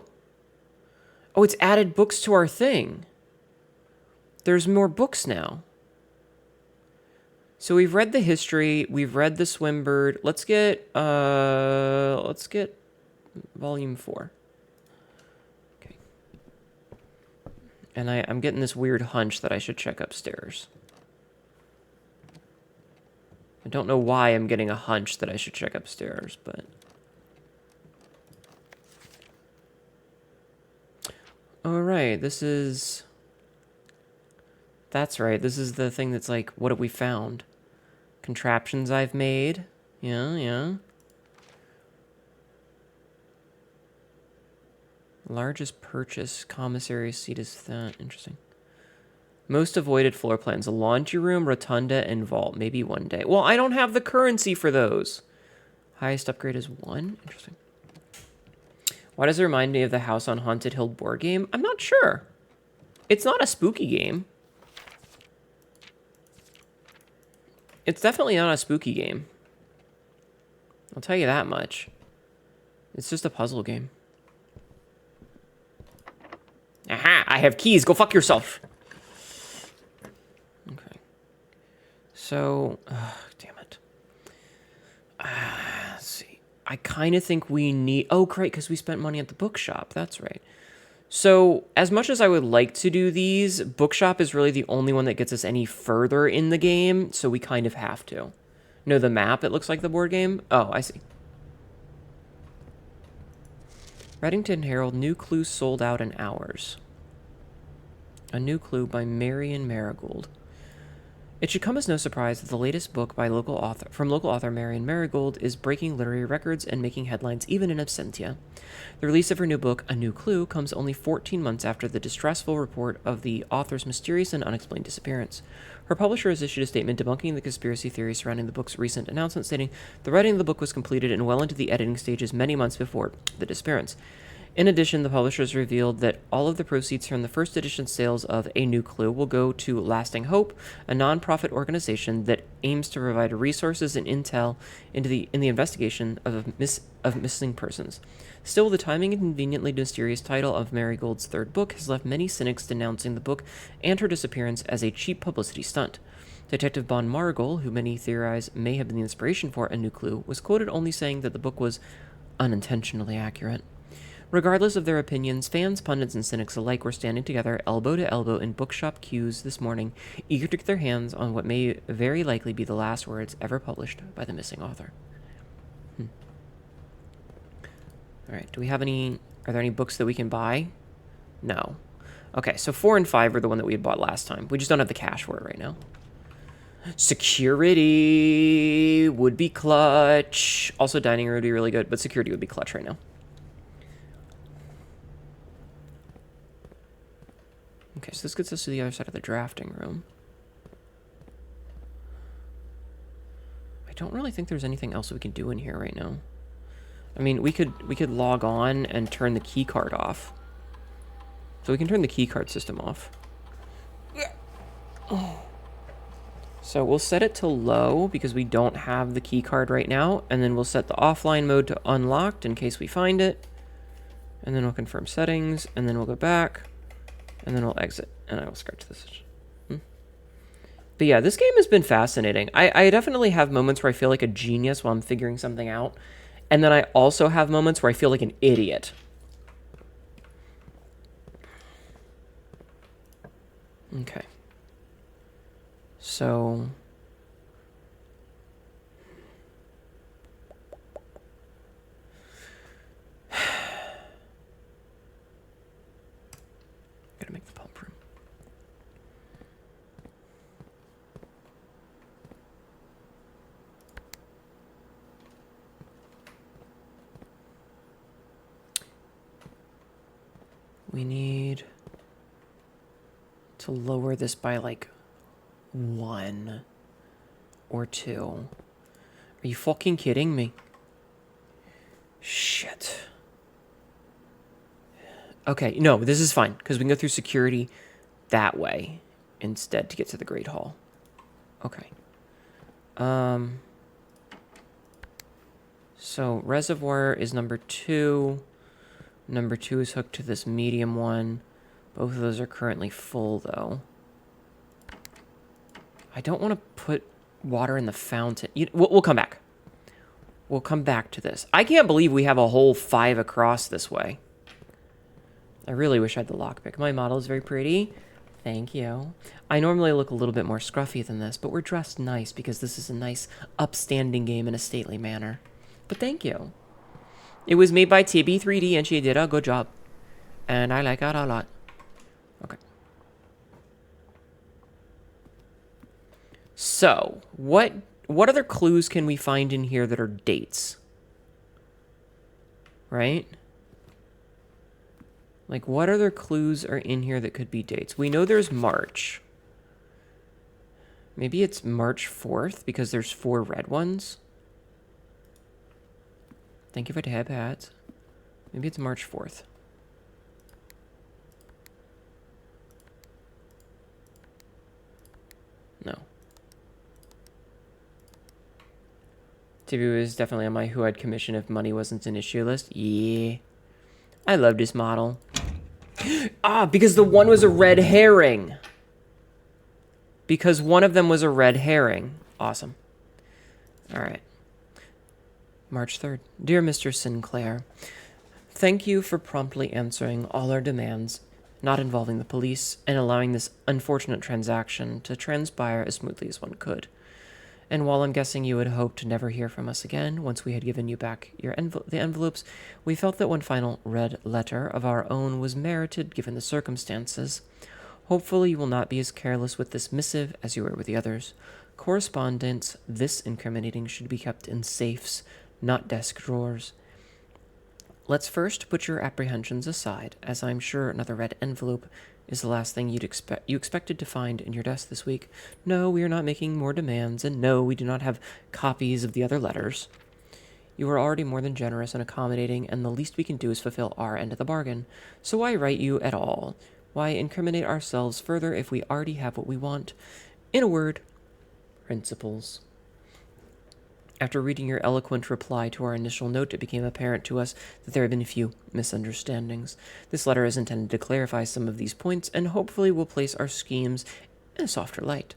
Oh, it's added books to our thing. There's more books now. So we've read the history, we've read the Swimbird. Let's get volume 4. Okay. And I'm getting this weird hunch that I should check upstairs. I don't know why I'm getting a hunch that I should check upstairs, but... Alright, this is... That's right, this is the thing that's like, what have we found? Contraptions I've made. Yeah, yeah. Largest purchase, commissary seat is that. Interesting. Most avoided floor plans, a laundry room, rotunda, and vault. Maybe one day. Well, I don't have the currency for those. Highest upgrade is 1. Interesting. Why does it remind me of the House on Haunted Hill board game? I'm not sure. It's not a spooky game. It's definitely not a spooky game. I'll tell you that much. It's just a puzzle game. Aha! I have keys. Go fuck yourself. Okay. So, damn it. Let's see. I kind of think we need... Oh, great, because we spent money at the bookshop. That's right. So, as much as I would like to do these, bookshop is really the only one that gets us any further in the game, so we kind of have to. No, the map, it looks like the board game? Oh, I see. Reddington Herald, new clue sold out in hours. A new clue by Marion Marigold. It should come as no surprise that the latest book by local author Marion Marigold is breaking literary records and making headlines even in absentia. The release of her new book, A New Clue, comes only 14 months after the distressful report of the author's mysterious and unexplained disappearance. Her publisher has issued a statement debunking the conspiracy theory surrounding the book's recent announcement, stating the writing of the book was completed and well into the editing stages many months before the disappearance. In addition, the publishers revealed that all of the proceeds from the first edition sales of A New Clue will go to Lasting Hope, a non-profit organization that aims to provide resources and intel in the investigation of missing persons. Still, the timing and conveniently mysterious title of Marigold's third book has left many cynics denouncing the book and her disappearance as a cheap publicity stunt. Detective Bon Margol, who many theorize may have been the inspiration for A New Clue, was quoted only saying that the book was unintentionally accurate. Regardless of their opinions, fans, pundits, and cynics alike were standing together, elbow to elbow, in bookshop queues this morning, eager to get their hands on what may very likely be the last words ever published by the missing author. Alright, do we have any... Are there any books that we can buy? No. Okay, so 4 and 5 are the one that we had bought last time. We just don't have the cash for it right now. Security would be clutch. Also, dining room would be really good, but security would be clutch right now. Okay, so this gets us to the other side of the drafting room. I don't really think there's anything else we can do in here right now. I mean, we could log on and turn the key card off. So we can turn the key card system off. So we'll set it to low because we don't have the key card right now, and then we'll set the offline mode to unlocked in case we find it. And then we'll confirm settings, and then we'll go back. And then we'll exit, and I will scratch this. But yeah, this game has been fascinating. I definitely have moments where I feel like a genius while I'm figuring something out. And then I also have moments where I feel like an idiot. Okay. So... Gotta make the pump room. We need to lower this by like 1 or 2. Are you fucking kidding me? Shit. Okay, no, this is fine, because we can go through security that way instead to get to the Great Hall. Okay. So, reservoir is number 2. Number 2 is hooked to this medium one. Both of those are currently full, though. I don't want to put water in the fountain. We'll come back. We'll come back to this. I can't believe we have a whole 5 across this way. I really wish I had the lockpick. My model is very pretty. Thank you. I normally look a little bit more scruffy than this, but we're dressed nice because this is a nice, upstanding game in a stately manner. But thank you. It was made by TB3D, and she did a good job. And I like it a lot. Okay. So, what other clues can we find in here that are dates? Right? Like, what other clues are in here that could be dates? We know there's March. Maybe it's March 4th because there's 4 red ones. Thank you for tab hats. Maybe it's March 4th. No. TV was definitely on my who I'd commission if money wasn't an issue list. Yeah. I love this model. Ah, because the one was a red herring. Because one of them was a red herring. Awesome. All right. March 3rd. Dear Mr. Sinclair, thank you for promptly answering all our demands, not involving the police, and allowing this unfortunate transaction to transpire as smoothly as one could. And while I'm guessing you had hoped to never hear from us again once we had given you back the envelopes, we felt that one final red letter of our own was merited given the circumstances. Hopefully you will not be as careless with this missive as you were with the others. Correspondence this incriminating should be kept in safes, not desk drawers. Let's first put your apprehensions aside, as I'm sure another red envelope is the last thing you expected to find in your desk this week. No, we are not making more demands, and no, we do not have copies of the other letters. You are already more than generous and accommodating, and the least we can do is fulfill our end of the bargain. So why write you at all? Why incriminate ourselves further if we already have what we want? In a word, principles. After reading your eloquent reply to our initial note, it became apparent to us that there had been a few misunderstandings. This letter is intended to clarify some of these points and hopefully will place our schemes in a softer light.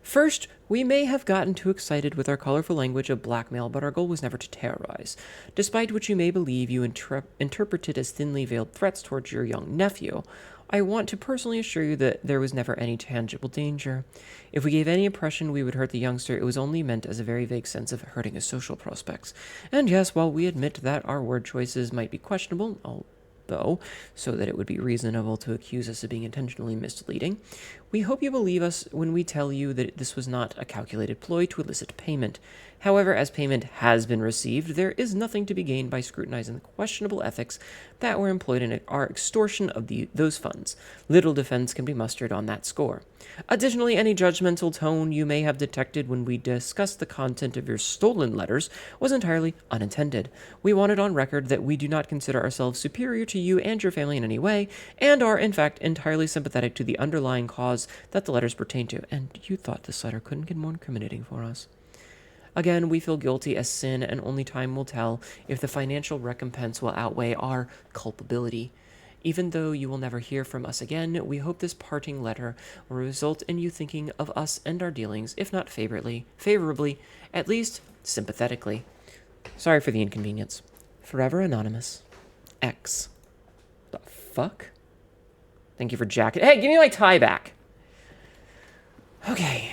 First, we may have gotten too excited with our colorful language of blackmail, but our goal was never to terrorize. Despite what you may believe you interpreted as thinly veiled threats towards your young nephew, I want to personally assure you that there was never any tangible danger. If we gave any impression we would hurt the youngster, it was only meant as a very vague sense of hurting his social prospects. And yes, while we admit that our word choices might be questionable, although, so that it would be reasonable to accuse us of being intentionally misleading, we hope you believe us when we tell you that this was not a calculated ploy to elicit payment. However, as payment has been received, there is nothing to be gained by scrutinizing the questionable ethics that were employed in our extortion of those funds. Little defense can be mustered on that score. Additionally, any judgmental tone you may have detected when we discussed the content of your stolen letters was entirely unintended. We wanted on record that we do not consider ourselves superior to you and your family in any way, and are, in fact, entirely sympathetic to the underlying cause that the letters pertain to. And you thought this letter couldn't get more incriminating for us. Again, we feel guilty as sin, and only time will tell if the financial recompense will outweigh our culpability. Even though you will never hear from us again, we hope this parting letter will result in you thinking of us and our dealings, if not favorably, at least sympathetically. Sorry for the inconvenience. Forever Anonymous. X. The fuck? Thank you for jacket. Hey, give me my tie back. Okay.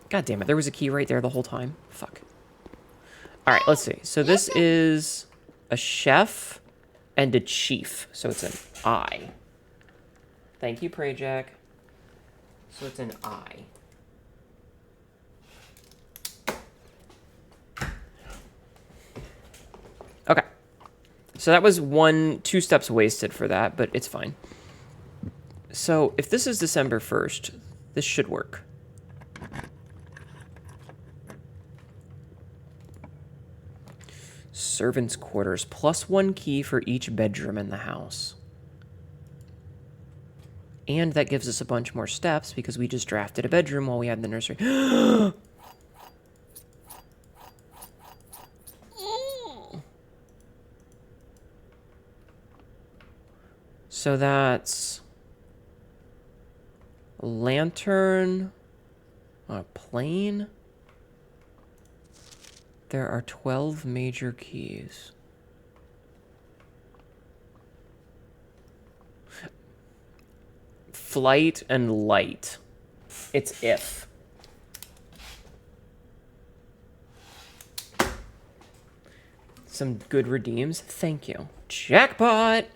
God damn it, there was a key right there the whole time. Fuck. Alright, let's see. So this is a chef and a chief. So it's an I. Thank you, Pray Jack. So it's an I. Okay. So that was 2 steps wasted for that, but it's fine. So if this is December 1st, this should work. Servants' quarters, +1 key for each bedroom in the house. And that gives us a bunch more steps because we just drafted a bedroom while we had the nursery. So that's a lantern on a plane. There are 12 major keys. Flight and light. It's if. Some good redeems. Thank you. Jackpot!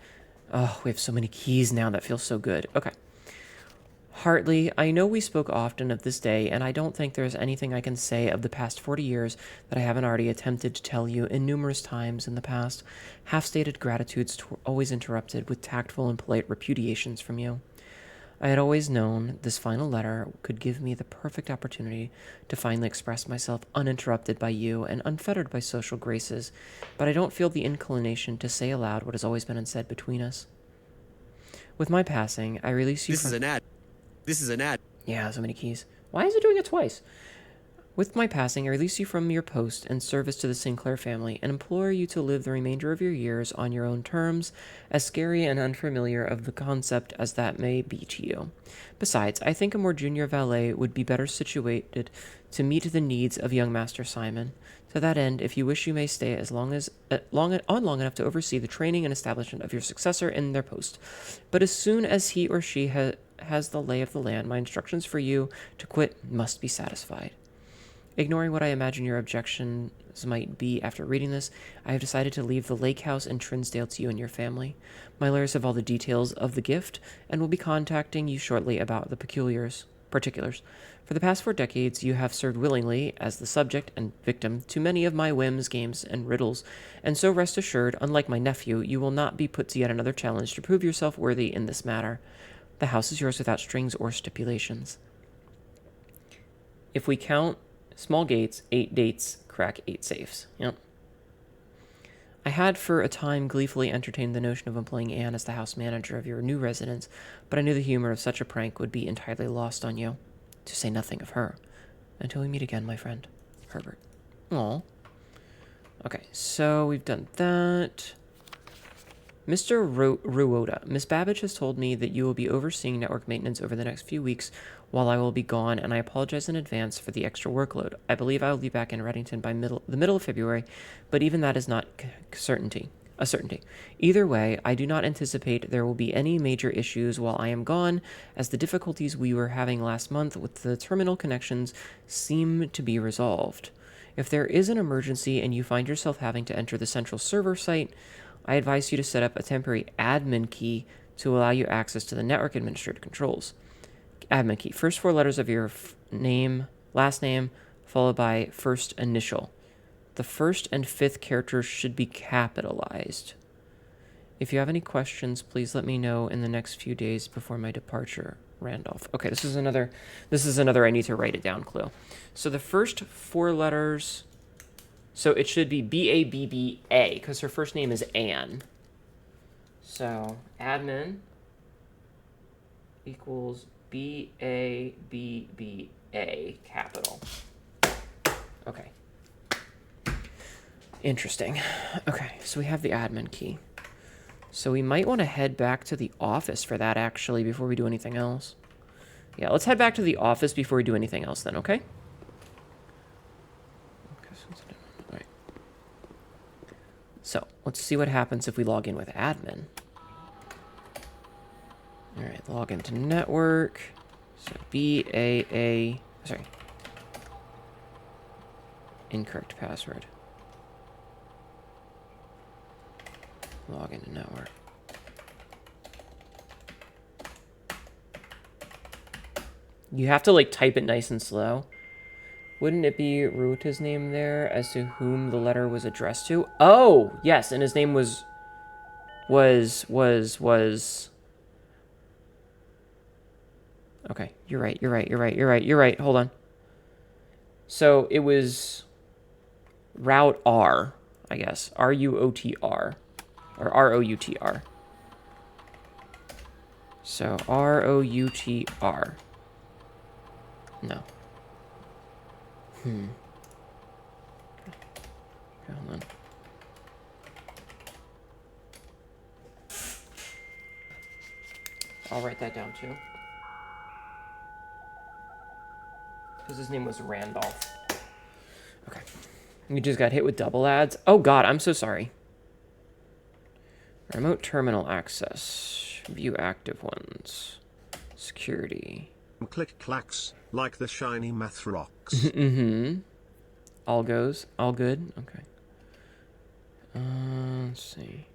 Oh, we have so many keys now. That feels so good. Okay. Hartley, I know we spoke often of this day, and I don't think there's anything I can say of the past 40 years that I haven't already attempted to tell you in numerous times in the past. Half-stated gratitudes always interrupted with tactful and polite repudiations from you. I had always known this final letter could give me the perfect opportunity to finally express myself uninterrupted by you and unfettered by social graces, but I don't feel the inclination to say aloud what has always been unsaid between us. With my passing, I release you
This is an ad. This is an ad.
Yeah, so many keys. Why is it doing it twice? With my passing, I release you from your post and service to the Sinclair family and implore you to live the remainder of your years on your own terms, as scary and unfamiliar of the concept as that may be to you. Besides, I think a more junior valet would be better situated to meet the needs of young Master Simon. To that end, if you wish, you may stay as long enough to oversee the training and establishment of your successor in their post. But as soon as he or she has the lay of the land, my instructions for you to quit must be satisfied. Ignoring what I imagine your objections might be after reading this, I have decided to leave the lake house in Trinsdale to you and your family. My lawyers have all the details of the gift and will be contacting you shortly about the particulars. For the past 4 decades, you have served willingly as the subject and victim to many of my whims, games, and riddles, and so rest assured, unlike my nephew, you will not be put to yet another challenge to prove yourself worthy in this matter. The house is yours without strings or stipulations. If we count small gates, 8 dates, crack 8 safes. Yep. I had for a time gleefully entertained the notion of employing Anne as the house manager of your new residence, but I knew the humor of such a prank would be entirely lost on you, to say nothing of her. Until we meet again, my friend, Herbert. Aw. Okay, so we've done that. Mr. Ruoda, Miss Babbage has told me that you will be overseeing network maintenance over the next few weeks while I will be gone, and I apologize in advance for the extra workload. I believe I will be back in Reddington by the middle of February, but even that is not a certainty. Either way, I do not anticipate there will be any major issues while I am gone, as the difficulties we were having last month with the terminal connections seem to be resolved. If there is an emergency and you find yourself having to enter the central server site, I advise you to set up a temporary admin key to allow you access to the network administrator controls. Admin key. First 4 letters of your name, last name, followed by first initial. The first and 5th characters should be capitalized. If you have any questions, please let me know in the next few days before my departure. Randolph. Okay, this is another I need to write it down clue. So the first 4 letters, so it should be B-A-B-B-A, because her first name is Anne. So admin equals B-A-B-B-A, capital. Okay. Interesting. Okay, so we have the admin key. So we might want to head back to the office for that, actually, before we do anything else. Yeah, let's head back to the office before we do anything else then, okay? Alright. So, let's see what happens if we log in with admin. Alright, log into network. So, B-A-A... Sorry. Incorrect password. Log into network. You have to, like, type it nice and slow. Wouldn't it be Ruita's name there as to whom the letter was addressed to? Oh, yes, and his name was... Okay, you're right. Hold on. So, it was... Route R, I guess. R-U-O-T-R. Or R-O-U-T-R. So, R-O-U-T-R. No. Okay, hold on. I'll write that down too. Because his name was Randolph. Okay. You just got hit with double ads. Oh god, I'm so sorry. Remote terminal access. View active ones. Security.
Click clacks, like the shiny math rocks.
Mm-hmm. All goes. All good. Okay. Let's see.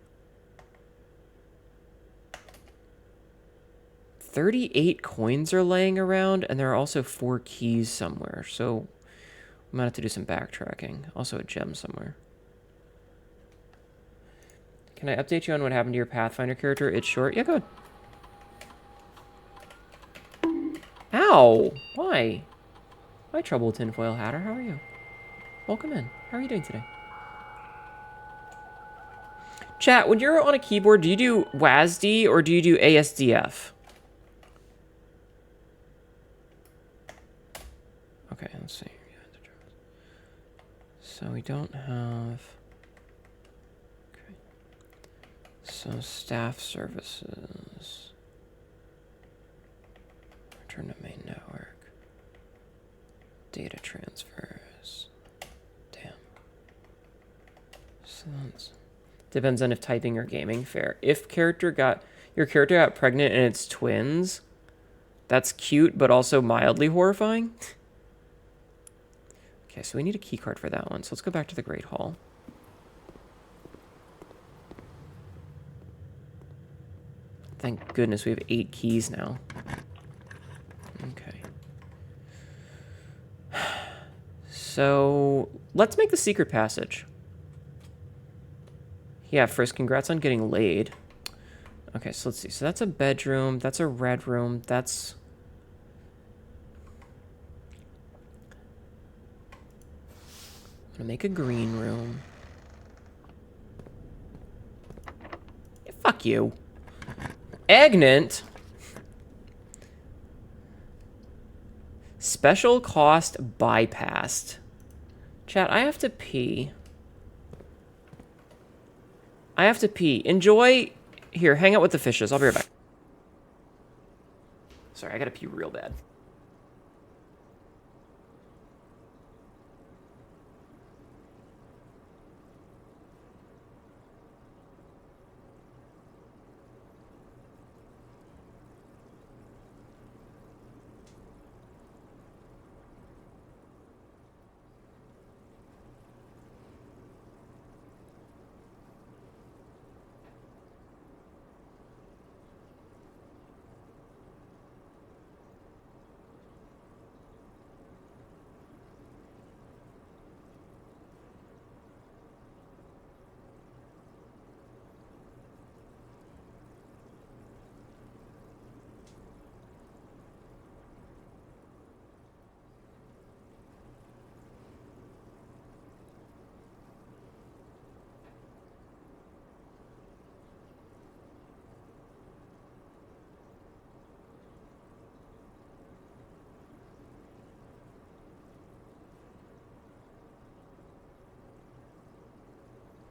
38 coins are laying around, and there are also 4 keys somewhere. So we might have to do some backtracking. Also a gem somewhere. Can I update you on what happened to your Pathfinder character? It's short. Yeah, go ahead. Ow! Why? Why trouble, Tinfoil Hatter? How are you? Welcome in. How are you doing today? Chat, when you're on a keyboard, do you do WASD or do you do ASDF? Okay, let's see. So we don't have... Okay. So staff services. Return to main network. Data transfers. Damn. So that's... Depends on if typing or gaming. Fair. If your character got pregnant and it's twins, that's cute, but also mildly horrifying. Okay, so we need a key card for that one. So let's go back to the Great Hall. Thank goodness we have 8 keys now. Okay. So let's make the secret passage. Yeah, first, congrats on getting laid. Okay, so let's see. So that's a bedroom. That's a red room. That's... I'm gonna make a green room. Yeah, fuck you. Agnant. Special cost bypassed. Chat, I have to pee. I have to pee. Enjoy. Here, hang out with the fishes. I'll be right back. Sorry, I gotta pee real bad.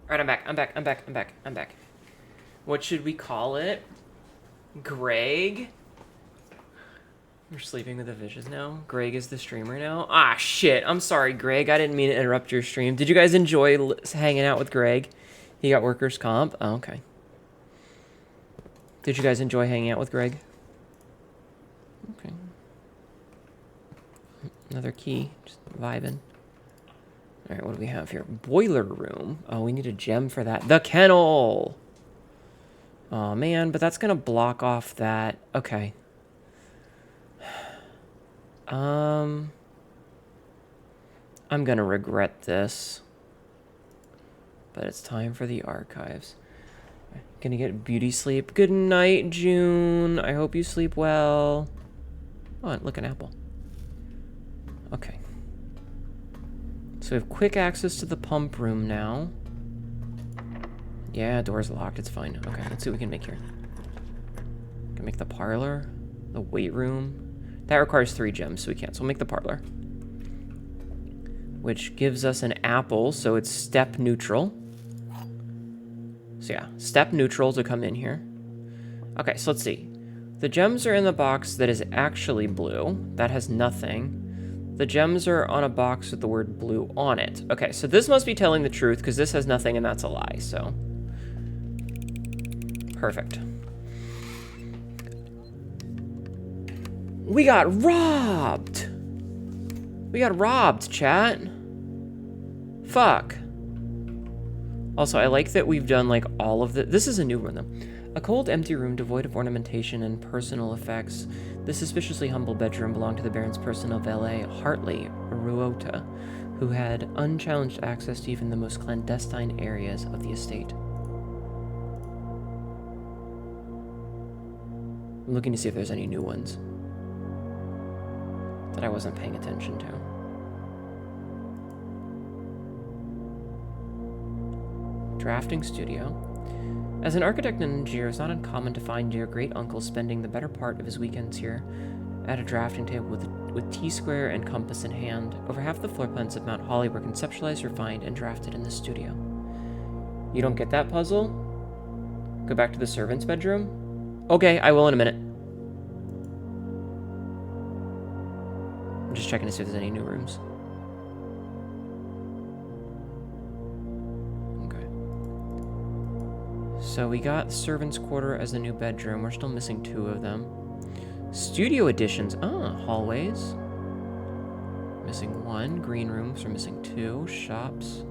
Alright, I'm back. What should we call it? Greg? You're sleeping with the fishes now? Greg is the streamer now? Ah, shit. I'm sorry, Greg. I didn't mean to interrupt your stream. Did you guys enjoy hanging out with Greg? He got workers' comp? Oh, okay. Did you guys enjoy hanging out with Greg? Okay. Another key. Just vibing. All right, what do we have here? Boiler room. Oh, we need a gem for that. The kennel! Oh, man, but that's going to block off that. Okay. I'm going to regret this. But it's time for the archives. Gonna get beauty sleep. Good night, June. I hope you sleep well. Oh, look, an apple. Okay. So we have quick access to the pump room now. Yeah, door's locked. It's fine. Okay, let's see what we can make here. Can make the parlor, the weight room. That requires 3 gems, so we can't. So we'll make the parlor. Which gives us an apple, so it's step neutral. So yeah, step neutral to come in here. Okay, so let's see. The gems are in the box that is actually blue. That has nothing. The gems are on a box with the word blue on it. Okay, so this must be telling the truth because this has nothing and that's a lie, so. Perfect. We got robbed! We got robbed, chat. Fuck. Also, I like that we've done, like, all of the... This is a new one, though. A cold, empty room devoid of ornamentation and personal effects. The suspiciously humble bedroom belonged to the Baron's personal valet, Hartley Ruota, who had unchallenged access to even the most clandestine areas of the estate. I'm looking to see if there's any new ones that I wasn't paying attention to. Drafting studio. As an architect and engineer, it's not uncommon to find your great uncle spending the better part of his weekends here at a drafting table with T-square and compass in hand. Over half the floor plans of Mount Holly were conceptualized, refined, and drafted in the studio. You don't get that puzzle? Go back to the servant's bedroom? Okay, I will in a minute. I'm just checking to see if there's any new rooms. So we got servant's quarter as the new bedroom. We're still missing 2 of them. Studio additions. Ah, hallways. Missing 1. Green rooms, we're missing 2. Shops.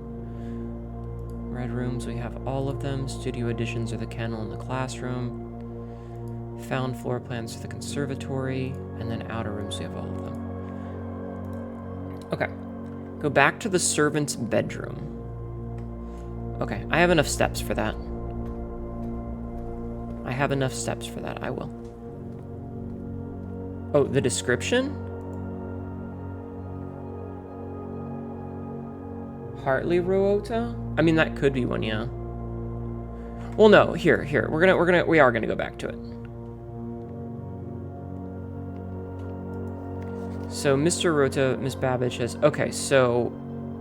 Red rooms, we have all of them. Studio additions are the kennel and the classroom. Found floor plans for the conservatory. And then outer rooms, we have all of them. Okay. Go back to the servant's bedroom. Okay, I have enough steps for that. I have enough steps for that. I will. Oh, the description? Hartley Ruota? I mean, that could be one, yeah. Well, no, here. We are gonna go back to it. So, Mr. Rota, Miss Babbage says, okay, so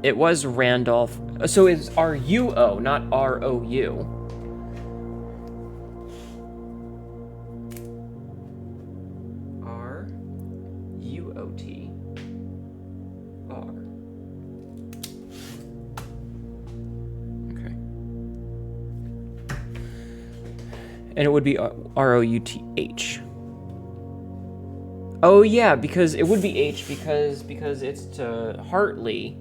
it was Randolph. So it's R-U-O, not R-O-U. R-U-O-T-R. Okay. And it would be R-O-U-T-H. Oh yeah, because it would be H because it's to Hartley,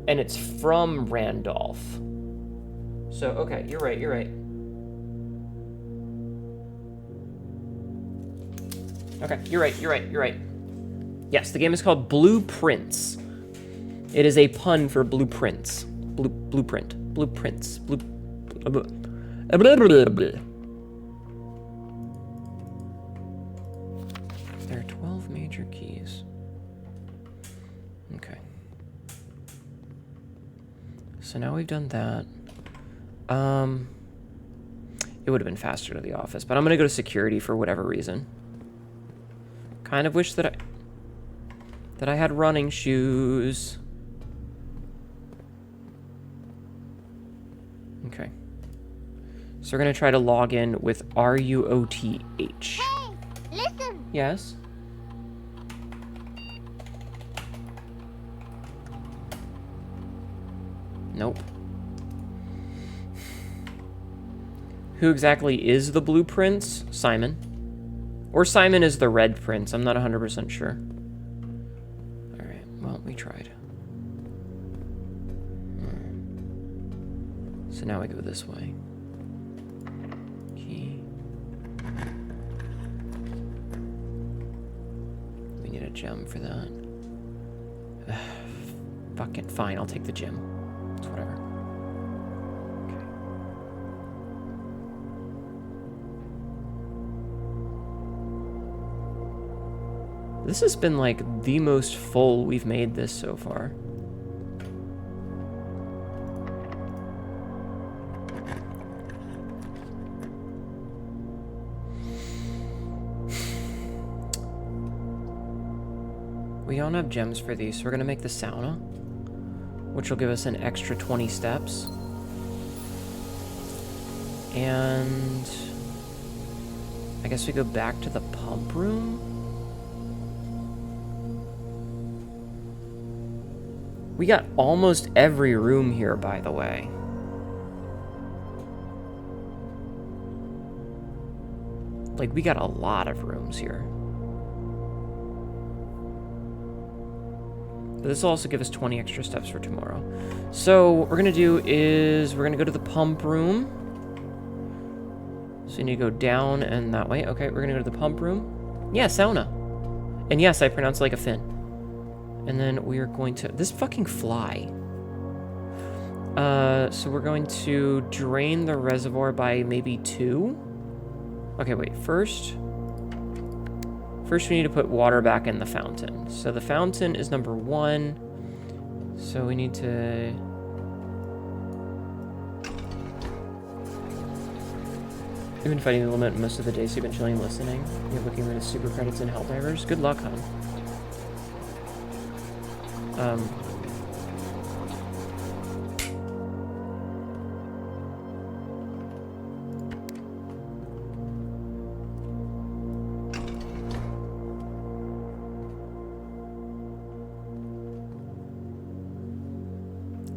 and it's from Randolph. So okay, you're right. Okay, you're right. Yes, the game is called Blueprints. It is a pun for blueprints. Blueprints. There are 12 major keys. Okay. So now we've done that. It would have been faster to the office, but I'm gonna go to security for whatever reason. Kind of wish that I had running shoes. Okay. So we're gonna try to log in with R-U-O-T-H.
Hey, listen.
Yes? Nope. Who exactly is the Blue Prince? Simon. Or Simon is the Red Prince. I'm not 100% sure. Alright, well, we tried. So now we go this way. Key. We need a gem for that. Fucking fine, I'll take the gem. It's whatever. Okay. This has been like the most full we've made this so far. We don't have gems for these, so we're gonna make the sauna, which will give us an extra 20 steps. And I guess we go back to the pump room. We got almost every room here, by the way. Like, we got a lot of rooms here. But this will also give us 20 extra steps for tomorrow. So what we're gonna do is we're gonna go to the pump room. So you need to go down and that way. Okay, we're gonna go to the pump room. Yeah, sauna. And yes, I pronounce it like a Finn. And then we are going to... This fucking fly. So we're going to drain the reservoir by maybe 2. Okay, wait. First we need to put water back in the fountain. So the fountain is number 1. So we need to... You've been fighting the limit most of the day, so you've been chilling and listening. You're looking at the super credits and Helldivers. Good luck, hon.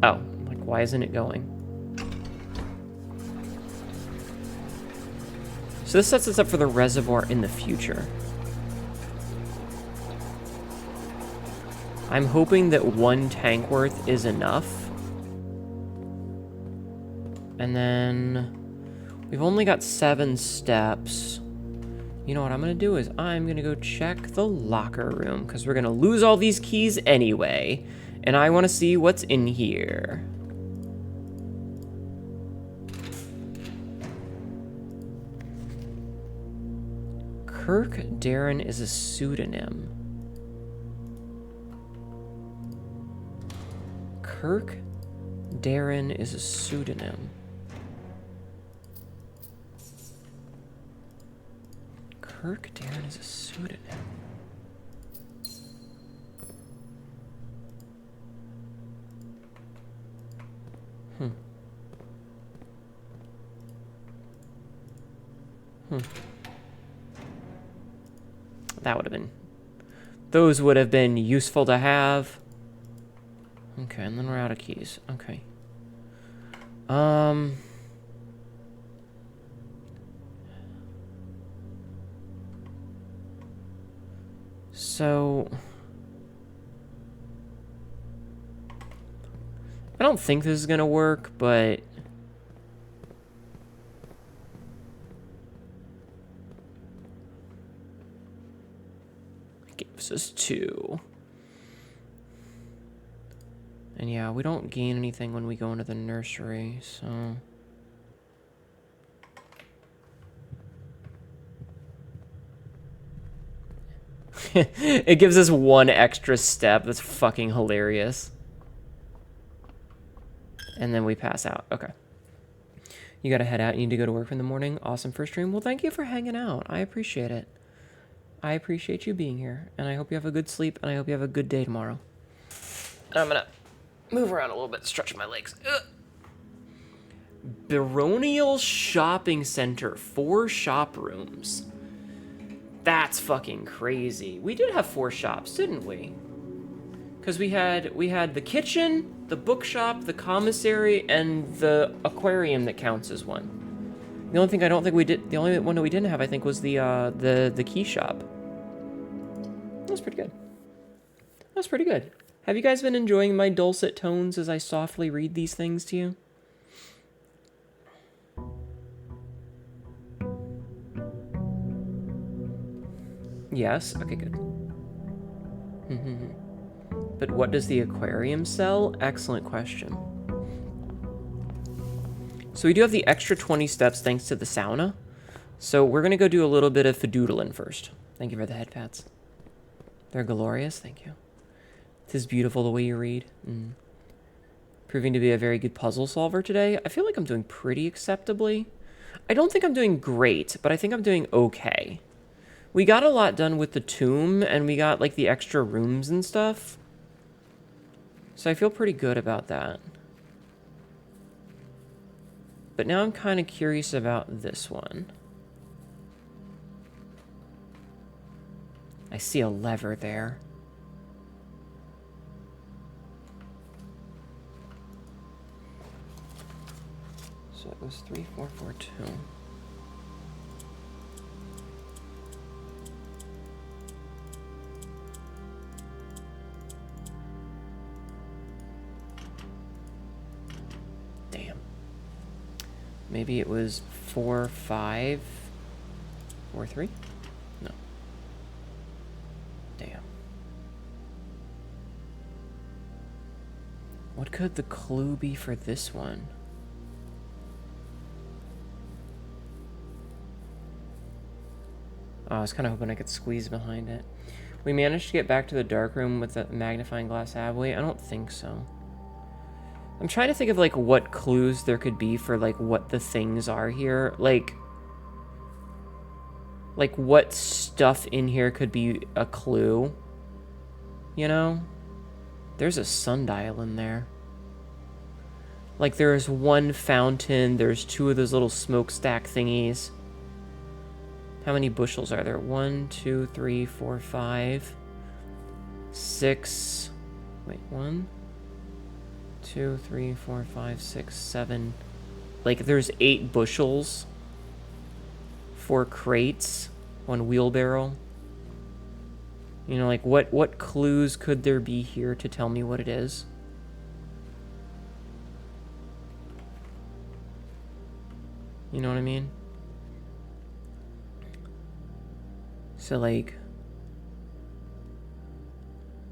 Oh, like, why isn't it going? So this sets us up for the reservoir in the future. I'm hoping that 1 tank worth is enough. And then we've only got 7 steps. You know what I'm gonna do is I'm gonna go check the locker room because we're gonna lose all these keys anyway. And I want to see what's in here. Kirk Darren is a pseudonym. Kirk Darren is a pseudonym. Kirk Darren is a pseudonym. That would have been... Those would have been useful to have. Okay, and then we're out of keys. Okay. So... I don't think this is gonna work, but... Gives us 2. And yeah, we don't gain anything when we go into the nursery, so... It gives us 1 extra step. That's fucking hilarious. And then we pass out. Okay. You gotta head out. You need to go to work in the morning. Awesome first stream. Well, thank you for hanging out. I appreciate it. I appreciate you being here. And I hope you have a good sleep. And I hope you have a good day tomorrow. I'm gonna move around a little bit, stretch my legs. Ugh. Baronial Shopping Center. 4 shop rooms. That's fucking crazy. We did have 4 shops, didn't we? Because we had the kitchen, the bookshop, the commissary, and the aquarium that counts as one. The only thing I don't think we did, the only one that we didn't have, I think, was the key shop. That was pretty good. That was pretty good. Have you guys been enjoying my dulcet tones as I softly read these things to you? Yes? Okay, good. But what does the aquarium sell? Excellent question. So we do have the extra 20 steps thanks to the sauna. So we're going to go do a little bit of fadoodling first. Thank you for the head pats. They're glorious. Thank you. It is beautiful the way you read. Proving to be a very good puzzle solver today. I feel like I'm doing pretty acceptably. I don't think I'm doing great, but I think I'm doing okay. We got a lot done with the tomb, and we got, like, the extra rooms and stuff. So I feel pretty good about that. But now I'm kind of curious about this one. I see a lever there. So it was 3442. Maybe it was 4543? No. Damn. What could the clue be for this one? Oh, I was kind of hoping I could squeeze behind it. We managed to get back to the dark room with the magnifying glass, have we? I don't think so. I'm trying to think of, like, what clues there could be for, like, what the things are here. Like, what stuff in here could be a clue? You know? There's a sundial in there. Like, there's 1 fountain. There's 2 of those little smokestack thingies. How many bushels are there? 1, 2, 3, 4, 5, 6. Wait, 1, 2, 3, 4, 5, 6, 7. Like, there's 8 bushels. 4 crates. 1 wheelbarrow. You know, like, what clues could there be here to tell me what it is? You know what I mean? So, like,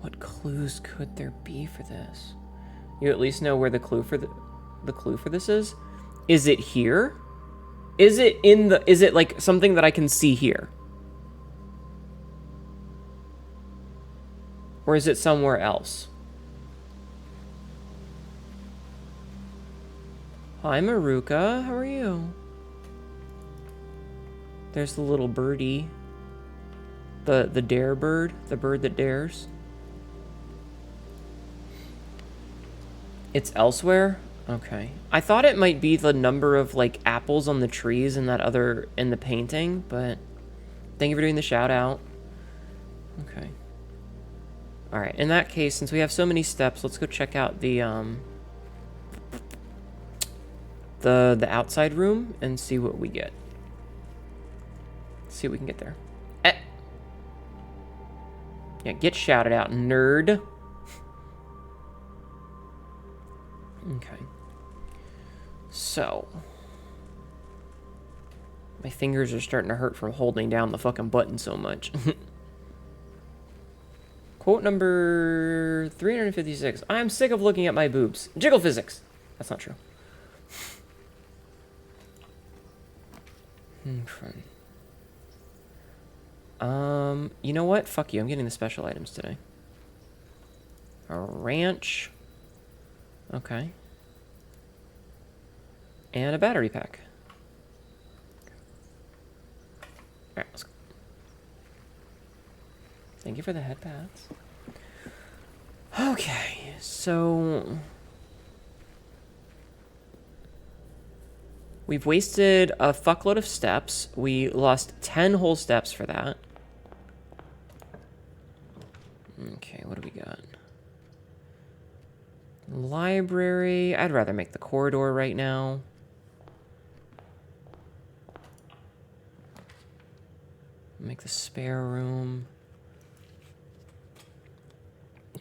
what clues could there be for this? You at least know where the clue for the clue for this is? Is it here? Is it like something that I can see here? Or is it somewhere else? Hi, Maruka. How are you? There's the little birdie. The dare bird. The bird that dares. It's elsewhere? Okay. I thought it might be the number of, like, apples on the trees in the painting, but thank you for doing the shout out. Okay. Alright, in that case, since we have so many steps, let's go check out the outside room and see what we get. See what we can get there. Yeah, get shouted out, nerd. Okay. So. My fingers are starting to hurt from holding down the fucking button so much. Quote number 356. I'm sick of looking at my boobs. Jiggle physics. That's not true. You know what? Fuck you. I'm getting the special items today. A ranch. Okay. And a battery pack. Alright, let's go. Thank you for the head pads. Okay, so we've wasted a fuckload of steps. We lost 10 whole steps for that. Okay, what do we got? Library. I'd rather make the corridor right now. Make the spare room.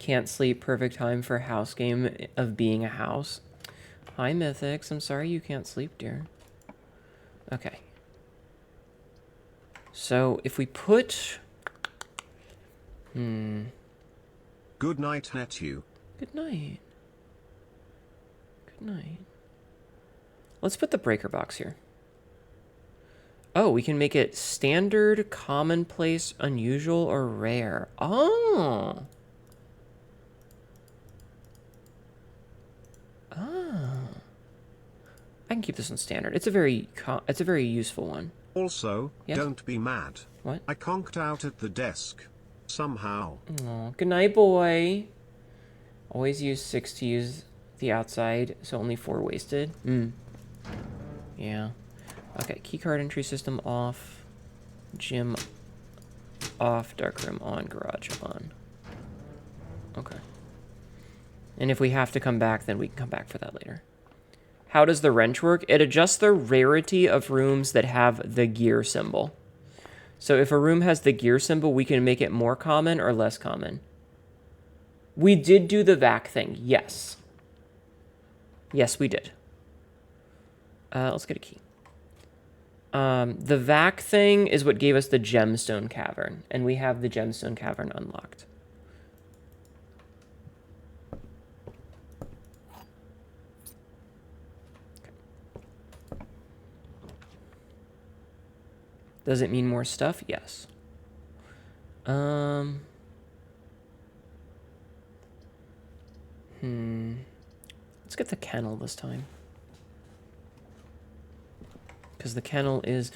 Can't sleep. Perfect time for a house game of being a house. Hi, Mythics. I'm sorry you can't sleep, dear. Okay. So, if we put...
Good night, Hnetu.
Good night. Good night. Let's put the breaker box here. Oh, we can make it standard, commonplace, unusual, or rare. Oh! I can keep this on standard. It's a very useful one.
Also,
yes?
Don't be mad.
What?
I conked out at the desk. Somehow.
Aw, good night, boy. Always use 6 to use the outside, so only 4 wasted. Yeah. Okay, keycard entry system off. Gym off. Darkroom on. Garage on. Okay. And if we have to come back, then we can come back for that later. How does the wrench work? It adjusts the rarity of rooms that have the gear symbol. So if a room has the gear symbol, we can make it more common or less common. We did do the vac thing, yes. Yes, we did. Let's get a key. The vac thing is what gave us the gemstone cavern, and we have the gemstone cavern unlocked. Does it mean more stuff? Yes. Let's get the kennel this time. Because the kennel is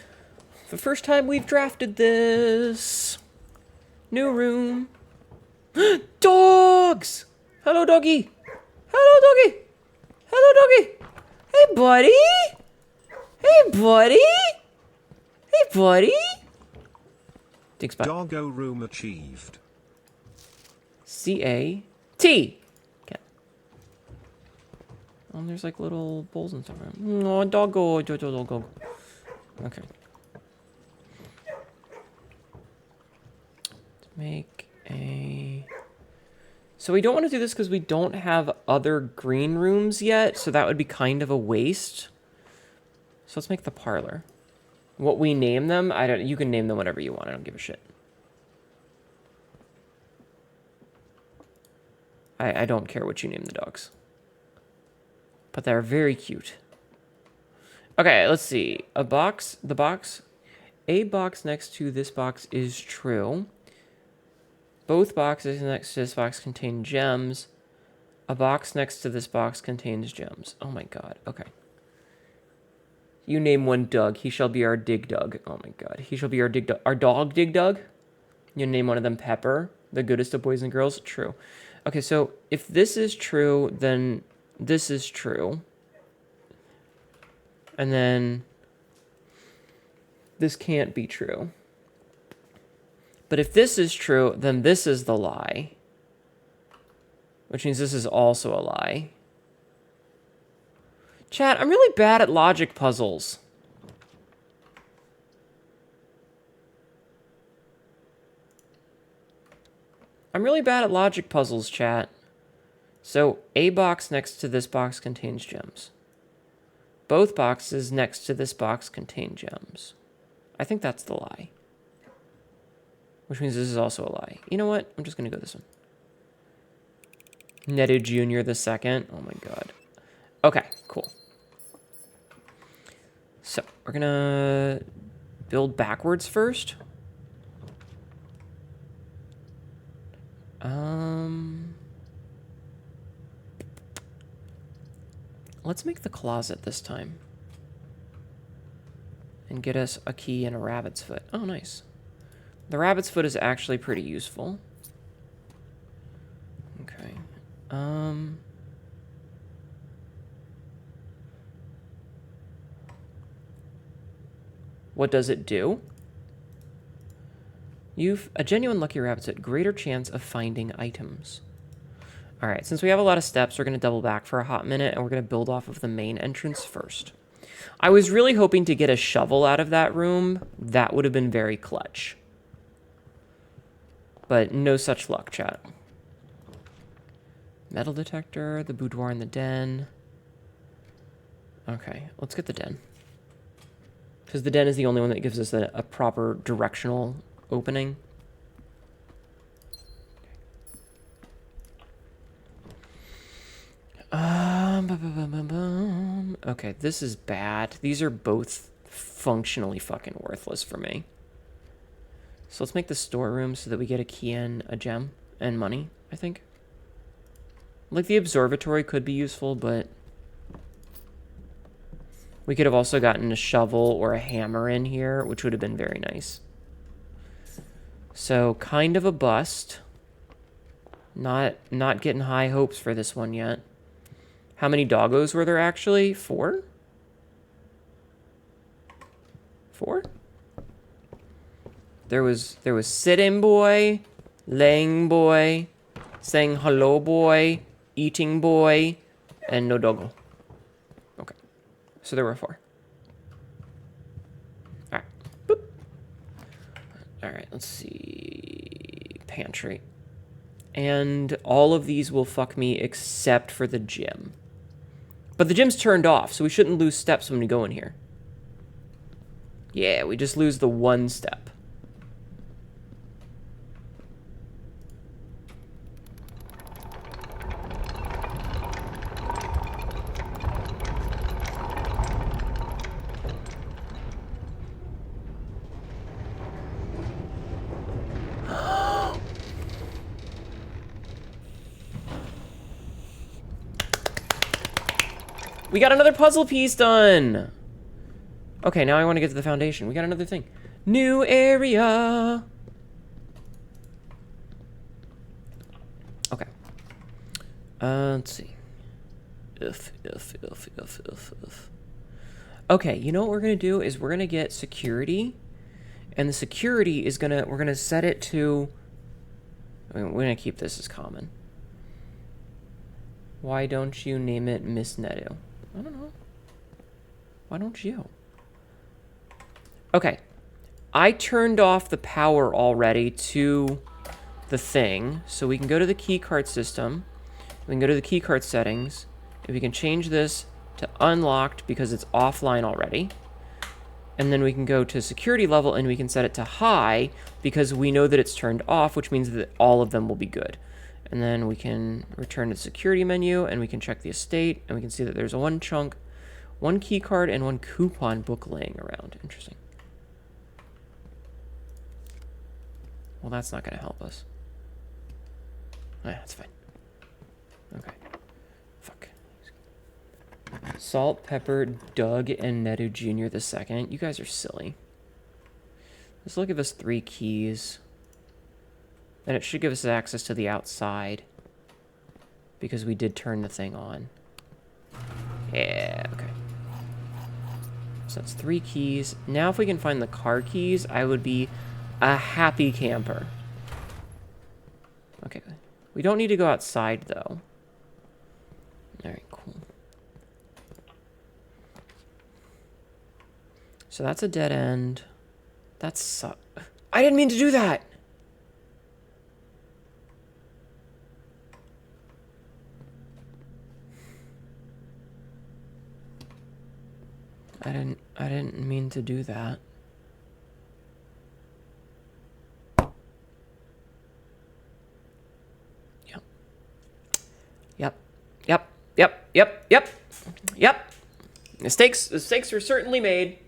the first time we've drafted this. New room. Dogs! Hello, doggy. Hello, doggy. Hello, doggy. Hey, buddy. Hey, buddy. Hey, buddy. Thanks, bye.
Doggo room achieved.
C-A-T. Okay. Oh, there's like little bowls and stuff. Oh, doggo. Doggo. Okay. Let's make a So we don't want to do this because we don't have other green rooms yet, so that would be kind of a waste. So let's make the parlor. What we name them, you can name them whatever you want. I don't give a shit. I don't care what you name the dogs. But they're very cute. Okay, let's see. A box next to this box is true. Both boxes next to this box contain gems. A box next to this box contains gems. Oh my god, okay. You name one Doug. He shall be our Dig Dug. Oh my god. He shall be our Dig Dug. Our dog Dig Dug? You name one of them Pepper. The goodest of boys and girls? True. Okay, so if this is true, then this is true. And then this can't be true. But if this is true, then this is the lie. Which means this is also a lie. Chat, I'm really bad at logic puzzles. I'm really bad at logic puzzles, chat. So, a box next to this box contains gems. Both boxes next to this box contain gems. I think that's the lie. Which means this is also a lie. You know what? I'm just going to go this one. Hnetu Jr. the second. Oh my god. Okay, cool. So, we're going to build backwards first. Let's make the closet this time. And get us a key and a rabbit's foot. Oh, nice. The rabbit's foot is actually pretty useful. Okay. What does it do? You've a genuine lucky rabbit's foot. Greater chance of finding items. All right, since we have a lot of steps, we're going to double back for a hot minute, and we're going to build off of the main entrance first. I was really hoping to get a shovel out of that room. That would have been very clutch. But no such luck, chat. Metal detector, the boudoir and the den. Okay, let's get the den. Because the den is the only one that gives us a proper directional opening. Okay, this is bad. These are both functionally fucking worthless for me. So let's make the storeroom so that we get a key and a gem and money, I think. Like, the observatory could be useful, but we could have also gotten a shovel or a hammer in here, which would have been very nice. So, kind of a bust. Not getting high hopes for this one yet. How many doggos were there actually? 4? 4? There was sitting boy, laying boy, saying hello boy, eating boy, and no doggo. Okay. So there were 4. Alright. Boop. Alright, let's see. Pantry. And all of these will fuck me except for the gym. But the gym's turned off, so we shouldn't lose steps when we go in here. Yeah, we just lose the 1 step. We got another puzzle piece done! Okay, now I want to get to the foundation. We got another thing. New area! Okay. Let's see. If. Okay, you know what we're going to do is we're going to get security. And the security is we're going to set it to... we're going to keep this as common. Why don't you name it Miss Hnetu? I don't know. Why don't you? Okay. I turned off the power already to the thing. So we can go to the keycard system. We can go to the keycard settings. And we can change this to unlocked because it's offline already. And then we can go to security level and we can set it to high because we know that it's turned off, which means that all of them will be good. And then we can return to the security menu and we can check the estate and we can see that there's one chunk, one key card, and one coupon book laying around. Interesting. Well, that's not going to help us. Ah, that's fine. Okay. Fuck. Salt, Pepper, Doug, and Hnetu Jr. the second. You guys are silly. This will give us 3 keys. And it should give us access to the outside. Because we did turn the thing on. Yeah, okay. So that's 3 keys. Now if we can find the car keys, I would be a happy camper. Okay. We don't need to go outside, though. Alright, cool. So that's a dead end. That's... I didn't mean to do that! I didn't mean to do that. Yep. Mistakes were certainly made.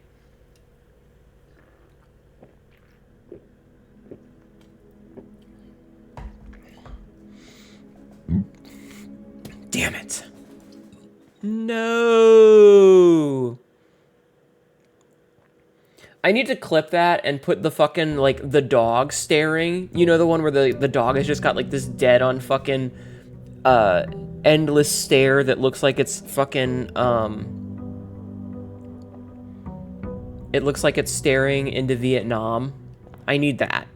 Damn it. No. I need to clip that and put the fucking, like, the dog staring. You know, the one where the dog has just got, like, this dead on fucking, endless stare that looks like it's fucking, it looks like it's staring into Vietnam. I need that.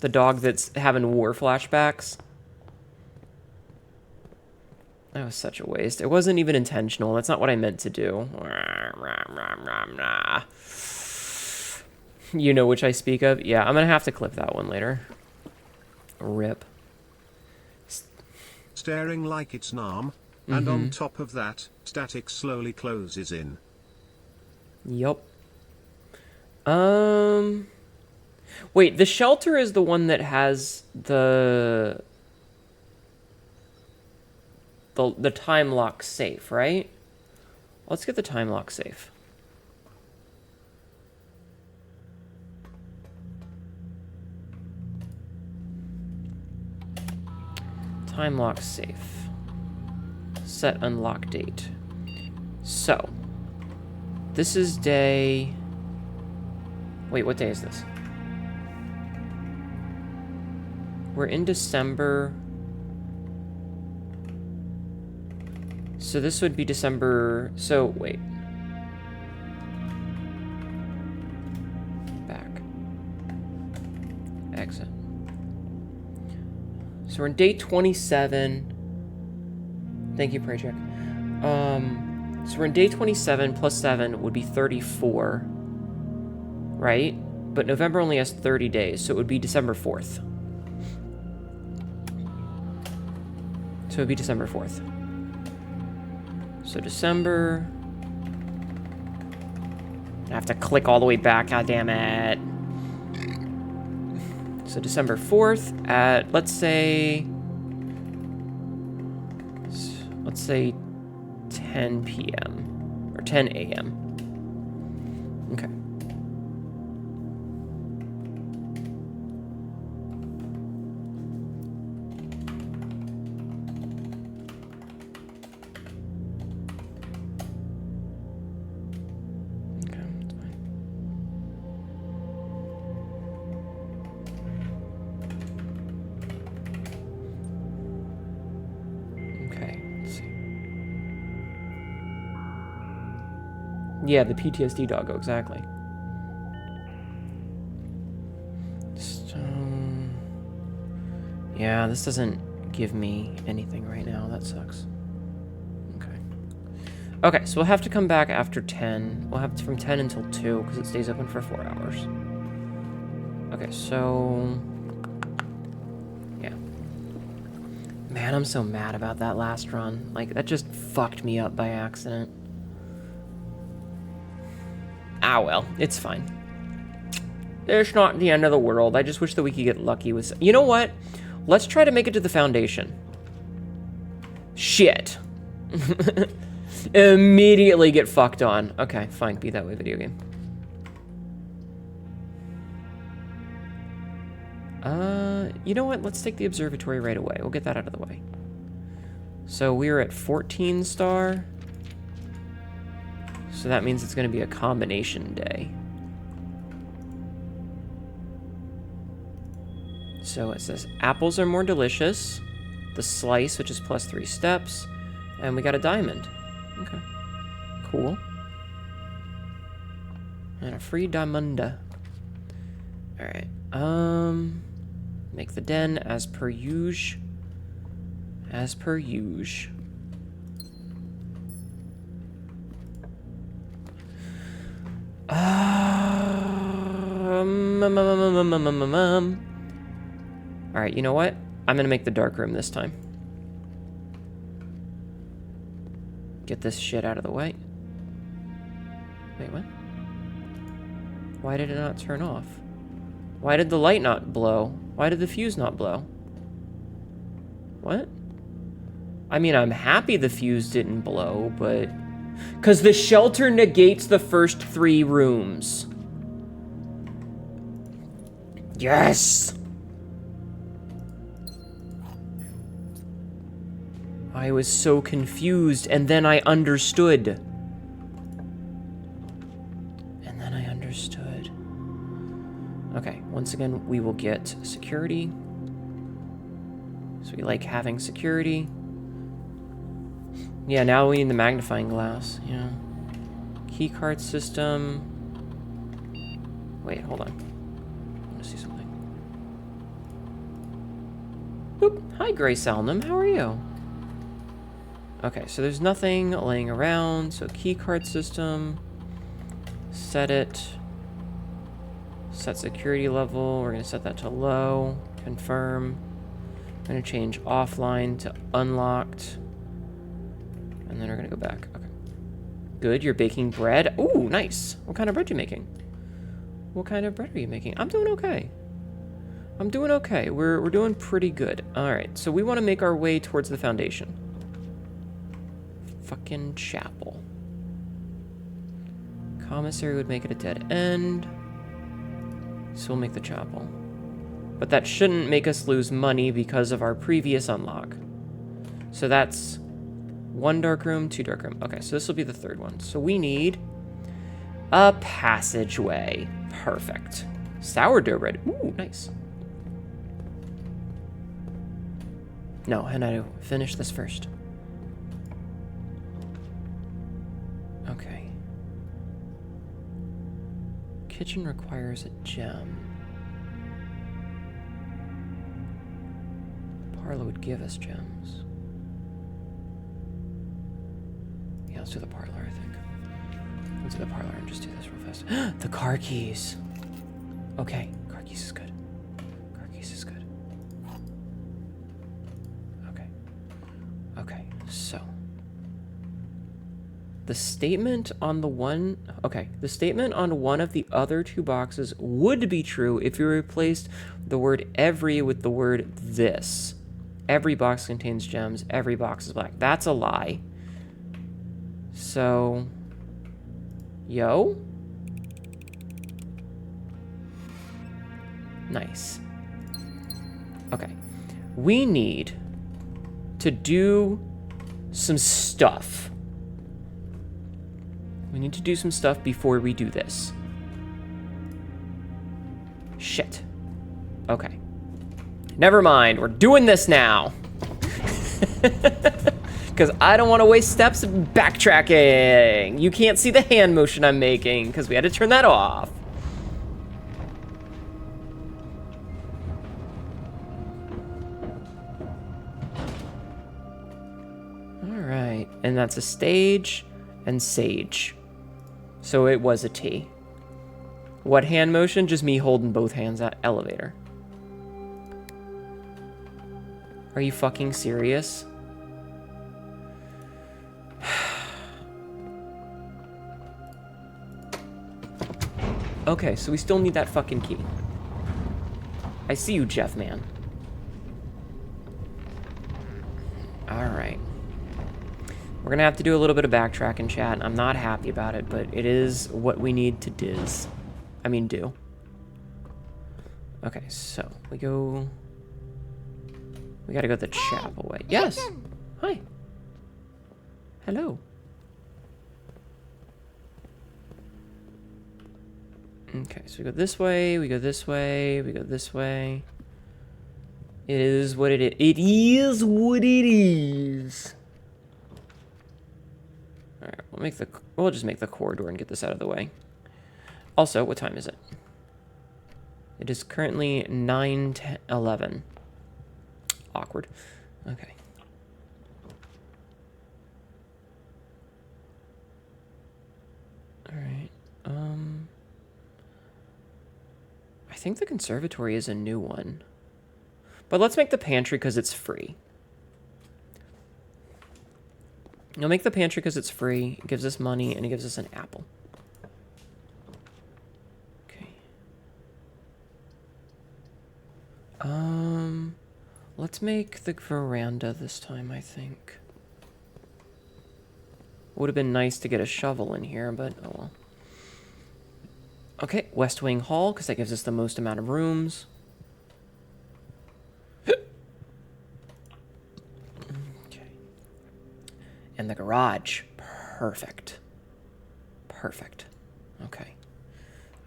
The dog that's having war flashbacks. That was such a waste. It wasn't even intentional. That's not what I meant to do. You know which I speak of? Yeah, I'm gonna have to clip that one later. Rip.
Staring like it's Nam, and on top of that, static slowly closes in.
Yup. Wait, the shelter is the one that has the time lock safe, right? Let's get the time lock safe. Time lock safe. Set unlock date. So, this is day... Wait, what day is this? We're in December. So this would be December... So, wait. Back. Exit. So we're in day 27. Thank you, Praycheck. So we're in day 27 plus 7 would be 34. Right? But November only has 30 days, so it would be December 4th. So it would be December 4th. So December... I have to click all the way back, god damn it. So December 4th at, let's say 10 p.m. or 10 a.m. Okay. Yeah, the PTSD doggo, exactly. Yeah, this doesn't give me anything right now. That sucks. Okay. Okay, so we'll have to come back after 10. We'll have to from 10 until 2, because it stays open for 4 hours. Okay, so... Man, I'm so mad about that last run. Like, that just fucked me up by accident. Ah, well, it's fine. It's not the end of the world. I just wish that we could get lucky with... You know what? Let's try to make it to the Foundation. Shit. Immediately get fucked on. Okay, fine. Be that way, video game. You know what? Let's take the observatory right away. We'll get that out of the way. So we're at 14 star. So that means it's going to be a combination day. So it says apples are more delicious. The slice, which is plus 3 steps. And we got a diamond. Okay. Cool. And a free diamunda. Alright. Make the den as per usual. As per usual. Alright, you know what? I'm gonna make the dark room this time. Get this shit out of the way. Wait, what? Why did it not turn off? Why did the light not blow? Why did the fuse not blow? What? I mean, I'm happy the fuse didn't blow, but... Because the shelter negates the first 3 rooms. Yes! I was so confused, and then I understood. And then I understood. Okay, once again, we will get security. So we like having security. Yeah, now we need the magnifying glass. Yeah. Keycard system. Wait, hold on. I want to see something. Boop. Hi, Grace Alnum. How are you? Okay, so there's nothing laying around. So keycard system. Set it. Set security level. We're going to set that to low. Confirm. I'm going to change offline to unlocked. And then we're going to go back. Okay. Good, you're baking bread. Ooh, nice. What kind of bread are you making? What kind of bread are you making? I'm doing okay. I'm doing okay. We're doing pretty good. All right, so we want to make our way towards the Foundation. Fucking chapel. Commissary would make it a dead end. So we'll make the chapel. But that shouldn't make us lose money because of our previous unlock. So that's 1 dark room, 2 dark room. Okay, so this will be the 3rd one. So we need a passageway. Perfect. Sourdough bread. Ooh, nice. No, Hnetu, finish this first. Okay. Kitchen requires a gem. Parlor would give us gems. Yeah, let's do the parlor, I think. Let's do the parlor and just do this real fast. The car keys. Okay, car keys is good. Car keys is good. Okay. Okay, so. The statement on the one... Okay, the statement on one of the other 2 boxes would be true if you replaced the word every with the word this. Every box contains gems. Every box is black. That's a lie. So... Yo? Nice. Okay. We need to do some stuff. We need to do some stuff before we do this. Shit. Okay. Never mind. We're doing this now. Because I don't want to waste steps backtracking. You can't see the hand motion I'm making because we had to turn that off. Alright. And that's a stage and sage. So it was a T. What hand motion? Just me holding both hands at elevator. Are you fucking serious? Okay, so we still need that fucking key. I see you, Jeff, man. Alright. We're gonna have to do a little bit of backtracking, chat. I'm not happy about it, but it is what we need to do. Okay, so we go... We gotta go the chapel way. Yes! Hi. Hello. Okay, so we go this way, we go this way, we go this way. It is what it is. It is what it is. Alright, we'll just make the corridor and get this out of the way. Also, what time is it? It is currently 9:11. Awkward. Okay. Alright, I think the conservatory is a new one. But let's make the pantry because it's free. You'll make the pantry because it's free. It gives us money and it gives us an apple. Okay. Let's make the veranda this time, I think. Would have been nice to get a shovel in here, but oh well. Okay, West Wing Hall, because that gives us the most amount of rooms. Okay. And the garage. Perfect. Perfect. Okay.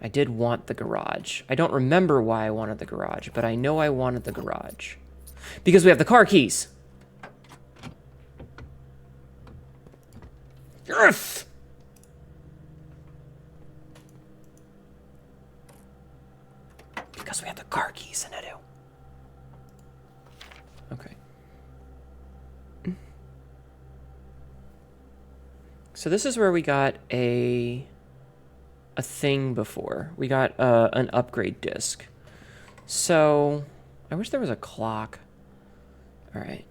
I did want the garage. I don't remember why I wanted the garage, but I know I wanted the garage. Because we have the car keys. Yes! Because we have the car keys in Hnetu. Okay. So this is where we got a thing before. We got an upgrade disc. So I wish there was a clock. All right.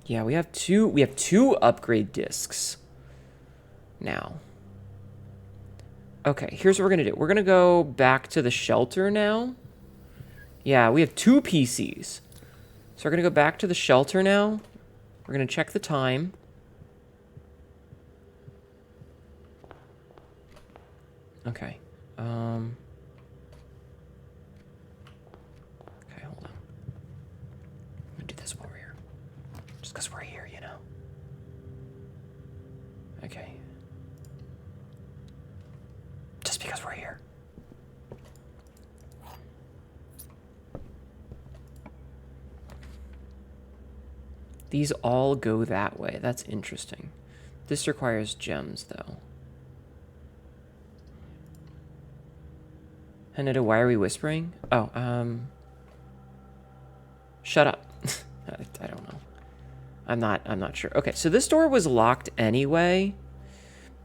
Yeah, we have two upgrade discs now. Okay, here's what we're gonna do. We're gonna go back to the shelter now. Yeah, we have two PCs. So we're gonna go back to the shelter now. We're gonna check the time. Okay. Okay, hold on. Let me do this while we're here. Just because we're here, you know. Okay. Just because we're here. These all go that way. That's interesting. This requires gems, though. Hnetu, why are we whispering? Oh, shut up. I don't know. I'm not sure. Okay, so this door was locked anyway.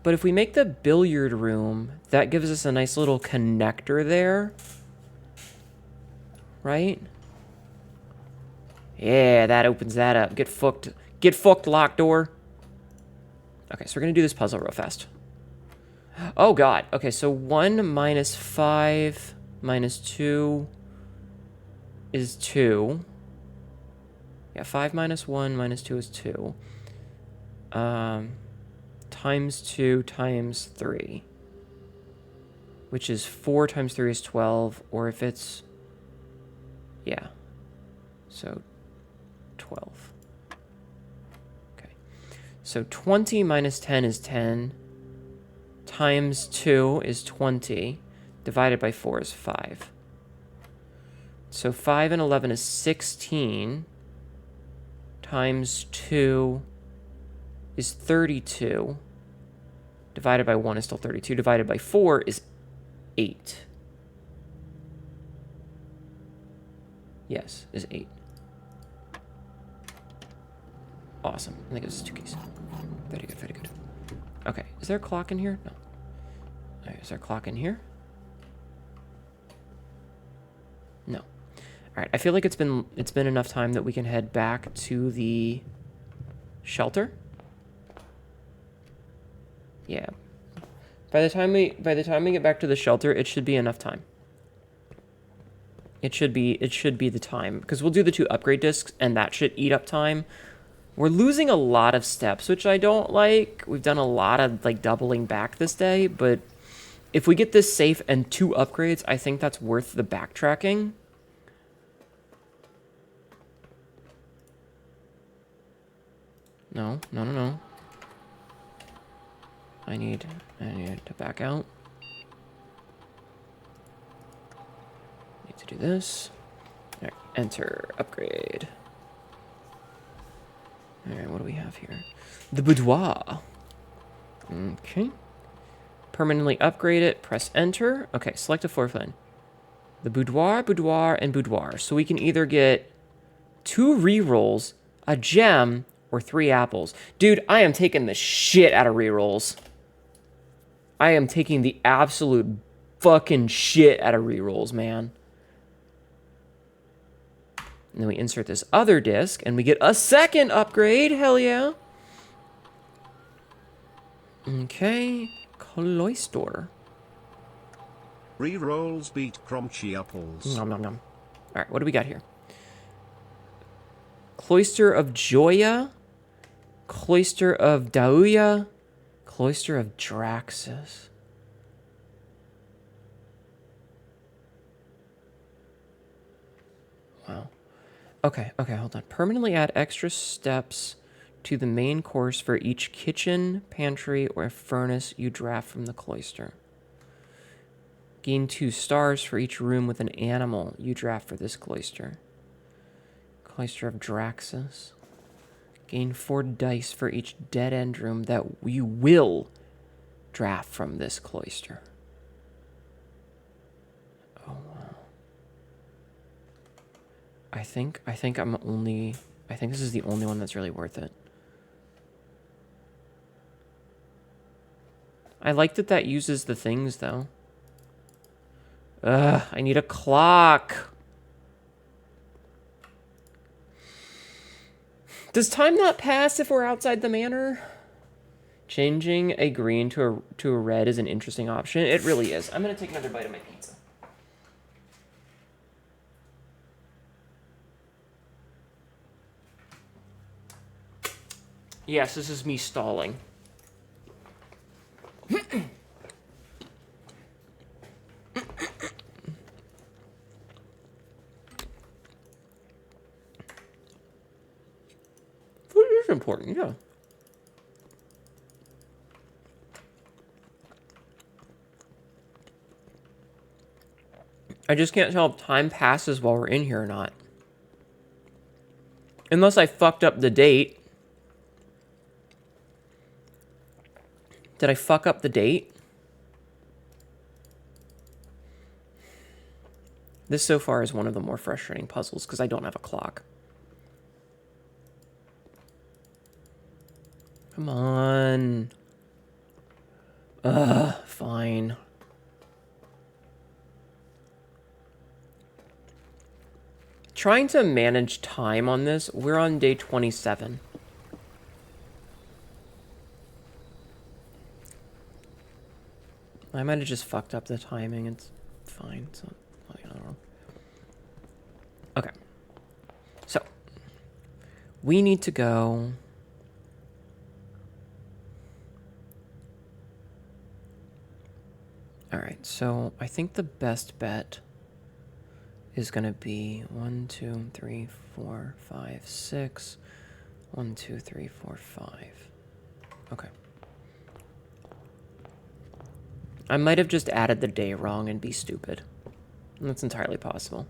But if we make the billiard room, that gives us a nice little connector there. Right? Yeah, that opens that up. Get fucked. Get fucked, locked door. Okay, so we're going to do this puzzle real fast. Oh, God. Okay, so 1 minus 5 minus 2 is 2. Yeah, 5 minus 1 minus 2 is 2. Times 2 times 3. Which is 4 times 3 is 12. Or if it's... Yeah. So, 12. Okay. So, 20 minus 10 is 10. Times 2 is 20. Divided by 4 is 5. So 5 and 11 is 16. Times 2 is 32. Divided by 1 is still 32. Divided by 4 is 8. Yes, is 8. Awesome. I think it's 2 keys. Very good, very good. Okay, is there a clock in here? No. All right, is there a clock in here? No. right, I feel like it's been enough time that we can head back to the shelter. Yeah. By the time we get back to the shelter, it should be enough time. It should be the time, because we'll do the 2 upgrade discs and that should eat up time. We're losing a lot of steps, which I don't like. We've done a lot of like doubling back this day, but if we get this safe and 2 upgrades, I think that's worth the backtracking. No. I need to back out. Need to do this. All right, enter, upgrade. All right, what do we have here? The boudoir. Okay. Permanently upgrade it, press enter. Okay, select a floor plan. The boudoir, and boudoir. So we can either get 2 rerolls, a gem, or 3 apples. Dude, I am taking the shit out of rerolls. I am taking the absolute fucking shit out of rerolls, man. And then we insert this other disc, and we get a 2nd upgrade. Hell yeah. Okay. Cloister.
Rerolls beat crunchy apples.
Nom nom nom. Alright, what do we got here? Cloister of Joya. Cloister of Dauya. Cloister of Draxus. Wow. Okay, hold on. Permanently add extra steps to the main course for each kitchen, pantry, or furnace you draft from the cloister. Gain 2 stars for each room with an animal you draft for this cloister. Cloister of Draxus. Gain 4 dice for each dead-end room that you will draft from this cloister. Oh, wow. I think this is the only one that's really worth it. I like that uses the things, though. Ugh, I need a clock. Does time not pass if we're outside the manor? Changing a green to a red is an interesting option. It really is. I'm going to take another bite of my pizza. Yes, this is me stalling. Food is important, yeah. I just can't tell if time passes while we're in here or not. Unless I fucked up the date. Did I fuck up the date? This so far is one of the more frustrating puzzles because I don't have a clock. Come on. Fine. Trying to manage time on this, we're on day 27. I might have just fucked up the timing. It's fine. So, I don't know. Okay. So, we need to go. All right. So, I think the best bet is going to be 1, 2, 3, 4, 5, 6. 1, 2, 3, 4, 5. Okay. I might have just added the day wrong and be stupid. That's entirely possible.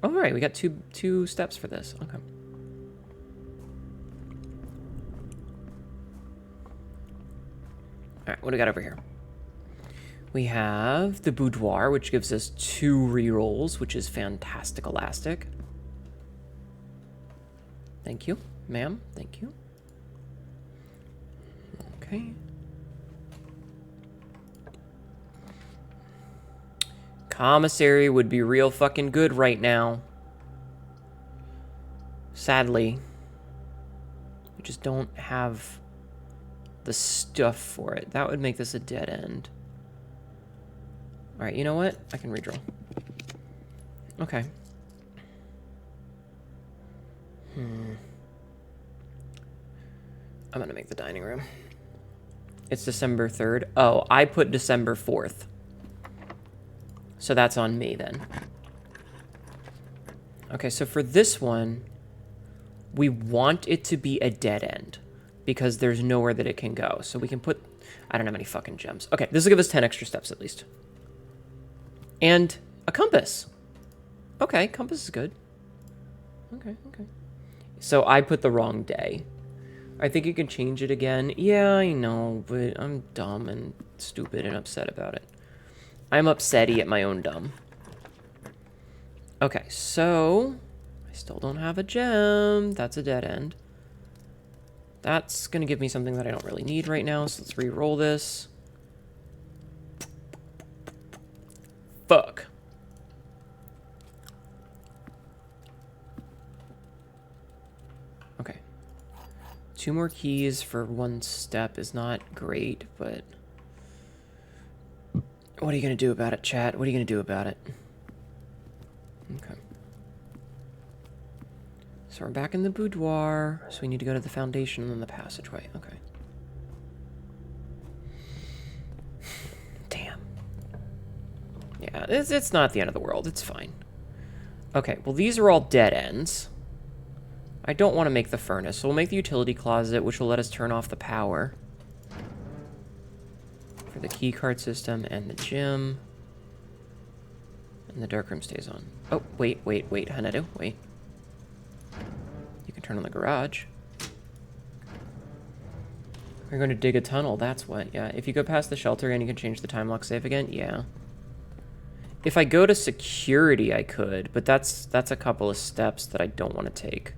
All right, we got two steps for this. Okay. All right, what do we got over here? We have the boudoir, which gives us 2 rerolls, which is fantastic-elastic. Thank you, ma'am. Thank you. Okay. Commissary would be real fucking good right now. Sadly. We just don't have the stuff for it. That would make this a dead end. Alright, you know what? I can redraw. Okay. I'm gonna make the dining room. It's December 3rd. Oh, I put December 4th. So that's on me then. Okay, so for this one, we want it to be a dead end because there's nowhere that it can go. So we can put, I don't have any fucking gems. Okay, this will give us 10 extra steps at least. And a compass. Okay, compass is good. Okay. So I put the wrong day. I think you can change it again. Yeah, I know, but I'm dumb and stupid and upset about it. I'm upsetty at my own dumb. Okay, so I still don't have a gem. That's a dead end. That's going to give me something that I don't really need right now, so let's re-roll this. Fuck. Okay. 2 more keys for 1 step is not great, but what are you going to do about it, chat? What are you going to do about it? Okay. So we're back in the boudoir, so we need to go to the foundation and then the passageway. Okay. Damn. Yeah, it's not the end of the world. It's fine. Okay, well, these are all dead ends. I don't want to make the furnace, so we'll make the utility closet, which will let us turn off the power for the keycard system and the gym. And the darkroom stays on. Oh, wait, Hnetu, wait. You can turn on the garage. We're going to dig a tunnel, that's what, yeah. If you go past the shelter and you can change the time lock save again, yeah. If I go to security, I could, but that's a couple of steps that I don't want to take.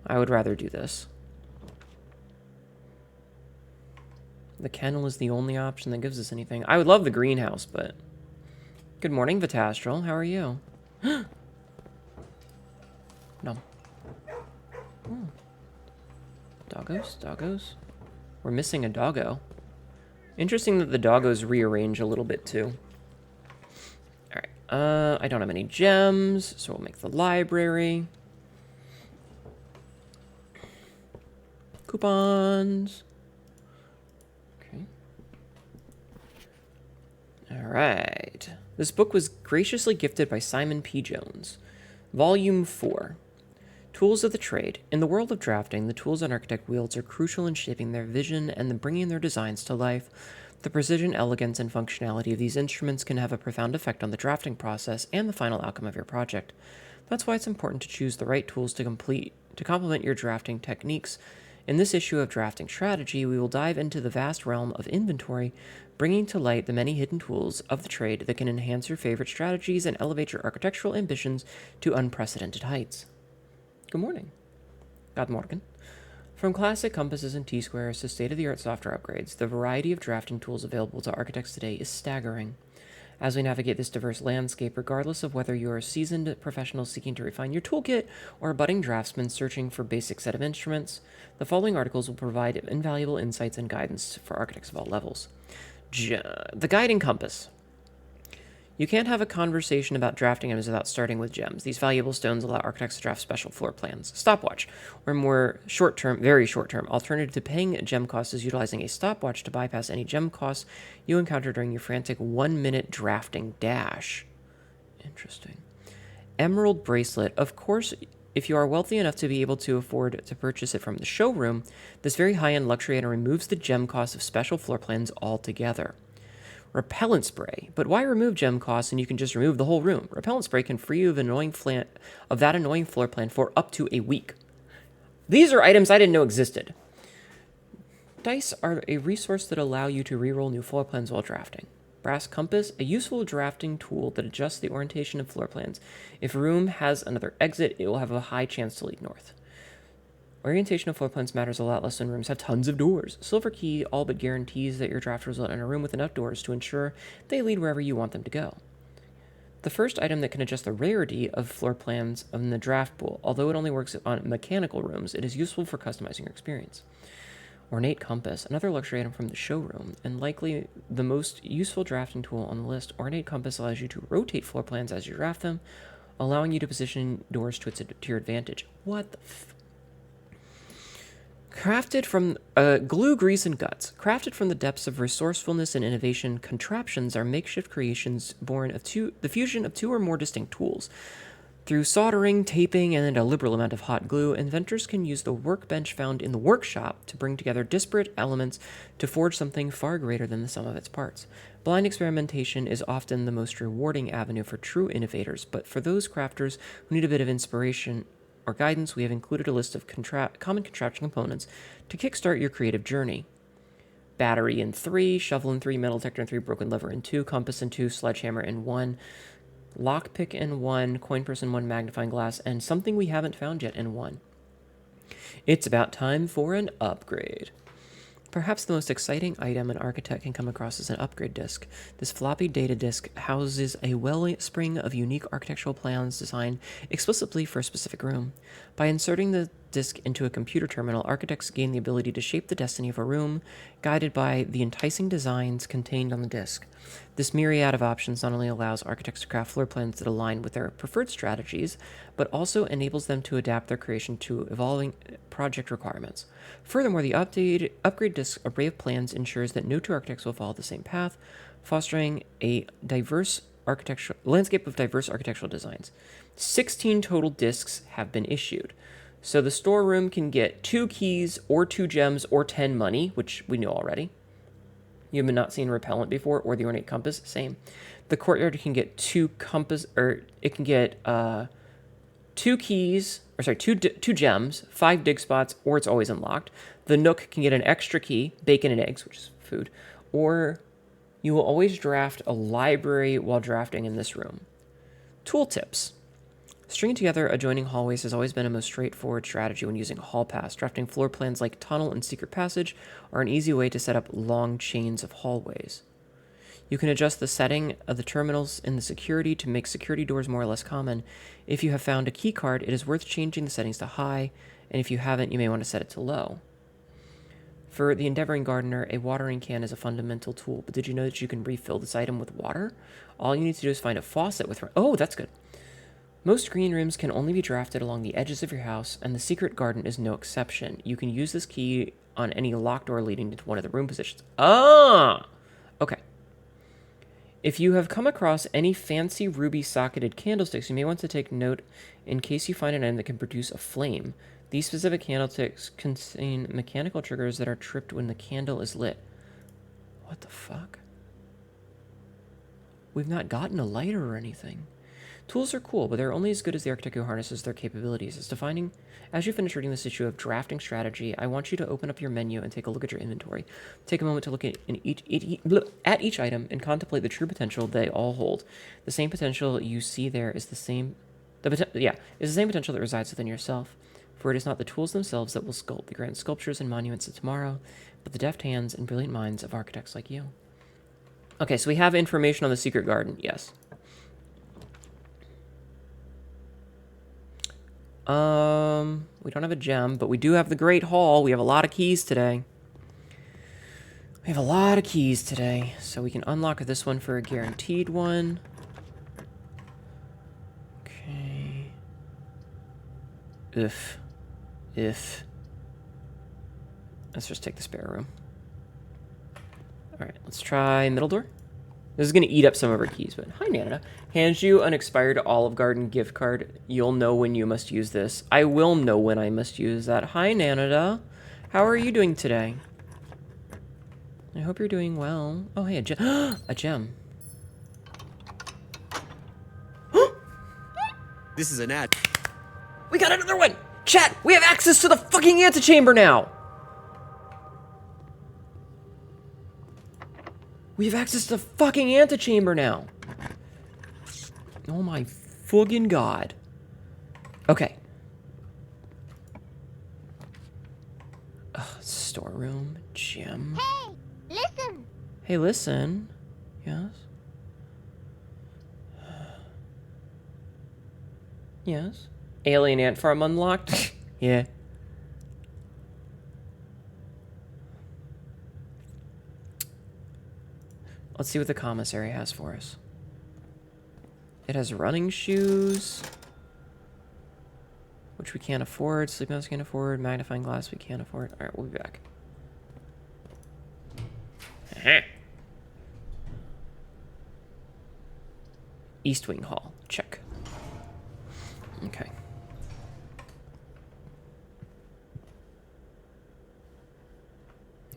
I would rather do this. The kennel is the only option that gives us anything. I would love the greenhouse, but... Good morning, Vitastral. How are you? No. Oh. Doggos? We're missing a doggo. Interesting that the doggos rearrange a little bit, too. Alright. I don't have any gems, so we'll make the library. Coupons. Okay. Alright. This book was graciously gifted by Simon P. Jones. Volume 4. Tools of the Trade. In the world of drafting, the tools an architect wields are crucial in shaping their vision and then bringing their designs to life. The precision, elegance, and functionality of these instruments can have a profound effect on the drafting process and the final outcome of your project. That's why it's important to choose the right tools to complement your drafting techniques. In this issue of Drafting Strategy, we will dive into the vast realm of inventory, bringing to light the many hidden tools of the trade that can enhance your favorite strategies and elevate your architectural ambitions to unprecedented heights. Good morning. God morgen. From classic compasses and T-squares to state-of-the-art software upgrades, the variety of drafting tools available to architects today is staggering. As we navigate this diverse landscape, regardless of whether you're a seasoned professional seeking to refine your toolkit or a budding draftsman searching for a basic set of instruments, the following articles will provide invaluable insights and guidance for architects of all levels. The Guiding Compass. You can't have a conversation about drafting items without starting with gems. These valuable stones allow architects to draft special floor plans. Stopwatch, or more short-term, very short-term, alternative to paying gem costs is utilizing a stopwatch to bypass any gem costs you encounter during your frantic 1-minute drafting dash. Interesting. Emerald Bracelet. Of course, if you are wealthy enough to be able to afford to purchase it from the showroom, this very high-end luxury item removes the gem cost of special floor plans altogether. Repellent spray. But why remove gem costs and you can just remove the whole room? Repellent spray can free you of that annoying floor plan for up to a week. These are items I didn't know existed. Dice are a resource that allow you to reroll new floor plans while drafting. Brass compass, a useful drafting tool that adjusts the orientation of floor plans. If a room has another exit, it will have a high chance to lead north. Orientation of floor plans matters a lot less when rooms have tons of doors. Silver Key all but guarantees that your draft will result in a room with enough doors to ensure they lead wherever you want them to go. The first item that can adjust the rarity of floor plans in the draft pool. Although it only works on mechanical rooms, it is useful for customizing your experience. Ornate Compass, another luxury item from the showroom, and likely the most useful drafting tool on the list. Ornate Compass allows you to rotate floor plans as you draft them, allowing you to position doors to your advantage. What the Crafted from glue, grease, and guts. Crafted from the depths of resourcefulness and innovation, contraptions are makeshift creations born of the fusion of two or more distinct tools. Through soldering, taping, and a liberal amount of hot glue, inventors can use the workbench found in the workshop to bring together disparate elements to forge something far greater than the sum of its parts. Blind experimentation is often the most rewarding avenue for true innovators, but for those crafters who need a bit of inspiration or guidance, we have included a list of common contraption components to kickstart your creative journey. Battery in 3, shovel in 3, metal detector in 3, broken lever in 2, compass in 2, sledgehammer in 1, lockpick in 1, coin purse in 1, magnifying glass, and something we haven't found yet in 1. It's about time for an upgrade. Perhaps the most exciting item an architect can come across is an upgrade disk. This floppy data disk houses a wellspring of unique architectural plans designed explicitly for a specific room. By inserting the disk into a computer terminal, architects gain the ability to shape the destiny of a room, guided by the enticing designs contained on the disk. This myriad of options not only allows architects to craft floor plans that align with their preferred strategies, but also enables them to adapt their creation to evolving project requirements. Furthermore, the upgrade disk array of plans ensures that no two architects will follow the same path, fostering a landscape of diverse architectural designs. 16 total disks have been issued. So the storeroom can get 2 keys or 2 gems or 10 money, which we know already. You have not seen repellent before, or the ornate compass, same. The courtyard can get 2 compass, or it can get 2 keys, or sorry, 2 gems, 5 dig spots, or it's always unlocked. The nook can get an extra key, bacon and eggs, which is food, or you will always draft a library while drafting in this room. Tooltips. Stringing together adjoining hallways has always been a most straightforward strategy when using a hall pass. Drafting floor plans like tunnel and secret passage are an easy way to set up long chains of hallways. You can adjust the setting of the terminals in the security to make security doors more or less common. If you have found a key card, it is worth changing the settings to high, and if you haven't, you may want to set it to low. For the endeavoring gardener, a watering can is a fundamental tool, but did you know that you can refill this item with water? All you need to do is find a faucet with... Oh, that's good. Most green rooms can only be drafted along the edges of your house, and the secret garden is no exception. You can use this key on any locked door leading into one of the room positions. Ah! Okay. If you have come across any fancy ruby-socketed candlesticks, you may want to take note in case you find an item that can produce a flame. These specific candlesticks contain mechanical triggers that are tripped when the candle is lit. What the fuck? We've not gotten a lighter or anything. Tools are cool, but they're only as good as the architect who harnesses their capabilities. As you finish reading this issue of Drafting Strategy, I want you to open up your menu and take a look at your inventory. Take a moment to look at each item and contemplate the true potential they all hold. The same potential you see there is the same potential that resides within yourself. For it is not the tools themselves that will sculpt the grand sculptures and monuments of tomorrow, but the deft hands and brilliant minds of architects like you. Okay, so we have information on the secret garden. Yes. We don't have a gem, but we do have the Great Hall. We have a lot of keys today. So we can unlock this one for a guaranteed one. Okay. If. Let's just take the spare room. Alright, let's try middle door. This is going to eat up some of our keys, but hi, Nana. Hands you an expired Olive Garden gift card. You'll know when you must use this. I will know when I must use that. Hi, Nana. How are you doing today? I hope you're doing well. Oh, hey, a gem. A gem.
This is an ad.
We got another one! Chat, we have access to the fucking antechamber now! We have access to the fucking antechamber now! Oh my fucking god. Okay. Storeroom, gym.
Hey, listen.
Hey, listen. Yes. Yes. Alien ant farm unlocked. Yeah. Let's see what the commissary has for us. It has running shoes, which we can't afford. Sleep mask can't afford. Magnifying glass we can't afford. All right, we'll be back. East Wing Hall. Check. Okay.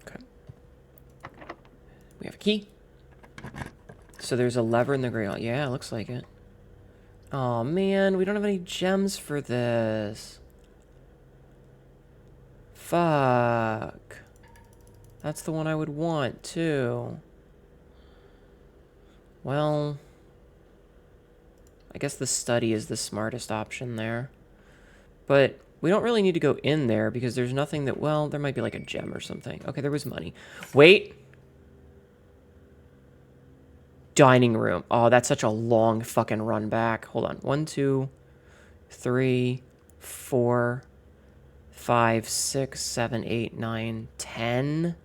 Okay. We have a key. So there's a lever in the gray hall. Yeah, it looks like it. Oh man, we don't have any gems for this. Fuck. That's the one I would want too. Well, I guess the study is the smartest option there. But we don't really need to go in there because there's nothing that, well, there might be like a gem or something. Okay, there was money. Wait. Dining room. Oh, that's such a long fucking run back. Hold on. 1, 2, 3, 4, 5, 6, 7, 8, 9, 10.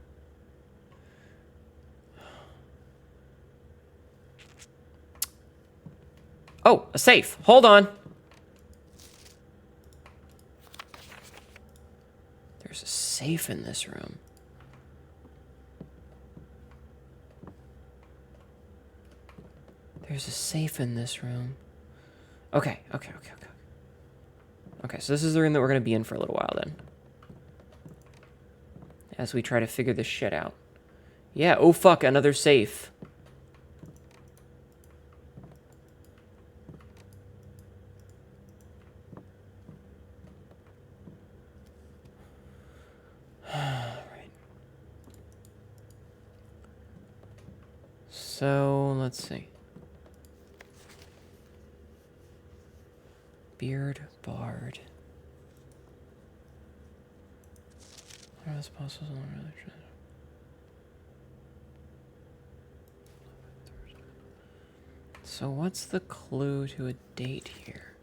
Oh, a safe. Hold on. There's a safe in this room. There's a safe in this room. Okay. Okay, so this is the room that we're going to be in for a little while then. As we try to figure this shit out. Yeah, oh fuck, another safe. Alright. So, let's see. Beard Bard. What else possible? So what's the clue to a date here?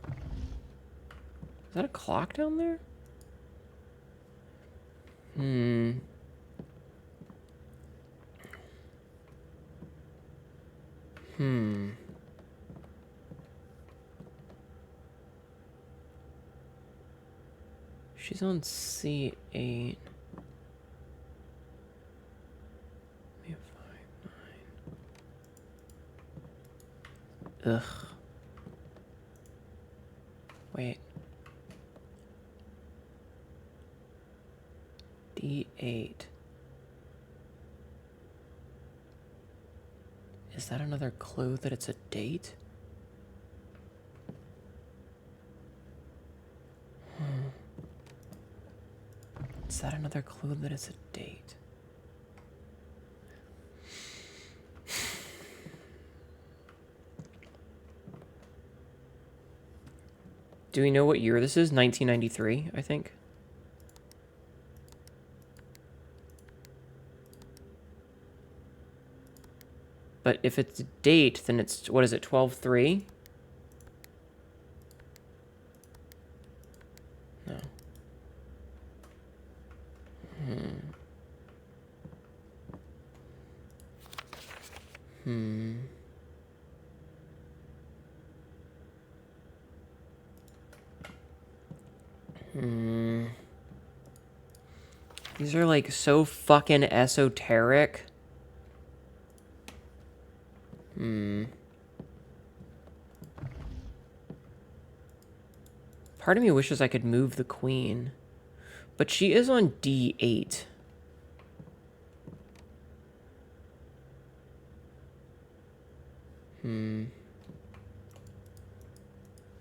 Is that a clock down there? She's on C8. Ugh. Wait. D8. Is that another clue that it's a date? Is that another clue that it's a date? Do we know what year this is? 1993, I think. But if it's a date, then it's, what is it, 12/3? No. These are like so fucking esoteric. Part of me wishes I could move the queen. But she is on D8.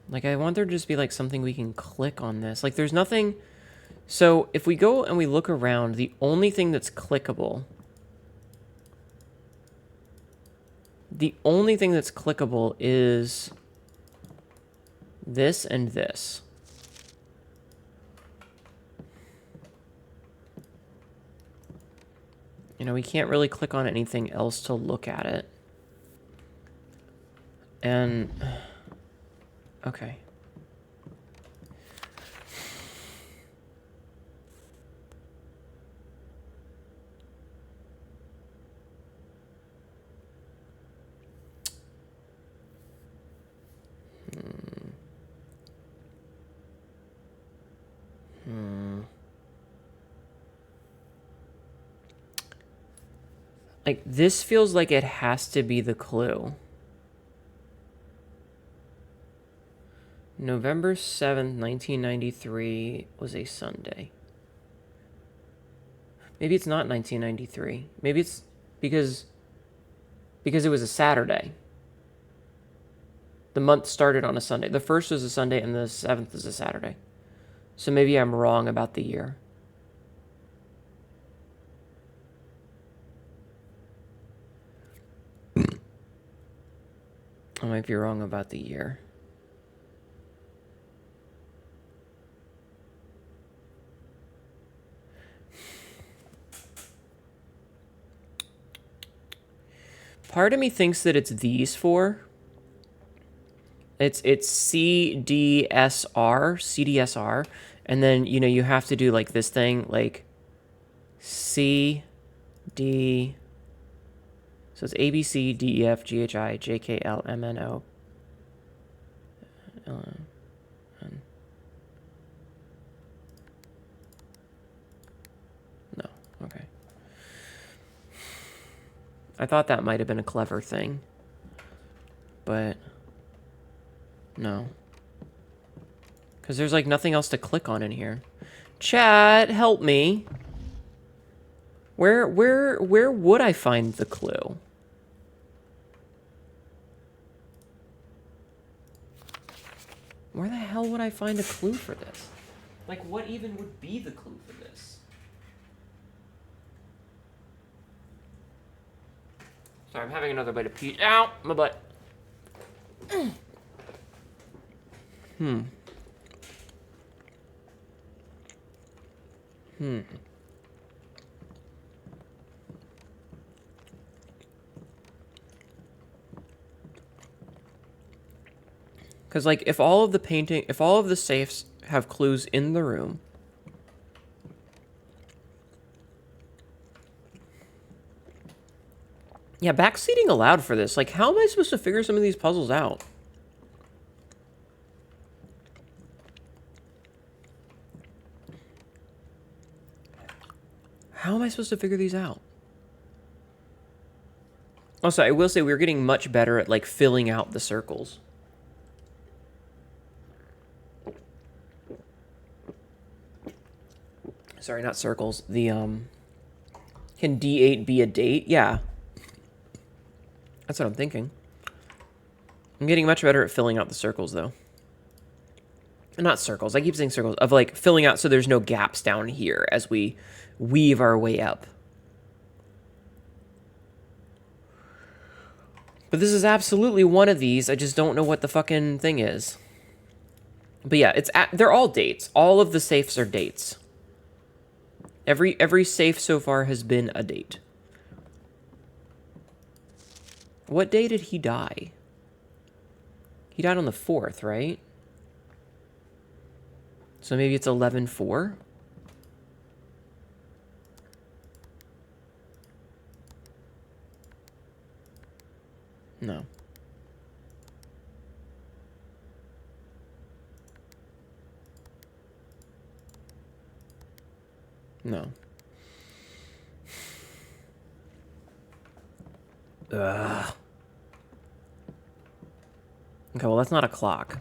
Like, I want there to just be, like, something we can click on this. Like, there's nothing... So, if we go and we look around, the only thing that's clickable... The only thing that's clickable is... This and this. You know, we can't really click on anything else to look at it. And... Okay. Like, this feels like it has to be the clue. November 7th, 1993 was a Sunday. Maybe it's not 1993. Maybe it's because it was a Saturday. The month started on a Sunday. The 1st was a Sunday and the 7th is a Saturday. So maybe I'm wrong about the year. I might be wrong about the year. Part of me thinks that it's these four. It's CDSR, and then, you know, you have to do like this thing, like C, D. So it's A, B, C, D, E, F, G, H, I, J, K, L, M, N, O. N. No, okay. I thought that might have been a clever thing, but no. Because there's like nothing else to click on in here. Chat, help me. Where would I find the clue? Where the hell would I find a clue for this? Like, what even would be the clue for this? Sorry, I'm having another bite of peach. Ow! My butt. Because, like, if all of the safes have clues in the room, yeah, backseating allowed for this. Like, how am I supposed to figure some of these puzzles out? How am I supposed to figure these out? Also, I will say we're getting much better at, like, filling out the circles. Sorry, not circles. The, can D8 be a date? Yeah. That's what I'm thinking. I'm getting much better at filling out the circles, though. Not circles. I keep saying circles. Of, like, filling out so there's no gaps down here as we weave our way up. But this is absolutely one of these. I just don't know what the fucking thing is. But yeah, they're all dates. All of the safes are dates. Every safe so far has been a date. What day did he die? He died on the 4th, right? So maybe it's 11/4? No. No. Ugh. Okay, well, that's not a clock.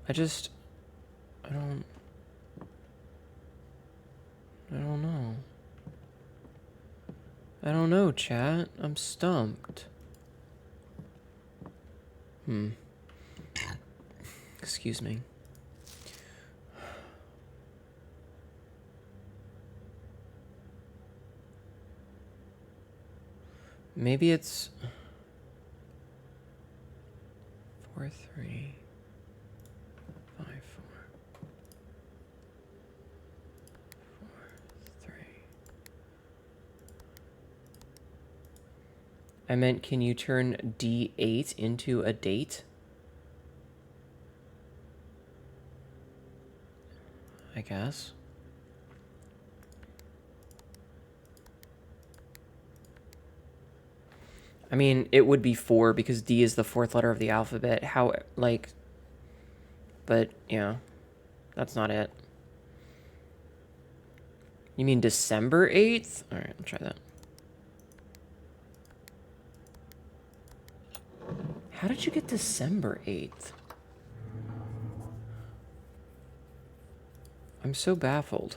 I don't know. I don't know, chat. I'm stumped. Excuse me. Maybe it's... 4, 3, 5, 4, 4, 3. I meant, can you turn D8 into a date? I guess. I mean, it would be 4 because D is the 4th letter of the alphabet. How, like... But, yeah. That's not it. You mean December 8th? Alright, I'll try that. How did you get December 8th? I'm so baffled.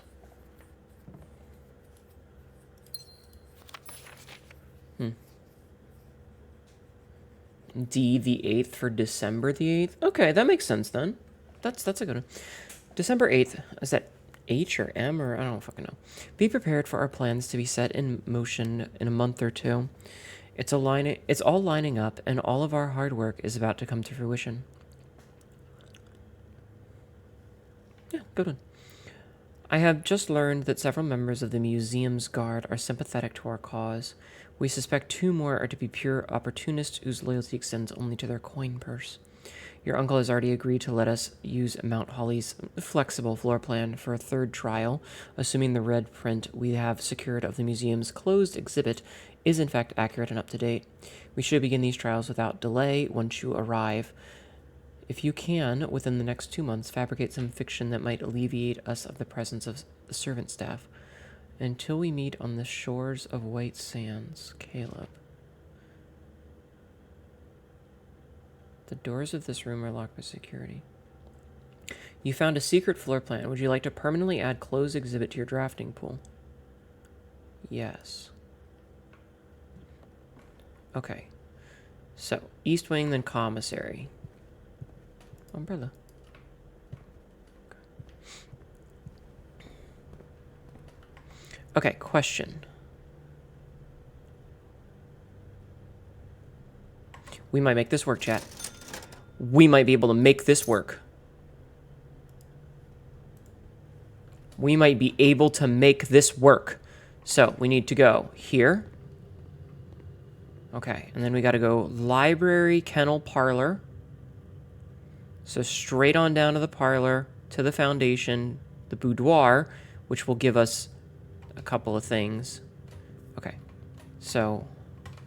D the 8th for December the 8th? Okay, that makes sense then. That's a good one. December 8th. Is that H or M or I don't fucking know. Be prepared for our plans to be set in motion in a month or two. It's all lining up and all of our hard work is about to come to fruition. Yeah, good one. I have just learned that several members of the museum's guard are sympathetic to our cause. We suspect 2 more are to be pure opportunists whose loyalty extends only to their coin purse. Your uncle has already agreed to let us use Mount Holly's flexible floor plan for a 3rd trial, assuming the red print we have secured of the museum's closed exhibit is in fact accurate and up to date. We should begin these trials without delay once you arrive. If you can, within the next 2 months, fabricate some fiction that might alleviate us of the presence of the servant staff. Until we meet on the shores of White Sands, Caleb. The doors of this room are locked by security. You found a secret floor plan. Would you like to permanently add closed exhibit to your drafting pool? Yes. Okay. So, East Wing, then Commissary. Umbrella. Okay, question. We might make this work, chat. We might be able to make this work. We might be able to make this work. So, we need to go here. Okay, and then we gotta go library, kennel, parlor. So straight on down to the parlor, to the foundation, the boudoir, which will give us a couple of things. Okay, so,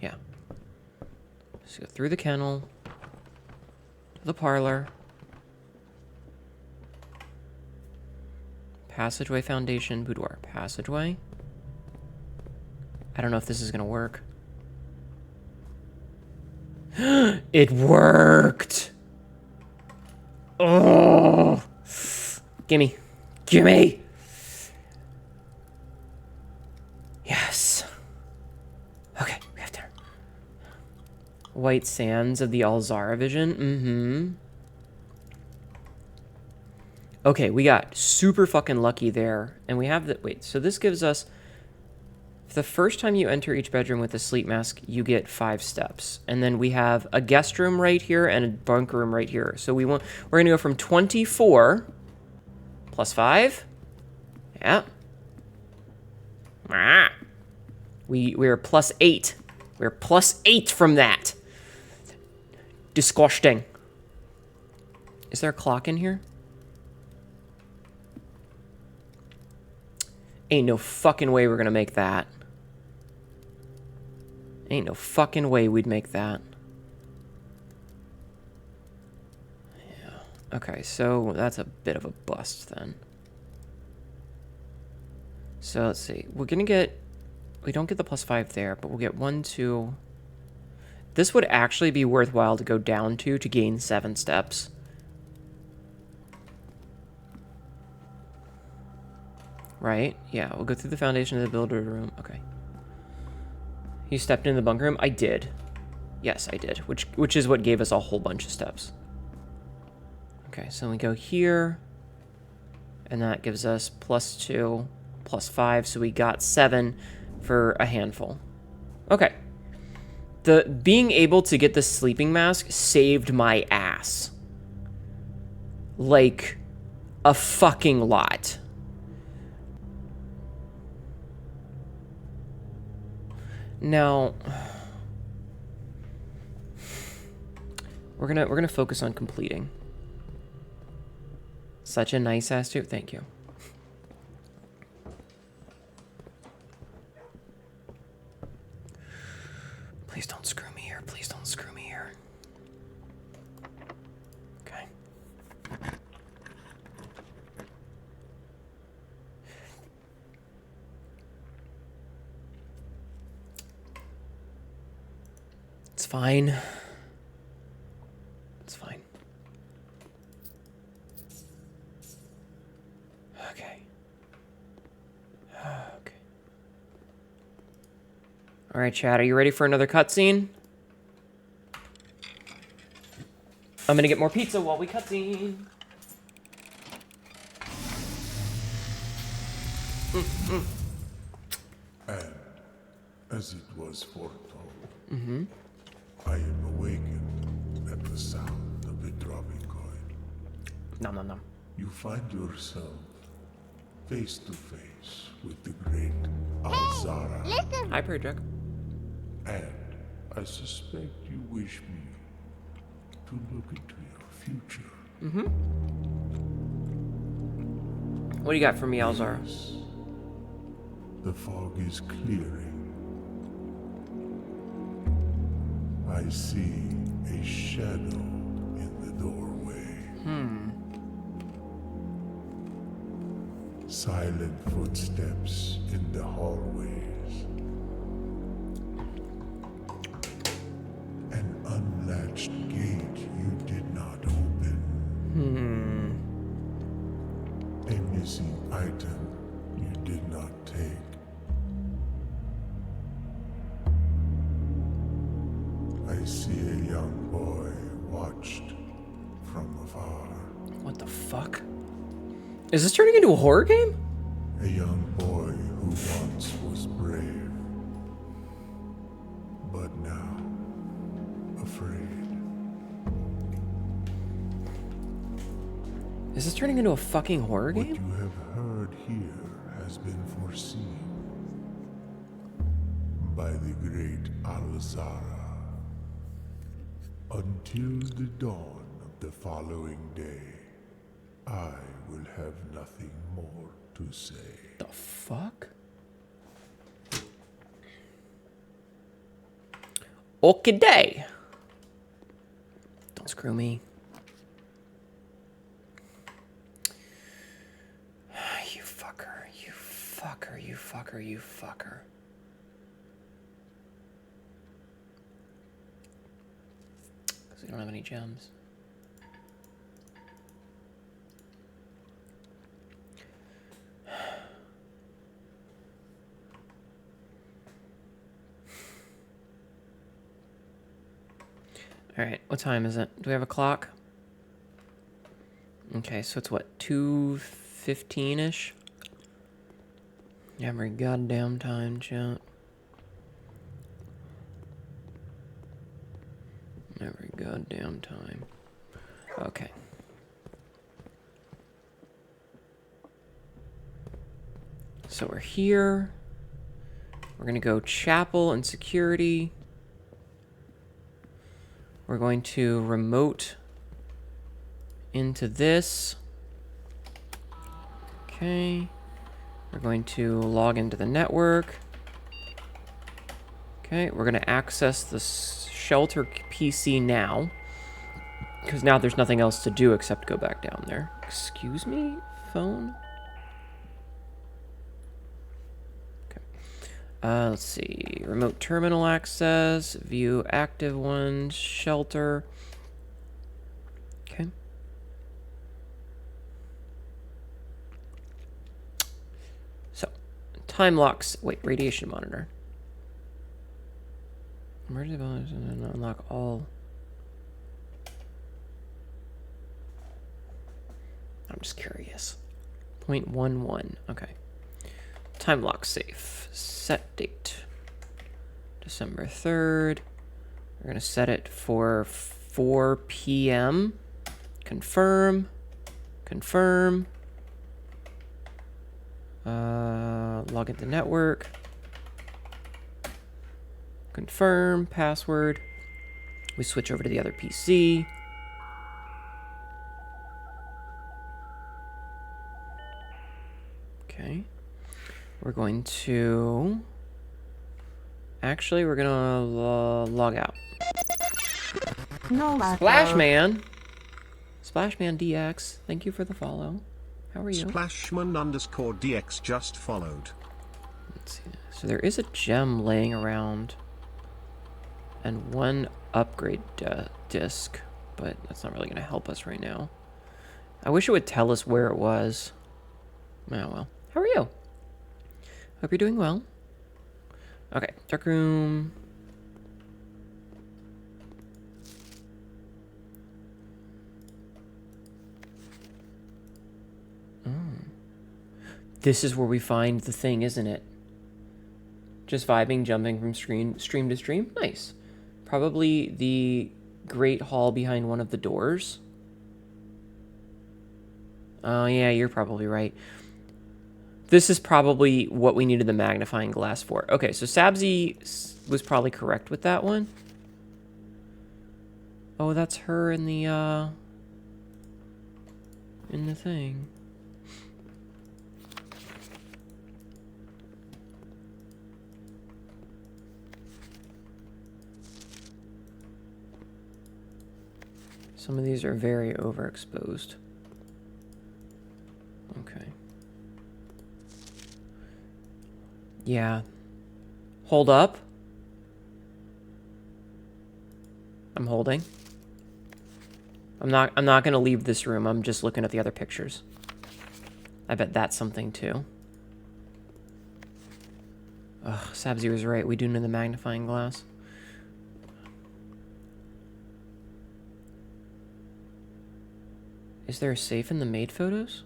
yeah. Just go through the kennel, to the parlor, passageway, foundation, boudoir, passageway. I don't know if this is gonna work. It worked! Oh! Gimme. Gimme! Yes. Okay, we have dinner. White Sands of the Alzara Vision. Mm-hmm. Okay, we got super fucking lucky there. And we have the... Wait, so this gives us... The first time you enter each bedroom with a sleep mask, you get 5 steps. And then we have a guest room right here and a bunk room right here. So we're going to go from 24 plus 5. Yeah. We're plus 8. We're plus 8 from that. Disgusting. Is there a clock in here? Ain't no fucking way we're gonna make that. Ain't no fucking way we'd make that. Yeah. Okay, so that's a bit of a bust then. So let's see. We're gonna get... We don't get the plus 5 there, but we'll get 1, 2... This would actually be worthwhile to go down to gain 7 steps. Right? Yeah, we'll go through the foundation of the builder room. Okay. You stepped into the bunk room? I did. Yes, I did. Which is what gave us a whole bunch of steps. Okay, so we go here. And that gives us plus 2, plus 5. So we got 7 for a handful. Okay. The being able to get the sleeping mask saved my ass. Like, a fucking lot. Now, we're gonna focus on completing. Such a nice ass too. Thank you. Please don't screw me here. Please don't screw me here. Okay. It's fine. It's fine. Okay. Okay. All right, chat. Are you ready for another cutscene? I'm gonna get more pizza while we cutscene.
And as it was foretold, I am awakened at the sound of the dropping coin.
No, no, no.
You find yourself face to face with the great Alzara.
Hi, Prairie Jack.
And I suspect you wish me to look into your future.
What do you got for me, Alzara?
Yes. The fog is clearing. I see a shadow in the doorway. Silent footsteps in the hallways. An unlatched gate you did not open. A missing item you did not take. I see a young boy watched from afar.
What the fuck? Is this turning into a horror game?
A young boy who once was brave, but now afraid.
Is this turning into a fucking horror
What
game?
you have heard here has been foreseen by the great Alzara. Until the dawn of the following day, I will have nothing more to say.
The fuck? Okay, day. Don't screw me. You fucker, you fucker, you fucker, you fucker. Because we don't have any gems. All right, what time is it? Do we have a clock? Okay, so it's what, 2:15-ish? Every goddamn time, chat. Every goddamn time. Okay. So we're here. We're gonna go chapel and security. We're going to remote into this. Okay. We're going to log into the network. Okay, we're going to access the shelter PC now. Because now there's nothing else to do except go back down there. Excuse me, phone? Okay. Let's see. Remote terminal access. View active ones. Shelter. Okay. So, time locks. Wait, radiation monitor. Emergency bonus and unlock all. I'm just curious. 0.11. Okay. Time lock safe. Set date. December 3rd. We're going to set it for 4 p.m. Confirm. Confirm. Log into network. Confirm. Password. We switch over to the other PC. Okay. We're going to... Actually, we're gonna log out.
No lato.
Splashman! Splashman DX, thank you for the follow. How are you?
Splashman_DX just followed.
Let's see. So there is a gem laying around. And one upgrade disc. But that's not really gonna help us right now. I wish it would tell us where it was. Oh well. How are you? Hope you're doing well. Okay, dark room. This is where we find the thing, isn't it? Just vibing, jumping from stream to stream. Nice. Probably the Great Hall behind one of the doors. Oh, yeah, you're probably right. This is probably what we needed the magnifying glass for. Okay, so Sabzi was probably correct with that one. Oh, that's her in the thing. Some of these are very overexposed. Okay. Yeah. Hold up. I'm holding. I'm not gonna leave this room. I'm just looking at the other pictures. I bet that's something too. Ugh, Sabzi was right. We do need the magnifying glass. Is there a safe in the maid photos?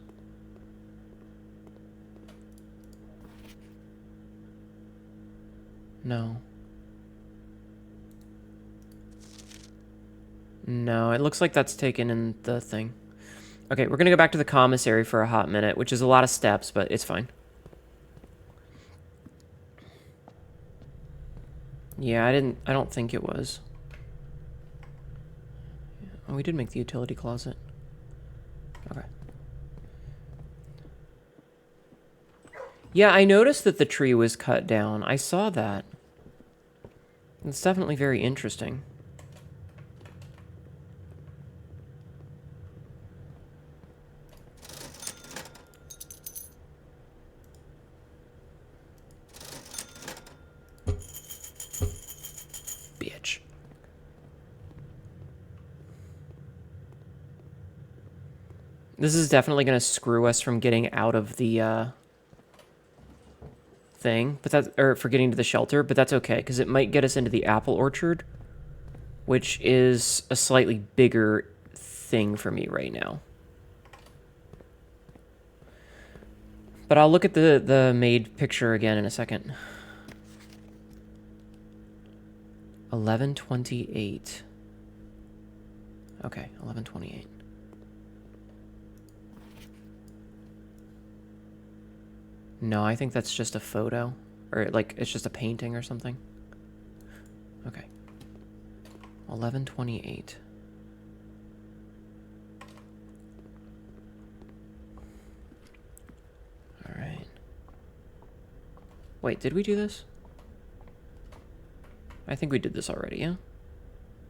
No. No, it looks like that's taken in the thing. Okay, we're gonna go back to the commissary for a hot minute, which is a lot of steps, but it's fine. Yeah, I don't think it was. Oh, we did make the utility closet. Okay. Yeah, I noticed that the tree was cut down. I saw that. It's definitely very interesting. Bitch. This is definitely going to screw us from getting out of the thing, but that's, or for getting to the shelter, but that's okay because it might get us into the apple orchard, which is a slightly bigger thing for me right now. But I'll look at the maid picture again in a second. 11:28. Okay, 11:28. No, I think that's just a photo. Or, like, it's just a painting or something. Okay. 11:28. Alright. Wait, did we do this? I think we did this already, yeah?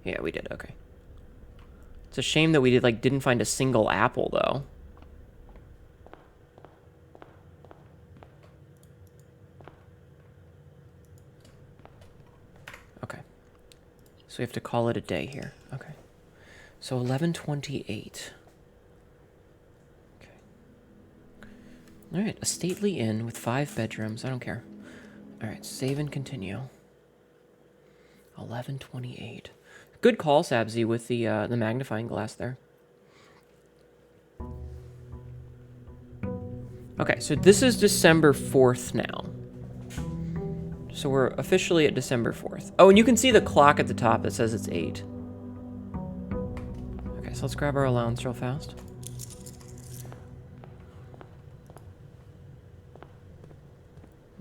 Yeah, we did, okay. It's a shame that we didn't find a single apple, though. Okay. So we have to call it a day here. Okay. So 11:28. Okay. Alright, a stately inn with 5 bedrooms. I don't care. Alright, save and continue. 11:28. Good call, Sabzi, with the magnifying glass there. Okay, so this is December 4th now. So we're officially at December 4th. Oh, and you can see the clock at the top that says it's 8. Okay, so let's grab our allowance real fast.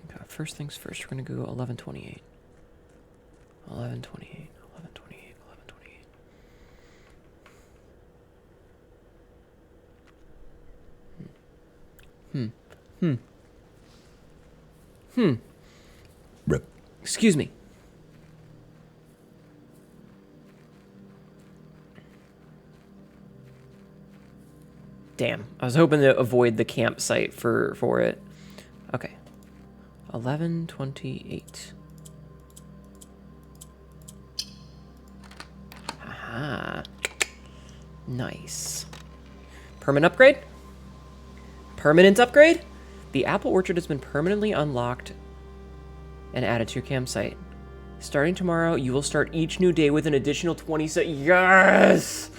Okay, first things first, we're gonna go 11:28. 11:28, 11:28, 11:28. Excuse me. Damn, I was hoping to avoid the campsite for it. Okay. 11:28. Aha. Nice. Permanent upgrade? Permanent upgrade? The apple orchard has been permanently unlocked and added to your campsite. Starting tomorrow, you will start each new day with an additional 20 steps. Yes!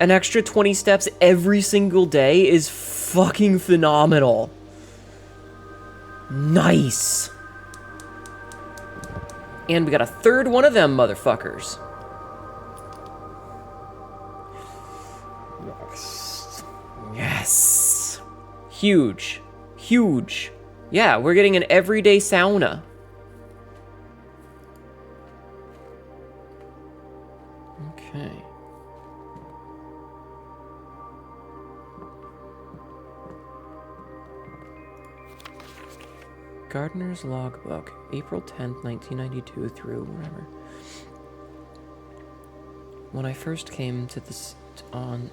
An extra 20 steps every single day is fucking phenomenal. Nice. And we got a third one of them motherfuckers. Yes. Yes. Huge. Huge. Yeah, we're getting an everyday sauna. Okay. Gardener's Logbook, April 10th, 1992 through wherever. When I first came on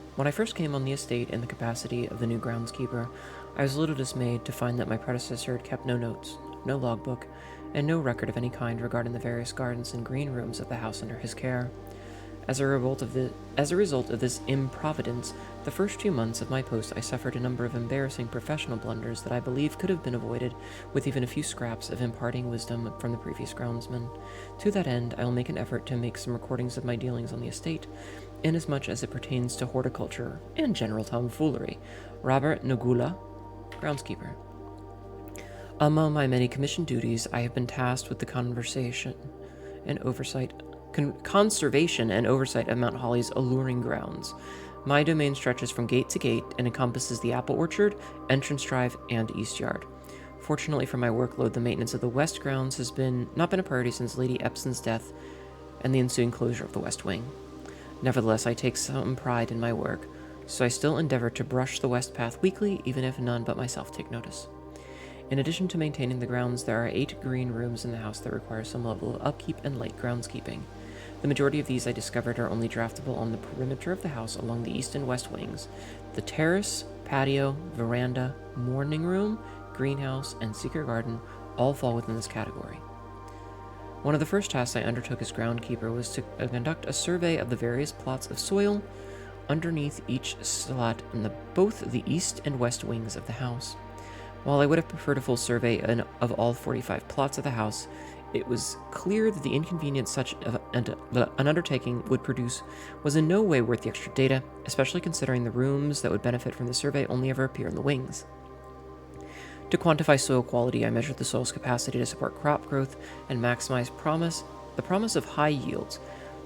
the estate in the capacity of the new groundskeeper, I was a little dismayed to find that my predecessor had kept no notes, no logbook, and no record of any kind regarding the various gardens and green rooms of the house under his care. As a result of this improvidence, the first 2 months of my post I suffered a number of embarrassing professional blunders that I believe could have been avoided with even a few scraps of imparting wisdom from the previous groundsman. To that end, I will make an effort to make some recordings of my dealings on the estate, inasmuch as it pertains to horticulture and general tomfoolery. Robert Nagula, groundskeeper. Among my many commissioned duties, I have been tasked with the conservation and oversight of Mount Holly's alluring grounds. My domain stretches from gate to gate and encompasses the apple orchard, entrance drive, and east yard. Fortunately for my workload, the maintenance of the west grounds has not been a priority since Lady Epson's death and the ensuing closure of the west wing. Nevertheless, I take some pride in my work, so I still endeavor to brush the west path weekly, even if none but myself take notice. In addition to maintaining the grounds, there are 8 green rooms in the house that require some level of upkeep and light groundskeeping. The majority of these I discovered are only draftable on the perimeter of the house along the east and west wings. The terrace, patio, veranda, morning room, greenhouse, and secret garden all fall within this category. One of the first tasks I undertook as groundkeeper was to conduct a survey of the various plots of soil underneath each slot in both the east and west wings of the house. While I would have preferred a full survey of all 45 plots of the house, it was clear that the inconvenience such an undertaking would produce was in no way worth the extra data, especially considering the rooms that would benefit from the survey only ever appear in the wings. To quantify soil quality, I measured the soil's capacity to support crop growth and maximize the promise of high yields.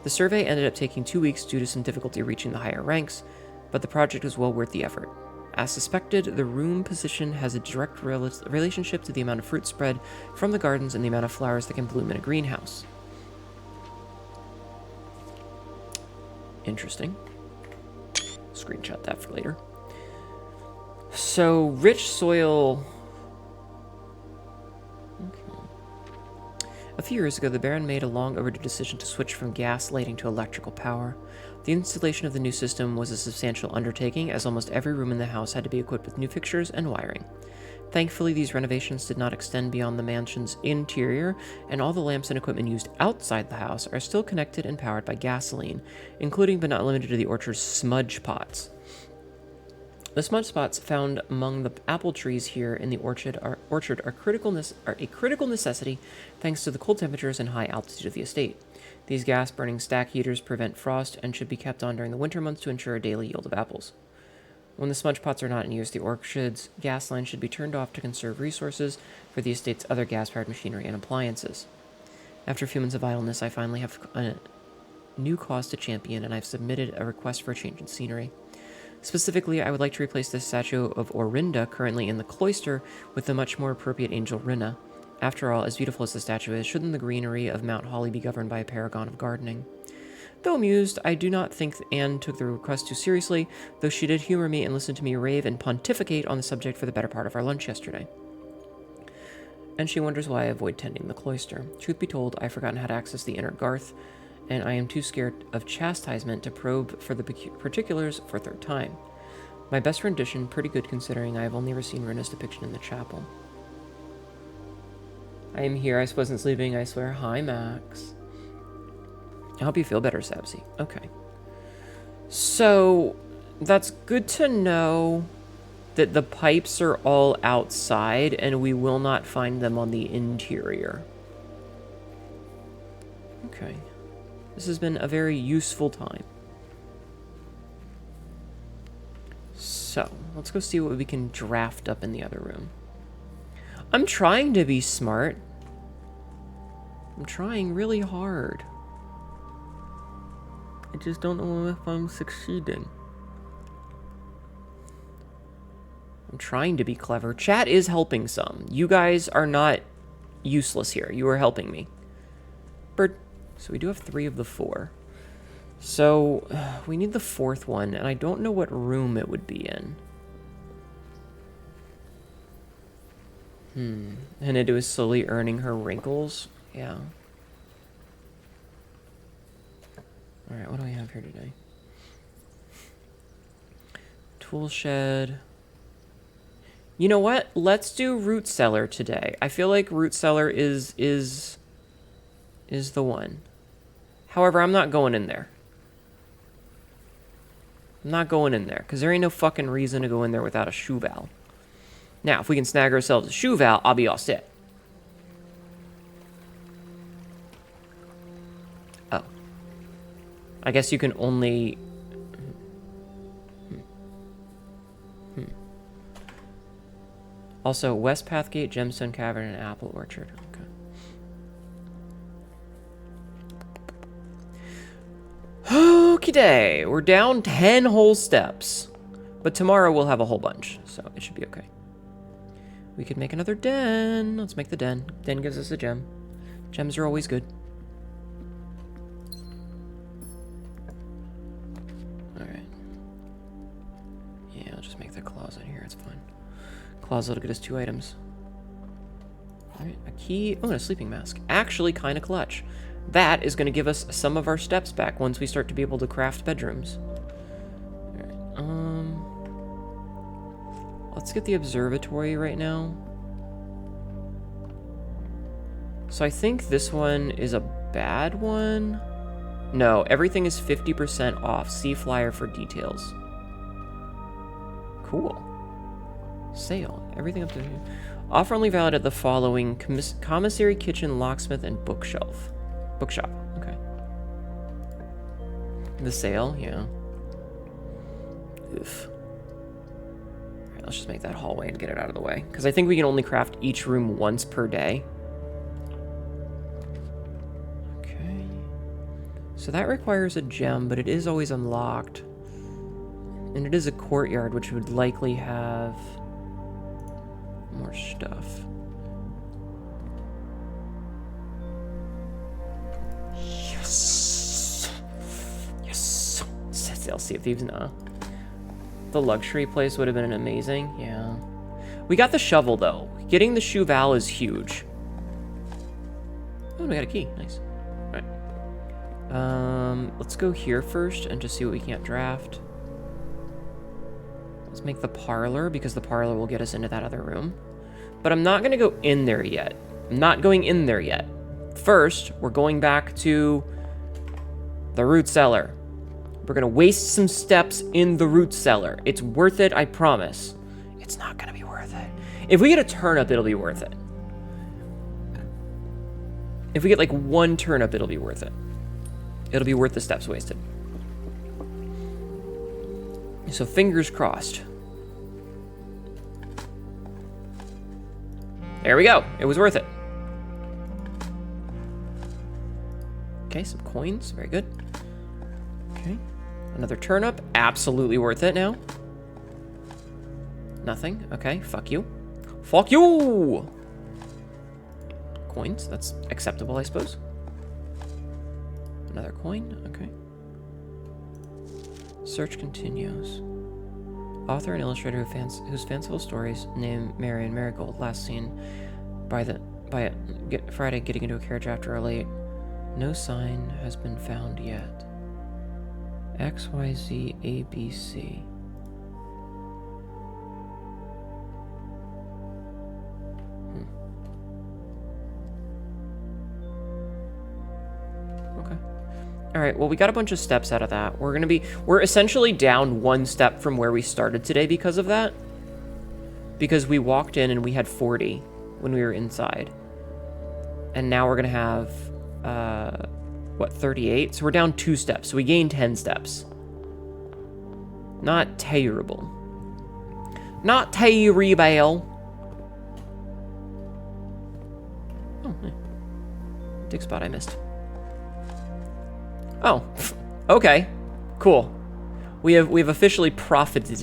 The survey ended up taking 2 weeks due to some difficulty reaching the higher ranks, but the project was well worth the effort. As suspected, the room position has a direct relationship to the amount of fruit spread from the gardens and the amount of flowers that can bloom in a greenhouse. Interesting. Screenshot that for later. So, rich soil. Okay. A few years ago, the Baron made a long overdue decision to switch from gas lighting to electrical power. The installation of the new system was a substantial undertaking, as almost every room in the house had to be equipped with new fixtures and wiring. Thankfully, these renovations did not extend beyond the mansion's interior, and all the lamps and equipment used outside the house are still connected and powered by gasoline, including but not limited to the orchard's smudge pots. The smudge spots found among the apple trees here in the orchard are a critical necessity thanks to the cold temperatures and high altitude of the estate. These gas-burning stack heaters prevent frost and should be kept on during the winter months to ensure a daily yield of apples. When the smudge pots are not in use, the orchard's gas line should be turned off to conserve resources for the estate's other gas-powered machinery and appliances. After a few months of idleness, I finally have a new cause to champion, and I've submitted a request for a change in scenery. Specifically, I would like to replace the statue of Orinda currently in the cloister with the much more appropriate angel Rinna. After all, as beautiful as the statue is, shouldn't the greenery of Mount Holly be governed by a paragon of gardening? Though amused, I do not think Anne took the request too seriously, though she did humor me and listen to me rave and pontificate on the subject for the better part of our lunch yesterday. And she wonders why I avoid tending the cloister. Truth be told, I've forgotten how to access the inner garth, and I am too scared of chastisement to probe for the particulars for a third time. My best rendition, pretty good considering I have only ever seen Rinna's depiction in the chapel. I am here, I wasn't sleeping, I swear. Hi, Max. I hope you feel better, Sabsy. Okay. So, that's good to know that the pipes are all outside and we will not find them on the interior. Okay. This has been a very useful time. So, let's go see what we can draft up in the other room. I'm trying to be smart. I'm trying really hard. I just don't know if I'm succeeding. I'm trying to be clever. Chat is helping some. You guys are not useless here. You are helping me. Bird. So we do have 3 of the 4. So we need the 4th one, and I don't know what room it would be in. Hnetu is slowly earning her wrinkles. Yeah. Alright, what do we have here today? Tool shed. You know what? Let's do root cellar today. I feel like root cellar is the one. However, I'm not going in there. I'm not going in there, because there ain't no fucking reason to go in there without a shoe valve. Now, if we can snag ourselves a shoe valve, I'll be all set. Oh. I guess you can only... Also, West Pathgate, Gemstone Cavern, and Apple Orchard. Okay. Okie day. We're down 10 whole steps. But tomorrow we'll have a whole bunch, so it should be okay. We could make another den. Let's make the den. Den gives us a gem. Gems are always good. Alright. Yeah, I'll just make the closet here. It's fine. Closet will get us 2 items. Alright, a key. Oh, and a sleeping mask. Actually, kind of clutch. That is going to give us some of our steps back once we start to be able to craft bedrooms. Alright, let's get the observatory right now. So I think this one is a bad one. No, everything is 50% off. See flyer for details. Cool. Sale. Everything up to here. Offer only valid at the following: commissary, kitchen, locksmith, and bookshelf. Bookshop. Okay. The sale, yeah. Oof. Alright, let's just make that hallway and get it out of the way. Because I think we can only craft each room once per day. Okay. So that requires a gem, but it is always unlocked. And it is a courtyard, which would likely have more stuff. Yes! Yes! I'll see if thieves know. The luxury place would have been amazing. Yeah. We got the shovel, though. Getting the shoe val is huge. Oh, we got a key. Nice. Alright. Let's go here first and just see what we can't draft. Let's make the parlor, because the parlor will get us into that other room. But I'm not going to go in there yet. I'm not going in there yet. First, we're going back to the root cellar. We're going to waste some steps in the root cellar. It's worth it, I promise. It's not going to be worth it. If we get a turnip, it'll be worth it. If we get like 1 turnip, it'll be worth it. It'll be worth the steps wasted. So fingers crossed. There we go. It was worth it. Okay, some coins. Very good. Okay. Another turnip. Absolutely worth it now. Nothing. Okay, fuck you. Fuck you! Coins. That's acceptable, I suppose. Another coin. Okay. Search continues. Author and illustrator whose fanciful stories named Marion Marigold last seen Friday getting into a carriage after a late. No sign has been found yet. XYZ ABC. Okay. All right, well, we got a bunch of steps out of that. We're essentially down one step from where we started today because of that. Because we walked in and we had 40 when we were inside. And now we're gonna have, 38? So we're down 2 steps. So we gained 10 steps. Not terrible. Not terrible. Oh, hey. Dig spot I missed. Oh, okay, cool. We've officially profited.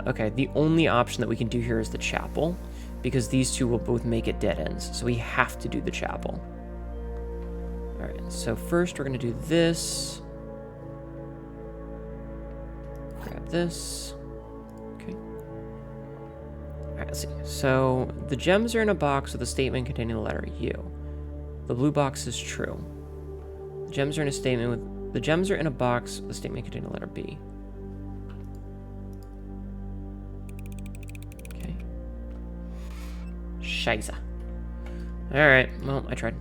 Okay, the only option that we can do here is the chapel, because these two will both make it dead ends. So we have to do the chapel. All right, so first we're gonna do this. Grab this. Okay. All right, let's see. So the gems are in a box with a statement containing the letter U. The blue box is true. The gems are in a box with a statement containing the letter B. Okay. Scheiße. Alright, well, I tried.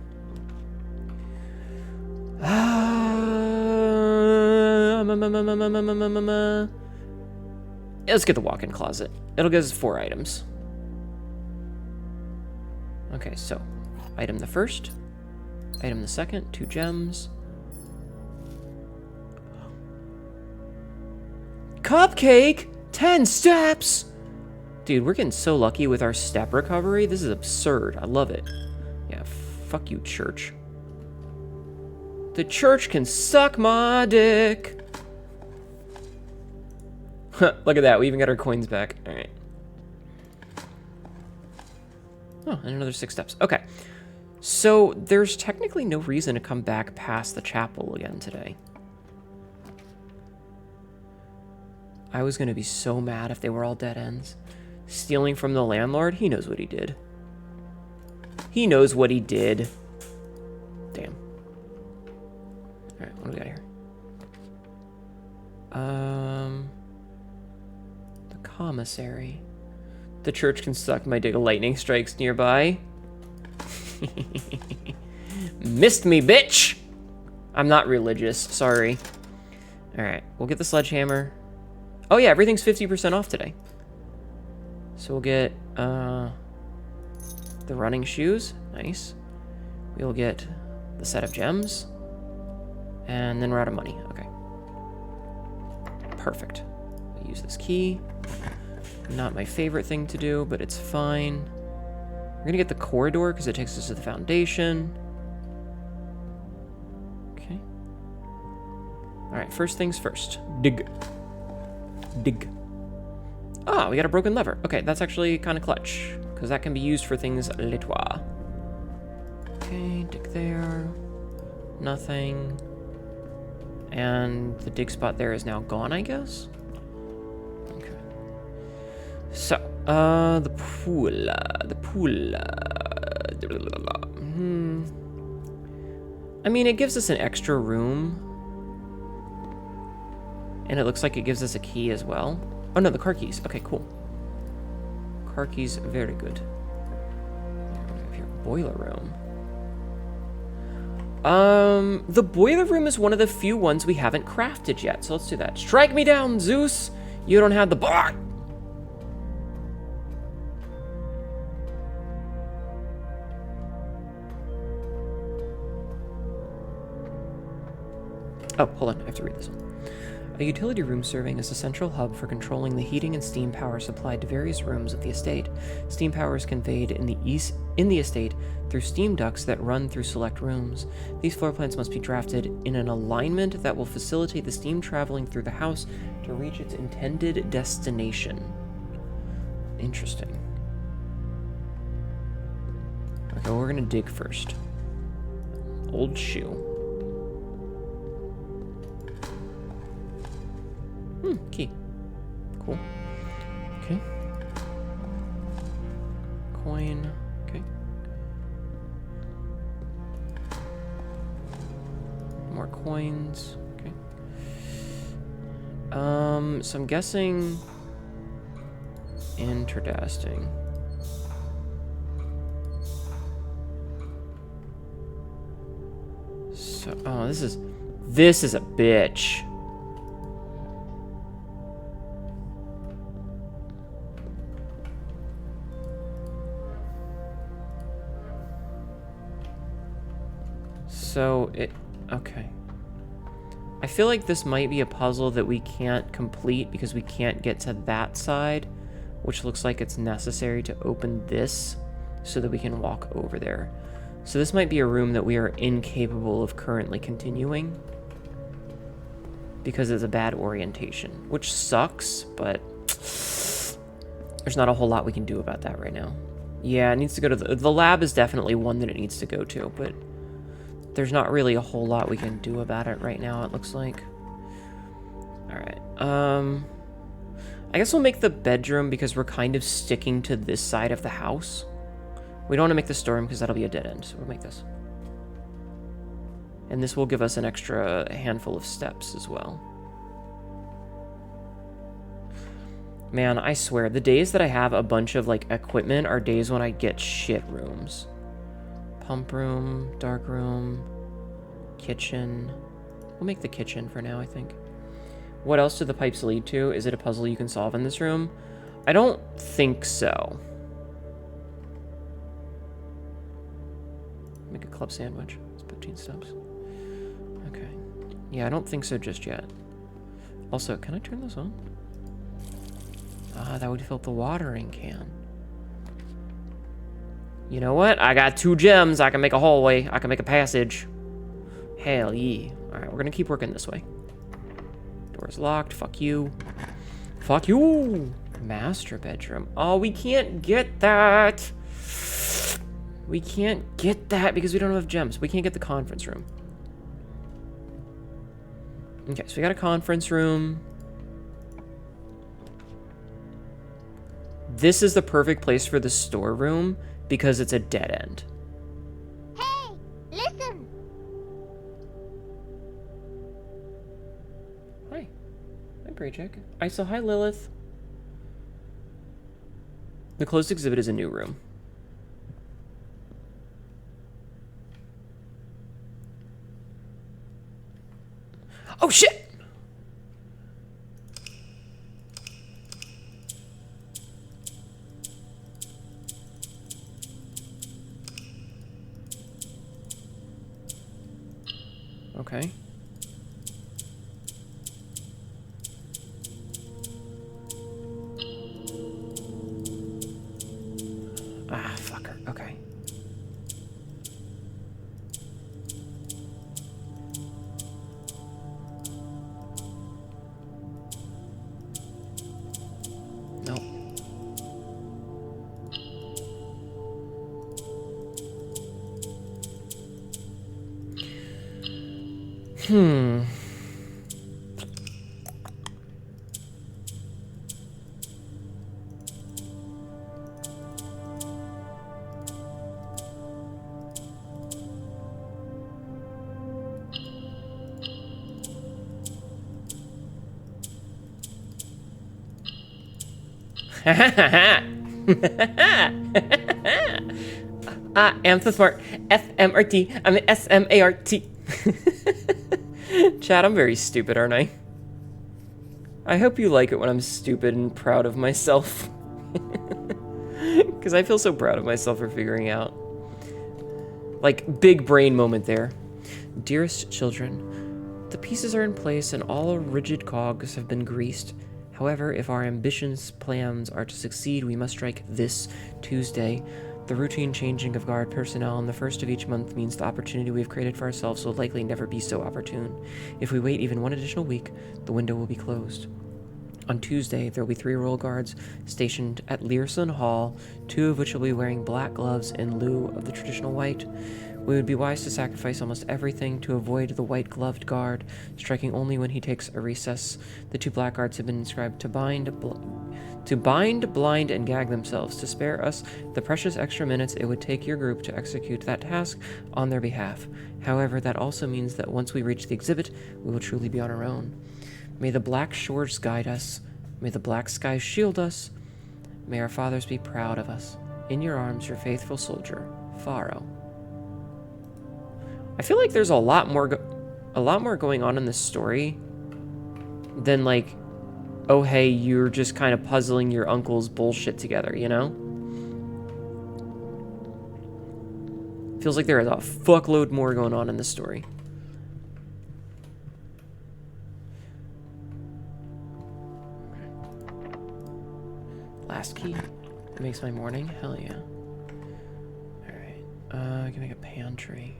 Let's get the walk-in closet. It'll give us 4 items. Okay, so item the first. Item the second, 2 gems. Cupcake! 10 steps! Dude, we're getting so lucky with our step recovery. This is absurd. I love it. Yeah, fuck you, church. The church can suck my dick. Look at that. We even got our coins back. All right. Oh, and another 6 steps. Okay. So there's technically no reason to come back past the chapel again today. I was going to be so mad if they were all dead ends. Stealing from the landlord? He knows what he did. He knows what he did. Damn. Alright, what do we got here? The commissary. The church can suck my dick. Lightning strikes nearby. Missed me, bitch! I'm not religious, sorry. Alright, we'll get the sledgehammer. Oh yeah, everything's 50% off today. So we'll get the running shoes. Nice. We'll get the set of gems. And then we're out of money. Okay. Perfect. I'll use this key. Not my favorite thing to do, but it's fine. We're gonna get the corridor because it takes us to the foundation. Okay. Alright, first things first. Dig. Dig. Ah, we got a broken lever. Okay, that's actually kind of clutch, because that can be used for things litois. Okay, dig there. Nothing. And the dig spot there is now gone, I guess? Okay. So, the pool. I mean, it gives us an extra room. And it looks like it gives us a key as well. Oh no, the car keys. Okay, cool. Car keys, very good. We have here, boiler room. The boiler room is one of the few ones we haven't crafted yet, so let's do that. Strike me down, Zeus! You don't have the bar. Oh, hold on, I have to read this one. A utility room serving as a central hub for controlling the heating and steam power supplied to various rooms of the estate. Steam power is conveyed in the estate through steam ducts that run through select rooms. These floor plans must be drafted in an alignment that will facilitate the steam traveling through the house to reach its intended destination. Interesting. Okay, we're gonna dig first. Old shoe. Key. Cool. Okay. Coin. Okay. More coins. Okay. So I'm guessing interesting. So, oh, this is a bitch. So, okay. I feel like this might be a puzzle that we can't complete because we can't get to that side, which looks like it's necessary to open this so that we can walk over there. So this might be a room that we are incapable of currently continuing because it's a bad orientation, which sucks, but there's not a whole lot we can do about that right now. Yeah, it needs to go to the lab is definitely one that it needs to go to, but there's not really a whole lot we can do about it right now, it looks like. Alright, I guess we'll make the bedroom because we're kind of sticking to this side of the house. We don't want to make the storeroom because that'll be a dead end, so we'll make this. And this will give us an extra handful of steps as well. Man, I swear, the days that I have a bunch of, like, equipment are days when I get shit rooms. Pump room, dark room, kitchen. We'll make the kitchen for now, I think. What else do the pipes lead to? Is it a puzzle you can solve in this room? I don't think so. Make a club sandwich. It's 15 steps. Okay. Yeah, I don't think so just yet. Also, can I turn this on? Ah, that would fill up the watering can. You know what? I got 2 gems. I can make a hallway. I can make a passage. Hell yeah. Alright, we're gonna keep working this way. Door's locked. Fuck you. Fuck you! Master bedroom. Oh, we can't get that! We can't get that because we don't have gems. We can't get the conference room. Okay, so we got a conference room. This is the perfect place for the storeroom because it's a dead end.
Hey, listen.
Hi. Hi, Brayjack. Hi, Lilith. The closed exhibit is a new room. Oh, shit! Okay. Ah, fucker. Okay. No. I am so smart. SMRT. I'm the SMART. Chad, I'm very stupid, aren't I? I hope you like it when I'm stupid and proud of myself. Because I feel so proud of myself for figuring out. Like, big brain moment there. Dearest children, The pieces are in place and all rigid cogs have been greased. However, if our ambitious plans are to succeed, we must strike this Tuesday. The routine changing of guard personnel on the first of each month means the opportunity we've created for ourselves will likely never be so opportune. If we wait even one additional week, the window will be closed. On Tuesday, there will be 3 royal guards stationed at Learson Hall, 2 of which will be wearing black gloves in lieu of the traditional white. We would be wise to sacrifice almost everything to avoid the white-gloved guard, striking only when he takes a recess. The 2 black guards have been inscribed to bind, blind, and gag themselves, to spare us the precious extra minutes it would take your group to execute that task on their behalf. However, that also means that once we reach the exhibit, we will truly be on our own. May the black shores guide us. May the black skies shield us. May our fathers be proud of us. In your arms, your faithful soldier, Faro. I feel like there's a lot more going on in this story than like, oh hey, you're just kind of puzzling your uncle's bullshit together, you know? Feels like there is a fuckload more going on in this story. Last key. That makes my morning? Hell yeah. Alright. I can make a pantry.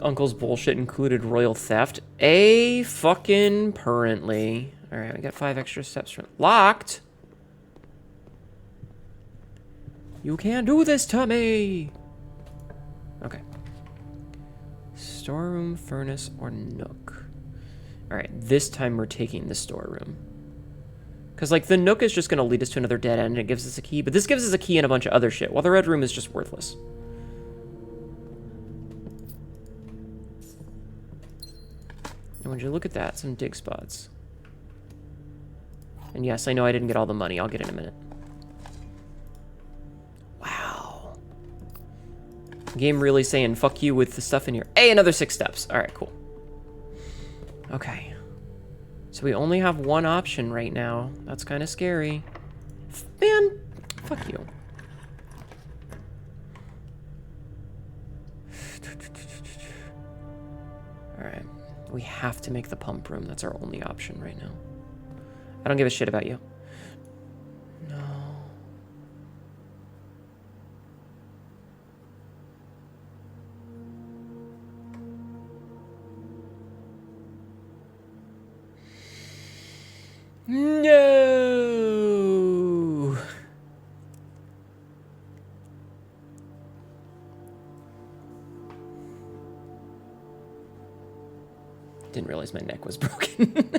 Uncle's bullshit included royal theft. Fucking perrently. Alright, we got 5 extra steps from locked. You can't do this to me. Okay. Storeroom, furnace, or nook. Alright, this time we're taking the storeroom. Because, like, the nook is just going to lead us to another dead end and it gives us a key. But this gives us a key and a bunch of other shit, while the red room is just worthless. And when you look at that, some dig spots. And yes, I know I didn't get all the money. I'll get it in a minute. Wow. Game really saying fuck you with the stuff in here. Hey, another 6 steps. Alright, cool. Okay. So we only have one option right now. That's kind of scary. Man, fuck you. Alright. We have to make the pump room. That's our only option right now. I don't give a shit about you. No. No. Didn't realize my neck was broken.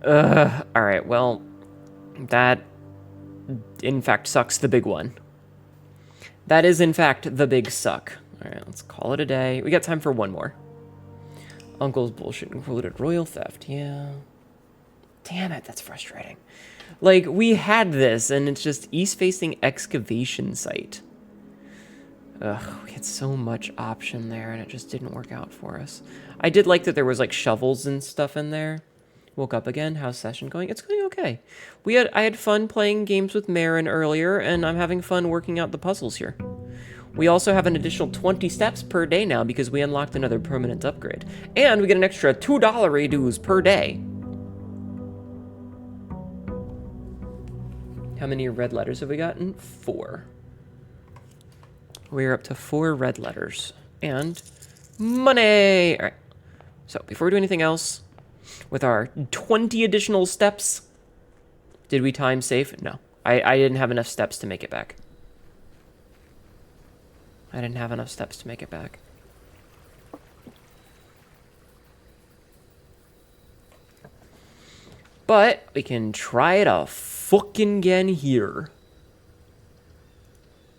All right, well, that in fact sucks the big one. That is in fact the big suck. All right, let's call it a day. We got time for one more. Uncle's bullshit included royal theft. Yeah. Damn it, that's frustrating. Like, we had this, and it's just east-facing excavation site. Ugh, we had so much option there, and it just didn't work out for us. I did like that there was, like, shovels and stuff in there. Woke up again. How's session going? It's going okay. I had fun playing games with Marin earlier, and I'm having fun working out the puzzles here. We also have an additional 20 steps per day now because we unlocked another permanent upgrade. And we get an extra $2 redos per day. How many red letters have we gotten? 4. We're up to 4 red letters. And money! Alright. So, before we do anything else, with our 20 additional steps, did we time safe? No. I didn't have enough steps to make it back. I didn't have enough steps to make it back. But we can try it a fucking again here.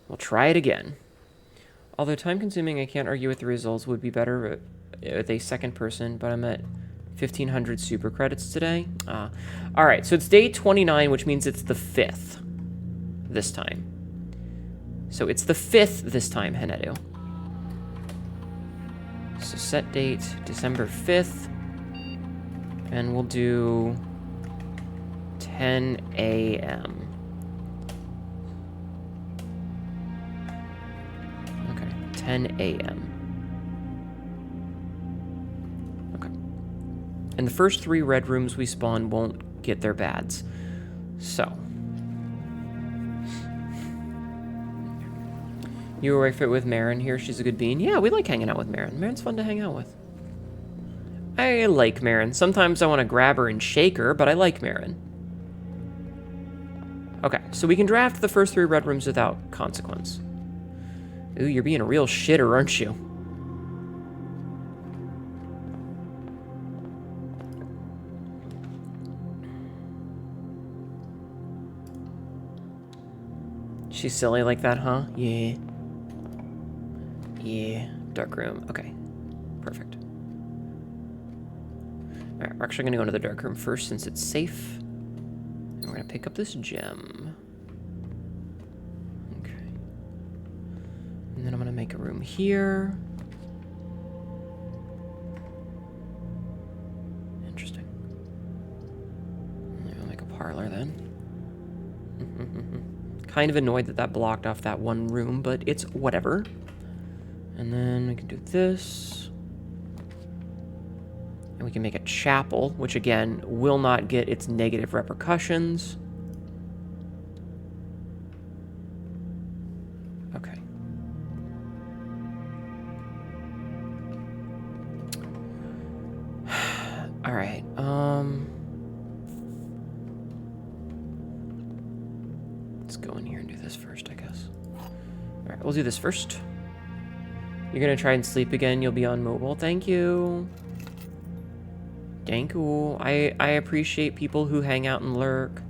We'll try it again. Although time-consuming, I can't argue with the results. Would be better with a second person, but I'm at 1,500 super credits today. Alright, so it's day 29, which means it's the 5th this time. So it's the 5th this time, Hnetu. So set date, December 5th. And we'll do 10 a.m. Okay, 10 a.m. And the first 3 red rooms we spawn won't get their bads. So. You were right fit with Marin here. She's a good bean. Yeah, we like hanging out with Marin. Marin's fun to hang out with. I like Marin. Sometimes I want to grab her and shake her, but I like Marin. Okay, so we can draft the first 3 red rooms without consequence. Ooh, you're being a real shitter, aren't you? She's silly like that, huh? Yeah. Yeah. Dark room. Okay. Perfect. Alright, we're actually going to go into the dark room first since it's safe. And we're going to pick up this gem. Okay. And then I'm going to make a room here. Interesting. And I'll make a parlor then. Kind of annoyed that that blocked off that one room, but it's whatever. And then we can do this. And we can make a chapel, which again, will not get its negative repercussions. Okay. All right. Let's go in here and do this first, I guess. All right, we'll do this first. You're gonna try and sleep again. You'll be on mobile. Thank you. Thank you. I appreciate people who hang out and lurk.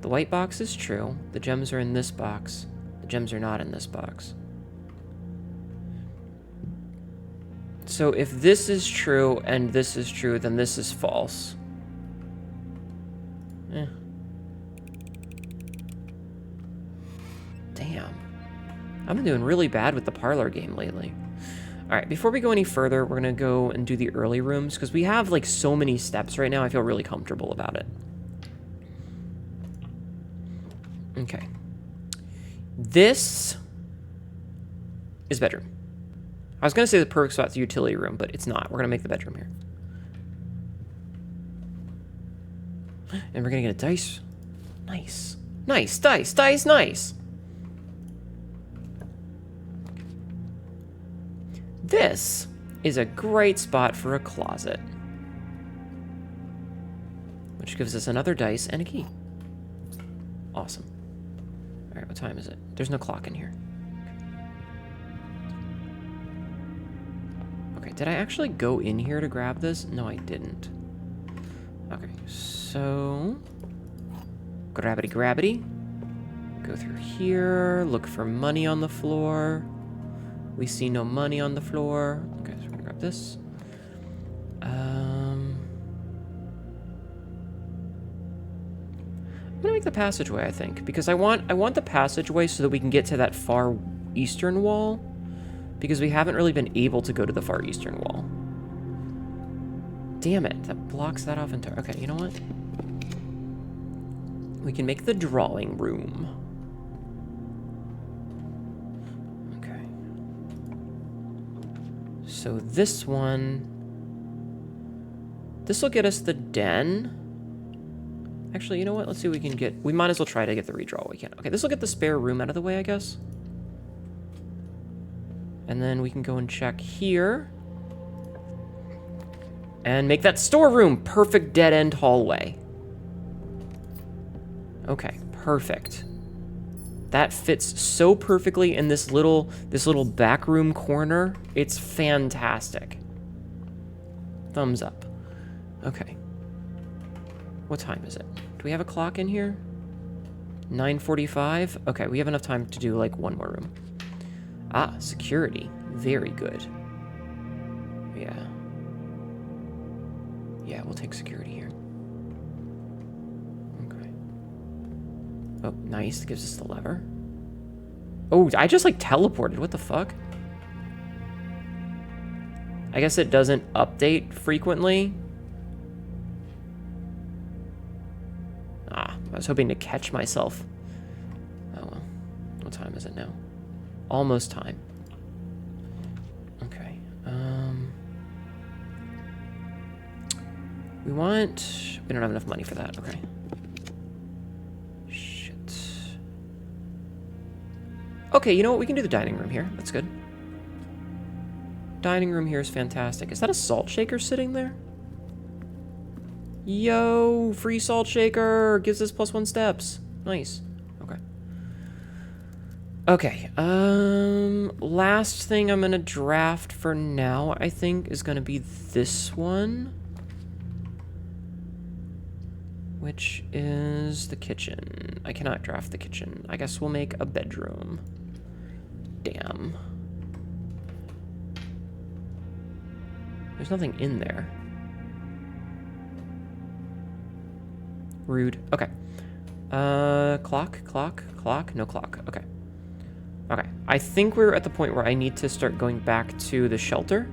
The white box is true. The gems are in this box. The gems are not in this box. So if this is true and this is true, then this is false. Eh. Damn. I've been doing really bad with the parlor game lately. Alright, before we go any further, we're going to go and do the early rooms, because we have, like, so many steps right now, I feel really comfortable about it. Okay. This is bedroom. I was going to say the perk spot's the utility room, but it's not. We're going to make the bedroom here. And we're going to get a dice. Nice. Nice. Dice. Dice. Nice. This is a great spot for a closet, which gives us another dice and a key. Awesome. All right, what time is it? There's no clock in here. Okay, did I actually go in here to grab this? No, I didn't. Okay, so grabbity grabbity. Go through here, look for money on the floor. We see no money on the floor. Okay, so we're gonna grab this. I'm gonna make the passageway, I think, because I want the passageway so that we can get to that far eastern wall, because we haven't really been able to go to the far eastern wall. Damn it, that blocks that off entirely. Okay, you know what? We can make the drawing room. So this one, this will get us the den. Actually, you know what? Let's see what we can get. We might as well try to get the redraw we can. Okay, this will get the spare room out of the way, I guess. And then we can go and check here. And make that storeroom. Perfect dead-end hallway. Okay, perfect. That fits so perfectly in this little back room corner. It's fantastic. Thumbs up. Okay. What time is it? Do we have a clock in here? 9:45? Okay, we have enough time to do like one more room. Ah, security. Very good. Yeah. Yeah, we'll take security here. Okay. Oh, nice. Gives us the lever. Oh, I just like teleported. What the fuck? I guess it doesn't update frequently. Ah, I was hoping to catch myself. Oh well. What time is it now? Almost time. Okay. want... We don't have enough money for that. Okay. Shit. Okay, you know what? We can do the dining room here. That's good. Dining room here is fantastic. Is that a salt shaker sitting there? Yo, free salt shaker. Gives us +1 steps. Nice. Okay. Okay, last thing I'm gonna draft for now, I think, is gonna be this one. Which is the kitchen. I cannot draft the kitchen. I guess we'll make a bedroom. Damn. There's nothing in there. Rude. Okay. Clock. No clock. Okay. Okay. I think we're at the point where I need to start going back to the shelter.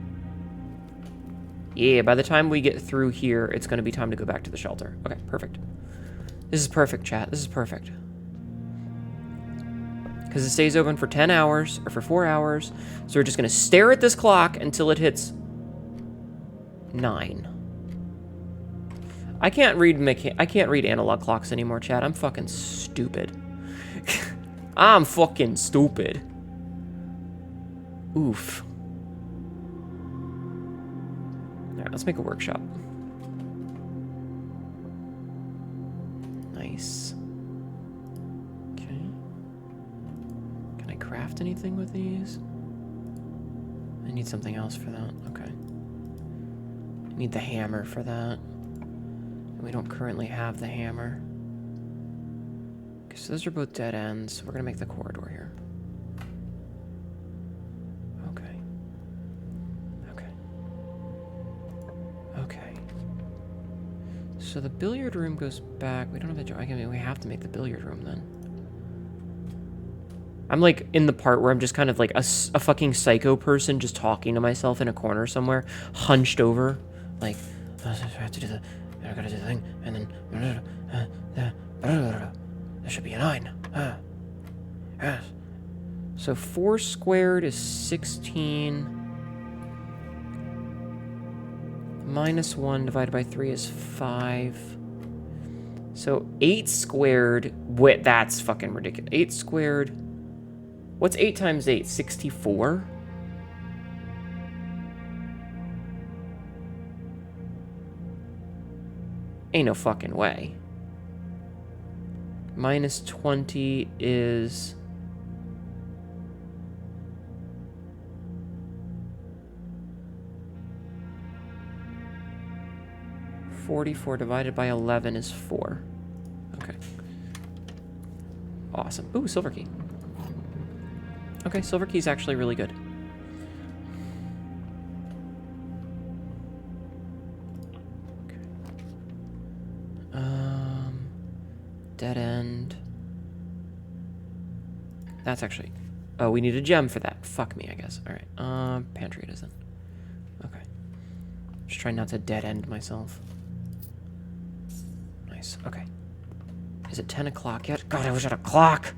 Yeah, by the time we get through here, it's going to be time to go back to the shelter. Okay, perfect. This is perfect, chat. This is perfect. Because it stays open for 10 hours, or for 4 hours. So we're just going to stare at this clock until it hits 9. I can't read analog clocks anymore, chat. I'm fucking stupid. I'm fucking stupid. Oof. Alright, let's make a workshop. Nice. Okay. Can I craft anything with these? I need something else for that. Okay. I need the hammer for that. We don't currently have the hammer. Okay, so those are both dead ends. So we're gonna make the corridor here. Okay. Okay. Okay. So the billiard room goes back. We don't have the... I mean, we have to make the billiard room then. I'm like in the part where I'm just kind of like a fucking psycho person just talking to myself in a corner somewhere, hunched over, like, I have to do the... I gotta do the thing, and then there should be a 9. Yes. So 4 squared is 16. -1 divided by 3 is 5. So 8 squared. Wait, that's fucking ridiculous. 8 squared. What's 8 times 8? 64? Ain't no fucking way. -20 is... $44 divided by 11 is 4. Okay. Awesome. Ooh, silver key. Okay, silver key is actually really good. Dead end. That's actually... Oh, we need a gem for that. Fuck me, I guess. Alright. Pantry it isn't. Okay. Just trying not to dead end myself. Nice. Okay. Is it 10 o'clock yet? God, I wish I had a clock!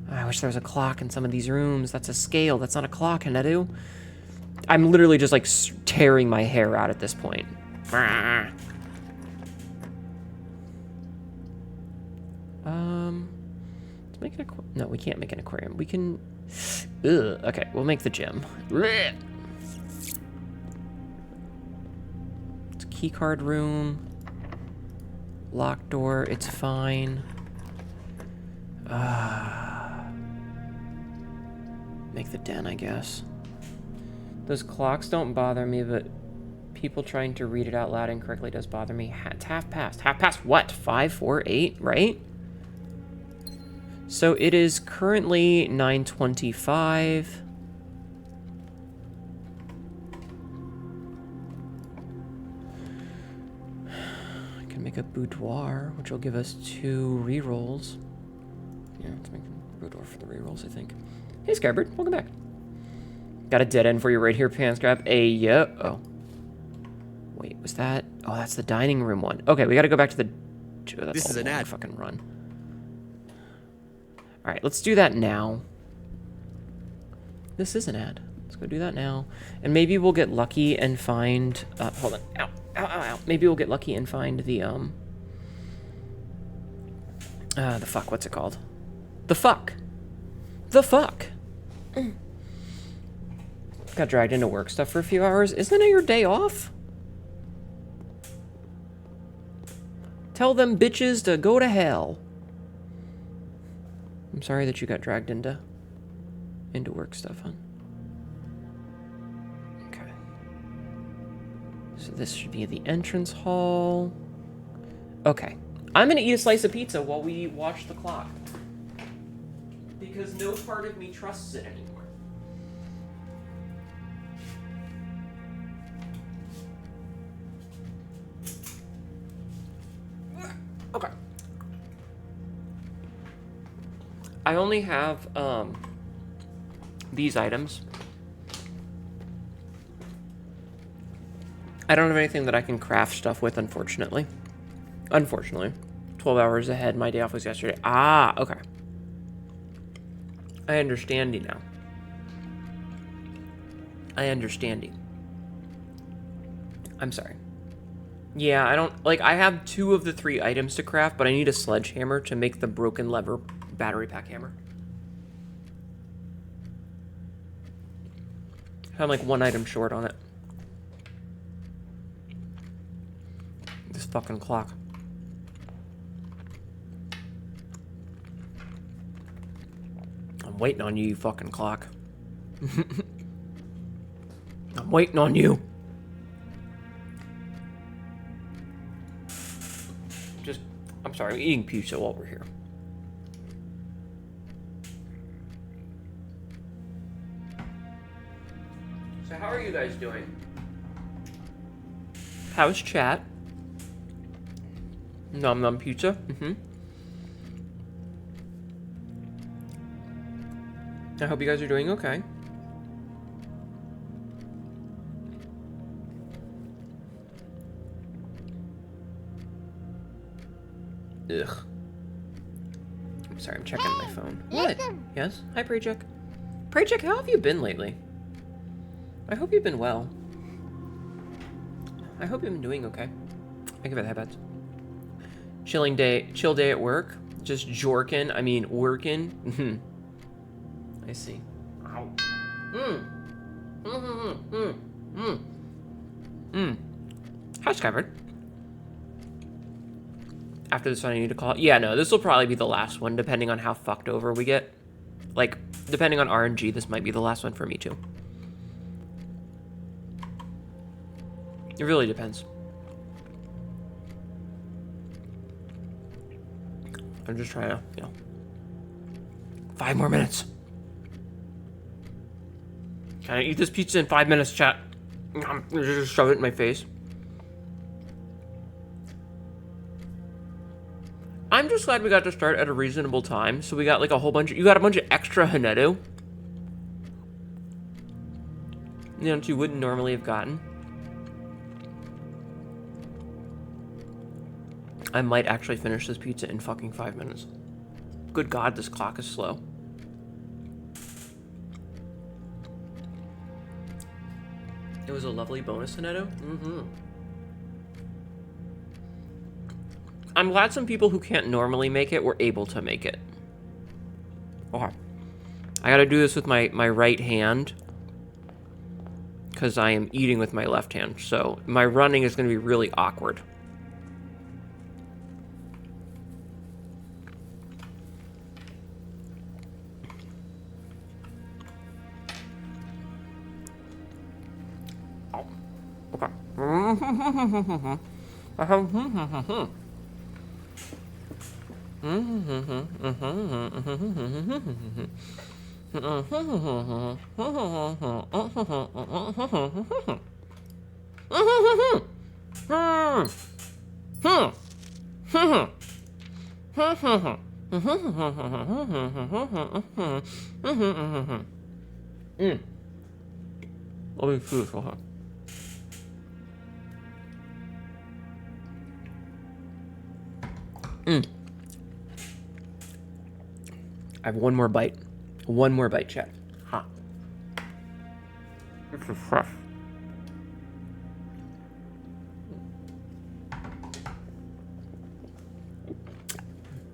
I wish there was a clock in some of these rooms. That's a scale. That's not a clock, Hnetu. I'm literally just, like, tearing my hair out at this point. Let's make an aquarium. No, we can't make an aquarium. We can... Ugh. Okay, we'll make the gym. It's a keycard room. Locked door. It's fine. Make the den, I guess. Those clocks don't bother me, but people trying to read it out loud incorrectly does bother me. It's half past. Half past what? 5, 4, 8, right? So it is currently 9:25. I can make a boudoir, which will give us 2 rerolls. Yeah, let's make a boudoir for the rerolls, I think. Hey, Scabbard, welcome back. Got a dead end for you right here, Panscrap. Yeah. Oh. Wait, was that? Oh, that's the dining room one. Okay, we got to go back to the... That's
this is an ad.
Fucking run. All right, let's do that now. This is an ad. Let's go do that now. And maybe we'll get lucky and find... hold on. Ow. Ow, ow, ow. Maybe we'll get lucky and find the fuck, what's it called? The fuck. The fuck. Got dragged into work stuff for a few hours. Isn't it your day off? Tell them bitches to go to hell. I'm sorry that you got dragged into work stuff, huh? Okay. So this should be the entrance hall. Okay. I'm gonna eat a slice of pizza while we watch the clock. Because no part of me trusts it anymore. Okay. I only have these items. I don't have anything that I can craft stuff with, unfortunately. Unfortunately. 12 hours ahead. My day off was yesterday. Ah, okay. I understand you now. I understand you. I'm sorry. Yeah, I don't... Like, I have 2 of the 3 items to craft, but I need a sledgehammer to make the broken lever battery pack hammer. I'm like 1 item short on it. This fucking clock. I'm waiting on you, you fucking clock. I'm waiting on you. I'm sorry, I'm eating pizza while we're here. So how are you guys doing? How's chat? Nom nom pizza? I hope you guys are doing okay. Ugh. I'm sorry, I'm checking my phone. What? Yes? Hi, Prejek. Prejek, how have you been lately? I hope you've been well. I hope you've been doing okay. Thank you for the headbats. Chill day at work. Just jorking. I mean, working. I see. Ow. Hi, Skyward. After this one, I need to call. Yeah, no, this will probably be the last one, depending on how fucked over we get. Like, depending on RNG, this might be the last one for me, too. It really depends. I'm just trying to, 5 more minutes. Can I eat this pizza in 5 minutes, chat? Just shove it in my face. I'm just glad we got to start at a reasonable time. So we got like a whole bunch of... You got a bunch of extra Hnetu. That you wouldn't normally have gotten. I might actually finish this pizza in fucking 5 minutes. Good God, this clock is slow. It was a lovely bonus, Hnetu. I'm glad some people who can't normally make it were able to make it. Okay. I gotta do this with my right hand. Because I am eating with my left hand. So my running is gonna be really awkward. Oh. Okay. Let me see this. I have one more bite. One more bite, chat. Ha. This is fresh.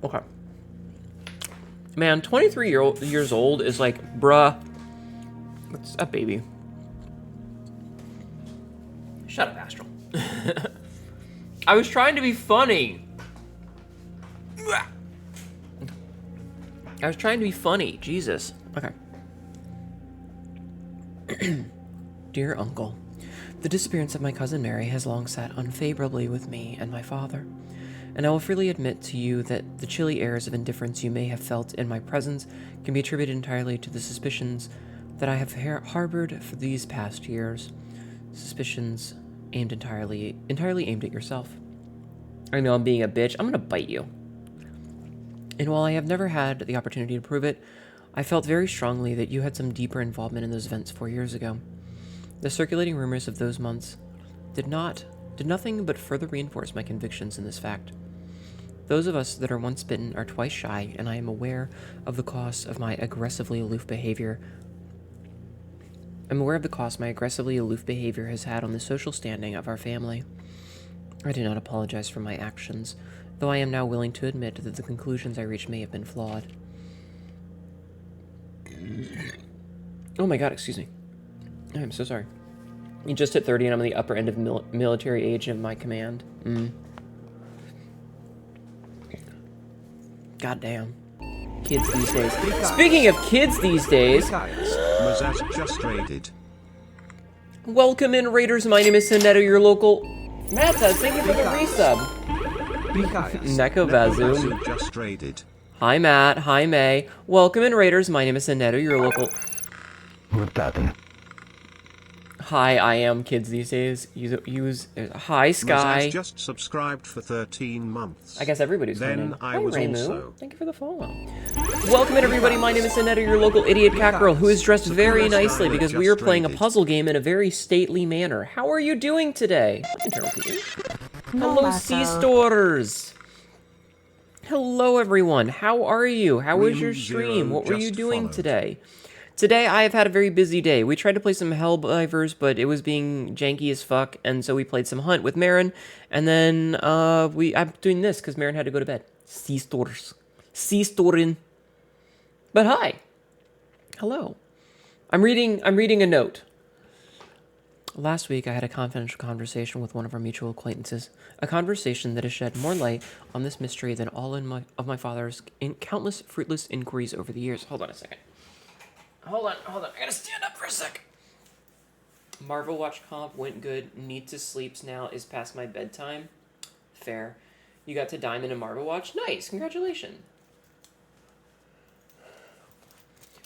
Okay. Man, 23 years old is like, bruh. What's up, baby? Shut up, Astral. I was trying to be funny. I was trying to be funny. Jesus. Okay. Dear Uncle, the disappearance of my cousin Mary has long sat unfavorably with me and my father, and I will freely admit to you that the chilly airs of indifference you may have felt in my presence can be attributed entirely to the suspicions that I have harbored for these past years. Suspicions aimed entirely aimed at yourself. I know I'm being a bitch. I'm gonna bite you. And while I have never had the opportunity to prove it, I felt very strongly that you had some deeper involvement in those events 4 years ago. The circulating rumors of those months did nothing but further reinforce my convictions in this fact. Those of us that are once bitten are twice shy, and I am aware of the cost of my aggressively aloof behavior. Has had on the social standing of our family. I do not apologize for my actions, though I am now willing to admit that the conclusions I reached may have been flawed. Oh my god, excuse me. I'm so sorry. You just hit 30 and I'm on the upper end of military age of my command. God damn. Kids these days. Speaking of kids these days...
Mazat just raided.
Welcome in, Raiders. My name is Hnetu, your local... Matas, thank you for the resub. Neko Bazoo
just raided.
Hi, Matt. Hi, May. Welcome in, Raiders. My name is Hnetu, your local... Hi, I am kids these days. Hi, Sky.
Mazat just subscribed for 13 months.
I guess everybody's
Then
Hi,
I was
Raymu.
also.
Thank you for the follow. Welcome in, everybody. My name is Hnetu, your local idiot cat girl, who is dressed very nicely because we are playing a puzzle game in a very stately manner. How are you doing today? Hello, Sea Stores. Hello, everyone. How are you? How was your stream? What were you doing today? Today, I have had a very busy day. We tried to play some Helldivers, but it was being janky as fuck, and so we played some Hunt with Marin, and then I'm doing this because Marin had to go to bed. Sea Stores. Sea Storin. But hi. Hello. I'm reading a note. Last week, I had a confidential conversation with one of our mutual acquaintances. A conversation that has shed more light on this mystery than all of my father's countless fruitless inquiries over the years. Hold on a second. Hold on. I gotta stand up for a sec. Marvel Watch comp went good. Hnetu sleeps now. Is past my bedtime. Fair. You got to Diamond in Marvel Watch? Nice. Congratulations.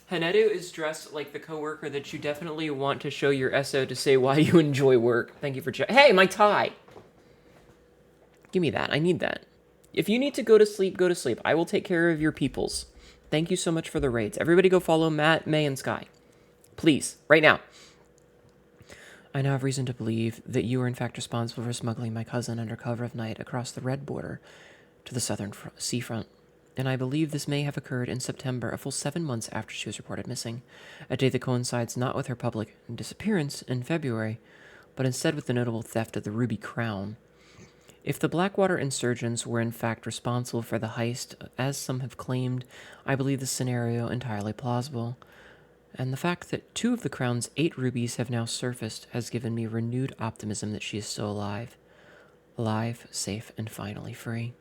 Hnetu is dressed like the coworker that you definitely want to show your SO to say why you enjoy work. Thank you for Hey, my tie! Give me that. I need that. If you need to go to sleep, go to sleep. I will take care of your peoples. Thank you so much for the raids. Everybody go follow Matt, May, and Sky. Please, right now. I now have reason to believe that you are in fact responsible for smuggling my cousin under cover of night across the Red Border to the southern seafront. And I believe this may have occurred in September, a full 7 months after she was reported missing. A date that coincides not with her public disappearance in February, but instead with the notable theft of the Ruby Crown. If the Blackwater insurgents were in fact responsible for the heist, as some have claimed, I believe the scenario entirely plausible. And the fact that 2 of the Crown's 8 rubies have now surfaced has given me renewed optimism that she is still alive. Alive, safe, and finally free.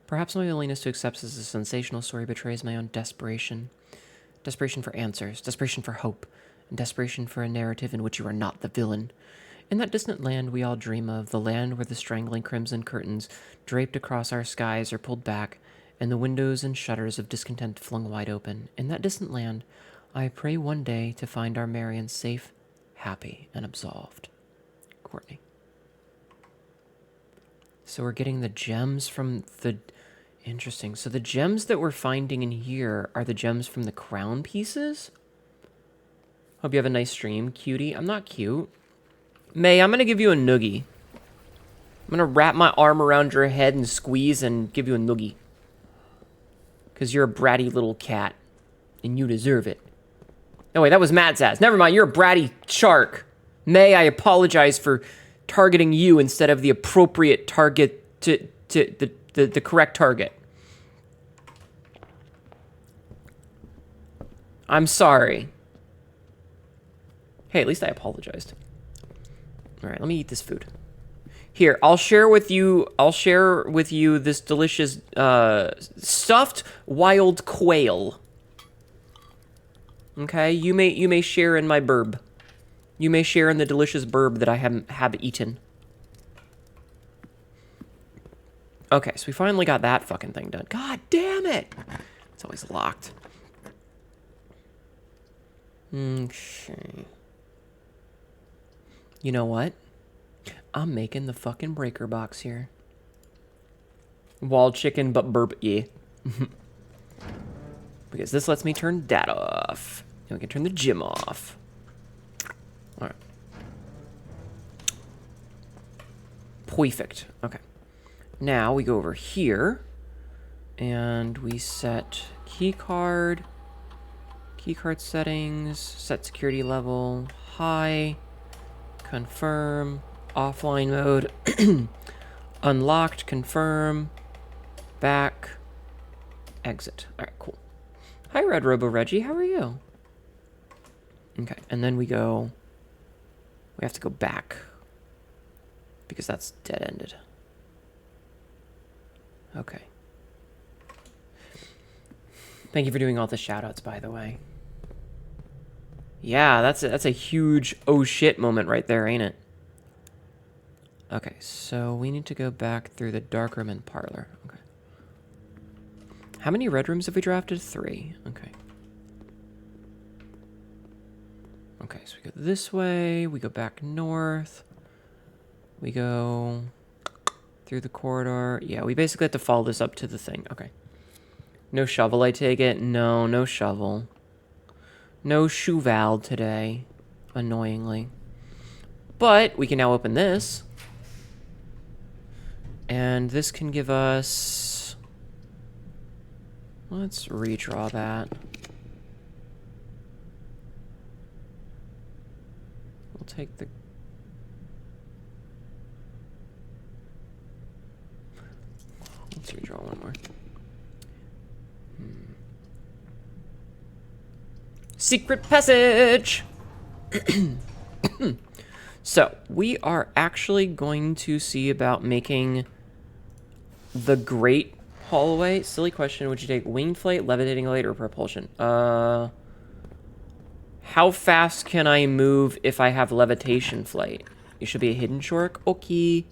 Perhaps my willingness to accept this as a sensational story betrays my own desperation. Desperation for answers, desperation for hope, and desperation for a narrative in which you are not the villain. In that distant land we all dream of, the land where the strangling crimson curtains draped across our skies are pulled back, and the windows and shutters of discontent flung wide open. In that distant land, I pray one day to find our Marion safe, happy, and absolved. Courtney. So we're getting the gems from the... Interesting. So the gems that we're finding in here are the gems from the crown pieces? Hope you have a nice stream, cutie. I'm not cute. May, I'm going to give you a noogie. I'm going to wrap my arm around your head and squeeze and give you a noogie. Because you're a bratty little cat. And you deserve it. Oh, wait, that was Matt's ass. Never mind, you're a bratty shark. May, I apologize for targeting you instead of the appropriate target to the correct target. I'm sorry. Hey, at least I apologized. All right, let me eat this food. Here, I'll share with you this delicious stuffed wild quail. Okay, you may share in my burb. You may share in the delicious burb that I have eaten. Okay, so we finally got that fucking thing done. God damn it! It's always locked. Okay. You know what? I'm making the fucking breaker box here. Wild chicken, but burp, yeah. Because this lets me turn that off. And we can turn the gym off. Alright. Perfect. Okay. Now we go over here. And we set keycard. Keycard settings. Set security level. High. Confirm. Offline mode. Unlocked. Confirm. Back. Exit. Alright, cool. Hi, Red Robo Reggie. How are you? Okay, and then we have to go back. Because that's dead-ended. Okay. Thank you for doing all the shout-outs, by the way. Yeah, that's a huge oh shit moment right there, ain't it? Okay, so we need to go back through the dark room and parlor. Okay. How many red rooms have we drafted? 3. Okay. Okay, so we go this way, we go back north, we go through the corridor. Yeah, we basically have to follow this up to the thing. Okay. No shovel, I take it? No, no shovel. No Shuval today, annoyingly. But we can now open this. And this can give us... Let's redraw that. We'll take the... Let's redraw one more. Secret passage! So, we are actually going to see about making the great hallway. Silly question, would you take winged flight, levitating flight, or propulsion? How fast can I move if I have levitation flight? You should be a hidden shork. Okay.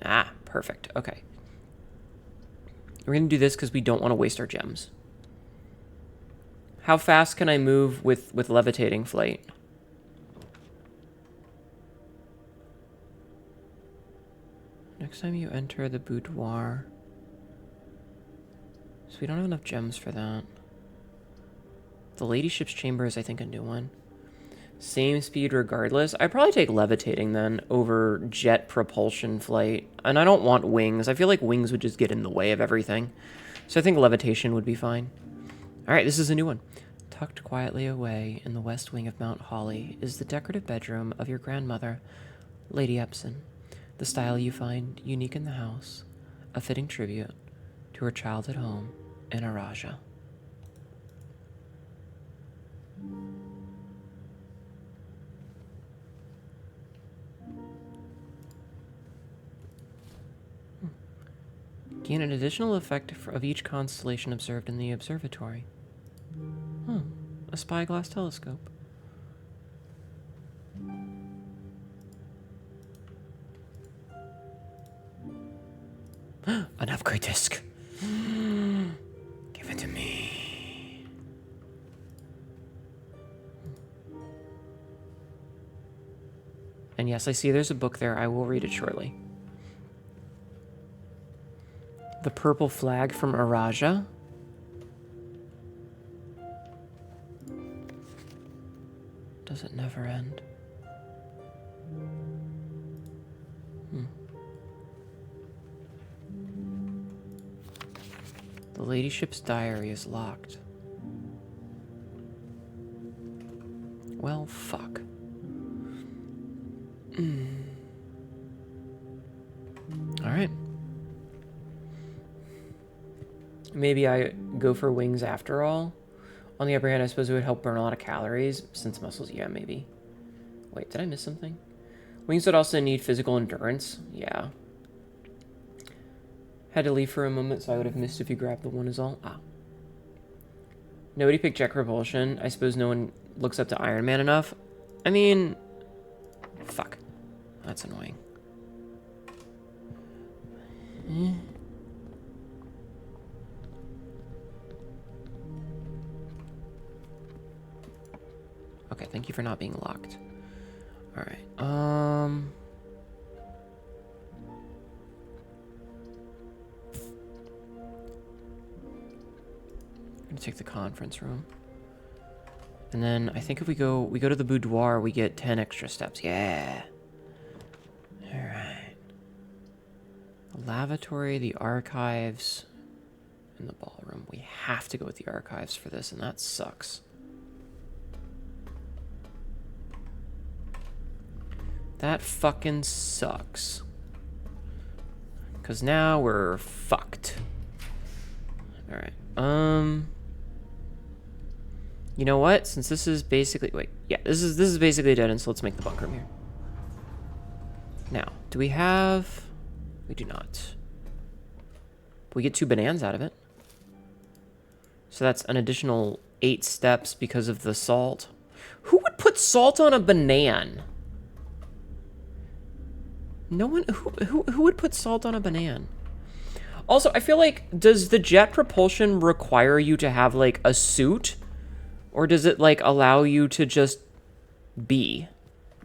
Ah, perfect. Okay. We're going to do this because we don't want to waste our gems. How fast can I move with levitating flight? Next time you enter the boudoir. So we don't have enough gems for that. The ladyship's chamber is, I think, a new one. Same speed regardless. I'd probably take levitating then over jet propulsion flight. And I don't want wings. I feel like wings would just get in the way of everything. So I think levitation would be fine. Alright, this is a new one. Tucked quietly away in the west wing of Mount Holly is the decorative bedroom of your grandmother, Lady Epson. The style you find unique in the house, a fitting tribute to her childhood home in Araja. Gain an additional effect of each constellation observed in the observatory. A spyglass telescope. An upgrade disc. Give it to me. And yes, I see there's a book there. I will read it shortly. The purple flag from Araja. Does it never end? The ladyship's diary is locked. Well, fuck. Alright. Maybe I go for wings after all. On the other hand, I suppose it would help burn a lot of calories. Since muscles, yeah, maybe. Wait, did I miss something? Wings would also need physical endurance. Yeah. Had to leave for a moment, so I would have missed if you grabbed the one is all. Ah. Nobody picked jet propulsion. I suppose no one looks up to Iron Man enough. I mean... Fuck. That's annoying. Okay, thank you for not being locked. Alright, I'm gonna take the conference room. And then I think if we go to the boudoir, we get 10 extra steps. Yeah. Alright. The lavatory, the archives, and the ballroom. We have to go with the archives for this, and that sucks. That fucking sucks. Because now we're fucked. Alright. You know what? Since this is basically... Wait. Yeah, this is basically dead end, so let's make the bunk room here. Now, do we have... We do not. We get 2 bananas out of it. So that's an additional 8 steps because of the salt. Who would put salt on a banana? No one... Who would put salt on a banana? Also, I feel like... Does the jet propulsion require you to have, like, a suit? Or does it, like, allow you to just be?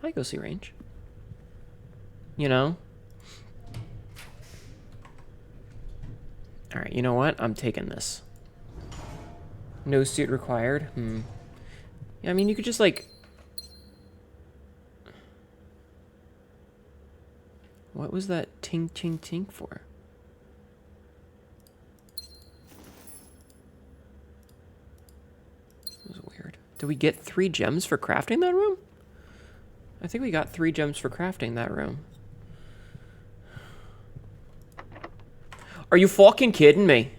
I go see range. You know? Alright, you know what? I'm taking this. No suit required. Yeah, I mean, you could just, like... What was that tink, tink, tink for? That was weird. Did we get 3 gems for crafting that room? I think we got 3 gems for crafting that room. Are you fucking kidding me?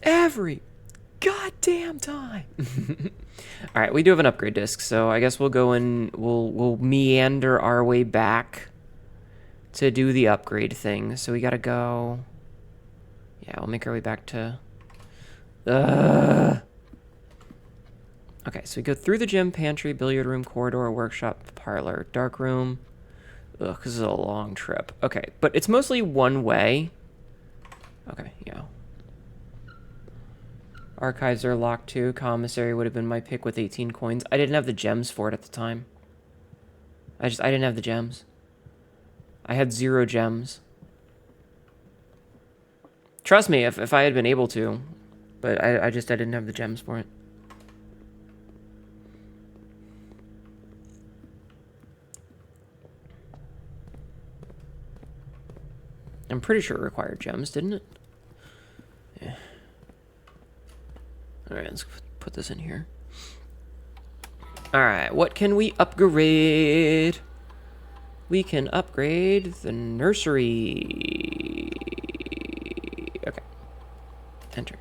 Every goddamn time. All right, we do have an upgrade disc, so I guess we'll go and we'll meander our way back to do the upgrade thing. So we gotta go. Yeah, we'll make our way back to. Okay, so we go through the gym, pantry, billiard room, corridor, workshop, parlor, dark room. Ugh, this is a long trip. Okay, but it's mostly one way. Okay, yeah. Archives are locked too. Commissary would have been my pick with 18 coins. I didn't have the gems for it at the time. I didn't have the gems. I had 0 gems. Trust me, if I had been able to. But I didn't have the gems for it. I'm pretty sure it required gems, didn't it? Yeah. Alright, let's put this in here. Alright, what can we upgrade? We can upgrade the nursery. Okay. Enter.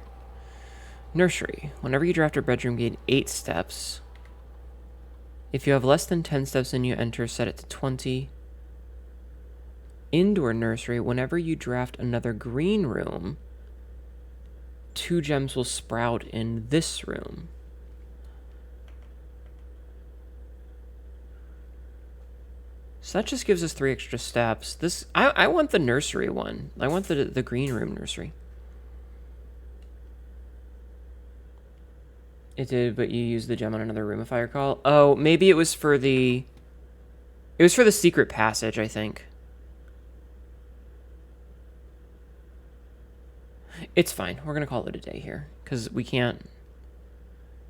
Nursery. Whenever you draft a bedroom, gain 8 steps. If you have less than 10 steps and you enter, set it to 20. Indoor nursery. Whenever you draft another green room, 2 gems will sprout in this room. So that just gives us 3 extra steps. This I want the nursery one. I want the green room nursery. It did, but you used the gem on another room if I recall. Oh, maybe it was for the... It was for the secret passage, I think. It's fine. We're gonna call it a day here. Because we can't...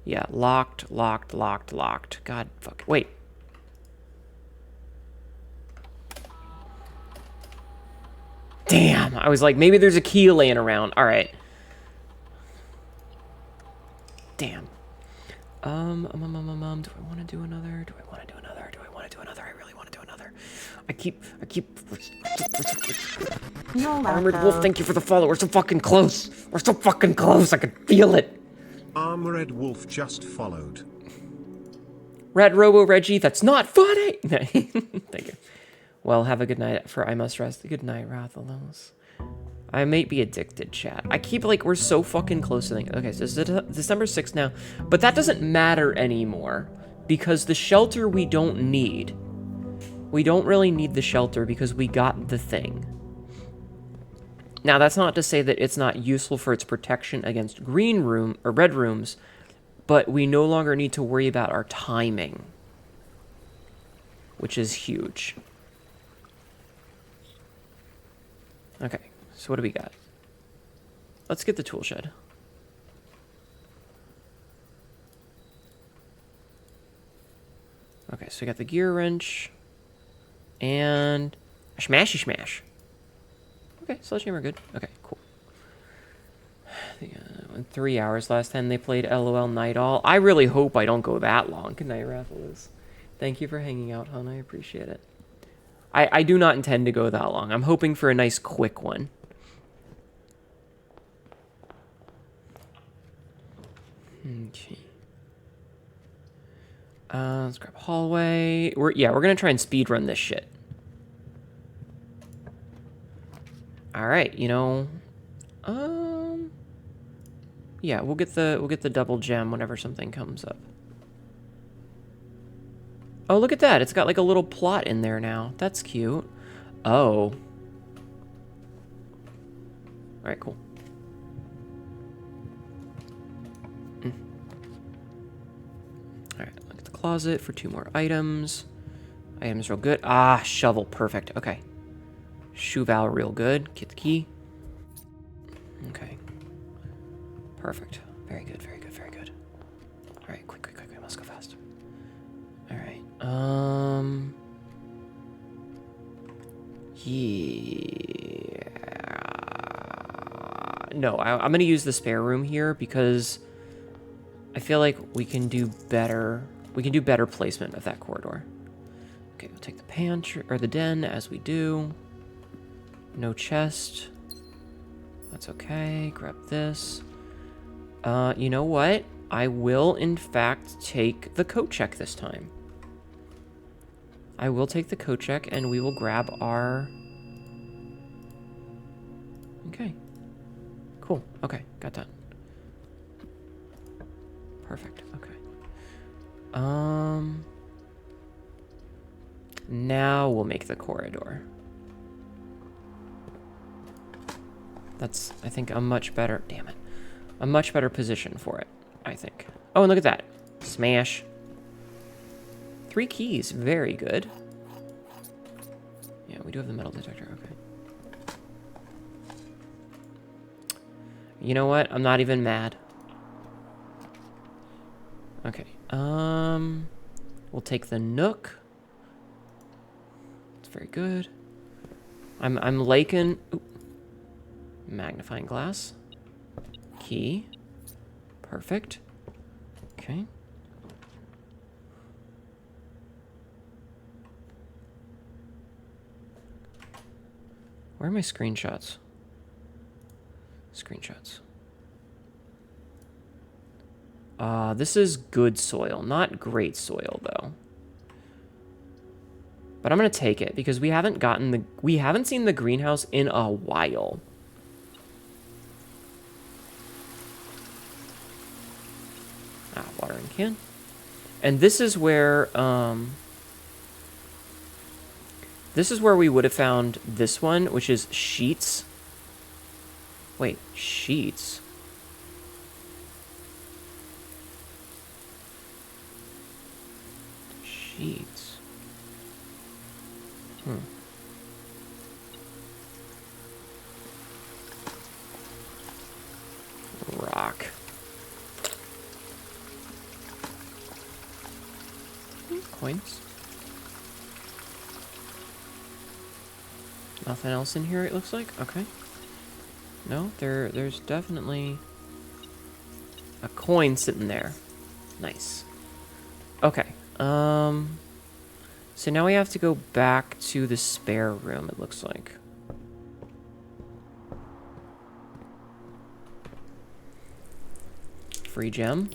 Yeah, locked. God, fuck. Wait. Damn, I was like, maybe there's a key laying around. All right. Damn. Do I want to do another? I really want to do another. I keep. Armored Wolf, thank you for the follow. We're so fucking close. I can feel it.
Armored Wolf just followed.
Red Robo Reggie, that's not funny. Thank you. Well, have a good night, for I must rest. Good night, Rathalos. I may be addicted, chat. I keep, like, we're so fucking close to things. Okay, so it's December 6th now. But that doesn't matter anymore. Because the shelter we don't need. We don't really need the shelter because we got the thing. Now, that's not to say that it's not useful for its protection against green room or red rooms, but we no longer need to worry about our timing, which is huge. Okay, so what do we got? Let's get the tool shed. Okay, so we got the gear wrench and a smashy smash. Okay, sledgehammer, good. Okay, cool. 3 hours last time they played LOL Night All. I really hope I don't go that long. Good night, Raffles. Thank you for hanging out, hon. I appreciate it. I do not intend to go that long. I'm hoping for a nice quick one. Okay. Let's grab a hallway. We're gonna try and speed run this shit. All right, you know, yeah, we'll get the double gem whenever something comes up. Oh, look at that! It's got like a little plot in there now. That's cute. Oh. All right, cool. All right, look at the closet for 2 more items. Items real good. Ah, shovel, perfect. Okay. Shoe valve real good. Get the key. Okay. Perfect. Very good, very good, very good. Alright, quick. Let's go fast. Alright. Yeah. No, I'm gonna use the spare room here because I feel like we can do better. We can do better placement of that corridor. Okay, we'll take the pantry or the den as we do. No chest. That's okay. Grab this. You know what? I will, in fact, take the coat check this time. I will take the coat check, and we will grab our... Okay. Cool. Okay, got that. Perfect. Okay. Now we'll make the corridor. That's, I think, a much better... Damn it. A much better position for it, I think. Oh, and look at that. Smash. 3 keys. Very good. Yeah, we do have the metal detector. Okay. You know what? I'm not even mad. Okay. We'll take the nook. It's very good. I'm liking... Ooh. Magnifying glass. Key. Perfect. Okay. Where are my screenshots? Screenshots. This is good soil, not great soil though. But I'm gonna take it because we haven't seen the greenhouse in a while. Watering can. And this is where we would have found this one, which is sheets. Wait, sheets? Sheets. Rock. Coins. Nothing else in here, it looks like. Okay. No, there's definitely a coin sitting there. Nice. Okay. So now we have to go back to the spare room, it looks like. Free gem.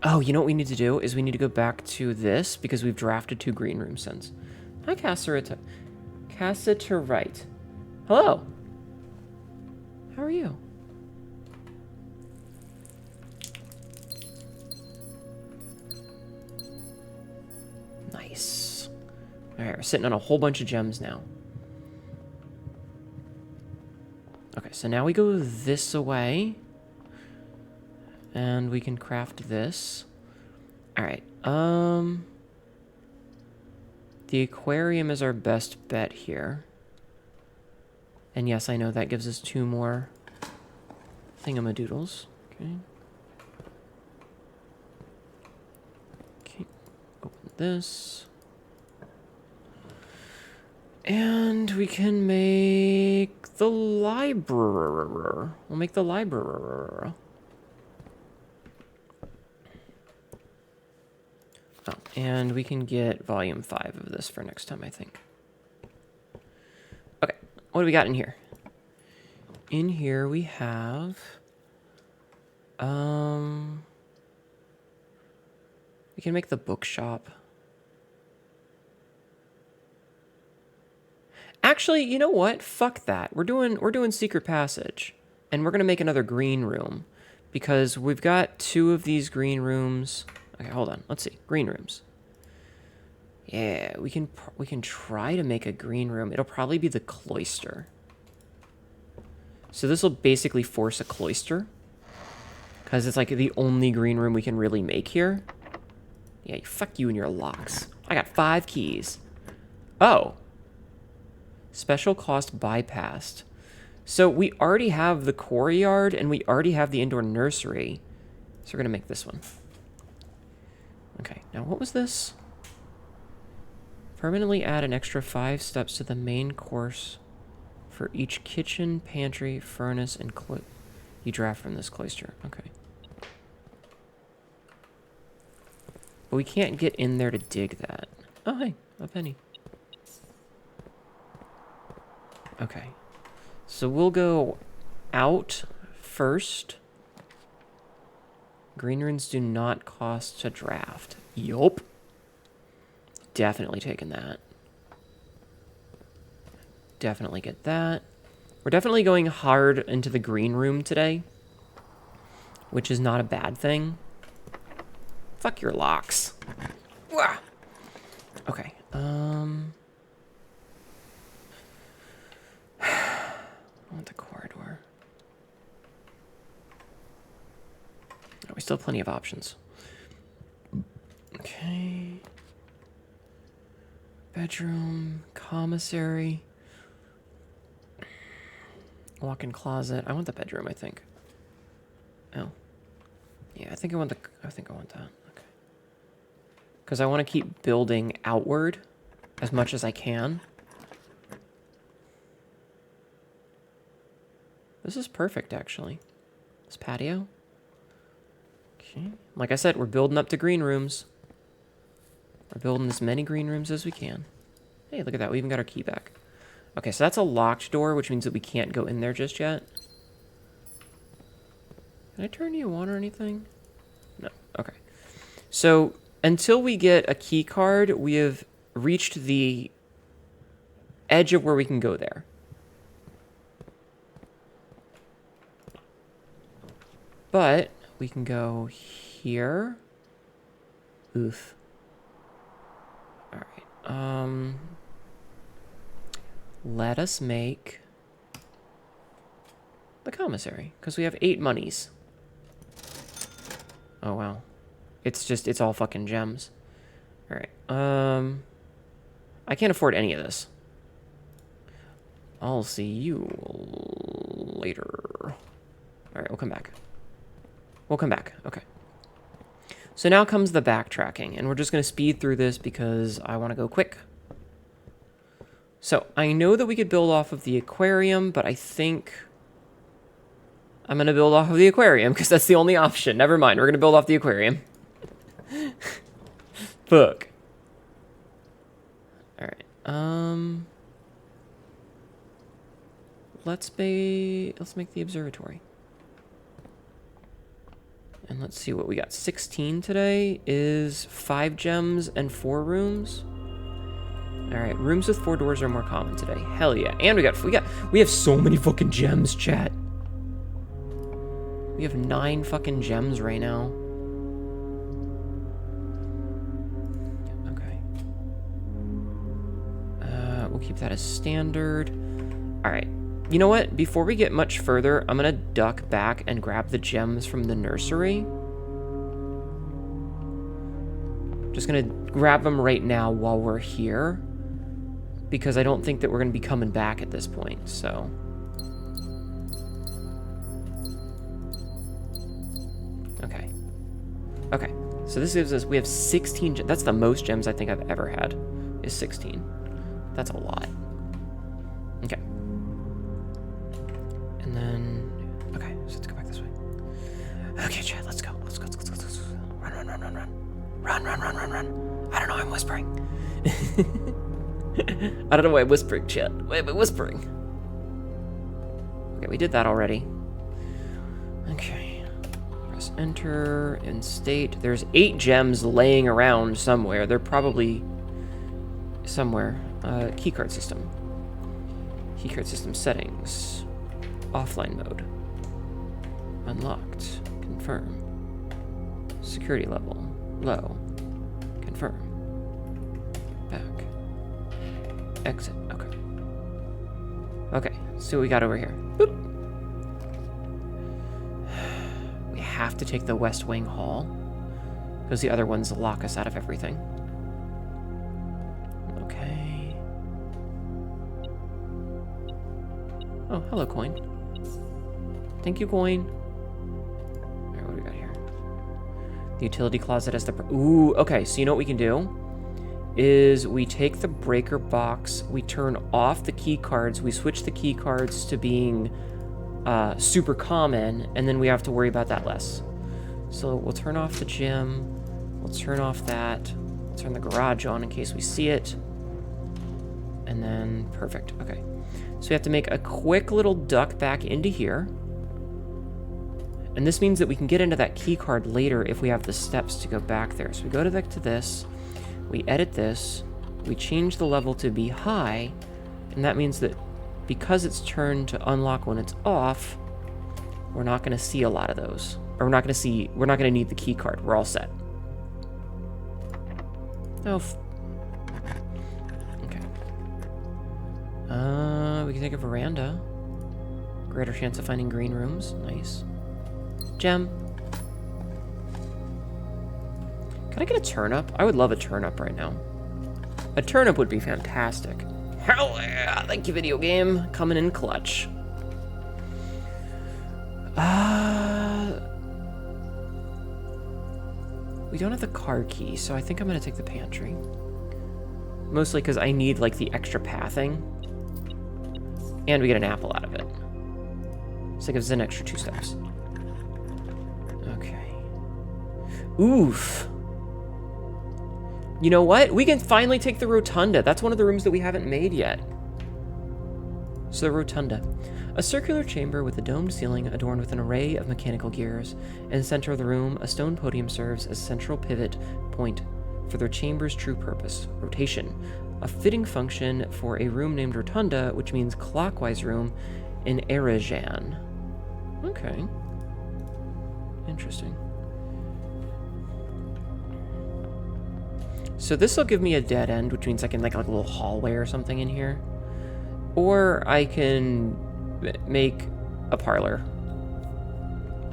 Oh, you know what we need to do is we need to go back to this because we've drafted 2 green rooms since. Hi, Cassiterite. Hello. How are you? Nice. Alright, we're sitting on a whole bunch of gems now. Okay, so now we go this away. And we can craft this. Alright, the aquarium is our best bet here. And yes, I know that gives us 2 more thingamadoodles. Okay. Okay, open this. And we can make the library. We'll make the library. Oh, and we can get volume 5 of this for next time, I think. Okay, what do we got in here? In here we have... we can make the bookshop. Actually, you know what? Fuck that. We're doing Secret Passage. And we're gonna make another green room. Because we've got 2 of these green rooms... Okay, hold on. Let's see. Green rooms. Yeah, we can try to make a green room. It'll probably be the cloister. So this will basically force a cloister. Because it's like the only green room we can really make here. Yeah, fuck you and your locks. I got 5 keys. Oh. Special cost bypassed. So we already have the courtyard and we already have the indoor nursery. So we're going to make this one. Okay, now what was this? Permanently add an extra 5 steps to the main course for each kitchen, pantry, furnace, and you draft from this cloister. Okay. But we can't get in there to dig that. Oh, hey, a penny. Okay. So we'll go out first. Green runes do not cost to draft. Yup. Definitely taking that. Definitely get that. We're definitely going hard into the green room today. Which is not a bad thing. Fuck your locks. Wah! Okay. I want the corridor. Oh, we still have plenty of options. Okay. Bedroom, commissary, walk-in closet. I want the bedroom, I think. Oh. Yeah, I think I want that. Okay. Because I want to keep building outward as much as I can. This is perfect, actually. This patio. Okay. Like I said, we're building up to green rooms. We're building as many green rooms as we can. Hey, look at that. We even got our key back. Okay, so that's a locked door, which means that we can't go in there just yet. Can I turn you on or anything? No. Okay. So, until we get a key card, we have reached the edge of where we can go there. But we can go here. Oof. All right. Let us make the commissary because we have 8 monies. Oh wow. It's all fucking gems. All right. I can't afford any of this. I'll see you later. All right, we'll come back. We'll come back. Okay. So now comes the backtracking, and we're just going to speed through this because I want to go quick. So I know that we could build off of the aquarium, but I think I'm gonna build off of the aquarium because that's the only option. Never mind, we're gonna build off the aquarium. Fuck. All right. Let's make the observatory. And let's see what we got. 16 today is 5 gems and 4 rooms. All right, rooms with 4 doors are more common today. Hell yeah. And we have so many fucking gems, chat. We have 9 fucking gems right now. Okay. We'll keep that as standard. All right. You know what? Before we get much further, I'm gonna duck back and grab the gems from the nursery. Just gonna grab them right now while we're here, because I don't think that we're gonna be coming back at this point, so. Okay. Okay, so this gives us, we have 16 gems. That's the most gems I think I've ever had, is 16. That's a lot. Okay. And then, okay, so let's go back this way. Okay, Chad, let's go. Let's go. Run. Run. I don't know, I'm whispering. I don't know why I'm whispering, Chad. Why am I whispering? Okay, we did that already. Okay. Press enter and state. There's 8 gems laying around somewhere. They're probably somewhere. Keycard system. Keycard system settings. Offline mode. Unlocked. Confirm. Security level. Low. Confirm. Back. Exit. Okay. Okay, so we got over here. Boop. We have to take the West Wing Hall, because the other ones lock us out of everything. Okay. Oh, hello, coin. Thank you, coin. Alright, what do we got here? The utility closet has the... Ooh, okay, so you know what we can do? Is we take the breaker box, we turn off the key cards, we switch the key cards to being super common, and then we have to worry about that less. So we'll turn off the gym, we'll turn off that, we'll turn the garage on in case we see it, and then perfect. Okay, so we have to make a quick little duck back into here, and this means that we can get into that key card later if we have the steps to go back there. So we go back to this, we edit this, we change the level to be high, and that means that because it's turned to unlock when it's off, we're not going to see a lot of those. Or we're not going to need the key card. We're all set. Oh. Okay. We can take a veranda. Greater chance of finding green rooms. Nice. Gem. Can I get a turnip? I would love a turnip right now. A turnip would be fantastic. Hell yeah! Thank you, video game. Coming in clutch. We don't have the car key, so I think I'm gonna take the pantry. Mostly because I need, like, the extra pathing. And we get an apple out of it. So it gives us an extra 2 steps. Okay. Oof. You know what? We can finally take the rotunda. That's one of the rooms that we haven't made yet. So the rotunda. A circular chamber with a domed ceiling adorned with an array of mechanical gears. In the center of the room, a stone podium serves as a central pivot point for the chamber's true purpose, rotation. A fitting function for a room named rotunda, which means clockwise room in Arajan. Okay. Interesting. So this will give me a dead end, which means I can make like a little hallway or something in here. Or I can make a parlor.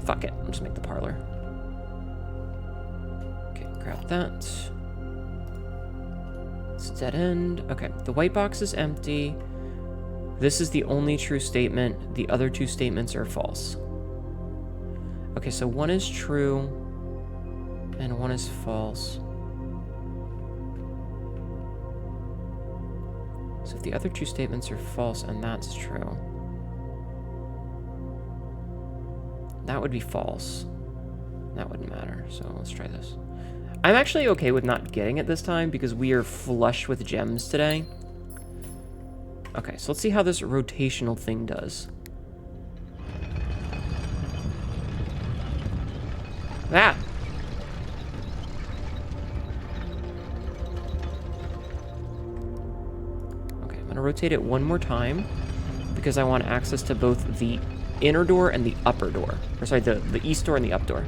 Fuck it, I'll just make the parlor. Okay, grab that. It's a dead end. Okay, the white box is empty. This is the only true statement. The other 2 statements are false. Okay, so 1 is true and 1 is false. So if the other 2 statements are false and that's true, That would be false. That wouldn't matter, so let's try this. I'm actually okay with not getting it this time because we are flush with gems today. Okay, so let's see how this rotational thing does. That. Okay, I'm gonna rotate it one more time because I want access to both the inner door and the upper door. Or sorry, the east door and the up door.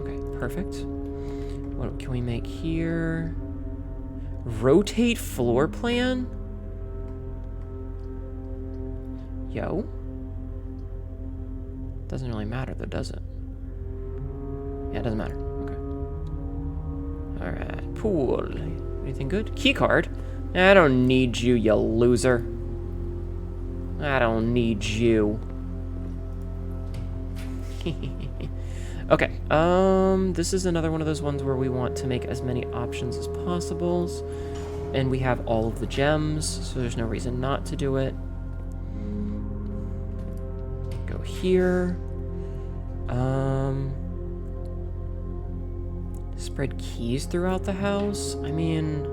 Okay, perfect. What can we make here? Rotate floor plan? Yo. Doesn't really matter though, does it? Yeah, it doesn't matter. Okay. Alright, pool. Anything good? Key card? I don't need you, you loser. I don't need you. Okay, this is another one of those ones where we want to make as many options as possible. And we have all of the gems, so there's no reason not to do it. Go here. Spread keys throughout the house? I mean...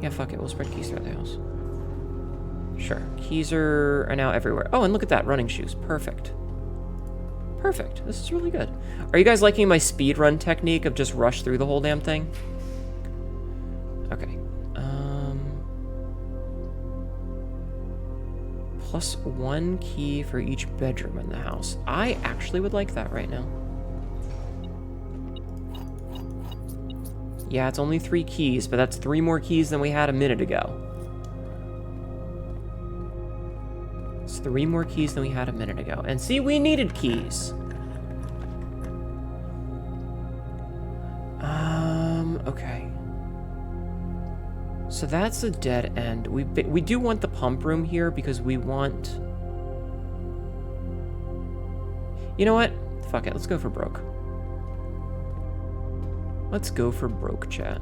yeah, fuck it, we'll spread keys throughout the house. Sure, keys are now everywhere. Oh, and look at that, running shoes, perfect. Perfect, this is really good. Are you guys liking my speed run technique of just rush through the whole damn thing? Okay. Plus 1 key for each bedroom in the house. I actually would like that right now. Yeah, it's only 3 keys, but that's 3 more keys than we had a minute ago. It's 3 more keys than we had a minute ago. And see, we needed keys. Okay. So that's a dead end. We do want the pump room here because we want... you know what? Fuck it, let's go for broke. Let's go for broke, chat.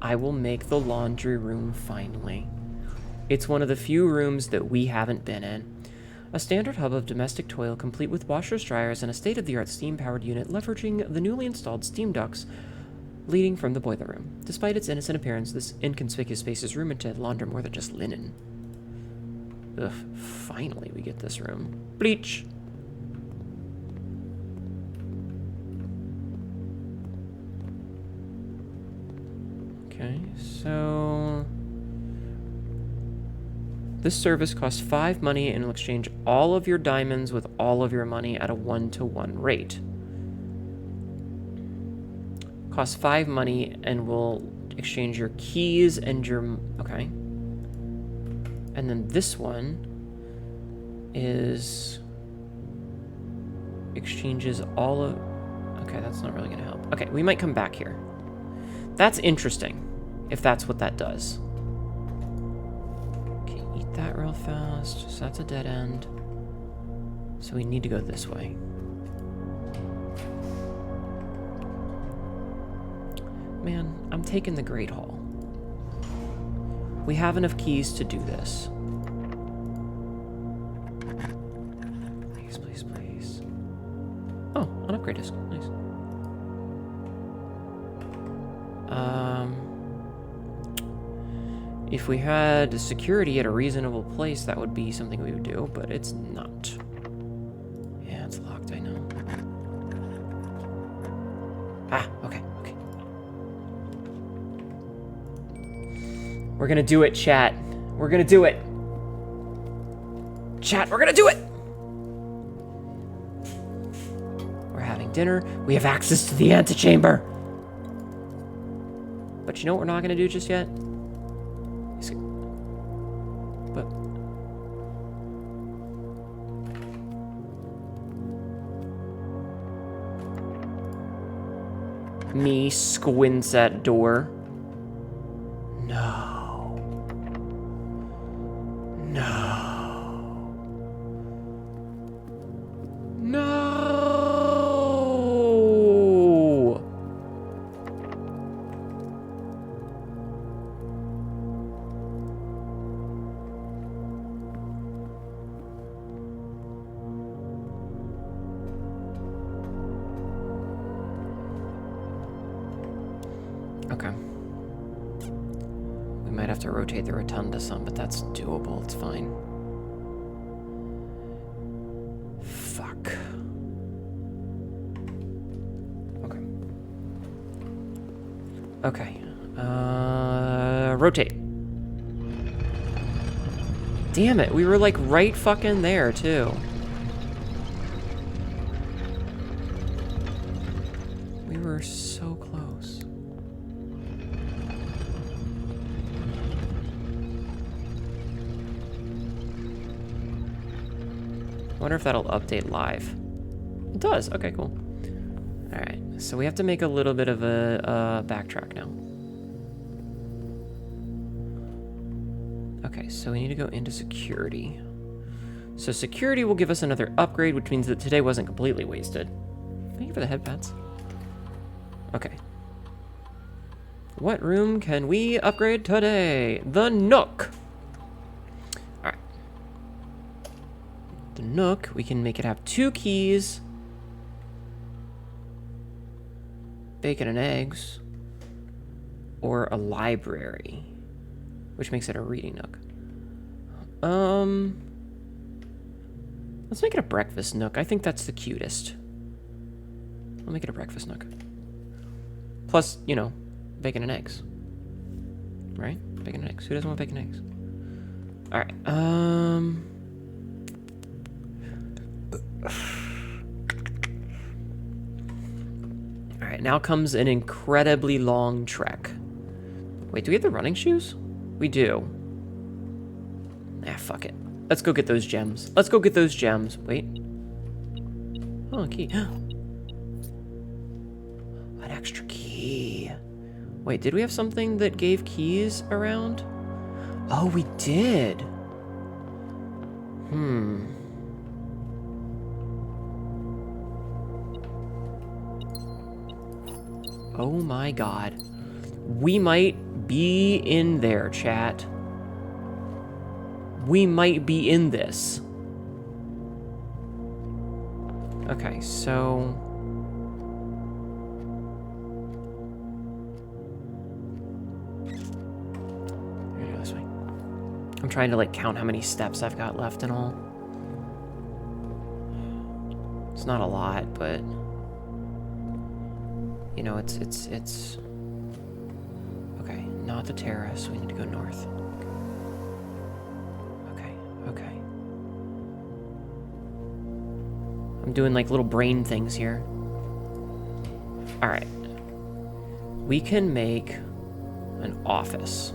I will make the laundry room finally. It's one of the few rooms that we haven't been in. A standard hub of domestic toil complete with washers, dryers, and a state-of-the-art steam-powered unit leveraging the newly installed steam ducts leading from the boiler room. Despite its innocent appearance, this inconspicuous space is rumored to launder more than just linen. Ugh, finally we get this room. Bleach! Okay, so... this service costs 5 money and will exchange all of your diamonds with all of your money at a 1-to-1 rate. Costs 5 money and will exchange your keys and your... okay. And then this one is... exchanges all of... okay, that's not really gonna help. Okay, we might come back here. That's interesting, if that's what that does. That real fast, so that's a dead end. So we need to go this way. Man, I'm taking the Great Hall. We have enough keys to do this. Please, please, please. Oh, an upgrade disc, nice. If we had security at a reasonable place, that would be something we would do, but it's not. Yeah, it's locked, I know. Ah, okay, okay. We're gonna do it, chat. We're gonna do it. Chat, we're gonna do it! We're having dinner. We have access to the antechamber. But you know what we're not gonna do just yet? But me squints at door. No. No. No. Okay. We might have to rotate the rotunda some, but that's doable. It's fine. Fuck. Okay. Okay. Rotate. Damn it, we were like right fucking there too. We were so close. I wonder if that'll update live. It does, okay, cool. Alright, so we have to make a little bit of a backtrack now. Okay, so we need to go into security. So security will give us another upgrade, which means that today wasn't completely wasted. Thank you for the headpads. Okay. What room can we upgrade today? The Nook. Alright. The Nook, we can make it have 2 keys. Bacon and eggs. Or a library. Which makes it a reading nook. Let's make it a breakfast nook. I think that's the cutest. I'll make it a breakfast nook. Plus, you know, bacon and eggs. Right? Bacon and eggs. Who doesn't want bacon and eggs? Alright, Alright, now comes an incredibly long trek. Wait, do we have the running shoes? We do. Ah, fuck it. Let's go get those gems. Let's go get those gems. Wait. Oh, a key. An extra key. Wait, did we have something that gave keys around? Oh, we did. Oh my god. We might be in there, chat. We might be in this. Okay, so... we're gonna go this way. I'm trying to, like, count how many steps I've got left and all. It's not a lot, but... you know, it's... Okay, not the terrace. We need to go north. Okay. I'm doing like little brain things here. Alright. We can make an office.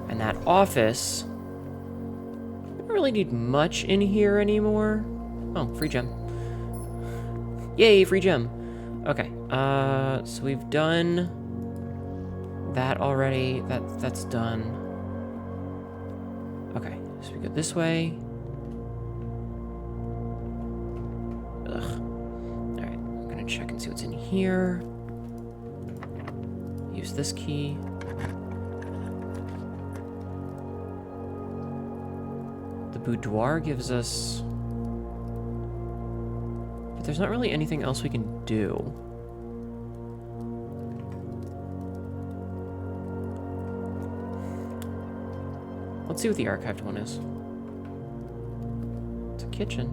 And that office... we don't really need much in here anymore. Oh, free gem. Yay, free gem. Okay, so we've done that already. That's done. Okay, so we go this way. Ugh. Alright, I'm gonna check and see what's in here. Use this key. The boudoir gives us... but there's not really anything else we can do. Let's see what the archived one is. It's a kitchen.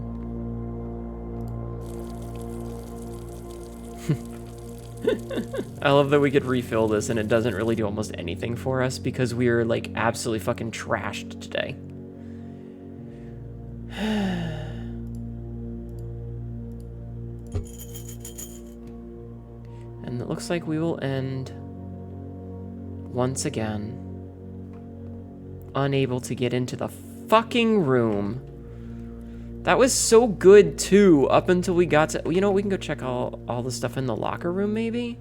I love that we could refill this and it doesn't really do almost anything for us because we're like absolutely fucking trashed today. And it looks like we will end once again unable to get into the fucking room. That was so good too, up until we got to... you know, we can go check all the stuff in the locker room, maybe?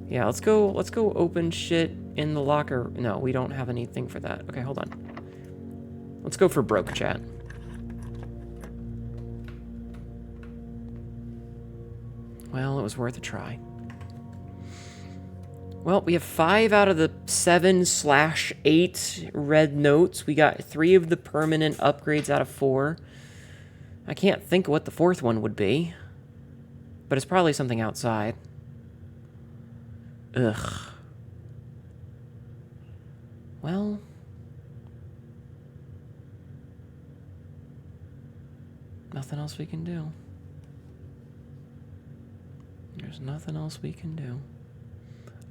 Yeah, let's go open shit in the locker... no, we don't have anything for that. Okay, hold on. Let's go for broke, chat. Well, it was worth a try. Well, we have 5 out of the 7/8 red notes. We got 3 of the permanent upgrades out of 4. I can't think of what the 4th one would be. But it's probably something outside. Ugh. Well... nothing else we can do. There's nothing else we can do.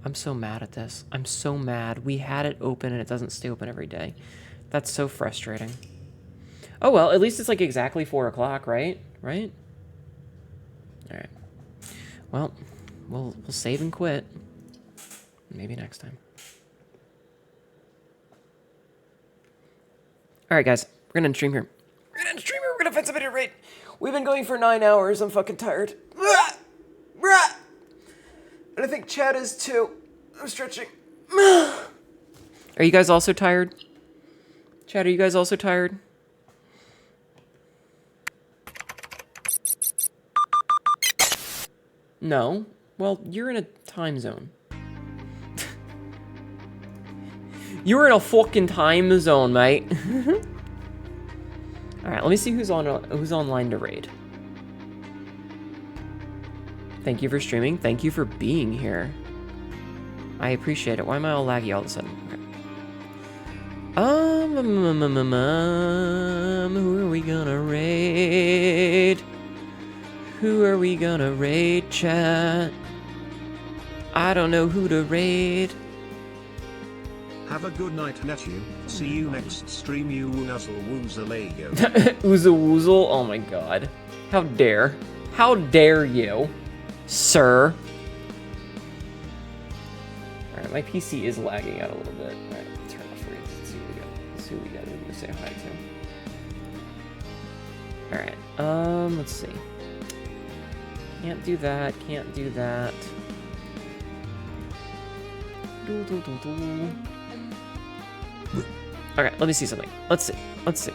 I'm so mad at this. I'm so mad. We had it open and it doesn't stay open every day. That's so frustrating. Oh well, at least it's like exactly 4 o'clock, right? Right? Alright. Well, we'll save and quit. Maybe next time. Alright guys, we're gonna end stream here. We're gonna end stream here, we're gonna find somebody to raid. We've been going for 9 hours, I'm fucking tired. And I think Chad is too. I'm stretching. Are you guys also tired? Chad, are you guys also tired? No? Well, you're in a time zone. You're in a fucking time zone, mate. Alright, let me see who's online to raid. Thank you for streaming. Thank you for being here. I appreciate it. Why am I all laggy all of a sudden? Okay. Who are we gonna raid? Who are we gonna raid, chat? I don't know who to raid.
Have a good night, Hnetu. See you next stream, you nuzzle woozle lego.
Ooza woozle? Oh my god. How dare. How dare you, sir? Alright, my PC is lagging out a little bit. Alright, turn off reads. Let's see what we got. Let's see what we got to say hi to. Alright, let's see. Can't do that, can't do that. Okay, let me see something. Let's see. Let's see.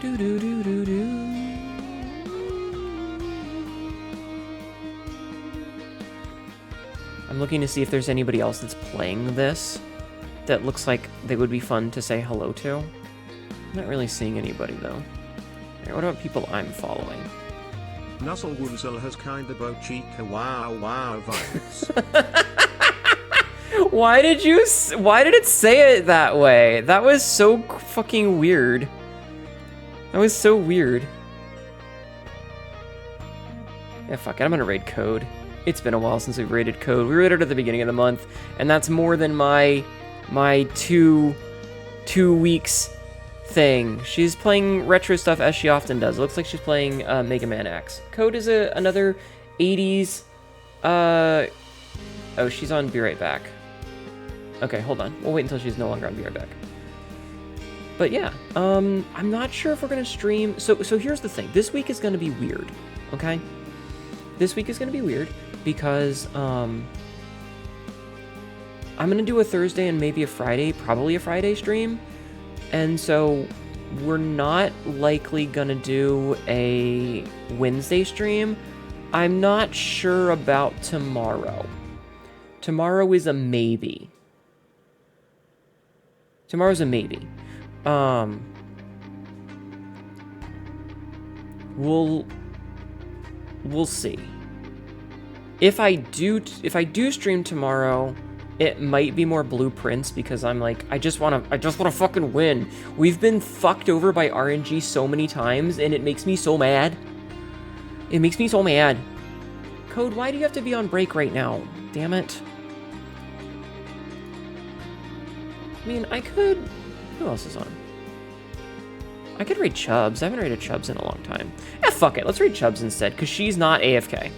Do do do do do. I'm looking to see if there's anybody else that's playing this that looks like they would be fun to say hello to. I'm not really seeing anybody though. Alright, what about people I'm following?
Nuzzle woozle has kinda bo cheek wow wow vibes.
Why did it say it that way? That was so fucking weird. That was so weird. Yeah, fuck it, I'm gonna raid Code. It's been a while since we've raided Code. We raided at the beginning of the month, and that's more than my 2 weeks thing. She's playing retro stuff as she often does. It looks like she's playing Mega Man X. Code is another 80s... Oh, she's on Be Right Back. Okay, hold on. We'll wait until she's no longer on Be Right Back. But yeah, I'm not sure if we're going to stream... So here's the thing. This week is going to be weird, okay? This week is going to be weird because I'm going to do a Thursday and maybe a Friday, probably a Friday stream. And so we're not likely going to do a Wednesday stream. I'm not sure about tomorrow. Tomorrow is a maybe. Tomorrow's a maybe. We'll see. If I do stream tomorrow, it might be more blueprints because I'm like, I just wanna fucking win. We've been fucked over by RNG so many times, and it makes me so mad. It makes me so mad. Code, why do you have to be on break right now? Damn it. I mean, I could... Who else is on? I could raid Chubbs. I haven't raided Chubbs in a long time. Fuck it. Let's raid Chubbs instead, because she's not AFK.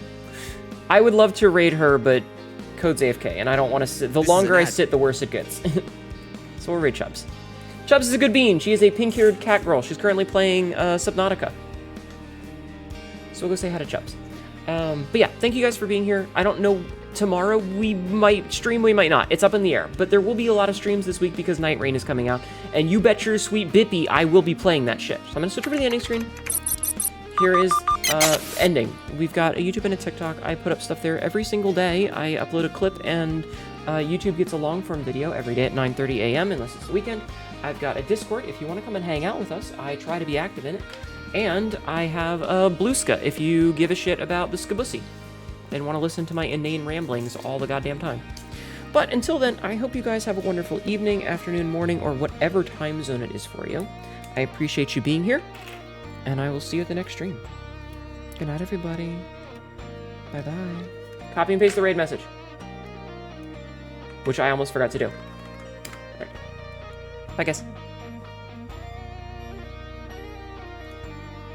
I would love to raid her, but Code's AFK, and I don't want to sit. The longer I sit, the worse it gets. So we'll raid Chubbs. Chubbs is a good bean. She is a pink-haired cat girl. She's currently playing Subnautica. So we'll go say hi to Chubbs. But yeah, thank you guys for being here. I don't know... Tomorrow we might stream, we might not. It's up in the air. But there will be a lot of streams this week because Night Rain is coming out. And you bet your sweet bippy I will be playing that shit. So I'm going to switch over to the ending screen. Here is ending. We've got a YouTube and a TikTok. I put up stuff there every single day. I upload a clip and YouTube gets a long form video every day at 9:30 a.m. unless it's the weekend. I've got a Discord if you want to come and hang out with us. I try to be active in it. And I have a Blueska if you give a shit about the Skabussy and want to listen to my inane ramblings all the goddamn time. But until then, I hope you guys have a wonderful evening, afternoon, morning, or whatever time zone it is for you. I appreciate you being here, and I will see you at the next stream. Good night, everybody. Bye-bye. Copy and paste the raid message, which I almost forgot to do. All right. Bye, guys.